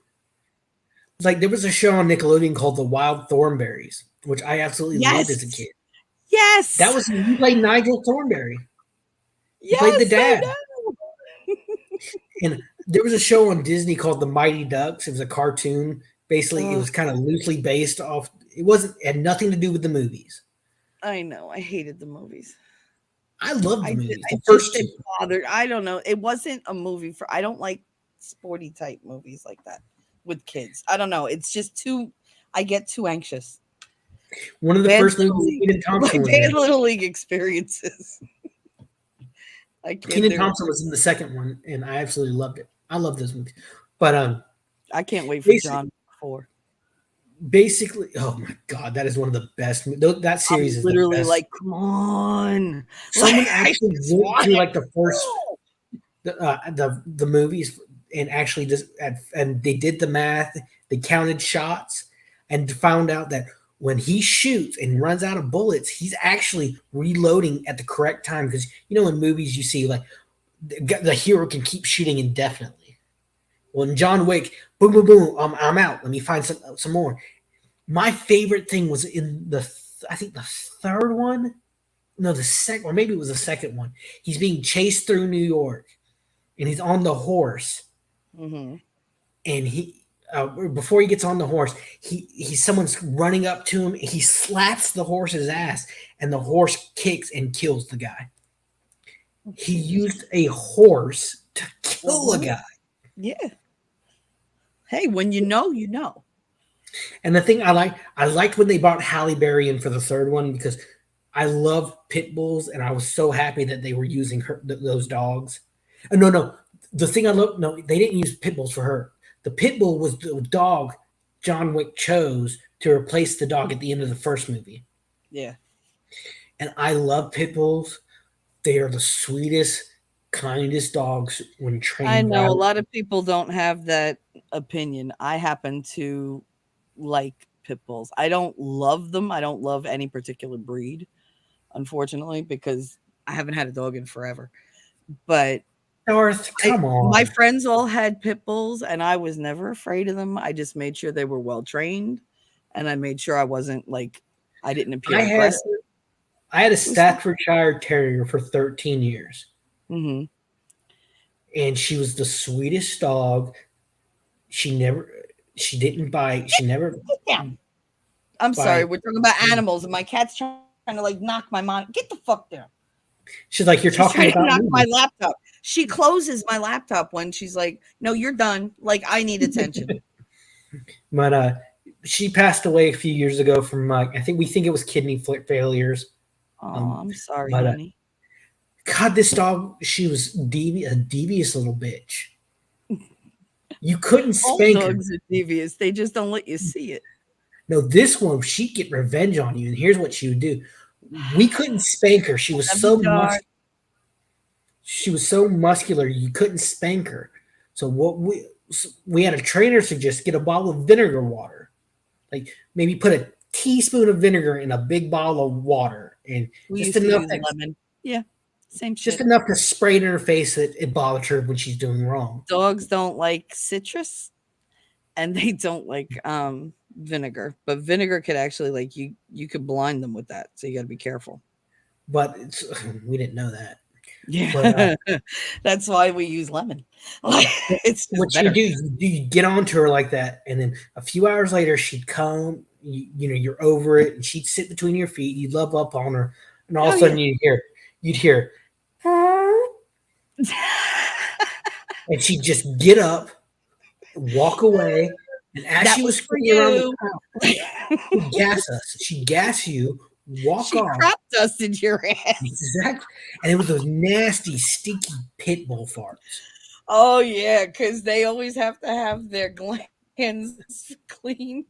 Like there was a show on Nickelodeon called The Wild Thornberries, which I absolutely loved as a kid. Yes. That was he played Nigel Thornberry. He played the dad. And there was a show on Disney called The Mighty Ducks. It was a cartoon. Basically, it was kind of loosely based off. It had nothing to do with the movies. I know. I hated the movies. I loved the movies. The first first two. bothered. I don't know. It wasn't a movie I don't like sporty type movies like that with kids. I don't know. It's just I get too anxious. One of the first movies Kenan Thompson was in. Little league experiences. Kenan Thompson was in the second one, and I absolutely loved it. I love those movies. But I can't wait for John 4. Basically, oh my god, that is one of the best. That series is literally the best. like, come on. Someone actually went through like the first the movies and actually just and they did the math. They counted shots and found out that when he shoots and runs out of bullets, he's actually reloading at the correct time. Because in movies you see like the hero can keep shooting indefinitely. Well, in John Wick, boom, boom, boom, I'm out. Let me find some more. My favorite thing was in I think the third one. No, the second, or maybe it was the second one. He's being chased through New York, and he's on the horse, Mm-hmm. and before he gets on the horse, he someone's running up to him. He slaps the horse's ass, and the horse kicks and kills the guy. He Jesus. used a horse to kill a Uh-huh. guy. Yeah. Hey, when you know, you know. And the thing I liked when they brought Halle Berry in for the third one because I love pit bulls, and I was so happy that they were using those dogs. No, no, the thing I love, no, they didn't use pit bulls for her. The pit bull was the dog John Wick chose to replace the dog at the end of the first movie. Yeah. And I love pit bulls. They are the sweetest, kindest dogs when I trained know right. a lot of people don't have that opinion. I happen to like pit bulls. I don't love them. I don't love any particular breed, unfortunately, because I haven't had a dog in forever. But Darth, come my on. friends all had pit bulls, and I was never afraid of them. I just made sure they were well trained, and I made sure I wasn't like I didn't I appear had aggressive I had a and stuff. Staffordshire Terrier for 13 years, Mhm. and she was the sweetest dog. She never, she didn't bite. She never Down. I'm sorry, bite. we're talking about animals, and my cat's trying to like knock my mind. Get the fuck down. She's like, you're She's trying talking to about knock my movies, laptop. She closes my laptop when she's like, "No, you're done. Like I need attention." but she passed away a few years ago from I think we think it was kidney failures. Oh, Um, I'm sorry, but honey. God, this dog, she was a devious little bitch. You couldn't All spank her. dogs are devious. They just don't let you see it. No, this one, she'd get revenge on you, and here's what she would do. We couldn't spank her. Love you, dog. She was so muscular you couldn't spank her. So we had a trainer suggest get a bottle of vinegar water, like maybe put a teaspoon of vinegar in a big bottle of water, and We just used to enough use that lemon. Yeah, same just shit. enough to spray it in her face that it bothers her when she's doing wrong. Dogs don't like citrus and they don't like vinegar. But vinegar could actually like you could blind them with that. So you got to be careful. But we didn't know that. But Yeah. That's why we use lemon. Like it's just what you better. do, you get onto her like that, and then a few hours later, she'd come. You're over it, and she'd sit between your feet. You'd love up on her, and all of Oh a yeah. sudden you'd hear, and she'd just get up, walk away, and as That she was was for spinning around the you. house, she'd gas us. She'd gas you, walk She off. crop dusted your ass. Exactly, and it was those nasty, stinky pit bull farts. Oh yeah, because they always have to have their glands clean.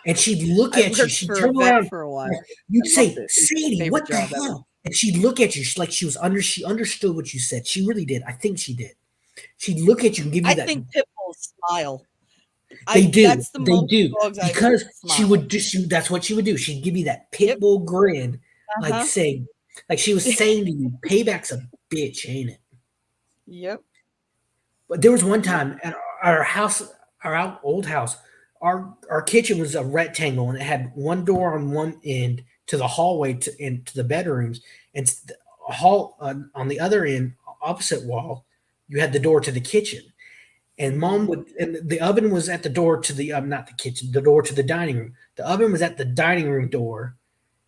And she'd I look at worked you. for She'd a turn vet around. for a while. You'd I loved say, it. It was my "Sadie, favorite what the job ever. hell?" And she'd look at you like she was under. She understood what you said. She really did. I think she did. She'd look at you and give you I that. think pit bulls smile. They I do. That's the They most do dogs I've because seen she smile. would do. That's what she would do. She'd give you that pit Yep. bull grin, like Uh-huh. saying, like she was saying to you, "Payback's a bitch, ain't it?" Yep. But there was one Yep. time at our house, old house, our kitchen was a rectangle and it had one door on one end to the hallway to the bedrooms, and the hall on the other end, opposite wall, you had the door to the kitchen. And Mhm. mom would, and the oven was at the door to the not the kitchen, the door to the dining room. The oven was at the dining room door,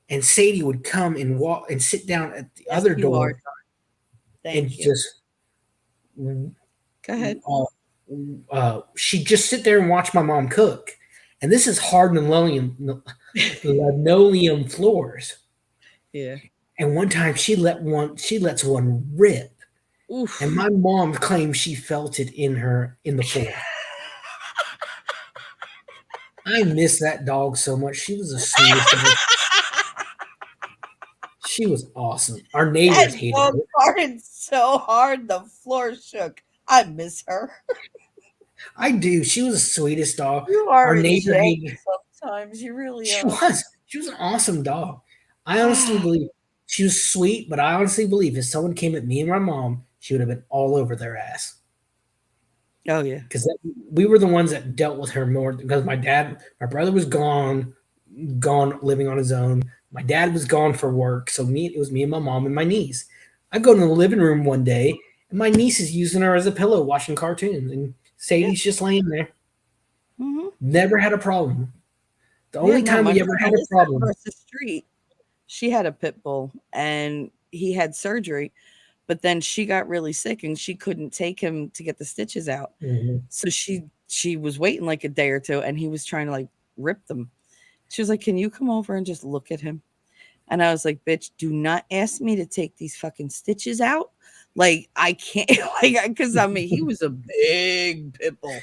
and Sadie would come and walk and sit down at the Yes, other you are. door and Thank you. just Go ahead. she'd just sit there and watch my mom cook. And this is hard linoleum floors. Yeah. And one time she lets one rip, and Oof. my mom claims she felt it in the floor. I miss that dog so much. She was the sweetest dog. She was awesome. Our That neighbors hated dog it. farted so hard the floor shook. I miss her. I do. She was the sweetest dog. You Our are a neighbor gem hated. sometimes. You really She are. was. She was an awesome dog. I honestly believe she was sweet, but I honestly believe if someone came at me and my mom, she would have been all over their ass Oh yeah. because we were the ones that dealt with her more. Because my brother was gone living on his own. My dad was gone for work, so it was me and my mom and my niece. I go to the living room one day, and my niece is using her as a pillow, watching cartoons and Yeah. Sadie's just laying there. Hmm. Never had a problem. The Yeah. only No, time my we ever friend had a Alyssa problem. across the street, she had a pit bull and he had surgery, but then she got really sick and she couldn't take him to get the stitches out. Mhm. So she was waiting like a day or two and he was trying to like rip them. She was like, "Can you come over and just look at him?" And I was like, "Bitch, do not ask me to take these fucking stitches out. Like, I can't, like, because I mean, he was a big pit bull.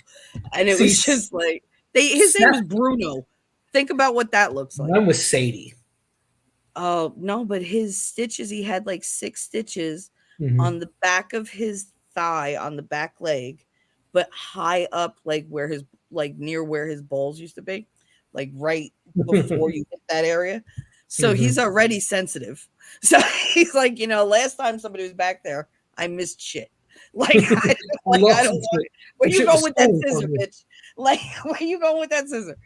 And it See, was just like, his name was Seth, Bruno. Think about what that looks like. mine was Sadie. Oh, no, but his stitches, he had like 6 stitches Hmm. on the back of his thigh, on the back leg, but high up, like where his, like near where his balls used to be, like right before you hit that area. So Hmm. he's already sensitive. So he's like, last time somebody was back there, I missed shit. Like, I I lost don't some want shit. it. Where Some you shit going was with that stolen scissor, from me. bitch? Like, where you going with that scissor?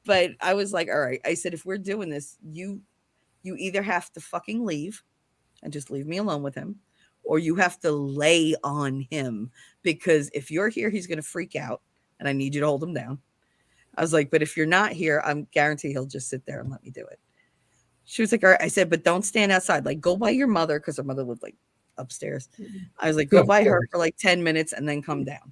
But I was like, all right. I said, if we're doing this, you either have to fucking leave and just leave me alone with him, or you have to lay on him because if you're here, he's going to freak out and I need you to hold him down. I was like, but if you're not here, I'm guarantee he'll just sit there and let me do it. She was like, all right. I said, but don't stand outside. Like, go by your mother because her mother lived like upstairs. I was like, go Of by her course. for like 10 minutes and then come down.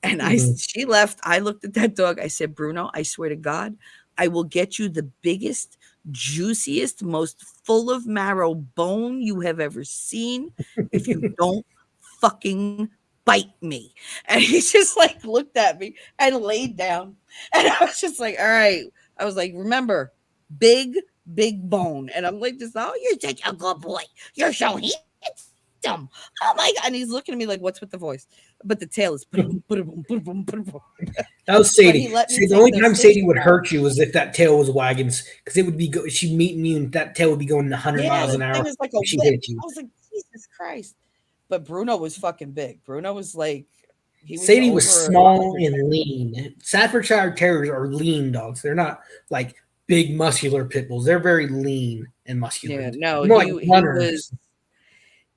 And Mhm. she left. I looked at that dog. I said, Bruno, I swear to God, I will get you the biggest, juiciest, most full of marrow bone you have ever seen if you don't fucking bite me. And he just like looked at me and laid down. And I was just like, all right. I was like, remember, big, big bone. And I'm like, just, oh, you're such a good boy. You're so handsome. Oh my God. And he's looking at me like, what's with the voice? But the tail is That was but he Sadie. let me See, the take only those time stitches Sadie would out. hurt you was if that tail was wagging, because it would be she'd meeting you, and that tail would be going 100 Yeah, miles the an thing hour is like a if she whip. hit you. I was like, Jesus Christ. But Bruno was fucking big. Bruno was like, he was Sadie was over a small 100 and pounds. lean. Staffordshire Terriers are lean dogs. They're not like big muscular pit bulls. They're very lean and muscular. Yeah, They're no, more like was runners.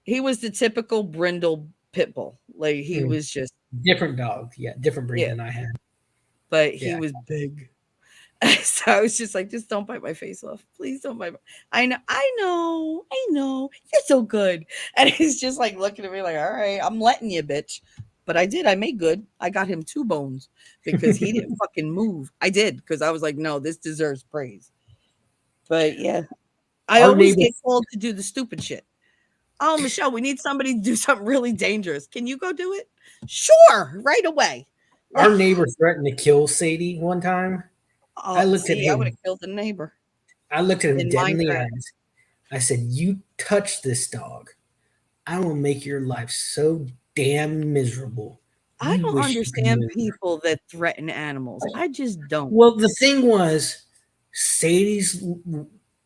the typical brindle pit bull. Like he Mm, was just different dog. Yeah, different breed yeah, than I had. but he Yeah. was big. So I was just like, just don't bite my face off. Please don't bite my I know. You're so good. And he's just like looking at me like, all right, I'm letting you, bitch. But I did. I made good. I got him 2 bones because he didn't fucking move. I did because I was like, no, this deserves praise. But yeah, I Our always neighbor, get called to do the stupid shit. Oh, Michelle, we need somebody to do something really dangerous. Can you go do it? Sure, right away. Like, our neighbor threatened to kill Sadie one time. I oh, looked at see, I would have him. killed the neighbor I looked at him in dead in the Minecraft. eyes. I said, "You touch this dog, I will make your life so damn miserable. I You don't wish you could understand move." people that threaten animals. I just don't. Well, the thing was, Sadie's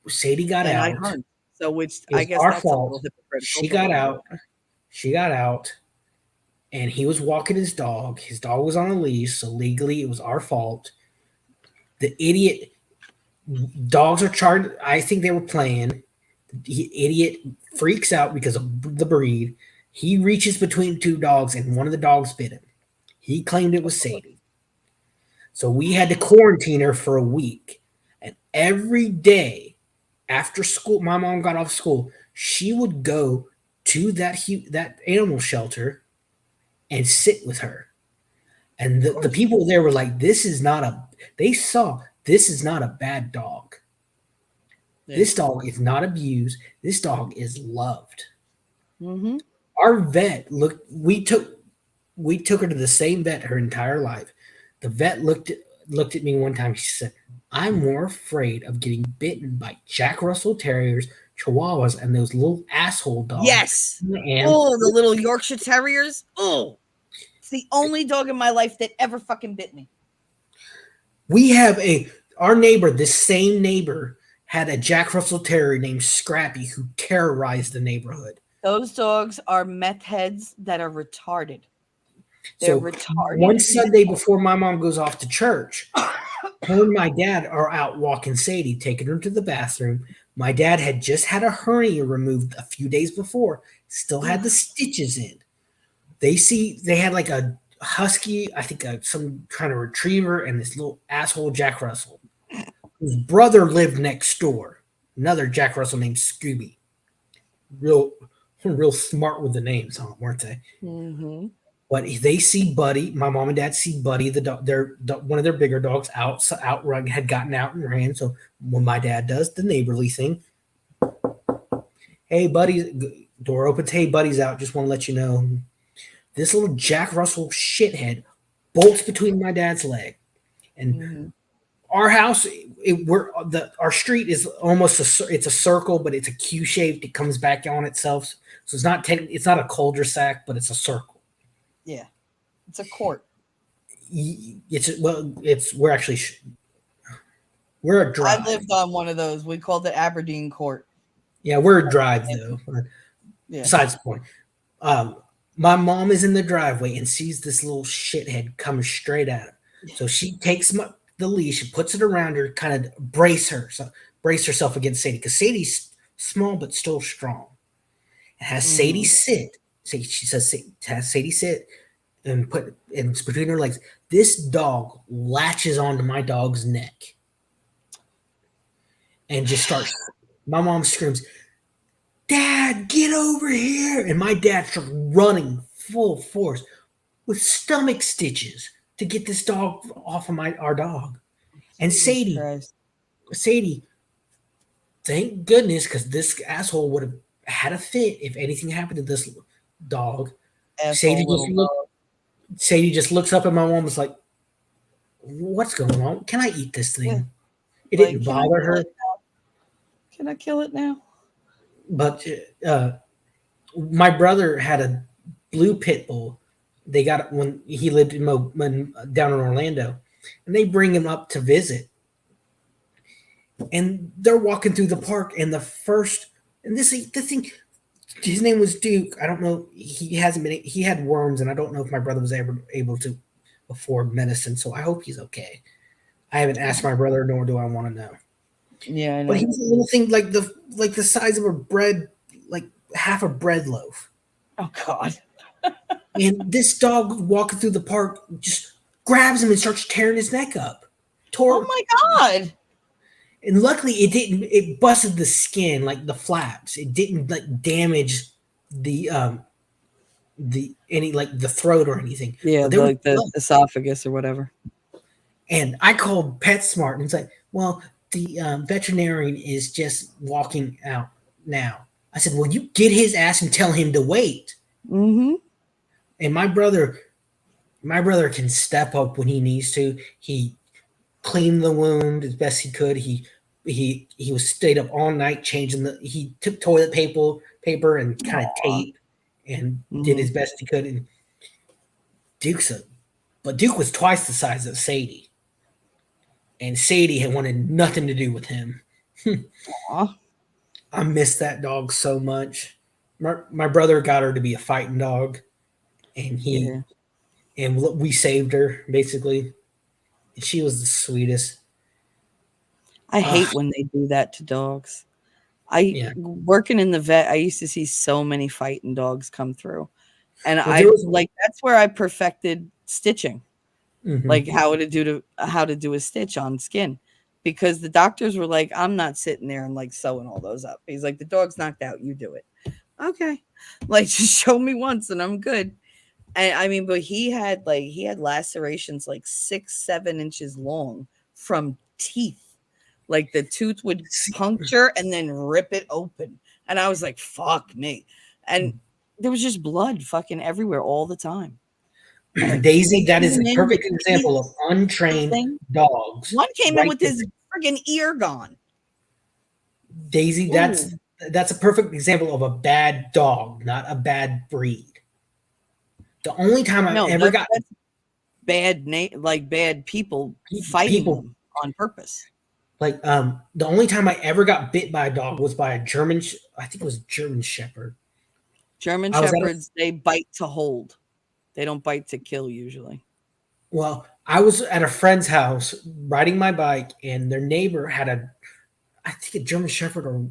Sadie got And I out. hunt. So which It I was guess our that's a fault. little hypocritical, She but got whatever. out. She got out, and he was walking his dog. His dog was on a leash, so legally it was our fault. The idiot dogs are charged. I think they were playing. The idiot freaks out because of the breed. He reaches between 2 dogs, and one of the dogs bit him. He claimed it was Sadie. So we had to quarantine her for a week. And every day after school, my mom got off school, she would go to that animal shelter and sit with her. And Of the course. people there were like, this is not a, they saw, this is not a bad dog. Yeah. This dog is not abused. This dog is loved. Mm-hmm. Our vet looked, we took her to the same vet her entire life. The vet looked at me one time. She said, "I'm more afraid of getting bitten by Jack Russell Terriers, Chihuahuas, and those little asshole dogs Yes. than I am." Oh, the little Yorkshire Terriers. Oh, it's the only dog in my life that ever fucking bit me. We have our neighbor. This same neighbor had a Jack Russell Terrier named Scrappy who terrorized the neighborhood. Those dogs are meth heads that are retarded. They're So retarded one Sunday before my mom goes off to church, her and my dad are out walking Sadie, taking her to the bathroom. My dad had just had a hernia removed a few days before, still had the Oof. stitches in. They had like a husky, I think some kind of retriever, and this little asshole Jack Russell, whose brother lived next door. Another Jack Russell named Scooby. Real, real smart with the names, huh, weren't they? Mm-hmm. But they see Buddy. My mom and dad see Buddy, the dog. One of their bigger dogs outrun had gotten out and ran. So when my dad does the neighborly thing, hey Buddy, door opens. Hey Buddy's out. Just want to let you know, this little Jack Russell shithead bolts between my dad's leg, and Mm-hmm. our house, our street is almost it's a circle, but it's a Q shaped. It comes back on itself, so it's not a cul-de-sac, but it's a circle. Yeah. It's a court. It's we're actually we're a I drive. lived on one of those. We called it Aberdeen Court. Yeah, we're a drive though. Yeah. Besides the point, um, my mom is in the driveway and sees this little shithead coming straight at her. So she takes the leash and puts it around her, kind of brace herself against Sadie, because Sadie's small but still strong. And has Sadie Mm-hmm. sit. She says, has Sadie sit and put and it's between her legs. This dog latches onto my dog's neck and just starts. My mom screams, "Dad, get over here!" And my dad starts running full force with stomach stitches to get this dog off of our dog. And Jesus Christ. Sadie, thank goodness, because this asshole would have had a fit if anything happened to this dog. Sadie Asshole just little looked. dog. Sadie just looks up at my mom and was like, "What's going on? Can I eat this thing?" Yeah. It Like, didn't can I bother kill her, it now? Can I kill it now? but my brother had a blue pit bull. They got it when he lived down in Orlando, and they bring him up to visit. And they're walking through the park, and the thing. His name was Duke. I don't know. He hasn't been. He had worms, and I don't know if my brother was ever able to afford medicine. So I hope he's okay. I haven't asked my brother, nor do I want to know. Yeah, I But he know. was a little thing like the size of a bread, like half a bread loaf. Oh God. And this dog walking through the park just grabs him and starts tearing his neck up. Oh Tore, my God. and luckily it didn't. It busted the skin, like the flaps. It didn't like damage the the throat or anything. Yeah, But there was like the blood. esophagus or whatever. And I called PetSmart and it's like, well, the veterinarian is just walking out now. I said, well, you get his ass and tell him to wait. Mm-hmm. And my brother can step up when he needs to. He cleaned the wound as best he could. He was stayed up all night changing he took toilet paper and kind of Aw. tape and did Mm-hmm. his best he could. And but Duke was twice the size of Sadie, and Sadie had wanted nothing to do with him. Aw. I miss that dog so much. My brother got her to be a fighting dog, and Yeah. we saved her basically. She was the sweetest. I Uh, hate when they do that to dogs. I yeah. working in the vet, I used to see so many fighting dogs come through. And Well, there I was. like that's where I perfected stitching, Mhm. like how to do a stitch on skin. Because the doctors were like, I'm not sitting there and like sewing all those up. He's like, the dog's knocked out, you do it. Okay. Like just show me once and I'm good. And I mean, but he had lacerations like 6, 7 inches long from teeth. Like the tooth would puncture and then rip it open. And I was like, fuck me. And there was just blood fucking everywhere all the time. Daisy, They that is came a in with perfect the example of teeth untrained thing. dogs. One came in Right with there. his friggin' ear gone. Daisy, Ooh. that's a perfect example of a bad dog, not a bad breed. The only time I've No, ever got that's like bad people fighting people them on purpose. like the only time I ever got bit by a dog was by a I think it was a German Shepherd. German I was at a shepherds, they bite to hold. They don't bite to kill usually. Well, I was at a friend's house riding my bike, and their neighbor had I think a German Shepherd or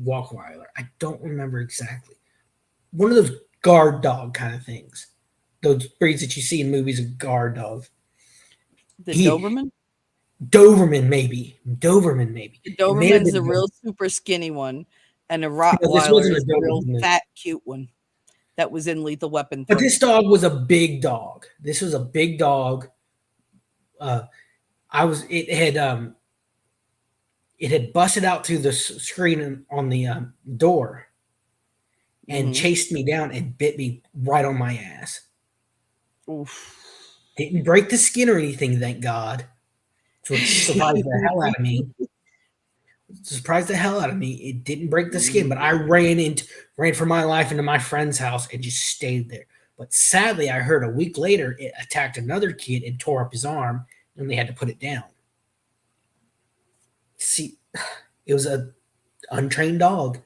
Walkweiler. I don't remember exactly. One of those guard dog kind of things. those breeds that you see in movies of guard dogs. The He Doberman? Doberman maybe. The It may have Doberman's been the real super skinny one, and a no, this Rottweiler wasn't a is the real Doberman. fat, cute one that was in Lethal Weapon But 3. this dog was a big dog. This was a big dog. Uh, it had busted out through the screen on the door and Mhm. chased me down and bit me right on my ass. Oof. Didn't break the skin or anything, thank God. Which surprised the hell out of me. Surprised the hell out of me. It didn't break the skin, but I ran for my life into my friend's house and just stayed there. But sadly, I heard a week later it attacked another kid and tore up his arm, and they had to put it down. See, it was a untrained dog,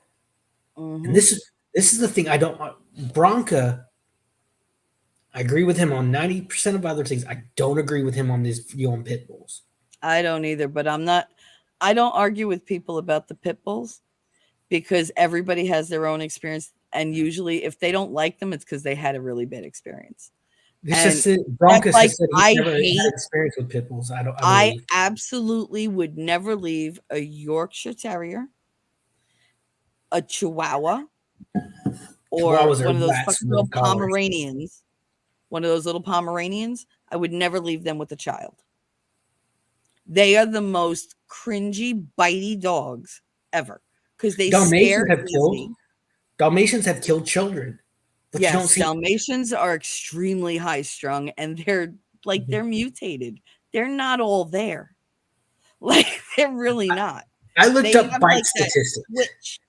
and Mhm. this is the thing I don't. Bronca, I agree with him on 90% of other things. I don't agree with him on this view on pit bulls. I don't either, but I don't argue with people about the pit bulls because everybody has their own experience, and usually if they don't like them, it's because they had a really bad experience. This And is that's Broncos like has said he's I never had hate experience with pit bulls. I I believe. absolutely would never leave a Yorkshire Terrier, a Chihuahua, or Chihuahuas are one of those rats fucking with little collars. Pomeranians. One of those little Pomeranians, I would never leave them with a child. They are the most cringy, bitey dogs ever because they Dalmatians scare have killed. easy. Dalmatians have killed children, but you don't Yes, see. Dalmatians are extremely high strung and they're mutated. They're not all there. Like they're really not. I looked They up have bite like that statistics. switch.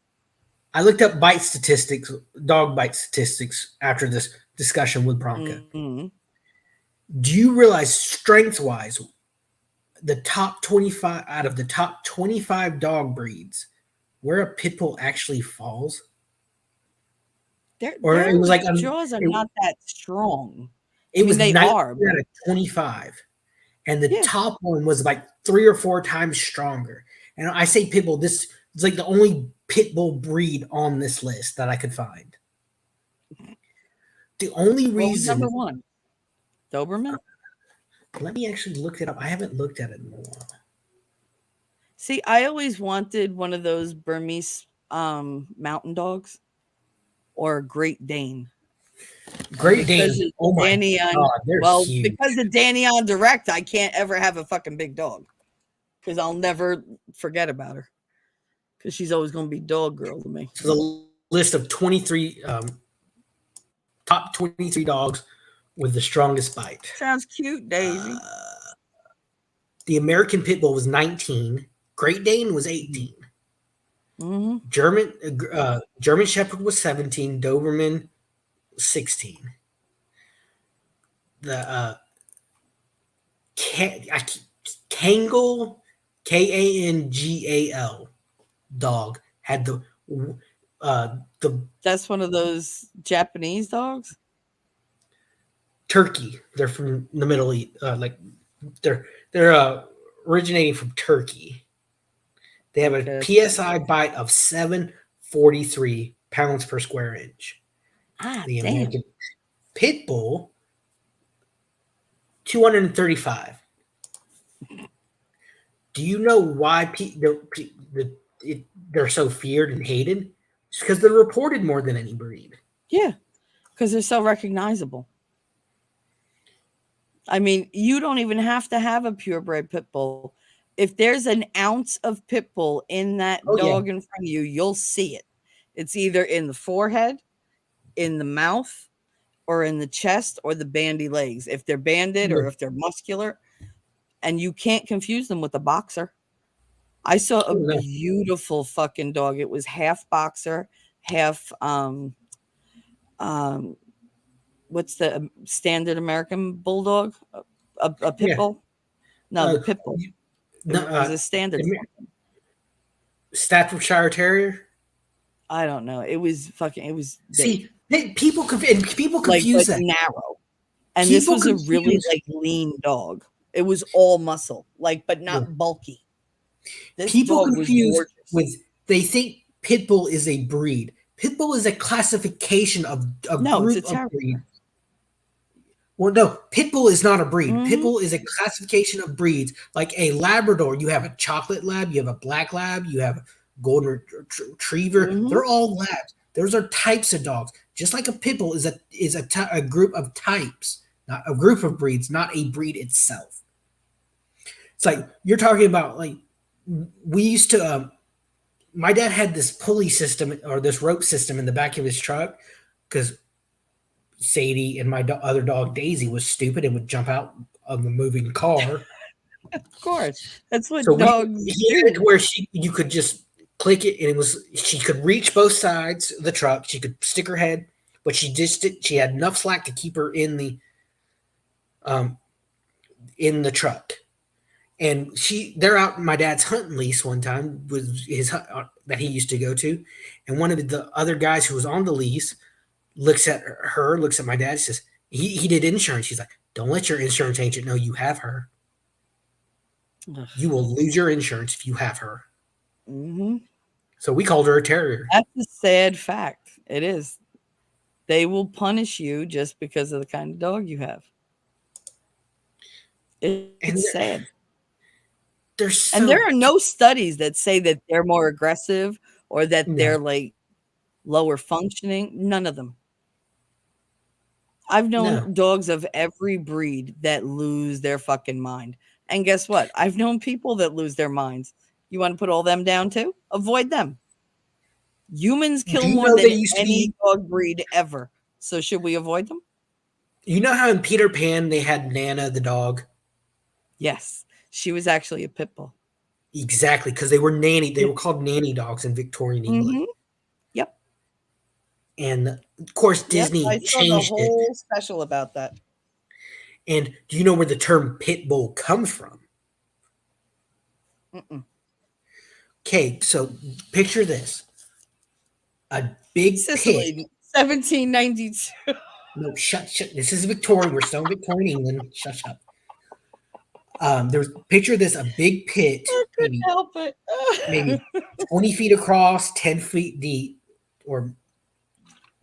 I looked up bite statistics, dog bite statistics after this discussion with Bronca. Mhm. Do you realize strength wise, the top 25 out of the top 25 dog breeds, where a pit bull actually falls? Or Their it was like jaws are not that strong. I it mean, was they 19 are, but out of 25. And the yeah, top one was like 3 or 4 times stronger. And I say pit bull, this is like the only pit bull breed on this list that I could find. The only what was number reason, one? Doberman? let me actually look it up. I haven't looked at it in a while. See, I always wanted one of those Burmese mountain dogs or a Great Dane. And Great because Dane. it's Oh my Danny on God, they're well, huge. because of Danny on Direct, I can't ever have a fucking big dog. Because I'll never forget about her. Because she's always gonna be dog girl to me. So the list of 23 top 23 dogs with the strongest bite. Sounds cute, Daisy. The American Pit Bull was 19. Great Dane was 18. Mm-hmm. German Shepherd was 17. Doberman was 16. The Kangal, Kangal dog had the That's one of those Japanese dogs. Turkey. They're from the Middle East. They're originating from Turkey. They have a Okay. PSI bite of 743 pounds per square inch. Ah, The damn. American Pit Bull, 235. Do you know why they're so feared and hated? It's because they're reported more than any breed. Yeah, because they're so recognizable. I mean, you don't even have to have a purebred pit bull. If there's an ounce of pit bull in that Oh yeah, dog in front of you, you'll see it. It's either in the forehead, in the mouth, or in the chest or the bandy legs. If they're banded or if they're muscular, and you can't confuse them with a boxer. I saw a oh, no. beautiful fucking dog. It was half boxer, half um what's the standard American bulldog? A pit Yeah. bull? No, Uh, the pit bull. It no, was a standard. Staffordshire Terrier. I don't know. It was fucking. It was big, See, people like confuse but that. narrow. And this People was a really confuse. like lean dog. It was all muscle, like but Yeah. not bulky. This People dog was confuse gorgeous. with they think pit bull is a breed. Pit bull is a classification of a No, it's group a of breed. terrier. Well, no, pit bull is not a breed. Pit Mm-hmm. bull is a classification of breeds. Like a Labrador, you have a chocolate lab, you have a black lab, you have a golden retriever. Mm-hmm. They're all labs. Those are types of dogs. Just like a pit bull is a group of types, not a group of breeds, not a breed itself. It's like you're talking about. Like we used to. My dad had this pulley system or this rope system in the back of his truck because Sadie and my other dog Daisy was stupid and would jump out of the moving car. Of course. That's So what we dogs he had it do. where you could just click it and it was she could reach both sides of the truck. She could stick her head, but she had enough slack to keep her um in the truck. And they're out in my dad's hunting lease one time was his that he used to go to, and one of the other guys who was on the lease looks at my dad, says he did insurance. He's like, don't let your insurance agent know you have her. You will lose your insurance if you have her. Mm-hmm. So we called her a terrier. That's a sad fact. It is. They will punish you just because of the kind of dog you have. It's And sad. they're And there are so no studies that say that they're more aggressive or that no, they're like lower functioning. None of them. I've no. known dogs of every breed that lose their fucking mind. And guess what? I've known people that lose their minds. You want to put all them down too? Avoid them. Humans Do kill you more know they than used to any be? dog breed ever. So should we avoid them? You know how in Peter Pan they had Nana the dog? Yes. She was actually a pit bull. Exactly, because they were nanny. They Yep. were called nanny dogs in Victorian England. Mhm. Yep. And of course, Yep. I Disney saw the changed it. whole special about that. And do you know where the term pit bull comes from? Mm-mm. Okay, so picture this: a big pit. Sicily, 1792. No, shut. This is Victorian. We're still in Victorian England. Shut up. There's picture this: a big pit, I couldn't maybe help it. maybe 20 feet across, 10 feet deep, or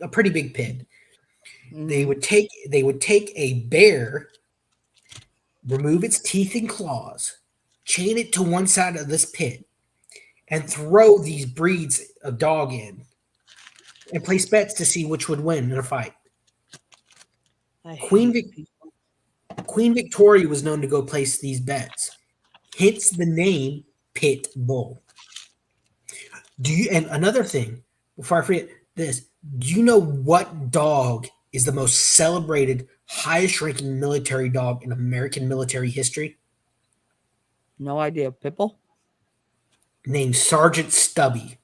a pretty big pit. Mhm. They would take a bear, remove its teeth and claws, chain it to one side of this pit, and throw these breeds of dog in, and place bets to see which would win in a fight. I Queen hate Vic- people. Queen Victoria was known to go place these bets, hence the name Pit Bull. Do you? And another thing, before I forget this, do you know what dog is the most celebrated, highest-ranking military dog in American military history? No idea. Pitbull? Named Sergeant Stubby.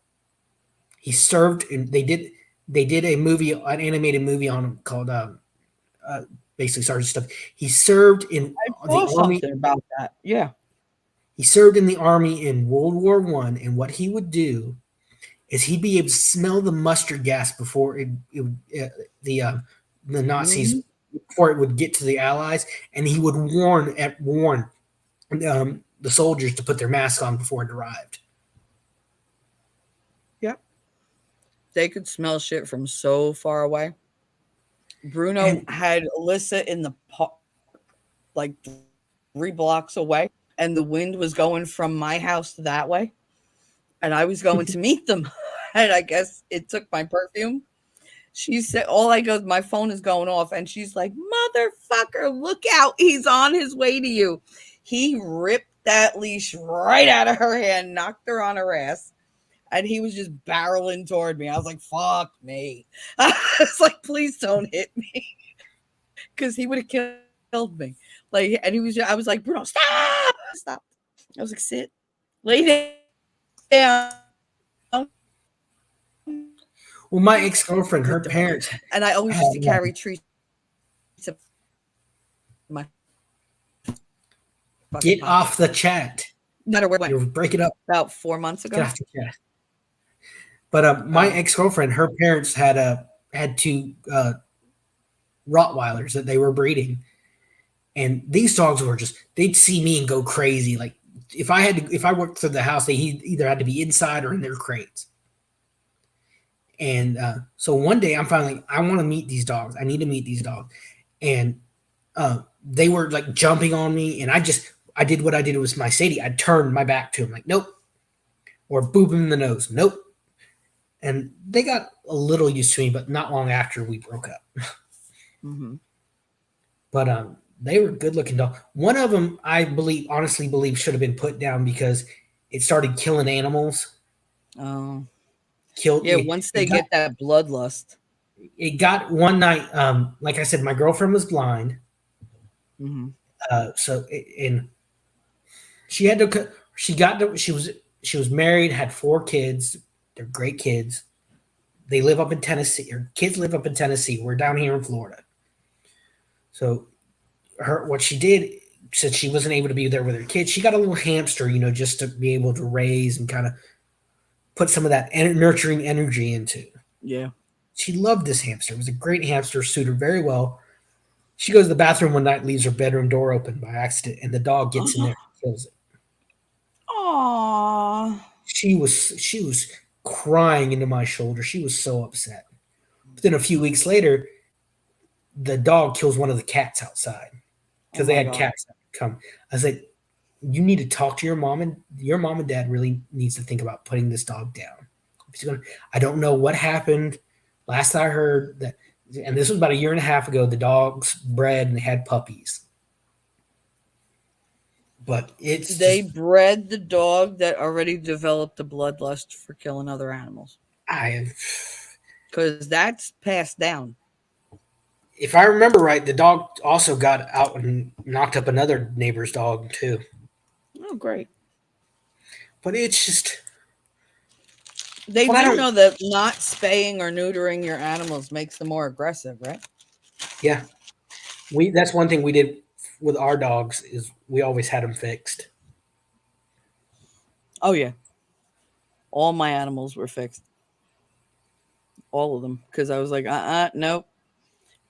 He served, and they did a movie, an animated movie on him called uh, basically Sergeant Stubby. He served in I the saw army. something about that. Yeah. He served in the army in World War One, and what he would do is he'd be able to smell the mustard gas before it would, the Nazis Mhm. before it would get to the Allies, and he would warn the soldiers to put their mask on before it arrived. Yep. They could smell shit from so far away. Bruno And had Alyssa in the park, like 3 blocks away, and the wind was going from my house that way. And I was going to meet them. And I guess it took my perfume. She said, all I go, my phone is going off. And she's like, motherfucker, look out. He's on his way to you. He ripped that leash right out of her hand, knocked her on her ass. And he was just barreling toward me. I was like, fuck me. I was like, please don't hit me. Because he would have killed me. Like, and he was, I was like, Bruno, stop. I was like, sit, lay down. well, my ex girlfriend, Good her dog. parents And I always had used to carry treats in my fucking get pocket. off the chat. No matter where it went. You're breaking up. About 4 months Get ago. off the chat. But my Oh. ex girlfriend, her parents had two Rottweilers that they were breeding, and these dogs were just they'd see me and go crazy. Like if I worked through the house, they either had to be inside or in their crates. And so one day I'm finally I want to meet these dogs. I need to meet these dogs, and They were like jumping on me, and I did what I did with my Sadie. I turned my back to him, like nope, or boop him in the nose, nope. And they got a little used to me, but not long after we broke up. Mm-hmm. But they were good looking dogs. One of them, I believe, honestly believe, should have been put down because it started killing animals. Oh, Killed yeah. it. Once they get that bloodlust. It got one night. Like I said, my girlfriend was blind, Mm-hmm. and she had to. She got to. She was married, had 4 kids. They're great kids. They live up in Tennessee. Her kids live up in Tennessee. We're down here in Florida. So her what she did, since she wasn't able to be there with her kids, she got a little hamster, just to be able to raise and kind of put some of that nurturing energy into. Yeah. She loved this hamster. It was a great hamster, suited her very well. She goes to the bathroom one night, leaves her bedroom door open by accident, and the dog gets in there and kills it. Aww. She was crying into my shoulder. She was so upset. But then a few weeks later, the dog kills one of the cats outside Oh because they my had God. cats that come. I was like, you need to talk to your mom and dad really needs to think about putting this dog down. I don't know what happened. Last I heard that, and this was about a year and a half ago, the dogs bred and they had puppies. But it's They just bred the dog that already developed the bloodlust for killing other animals. I Because that's passed down. if I remember right, the dog also got out and knocked up another neighbor's dog too. Oh, great. But it's just, They but I do don't. know that not spaying or neutering your animals makes them more aggressive, right? Yeah, we that's one thing we did with our dogs is we always had them fixed. Oh, yeah. All my animals were fixed. All of them. Because I was like, nope.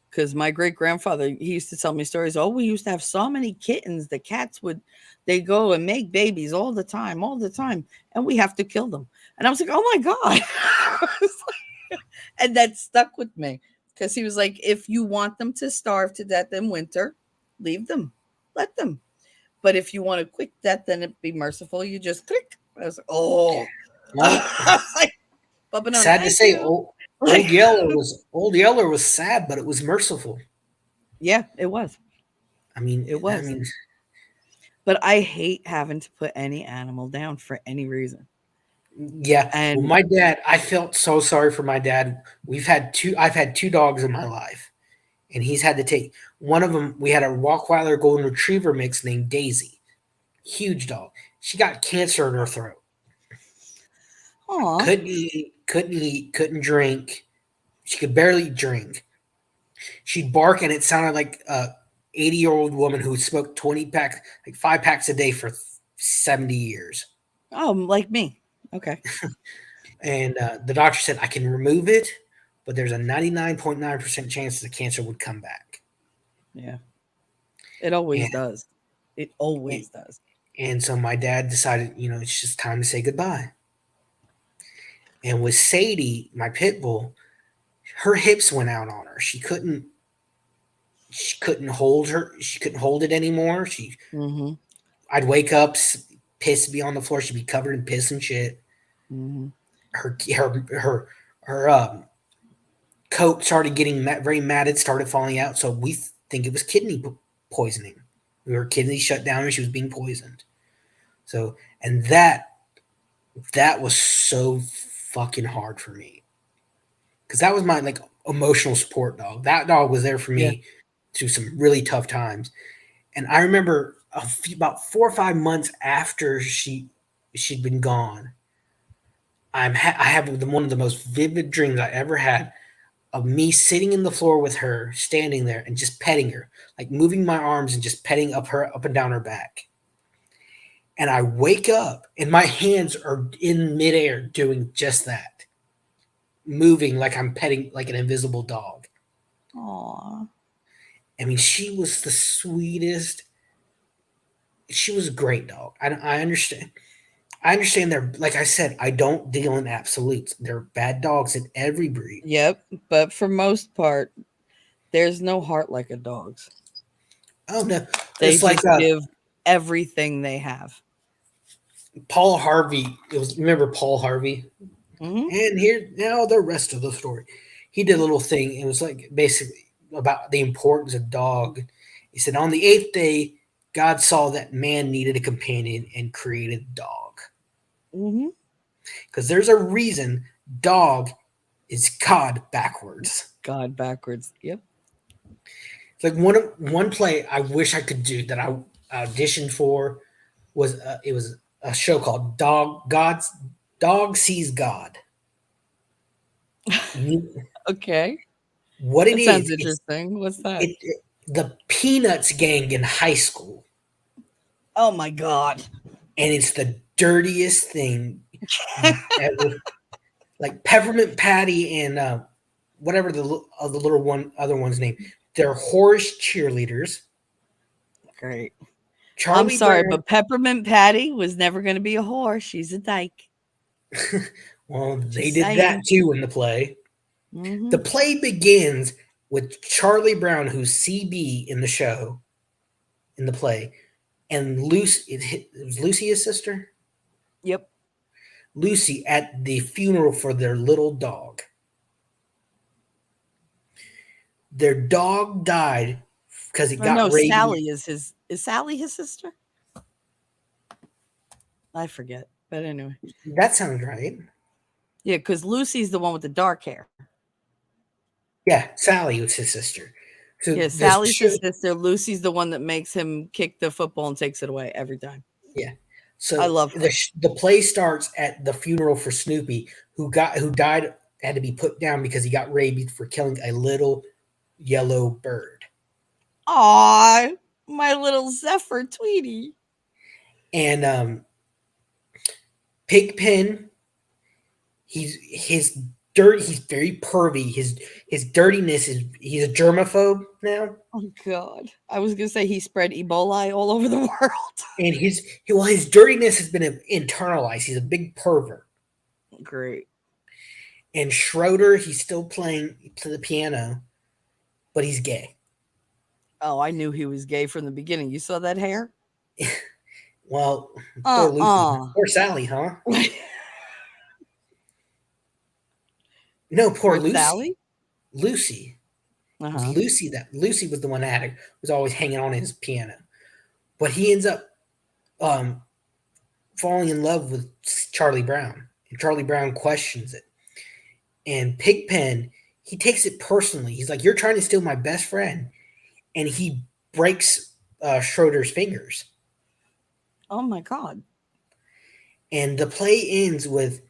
Because my great grandfather, he used to tell me stories. Oh, we used to have so many kittens. The cats would, they go and make babies all the time. And we have to kill them. And I was like, oh my God. And that stuck with me because he was like, if you want them to starve to death in winter, leave them, let them. But if you want a quick death and it be merciful, you just click. I was like, oh, Well, I was like, Bubba, no, sad to thank say, you. Like, Old Yeller was sad, but it was merciful. yeah, it was. I mean, It I was. mean, But I hate having to put any animal down for any reason. yeah. Well, And my dad, I felt so sorry for my dad. I've had 2 dogs in my life, and he's had to take one of them. We had a Rottweiler Golden Retriever mix named Daisy, huge dog. She got cancer in her throat. aw, Couldn't drink. She could barely drink. She'd bark, and it sounded like a 80-year-old woman who smoked 20 packs, like 5 packs a day for 70 years. oh, like me. Okay. And the doctor said, I can remove it, but there's a 99.9% chance the cancer would come back. Yeah. It always And, does. It and, always does. and so my dad decided, it's just time to say goodbye. And with Sadie, my pit bull, her hips went out on her. She couldn't hold her. She couldn't hold it anymore. Mm-hmm. I'd wake up, piss be on the floor. She'd be covered in piss and shit. Mm-hmm. Her coat started getting very matted, started falling out. So we think it was kidney poisoning. Her kidney shut down and she was being poisoned. So and that was so fucking hard for me because that was my like emotional support dog. That dog was there for Yeah. me through some really tough times. And I remember about 4 or 5 months after she'd been gone, I have one of the most vivid dreams I ever had of me sitting in the floor with her, standing there and just petting her, like moving my arms and just petting up and down her back. And I wake up and my hands are in midair doing just that, moving like I'm petting like an invisible dog. Aw. I mean, she was the sweetest. She was a great dog. I understand. I understand they're like I said. I don't deal in absolutes. There are bad dogs in every breed. Yep. But for most part, there's no heart like a dog's. Oh no, They it's like just give everything they have. Paul Harvey. It was, remember Paul Harvey? Hmm. And here now the rest of the story. He did a little thing. It was like basically about the importance of dog. He said on the eighth day, God saw that man needed a companion and created dog. Hmm. Because there's a reason dog is God backwards. God backwards. Yep. It's like one play I wish I could do that I auditioned for was it was a show called Dog Sees God. Okay. What it That sounds is, interesting. What's that? the Peanuts gang in high school, Oh my God. and it's the dirtiest thing you ever. Like Peppermint Patty and whatever the little one other one's name. They're Horace cheerleaders. Great. I'm Charlie sorry, Brown. but Peppermint Patty was never going to be a whore. She's a dyke. Well, they Just did that saying. too in the play. Hmm. The play begins with Charlie Brown, who's CB in the show, in the play, and Lucy. It was Lucy his sister. Yep. Lucy at the funeral for their little dog. Their dog died because it Or no, got rabies. Sally is his. Is Sally his sister? I forget. But anyway. That sounds right. Yeah, because Lucy's the one with the dark hair. Yeah, Sally was his sister. So Yeah, this Sally's show, his sister. Lucy's the one that makes him kick the football and takes it away every time. yeah. I So love her. the play starts at the funeral for Snoopy, who died, had to be put down because he got rabies for killing a little yellow bird. Aw, my little Zephyr Tweety. And Pigpen, his dirt. He's very pervy. His dirtiness is he's a germaphobe now, Oh God. I was gonna say he spread Ebola all over the world. and his dirtiness has been internalized. He's a big pervert. Great. And Schroeder, he's still playing to the piano, but he's gay. Oh, I knew he was gay from the beginning. You saw that hair? Well, poor Lucy, Uh-uh. poor Sally, huh? No, poor Poor Lucy. Sally? Lucy. It was Uh-huh. Lucy that Lucy was the one that was always hanging on his piano. But he ends up um, falling in love with Charlie Brown, and Charlie Brown questions it. And Pigpen, he takes it personally. He's like, "You're trying to steal my best friend," and he breaks Schroeder's fingers. Oh my God. And the play ends with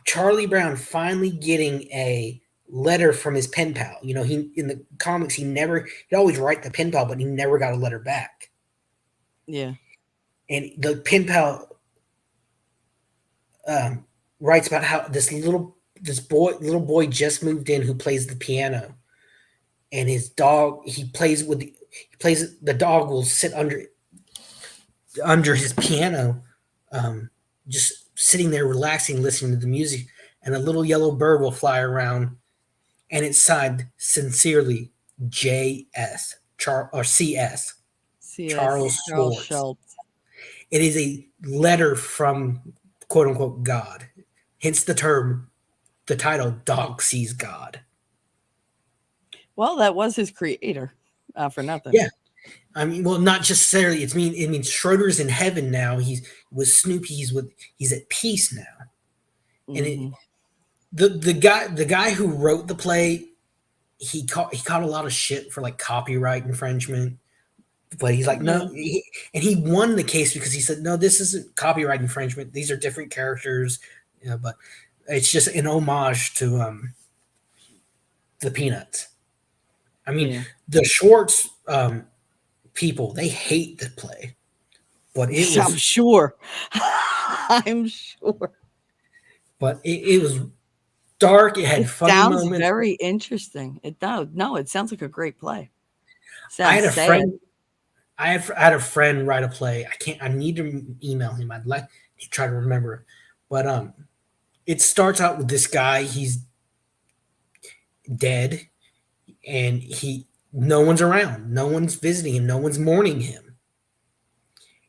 Charlie Brown finally getting a letter from his pen pal. You know, he in the comics he'd always write the pen pal, but he never got a letter back. Yeah. And the pen pal um, writes about how little boy just moved in who plays the piano, and his dog he plays the dog will sit under his piano, um, just sitting there relaxing, listening to the music, and a little yellow bird will fly around, and it's signed sincerely J.S. Or C.S. CS Charles Charles Schwartz. Schultz. It is a letter from quote unquote God, hence the title Dog Sees God. Well, that was his creator. For nothing. Yeah, I mean, well, not necessarily. It means Schroeder's in heaven now. He's with Snoopy. He's at peace now. And Hmm. the guy who wrote the play, he caught a lot of shit for like copyright infringement. But he's like, no, Yeah. and he won the case because he said, no, this isn't copyright infringement. These are different characters, but it's just an homage to the Peanuts. I mean, Yeah. the Schwartz people, they hate the play, but I'm sure. I'm sure. it was dark. It had It funny sounds moments. very interesting. It does. No, it sounds like a great play. I Sounds had a sad. friend. I had a friend write a play. I can't. I need to email him. I'd like to try to remember, but it starts out with this guy. He's dead, and No one's around. No one's visiting him. No one's mourning him.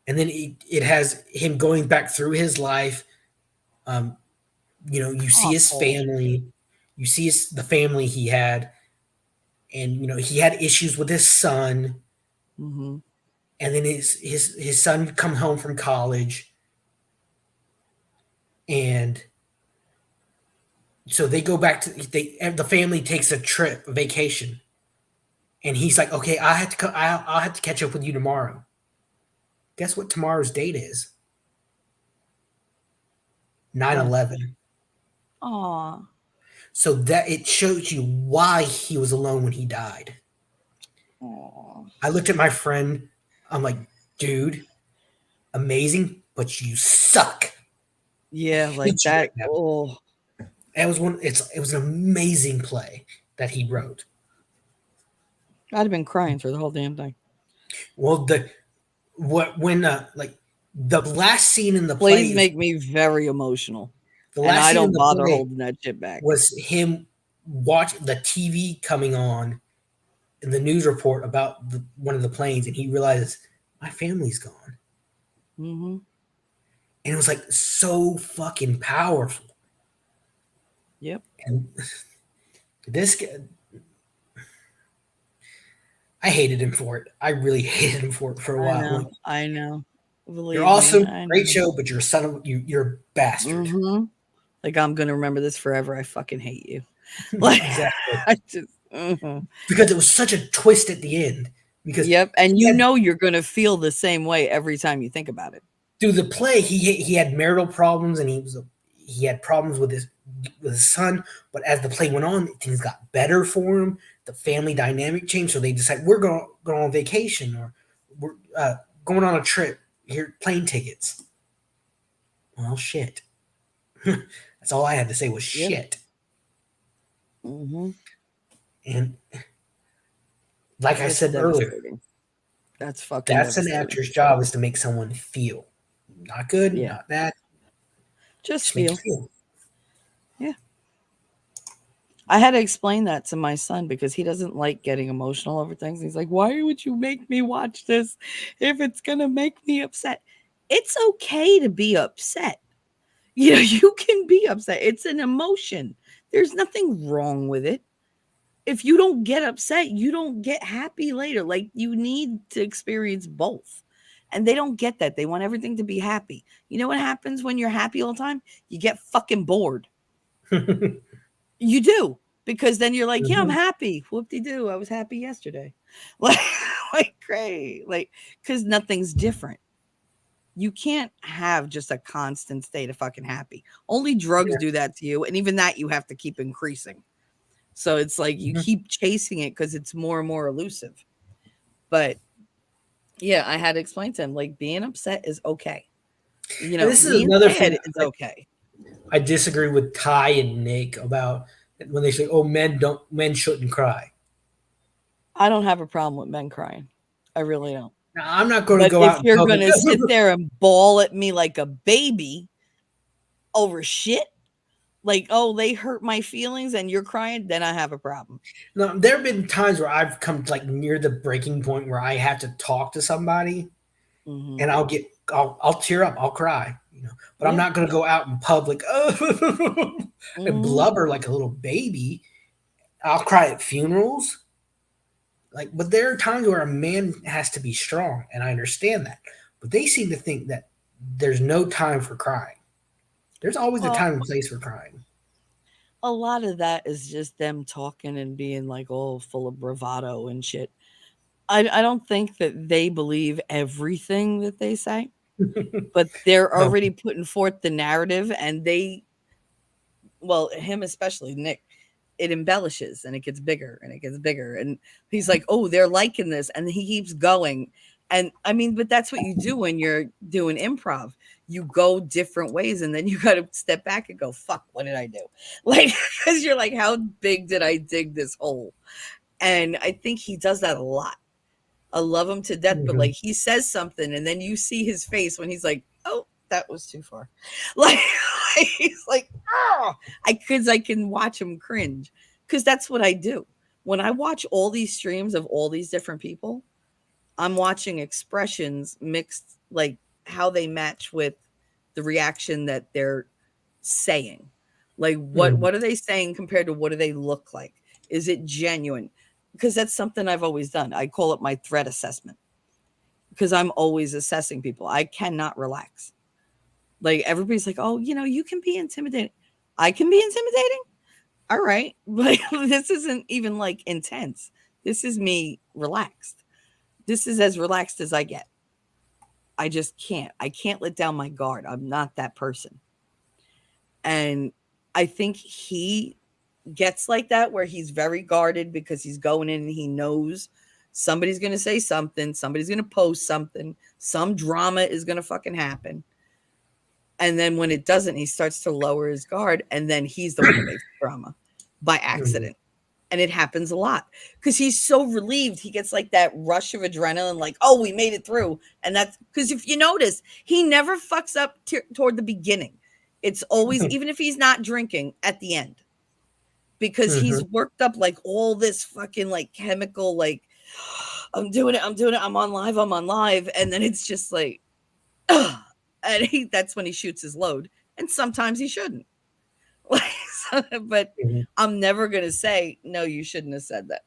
And then it has him going back through his life. Um, you see his Awful. family. You see the family he had, and he had issues with his son. Mm-hmm. And then his son come home from college, and so they go back to the family takes a trip, a vacation, and he's like, okay, I have to I'll have to catch up with you tomorrow. Guess what tomorrow's date is? What? 9/11. Aw. So that it shows you why he was alone when he died. Aw. I looked at my friend. I'm like, dude, amazing, but you suck. Yeah, like Hit you right that. now. Oh, It was an amazing play that he wrote. I'd have been crying through the whole damn thing. Well, when like the last scene in the play Plays is make me very emotional, the and last I scene in don't the bother play holding that shit back. was him watch the TV coming on in the news report about one of the planes, and he realizes my family's gone, Mm-hmm. and it was like so fucking powerful. Yep. And this guy, I hated him for it. I really hated him for it for a I while. I'm like, know. I know. you're Believe me, awesome, I great know. show, but you're a son of you're a bastard. Mm-hmm. Like I'm gonna remember this forever. I fucking hate you. Like Exactly, I just. Mhm. because it was such a twist at the end. Because Yep, and he you had know you're gonna feel the same way every time you think about it. through the play, he had marital problems, and he had problems with his son. But as the play went on, things got better for him. The family dynamic changed, so they decided we're going to go on vacation, or we're going on a trip. Here, plane tickets. Well, shit. That's all I had to say was Yep. shit. Mm-hmm. And like I That's said earlier, devastating. That's fucking that's an devastating. actor's job, is to make someone feel. Not good, Yeah. not bad. Just Just make you feel. feel. Yeah. I had to explain that to my son because he doesn't like getting emotional over things. He's like, "Why would you make me watch this if it's going to make me upset?" It's okay to be upset. You know, you can be upset. It's an emotion. There's nothing wrong with it. If you don't get upset, you don't get happy later. Like you need to experience both. And they don't get that. They want everything to be happy. You know what happens when you're happy all the time? You get fucking bored. You do. Because then you're like, yeah, I'm Mhm. happy. Whoop de doo. I was happy yesterday. Like, like great. Like, because nothing's different. You can't have just a constant state of fucking happy. Only drugs Yeah. do that to you. And even that you have to keep increasing. So it's like you Mhm. keep chasing it because it's more and more elusive. But yeah, I had to explain to him like being upset is okay. You And know, this is being another thing sad is okay. I disagree with Ty and Nick about when they say, "Oh, men shouldn't cry." I don't have a problem with men crying. I really don't. Now, I'm not going to But go if out in you're public. gonna sit there and bawl at me like a baby over shit, like, oh, they hurt my feelings and you're crying, then I have a problem. No, there have been times where I've come like near the breaking point where I have to talk to somebody, Hmm. and I'll tear up, I'll cry, but I'm Yeah. not going to go out in public and Hmm. blubber like a little baby. I'll cry at funerals, but there are times where a man has to be strong, and I understand that. But they seem to think that there's no time for crying. There's always a Well, time and place for crying. a lot of that is just them talking and being like all full of bravado and shit. I don't think that they believe everything that they say, but they're No. already putting forth the narrative and they, well, him especially, Nick, it embellishes and it gets bigger and it gets bigger. And he's like, oh, they're liking this. And he keeps going. And I mean, but that's what you do when you're doing improv. You go different ways and then you got to step back and go, fuck, what did I do? Like, because you're like, how big did I dig this hole? And I think he does that a lot. I love him to death, but Mhm. like he says something and then you see his face when he's like, oh, that was too far. Like, he's like, oh, I can watch him cringe because that's what I do. when I watch all these streams of all these different people, I'm watching expressions mixed, like how they match with the reaction that they're saying. Like what are they saying compared to what do they look like? Is it genuine? Because that's something I've always done. I call it my threat assessment because I'm always assessing people. I cannot relax. Like everybody's like, "Oh, you can be intimidating." I can be intimidating? All right. But this isn't even like intense. This is me relaxed. This is as relaxed as I get. I just can't. I can't let down my guard. I'm not that person. And I think he gets like that where he's very guarded because he's going in and he knows somebody's going to say something, somebody's going to post something, some drama is going to fucking happen. And then when it doesn't, he starts to lower his guard and then he's the one that makes drama by accident. And it happens a lot because he's so relieved. He gets like that rush of adrenaline, like, oh, we made it through. And that's because if you notice, he never fucks up toward the beginning. It's always, even if he's not drinking, at the end, because he's worked up like all this fucking like chemical, like, I'm doing it, I'm on live. And then it's just like, and that's when he shoots his load. And sometimes he shouldn't. But I'm never going to say, no, you shouldn't have said that.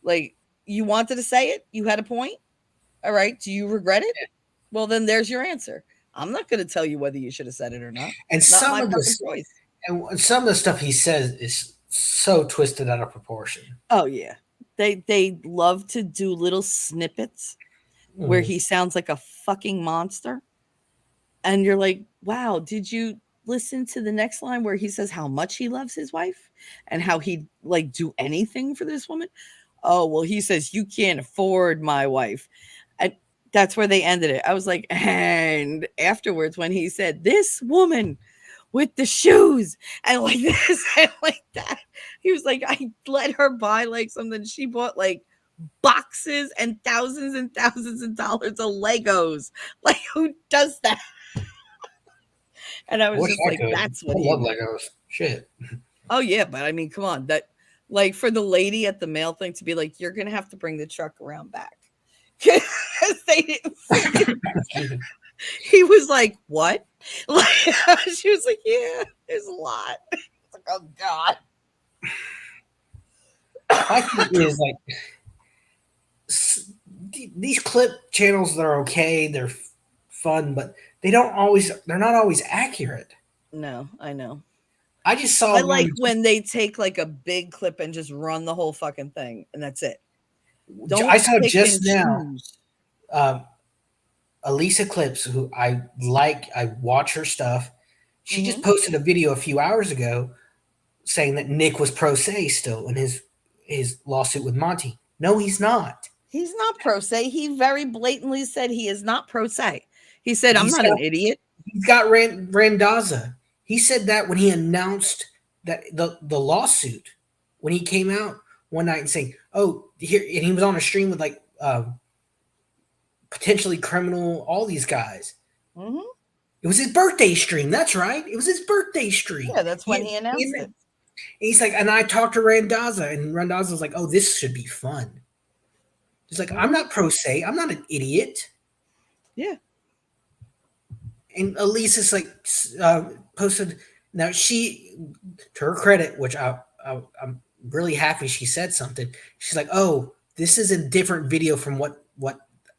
Like, you wanted to say it. You had a point. All right. Do you regret it? Well, then there's your answer. I'm not going to tell you whether you should have said it or not. And It's not some my of fucking the choice. and some of the stuff he says is so twisted out of proportion. Oh, yeah. They love to do little snippets where he sounds like a fucking monster. And you're like, wow, did you listen to the next line where he says how much he loves his wife and how he'd like do anything for this woman? Oh, well, he says, you can't afford my wife. And that's where they ended it. I was like, and afterwards, when he said, this woman with the shoes and like this and like that, he was like, I let her buy like something. She bought like boxes and thousands of dollars of Legos. Like, who does that? And I was just like, that's what I he love meant. Legos. Shit. Oh, yeah. But I mean, come on. That, like, for the lady at the mail thing to be like, you're going to have to bring the truck around back. Because they didn't. He was like, what? Like, she was like, yeah, there's a lot. It's like, oh, God. My thing is like, these clip channels that are okay, they're fun, but they're not always accurate. No, I know. I just saw I like one. when they take like a big clip and just run the whole fucking thing, and that's it. Don't I saw pick just and now choose. Elisa Clips, who I like. I watch her stuff. She just Mhm. posted a video a few hours ago saying that Nick was pro se still in his lawsuit with Monty. No, he's not. He's not pro se. He very blatantly said he is not pro se. He said, I'm He's not got an idiot. he's got Randazza. He said that when he announced that the lawsuit, when he came out one night and saying, "Oh, here," and he was on a stream with like potentially criminal, all these guys. Mhm. It was his birthday stream. That's right. It was his birthday stream. Yeah, that's when he announced it. He's like, and I talked to Randazza, and Randazza was like, "Oh, this should be fun." He's like, "I'm not pro se. I'm not an idiot." Yeah. And Elisa's like posted. Now she, to her credit, which I'm really happy she said something. She's like, "Oh, this is a different video from what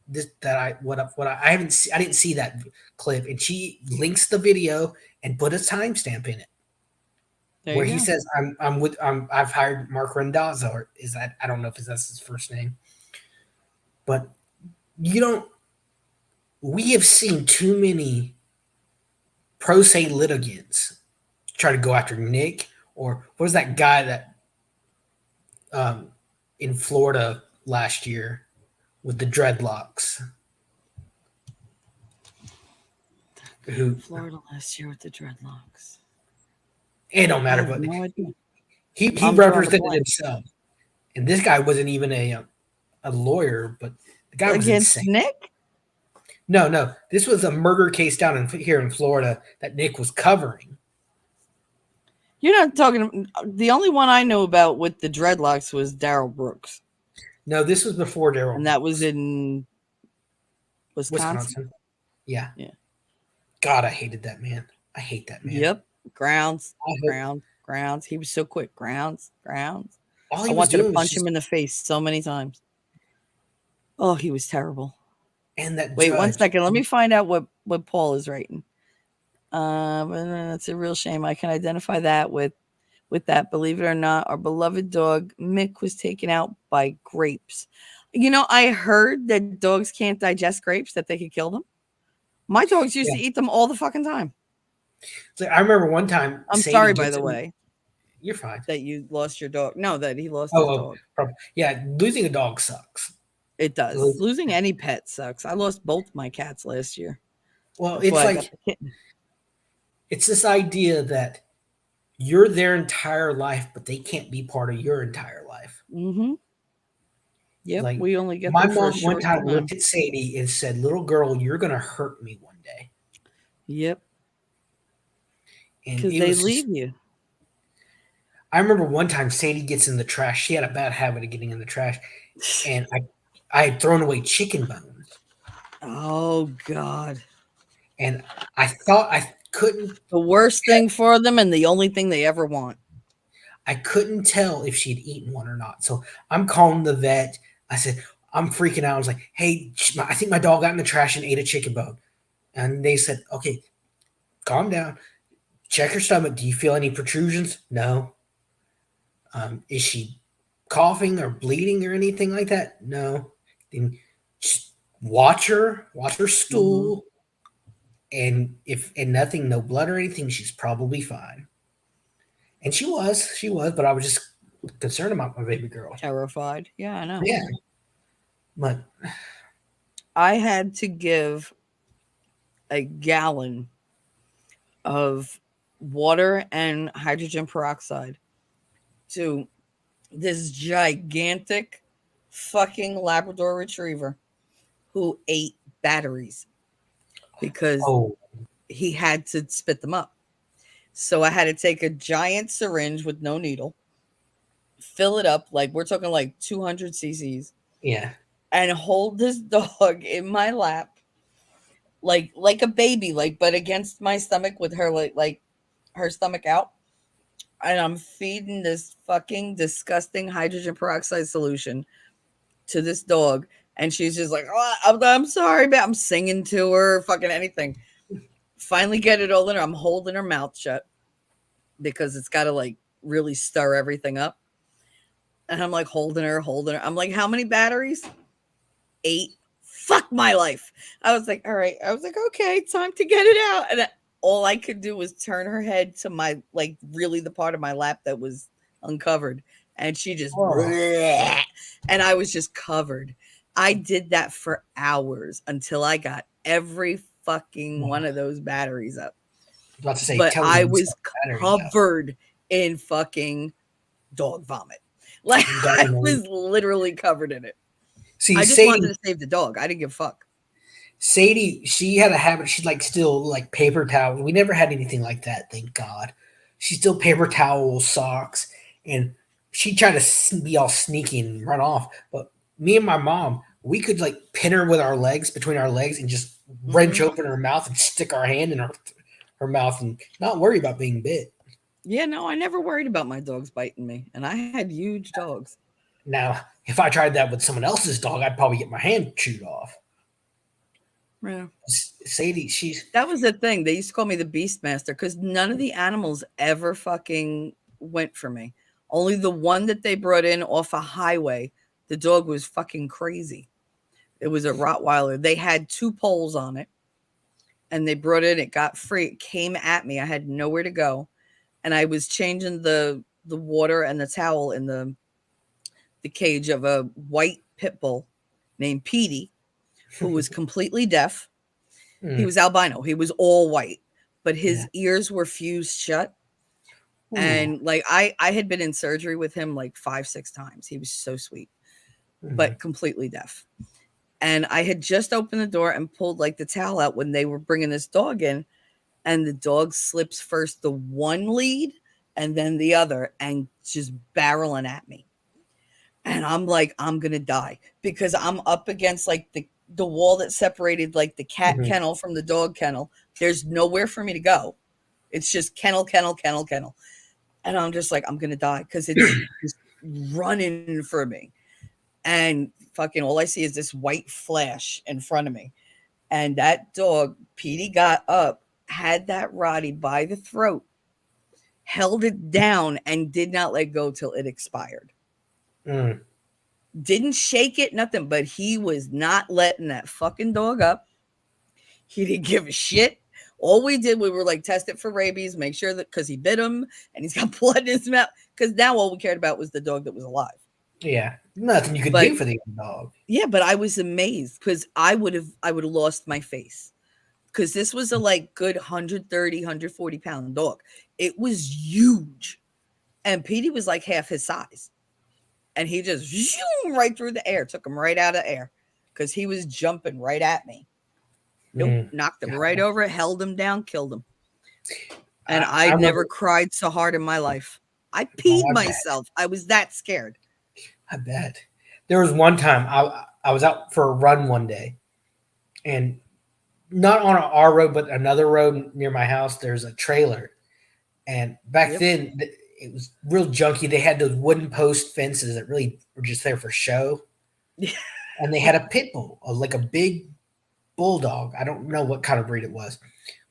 this that I what I haven't see, I didn't see that clip." And she links the video and put a timestamp in it There where you he go. says, I've hired Mark Randazzo, or is that, I don't know if that's his first name, but you don't. We have seen too many pro se litigants try to go after Nick, or what was that guy that in Florida last year with the dreadlocks? Who, Florida last year with the dreadlocks. it don't I matter, have but no idea. he I'm drawing a represented blank. himself, and this guy wasn't even a lawyer, but the guy was Against insane. Nick? No, this was a murder case down here in Florida that Nick was covering. You're not talking. The only one I know about with the dreadlocks was Daryl Brooks, No, this was before Daryl and that was Brooks. in Wisconsin. Wisconsin. Yeah. Yeah. God, I hated that man. I hate that man. Yep. Grounds, I hope grounds, grounds. He was so quick. Grounds, grounds. all I he was wanted to doing was punch him just in the face so many times. Oh, he was terrible. and that Wait one judge. second. Let me find out what Paul is writing. It's a real shame. I can identify that with that. Believe it or not, our beloved dog Mick was taken out by grapes. You know, I heard that dogs can't digest grapes, that they could kill them. My dogs used Yeah. to eat them all the fucking time. So I remember one time I'm Sadie sorry, by gets the in. way, You're fine. that you lost your dog. No, that he lost his Oh, dog. probably. Yeah, losing a dog sucks. It does. Lose- Losing any pet sucks. I lost both my cats last year. Well, That's it's why I got like the kitten. it's this idea that you're their entire life, but they can't be part of your entire life. Mm-hmm. Yep. Like We only get my them for a mom one short time time. looked at Sadie and said, "Little girl, you're gonna hurt me one day." Yep. And Because it they was leave just. you. I remember one time Sadie gets in the trash. She had a bad habit of getting in the trash, and I had thrown away chicken bones, Oh God. and I thought The worst thing for them and the only thing they ever want. I couldn't tell if she'd eaten one or not. So I'm calling the vet. I said, I'm freaking out. I was like, hey, I think my dog got in the trash and ate a chicken bone. And they said, okay, calm down. Check her stomach. Do you feel any protrusions? No. Is she coughing or bleeding or anything like that? No. Then just watch her Mm-hmm. stool. And if and nothing, no blood or anything, she's probably fine. And she was, but I was just concerned about my baby girl. Terrified. Yeah, I know. Yeah. But I had to give a gallon of water and hydrogen peroxide to this gigantic fucking Labrador retriever who ate batteries because oh he had to spit them up. So I had to take a giant syringe with no needle, fill it up, like we're talking like 200 cc's, yeah. and hold this dog in my lap like a baby, like but against my stomach with her like her stomach out, and I'm feeding this fucking disgusting hydrogen peroxide solution to this dog, and she's just like, oh, I'm sorry, but I'm singing to her, fucking anything. Finally, get it all in her. I'm holding her mouth shut because it's got to like really stir everything up, and I'm like holding her, holding her. I'm like, how many batteries? 8. Fuck my life. I was like, all right. I was like, okay, time to get it out. And all I could do was turn her head to my, like, really the part of my lap that was uncovered. And she just, Oh, and I was just covered. I did that for hours until I got every fucking well, one of those batteries up. about to say, But tell I them was batteries out. covered in fucking dog vomit. Like, I Definitely. was literally covered in it. See, I just wanted to save the dog. I didn't give a fuck. Sadie, she had a habit. She'd like still like paper towels. We never had anything like that, thank God. She still paper towels, socks, and she tried to be all sneaky and run off. But me and my mom, we could like pin her with our legs between our legs and just wrench Mhm. open her mouth and stick our hand in her mouth and not worry about being bit. Yeah, no, I never worried about my dogs biting me, and I had huge dogs. Now, if I tried that with someone else's dog, I'd probably get my hand chewed off. Yeah. Sadie, she's That was the thing. They used to call me the Beastmaster because none of the animals ever fucking went for me. Only the one that they brought in off a highway, the dog was fucking crazy. It was a Rottweiler. They had 2 poles on it, and they brought it. It got free. It came at me. I had nowhere to go, and I was changing the water and the towel in the cage of a white pit bull named Petey, who was completely deaf. He mm, was albino. He was all white, but yeah. his ears were fused shut. Ooh. And like I had been in surgery with him like 5, 6 times. He was so sweet, Mhm. but completely deaf. And I had just opened the door and pulled like the towel out when they were bringing this dog in, and the dog slips first the one lead and then the other, and just barreling at me. And I'm like, I'm gonna die because I'm up against like the wall that separated like the cat Mhm. kennel from the dog kennel. There's nowhere for me to go. It's just kennel, kennel, kennel, kennel. And I'm just like, I'm gonna die because it's just running for me. And fucking all I see is this white flash in front of me. And that dog, Petey, got up, had that Roddy by the throat, held it down, and did not let go till it expired. Mm. Didn't shake it, nothing, but he was not letting that fucking dog up. He didn't give a shit. All we did, we were like, test it for rabies, make sure that because he bit him and he's got blood in his mouth. Because now all we cared about was the dog that was alive. Yeah, nothing you could But do for the dog. yeah, but I was amazed because I would have lost my face. Because this was a like good 130, 140 pound dog. It was huge. And Petey was like half his size. And he just zoom right through the air, took him right out of air because he was jumping right at me. Nope, Mm. knocked him right God. over, held him down, killed him. And I I've never remember. cried so hard in my life. I Oh, peed I bet. myself. I was that scared. I bet. There was one time I was out for a run one day, and not on our road, but another road near my house. There's a trailer, and back Yep. then it was real junky. They had those wooden post fences that really were just there for show, and they had a pit bull, like a big bulldog. I don't know what kind of breed it was,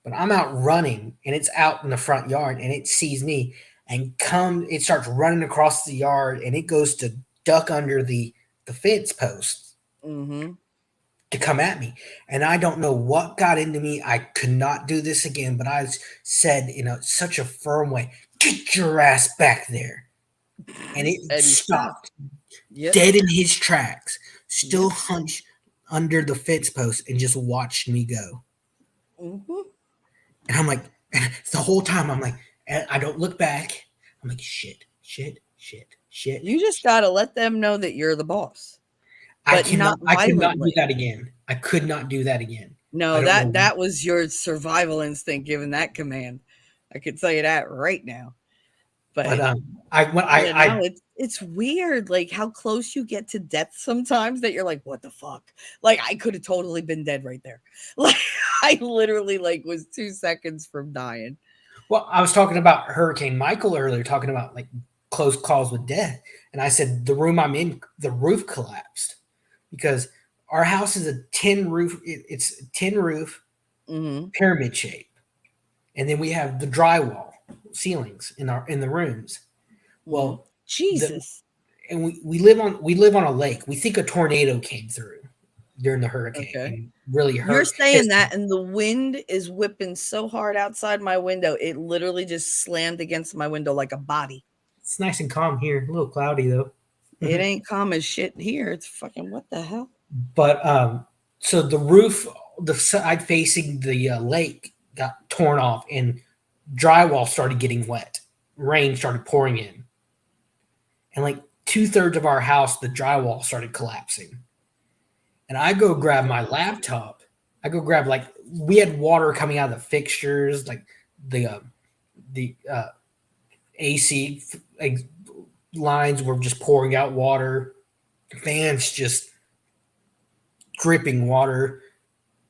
but I'm out running, and it's out in the front yard, and it sees me, and it starts running across the yard, and it goes to duck under the fence post Mm-hmm. to come at me. And I don't know what got into me. I could not do this again, but I said in such a firm way, "Get your ass back there." And it And he stopped. stopped Yep. dead in his tracks, still Yep. hunched under the fence post and just watched me go. Mm-hmm. And I'm like, and the whole time I'm like, and I don't look back. I'm like, shit, shit, shit, shit. You just gotta let them know that you're the boss, I but cannot. not I could not do violently. that again. I could not do that again. I No, don't know. that was your survival instinct giving that command. I could tell you that right now. But But I when yeah, I no, it's weird, like how close you get to death sometimes that you're like, what the fuck? Like I could have totally been dead right there. Like I literally like was 2 seconds from dying. well, I was talking about Hurricane Michael earlier, talking about like close calls with death, and I said the room I'm in, the roof collapsed because our house is a tin roof. It's a tin roof, Mm-hmm. pyramid shape, and then we have the drywall ceilings in the rooms. Mm-hmm. Well, the Jesus. and we live on a lake. We think a tornado came through during the hurricane Okay. and really You're hurt. saying that, and the wind is whipping so hard outside my window, it literally just slammed against my window like a body. It's nice and calm here. A little cloudy though. It ain't calm as shit here. It's fucking what the hell? But so the roof, the side facing the lake, got torn off, and drywall started getting wet. Rain started pouring in, and like 2/3 of our house, the drywall started collapsing. And I go grab my laptop. I go grab like we had water coming out of the fixtures, like the AC like, lines were just pouring out water, fans just dripping water,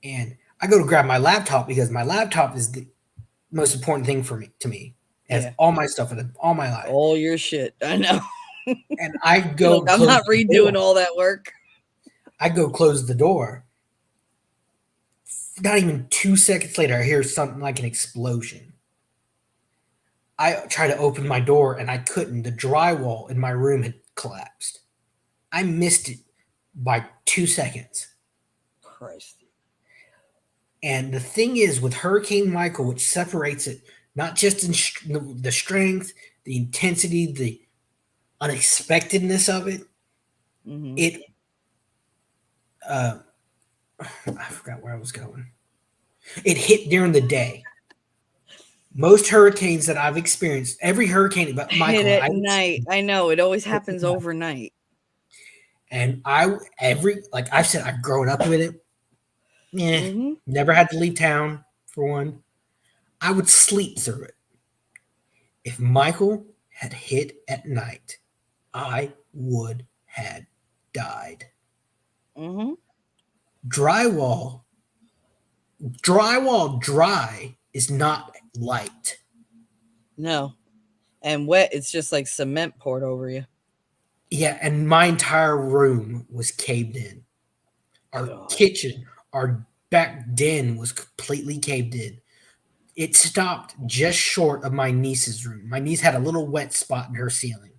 and I go to grab my laptop because my laptop is the most important thing for me to me. It has Yeah. all my stuff in it, all my life. All your shit. I know. And I Look, go I'm close not the door. redoing all that work. I go close the door. Not even 2 seconds later, I hear something like an explosion. I try to open my door and I couldn't. The drywall in my room had collapsed. I missed it by 2 seconds. Christ. And the thing is, with Hurricane Michael, which separates it not just in the strength, the intensity, the unexpectedness of it, Mm-hmm. it uh, I forgot where I was going. It hit during the day. Most hurricanes that I've experienced, every hurricane but Hit Michael, at night. I know it always happens overnight. and like I've said, I've grown up with it. Yeah, Mm-hmm. never had to leave town for one. I would sleep through it. If Michael had hit at night, I would have died. Mm-hmm. Drywall, drywall dry is not light. No. And wet, it's just like cement poured over you. Yeah, and my entire room was caved in. Our God. kitchen, our back den was completely caved in. It stopped just short of my niece's room. My niece had a little wet spot in her ceiling.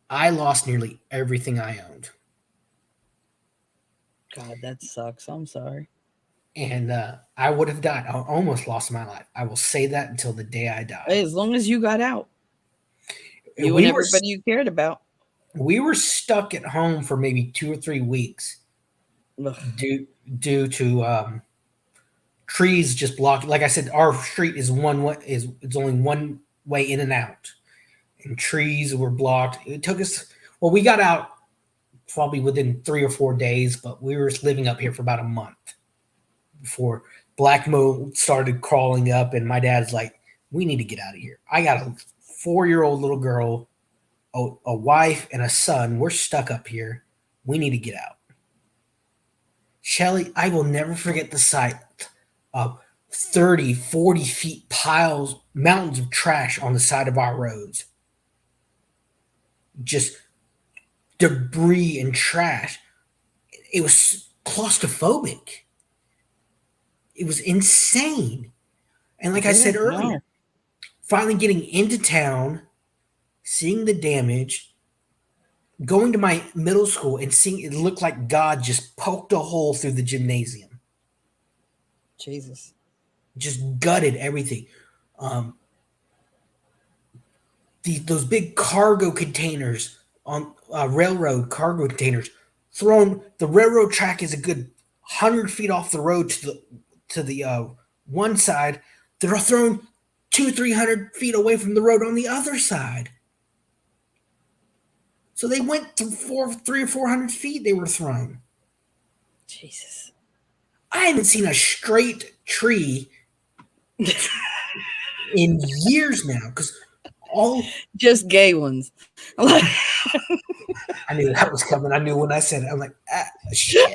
I lost nearly everything I owned. God, that sucks. I'm sorry. And I would have died. I almost lost my life. I will say that until the day I die. Hey, as long as you got out, you and We were everybody you cared about. we were stuck at home for maybe 2 or 3 weeks Ugh, due due to trees just blocking. Like I said, our street is one way is it's only one way in and out, and trees were blocked. It took us. Well, we got out probably within 3 or 4 days, but we were living up here for about a month before black mold started crawling up, and my dad's like, "We need to get out of here." I got a 4-year-old little girl, a wife, and a son. We're stuck up here. We need to get out. Shelly, I will never forget the sight of 30, 40 feet piles, mountains of trash on the side of our roads. Just debris and trash. It was claustrophobic. It was insane. And like I yeah, said earlier, no. finally getting into town, seeing the damage, going to my middle school and seeing it looked like God just poked a hole through the gymnasium, Jesus. just gutted everything. Um, those big cargo containers on railroad cargo containers thrown. The railroad track is a good 100 feet off the road to the one side. They're thrown 200-300 feet away from the road on the other side. So they went through 300 or 400 feet. They were thrown. Jesus. I haven't seen a straight tree in years now because all Just gay ones. Like, I knew that was coming. I knew when I said it. I'm like, shit.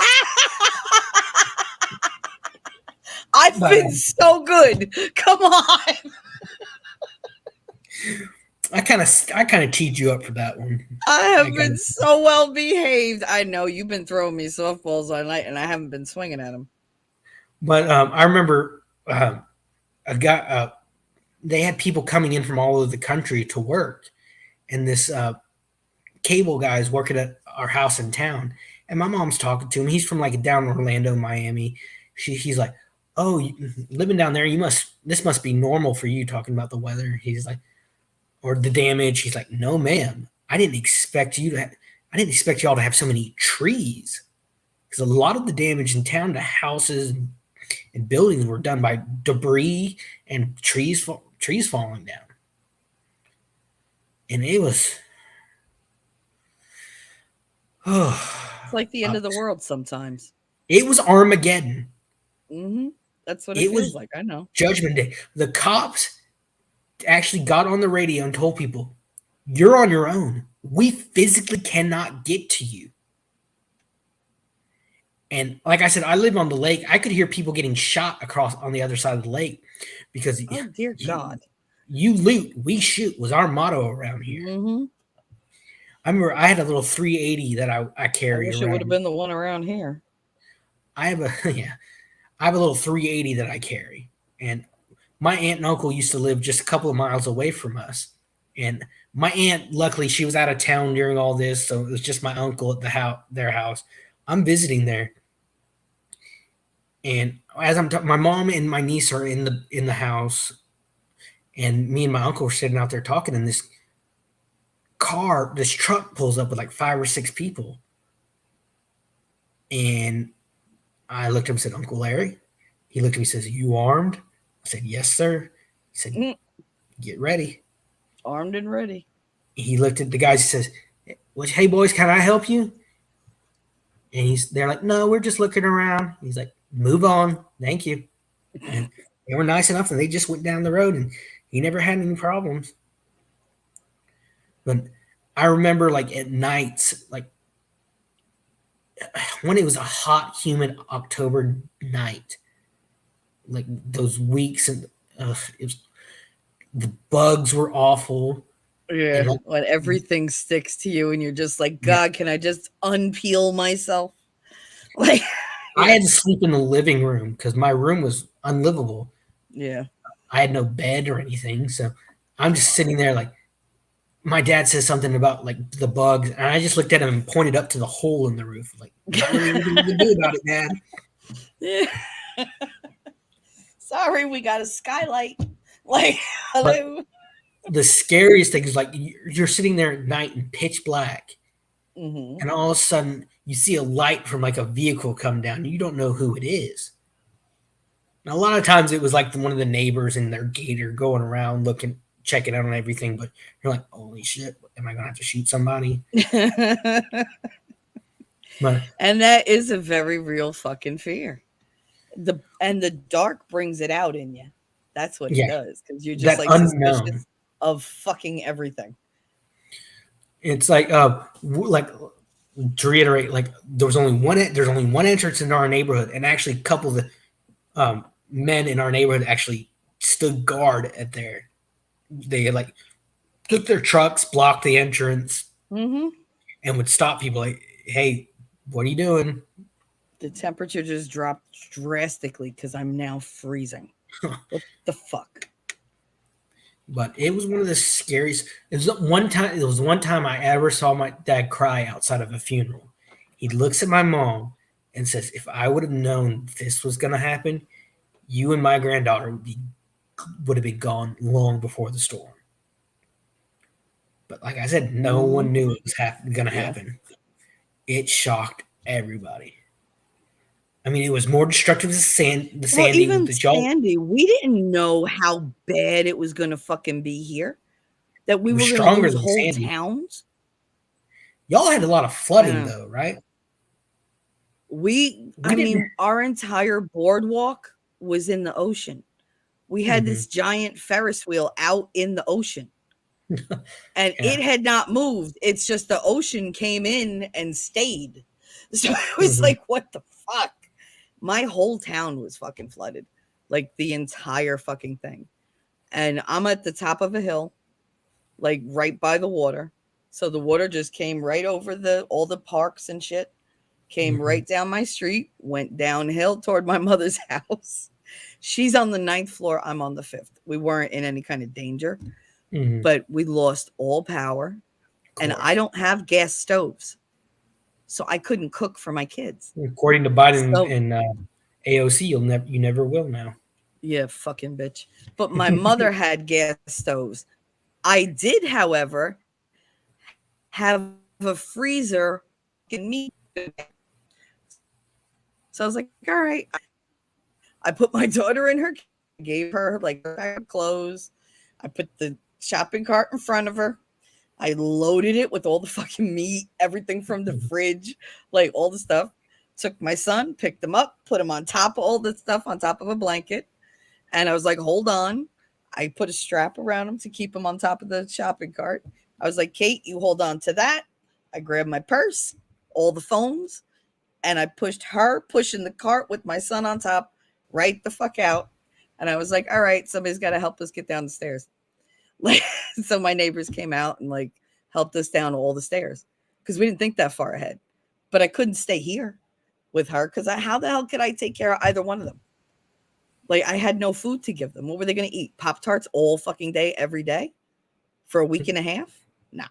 I've But been so good. Come on. I kind of teed you up for that one. I I have kind been of, so well behaved. I know you've been throwing me softballs all night and I haven't been swinging at them. but I remember a guy. They had people coming in from all over the country to work, and this cable guy is working at our house in town, and my mom's talking to him. He's from like down in Orlando, Miami. He's like, "Oh, living down there, you must. This must be normal for you." Talking about the weather, he's like, or the damage. He's like, "No, ma'am. I didn't expect y'all to have so many trees, because a lot of the damage in town to houses and buildings were done by debris and trees falling down, and it was oh, It's like the end of the world sometimes. it was Armageddon. Hmm. That's what it It feels was like. I know. Judgment Day. The cops actually got on the radio and told people, "You're on your own. We physically cannot get to you." And like I said, I live on the lake. I could hear people getting shot across on the other side of the lake because Oh, dear you, God. you loot, we shoot was our motto around here. Hmm. I remember I had a little 380 that I I carry wish it would have around. been the one around here. I have a yeah, I have a little 380 that I carry, and my aunt and uncle used to live just a couple of miles away from us. And my aunt, luckily, she was out of town during all this, so it was just my uncle at their house. I'm visiting there, and as my mom and my niece are in the house, and me and my uncle were sitting out there talking, and this truck pulls up with like 5 or 6 people, and I looked at him and said, "Uncle Larry." He looked at me and says, "You armed?" I said, "Yes, sir." He said, Mm, "Get ready." armed and ready. He looked at the guys and says, "Hey boys, can I help you?" And they're like, "No, we're just looking around." He's like, "Move on. Thank you." And they were nice enough and they just went down the road, and He never had any problems. But I remember like at nights, like when it was a hot, humid October night, like those weeks, and it was, the bugs were awful, and Yeah, like when everything sticks to you and you're just like, yeah, God, can I just unpeel myself? Like, I yeah, had to sleep in the living room because my room was unlivable. yeah. I had no bed or anything, so I'm just sitting there like my dad says something about like the bugs, and I just looked at him and pointed up to the hole in the roof, like not really anything you can do about it, Dad. Yeah. Sorry, we got a skylight. Like, But hello. the scariest thing is like you're sitting there at night in pitch black, Hmm. and all of a sudden you see a light from like a vehicle come down. You don't know who it is. And a lot of times it was like one of the neighbors in their gator going around looking, checking out on everything. But you're like, holy shit, am I gonna have to shoot somebody? But And that is a very real fucking fear. The dark brings it out in you. That's what it yeah, does because you're just that like unknown. suspicious of fucking everything. It's like like to reiterate, like there's only one entrance in our neighborhood, and actually a couple of the men in our neighborhood actually stood guard at there. They like took their trucks, blocked the entrance, Hmm. and would stop people like, "Hey, what are you doing?" The temperature just dropped drastically because I'm now freezing. What the fuck? But it was one of the scariest. It was one time. It was one time I ever saw my dad cry outside of a funeral. He looks at my mom and says, "If I would have known this was going to happen, you and my granddaughter would have been gone long before the storm." But like I said, no Hmm. one knew it was going to Yeah. happen. It shocked everybody. I mean, it was more destructive than the Well, Sandy even that y'all. Sandy, we didn't know how bad it was gonna fucking be here, that we It was were gonna stronger lose than whole Sandy. towns. Y'all had a lot of I flooding know. though, right? I We didn't. mean, our entire boardwalk was in the ocean. We had Hmm. this giant Ferris wheel out in the ocean and Yeah. it had not moved. It's just the ocean came in and stayed. So it was Hmm. like, what the fuck? My whole town was fucking flooded, like the entire fucking thing. And I'm at the top of a hill, like right by the water. So the water just came right over the all the parks and shit, came Hmm. right down my street, went downhill toward my mother's house. She's on the ninth floor, I'm on the fifth. We weren't in any kind of danger, Hmm. but we lost all power. Of And I course. don't have gas stoves. So I couldn't cook for my kids. According to Biden So, and AOC, you never will now. yeah, fucking bitch. But my mother had gas stoves. I did, however, have a freezer fucking meat. So I was like, all right. I put my daughter in her, gave her like her pack of clothes. I put the shopping cart in front of her. I loaded it with all the fucking meat, everything from the fridge, like all the stuff. Took my son, picked him up, put him on top of all the stuff on top of a blanket. And I was like, hold on. I put a strap around him to keep him on top of the shopping cart. I was like, Kate, you hold on to that. I grabbed my purse, all the phones, and I pushed her, pushing the cart with my son on top, right the fuck out. And I was like, all right, somebody's got to help us get down the stairs. Like, so my neighbors came out and like helped us down all the stairs because we didn't think that far ahead. But I couldn't stay here with her because how the hell could I take care of either one of them? Like, I had no food to give them. What were they going to eat? Pop Tarts all fucking day, every day for a week and a half? No.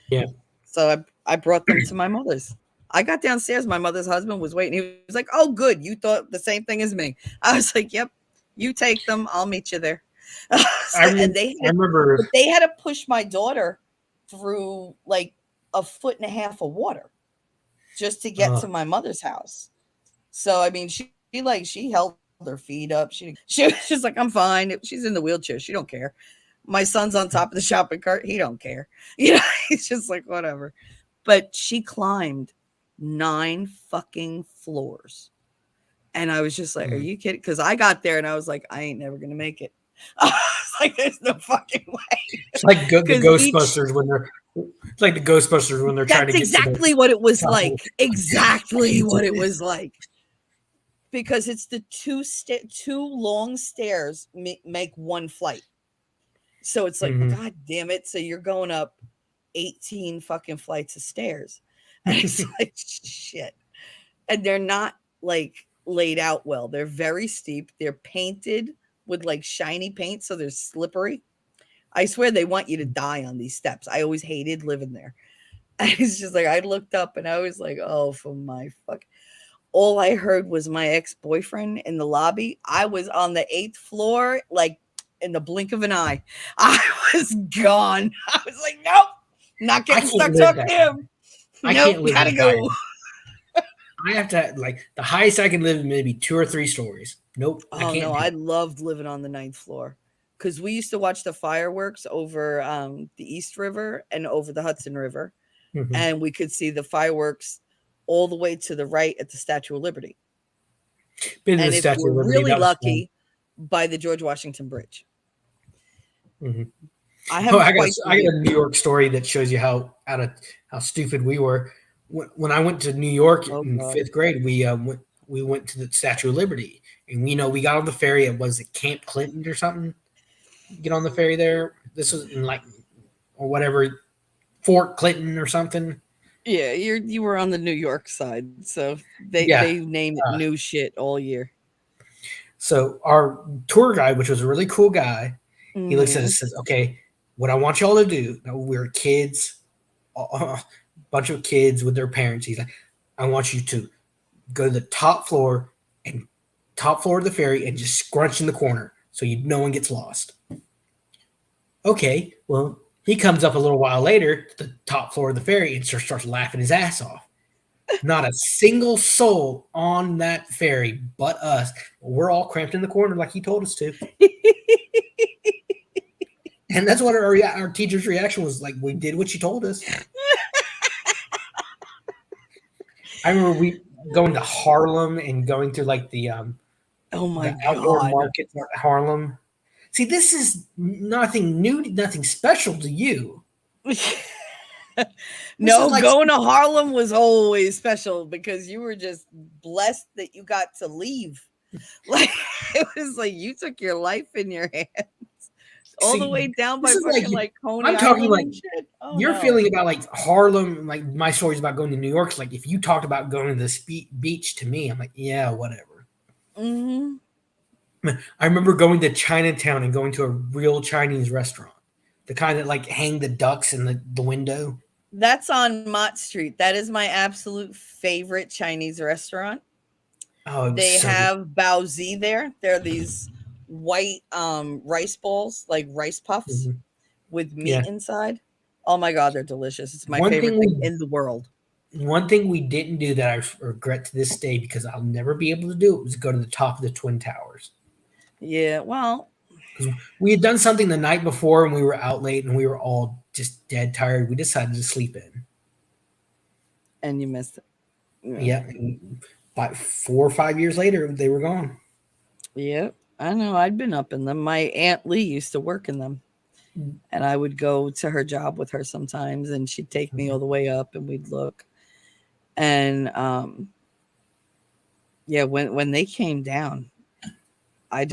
Yeah. So I brought them to my mother's. I got downstairs. My mother's husband was waiting. He was like, "Oh, good. You thought the same thing as me." I was like, "Yep. You take them. I'll meet you there." And I remember. they had to push my daughter through like a foot and a half of water just to get Uh, to my mother's house. So I mean, she held her feet up. She was just like, "I'm fine." She's in the wheelchair. She don't care. My son's on top of the shopping cart. He don't care. You know, he's just like whatever. But she climbed 9 fucking floors. And I was just like, "Are mm, you kidding?" Because I got there and I was like, "I ain't never gonna make it." I was like, there's no fucking way. It's like the Because each Ghostbusters when they're it's like the Ghostbusters when they're trying to That's get to the exactly what it was top of like. Exactly what it the was like. Because it's the two long stairs make one flight. So it's like, Mhm. God damn it. So you're going up 18 fucking flights of stairs. And it's like, shit. And they're not like laid out well. They're very steep. They're painted with like shiny paint. So they're slippery. I swear they want you to die on these steps. I always hated living there. And it's just like, I looked up and I was like, oh, for my fuck. All I heard was my ex-boyfriend in the lobby. I was on the 8th floor, like in the blink of an eye. I was gone. I was like, nope, not I getting can't stuck live talking that to high. him. I Nope, can't live gotta that high. go. I have to like the highest I can live is maybe 2 or 3 stories. Nope, I Oh can't no, do I it. loved living on the 9th floor because we used to watch the fireworks over the East River and over the Hudson River, Mhm. and we could see the fireworks all the way to the right at the Statue of Liberty. Been to the And if you Statue were of Liberty. really That was fun. lucky, by the George Washington Bridge. Mhm. I Oh, haven't quite I got believed. a New York story that shows you how stupid we were. When I went to New York Oh in God. 5th grade, we went to the Statue of Liberty, and we got on the ferry. It was at Camp Clinton or something. Get on the ferry there. This was in like or whatever Fort Clinton or something. Yeah, you were on the New York side, so they Yeah. name it Uh, new shit all year. so our tour guide, which was a really cool guy, he looks at us Mhm. and says, "Okay, what I want y'all to do. Now, we're kids, a bunch of kids with their parents. He's like, I want you to go to the and top floor of the ferry and just scrunch in the corner so no one gets lost." Okay, well, he comes up a little while later to the top floor of the ferry and starts laughing his ass off. Not a single soul on that ferry but us. We're all cramped in the corner like he told us to. And that's what our teacher's reaction was like. We did what you told us. I remember we going to Harlem and going through like Oh my the outdoor God. markets at Harlem. See, this is nothing new, nothing special to you. This is No, like going to Harlem was always special because you were just blessed that you got to leave. Like it was like you took your life in your hand all the see, way down this by is like fucking like Coney I'm talking Island like and shit. Oh your no. feeling about like Harlem, like my stories about going to New York. Is like if you talked about going to the beach to me, I'm like, yeah, whatever. Mhm. I remember going to Chinatown and going to a real Chinese restaurant, the kind that like hang the ducks in the window. That's on Mott Street. That is my absolute favorite Chinese restaurant. Oh, it was They so good. have baozi there. They're these white rice balls, like rice puffs Mhm. with Yeah. meat inside. Oh my god, they're delicious. It's my One favorite thing thing we in the world. one thing we didn't do that I regret to this day because I'll never be able to do it was go to the top of the Twin Towers. Yeah, well, Because we had done something the night before and we were out late and we were all just dead tired. We decided to sleep in. and you missed it. Yeah. Yeah. And by 4 or 5 years later, they were gone. Yep. I know. I'd been up in them. My Aunt Lee used to work in them. And I would go to her job with her sometimes and she'd take me all the way up and we'd look. And yeah, when they came down, I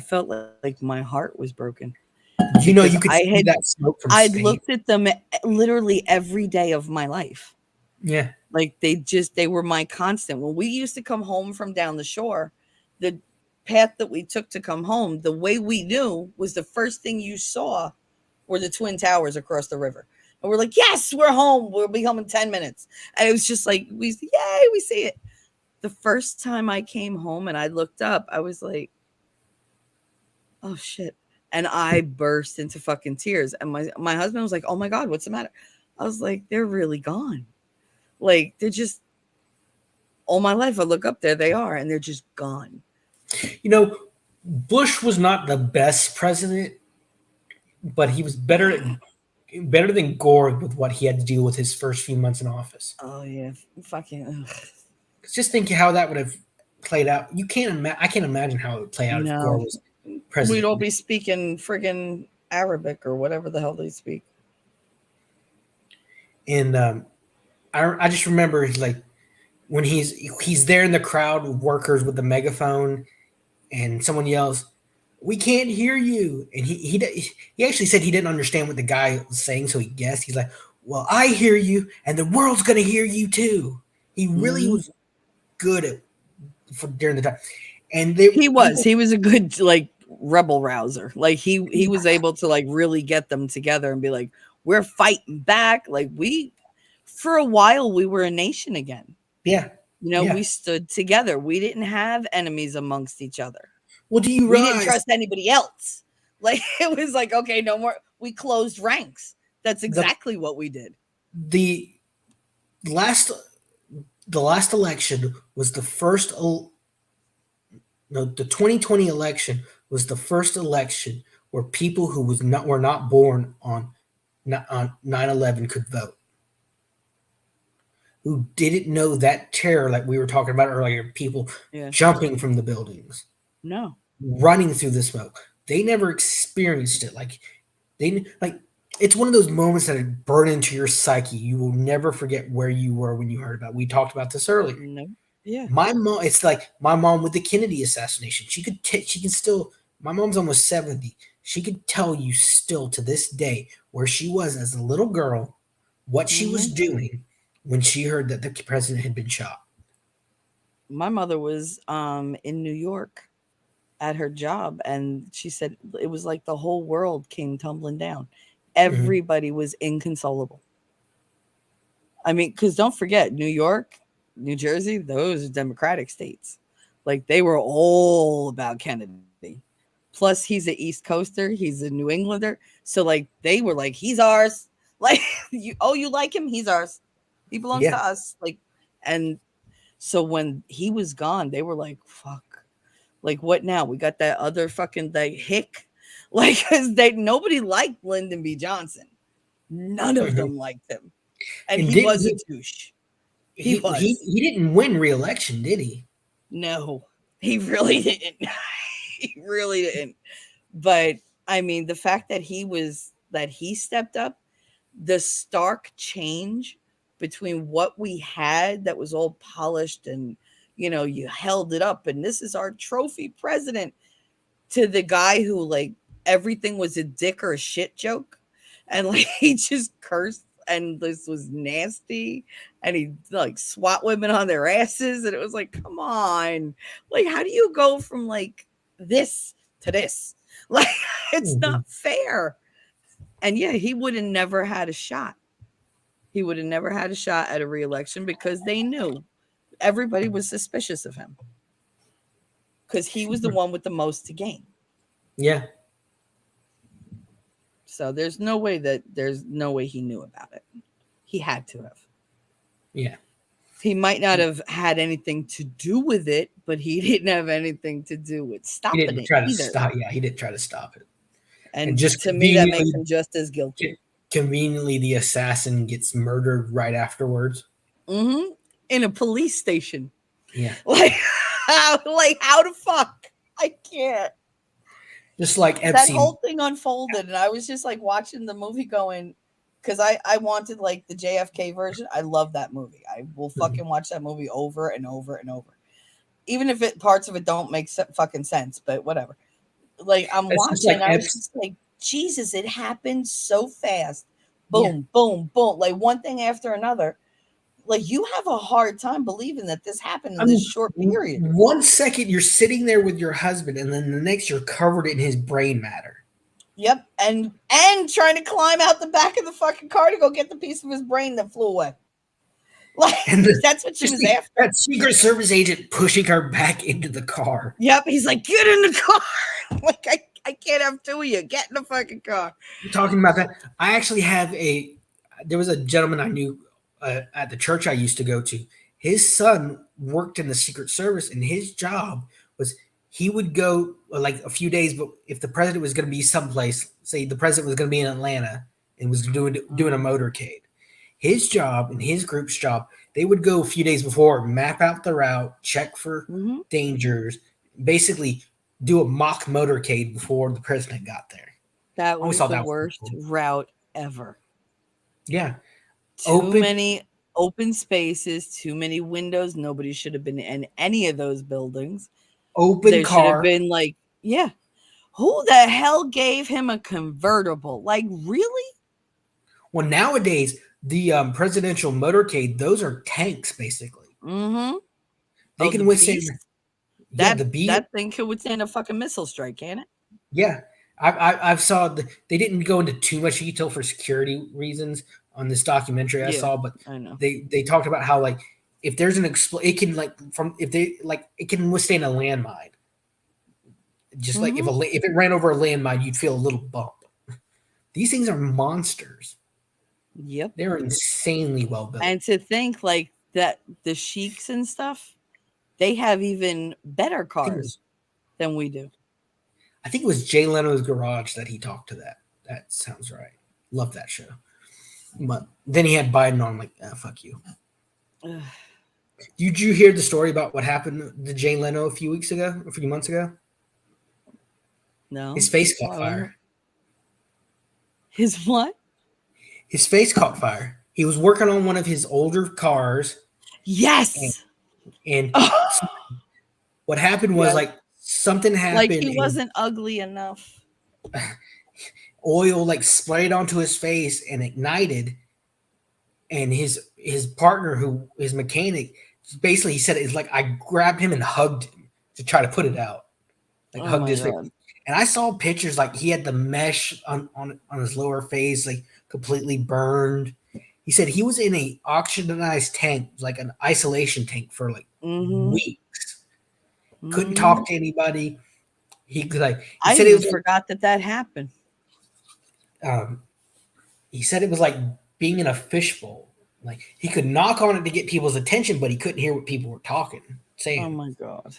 felt like my heart was broken because You could see that smoke from I'd space. looked at them literally every day of my life. Yeah. Like they were my constant. When we used to come home from down the shore, the path that we took to come home, the way we knew was the first thing you saw were the Twin Towers across the river. And we're like, yes, we're home. We'll be home in 10 minutes. And it was just like, yay, we see it. The first time I came home and I looked up, I was like, oh shit. And I burst into fucking tears. And my husband was like, oh my God, what's the matter? I was like, they're really gone. Like they're just all my life. I look up there, they are, and they're just gone. You know, Bush was not the best president, but he was better than Gore with what he had to deal with his first few months in office. Oh yeah, fucking Just think how that would have played out. You can't I can't imagine how it would play out if Gore no. was We'd all president. be speaking friggin' Arabic or whatever the hell they speak. And I just remember like when he's there in the crowd with workers with the megaphone, and someone yells, "We can't hear you!" And he actually said he didn't understand what the guy was saying, so he guessed. He's like, "Well, I hear you, and the world's gonna hear you too." He really Hmm. was good at during the time, and they He was. people, He was a good like rebel rouser. Like he was able to like really get them together and be like, we're fighting back. Like we for a while we were a nation again. yeah, You know, yeah. we stood together. We didn't have enemies amongst each other. Well, do you We didn't realize trust anybody else. Like it was like, okay, no more. We closed ranks. That's the exactly what we did. the last the last election was the first no, the 2020 election was the first election where people who were not born on 9/11 could vote, who didn't know that terror like we were talking about earlier, people Yeah. jumping from the buildings, No. running through the smoke. They never experienced it. Like it's one of those moments that burn into your psyche. You will never forget where you were when you heard about it. We talked about this earlier. No. Yeah. My mom, it's like my mom with the Kennedy assassination. She can still. My mom's almost 70. She could tell you still to this day where she was as a little girl, what she was Hmm. doing when she heard that the president had been shot. My mother was in New York at her job, and she said it was like the whole world came tumbling down. Mhm. Everybody was inconsolable. I mean, because don't forget, New York, New Jersey, those are Democratic states. Like they were all about Kennedy. Plus, he's an East Coaster, he's a New Englander. So, like, they were like, he's ours. Like, you like him? He's ours. He belongs to Yeah. us. Like, and so when he was gone, they were like, fuck. Like, what now? We got that other fucking like hick. Like, because they nobody liked Lyndon B. Johnson. None of Mhm. them liked him. And And he didn't was a douche. He was. he didn't win re-election, did he? No, he really didn't. He really didn't. But I mean, the fact that he stepped up, the stark change between what we had that was all polished and you held it up and this is our trophy president to the guy who like everything was a dick or a shit joke and like he just cursed and this was nasty and he like swat women on their asses and it was like come on, like how do you go from like this to this? Like it's not Mhm. fair. And yeah, he would have never had a shot. He would have never had a shot at a reelection because they knew everybody was suspicious of him because he was the one with the most to gain. Yeah. So there's no way he knew about it. He had to have. Yeah. He might not have had anything to do with it, but he didn't have anything to do with He stopping didn't it try to either. stop. Yeah, he didn't try to stop it. And And just to me, that makes him just as guilty. conveniently, the assassin gets murdered right afterwards. Hmm. In a police station. Yeah. Like, how the fuck? I can't. Just like That Epstein. whole thing unfolded, and I was just like watching the movie going, because I wanted like the JFK version. I love that movie. I will Mhm. fucking watch that movie over and over and over, even if it parts of it don't make fucking sense. But whatever. Like I'm It's just watching, like I was Epstein. just like, Jesus, it happened so fast. Yeah. Boom, boom, boom, like one thing after another. Like you have a hard time believing that this happened I in this mean, short period. 1 second you're sitting there with your husband, and then the next you're covered in his brain matter. Yep, and trying to climb out the back of the fucking car to go get the piece of his brain that flew away. Like And that's what she just was after. that Secret Service agent pushing her back into the car. Yep, he's like, get in the car. Like I can't have two of you. Get in the fucking car. Talking about that, I actually have there was a gentleman I knew at the church I used to go to. His son worked in the Secret Service, and his job was he would go like a few days, but if the president was going to be someplace, say the president was going to be in Atlanta and was doing a motorcade, his job and his group's job, they would go a few days before, map out the route, check for Mm-hmm. dangers, basically do a mock motorcade before the president got there. That I always was thought the that was pretty worst cool. route ever. Yeah, Too open many open spaces, too many windows. Nobody should have been in any of those buildings. open There should have car. been like, yeah. Who the hell gave him a convertible? Like, really? Well, nowadays the presidential motorcade, those are tanks basically. Mm-hmm. They Oh, the can withstand. beast? Yeah, That the B. that thing could withstand a fucking missile strike, can it? Yeah, I've saw they didn't go into too much detail for security reasons on this documentary I Yeah, saw, but I know. they talked about how like if there's an it can like from if they like it can withstand a landmine. Just like Mm-hmm. if it ran over a landmine, you'd feel a little bump. These things are monsters. Yep. They're insanely well built. And to think like that the sheiks and stuff, they have even better I think it cars was than we do. I think it was Jay Leno's garage that he talked to that. That sounds right. Love that show. But then he had Biden on like, fuck you. Ugh, Did you hear the story about what happened to Jay Leno a few weeks ago, a few months ago? His no. face caught Why would fire. his what? His face caught fire. He was working on one of his older cars, and, Yes. and what happened was Yes. like something Like happened, he and wasn't ugly enough. oil like sprayed onto his face and ignited. And his partner, who his mechanic, basically he said it's like I grabbed him and hugged him to try to put it out, like Oh hugged my his face. god. And I saw pictures like he had the mesh on his lower face, like completely burned. He said he was in a oxygenized tank, like an isolation tank, for like Mm-hmm. weeks. Couldn't Mm-hmm. talk to anybody. He I said it even was forgot that happened. um, he said it was like being in a fishbowl. Like he could knock on it to get people's attention, but he couldn't hear what people were talking, Oh saying. my god.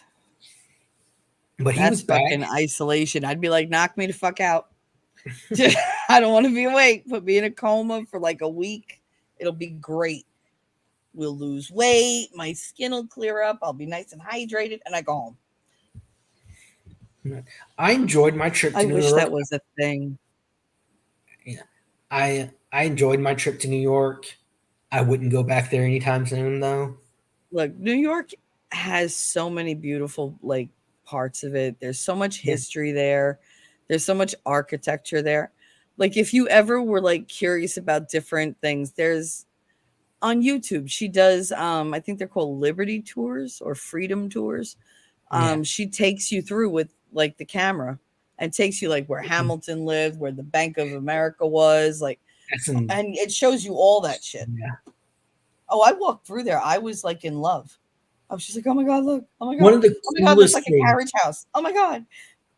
But he That's was back. fucking isolation. I'd be like, knock me the fuck out. I don't want to be awake. Put me in a coma for like a week. It'll be great. We'll lose weight. My skin will clear up. I'll be nice and hydrated, and I go home. I enjoyed my trip I to New wish York. that was a thing. Yeah, I enjoyed my trip to New York. I wouldn't go back there anytime soon, though. Look, New York has so many beautiful like parts of it. There's so much Yeah, history there. There's so much architecture there. Like if you ever were like curious about different things, there's on YouTube, she does I think they're called Liberty tours or Freedom tours. yeah. She takes you through with like the camera and takes you like where Hamilton lived, where the Bank of America was, like That's an and it shows you all that shit. yeah. Oh, I walked through there. I was like in love. I was just like, oh my God, look. Oh my One God. of the Oh my God, there's coolest like a things. carriage house. Oh my God.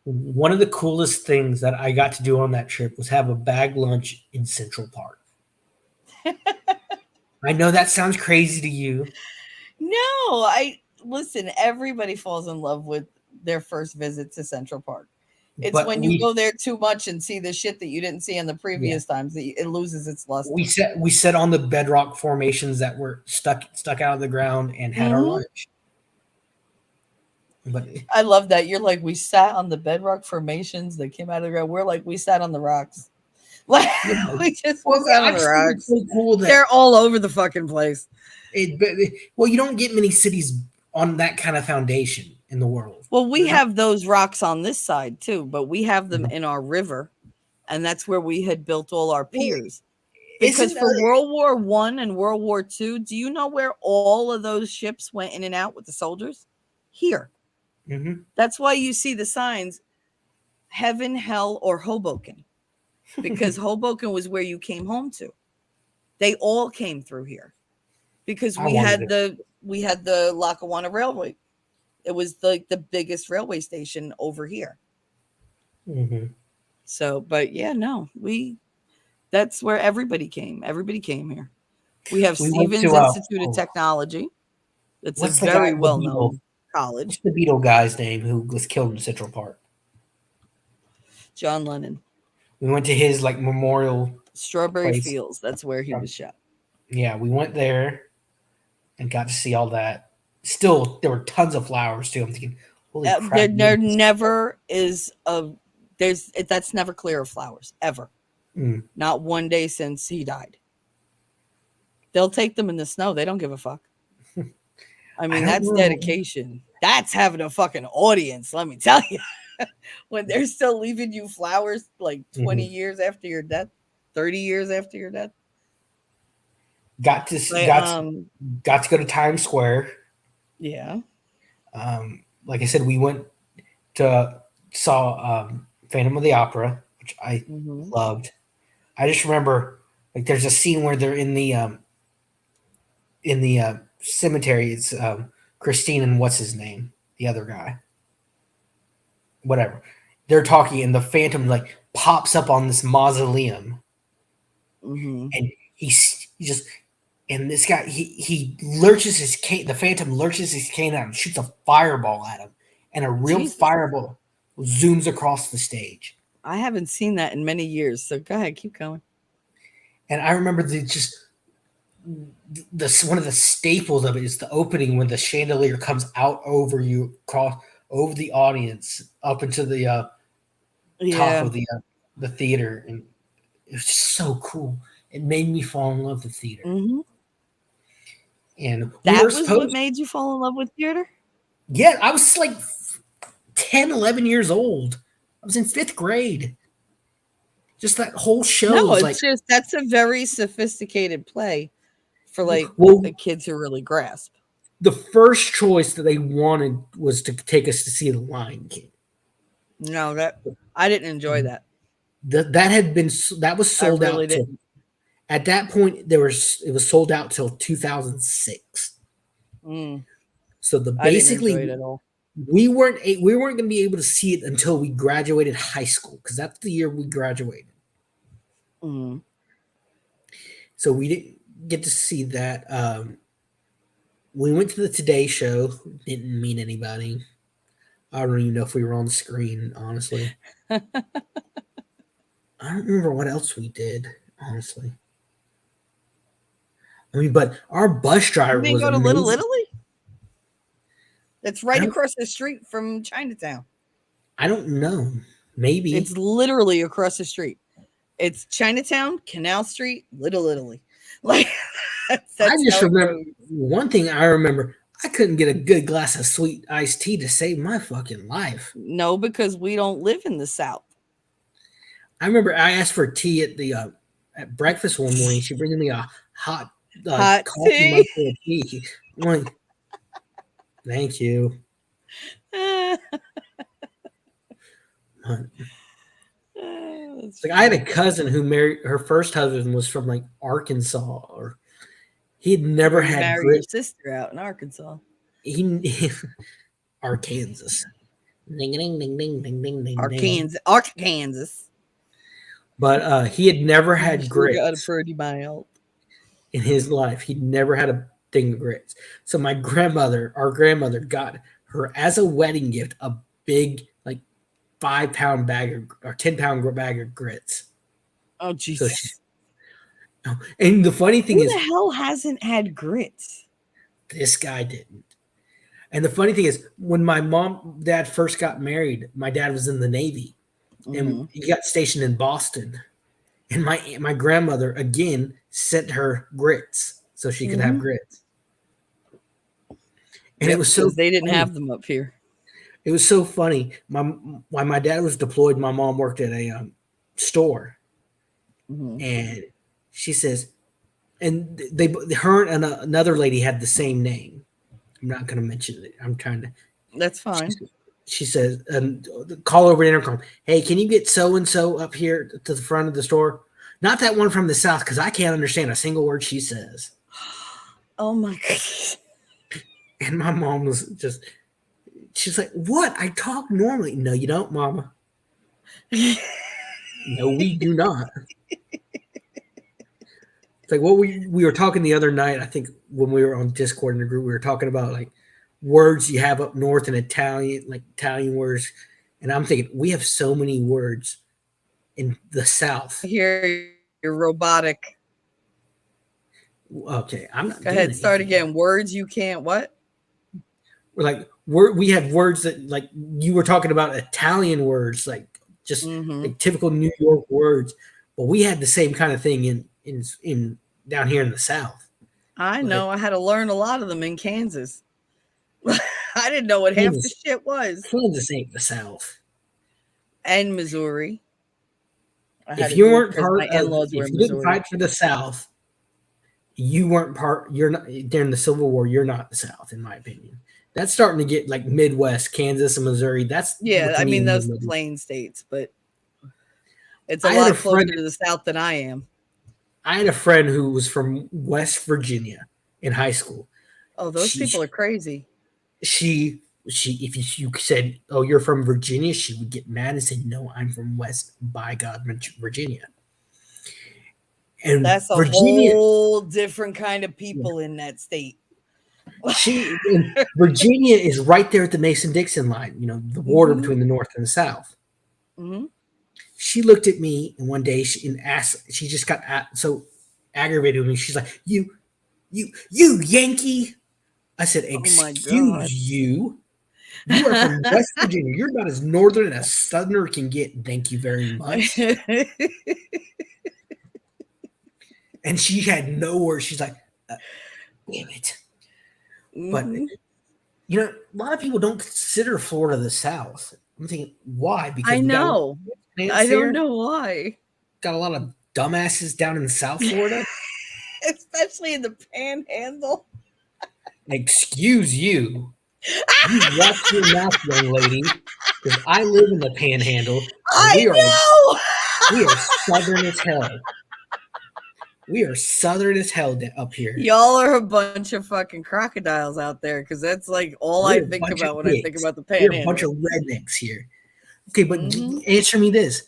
One of the coolest things that I got to do on that trip was have a bag lunch in Central Park. I know that sounds crazy to you, No, I listen, everybody falls in love with their first visit to Central Park. It's but when you go there too much and see the shit that you didn't see in the yeah, previous times that it loses its we luster. set on the bedrock formations that were stuck out of the ground and had our Hmm. lunch. But I love that. You're like, we sat on the bedrock formations that came out of the ground. We're like, we sat on the rocks. Like, yeah, we well, sat I on the just think it's rocks. so cool that They're all over the fucking place. well, you don't get many cities on that kind of foundation in the world. Well, we There's not. have those rocks on this side too, but we have them Mhm. in our river, and that's where we had built all our Well, piers. Because isn't for World War I and World War II, do you know where all of those ships went in and out with the soldiers? Here. Mhm. That's why you see the signs heaven, hell, or Hoboken, because Hoboken was where you came home to. They all came through here because I wanted it. we had the Lackawanna Railway. It was like the biggest railway station over here. Mhm. So, but yeah, no, that's where everybody came. Everybody came here. We have We went Stevens to Institute of Technology. It's a what's the guy, very the well Beetle? known college. What's the Beetle guy's name who was killed in Central Park? John Lennon. We went to his like memorial Strawberry place. Fields. That's where he was shot. Yeah, we went there and got to see all that. Still, there were tons of flowers too. I'm thinking, Holy crap! There never is a that's never clear of flowers ever. Mm. Not one day since he died. They'll take them in the snow. They don't give a fuck. I I mean, don't that's know. dedication. That's having a fucking audience, let me tell you. When they're still leaving you flowers like 20 Mhm. years after your death, 30 years after your death. Got to But got to go to Times Square. yeah. Like I said, we went to saw Phantom of the Opera, which I Hmm. loved. I just remember like there's a scene where they're in the cemetery. It's Christine and what's his name, the other guy, whatever. They're talking, and the Phantom like pops up on this mausoleum, Hmm. and he just and this guy he lurches his cane. The Phantom lurches his cane out and shoots a fireball at him, and a real Jesus. fireball zooms across the stage. I haven't seen that in many years. So go ahead, keep going. And I remember the one of the staples of it is the opening when the chandelier comes out over you across over the audience up into the top Yeah. of the theater, and it was just so cool. It made me fall in love with theater, Hmm. and we were That was what supposed. made you fall in love with theater? Yeah, I was like 10, 11 years old. I was in fifth grade. Just that whole show No, was it's like, just that's a very sophisticated play for like well, kids who really grasp. the first choice that they wanted was to take us to see The Lion King. No, that I didn't enjoy that. That had been that was I sold really out till didn't. at that point there was it was sold out till 2006. Mm, So the I didn't enjoy basically it at all. we weren't going to be able to see it until we graduated high school because that's the year we graduated. Mm. So we didn't get to see that. We went to the Today Show. Didn't meet anybody. I don't even know if we were on the screen. Honestly, I don't remember what else we did. Honestly, I mean, but our bus You driver didn't was go to Little amazing. Italy? It's I right don't. across the street from Chinatown. I don't know. Maybe It's literally across the street. It's Chinatown, Canal Street, Little Italy. Like I that's just how it remember goes. one thing. I remember I couldn't get a good glass of sweet iced tea to save my fucking life. No, because we don't live in the South. I remember I asked for tea at breakfast one morning. She bringing me a hot Hot coffee tea. mug full of tea. I'm like, thank you. It's That's like I had a funny. cousin who married her first husband was from like Arkansas, or he'd Or never you had marry your grit. sister out in Arkansas. He Arkansas, ding ding ding ding ding ding ding ding. Arkansas. But he had never You had sure got a grits pretty mouth. in his life. He'd never had a thing of grits. So my grandmother, our grandmother, got her as a wedding gift a big like 5 pound bag or 10 pound bag of grits. Oh So she, Jesus. and the funny thing Who is, the hell hasn't had grits? this guy didn't. And the funny thing is, when my mom dad first got married, my dad was in the Navy, and Hmm. he got stationed in Boston. And my grandmother again sent her grits so she could have Hmm. grits. And it Yep, was so because they didn't funny. have them up here. It was so funny. While my dad was deployed, my mom worked at a store, Hmm. and she says, and her and another lady had the same name. I'm not going to mention it. I'm trying to. That's She, fine. she says, call over the intercom. Hey, can you get so and so up here to the front of the store? Not that one from the south, because I can't understand a single word she says. Oh my goodness. And my mom was just, she's like, "What? I talk normally." No, you don't, Mama. No, we do not. It's like what we were talking the other night. I think when we were on Discord in the group, we were talking about like words you have up north in Italian, like Italian words. And I'm thinking we have so many words in the South. Here, you're robotic. Okay, I'm not Go doing ahead, start anything. again. Words you can't what? we have words that like you were talking about Italian words, like just Mm-hmm. like typical New York words, but we had the same kind of thing in down here in the South. I Like know. I had to learn a lot of them in Kansas. I didn't know what half the Kansas, shit was. Kansas ain't the South. And Missouri. I had If to you do it weren't because part my of, in-laws were if in you didn't Missouri. fight for the South, you weren't part. You're not during the Civil War. You're not the South, in my opinion. That's starting to get like Midwest, Kansas, and Missouri. That's Yeah, what you I need mean in the those middle. plain states, but it's a I had a lot closer friend. to the South than I am. I had a friend who was from West Virginia in high school. Oh, those She people are crazy. she if you said, "Oh, you're from Virginia," she would get mad and say, "No, I'm from West by God, Virginia." And That's a Virginia, whole different kind of people in that state. and Virginia is right there at the Mason Dixon line. You know, the border Mm-hmm. between the North and the South. Mm-hmm. She looked at me and one day and asked. She just got so aggravated with me. She's like, "You Yankee." I said, Oh my God. "Excuse you. You are from West Virginia. You're about as northern as a southerner can get. Thank you very much." And she had no words. She's like, "Damn it." But Hmm. a lot of people don't consider Florida the South. I'm thinking, why? I Because we got a lot know. of plants I don't there. know why. Got a lot of dumbasses down in South Florida. Especially in the panhandle. Excuse you. You watch your mouth, young lady, because I live in the Panhandle, and I we know. are southern as hell. We are southern as hell up here. Y'all are a bunch of fucking crocodiles out there because that's like all I We're a think bunch of about when I think pigs. about the We're a bunch panhandle. of rednecks here. Okay, but Hmm. answer me this,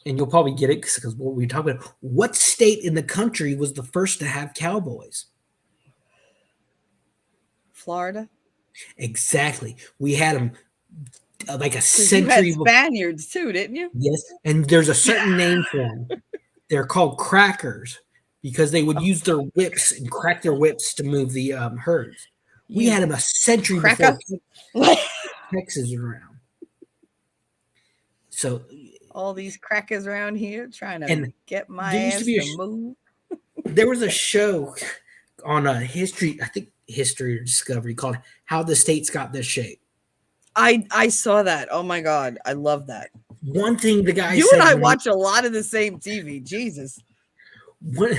and you'll probably get it because what we talk about. What state in the country was the first to have cowboys? Florida? Exactly. We had them like a Because you had century before. Spaniards too, didn't you? Yes, and there's a certain name for them. They're called crackers because they would Oh, use their whips and crack their whips to move the herds. We you had them a century before cracker. Like Texas was around. So, all these crackers around here trying to and get my there used to ass be to move. there was a show on a history, I think History or Discovery, called "How the States Got This Shape." I saw that. Oh my God. I love that. One thing the guy You and said I when he, watch a lot of the same TV. Jesus.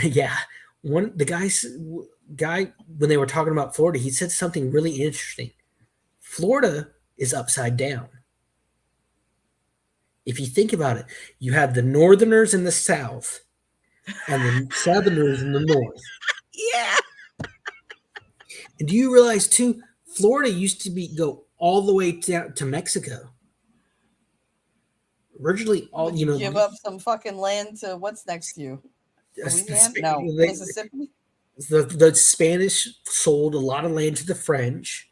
yeah, the guy when they were talking about Florida, he said something really interesting. Florida is upside down. If you think about it, you have the Northerners in the South and the Southerners in the North. Yeah. And do you realize too, Florida used to go all the way down to Mexico. Originally, all Would you give up some fucking land to what's next to you? Louisiana? No. Mississippi? the Spanish sold a lot of land to the French,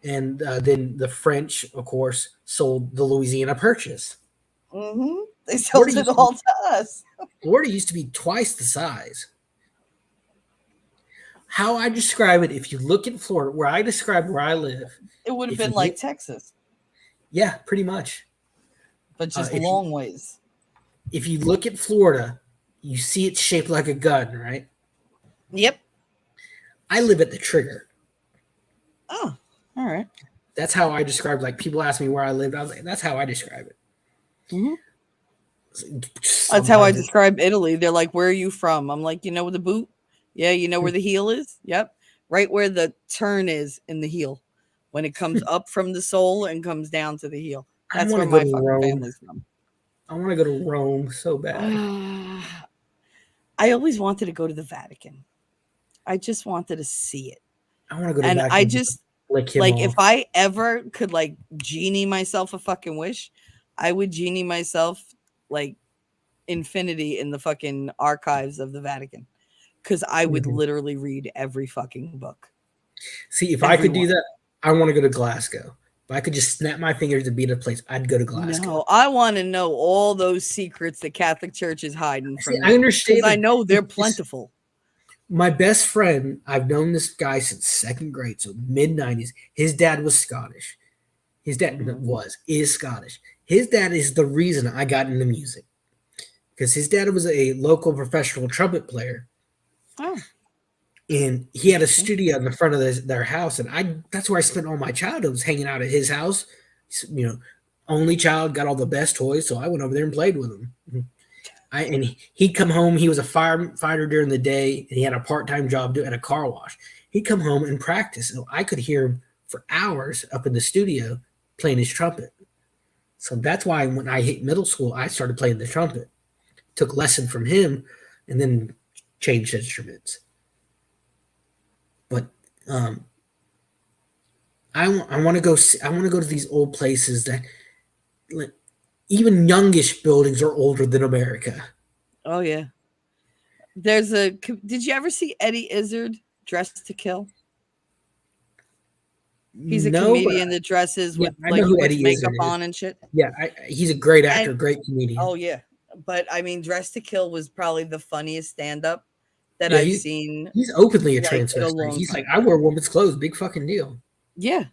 and then the French, of course, sold the Louisiana Purchase. Mm-hmm. They Florida sold it used to all be, to us. Florida used to be twice the size. How I describe it, if you look at Florida, where I describe where I live, It would have if you been like look, Texas, yeah, pretty much. but just If you long ways. look at Florida, you see it's shaped like a gun, right? Yep. I live at the trigger. Oh, all right. That's how I describe. Like people ask me where I lived, I was like, that's how I describe it. Mm-hmm. That's how I Sometimes describe Italy. They're like, "Where are you from?" I'm like, "You know where the boot? Yeah, you know where the heel is? Yep, right where the turn is in the heel, when it comes up from the sole and comes down to the heel. I That's want where to go my to fucking Rome. family's from." I want to go to Rome so bad. I always wanted to go to the Vatican. I just wanted to see it, I want to go to and I Vatican, just lick him like if off. I ever could like genie myself a fucking wish, I would genie myself like infinity in the fucking archives of the Vatican because I would Mhm. literally read every fucking book. See, if I could do Everyone. that, I want to go to Glasgow. If I could just snap my fingers and be in a place, I'd go to Glasgow. No, I want to know all those secrets the Catholic Church is hiding See, from I me because understand I that. know they're It's, plentiful. My best friend, I've known this guy since second grade, so mid-90s. His dad was Scottish. His dad Mhm. is Scottish. His dad is the reason I got into music because his dad was a local professional trumpet player, Oh, and he had a interesting. studio in the front of their house, and that's where I spent all my childhood was hanging out at his house. You know, only child, got all the best toys, so I went over there and played with him. He'd come home. He was a firefighter during the day, and he had a part-time job at a car wash. He'd come home and practice, and I could hear him for hours up in the studio playing his trumpet. So that's why when I hit middle school, I started playing the trumpet. Took lesson from him, and then changed instruments. But um, I want to go. I want to go to these old places that like, even youngish buildings are older than America. Oh yeah. Did you ever see Eddie Izzard, Dressed to Kill? He's a No, but comedian that dresses yeah, with I know like who puts Eddie Izzard makeup is. on and shit. Yeah, he's a great And actor, great comedian. oh yeah. But I mean, Dressed to Kill was probably the funniest stand up that Yeah, I've seen he's openly a like in a transvestite. long He's like, time. I wear women's clothes, big fucking deal. Yeah.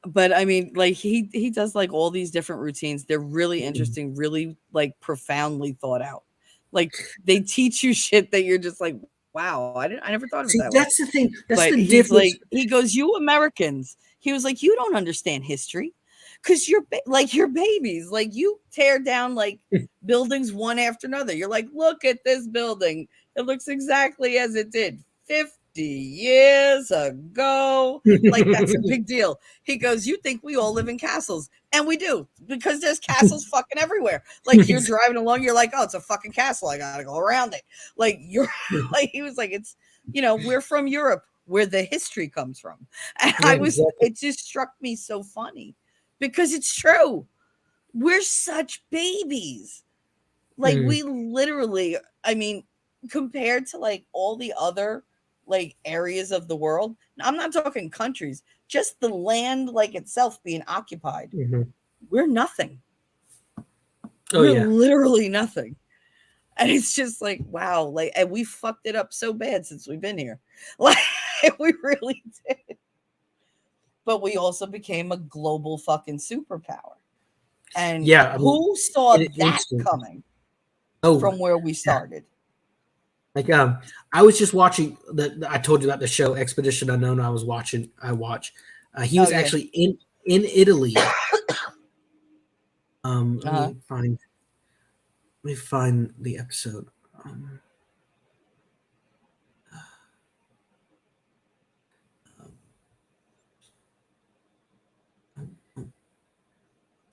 But I mean, like he does like all these different routines. They're really Mhm. interesting, really like profoundly thought out. Like they teach you shit that you're just like, wow, I never thought of it that way. See, that's the thing. But That's the he's like, difference. he goes, you Americans. He was like, you don't understand history because like you're babies. Like you tear down like buildings one after another. You're like, look at this building. It looks exactly as it did 50 years ago. Like that's a big deal. He goes, you think we all live in castles. And we do because there's castles fucking everywhere. Like you're driving along, you're like, oh, it's a fucking castle. I gotta go around it. Like you're like, he was like, it's, we're from Europe where the history comes from. And Yeah, exactly. it just struck me so funny because it's true. We're such babies. Like Mm, we literally, I mean, compared to like all the other like areas of the world, I'm not talking countries, just the land like itself being occupied. mhm. We're nothing. Oh We're yeah. literally nothing. And it's just like, wow, like, and we fucked it up so bad since we've been here. Like, we really did. But we also became a global fucking superpower. And Yeah. I mean, who saw in an that instant. coming Oh from where we yeah. started? Like I was just watching I told you about the show Expedition Unknown. I watch. He Oh was yeah. actually in Italy. Let Uh-huh. me find the episode. Um,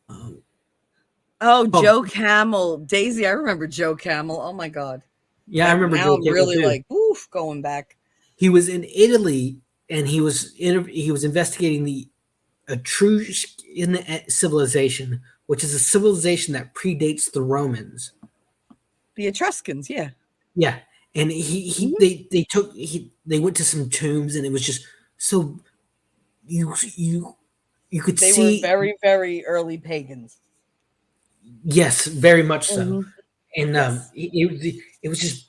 um, Oh, oh Joe Camel. Daisy, I remember Joe Camel. Oh my God. yeah, I That remember now Joe I'm Camel really too. like, oof, going back. He was in Italy and he was investigating the Etruscan civilization, which is a civilization that predates the Romans. The Etruscans, yeah. Yeah, and Mhm. they went to some tombs, and it was just so you you you could They were see. very, very early pagans. Yes, very much so, Mhm. and Yes. it was just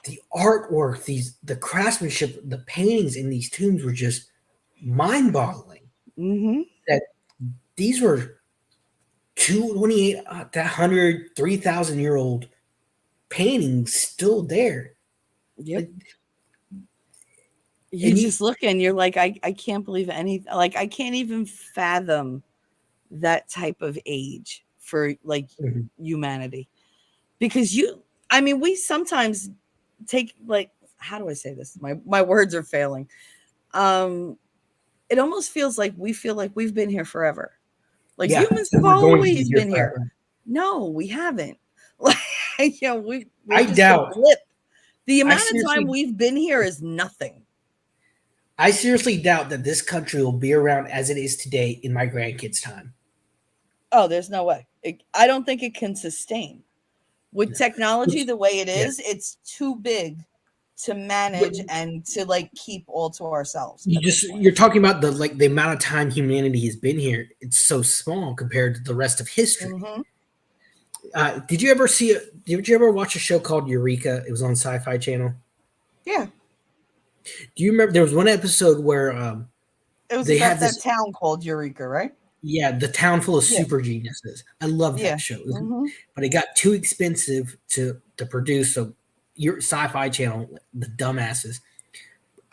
the artwork, the craftsmanship, the paintings in these tombs were just mind boggling. Mhm. That these were 228 that 100 3,000 year old paintings still there. Yep. Like, You and you just look and you're like, I can't believe any like I can't even fathom that type of age for like Mhm. humanity. Because I mean, we sometimes take like how do I say this? My words are failing. Um it almost feels like we feel like we've been here forever. Like Yeah, humans and have we're going to be always here been here. forever. No, we haven't. Like, we're I just a doubt. blip. The I amount of time seriously, we've been here is nothing. I seriously doubt that this country will be around as it is today in my grandkids' time. Oh, there's no way. I don't think it can sustain. With No. technology the way it Yeah, is, it's too big to manage and to like keep all to ourselves at this point. you're talking about the amount of time humanity has been here. It's so small compared to the rest of history. Hmm. Did you ever watch a show called Eureka? It was on Sci-Fi Channel. Yeah. Do you remember there was one episode where It was they about had that this? town called Eureka, right? Yeah, the town full of Yeah. super geniuses. I love Yeah. that show, Mm-hmm. but it got too expensive to produce. So your Sci-Fi Channel, the dumbasses.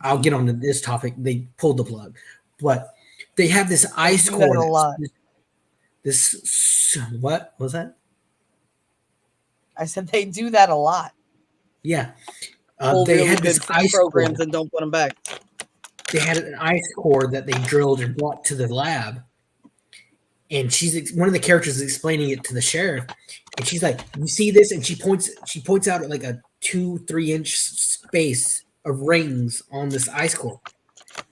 I'll get on to this topic. They pulled the plug, but they have this They ice do that core. a lot. What was that? I said they do that a lot. Yeah, Pull they really had this good ice core. programs and don't put them back. They had an ice core that they drilled and brought to the lab, and one of the characters is explaining it to the sheriff, and she's like, "You see this?" And she points out like a 2-3 inch space of rings on this ice core.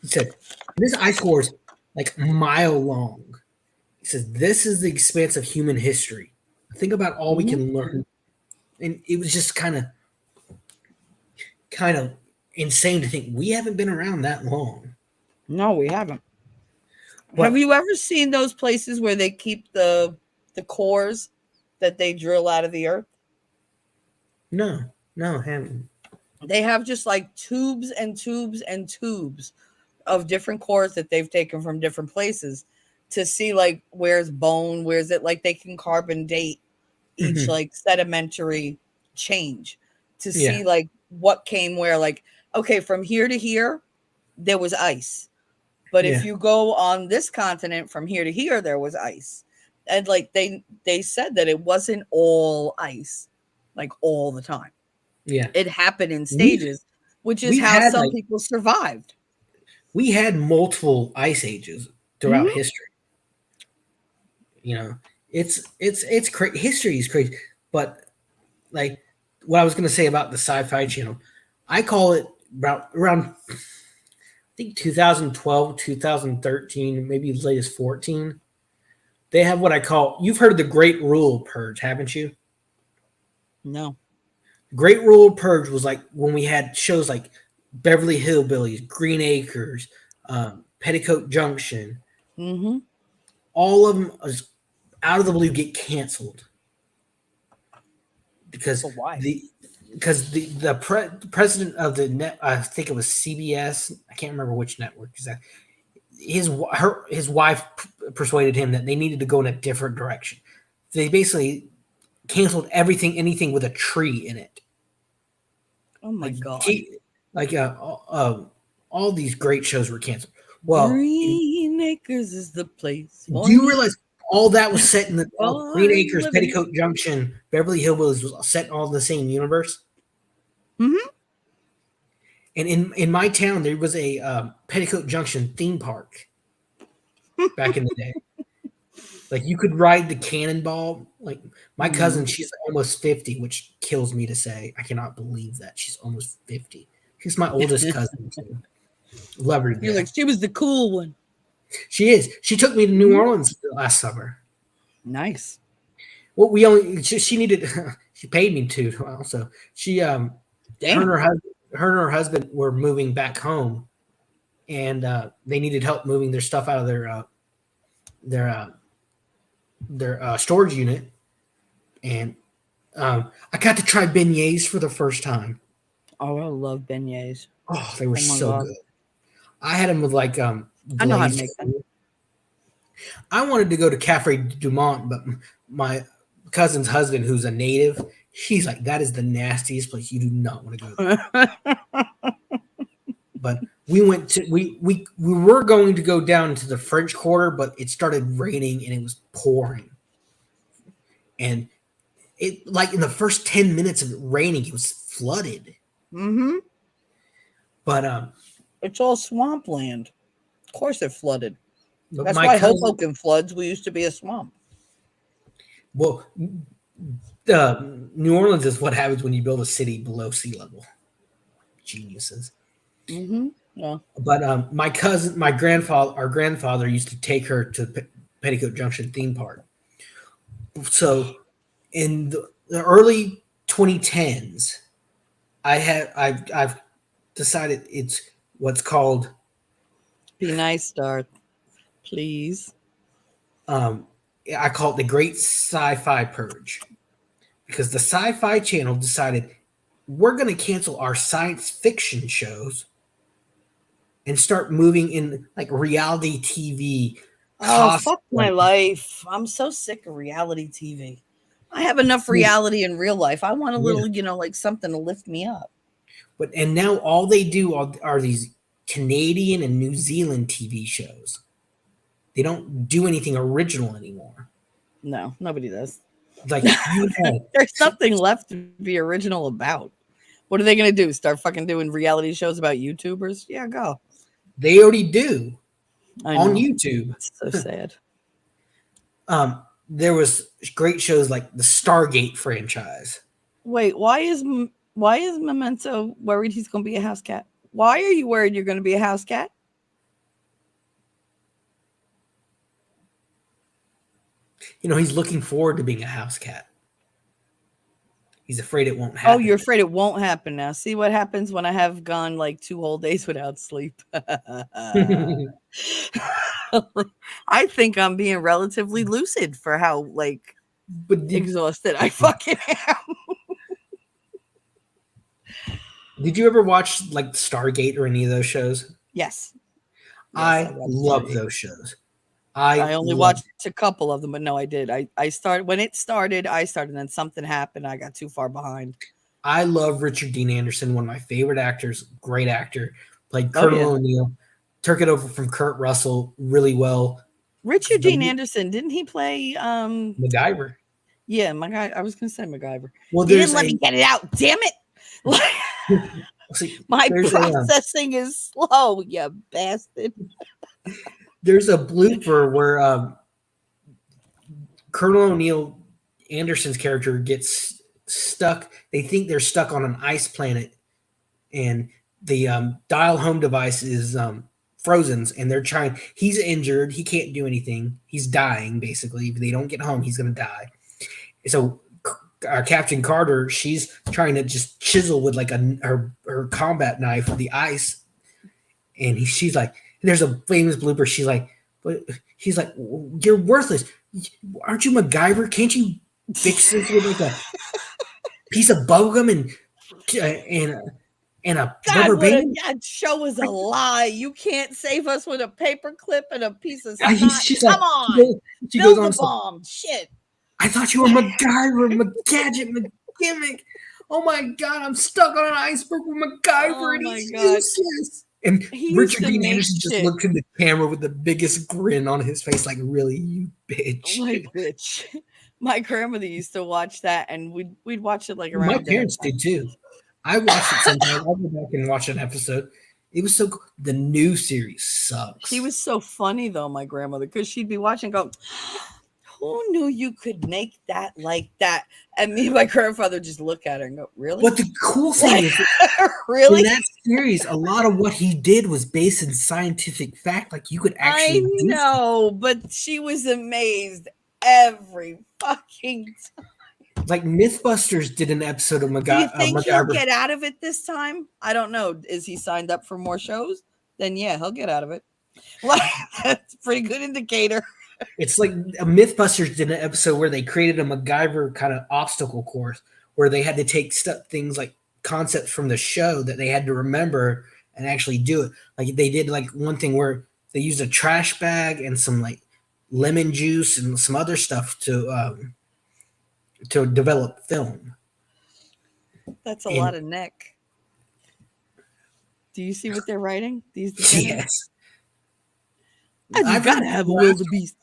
He said, "This ice core is like a mile long." He says, "This is the expanse of human history. Think about all we Mm-hmm. can learn." And it was just kind of insane to think we haven't been around that long. No, we haven't. Have But you ever seen those places where they keep the cores that they drill out of the earth? no, no, haven't. They have just like tubes and tubes and tubes of different cores that they've taken from different places to see like where's bone, where's it, like they can carbon date each Hmm. like sedimentary change to Yeah, see like what came where, like, okay, from here to here there was ice, but if yeah, you go on this continent from here to here there was ice. And like they said that it wasn't all ice like all the time. yeah. It happened in We've stages, which is we've how had some like people survived. we had multiple ice ages throughout Mhm. history. You know, it's crazy. History is crazy, but like what I was going to say about the Sci-Fi Channel, I call it around I think 2012, 2013, maybe as late as 14. They have what I call, you've heard of the Great Rule Purge, haven't you? No. Great Rule Purge was like when we had shows like Beverly Hillbillies, Green Acres, Petticoat Junction. Mhm. All of them was out of the blue get canceled because But why? the president of the net, I think it was CBS, I can't remember which network exactly. His wife persuaded him that they needed to go in a different direction. They basically canceled anything with a tree in it. Oh my Like god. like all these great shows were canceled. Well, Green Acres is the place do for you me. realize all that was set in the Green Farm Acres, living. Petticoat Junction, Beverly Hillbillies was set all in the same universe? Mhm. And in my town, there was a Petticoat Junction theme park back in the day. Like you could ride the cannonball. Like my cousin, Mm. she's almost 50, which kills me to say. I cannot believe that she's almost 50. She's my oldest cousin. Too. Love her to You're like, death. she was the cool one. She is. She took me to New Mhm. Orleans last summer. Nice. Well, we only she needed. She paid me to also. She her and Damn. her husband were moving back home, and they needed help moving their stuff out of their uh, their storage unit, and I got to try beignets for the first time. Oh, I love beignets. Oh, they were Oh my so god. good. I had them with like I know how to glazed. make them. I wanted to go to Cafe Dumont, but my cousin's husband, who's a native, he's like, that is the nastiest place. You do not want to go there. But we went to we were going to go down to the French Quarter, but it started raining and it was pouring. And it like in the first 10 minutes of it raining, it was flooded. Mhm. But It's all swampland. Of course it flooded. That's my why cousin, Hoboken floods. We used to be a swamp. well, New Orleans is what happens when you build a city below sea level. Geniuses. Mhm. Yeah. But our grandfather used to take her to Petticoat Junction theme park. So in the early 2010s, I've decided it's what's called Be nice, Darth. Please. um, I call it the Great Sci-Fi Purge because the Sci-Fi Channel decided we're going to cancel our science fiction shows and start moving in like reality TV Oh, fuck my cosplay. life. I'm so sick of reality TV. I have enough But reality in real life. I want a yeah, little, like something to lift me up. but and now all they do are these Canadian and New Zealand TV shows. They don't do anything original anymore. No, nobody does. Like you had, There's nothing left to be original about. What are they going to do? Start fucking doing reality shows about YouTubers? Yeah, go. they already do I on know. YouTube. It's so sad. There was great shows like the Stargate franchise. Wait, why is Memento worried he's going to be a house cat? Why are you worried you're going to be a house cat? He's looking forward to being a house cat. He's afraid it won't Oh, happen. you're afraid it won't happen now. See what happens when I have gone like 2 whole days without sleep. I think I'm being relatively lucid for how like But exhausted I fucking am. did you ever watch like Stargate or any of those shows? Yes. Yes, I I watched love Stargate. those shows. I I only love. watched a couple of them, but no, I did. I started when it started, and then something happened. I got too far behind. I love Richard Dean Anderson, one of my favorite actors. Great actor. Played Oh Colonel yeah. O'Neill. Took it over from Kurt Russell really well. Richard Dean The Anderson, didn't he play MacGyver. yeah, my guy, I was gonna say MacGyver. Well, He didn't there's let a me get it out, damn it. see, My there's processing is slow, you bastard. there's a blooper where Colonel O'Neill Anderson's character gets stuck. They think they're stuck on an ice planet, and the dial home device is frozen, and they're trying. He's injured. He can't do anything. He's dying basically. If they don't get home, he's gonna die. So Captain Carter, she's trying to just chisel with like her combat knife the ice, and she's like, there's a famous blooper. She's like, but he's like, you're worthless. Aren't you MacGyver? Can't you fix this with like a piece of bubblegum and a God, rubber what a band? that show is a lie. You can't save us with a paper clip and a piece of And snot. she's Come like, on. she goes Build the on. So, bomb. Shit. I thought you were MacGyver, McGadget, McGimmick. Oh my god, I'm stuck on an iceberg with MacGyver, Oh and my he's God. useless. And He used Richard to Dean make Anderson just shit looked in the camera with the biggest grin on his face, like, "Really, you bitch." like bitch. My grandmother used to watch that and we'd watch it like My around dinner parents time. did too. I watched it sometimes. I'll go back and watch an episode. It was so cool. The new series sucks. She was so funny though, my grandmother, because she'd be watching go, who knew you could make that like that? And me and my grandfather just look at her and go, really? But the cool thing is, in Really? that series, a lot of what he did was based in scientific fact. Like you could I actually do stuff. know, but she was amazed every fucking time. Like Mythbusters did an episode of Do you think he'll MacGyver. get out of it this time? I don't know. Is he signed up for more shows? Then yeah, he'll get out of it. Like that's a pretty good indicator. It's like Mythbusters did an episode where they created a MacGyver kind of obstacle course where they had to take things like concepts from the show that they had to remember and actually do it. Like they did like one thing where they used a trash bag and some like lemon juice and some other stuff to develop film. That's a And lot of neck. Do you see what they're writing? These dependents? yes, And you I've gotta heard have a wildebeest.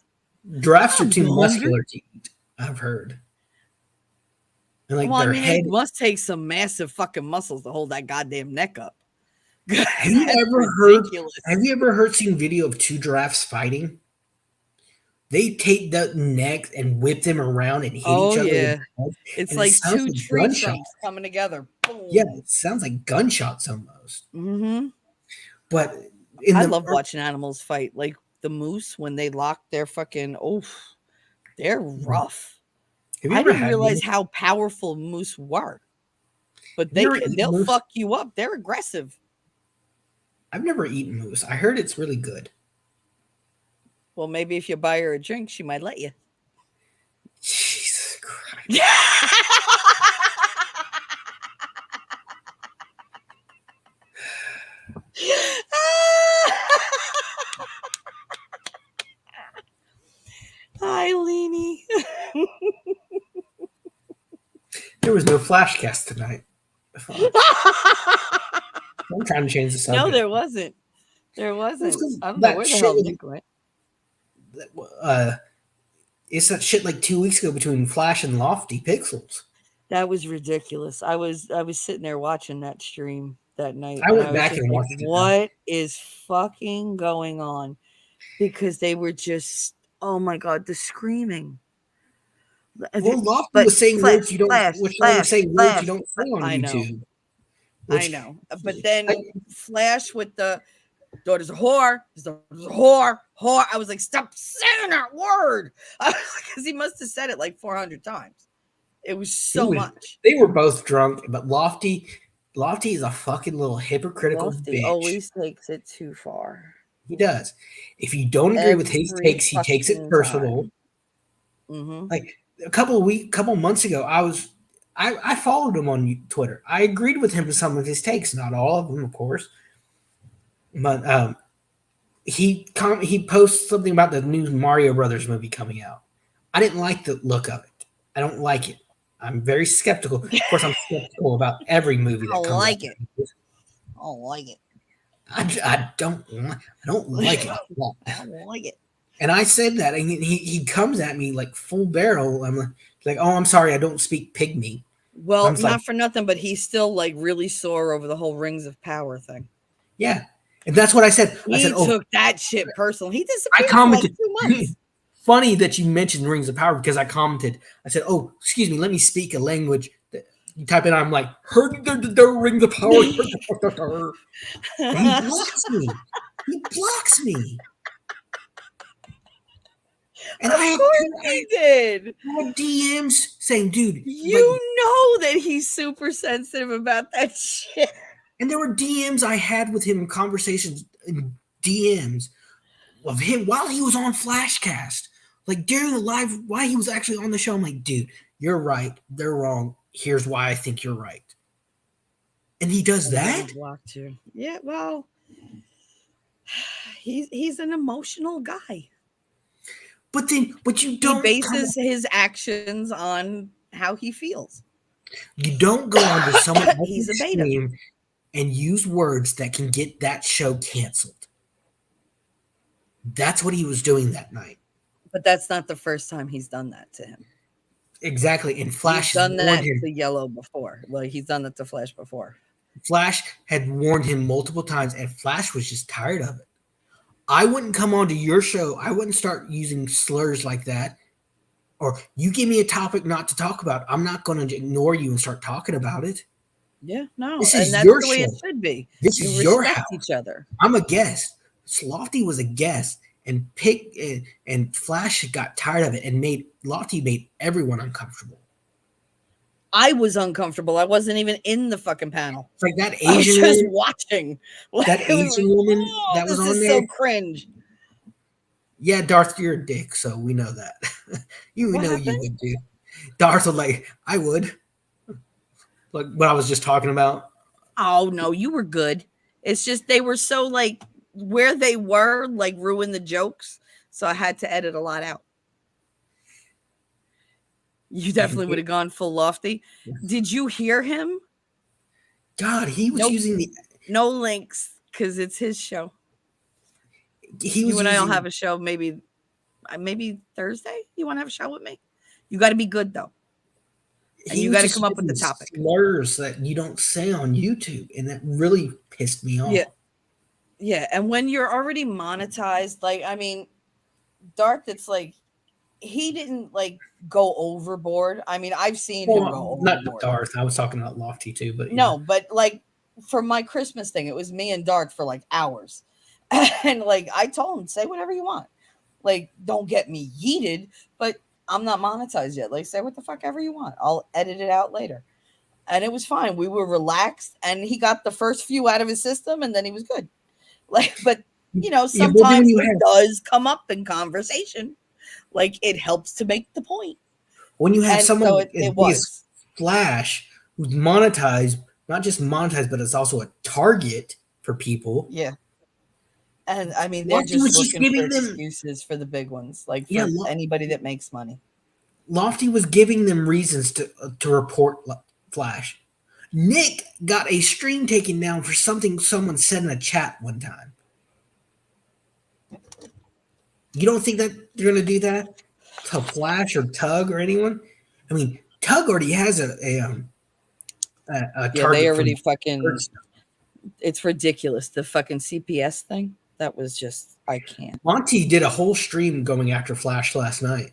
giraffes are I'm too hungry. muscular to eat. I've heard. And like Well, I their mean, head. it must take some massive fucking muscles to hold that goddamn neck up. Have you That's ever ridiculous. seen video of two giraffes fighting? They take the neck and whip them around and hit Oh each other. yeah, With it's and like it sounds two like tree gunshots. trunks coming together. Boom. Yeah, it sounds like gunshots almost. Mm-hmm. But I love watching animals fight, like the moose when they lock their fucking. Oh, they're rough. have you I ever didn't had realize one? how powerful moose were, but Have you ever they'll eaten moose? fuck you up. They're aggressive. I've never eaten moose. I heard it's really good. Well, maybe if you buy her a drink, she might let you. Jesus Christ. there was no Flashcast tonight. I'm trying to change the No, subject. there wasn't. There wasn't. I don't know That where the shit hell was, Nick went. it's that shit like 2 weeks ago between Flash and Lofty Pixels. That was ridiculous. I was sitting there watching that stream that night I and went I was back just and like, watched it now. what is fucking going on? Because they were just, oh my god, the screaming. Well, Lofty But was saying flash, words you don't. flash, Which I was flash, saying words you flash. don't say on I know. YouTube. I Which, know. But then I, Flash with the daughter's a whore, his daughter's a whore, whore. I was like, stop saying that word. Because he must have said it like 400 times. It was he so was. much. They were both drunk, but Lofty is a fucking little hypocritical Lofty bitch. always takes it too far. He does. If you don't agree with his Every takes, he takes it fucking personal. time. Mm-hmm. Like couple months ago, I followed him on Twitter. I agreed with him with some of his takes, not all of them, of course. But he posts something about the new Mario Brothers movie coming out. I didn't like the look of it. I don't like it. I'm very skeptical. Of course, I'm skeptical about every movie I that don't comes out. like it. I don't like it. I don't like it. I don't like it. And I said that, and he comes at me like full barrel. I'm like, oh, I'm sorry, I don't speak pygmy. Well, I'm like, not for nothing, but he's still like really sore over the whole Rings of Power thing. yeah, and that's what I said. I He said, oh, took that shit personal. He I disappeared for like commented. 2 months. Funny that you mentioned Rings of Power because I commented. I said, oh, excuse me, let me speak a language that you type in. I'm like, heard the Rings of Power. And he blocks me. He blocks me. And Of course he did. I had DMs saying, dude, You know that he's super sensitive about that shit. and there were DMs I had with him, conversations, DMs of him while he was on Flashcast, like during the live, while he was actually on the show. I'm like, dude, you're right. They're wrong. Here's why I think you're right. And he does that. He blocked you. Yeah, well, he's an emotional guy. But you He don't bases his actions on how he feels. you don't go onto someone He's else's a beta. stream and use words that can get that show canceled. That's what he was doing that night. But that's not the first time he's done that to him. Exactly. And Flash He's done warned that him. to Yellow before. Well, he's done that to Flash before. Flash had warned him multiple times, and Flash was just tired of it. I wouldn't come onto your show. I wouldn't start using slurs like that. Or you give me a topic not to talk about. I'm not going to ignore you and start talking about it. Yeah, no. This And is that's your the way show. it should be. This You is your respect house. each other. I'm a guest. Lofty was a guest, and and Flash got tired of it and Lofty made everyone uncomfortable. I was uncomfortable. I wasn't even in the fucking panel. It's like that I was Asian just woman, watching. that Asian woman that was this on is there. so cringe. Yeah, Darth, you're a dick, so we know that. We know happened? you would do. Darth was like, I would. Like what I was just talking about. Oh no, you were good. It's just they were so like where they were like ruined the jokes, so I had to edit a lot out. You definitely would have gone full Lofty. Did you hear him? God, he was Nope. using the. No links because it's his show. He was You and I using, will have a show maybe Thursday. You want to have a show with me? You got to be good though, and he you was got to just come up with the using topic. slurs that you don't say on YouTube, and that really pissed me off. Yeah, and when you're already monetized, like I mean, Darth, it's like he didn't like go overboard. I mean, I've seen him go not overboard. Darth. I was talking about Lofty too, but No, but like for my Christmas thing, it was me and Darth for like hours. And like I told him, say whatever you want. Like, don't get me yeeted, but I'm not monetized yet. Like, say what the fuck ever you want. I'll edit it out later. And it was fine. We were relaxed and he got the first few out of his system and then he was good. Like, but you know, sometimes it does come up in conversation. Like it helps to make the point. When you have someone so it was Flash who's monetized, not just monetized, but it's also a target for people. Yeah. And I mean, they're just looking for excuses for the big ones, like for anybody that makes money. Lofty was giving them reasons to report Flash. Nick got a stream taken down for something someone said in a chat one time. You don't think that they're going to do that to Flash or Tug or anyone? I mean, Tug already has a Yeah, they target already for fucking. It's ridiculous. The fucking CPS thing. That was just. I can't. Monty did a whole stream going after Flash last night.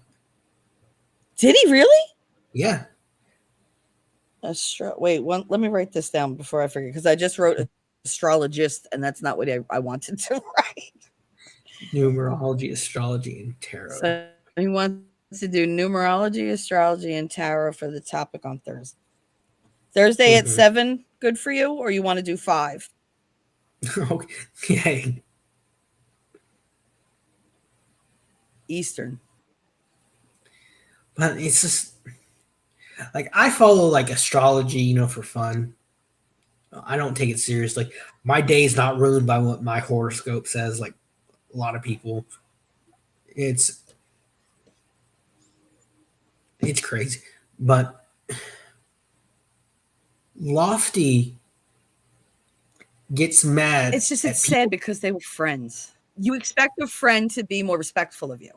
Did he really? Yeah. Wait, let me write this down before I forget, because I just wrote astrologist, and that's not what I wanted to write. Numerology, astrology, and tarot. So he wants to do numerology, astrology, and tarot for the topic on Thursday. Thursday at 7, good for you, or you want to do 5? Okay. Eastern. But it's just like I follow like astrology, for fun. I don't take it seriously. My day is not ruined by what my horoscope says, like a lot of people. It's crazy. But Lofty gets mad. It's just sad because they were friends. You expect a friend to be more respectful of you.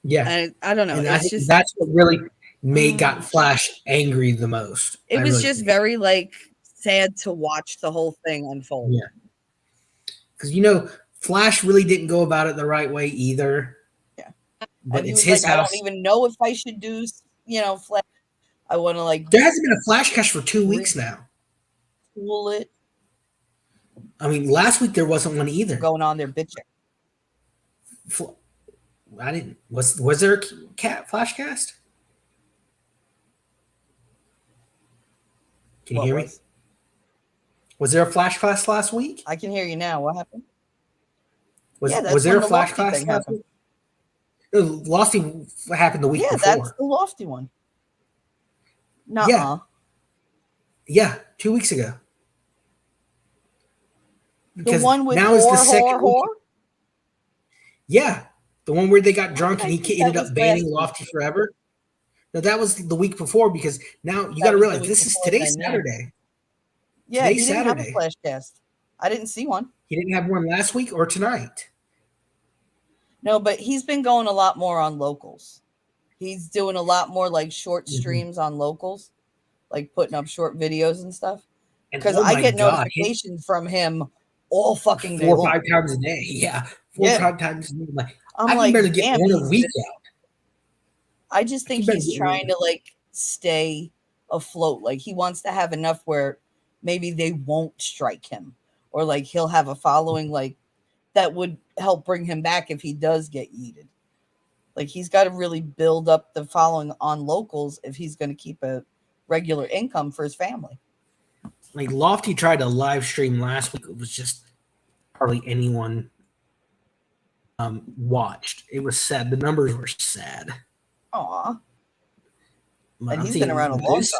Yeah. And I don't know. And I think that's what really got Flash angry the most. It was just very like sad to watch the whole thing unfold. Yeah. Because Flash really didn't go about it the right way either. Yeah. But it's his house. I don't even know if I should do, Flash. I want to like. There hasn't been a Flash cast for 2 weeks now. Cool it. I mean, last week there wasn't one either. Going on there bitching. I didn't. Was there a Flash cast? Can you hear me? Was there a Flash cast last week? I can hear you now. What happened? Was there a Flash cast last week? Lofty happened the week before. Yeah, that's the Lofty one. Nuh-uh. Yeah, 2 weeks ago. Because the one with now is the second whore? Yeah, the one where they got drunk and he ended up banning Lofty forever. No, that was the week before, because now you got to realize this is today's Saturday. Yeah, he didn't have a Flash cast. I didn't see one. He didn't have one last week or tonight. No, but he's been going a lot more on locals. He's doing a lot more like short streams on locals, like putting up short videos and stuff. Because I get notifications from him all fucking day. 4 or 5 times a day. Yeah. 4 or 5 times a day. I'm like, barely get one a week out. I just think he's trying to like stay afloat. Like he wants to have enough where maybe they won't strike him, or like he'll have a following like that would help bring him back if he does get yeeted. Like he's got to really build up the following on locals if he's going to keep a regular income for his family. Like Lofty tried to live stream last week. It was just hardly anyone watched. It was sad. The numbers were sad. Aw. And he's been around a long time.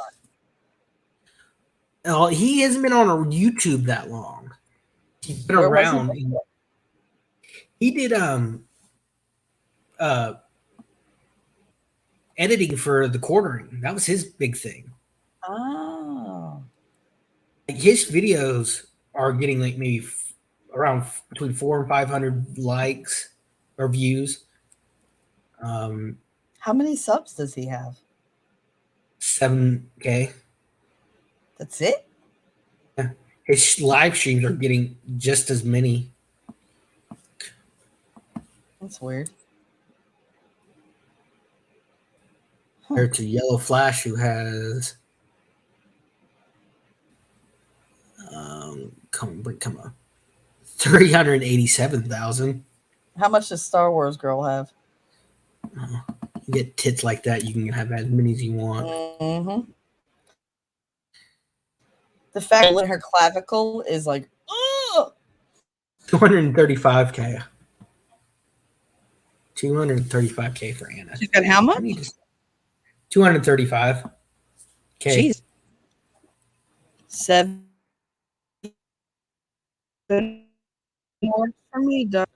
Oh, he hasn't been on YouTube that long. He's been around. He did editing for The Quartering. That was his big thing. Oh. His videos are getting like maybe around between 400 and 500 likes or views. How many subs does he have? 7K. That's it? Yeah. His live streams are getting just as many. That's weird. Compared to Yellow Flash, who has come on, 387,000. How much does Star Wars Girl have? You get tits like that, you can have as many as you want. Mm-hmm. The fact that her clavicle is like, ugh! 235K. 235K for Anna. She's got how much? 235K. Jeez. 7 more for me, Doug.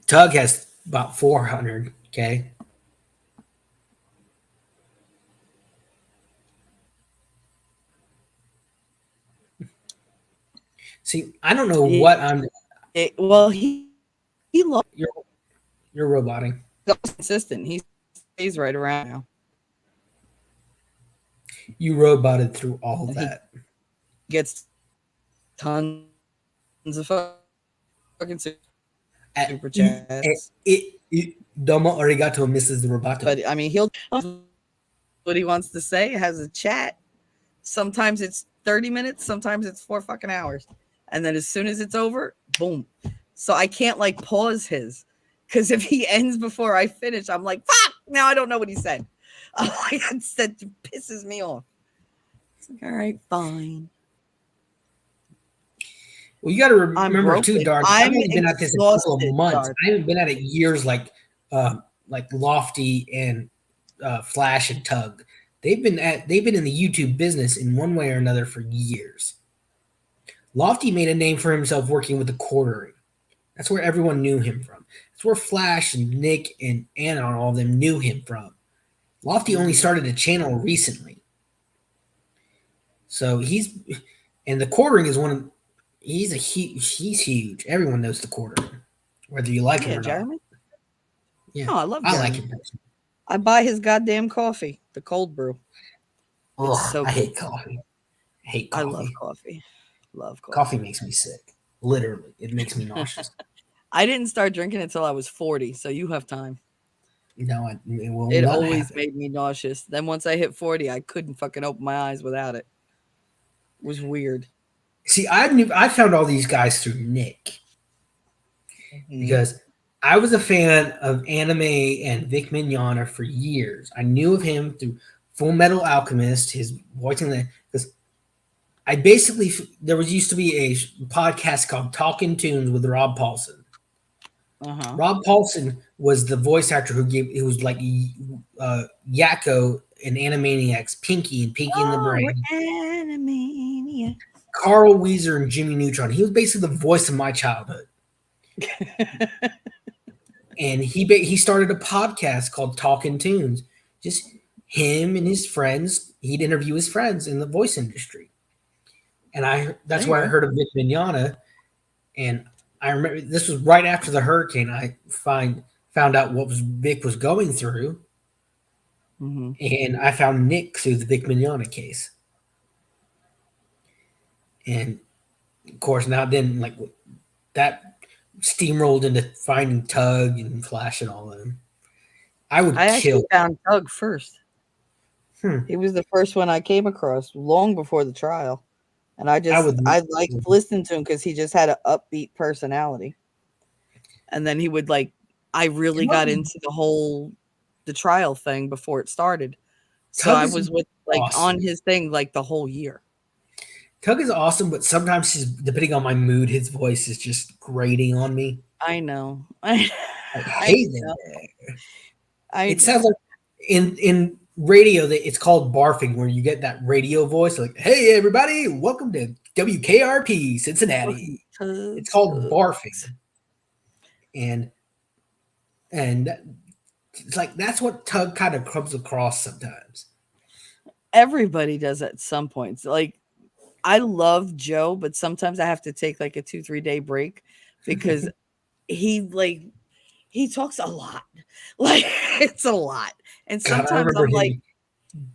Tug has about 400K. See, I don't know what I'm. Well, he lost. You're you're roboting. He's consistent. He stays right around now. You roboted through all And he that. gets tons of fucking super chats. Domo arigato, Mrs. But I Roboto. mean, he'll what he wants to say, has a chat. Sometimes it's 30 minutes, sometimes it's 4 fucking hours. And then as soon as it's over, boom. So I can't like pause his, because if he ends before I finish, I'm like, fuck, now I don't know what he said. That pisses me off. It's like, all right, fine. Well, you got to I'm remember too, broken. Dark. I've I'm only been at this a couple of exhausted, months. Dark. I haven't been at it years like Lofty and Flash and Tug. They've been in the YouTube business in one way or another for years. Lofty made a name for himself working with the quartering. That's where everyone knew him from. That's where Flash and Nick and Anna and all of them knew him from. Lofty only started a channel recently. So and the quartering is one of, he's huge. Everyone knows the quartering, whether you like him or Jeremy. not. Yeah. Oh, I love I Jeremy. like him personally. I buy his goddamn coffee, the cold brew. Ugh, So I good. hate coffee. Hate coffee. I love coffee. Love coffee. Coffee makes me sick. Literally, it makes me nauseous. I didn't start drinking it till I was 40, so you have time. No, it will It not always happen. made me nauseous. Then once I hit 40, I couldn't fucking open my eyes without it. It was weird. See, I found all these guys through Nick because I was a fan of anime and Vic Mignogna for years. I knew of him through Full Metal Alchemist, his voicing that, because I basically, there was used to be a podcast called Talking Tunes with Rob Paulson. Rob Paulson was the voice actor who was like Yakko in Animaniacs, Pinky and Pinky and the Brain. Animaniacs. Carl Weezer and Jimmy Neutron. He was basically the voice of my childhood. And he started a podcast called Talking Tunes. Just him and his friends. He'd interview his friends in the voice industry. And that's where I heard of Vic Mignogna. And I remember this was right after the hurricane. I found out what Vic was going through. And I found Nick through the Vic Mignogna case. And of course, now then, like that steamrolled into finding Tug and Flash and all of them. I actually found Tug first. He was the first one I came across long before the trial. And I liked listening to him because he just had an upbeat personality. And then he would I really got into the trial thing before it started. So I was with on his thing the whole year. Tug is awesome, but sometimes depending on my mood, his voice is just grating on me. I know. Hey there. It sounds like in radio that it's called barfing, where you get that radio voice like, "Hey everybody, welcome to WKRP Cincinnati." It's called barfing, and it's like that's what Tug kind of comes across sometimes. Everybody does at some points. I love Joe, but sometimes I have to take a 2-3 day break because he talks a lot. It's a lot. And sometimes I'm like,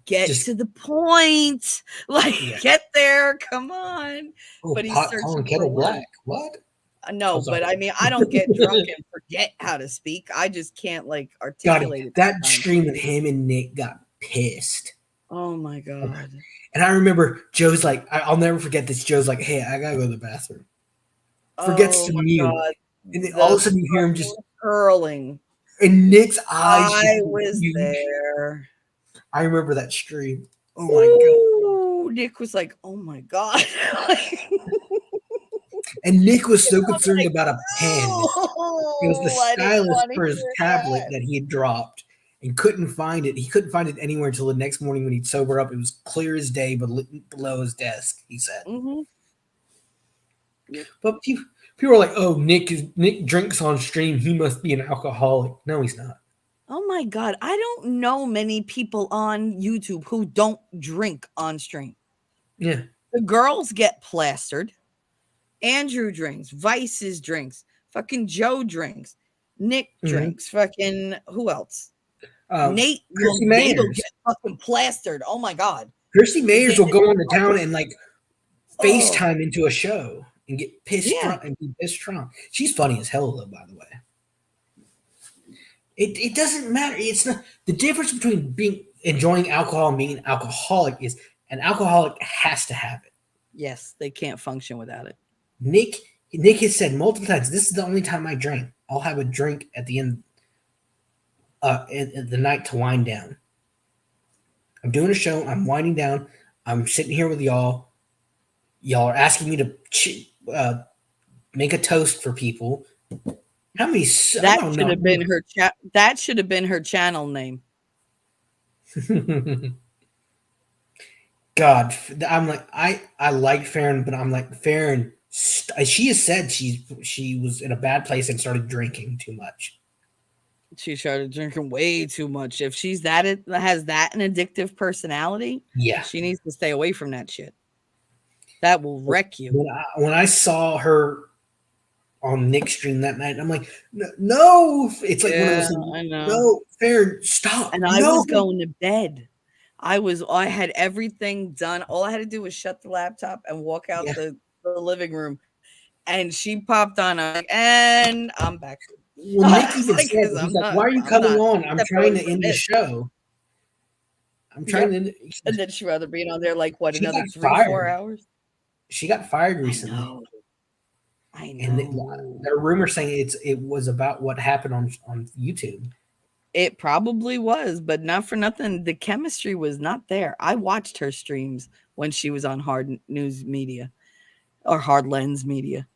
get to the point. Get there. Come on. Oh, but he's pot searching calling for kettle black. What? No, but I mean, I don't get drunk and forget how to speak. I just can't articulate it. That stream with him and Nick got pissed. Oh my God. And I remember Joe's like, I'll never forget this. Joe's like, "Hey, I gotta go to the bathroom." Forgets to mute. God. And then all of a sudden you hear him just curling. And Nick's eyes. I was there. I remember that stream. Oh my God. Nick was like, "Oh my God." And Nick was so concerned about a pen. It was the stylus for his tablet that he had dropped and couldn't find it. He couldn't find it anywhere until the next morning when he'd sober up. It was clear as day, but below his desk, he said. But people are like, "Oh, Nick drinks on stream. He must be an alcoholic." No, he's not. Oh my God. I don't know many people on YouTube who don't drink on stream. Yeah. The girls get plastered. Andrew drinks, Vice's drinks, fucking Joe drinks, Nick Mm-hmm. drinks, fucking who else? Uh, Nate, well, Chrissy Nate'll Mayers. get fucking plastered. Oh my god. Chrissy Mayers They, will go into town and like oh FaceTime into a show and get pissed yeah. drunk and be pissed drunk. She's funny as hell though, by the way. It doesn't matter. It's not the difference between being enjoying alcohol and being an alcoholic is an alcoholic has to have it. Yes, they can't function without it. Nick Nick has said multiple times, this is the only time I drink. I'll have a drink at the end at the night to wind down. I'm doing a show, I'm winding down, I'm sitting here with y'all. Y'all are asking me to make a toast for people. How many? I That don't should know. have been her that should have been her channel name. God, I'm like I like Farron, but I'm like Farron. She has said she was in a bad place and started drinking too much. She started drinking way too much. If she's that it has that an addictive personality, Yeah. she needs to stay away from that shit. That will wreck you. When I saw her on Nick's stream that night, I'm like, no. It's like one of those things. I know. No, Farron, stop. And I No. was going to bed. I had everything done. All I had to do was shut the laptop and walk out Yeah. the living room. And she popped on, and I'm back. Well, Nick even Like, said, he's like, why are you coming on? I'm trying to end the show. I'm trying to. And then she'd rather be on there like what, She another got 3-4 fired. hours? She got fired recently. I know. And there are rumors saying it was about what happened on YouTube. It probably was, but not for nothing. The chemistry was not there. I watched her streams when she was on Hard News Media or Hard Lens Media.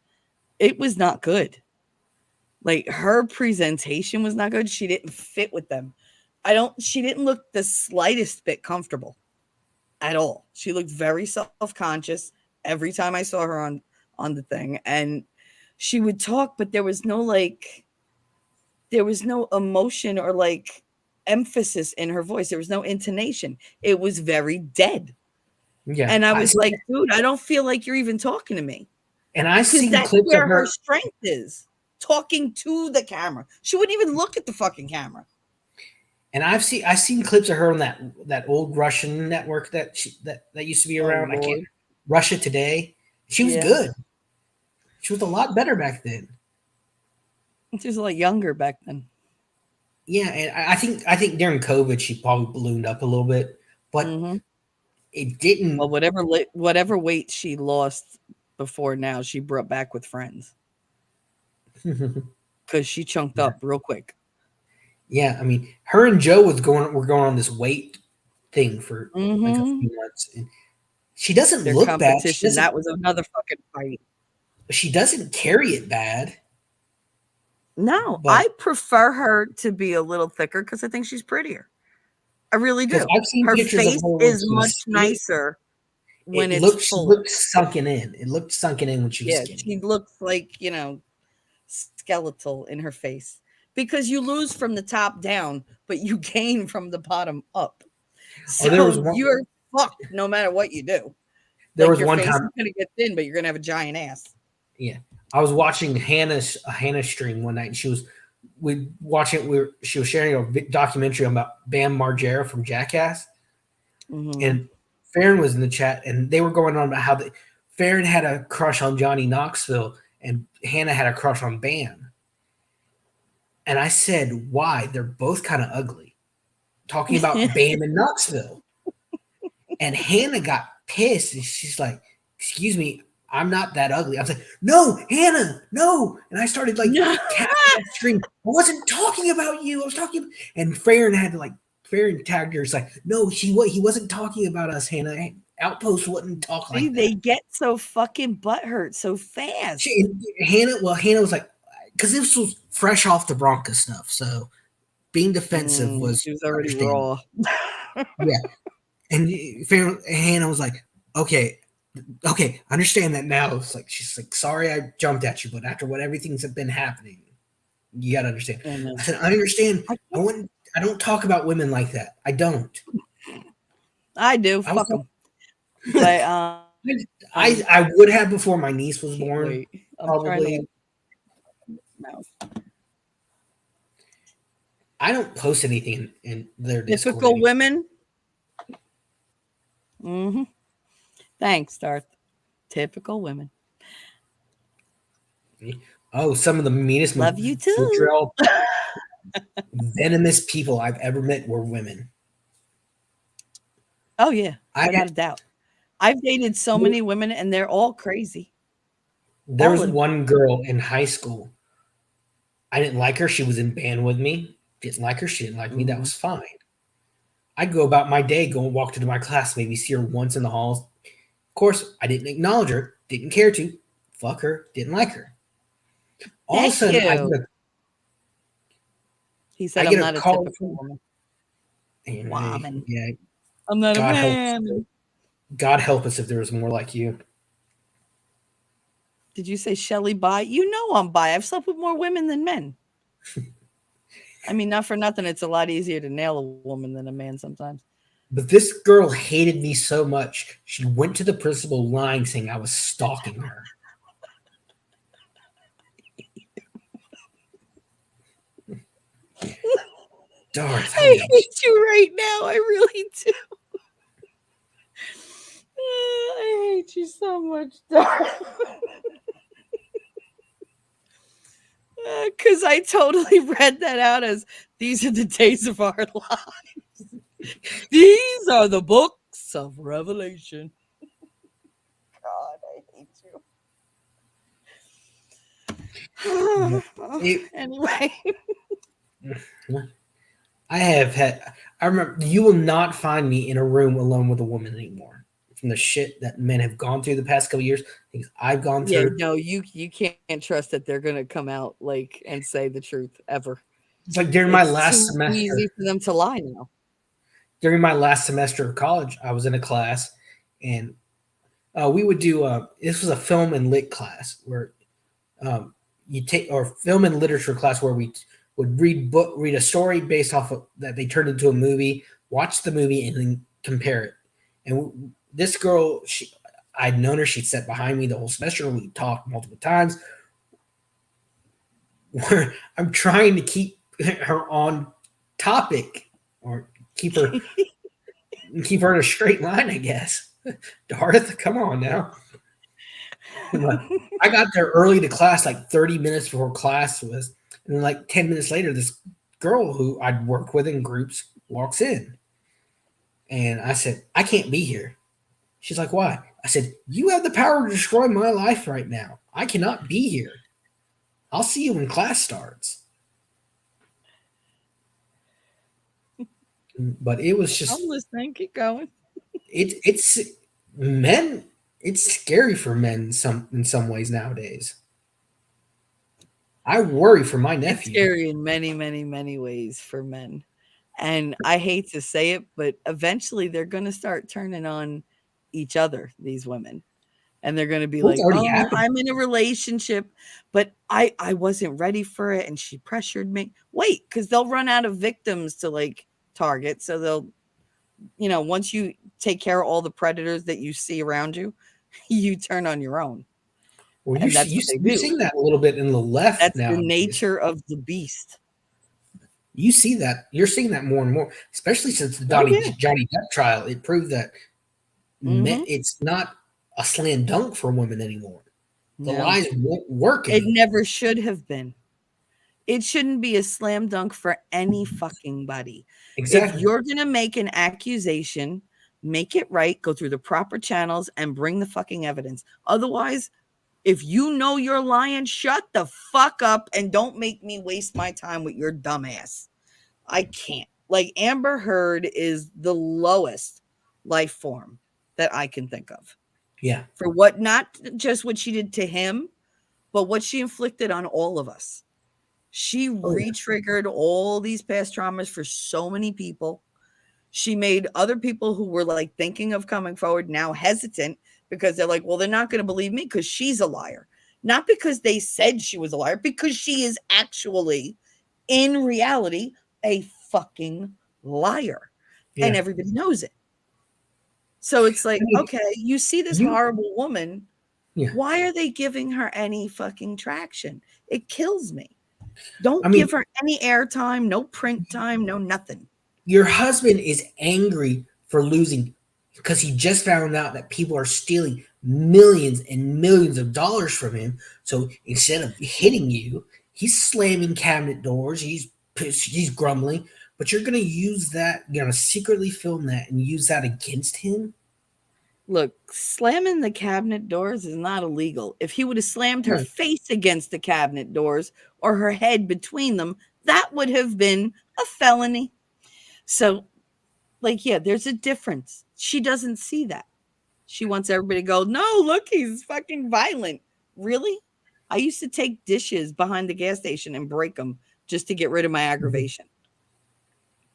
It was not good. Like, her presentation was not good. She didn't fit with them. She didn't look the slightest bit comfortable at all. She looked very self-conscious every time I saw her on the thing. And she would talk, but there was no emotion or like emphasis in her voice. There was no intonation. It was very dead. Yeah. And I was like, dude, I don't feel like you're even talking to me. And I see that's clips where of her strength is. Talking to the camera. She wouldn't even look at the fucking camera. And I've seen clips of her on that old Russian network that used to be around. I can't Russia Today. She was good. She was a lot better back then. She was a lot younger back then. Yeah, and I think during COVID she probably ballooned up a little bit, but it didn't. Well, whatever weight she lost before now, she brought back with friends because she chunked up real quick. Yeah, I mean, her and Joe were going on this weight thing for like a few months, and she doesn't look bad. That was another fucking fight. She doesn't carry it bad. No, I prefer her to be a little thicker because I think she's prettier. I really do. I've seen her pictures face of her is much nicer when it's looked, full. She looked sunken in. It looked sunken in when she was skinny. She looks like, skeletal in her face because you lose from the top down, but you gain from the bottom up. So you're fucked no matter what you do. There was your one face time is gonna get thin, but you're gonna have a giant ass. Yeah, I was watching Hannah's stream one night, and she was sharing a documentary about Bam Margera from Jackass, and Farron was in the chat, and they were going on about how Farron had a crush on Johnny Knoxville, and Hannah had a crush on Bam. And I said, why? They're both kind of ugly. Talking about Bam and Knoxville. And Hannah got pissed, and she's like, excuse me, I'm not that ugly. I was like, no, Hannah, no. And I started like tapping that screen. I wasn't talking about you. I was talking. And Farron tagged her. It's like, no, he wasn't talking about us, Hannah. Outpost wouldn't talk like that. They get so fucking butthurt so fast. Hannah was like, because this was fresh off the Bronca stuff. So being defensive she was already raw. Yeah. And Hannah was like, okay, I understand that now. It's like, she's like, sorry I jumped at you, but after everything's been happening, you got to understand. I said, I understand. I don't talk about women like that. I don't. I do. Fuck them. But I would have before my niece was born, Wait, I'm trying to probably. look now. I don't post anything in their Discord Typical anymore. women. Mm-hmm. Thanks, Darth. Typical women. Oh, some of the meanest, most Love you too. vitriol, venomous people I've ever met were women. Oh yeah, I without a doubt. I've dated so many women, and they're all crazy. There All was of them. one girl in high school. I didn't like her. She was in band with me. Didn't like her. She didn't like me. That Mhm. was fine. I'd go about my day, go and walk to my class, maybe see her once in the halls. Of course, I didn't acknowledge her. Didn't care to. Fuck her. Didn't like her. All of a Thank sudden, you. He I said, "I'm get a not a call typical from. woman." Anyway, Woman. yeah, I'm not a God help us. man. God help us if there was more like you. Did you say Shelly bi? You know I'm bi. I've slept with more women than men. I mean, not for nothing. It's a lot easier to nail a woman than a man sometimes. But this girl hated me so much, she went to the principal lying, saying I was stalking her. Darth, how I did hate you right now. I really do. I hate you so much, Darth. Because I totally read that out as these are the days of our lives. These are the books of Revelation. God, I hate you? you. It, Anyway, I have had. I remember you will not find me in a room alone with a woman anymore. From the shit that men have gone through the past couple years, things I've gone yeah, through. no, you can't trust that they're gonna come out like and say the truth ever. It's like during my It's last too easy semester. for them to lie now. During my last semester of college, I was in a class, and we would do. This was a film and lit class where you take or film and literature class where we would read a story based off of that they turned into a movie, watch the movie, and then compare it. And this girl, I'd known her. She'd sat behind me the whole semester. We talked multiple times. Where I'm trying to keep her on topic or keep her keep her in a straight line, I guess. Darth, come on now. I got there early to class, like 30 minutes before class was, and then like 10 minutes later, this girl who I'd worked with in groups walks in. And I said, I can't be here. She's like, why? I said, you have the power to destroy my life right now. I cannot be here. I'll see you when class starts. But it was I'm just listening. Keep going. it's men. It's scary for men in some ways nowadays. I worry for my It's nephew. scary in many, many, many ways for men. And I hate to say it, but eventually they're going to start turning on each other, these women. And they're going to be Well, it's like, already "Oh, happening. I'm in a relationship, but I wasn't ready for it and she pressured me." Wait, cuz they'll run out of victims to like target. So they'll, once you take care of all the predators that you see around you, you turn on your own. Well, And that's what they you're do. seeing that a little bit in the left That's the nowadays. nature of the beast. You see that you're seeing that more and more, especially since the Oh Johnny yeah. Johnny Depp trial. It proved that Mhm. it's not a slam dunk for women anymore. The No. lies won't work It anymore. never should have been. It shouldn't be a slam dunk for any fucking body. If Exactly. you're gonna make an accusation, make it right, go through the proper channels, and bring the fucking evidence. Otherwise, if you know you're lying, shut the fuck up and don't make me waste my time with your dumb ass. I can't. Like Amber Heard is the lowest life form that I can think of. Yeah. For what not just what she did to him, but what she inflicted on all of us. She Oh yeah. re-triggered all these past traumas for so many people. She made other people who were like thinking of coming forward now hesitant because they're like, well, they're not going to believe me because she's a liar. Not because they said she was a liar, because she is actually, in reality, a fucking liar. And Yeah. everybody knows it. So it's I like, mean, okay, you see this you, horrible woman. yeah. Why are they giving her any fucking traction? It kills me. Don't I give mean, her any airtime, no print time, no nothing. your husband is angry for losing because he just found out that people are stealing millions and millions of dollars from him. So instead of hitting you, he's slamming cabinet doors. He's pissed, he's grumbling. But you're gonna use that. You're gonna secretly film that and use that against him. Look, slamming the cabinet doors is not illegal. If he would have slammed her No. face against the cabinet doors or her head between them, that would have been a felony. So, like, yeah, there's a difference. She doesn't see that. She wants everybody to go, no, look, he's fucking violent. Really? I used to take dishes behind the gas station and break them just to get rid of my aggravation.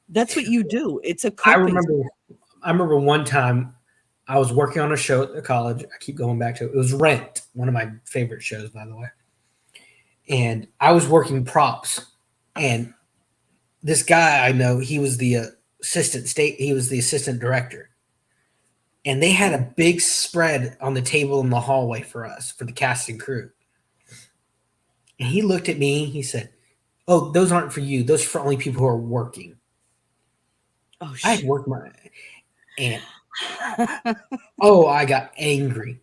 That's what you do. It's a I coping. remember. I remember one time I was working on a show at the college. I keep going back to it. It was Rent, one of my favorite shows, by the way. And I was working props, and this guy I know, he was the he was the assistant director, and they had a big spread on the table in the hallway for us for the cast and crew. And he looked at me. He said, "Oh, those aren't for you. Those are for only people who are working." Oh, I had shit. worked my and oh, I got angry.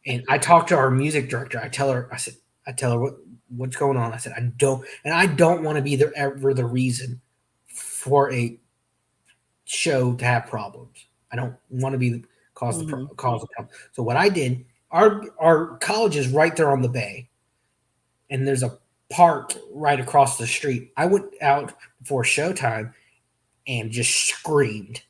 And I talked to our music director. I tell her what's going on. I said, I don't want to be ever the reason for a show to have problems. I don't want to be the Mhm. cause the problem. So what I did, our college is right there on the bay, and there's a park right across the street. I went out before showtime and just screamed.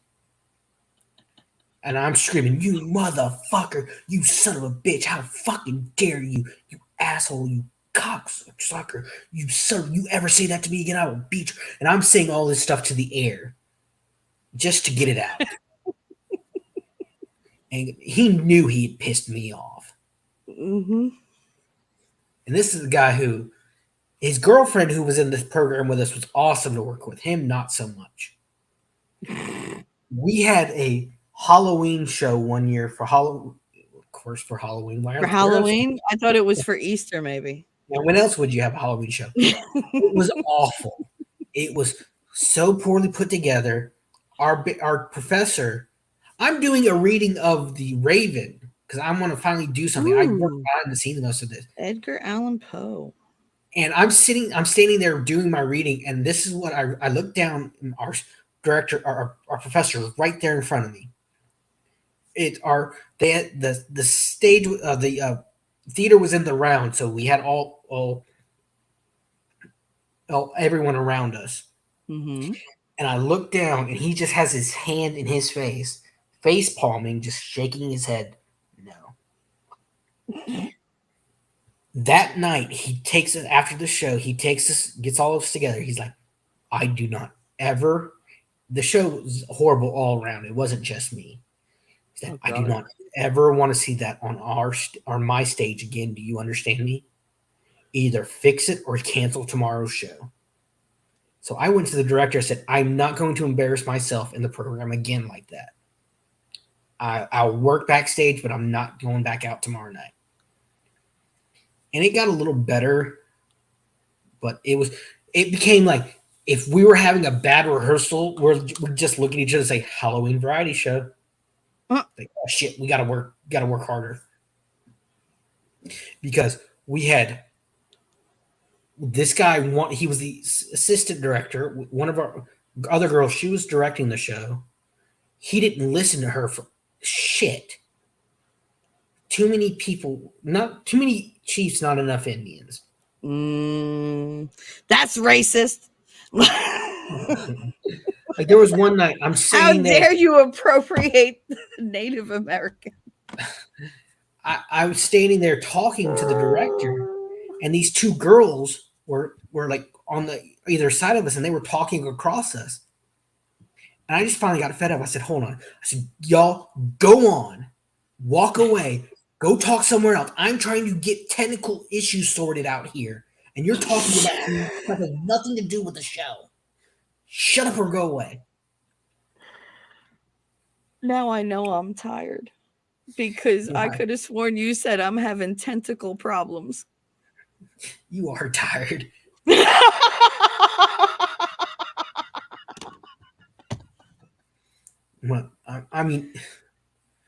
And I'm screaming, "You motherfucker! You son of a bitch! How fucking dare you! You asshole! You cocksucker! You son! You ever say that to me again? I will beat you!" And I'm saying all this stuff to the air just to get it out. And he knew he had pissed me off. Mhm. And this is the guy who his girlfriend who was in this program with us was awesome to work with. Him, not so much. We had a Halloween show one year for Halloween. Of course, for Halloween. For Where else? Halloween? I thought it was for Easter, maybe. When else would you have a Halloween show? It was awful. It was so poorly put together. Our professor, I'm doing a reading of The Raven because I want to finally do something. I work Ooh, behind the scenes most of this, Edgar Allan Poe. and I'm standing there doing my reading, and this is what I look down. And our director, our professor, is right there in front of me. It our they had the stage, the theater was in the round, so we had all everyone around us. Mhm. And I look down, and he just has his hand in his face palming, just shaking his head. No. That night, he takes it after the show. He takes us, gets all of us together. He's like, "I do not ever." The show was horrible all around. It wasn't just me. He said, Oh, "I do God. not ever want to see that on on my stage again. Do you understand me? Either fix it or cancel tomorrow's show." So I went to the director. I said, "I'm not going to embarrass myself in the program again like that. I'll work backstage, but I'm not going back out tomorrow night." And it got a little better, but it became like if we were having a bad rehearsal, we'd just look at each other and say, "Halloween variety show." Uh, Like, oh shit, we gotta work harder because we had this guy. He was the assistant director. One of our other girls, she was directing the show. He didn't listen to her for shit. Too many people, not too many chiefs, not enough Indians. mm, that's racist. Like there was one night I'm How standing there. dare you appropriate Native American? I was standing there talking to the director, and these two girls were like on the either side of us, and they were talking across us. And I just finally got fed up. I said, "Hold on." I said, "Y'all, go on, walk away, go talk somewhere else. I'm trying to get technical issues sorted out here, and you're talking about stuff that has nothing to do with the show. Shut up or go away." Now I know I'm tired because I Why? could have sworn you said I'm having tentacle problems. You are tired. Well, I mean,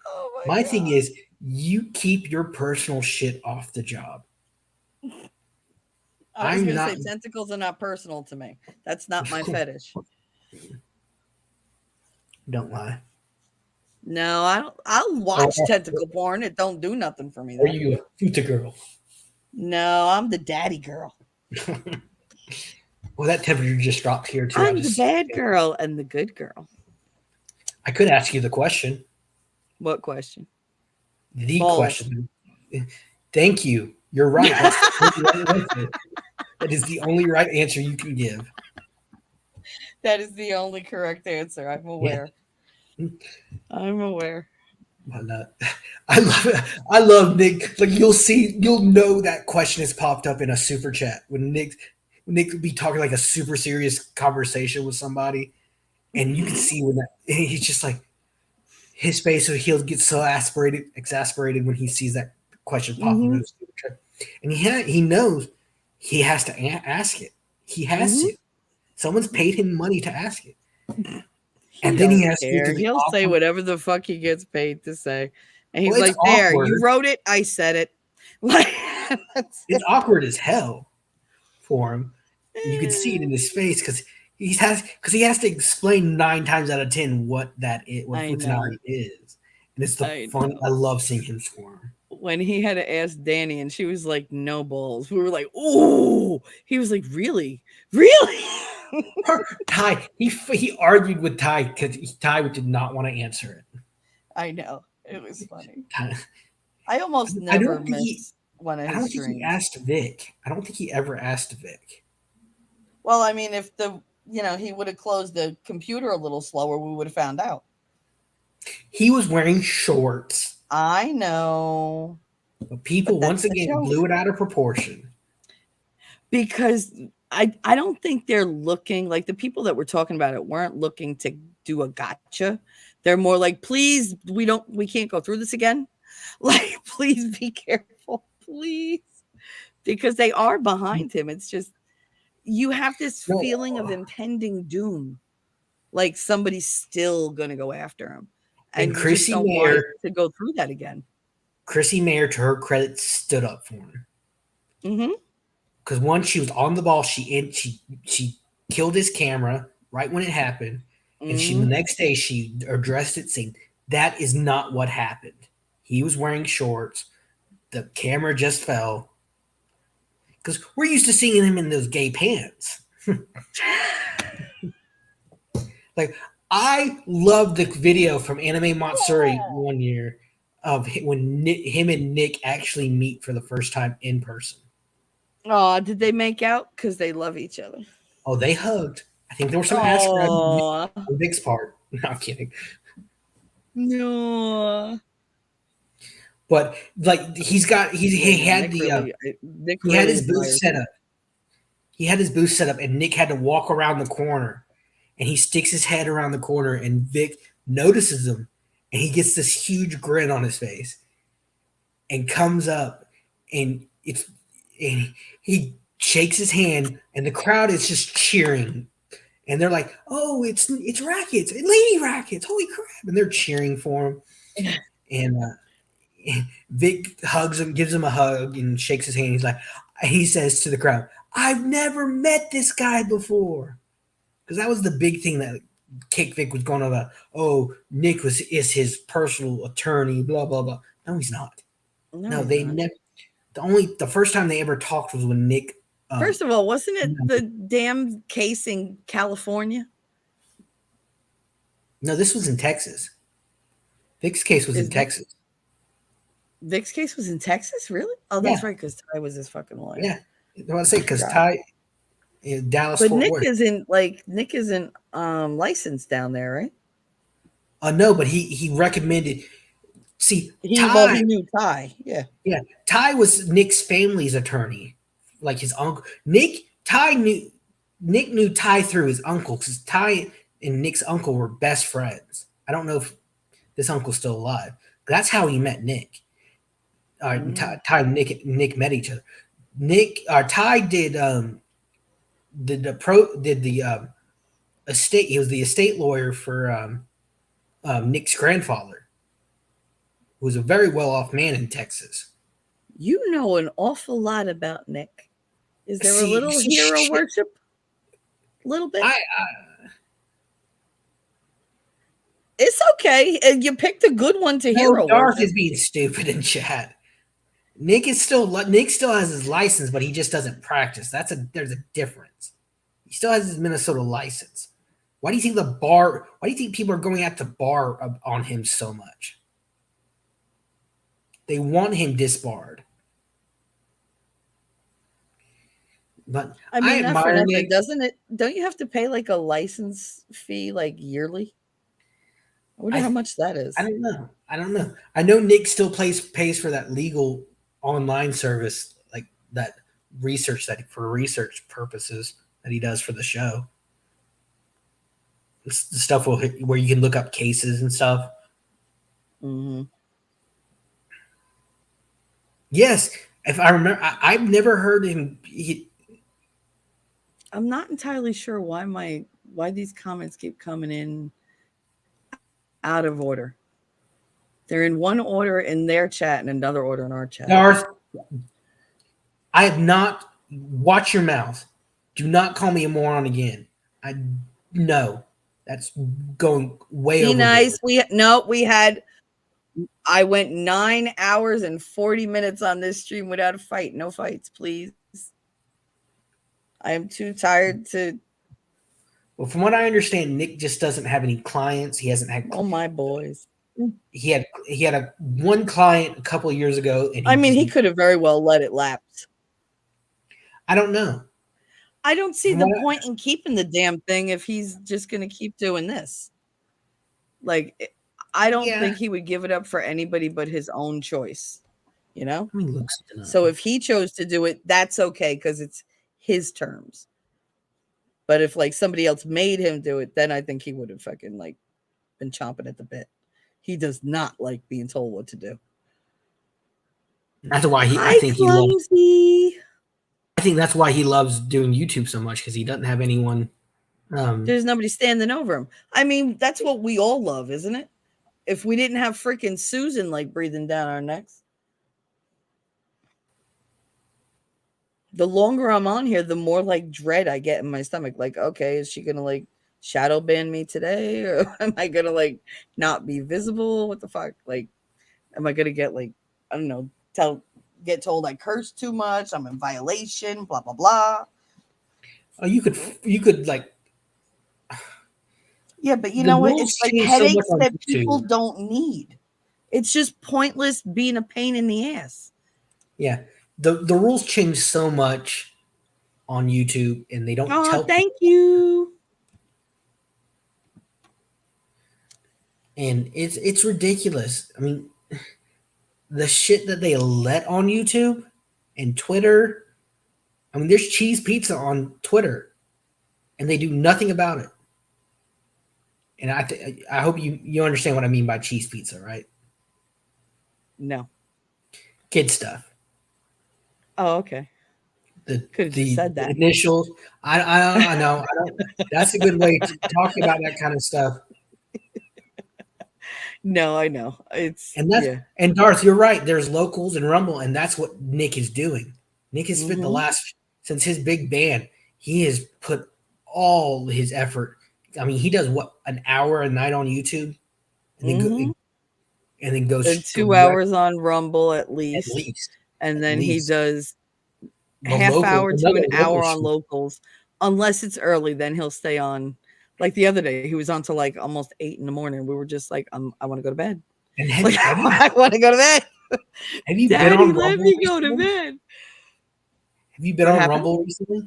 Oh my my thing god. is, you keep your personal shit off the job. I was I'm gonna not. say tentacles are not personal to me. That's not my fetish. Don't lie. No, I don't. I'll Or watch tentacle porn. It don't do nothing for me are though. you a futa girl? No, I'm the daddy girl. Well, that temperature just dropped here too. I'm the bad girl and the good girl. I could ask you the question. What question? The Balls. question. Thank you. You're right. That's the only right answer. That is the only right answer you can give. That is the only correct answer. I'm Yeah. aware. I'm aware. Why not? I love it. I love Nick. Like you'll know that question has popped up in a super chat when Nick would be talking like a super serious conversation with somebody, and you can see when that and he's just like his face, so he'll get so exasperated when he sees that question pop up in Mm-hmm. a super chat, and he knows he has to ask it. He has Mm-hmm. to. Someone's paid him money to ask it, He and then he don't has to get care. through the He'll say awkward. whatever the fuck he gets paid to say. And Well, he's it's like, there, you awkward. wrote it, I said it. Like that's It's awkward as hell for him. You can see it in it. his face because he has to explain 9 times out of 10 what that is, what I know. futanari is, and it's the I fun. I know. love seeing him squirm. When he had to ask Danny and she was like, no balls. We were like, ooh. He was like, really? Really? Ty, he argued with Ty because Ty did not want to answer it. I know. It was funny. Ty, I almost I never don't think he. miss one of I his don't think he streams. asked Vic. I don't think he ever asked Vic. Well, I mean, if he would have closed the computer a little slower, we would have found out. He was wearing shorts, I know, but but people that's once the again joke blew it out of proportion. because I don't think they're looking like the people that were talking about it weren't looking to do a gotcha. They're more like, please, we can't go through this again. Like, please be careful, please, because they are behind him. It's just you have this feeling of No, impending doom, like somebody's still gonna go after him, and and you just don't want it to go through that again. Chrissy Mayer, to her credit, stood up for him. Mm-hmm. Because once she was on the ball, she killed his camera right when it happened, and the Mm-hmm. next day she addressed it, saying that is not what happened. He was wearing shorts. The camera just fell because we're used to seeing him in those gay pants. Like I love the video from Anime Matsuri one year of when him and Nick actually meet for the first time in person. Oh, did they make out? Because they love each other. Oh, they hugged. I think there was some ass grabbing Oh on Nick's part. No, I'm kidding. no. But like Yeah, he no. had the Nick he had really his booth admires set him. up. He had his booth set up, and Nick had to walk around the corner, and he sticks his head around the corner, and Vic notices him, and he gets this huge grin on his face, and comes up, and he shakes his hand, and the crowd is just cheering, and they're like, "Oh, it's Rackets, Lady Rackets, holy crap!" And they're cheering for him, and Vic hugs him, gives him a hug, and shakes his hand. He says to the crowd, "I've never met this guy before," because that was the big thing that Kick Vic was going about. Oh, Nick is his personal attorney. Blah blah blah. No, he's not. No, No, he's they not. never. The first time they ever talked was when Nick. First of all, wasn't it the damn case in California? No, this was in Texas. Vic's case was in Is Texas. Vic's case was in Texas? Really? Oh, Yeah, that's right, because Ty was his fucking lawyer. yeah. I want to say I because forgot. Ty, Dallas But Fort Worth. Nick isn't licensed down there, right? No, but he recommended. See, He Ty, knew Ty. Yeah. yeah, Ty was Nick's family's attorney, like his uncle. Nick knew Ty through his uncle because Ty and Nick's uncle were best friends. I don't know if this uncle's still alive. That's how he met Nick. Ty and Nick met each other. Ty did the estate. He was the estate lawyer for Nick's grandfather, who was a very well off man in Texas. You know an awful lot about Nick. Is there a little See, hero shit. worship? A little bit. It's okay. You picked a good one to hero Darth worship. is being stupid in chat. Nick still has his license, but he just doesn't practice. There's a difference. He still has his Minnesota license. Why do you think people are going at the bar on him so much? They want him disbarred. But I mean, not for admire nothing, Nick. doesn't it? Don't you have to pay like a license fee like yearly? I wonder how much that is. I don't know. I know Nick still pays for that legal online service, like that for research purposes that he does for the show. It's the stuff where you can look up cases and stuff. Mm-hmm. Yes, if I remember, I've never heard him. I'm not entirely sure why these comments keep coming in out of order. They're in one order in their chat and another order in our chat. Darth, I have not. Watch your mouth. Do not call me a moron again. No, that's going way Be overboard. nice. I went 9 hours and 40 minutes on this stream without a fight. No fights, please. I am too tired to. Well, from what I understand, Nick just doesn't have any clients. He hasn't had. Oh, my boys. He had one client a couple of years ago, and he could have very well let it lapse. I don't know. I don't see the point in keeping the damn thing if he's just going to keep doing this. Like, I don't think he would give it up for anybody but his own choice. You know? So if he chose to do it, that's okay because it's his terms. But if like somebody else made him do it, then I think he would have fucking like been chomping at the bit. He does not like being told what to do. That's why I think that's why he loves doing YouTube so much, because he doesn't have anyone. There's nobody standing over him. I mean, that's what we all love, isn't it? If we didn't have freaking Susan like breathing down our necks. The longer I'm on here, the more like dread I get in my stomach. Like, okay, is she gonna like shadow ban me today, or am I gonna like not be visible? What the fuck? Like, am I gonna get like, I don't know, get told I cursed too much, I'm in violation, blah blah blah. Oh, you could like. Yeah, but you know what? It's like headaches that people don't need. It's just pointless being a pain in the ass. Yeah. The rules change so much on YouTube, and they don't tell. Thank you. And it's ridiculous. I mean, the shit that they let on YouTube and Twitter. I mean, there's cheese pizza on Twitter, and they do nothing about it. And I hope you understand what I mean by cheese pizza, right? No. Kid stuff. Oh, okay. Could have just said that. Initials. I know. That's a good way to talk about that kind of stuff. No, I know. And Darth, you're right. There's locals and Rumble, and that's what Nick is doing. Nick has spent since his big band, he has put all his effort. I mean, he does an hour a night on YouTube, and then goes 2 hours on Rumble at least. And then he does half hour to an hour on locals. Unless it's early, then he'll stay on. Like the other day, he was on till like almost 8 in the morning. We were just like, I want to go to bed. And I want to go to bed. Have you Daddy, been on let Rumble me go to bed. Have you been on Rumble recently?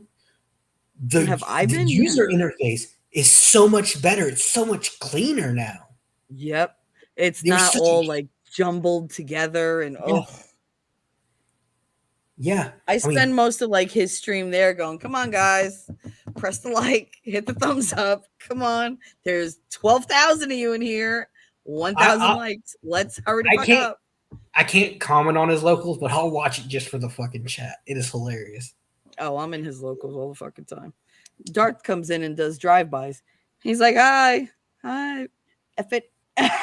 The user interface is so much better. It's so much cleaner now. Yep. It's not all like jumbled together and Yeah. I spend most of like his stream there going, come on, guys, press the like, hit the thumbs up. Come on. There's 12,000 of you in here. 1,000 I likes. Let's hurry the I fuck can't up. I can't comment on his locals, but I'll watch it just for the fucking chat. It is hilarious. Oh, I'm in his locals all the fucking time. Darth comes in and does drive-bys. He's like, hi, hi, F it.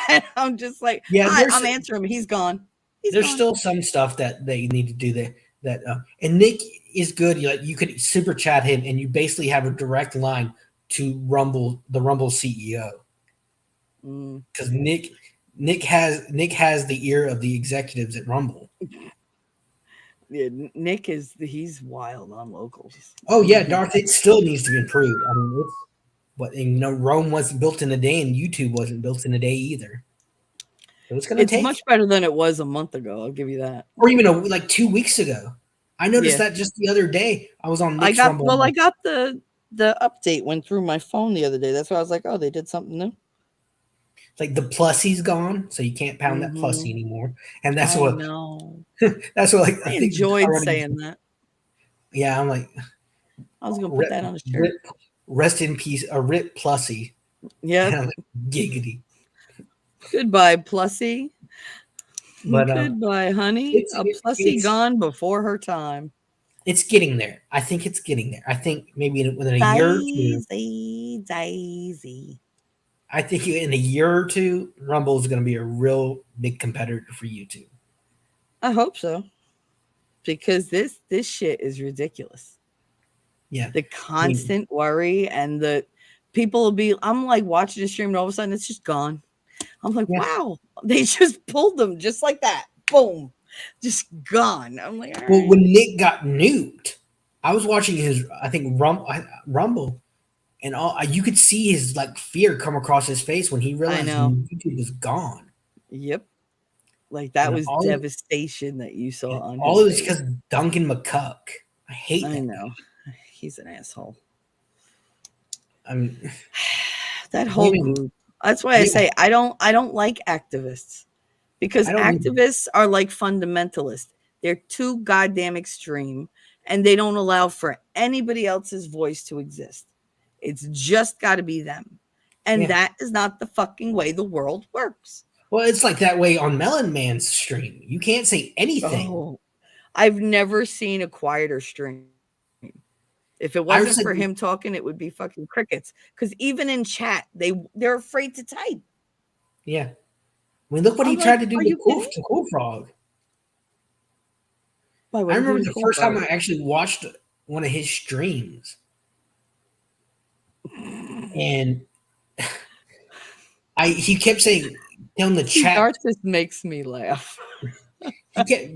And I'm just like, Yeah, hi, I'm answering him. He's gone. He's there's gone. still some stuff that they need to do and Nick is good. You could super chat him, and you basically have a direct line to the Rumble CEO because Nick has the ear of the executives at Rumble. Yeah, Nick he's wild on locals. Oh yeah, Darth, it still needs to be improved. I mean, Rome wasn't built in a day, and YouTube wasn't built in a day either. So it's gonna It's take, much better than it was a month ago. I'll give you that. or even like 2 weeks ago. I noticed Yeah, that just the other day. I was on I Nick's got Rumble. well. I got the update went through my phone the other day. That's why I was like, oh, they did something new. Like the plussy's gone, so you can't pound that plussy Hmm. anymore. And that's I what know. that's what like I I think enjoyed already. saying that. Yeah, I'm like I was gonna put rip, that on a shirt. rip, rest in peace, a rip plussy. And Yep. I'm like giggity. Goodbye, Plussy. But Goodbye, honey. it's A it, Plussy it's gone before her time. it's getting there. I think it's getting there. I think maybe within a year or two. Daisy, Daisy. I think in a year or two, Rumble is going to be a real big competitor for YouTube. I hope so. Because this shit is ridiculous. Yeah, The I mean, constant worry and the people will be I'm like watching a stream and all of a sudden it's just gone. I'm like, yeah. wow, they just pulled them just like that. Boom. Just gone. I'm like, all Well, right. when Nick got nuked, I was watching his, I think Rumble, and all you could see his like fear come across his face when he I realized know. YouTube was gone, Yep. Like that and was devastation that you saw on all his it was face. because Duncan McCuck. I hate I that guy. know. He's an asshole. I mean, That don't whole even, group. That's why I yeah, say I don't like activists because I don't even, activists are like fundamentalists. They're too goddamn extreme and they don't allow for anybody else's voice to exist. It's just got to be them. And yeah. that is not the fucking way the world works. Well, it's like that way on Melon Man's stream. You can't say anything. Oh, I've never seen a quieter stream. If it I wasn't was like, for him talking, it would be fucking crickets. Because even in chat, they're afraid to type. yeah. I mean, look what he I'm like, tried to do are to you kidding me? Cool Frog. Why? What I did he remember do to the Cool first time Frog? I actually watched one of his streams, and he kept saying in the See, chat, Darth just makes me laugh. he kept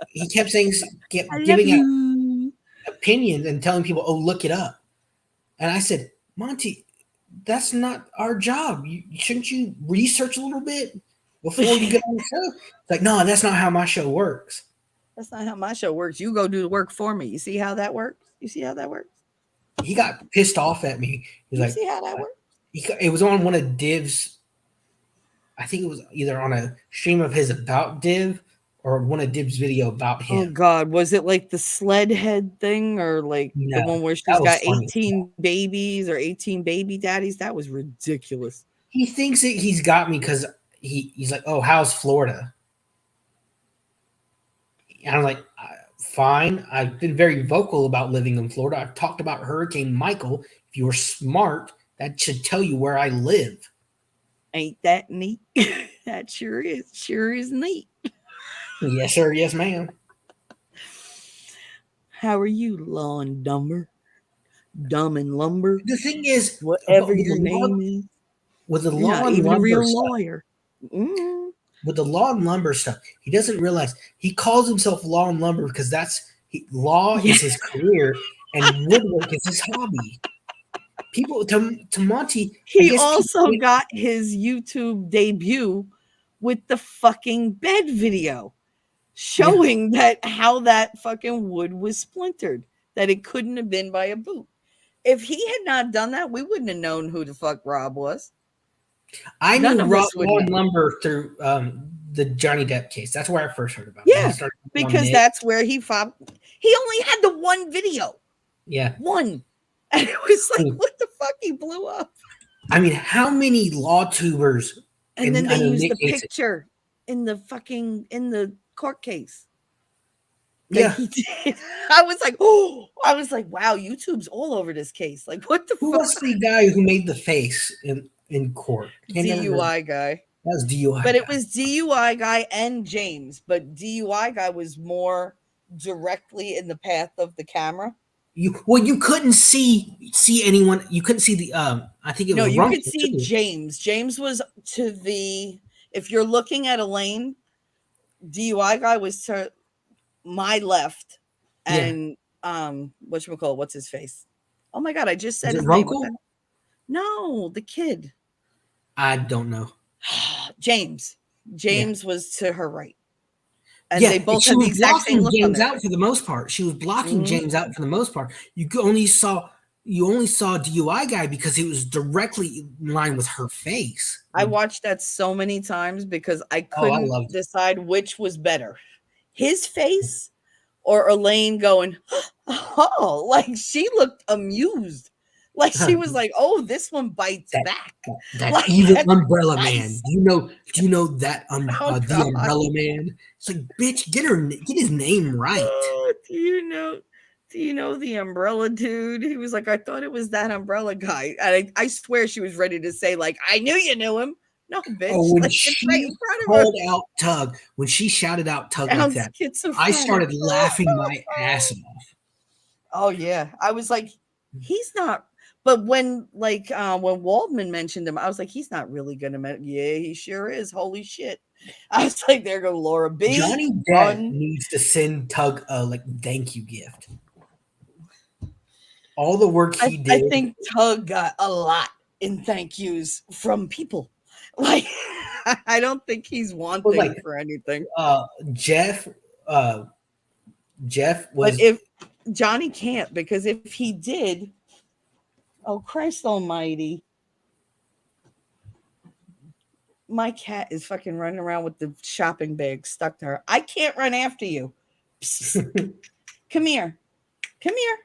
he kept saying I kept love giving out you. opinions and telling people, "Oh, look it up." And I said, Monty, that's not our job. Shouldn't you research a little bit before you get on the show? It's like, no, that's not how my show works. That's not how my show works. You go do the work for me. You see how that works? You see how that works? He got pissed off at me. He's You like, see how that works? it was on one of Div's. I think it was either on a stream of his about Div or one of Div's video about Oh him. God, was it like the sled head thing or like No, the one where she's that was got funny. 18 babies or 18 baby daddies? That was ridiculous. He thinks he's got me because he's like, oh, how's Florida? And I'm like, fine. I've been very vocal about living in Florida. I've talked about Hurricane Michael. If you were smart, that should tell you where I live. Ain't that neat? That sure is. Sure is neat. Yes, sir. Yes, ma'am. How are you, lawn dumber? Dumb and lumber? The thing is, Whatever with your the law, name is. with the You're law not and even a lumber real stuff, lawyer. Mm. with the law and lumber stuff, he doesn't realize he calls himself law and lumber because law Yeah. is his career and woodwork is his hobby. People to Monty, I He guess also people, got his YouTube debut with the fucking bed video yeah, showing that how that fucking wood was splintered, that it couldn't have been by a boot. If he had not done that, we wouldn't have known who the fuck Rob was. I knew None of us would law and know. lumber through the Johnny Depp case. That's where I first heard about him. Then he Yeah, started on because Nick. that's where he found. He only had the one video, Yeah, one, and it was I like, mean, what the fuck? He blew up. how many law tubers And then they I know used Nick the hates it. picture in the court case that Yeah. he did. I was like, oh, I was like, wow, YouTube's all over this case. Like, what the Who fuck? was the guy who made the face in court? Can't remember. That DUI guy. was DUI But it guy. was DUI guy and James, but DUI guy was more directly in the path of the camera. You couldn't see anyone. You couldn't see the I think it No, was you could Rumpel see too. James. James was to the, if you're looking at a lane, DUI guy was to my left, Yeah. and whatchamacallit, what's his face? Oh my god, I just Was said it his name. What the, Runkle? no, the kid. I don't know. James. Yeah. James was to her right. And Yeah, they and both she had the was exact same blocking look on James their out face. for the most part. She was blocking Mhm. James out for the most part. You only saw DUI guy because he was directly in line with her face. I watched that so many times because I Oh, I couldn't loved it. decide which was better. His face or Elaine going, oh, like she looked amused. Like she was like, oh, this one bites That back. that Like evil that's umbrella man. nice. Do you know that Oh the God. umbrella man? It's like, bitch, get his name right. Oh, do you know the umbrella dude? He was like, I thought it was that umbrella guy. And I swear she was ready to say, like, I knew you knew him. No, Oh, bitch. when Like it's right she in front of her. called out Tug, when she shouted out Tug like Sounds that, I schizophrenic. started laughing my ass off. Oh yeah. I was like, he's not. But when Waldman mentioned him, I was like, he's not really gonna. Yeah, he sure is. Holy shit! I was like, there go Laura B. Johnny Depp Run. needs to send Tug a thank you gift. All the work I, he I did. think Tug got a lot in thank yous from people. Like, I don't think he's But wanting like for anything. uh Jeff uh Jeff But was if Johnny can't, because if he did, oh Christ Almighty, my cat is fucking running around with the shopping bag stuck to her. I can't run after you. Psst, psst. Come here. Come here.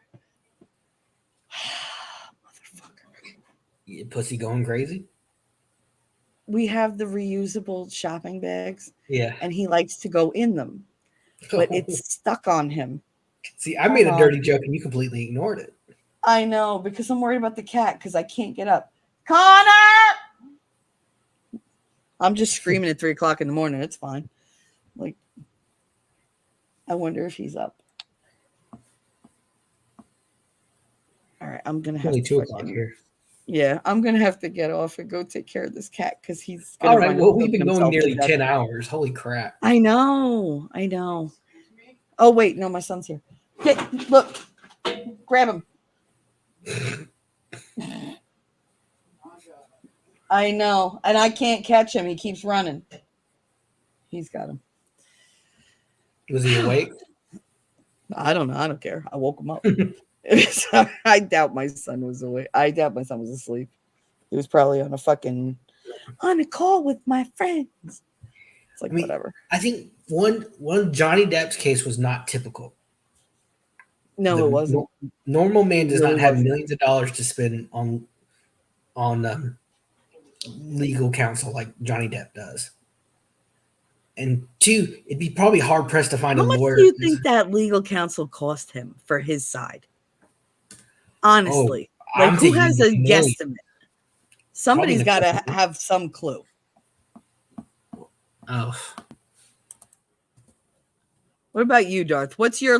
Motherfucker. pussy going crazy. We have the reusable shopping bags, Yeah. and he likes to go in them, but it's stuck on him. See, I Hold made a on. dirty joke and you completely ignored it. I know, because I'm worried about the cat because I can't get up. Connor! I'm just screaming at 3:00 in the morning. It's fine. Like, I wonder if he's up. All right, I'm gonna It's have only to 2 o'clock here. Yeah, I'm gonna have to get off and go take care of this cat because he's All gonna right. run and Well, we've choke been going himself to nearly death. 10 hours. Holy crap. I know, I know. Oh wait, no, my son's here. Get, look, grab him. I know, and I can't catch him. He keeps running. He's got him. Was he awake? I don't know. I don't care. I woke him up. I doubt my son was awake. I doubt my son was asleep. He was probably on a call with my friends. It's like, I mean, whatever. I think one Johnny Depp's case was not typical. No, it wasn't. Normal man does Really not have wasn't. millions of dollars to spend on legal counsel like Johnny Depp does. And two, it'd be probably hard pressed to find a How much lawyer. do you think that legal counsel cost him for his side? Honestly, like I'm who thinking has a millions. guesstimate? Probably Somebody's in got to the- have some clue. Oh, What about you, Darth? What's your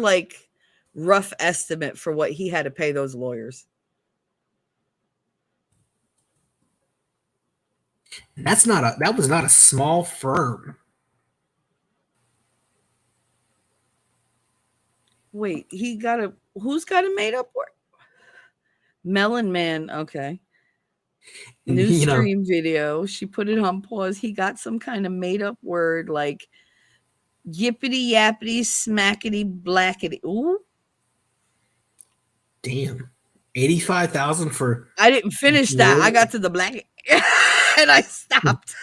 rough estimate for what he had to pay those lawyers? that was not a small firm. Wait, who's got a made up word? Melon Man, okay. New You know, stream video. She put it on pause. He got some kind of made up word like yippity yappity smackety blackety. Ooh. damn, 85,000 for I didn't finish that. I got to the black and I stopped.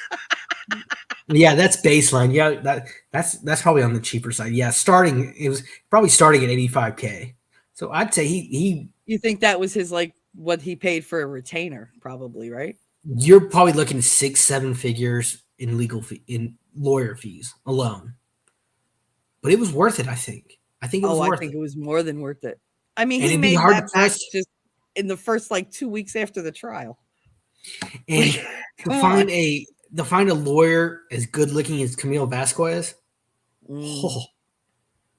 yeah, that's baseline. Yeah, that's probably on the cheaper side. Yeah, it was probably starting at 85K. So I'd say he You think that was his what he paid for a retainer, probably, right? you're probably looking at 6, 7 figures in in lawyer fees alone. But it was worth it. I think it was Oh, I worth think it, it was more than worth it. I mean, and he it'd be made hard to that back press. just in the first like 2 weeks after the trial. And Like, to come on. find a lawyer as good looking as Camille Vasquez, Mm, oh,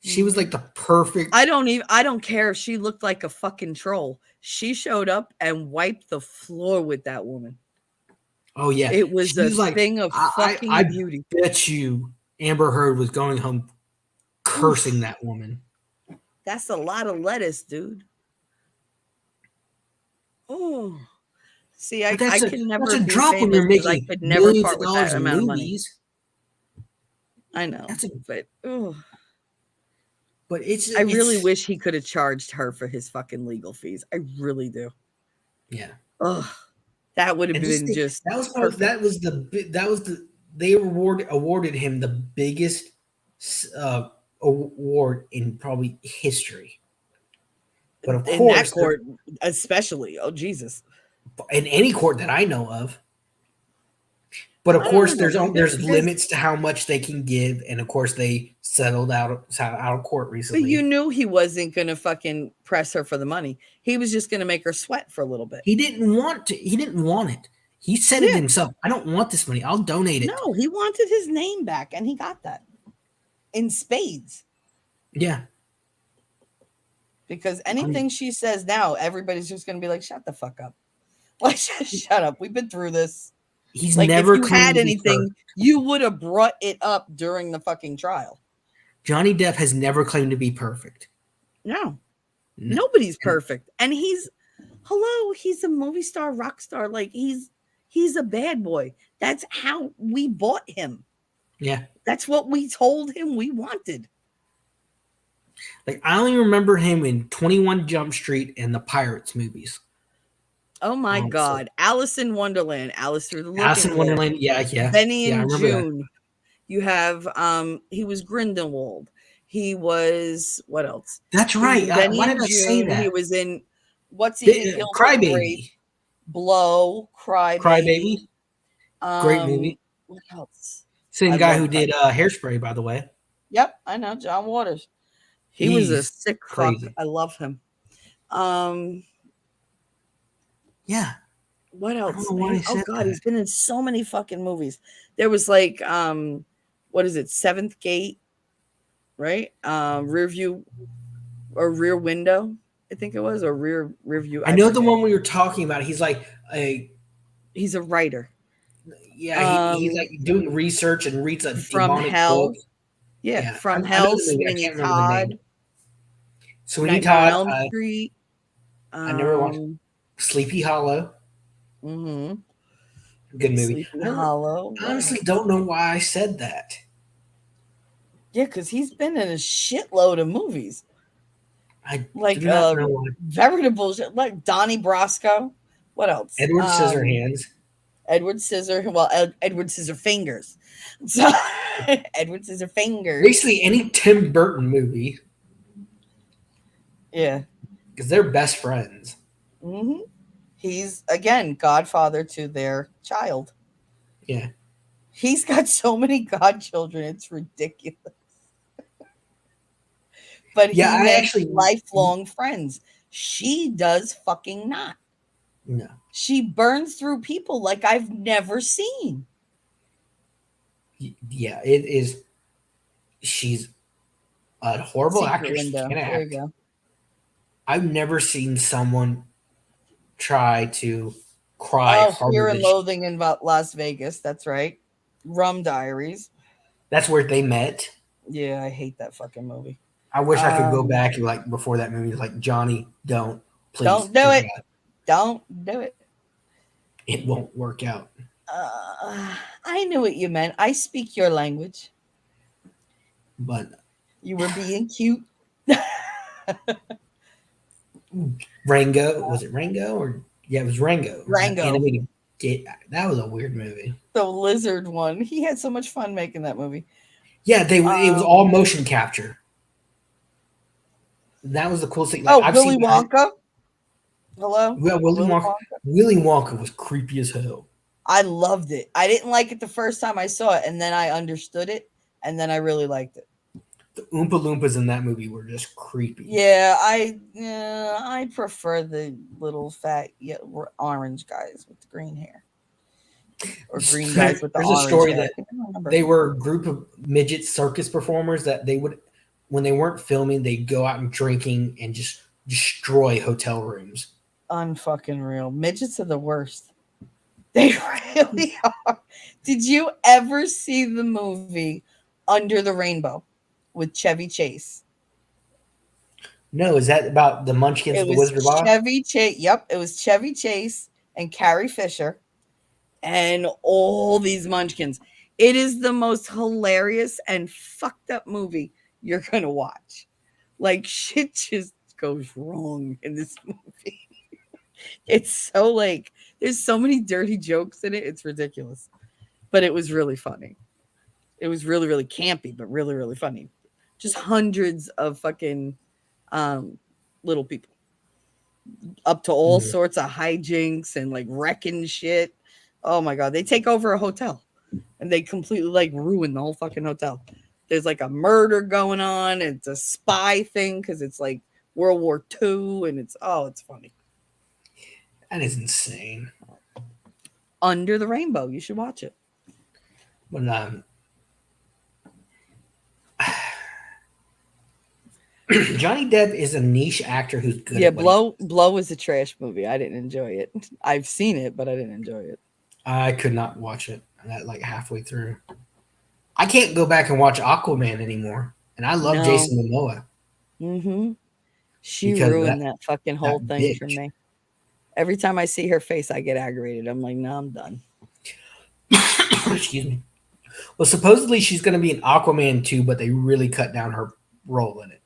she was mhm. like the perfect. I don't care if she looked like a fucking troll. She showed up and wiped the floor with that woman. Oh yeah, It was she a was like. thing of I fucking beauty. bet you Amber Heard was going home cursing Oof, that woman. that's a lot of lettuce, dude. Oh, see, But I that's a can that's never a be drop when famous you're because I making could never millions part of with dollars that in amount of money. movies. I know, That's a but oh, but I really it's wish he could have charged her for his fucking legal fees. I really do. yeah. Oh, that would have And just been think just that was probably perfect. that was the they awarded him the biggest uh, award in probably history. But of In that course, court, especially. Oh, Jesus. in any court that I know of. But of I don't course, know. there's limits to how much they can give, and of course, they settled out of court But you recently. knew he wasn't going to fucking press her for the money. He was just going to make her sweat for a little bit. He didn't want to. He didn't want it. He said it Yeah. himself. I don't want this money. I'll donate it. No, he wanted his name back and he got that in spades Yeah. because I mean, anything she says now, everybody's just going to be like, shut the fuck up. Like, shut up. We've been through this. he's Like, if never you claimed had to be anything, perfect. you would have brought it up during the fucking trial. Johnny Depp has never claimed to be perfect. No, No. nobody's And perfect. And hello, he's a movie star, rock star. Like, he's a bad boy. That's how we bought him. yeah. That's what we told him we wanted. Like I only remember him in 21 Jump Street and the Pirates movies. Oh my Honestly. God. Alice in Wonderland, Alice Through the Alice Looking in Glass, Wonderland. Yeah, yeah. Benny Yeah, I and remember that. June. You have he was Grindelwald. He was what else? That's He was right. in Benny Why and did I say June. He that? was in What's Eating Gilbert Grape, Crybaby. Blow, Crybaby. Crybaby. Great movie. What else? I Same guy love who did Crybaby. Hairspray, by the way. Yep, I know John Waters. He was a He's sick fuck. crazy. I love him. Um, Yeah. what I don't else? know why I Oh said God, that. he's been in so many fucking movies. There was like what is it, Seventh Gate, right? Rear View or Rear Window, I think it was, or Rear View, I I know the forget. one we were talking about. He's like a He's a writer. yeah. He's Um like doing research and reads a from demonic book. Hell. Yeah, Yeah, From I know Hell, the movie. I Sweeney can't remember the name. Todd, Sweeney Nightmare on Todd. Elm Street. I never watched Um Sleepy Hollow. mhm. Good movie. Sleepy I don't Hollow. What honestly else? don't know why I said that. Yeah, because he's been in a shitload of movies. I do Like not know why. veritable shit, like Donnie Brasco. What else? Edward Scissorhands. Edward Edward Scissorfingers. So Edward Scissorfingers. Basically, any Tim Burton movie Yeah. because they're best friends. Hmm. He's again godfather to their child. Yeah, He's got so many godchildren, it's ridiculous. But yeah. he I has actually lifelong friends. She does fucking not. no. She burns through people like I've never seen. Yeah, it is. She's a horrible Secret actress. She Window. can't There you act. go. I've never seen someone try to cry Oh, harder Fear and than she. Loathing in Las Vegas. That's right. Rum Diaries. That's where they met. Yeah, I hate that fucking movie. I wish I could go Um, back and like before that movie, like Johnny, don't please, don't do dear it. God, Don't do it. it won't work out. I knew what you meant. I speak your language. But You were being cute. Rango, was it Rango or yeah, it was Rango. That Rango, animated that was a weird movie. the lizard one. He had so much fun making that movie. Yeah, it was all Um, motion capture. That was the coolest thing. Like oh, I've Willy seen Wonka. Hello, well, Willy Wonka. Willy Wonka was creepy as hell. I loved it. I didn't like it the first time I saw it, and then I understood it, and then I really liked it. The Oompa Loompas in that movie were just creepy. Yeah, I prefer the little fat orange guys with the green hair, or green guys with the There's a orange story hair. I that can't remember. they were a group of midget circus performers that they would, when they weren't filming, they'd go out and drinking and just destroy hotel rooms. Unfucking real. Midgets are the worst. They really are. Did you ever see the movie Under the Rainbow with Chevy Chase? No, is that about the Munchkins It of the was Wizard of Oz? Chevy Chase. Yep, it was Chevy Chase and Carrie Fisher and all these munchkins. It is the most hilarious and fucked up movie you're going to watch. Like, shit just goes wrong in this movie. It's so like, there's so many dirty jokes in it. It's ridiculous. But it was really funny. It was really, really campy, but really, really funny. Just hundreds of fucking um, little people up to all Mhm. sorts of hijinks and like wrecking shit. Oh my god, they take over a hotel and they completely like ruin the whole fucking hotel. There's like a murder going on. It's a spy thing because it's like World War II, and it's funny. That is insane. Under the Rainbow, you should watch it. But Johnny Depp is a niche actor who's good Yeah, at what he. Blow is a trash movie. I didn't enjoy it. I've seen it, but I didn't enjoy it. I could not watch it. I got like halfway through. I can't go back and watch Aquaman anymore, and I love No. Jason Momoa Mm-hmm. She because of ruined that fucking whole that thing for bitch. me. Every time I see her face, I get aggravated. I'm like, no, I'm done. Excuse me. Well, supposedly she's going to be in Aquaman 2, but they really cut down her role in it.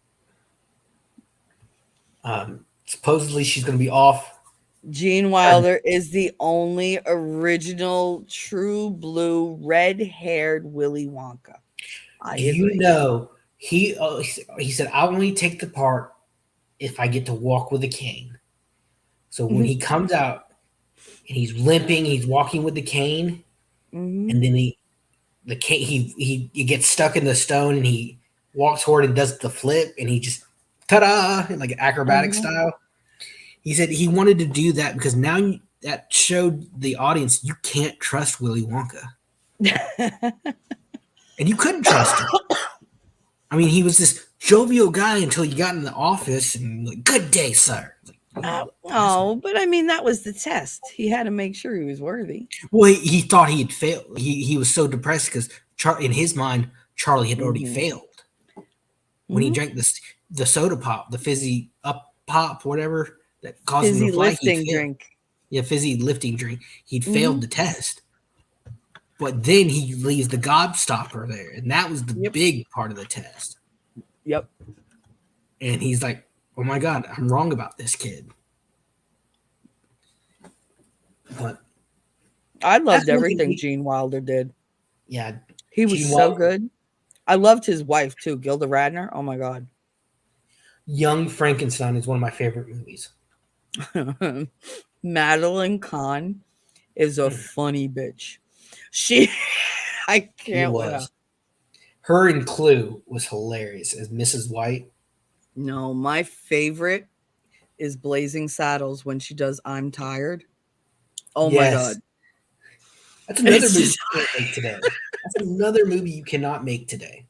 Supposedly she's going to be off. Gene Wilder is the only original true blue red-haired Willy Wonka. I Do you agree. know he said I only take the part if I get to walk with a cane. So when he comes out and he's limping, he's walking with the cane, Mm-hmm. and then the cane he gets stuck in the stone and he walks forward and does the flip and he just ta-da like an acrobatic Uh-huh. style. He said he wanted to do that because now that showed the audience you can't trust Willy Wonka, and you couldn't trust him. I mean, he was this jovial guy until he got in the office and like, "Good day, sir." Like, oh, but I mean, that was the test. He had to make sure he was worthy. well, he thought he had failed. He was so depressed because in his mind, Charlie had already Mm-hmm. failed when he Mm-hmm. drank the soda pop, the fizzy up pop, whatever that caused him Fizzy to fly. He lifting failed. drink. Yeah, fizzy lifting drink. He'd Mm-hmm. failed the test, but then he leaves the gobstopper there, and that was the Yep. big part of the test. Yep. And he's like, "Oh my god, I'm wrong about this kid." But I loved that's one thing everything Gene Wilder did. yeah, He was Gene so Wilder, good. I loved his wife too, Gilda Radner. Oh my god. Young Frankenstein is one of my favorite movies. Madeline Kahn is a funny bitch. She, I He can't with her. was. Her in Clue was hilarious as Mrs. White. No, my favorite is Blazing Saddles when she does I'm Tired. Oh my god. That's another It's movie just you can't make today. That's another movie you cannot make today.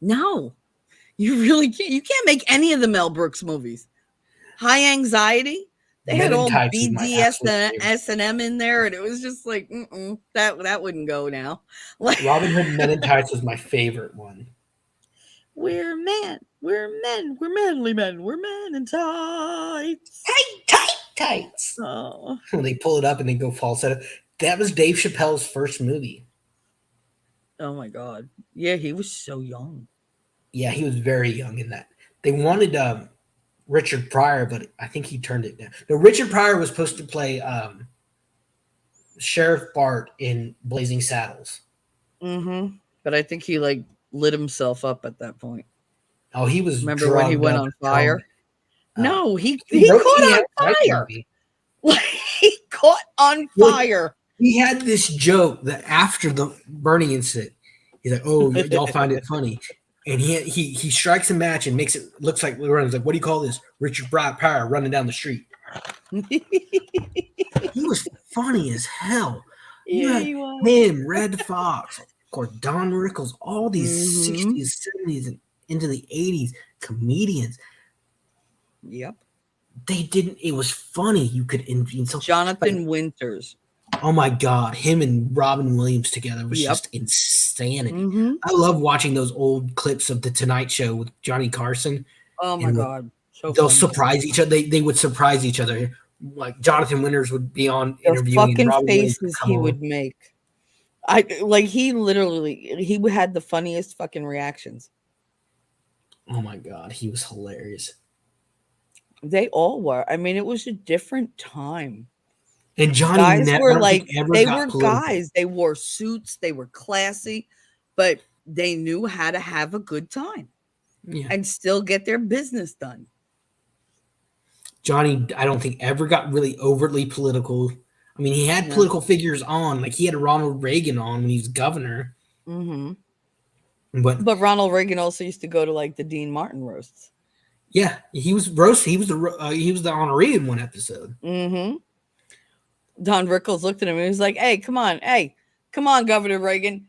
no. You really can't. You can't make any of the Mel Brooks movies. High Anxiety. They Men had in all Tights is my absolute favorite. BDS&M in there, and it was just like, that wouldn't go now. Like, Robin Hood Men in Tights was my favorite one. we're men, we're manly men, we're men in tights. Tights. Oh, When they pull it up and they go falsetto. That was Dave Chappelle's first movie. oh my god. Yeah, he was so young. Yeah, he was very young in that. They wanted Richard Pryor, but I think he turned it down. No, Richard Pryor was supposed to play Sheriff Bart in Blazing Saddles. Mm-hmm. But I think he like lit himself up at that point. Oh, he was. Remember when he went on fire? No, he caught on fire. Like, he caught on fire. He had this joke that after the burning incident, he's like, "Oh, y'all find it funny," and he strikes a match and makes it looks like we're running. He's like, "What do you call this?" Richard Pryor running down the street. He was funny as hell. You Yeah, had he was. him, Red Fox, of course, Don Rickles, all these Mm-hmm. 60s, 70s, and into the 80s comedians. Yep. They didn't. It was funny. You could envy. So, like, Jonathan Winters. oh my god, him and Robin Williams together was Yep. just insanity. Mm-hmm. I love watching those old clips of the Tonight Show with Johnny Carson, Oh my and God. So they'll funny. surprise each other. They would surprise each other. Like Jonathan Winters would be on The interviewing, and fucking Robin Williams would faces come he on. would make. I like he had the funniest fucking reactions. Oh my god, he was hilarious. They all were. I mean, it was a different time. And Johnny, Guys I were don't think like ever they were got political. guys. They wore suits, they were classy, but they knew how to have a good time Yeah, and still get their business done. Johnny, I don't think ever got really overtly political. I mean, he had Yeah. political figures on, like he had Ronald Reagan on when he was governor, Hmm. but But Ronald Reagan also used to go to like the Dean Martin roasts. yeah, he was roast. He was the honoree in one episode. Hmm. Don Rickles looked at him and he was like, hey, come on, Governor Reagan.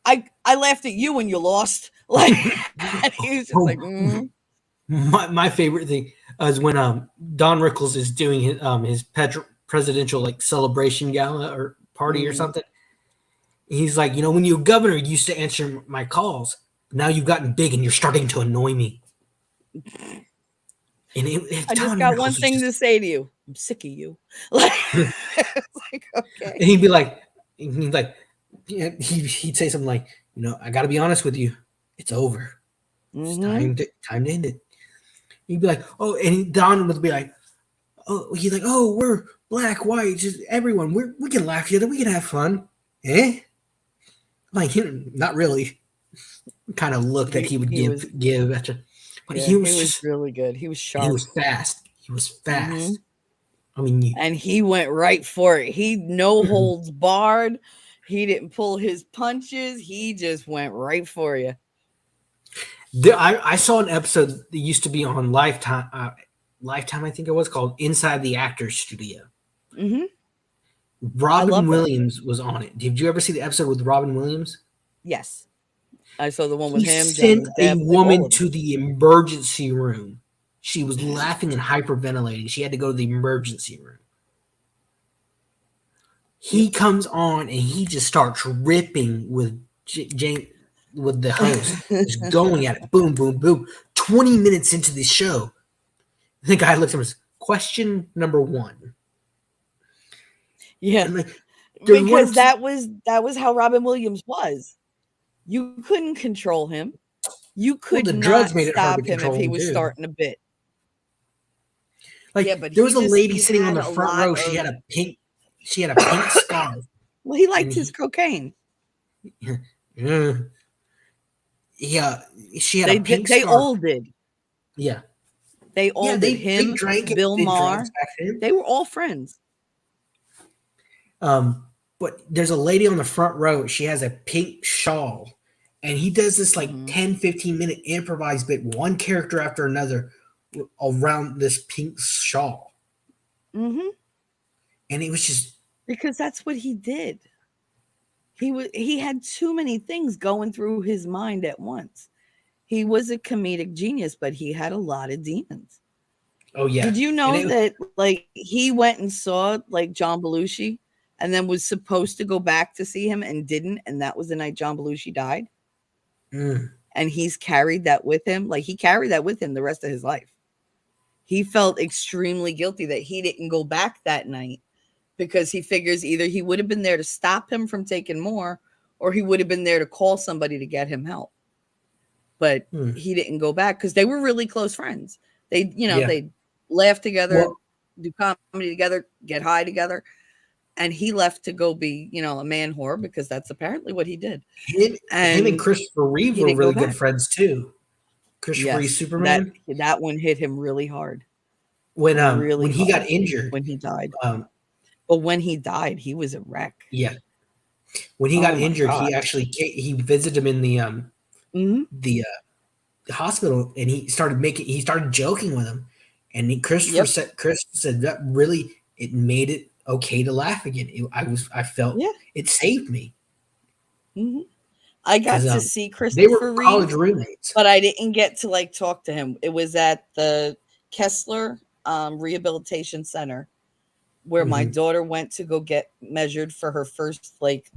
I laughed at you when you lost." Like, and he was just like, Oh, my favorite thing is when Don Rickles is doing his presidential like celebration gala or party or mm. something. He's like, when you were governor, you used to answer my calls. Now you've gotten big and you're starting to annoy me. And I just Don got Rickles one was thing just, to say to you. I'm sick of you. Like, it's like, okay. and he'd be like, yeah, he'd say something like, I got to be honest with you, it's over. It's Hmm. time to end it. He'd be like, oh, and Don would be like, oh, he's like, oh, we're black, white, just everyone. We can laugh together. We can have fun. Eh? Like, not really. Kind of look that he would He was, give after, but yeah, he he was was just really good. He was he sharp. was fast. He was Hmm. fast. I mean, And he went right for it. He no holds barred. He didn't pull his punches. He just went right for you. I saw an episode that used to be on Lifetime. Lifetime, I think it was called Inside the Actors Studio. Hmm. I Robin love that. Williams was on it. Did you ever see the episode with Robin Williams? Yes. I saw the one with He him, sent Johnny a Depp, like all woman of them. to the emergency room. She was laughing and hyperventilating. She had to go to the emergency room. Yep. He comes on and he just starts ripping with Jane, with the host, just going at it, boom, boom, boom. 20 minutes into the show, the guy looks at him and says, question number one. Yeah. And like, there's one. Because that was how Robin Williams was. You couldn't control him. You Well, could the drugs not made it hard to stop him if control he him was too. starting a bit. Yeah, Like but there was a lady he sitting on had the a front lot row. of She had a pink scarf, well, he and liked his cocaine. yeah, yeah, she had a They pink did they scarf. all did. Yeah, They yeah, all did. they Him, drank and Bill did drugs Maher, back then. they were all friends. But there's a lady on the front row. She has a pink shawl, and he does this like Mhm. 10-15 minute improvised bit, one character after another around this pink shawl, Mhm. and it was just Because that's what he did. He had too many things going through his mind at once. He was a comedic genius, but he had a lot of demons. oh yeah, Did you and know it that like he went and saw like John Belushi and then was supposed to go back to see him and didn't, and that was the night John Belushi died? mm, And he's carried that with him. Like he carried that with him the rest of his life. He felt extremely guilty that he didn't go back that night because he figures either he would have been there to stop him from taking more or he would have been there to call somebody to get him help. But mm, he didn't go back because they were really close friends. yeah. They laugh together, Well, do comedy together, get high together. And he left to go be, a man whore because that's apparently what he did. him and And Christopher Reeve he were didn't go really good back. friends too. Christopher Reeve Yes, that Superman that one hit him really hard, when really he got hard injured, when he died. um, But when he died, he was a wreck. Yeah, when he got Oh my injured, god. he visited him in Mhm. the hospital, and he started joking with him, and Yep. Chris said that really it made it okay to laugh again. I felt Yeah. it saved me Mhm. I because got to see they were Christopher college Reeve, roommates. but I didn't get to like talk to him. It was at the Kessler Rehabilitation Center where my Hmm. daughter went to go get measured for her first like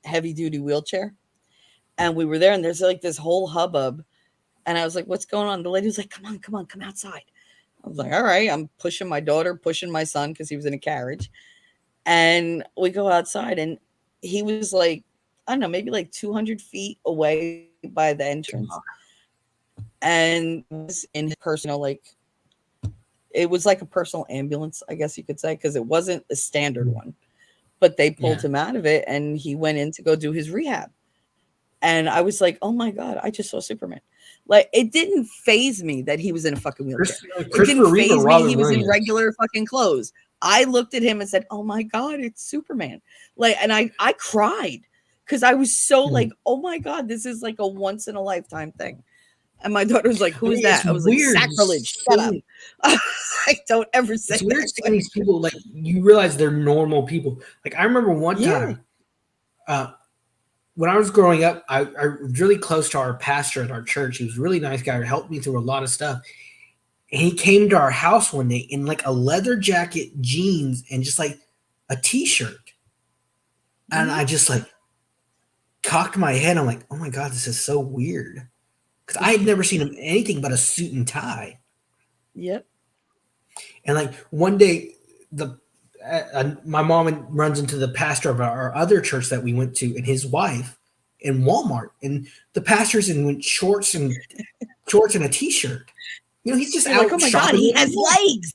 heavy duty wheelchair. And we were there and there's like this whole hubbub. And I was like, what's going on? The lady was like, come on, come on, come outside. I was like, all right. I'm pushing my daughter, pushing my son because he was in a carriage. And we go outside and he was like, I don't know, maybe like 200 feet away by the entrance. And was in his personal, like, it was like a personal ambulance, I guess you could say, because it wasn't a standard one. But they pulled Yeah, him out of it and he went in to go do his rehab. And I was like, oh my God, I just saw Superman. Like, it didn't phase me that he was in a fucking wheelchair. It didn't Christopher Reeve or phase me Robin he was in Williams. regular fucking clothes. I looked at him and said, oh my God, it's Superman. Like, and I cried because I was so like, Mhm. oh my God, this is like a once in a lifetime thing. And my daughter was like, I who is mean, it's that? I was like, weird sacrilege, shut up. seeing I don't ever say it's weird that seeing these question. people, like, you realize they're normal people. Like, I remember one Yeah. time, uh, when I was growing up, I was really close to our pastor at our church. He was a really nice guy. He helped me through a lot of stuff. And he came to our house one day in like a leather jacket, jeans, and just like a t-shirt. And Hmm. I just like cocked my head. I'm like, oh my God, this is so weird. Because I had never seen him in anything but a suit and tie. Yep. And like one day, the my mom runs into the pastor of our other church that we went to, and his wife in Walmart, and the pastor's in shorts and a t-shirt. He's just You're like, oh out my God, shopping he with his has wife. legs.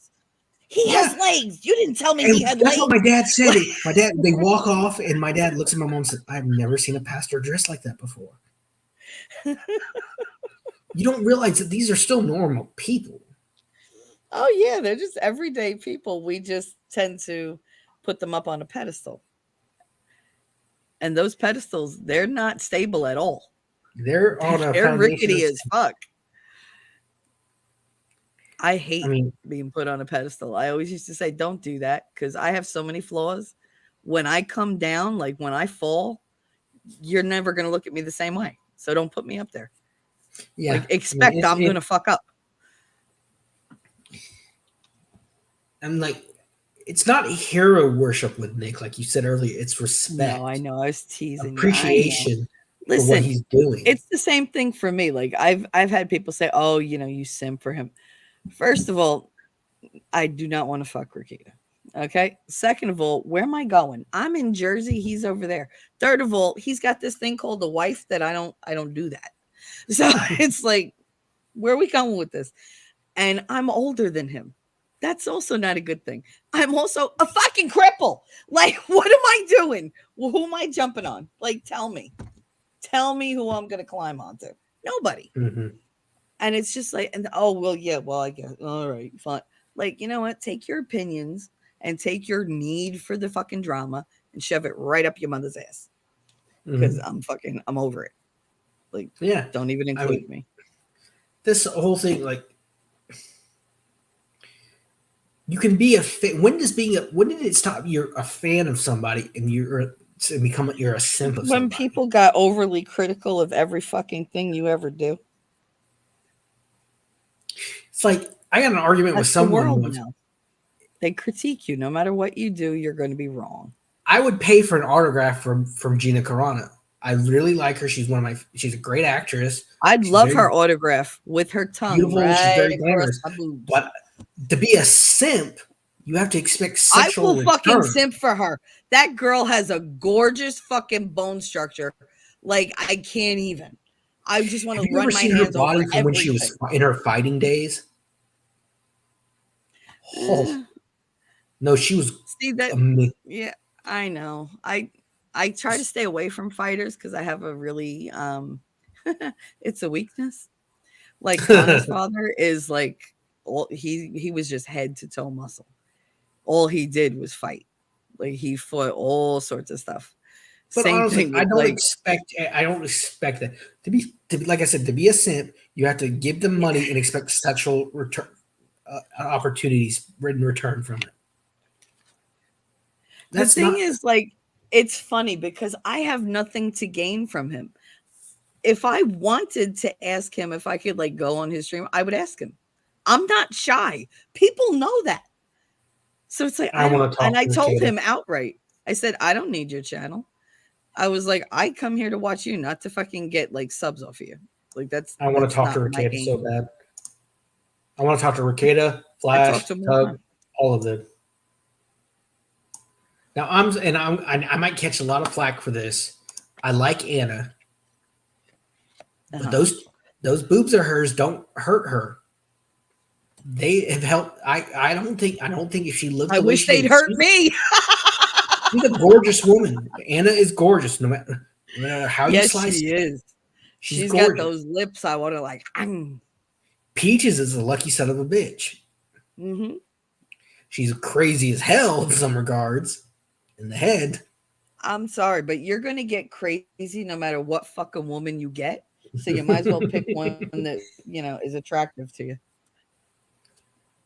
He has Yeah, legs. You didn't tell me he and had that's what legs. my dad said. Like, My dad, they walk off, and my dad looks at my mom and says, "I've never seen a pastor dressed like that before." You don't realize that these are still normal people. oh yeah, they're just everyday people. We just tend to put them up on a pedestal. And those pedestals, they're not stable at all. They're on a They're foundation of. rickety as fuck. I I hate mean, being put on a pedestal. I always used to say, don't do that because I have so many flaws. When I come down, like when I fall, you're never going to look at me the same way. So don't put me up there. yeah. Like, I mean, expect I'm going to fuck up. I'm like, it's not hero worship with Nick, like you said earlier. It's No, I respect, know. I was teasing you. I know. appreciation for what Listen, he's doing. it's the same thing for me. Like I've had people say, "Oh, you simp for him." First of all, I do not want to fuck Rakita. Okay. Second of all, where am I going? I'm in Jersey. He's over there. Third of all, he's got this thing called a wife that I don't do that. So it's like, where are we going with this? And I'm older than him. That's also not a good thing. I'm also a fucking cripple. Like, what am I doing? Well, who am I jumping on? Like, tell me. Tell me who I'm going to climb onto. Nobody. Hmm. And it's just like, and oh, well, yeah, well, I guess, all right, fine. Like, you know what? Take your opinions and take your need for the fucking drama and shove it right up your mother's ass. Because Hmm. I'm over it. Like, Yeah, don't even I mean, include me. this whole thing, like, you can be a fan. When did it stop? You're a fan of somebody, and you're a simp of When somebody. people got overly critical of every fucking thing you ever do, It's like I got an argument with that's the someone world once. now. They critique you. No matter what you do, you're going to be wrong. I would pay for an autograph from Gina Carano. I really like her. She's a great actress. I'd She's love very her autograph with her tongue beautiful. She's right very across glamorous. my boobs. But to be a simp, you have to expect I sexual will fucking return. simp for her. That girl has a gorgeous fucking bone structure. Like, I can't even. I just want Have to you ever run my seen her hands over body from when she was everything. in her fighting days? Oh Eh, no, she was see that? amazing. Yeah, I know. I try to stay away from fighters because I have a really it's a weakness. Like Connor's father is like, well, he was just head to toe muscle. all he did was fight. Like he fought all sorts of stuff. But Same honestly, thing with like I don't expect that to be like I said, to be a simp. You have to give them yeah. money and expect sexual return opportunities in return from it. The That's thing not. is, like, it's funny because I have nothing to gain from him. If I wanted to ask him if I could like go on his stream, I would ask him. I'm not shy. People know that. So it's like I I don't want to and talk I to told Ricada. him outright. I said, I don't need your channel. I was like, I come here to watch you, not to fucking get like subs off of you. Like I want to that's talk to not my Ricada so game. bad. I want to talk to Ricada, I talk Flash, to him all the Tug, time. all of them. Now I might catch a lot of flack for this. I like Anna, but Uh-huh. those boobs of hers don't hurt her. They have helped. I don't think if she looked I the way wish she they'd did, hurt me. she's a gorgeous woman. Anna is gorgeous, no matter how you Yes, slice she it. is. She's She's got gorgeous. those lips. I want to like. Peaches is a lucky son of a bitch. Mm-hmm. She's crazy as hell in some regards in the head. I'm sorry, but you're gonna get crazy no matter what fucking woman you get. So you might as well pick one that is attractive to you.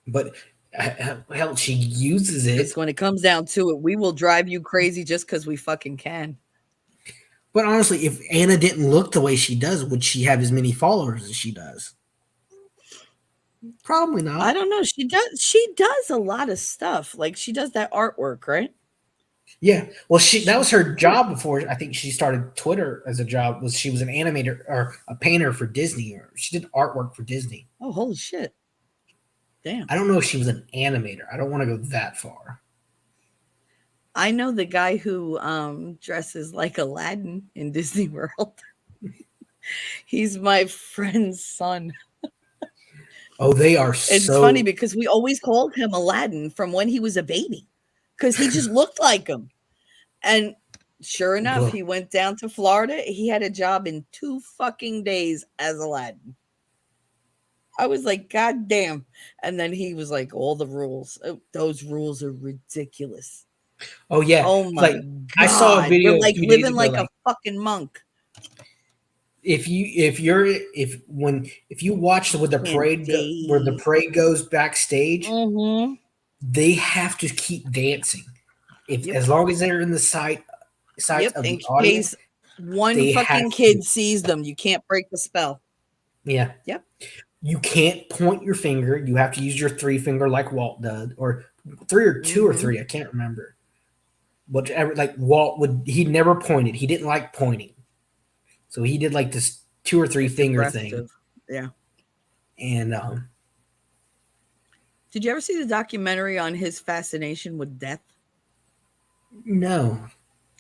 But hell, she uses Because it. when it comes down to it, we will drive you crazy just because we fucking can. But honestly, if Anna didn't look the way she does, would she have as many followers as she does? Probably I not. don't know. She does a lot of stuff. Like she does that artwork, right? Yeah. Well, that She was her job before. I think she started Twitter as a job. Was she was an animator or a painter for Disney, or she did artwork for Disney. Oh, holy shit. Damn. I don't know if she was an animator. I don't want to go that far. I know the guy who dresses like Aladdin in Disney World. He's my friend's son. Oh, they are It's funny so. because we always called him Aladdin from when he was a baby because he just looked like him. And sure enough, he went down to Florida. He had a job in 2 fucking days as Aladdin. I was like, God damn. And then he was like, all the rules. Those rules are ridiculous. Oh yeah, Oh like my I saw a God. You're video a like few days living ago. like a Like fucking monk. if you watch where the parade where the Date. parade goes backstage, Mm-hmm. they have to keep dancing. If Yep. as long as they're in the sights Yep. of In the audience, case one they have fucking to. kid sees them, you can't break the spell. Yeah, Yep. you can't point your finger. You have to use your three finger like Walt did, or three or two or Mm-hmm. three. I can't remember. Whatever, like Walt would, he never pointed. He didn't like pointing, so he did like this two or three It's finger thing. aggressive. Yeah. And Did you ever see the documentary on his fascination with death? no,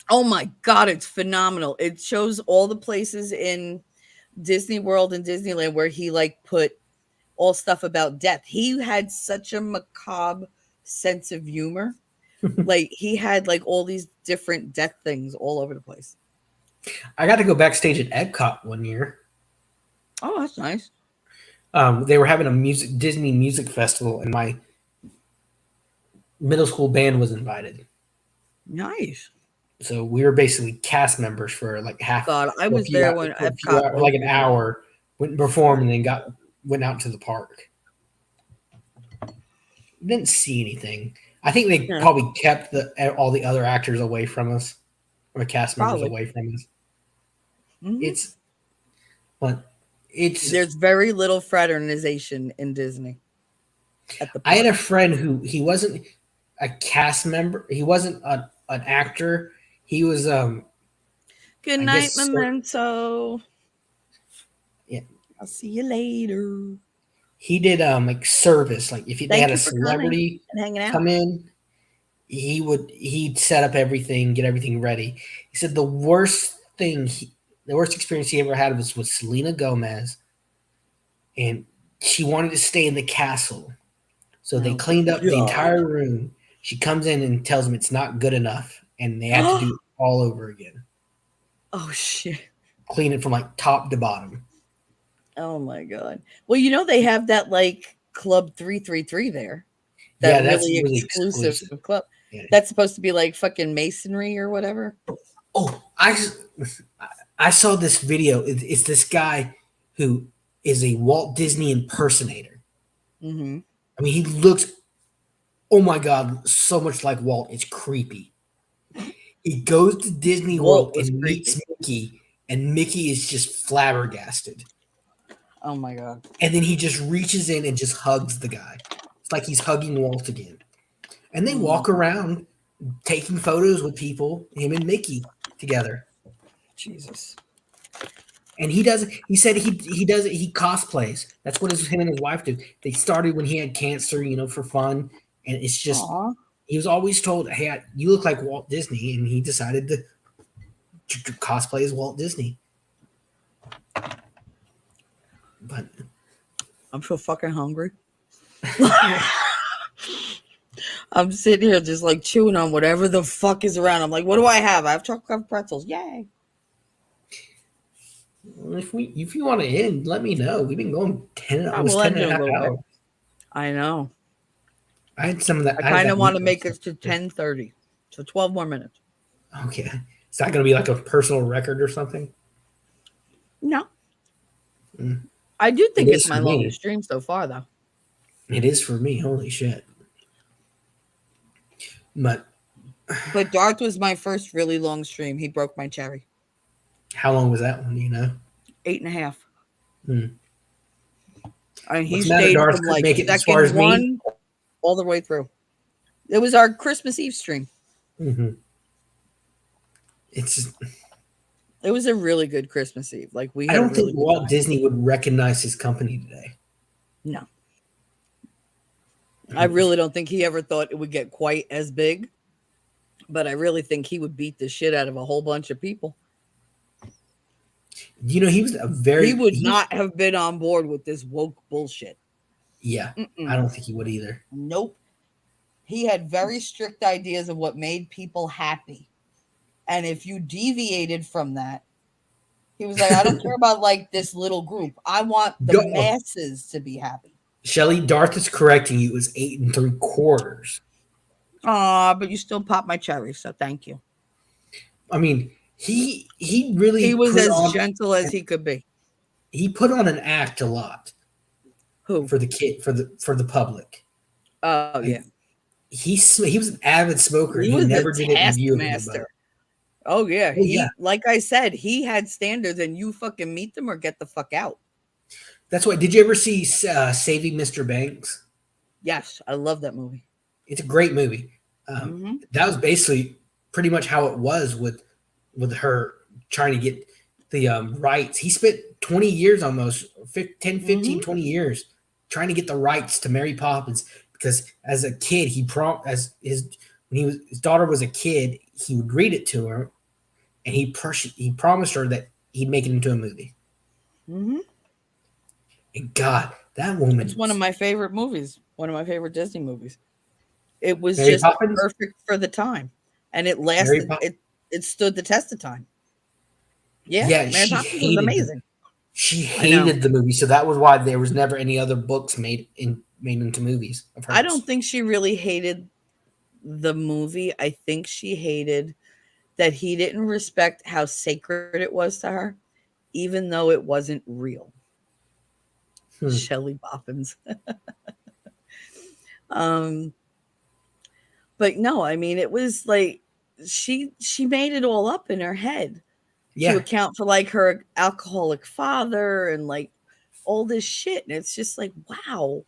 Oh my God, it's phenomenal. It shows all the places in Disney World and Disneyland where he like put all stuff about death. He had such a macabre sense of humor. Like he had like all these different death things all over the place. I got to go backstage at Epcot one year. Oh, that's nice. They were having a Disney music festival, and my middle school band was invited. Nice. So we were basically cast members for like God, I for a was few there hours, when Epcot for like an opened. hour, went and performed, and then went out to the park. Didn't see anything. I think they Yeah, probably kept all the other actors away from us, or cast members probably. away from us. Hmm. It's but it's. There's very little fraternization in Disney at the I had a parks. friend who he wasn't a cast member. He wasn't an actor. He was Good I night, guess Memento. yeah. I'll see you later. He did like service. Like if they had Thank a you for coming celebrity and hanging out. come in, he'd set up everything, get everything ready. He said the worst experience he ever had was with Selena Gomez, and she wanted to stay in the castle, so they Oh cleaned up the God. entire room. She comes in and tells him it's not good enough, and they have to do it all over again. Oh shit. Clean it from like top to bottom. Oh my God. Well, they have that like Club 333 there. that Yeah, that's really really exclusive exclusive. club. Yeah. That's supposed to be like fucking masonry or whatever. Oh, I saw this video. It's this guy who is a Walt Disney impersonator. Mm-hmm. I mean, he looks, oh my god, so much like Walt. It's creepy. He goes to Disney Walt World was and meets creepy. Mickey, and Mickey is just flabbergasted. Oh my god. And then he just reaches in and just hugs the guy. It's like he's hugging Walt again. And they Mm, walk around taking photos with people, him and Mickey together. Jesus. And he does. He said he does it. He cosplays. That's what him and his wife do. They started when he had cancer, for fun. And it's just Aw. he was always told, "Hey, you look like Walt Disney," and he decided to cosplay as Walt Disney. But I'm so fucking hungry. I'm sitting here just like chewing on whatever the fuck is around. I'm like, what do I have? I have chocolate covered pretzels. Yay. if you want to end, let me know. We've been going 10. I Almost will 10 end and in a a half little bit. hours. I know. I had some of that. I I had kind of that want to meatloaf make it stuff. to 10:30. So 12 more minutes. Okay. Is that going to be like a personal record or something? No. Mm. I do think It it's is my for me. longest stream so far, though. It is for me. Holy shit. But But Darth was my first really long stream. He broke my cherry. how long was that one? Do you know? 8.5. Hmm. And he What's the matter, stayed Darth? from Couldn't like make it as far as second me? one all the way through. It was our Christmas Eve stream. Mm-hmm. It's just, It was a really good Christmas Eve. Like we I had a don't really think good Walt time. Disney would recognize his company today. No. I really don't think he ever thought it would get quite as big. But I really think he would beat the shit out of a whole bunch of people. He was He would not have been on board with this woke bullshit. Yeah, I don't think he would either. Nope. He had very strict ideas of what made people happy. And if you deviated from that, he was like, I don't care about like this little group. I want the masses to be happy. Shelly, Darth is correcting you. It was 8 3/4. But you still pop my cherry, so thank you. I mean, he really He was put as on, gentle as he could be. he put on an act a lot. Who? For the kid, for the public. Oh yeah. He was an avid smoker. He was never the did it review taskmaster. Oh yeah. yeah. Like I said, he had standards, and you fucking meet them or get the fuck out. That's why. Did you ever see Saving Mr. Banks? Yes, I love that movie. It's a great movie. That was basically pretty much how it was with her trying to get the rights. He spent 20 years almost, 10, 15, 20 years trying to get the rights to Mary Poppins, because as a kid, when his daughter was a kid, he would read it to her, and he promised her that he'd make it into a movie. Mm-hmm. And God, that woman. It's one of my favorite movies. One of my favorite Disney movies. It was Mary just Poppins? perfect for the time, and it lasted. It stood the test of time. Yeah, Mary Poppins was amazing. She hated the movie, so that was why there was never any other books made into movies of hers. I don't think she really hated the movie. I think she hated that he didn't respect how sacred it was to her, even though it wasn't real. Shelley Boffins. But no, I mean, it was like she made it all up in her head to account for like her alcoholic father and like all this shit. And it's just like, wow,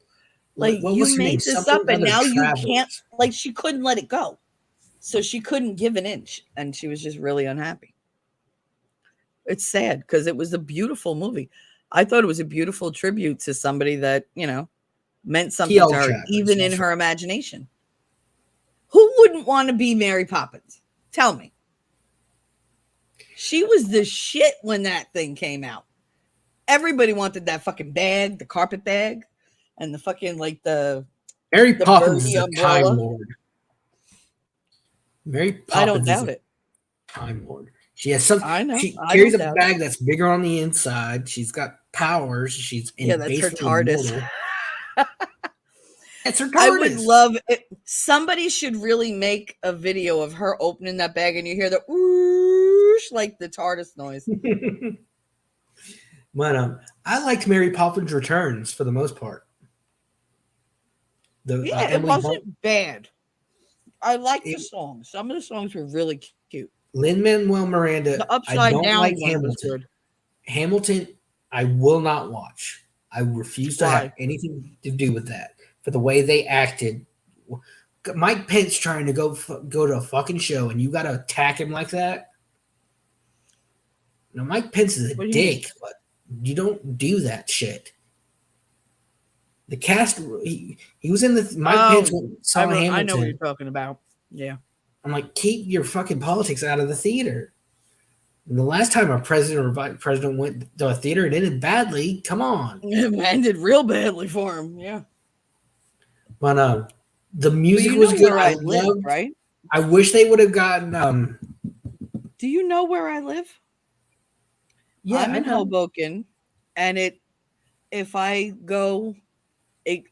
like you made this up and now you can't, like she couldn't let it go. So she couldn't give an inch, and she was just really unhappy. It's sad because it was a beautiful movie. I thought it was a beautiful tribute to somebody that, meant something to her, even in her imagination. Who wouldn't want to be Mary Poppins? Tell me. She was the shit when that thing came out. Everybody wanted that fucking bag, the carpet bag, and the fucking like the Mary Poppins is a Time Lord. Mary Poppins I don't doubt it. Time Lord. She has some. I know. She carries a bag that's bigger on the inside. She's got powers. She's that's her TARDIS. It's her I would TARDIS. love it. Somebody should really make a video of her opening that bag and you hear the whoosh, like the TARDIS noise. But I liked Mary Poppins Returns for the most part. The Yeah, it Emily Blunt, wasn't bad. I liked the it, songs. Some of the songs were really cute. Lin-Manuel The Miranda. I Upside don't like Down one was Hamilton. good. Hamilton, I will not watch. I refuse to have Why? anything to do with that for the way they acted. Mike Pence trying to go to a fucking show and you got to attack him like that. Now Mike Pence is a What do you mean? dick, but you don't do that shit. The cast, he was in the Mike Pence saw I know what you're Hamilton. talking about. Yeah. I'm like, keep your fucking politics out of the theater. And the last time a president or vice president went to a theater, it ended badly. Come on. It ended real badly for him. Yeah. But the But music you was know good. where I I live, loved. right? I wish they would have gotten. Do you know where I live? Yeah, I'm I in know. Hoboken, and if I go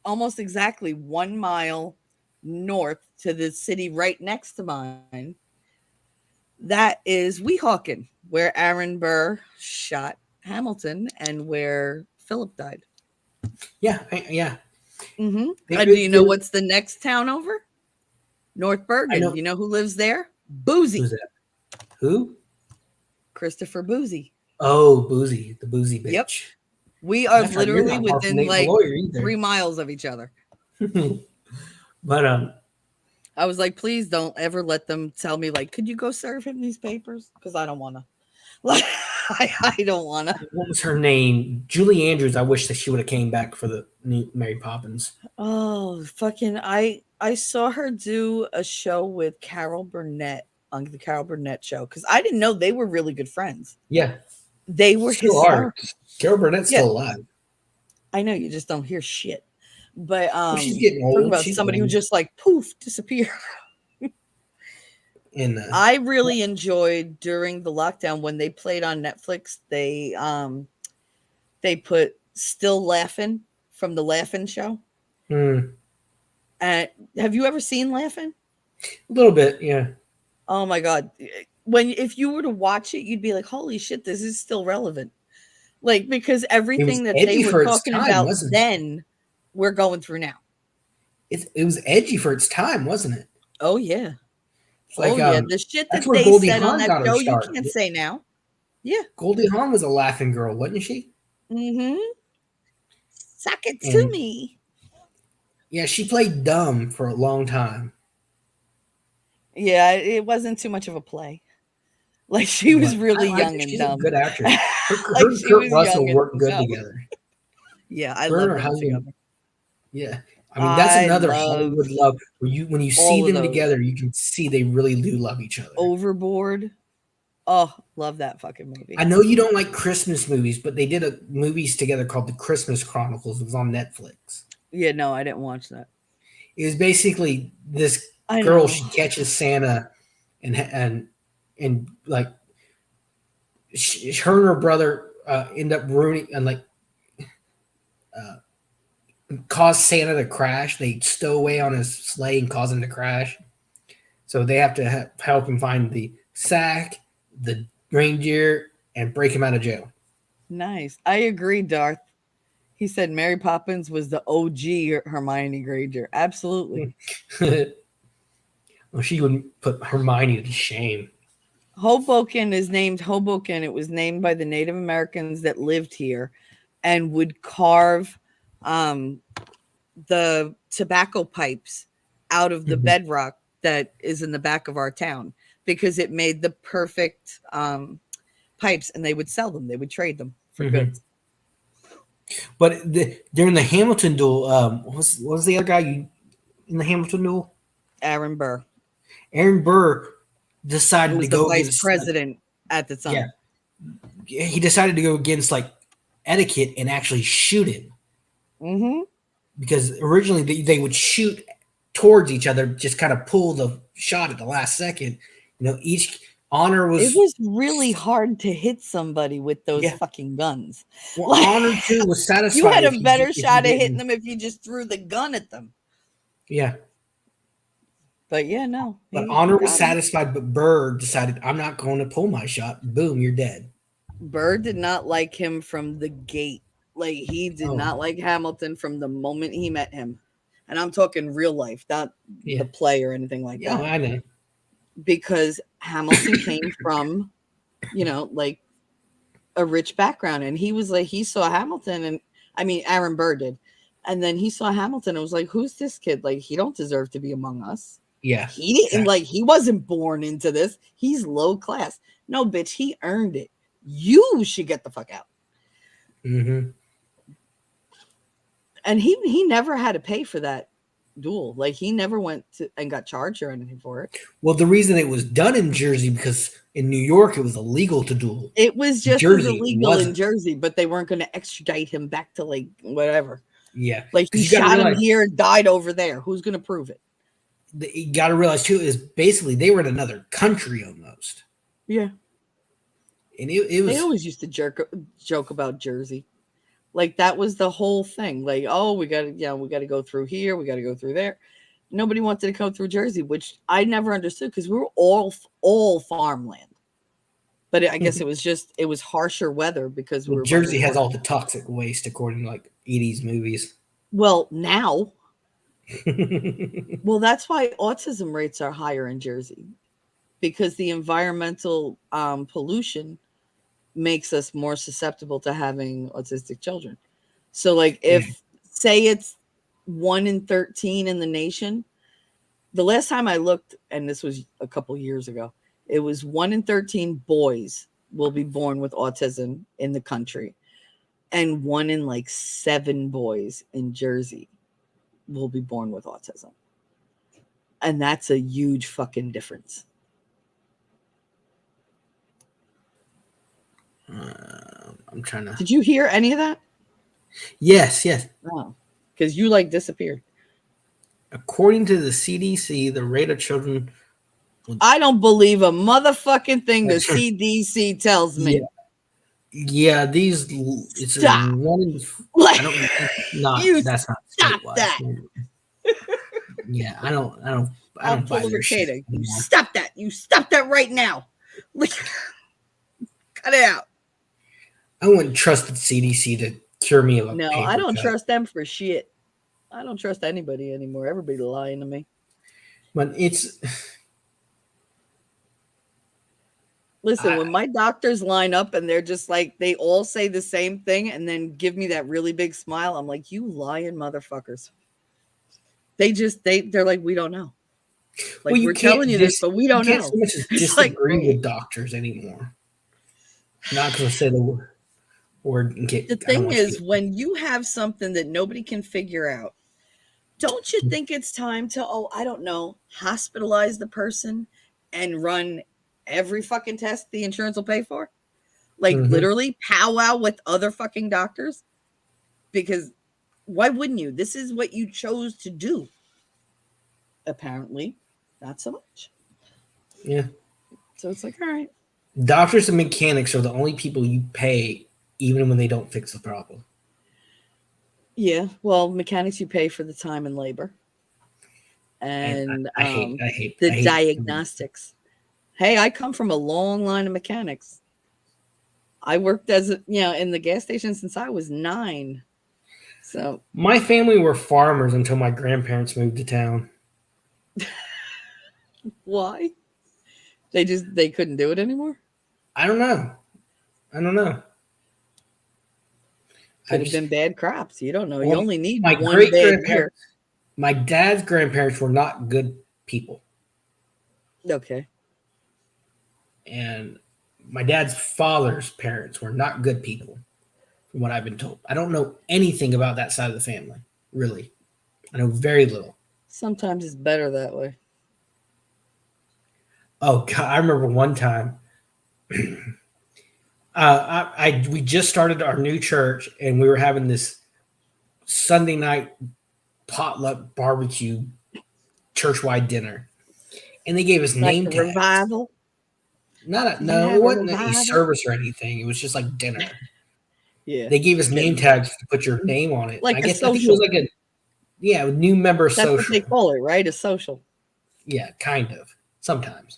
almost exactly 1 mile north to the city right next to mine, that is Weehawken, where Aaron Burr shot Hamilton and where Philip died. Yeah, yeah. And They, do you know they, what's the next town over? North I Bergen. know. You know who lives there? Boozy. Who's that? Who? Christopher Boozy. Oh, Boozy, the Boozy bitch. Yep. We are That's right. You're literally not far from within Nate the like lawyer either. 3 miles of each other. But I was like, please don't ever let them tell me, like, could you go serve him these papers? Because I don't want to. Like, I don't want to. what was her name? Julie Andrews. I wish that she would have came back for the new Mary Poppins. Oh, fucking! I saw her do a show with Carol Burnett on the Carol Burnett show because I didn't know they were really good friends. Yeah, They were still are. hysterical. Carol Burnett's Yeah. still alive. I know you just don't hear shit. But Well, she's getting talking old. about She's somebody who old. just like poof disappeared. And I really enjoyed during the lockdown when they played on Netflix. They put Still Laughing from the Laughing Show. a Have you ever seen Laughing? little bit, yeah. Oh my god! If you were to watch it, you'd be like, "Holy shit, this is still relevant!" Like because It was everything that they edgy were for its talking time, about wasn't it? then, we're going through now. It was edgy for its time, wasn't it? Oh yeah. It's like, Oh yeah, the shit that's that where they Goldie said on Hawn that got her show you start. can't say now. Yeah. Goldie Hawn was a laughing girl, wasn't she? Mm-hmm. Suck it to And me. yeah, she played dumb for a long time. Yeah, it wasn't too much of a play. Like she was But really I like young her. and She's a dumb. good actress. Her Like and she Kurt was Russell young and work good dumb. together. Yeah, I Her love and her them husband. together. Yeah. I mean, that's I another love Hollywood love where when you see all of them those. together, you can see they really do love each other. Overboard. Oh, love that fucking movie. I know you don't like Christmas movies, but they did movies together called The Christmas Chronicles. It was on Netflix. Yeah, no, I didn't watch that. It was basically this I girl, know. she catches Santa and like her and her brother end up ruining and like cause Santa to crash. They stow away on his sleigh and cause him to crash. So they have to help him find the sack, the reindeer, and break him out of jail. Nice. I agree, Darth. He said Mary Poppins was the OG Hermione Granger. Absolutely. Well, she would put Hermione to shame. Hoboken is named Hoboken. It was named by the Native Americans that lived here and would carve the tobacco pipes out of the bedrock that is in the back of our town because it made the perfect pipes and they would sell them. They would trade them for goods. But during the Hamilton duel, what was the other guy in the Hamilton duel? Aaron Burr. Aaron Burr decided to go vice against president at the time. Yeah, he decided to go against like etiquette and actually shoot him. Mm-hmm. Because originally they would shoot towards each other, just kind of pull the shot at the last second. You know, each honor was. It was really hard to hit somebody with those fucking guns. Well, honor too was satisfied. You had a better shot at hitting them if you just threw the gun at them. Yeah. But yeah, no, But he Honor was got him. satisfied, but Bird decided, I'm not going to pull my shot. Boom, you're dead. Bird did not like him from the gate. Like he did Oh, not like Hamilton from the moment he met him. And I'm talking real life, not yeah. the play or anything like Yeah, that. I know. Because Hamilton came from, like a rich background. And he was like, he saw Hamilton and I mean Aaron Burr did. And then he saw Hamilton and was like, who's this kid? Like, he don't deserve to be among us. Yeah, He didn't exactly. like he wasn't born into this. He's low class. No, bitch, he earned it. You should get the fuck out. Mm-hmm. And he never had to pay for that duel. Like he never went to and got charged or anything for it. Well, the reason it was done in Jersey because in New York it was illegal to duel. It was just as Jersey illegal in wasn't. Jersey, but they weren't going to extradite him back to like whatever. Yeah, Like he because you got to shot him realize, here and died over there. Who's going to prove it? you got to realize too is basically they were in another country almost, Yeah. and it They was always used to joke about Jersey. Like that was the whole thing. Like, oh, we got to, we got to go through here, we got to go through there. Nobody wanted to go through Jersey, which I never understood because we were all farmland. But I guess it was harsher weather because we well, were by the Jersey has water. all the toxic waste according to like 80s movies. Well, now, well, that's why autism rates are higher in Jersey because the environmental pollution makes us more susceptible to having autistic children. So, like, Yeah. if say it's 1 in 13 in the nation, the last time I looked, and this was a couple years ago, it was 1 in 13 boys will be born with autism in the country, and 1 in like 7 boys in Jersey will be born with autism. And that's a huge fucking difference. I'm trying to. Did you hear any of that? Yes, yes. No, because you like disappeared. According to the CDC, the rate of children. I don't believe a motherfucking thing the CDC tells Yeah, me. yeah. These it's a Stop. one. Like, I don't. Not you that's not stop statewide. that. Yeah, I don't. I I'll don't buy pull a their shit Ricada. You anymore. stop that. You stop that right now. Like, cut it out. I wouldn't trust the CDC to cure me of a No, I paper don't cut. trust them for shit. I don't trust anybody anymore. Everybody lying to me. But it's Listen, I, when my doctors line up and they're just like, they all say the same thing and then give me that really big smile, I'm like, you lying motherfuckers. They're like, we don't know. Like, well, you we're can't telling you this, but we don't can't so know. much as It's like, disagree oh. with doctors anymore. Not because I say the word and get. The I don't thing want is, to when you have something that nobody can figure out, don't you think it's time to, I don't know, hospitalize the person and run every fucking test the insurance will pay for? Like mm-hmm. literally powwow with other fucking doctors? Because why wouldn't you? This is what you chose to do. Apparently, not so much. Yeah. So it's like, all right. Doctors and mechanics are the only people you pay, even when they don't fix the problem. Yeah. Well, mechanics you pay for the time and labor. And And I hate the I hate diagnostics. Hey, I come from a long line of mechanics. I worked as in the gas station since I was 9. So my family were farmers until my grandparents moved to town. why? They couldn't do it anymore? I don't know. Could have been bad crops. You don't know. You Well, only need my one great bad year. grandparents, my dad's grandparents were not good people, Okay. and my dad's father's parents were not good people, from what I've been told. I don't know anything about that side of the family, really. I know very little. Sometimes it's better that way. Oh God, I remember one time. We just started our new church, and we were having this Sunday night potluck barbecue church-wide dinner, and they gave us Like name a tags. revival. No, it wasn't any service or anything. It was just like dinner. Yeah. They gave us name tags to put your name on it. Like I a guess I think it social. was like Yeah, new member That's what they social. call it, right? A social. Yeah, kind of sometimes.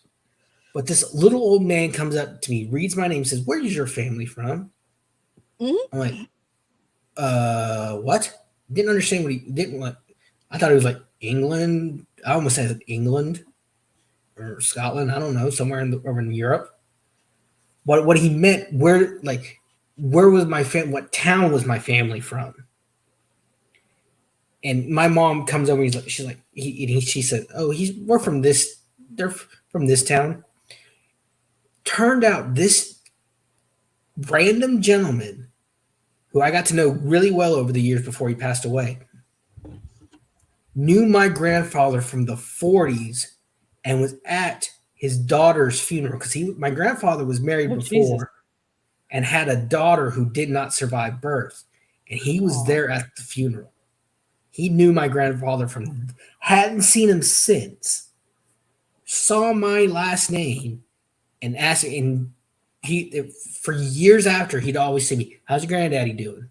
But this little old man comes up to me, reads my name, says, "Where's your family from?" Hmm. I'm like, what? Didn't understand what he didn't like. I thought it was like England. I almost said England or Scotland. I don't know, somewhere over in Europe. What he meant, where was my what town was my family from? And my mom comes over. She's like, she said, "Oh, we're from this. They're from this town." Turned out this random gentleman, who I got to know really well over the years before he passed away, knew my grandfather from the 40s and was at his daughter's funeral because my grandfather was married Oh, Jesus. before and had a daughter who did not survive birth, and he was Oh, there at the funeral. He knew my grandfather from, hadn't seen him since, saw my last name, and asked, and he, for years after, he'd always say me, "How's your granddaddy doing?"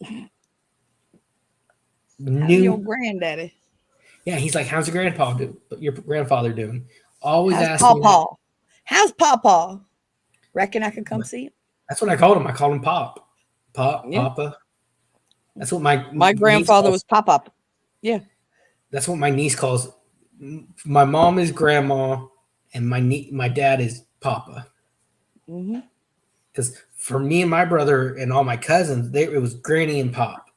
how's your Knew, granddaddy? yeah, he's like, "How's your grandpa doing? Your grandfather doing?" Always How's asked me that. Pawpaw? How's Pawpaw? Reckon I could come But see you? that's what I called him. I called him Yeah. Papa. That's what my My niece grandfather calls. was Pop Up. Yeah. That's what my niece calls. My mom is grandma, and my dad is Papa. Mm-hmm. Because for me and my brother and all my cousins, it was Granny and Pop.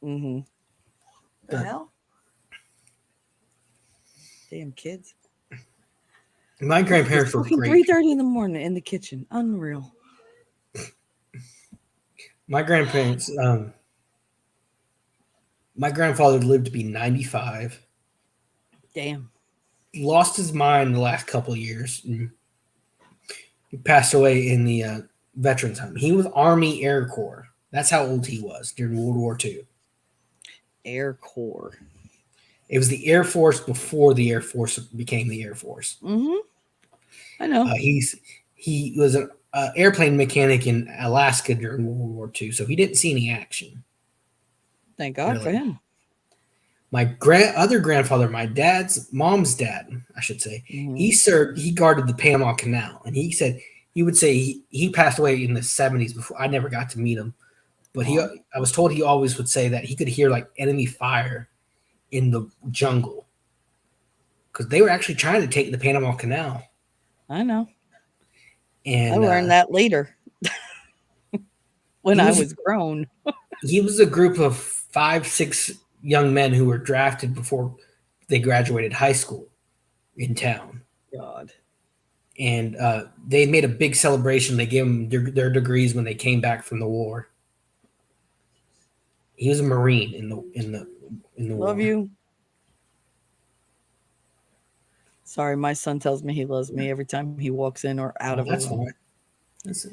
Mm-hmm. The But hell? Damn kids. my It's grandparents were fucking great people. 3:30 in the morning in the kitchen. Unreal. My grandparents, my grandfather lived to be 95. Damn. Lost his mind the last couple of years. And he passed away in the veterans home. He was Army Air Corps. That's how old he was during World War II. Air Corps. It was the Air Force before the Air Force became the Air Force. Mm-hmm. I know. He was an airplane mechanic in Alaska during World War II, so he didn't see any action. Thank God for Really, him. my other grandfather, my dad's mom's dad, I should say, Mm-hmm. he served. He guarded the Panama Canal, and he said he would say he passed away in the 70s. Before I never got to meet him, but Oh, I was told he always would say that he could hear like enemy fire in the jungle because they were actually trying to take the Panama Canal. I know. I And learned that later when he I was was grown. he was a group of 5, 6 young men who were drafted before they graduated high school in town, God. and they made a big celebration. They gave them their degrees when they came back from the war. He was a Marine in the Love war. you. Sorry, my son tells me he loves me every time he walks in or out of Oh, a that's room. fine. That's,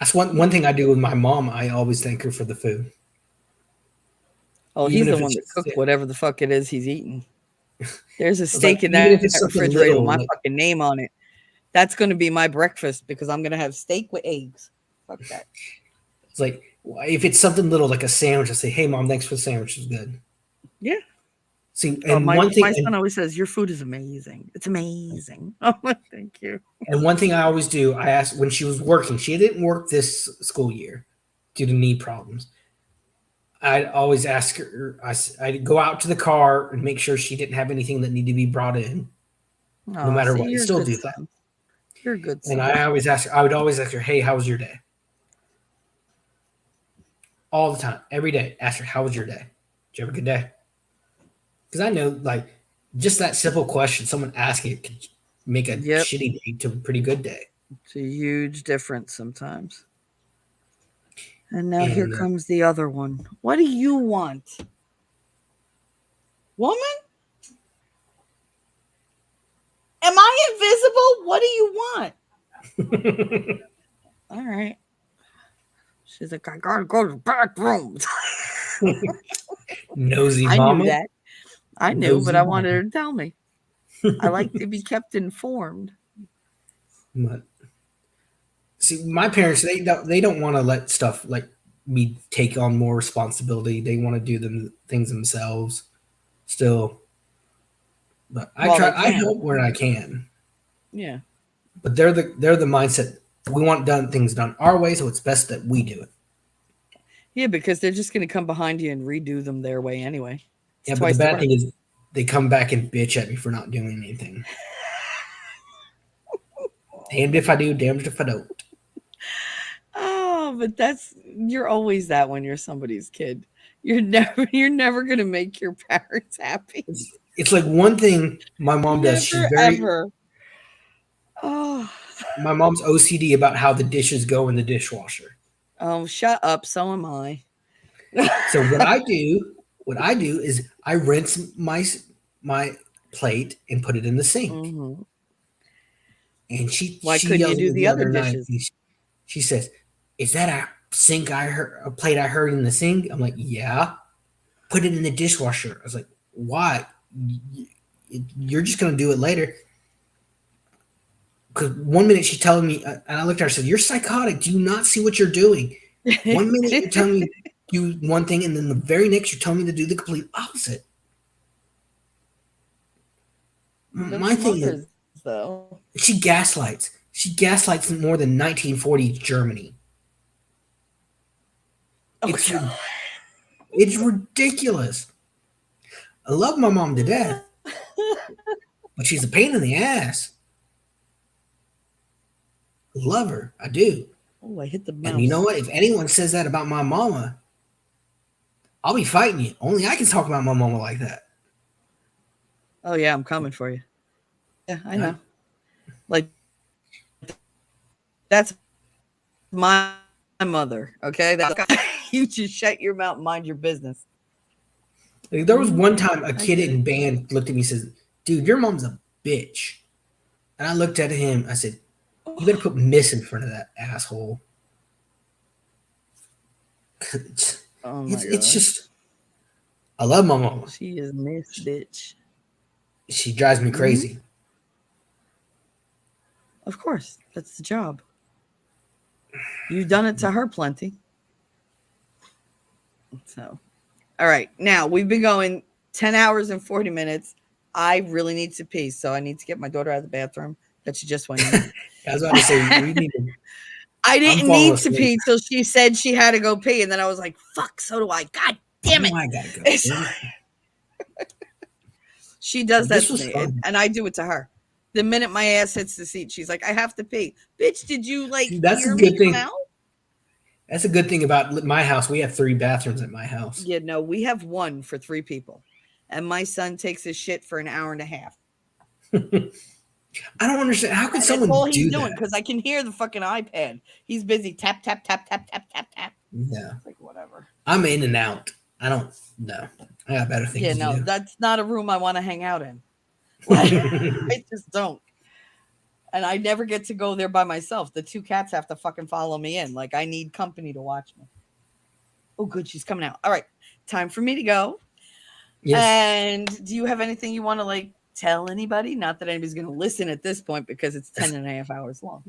that's one thing I do with my mom. I always thank her for the food, Oh, even he's the if one it's that just cooked whatever the fuck it is he's eating. There's a it's like steak in even that if it's something refrigerator with little, my like fucking name on it. That's going to be my breakfast because I'm going to have steak with eggs. Fuck that. it's like if it's something little like a sandwich, I say, "Hey, mom, thanks for the sandwich. It's good." Yeah. See, Oh, and my one thing, my son always says your food is amazing. It's amazing. Oh, thank you. and one thing I always do, I asked when she was working. She didn't work this school year due to knee problems. I'd always ask her. I'd go out to the car and make sure she didn't have anything that needed to be brought in, no Oh, matter see, what. You you're a still good do that. son. You're a good And son. I would always ask her, "Hey, how was your day?" All the time, every day. Ask her, "How was your day? Did you have a good day?" Because I know, like, just that simple question, someone asking it could make a Yep. shitty day to a pretty good day. It's a huge difference sometimes. And now here And comes the other one. What do you want? Woman? Am I invisible? What do you want? All right. She's like, I gotta go to the bathroom. nosy I knew mama, that. I knew, but nosy I wanted mama. her to tell me. I like to be kept informed. But see, my parents they don't want to let stuff like me take on more responsibility. They want to do them things themselves still. But I Well, try. they I can. help where I can. Yeah. But they're the mindset. We want done things done our way, so it's best that we do it. Yeah, because they're just going to come behind you and redo them their way anyway. It's Yeah, but the twice the bad work. thing is they come back and bitch at me for not doing anything. Damned if I do, damned if I don't. Oh, but that's you're always that when you're somebody's kid. You're never going to make your parents happy. It's like one thing my mom does. She's Never very ever. Oh. my mom's OCD about how the dishes go in the dishwasher. Oh, shut up. So am I. So what I do is I rinse my plate and put it in the sink. Hmm. And she Why she couldn't you yells at do me the the other other night. dishes? And she says, "Is that a plate I heard in the sink?" I'm like, "Yeah." Put it in the dishwasher. I was like, "Why? You're just gonna do it later." Because one minute she's telling me, and I looked at her and said, "You're psychotic. Do you not see what you're doing? One minute you're telling me do one thing, and then the very next you're telling me to do the complete opposite." That's My thing is, mothers, though. she gaslights. She gaslights more than 1940s Germany. Oh, It's it's ridiculous. I love my mom to death, but she's a pain in the ass. I love her, I do. oh, I hit the And you know mouse. what? If anyone says that about my mama, I'll be fighting you. Only I can talk about my mama like that. Oh, yeah, I'm coming for you. Yeah, I I, know. Like, that's my mother, okay? You just shut your mouth and mind your business. like, there was Hmm. one time a I kid get it. in band looked at me and says, "Dude, your mom's a bitch." And I looked at him. I said, "You better put Miss in front of that asshole." It's, Oh, my it's God. just I love my mama. She is Miss Bitch. She drives me Hmm. crazy. Of course. That's the job. You've done it to her plenty. So, all right. Now, we've been going 10 hours and 40 minutes. I really need to pee. So, I need to get my daughter out of the bathroom that she just went in. I was about to say we need to. I I'm didn't falling need to asleep. pee till she said she had to go pee, and then I was like, "Fuck, so do I." God damn Now it! I gotta go. It's, Damn it. she does that This to was me, fun. and I do it to her. The minute my ass hits the seat, she's like, "I have to pee." Bitch, did you like See, that's a hear me good come thing. out? That's a good thing about my house. We have 3 bathrooms at my house. Yeah, no, we have one for 3 people, and my son takes his shit for an hour and a half, I don't understand. How could and that's all someone he's do doing that? because I can hear the fucking iPad. He's busy tap tap tap tap tap tap tap. Yeah. It's like whatever. I'm in and out. I don't know. I got better Yeah, things to no, do. that's not a room I want to hang out in. Like, I just don't. And I never get to go there by myself. The 2 cats have to fucking follow me in. Like I need company to watch me. Oh, good, she's coming out. All right, time for me to go. Yes. And do you have anything you want to like tell anybody? Not that anybody's going to listen at this point because it's 10.5 hours long.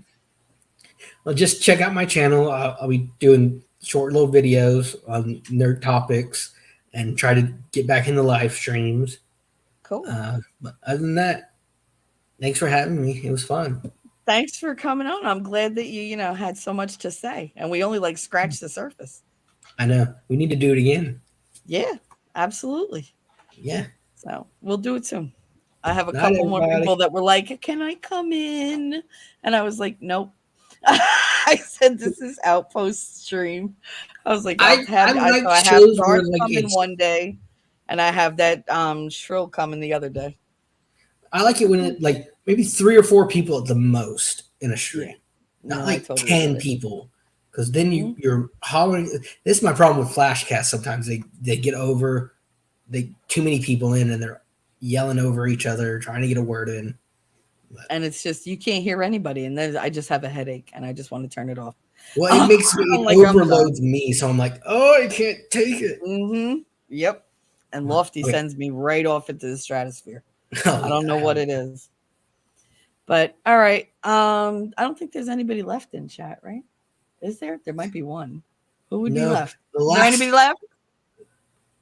Well, just check out my channel. I'll be doing short little videos on nerd topics and try to get back into live streams. Cool. But other than that, thanks for having me. It was fun. Thanks for coming on. I'm glad that you had so much to say, and we only like scratched the surface. I know. We need to do it again. Yeah, absolutely. Yeah. So we'll do it soon. I have a Night, couple more people everybody. that were like, "Can I come in?" And I was like, "Nope." I said, "This is Outpost stream." I was like, "I'll I have like so I have shows where Darts like coming it's one day, and I have that Shrill coming the other day." I like it when it like maybe 3 or 4 people at the most in a Yeah, stream, not no, I like totally get 10 it. people, because then Hmm. you're hollering. This is my problem with Flashcast. Sometimes they get over they too many people in and they're yelling over each other trying to get a word in. But, And it's just you can't hear anybody, and then I just have a headache, and I just want to turn it off. well, it I'm makes me it like, I'm done. overloads me, so I'm like, oh, I can't take it. Yep. And But, Lofty okay. sends me right off into the stratosphere. Oh I don't yeah, know what hell it is. But all right. I don't think there's anybody left in chat, right? Is there? There might be one. Who would be No, left? the Is there anybody left?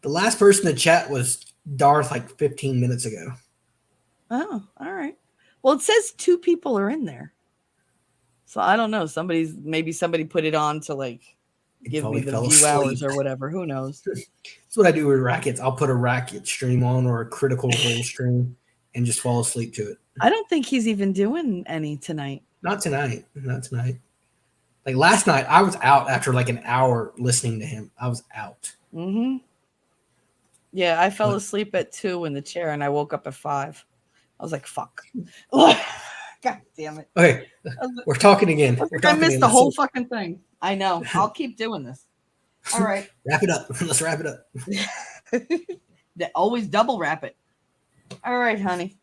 last person to chat was Darth like 15 minutes ago. Oh, all right. Well, it says 2 people are in there. So I don't know. Maybe somebody put it on to like give me Probably the fell view hours asleep. or whatever. Who knows? That's what I do with rackets. I'll put a racket stream on or a critical role stream and just fall asleep to it. I don't think he's even doing any tonight. Not tonight. Not tonight. Like last night, I was out after like an hour listening to him. I was out. Mm-hmm. Yeah, I fell But asleep at 2 in the chair and I woke up at 5. I was like, fuck. God damn it. okay, we're talking again. We're I talking missed again. the whole fucking thing. I know. I'll keep doing this. All right. Wrap it up. Let's wrap it up. Always double wrap it. All right, honey.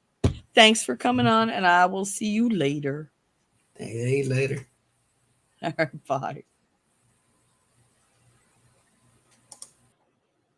Thanks for coming on, and I will see you later. Hey, later. All right, bye.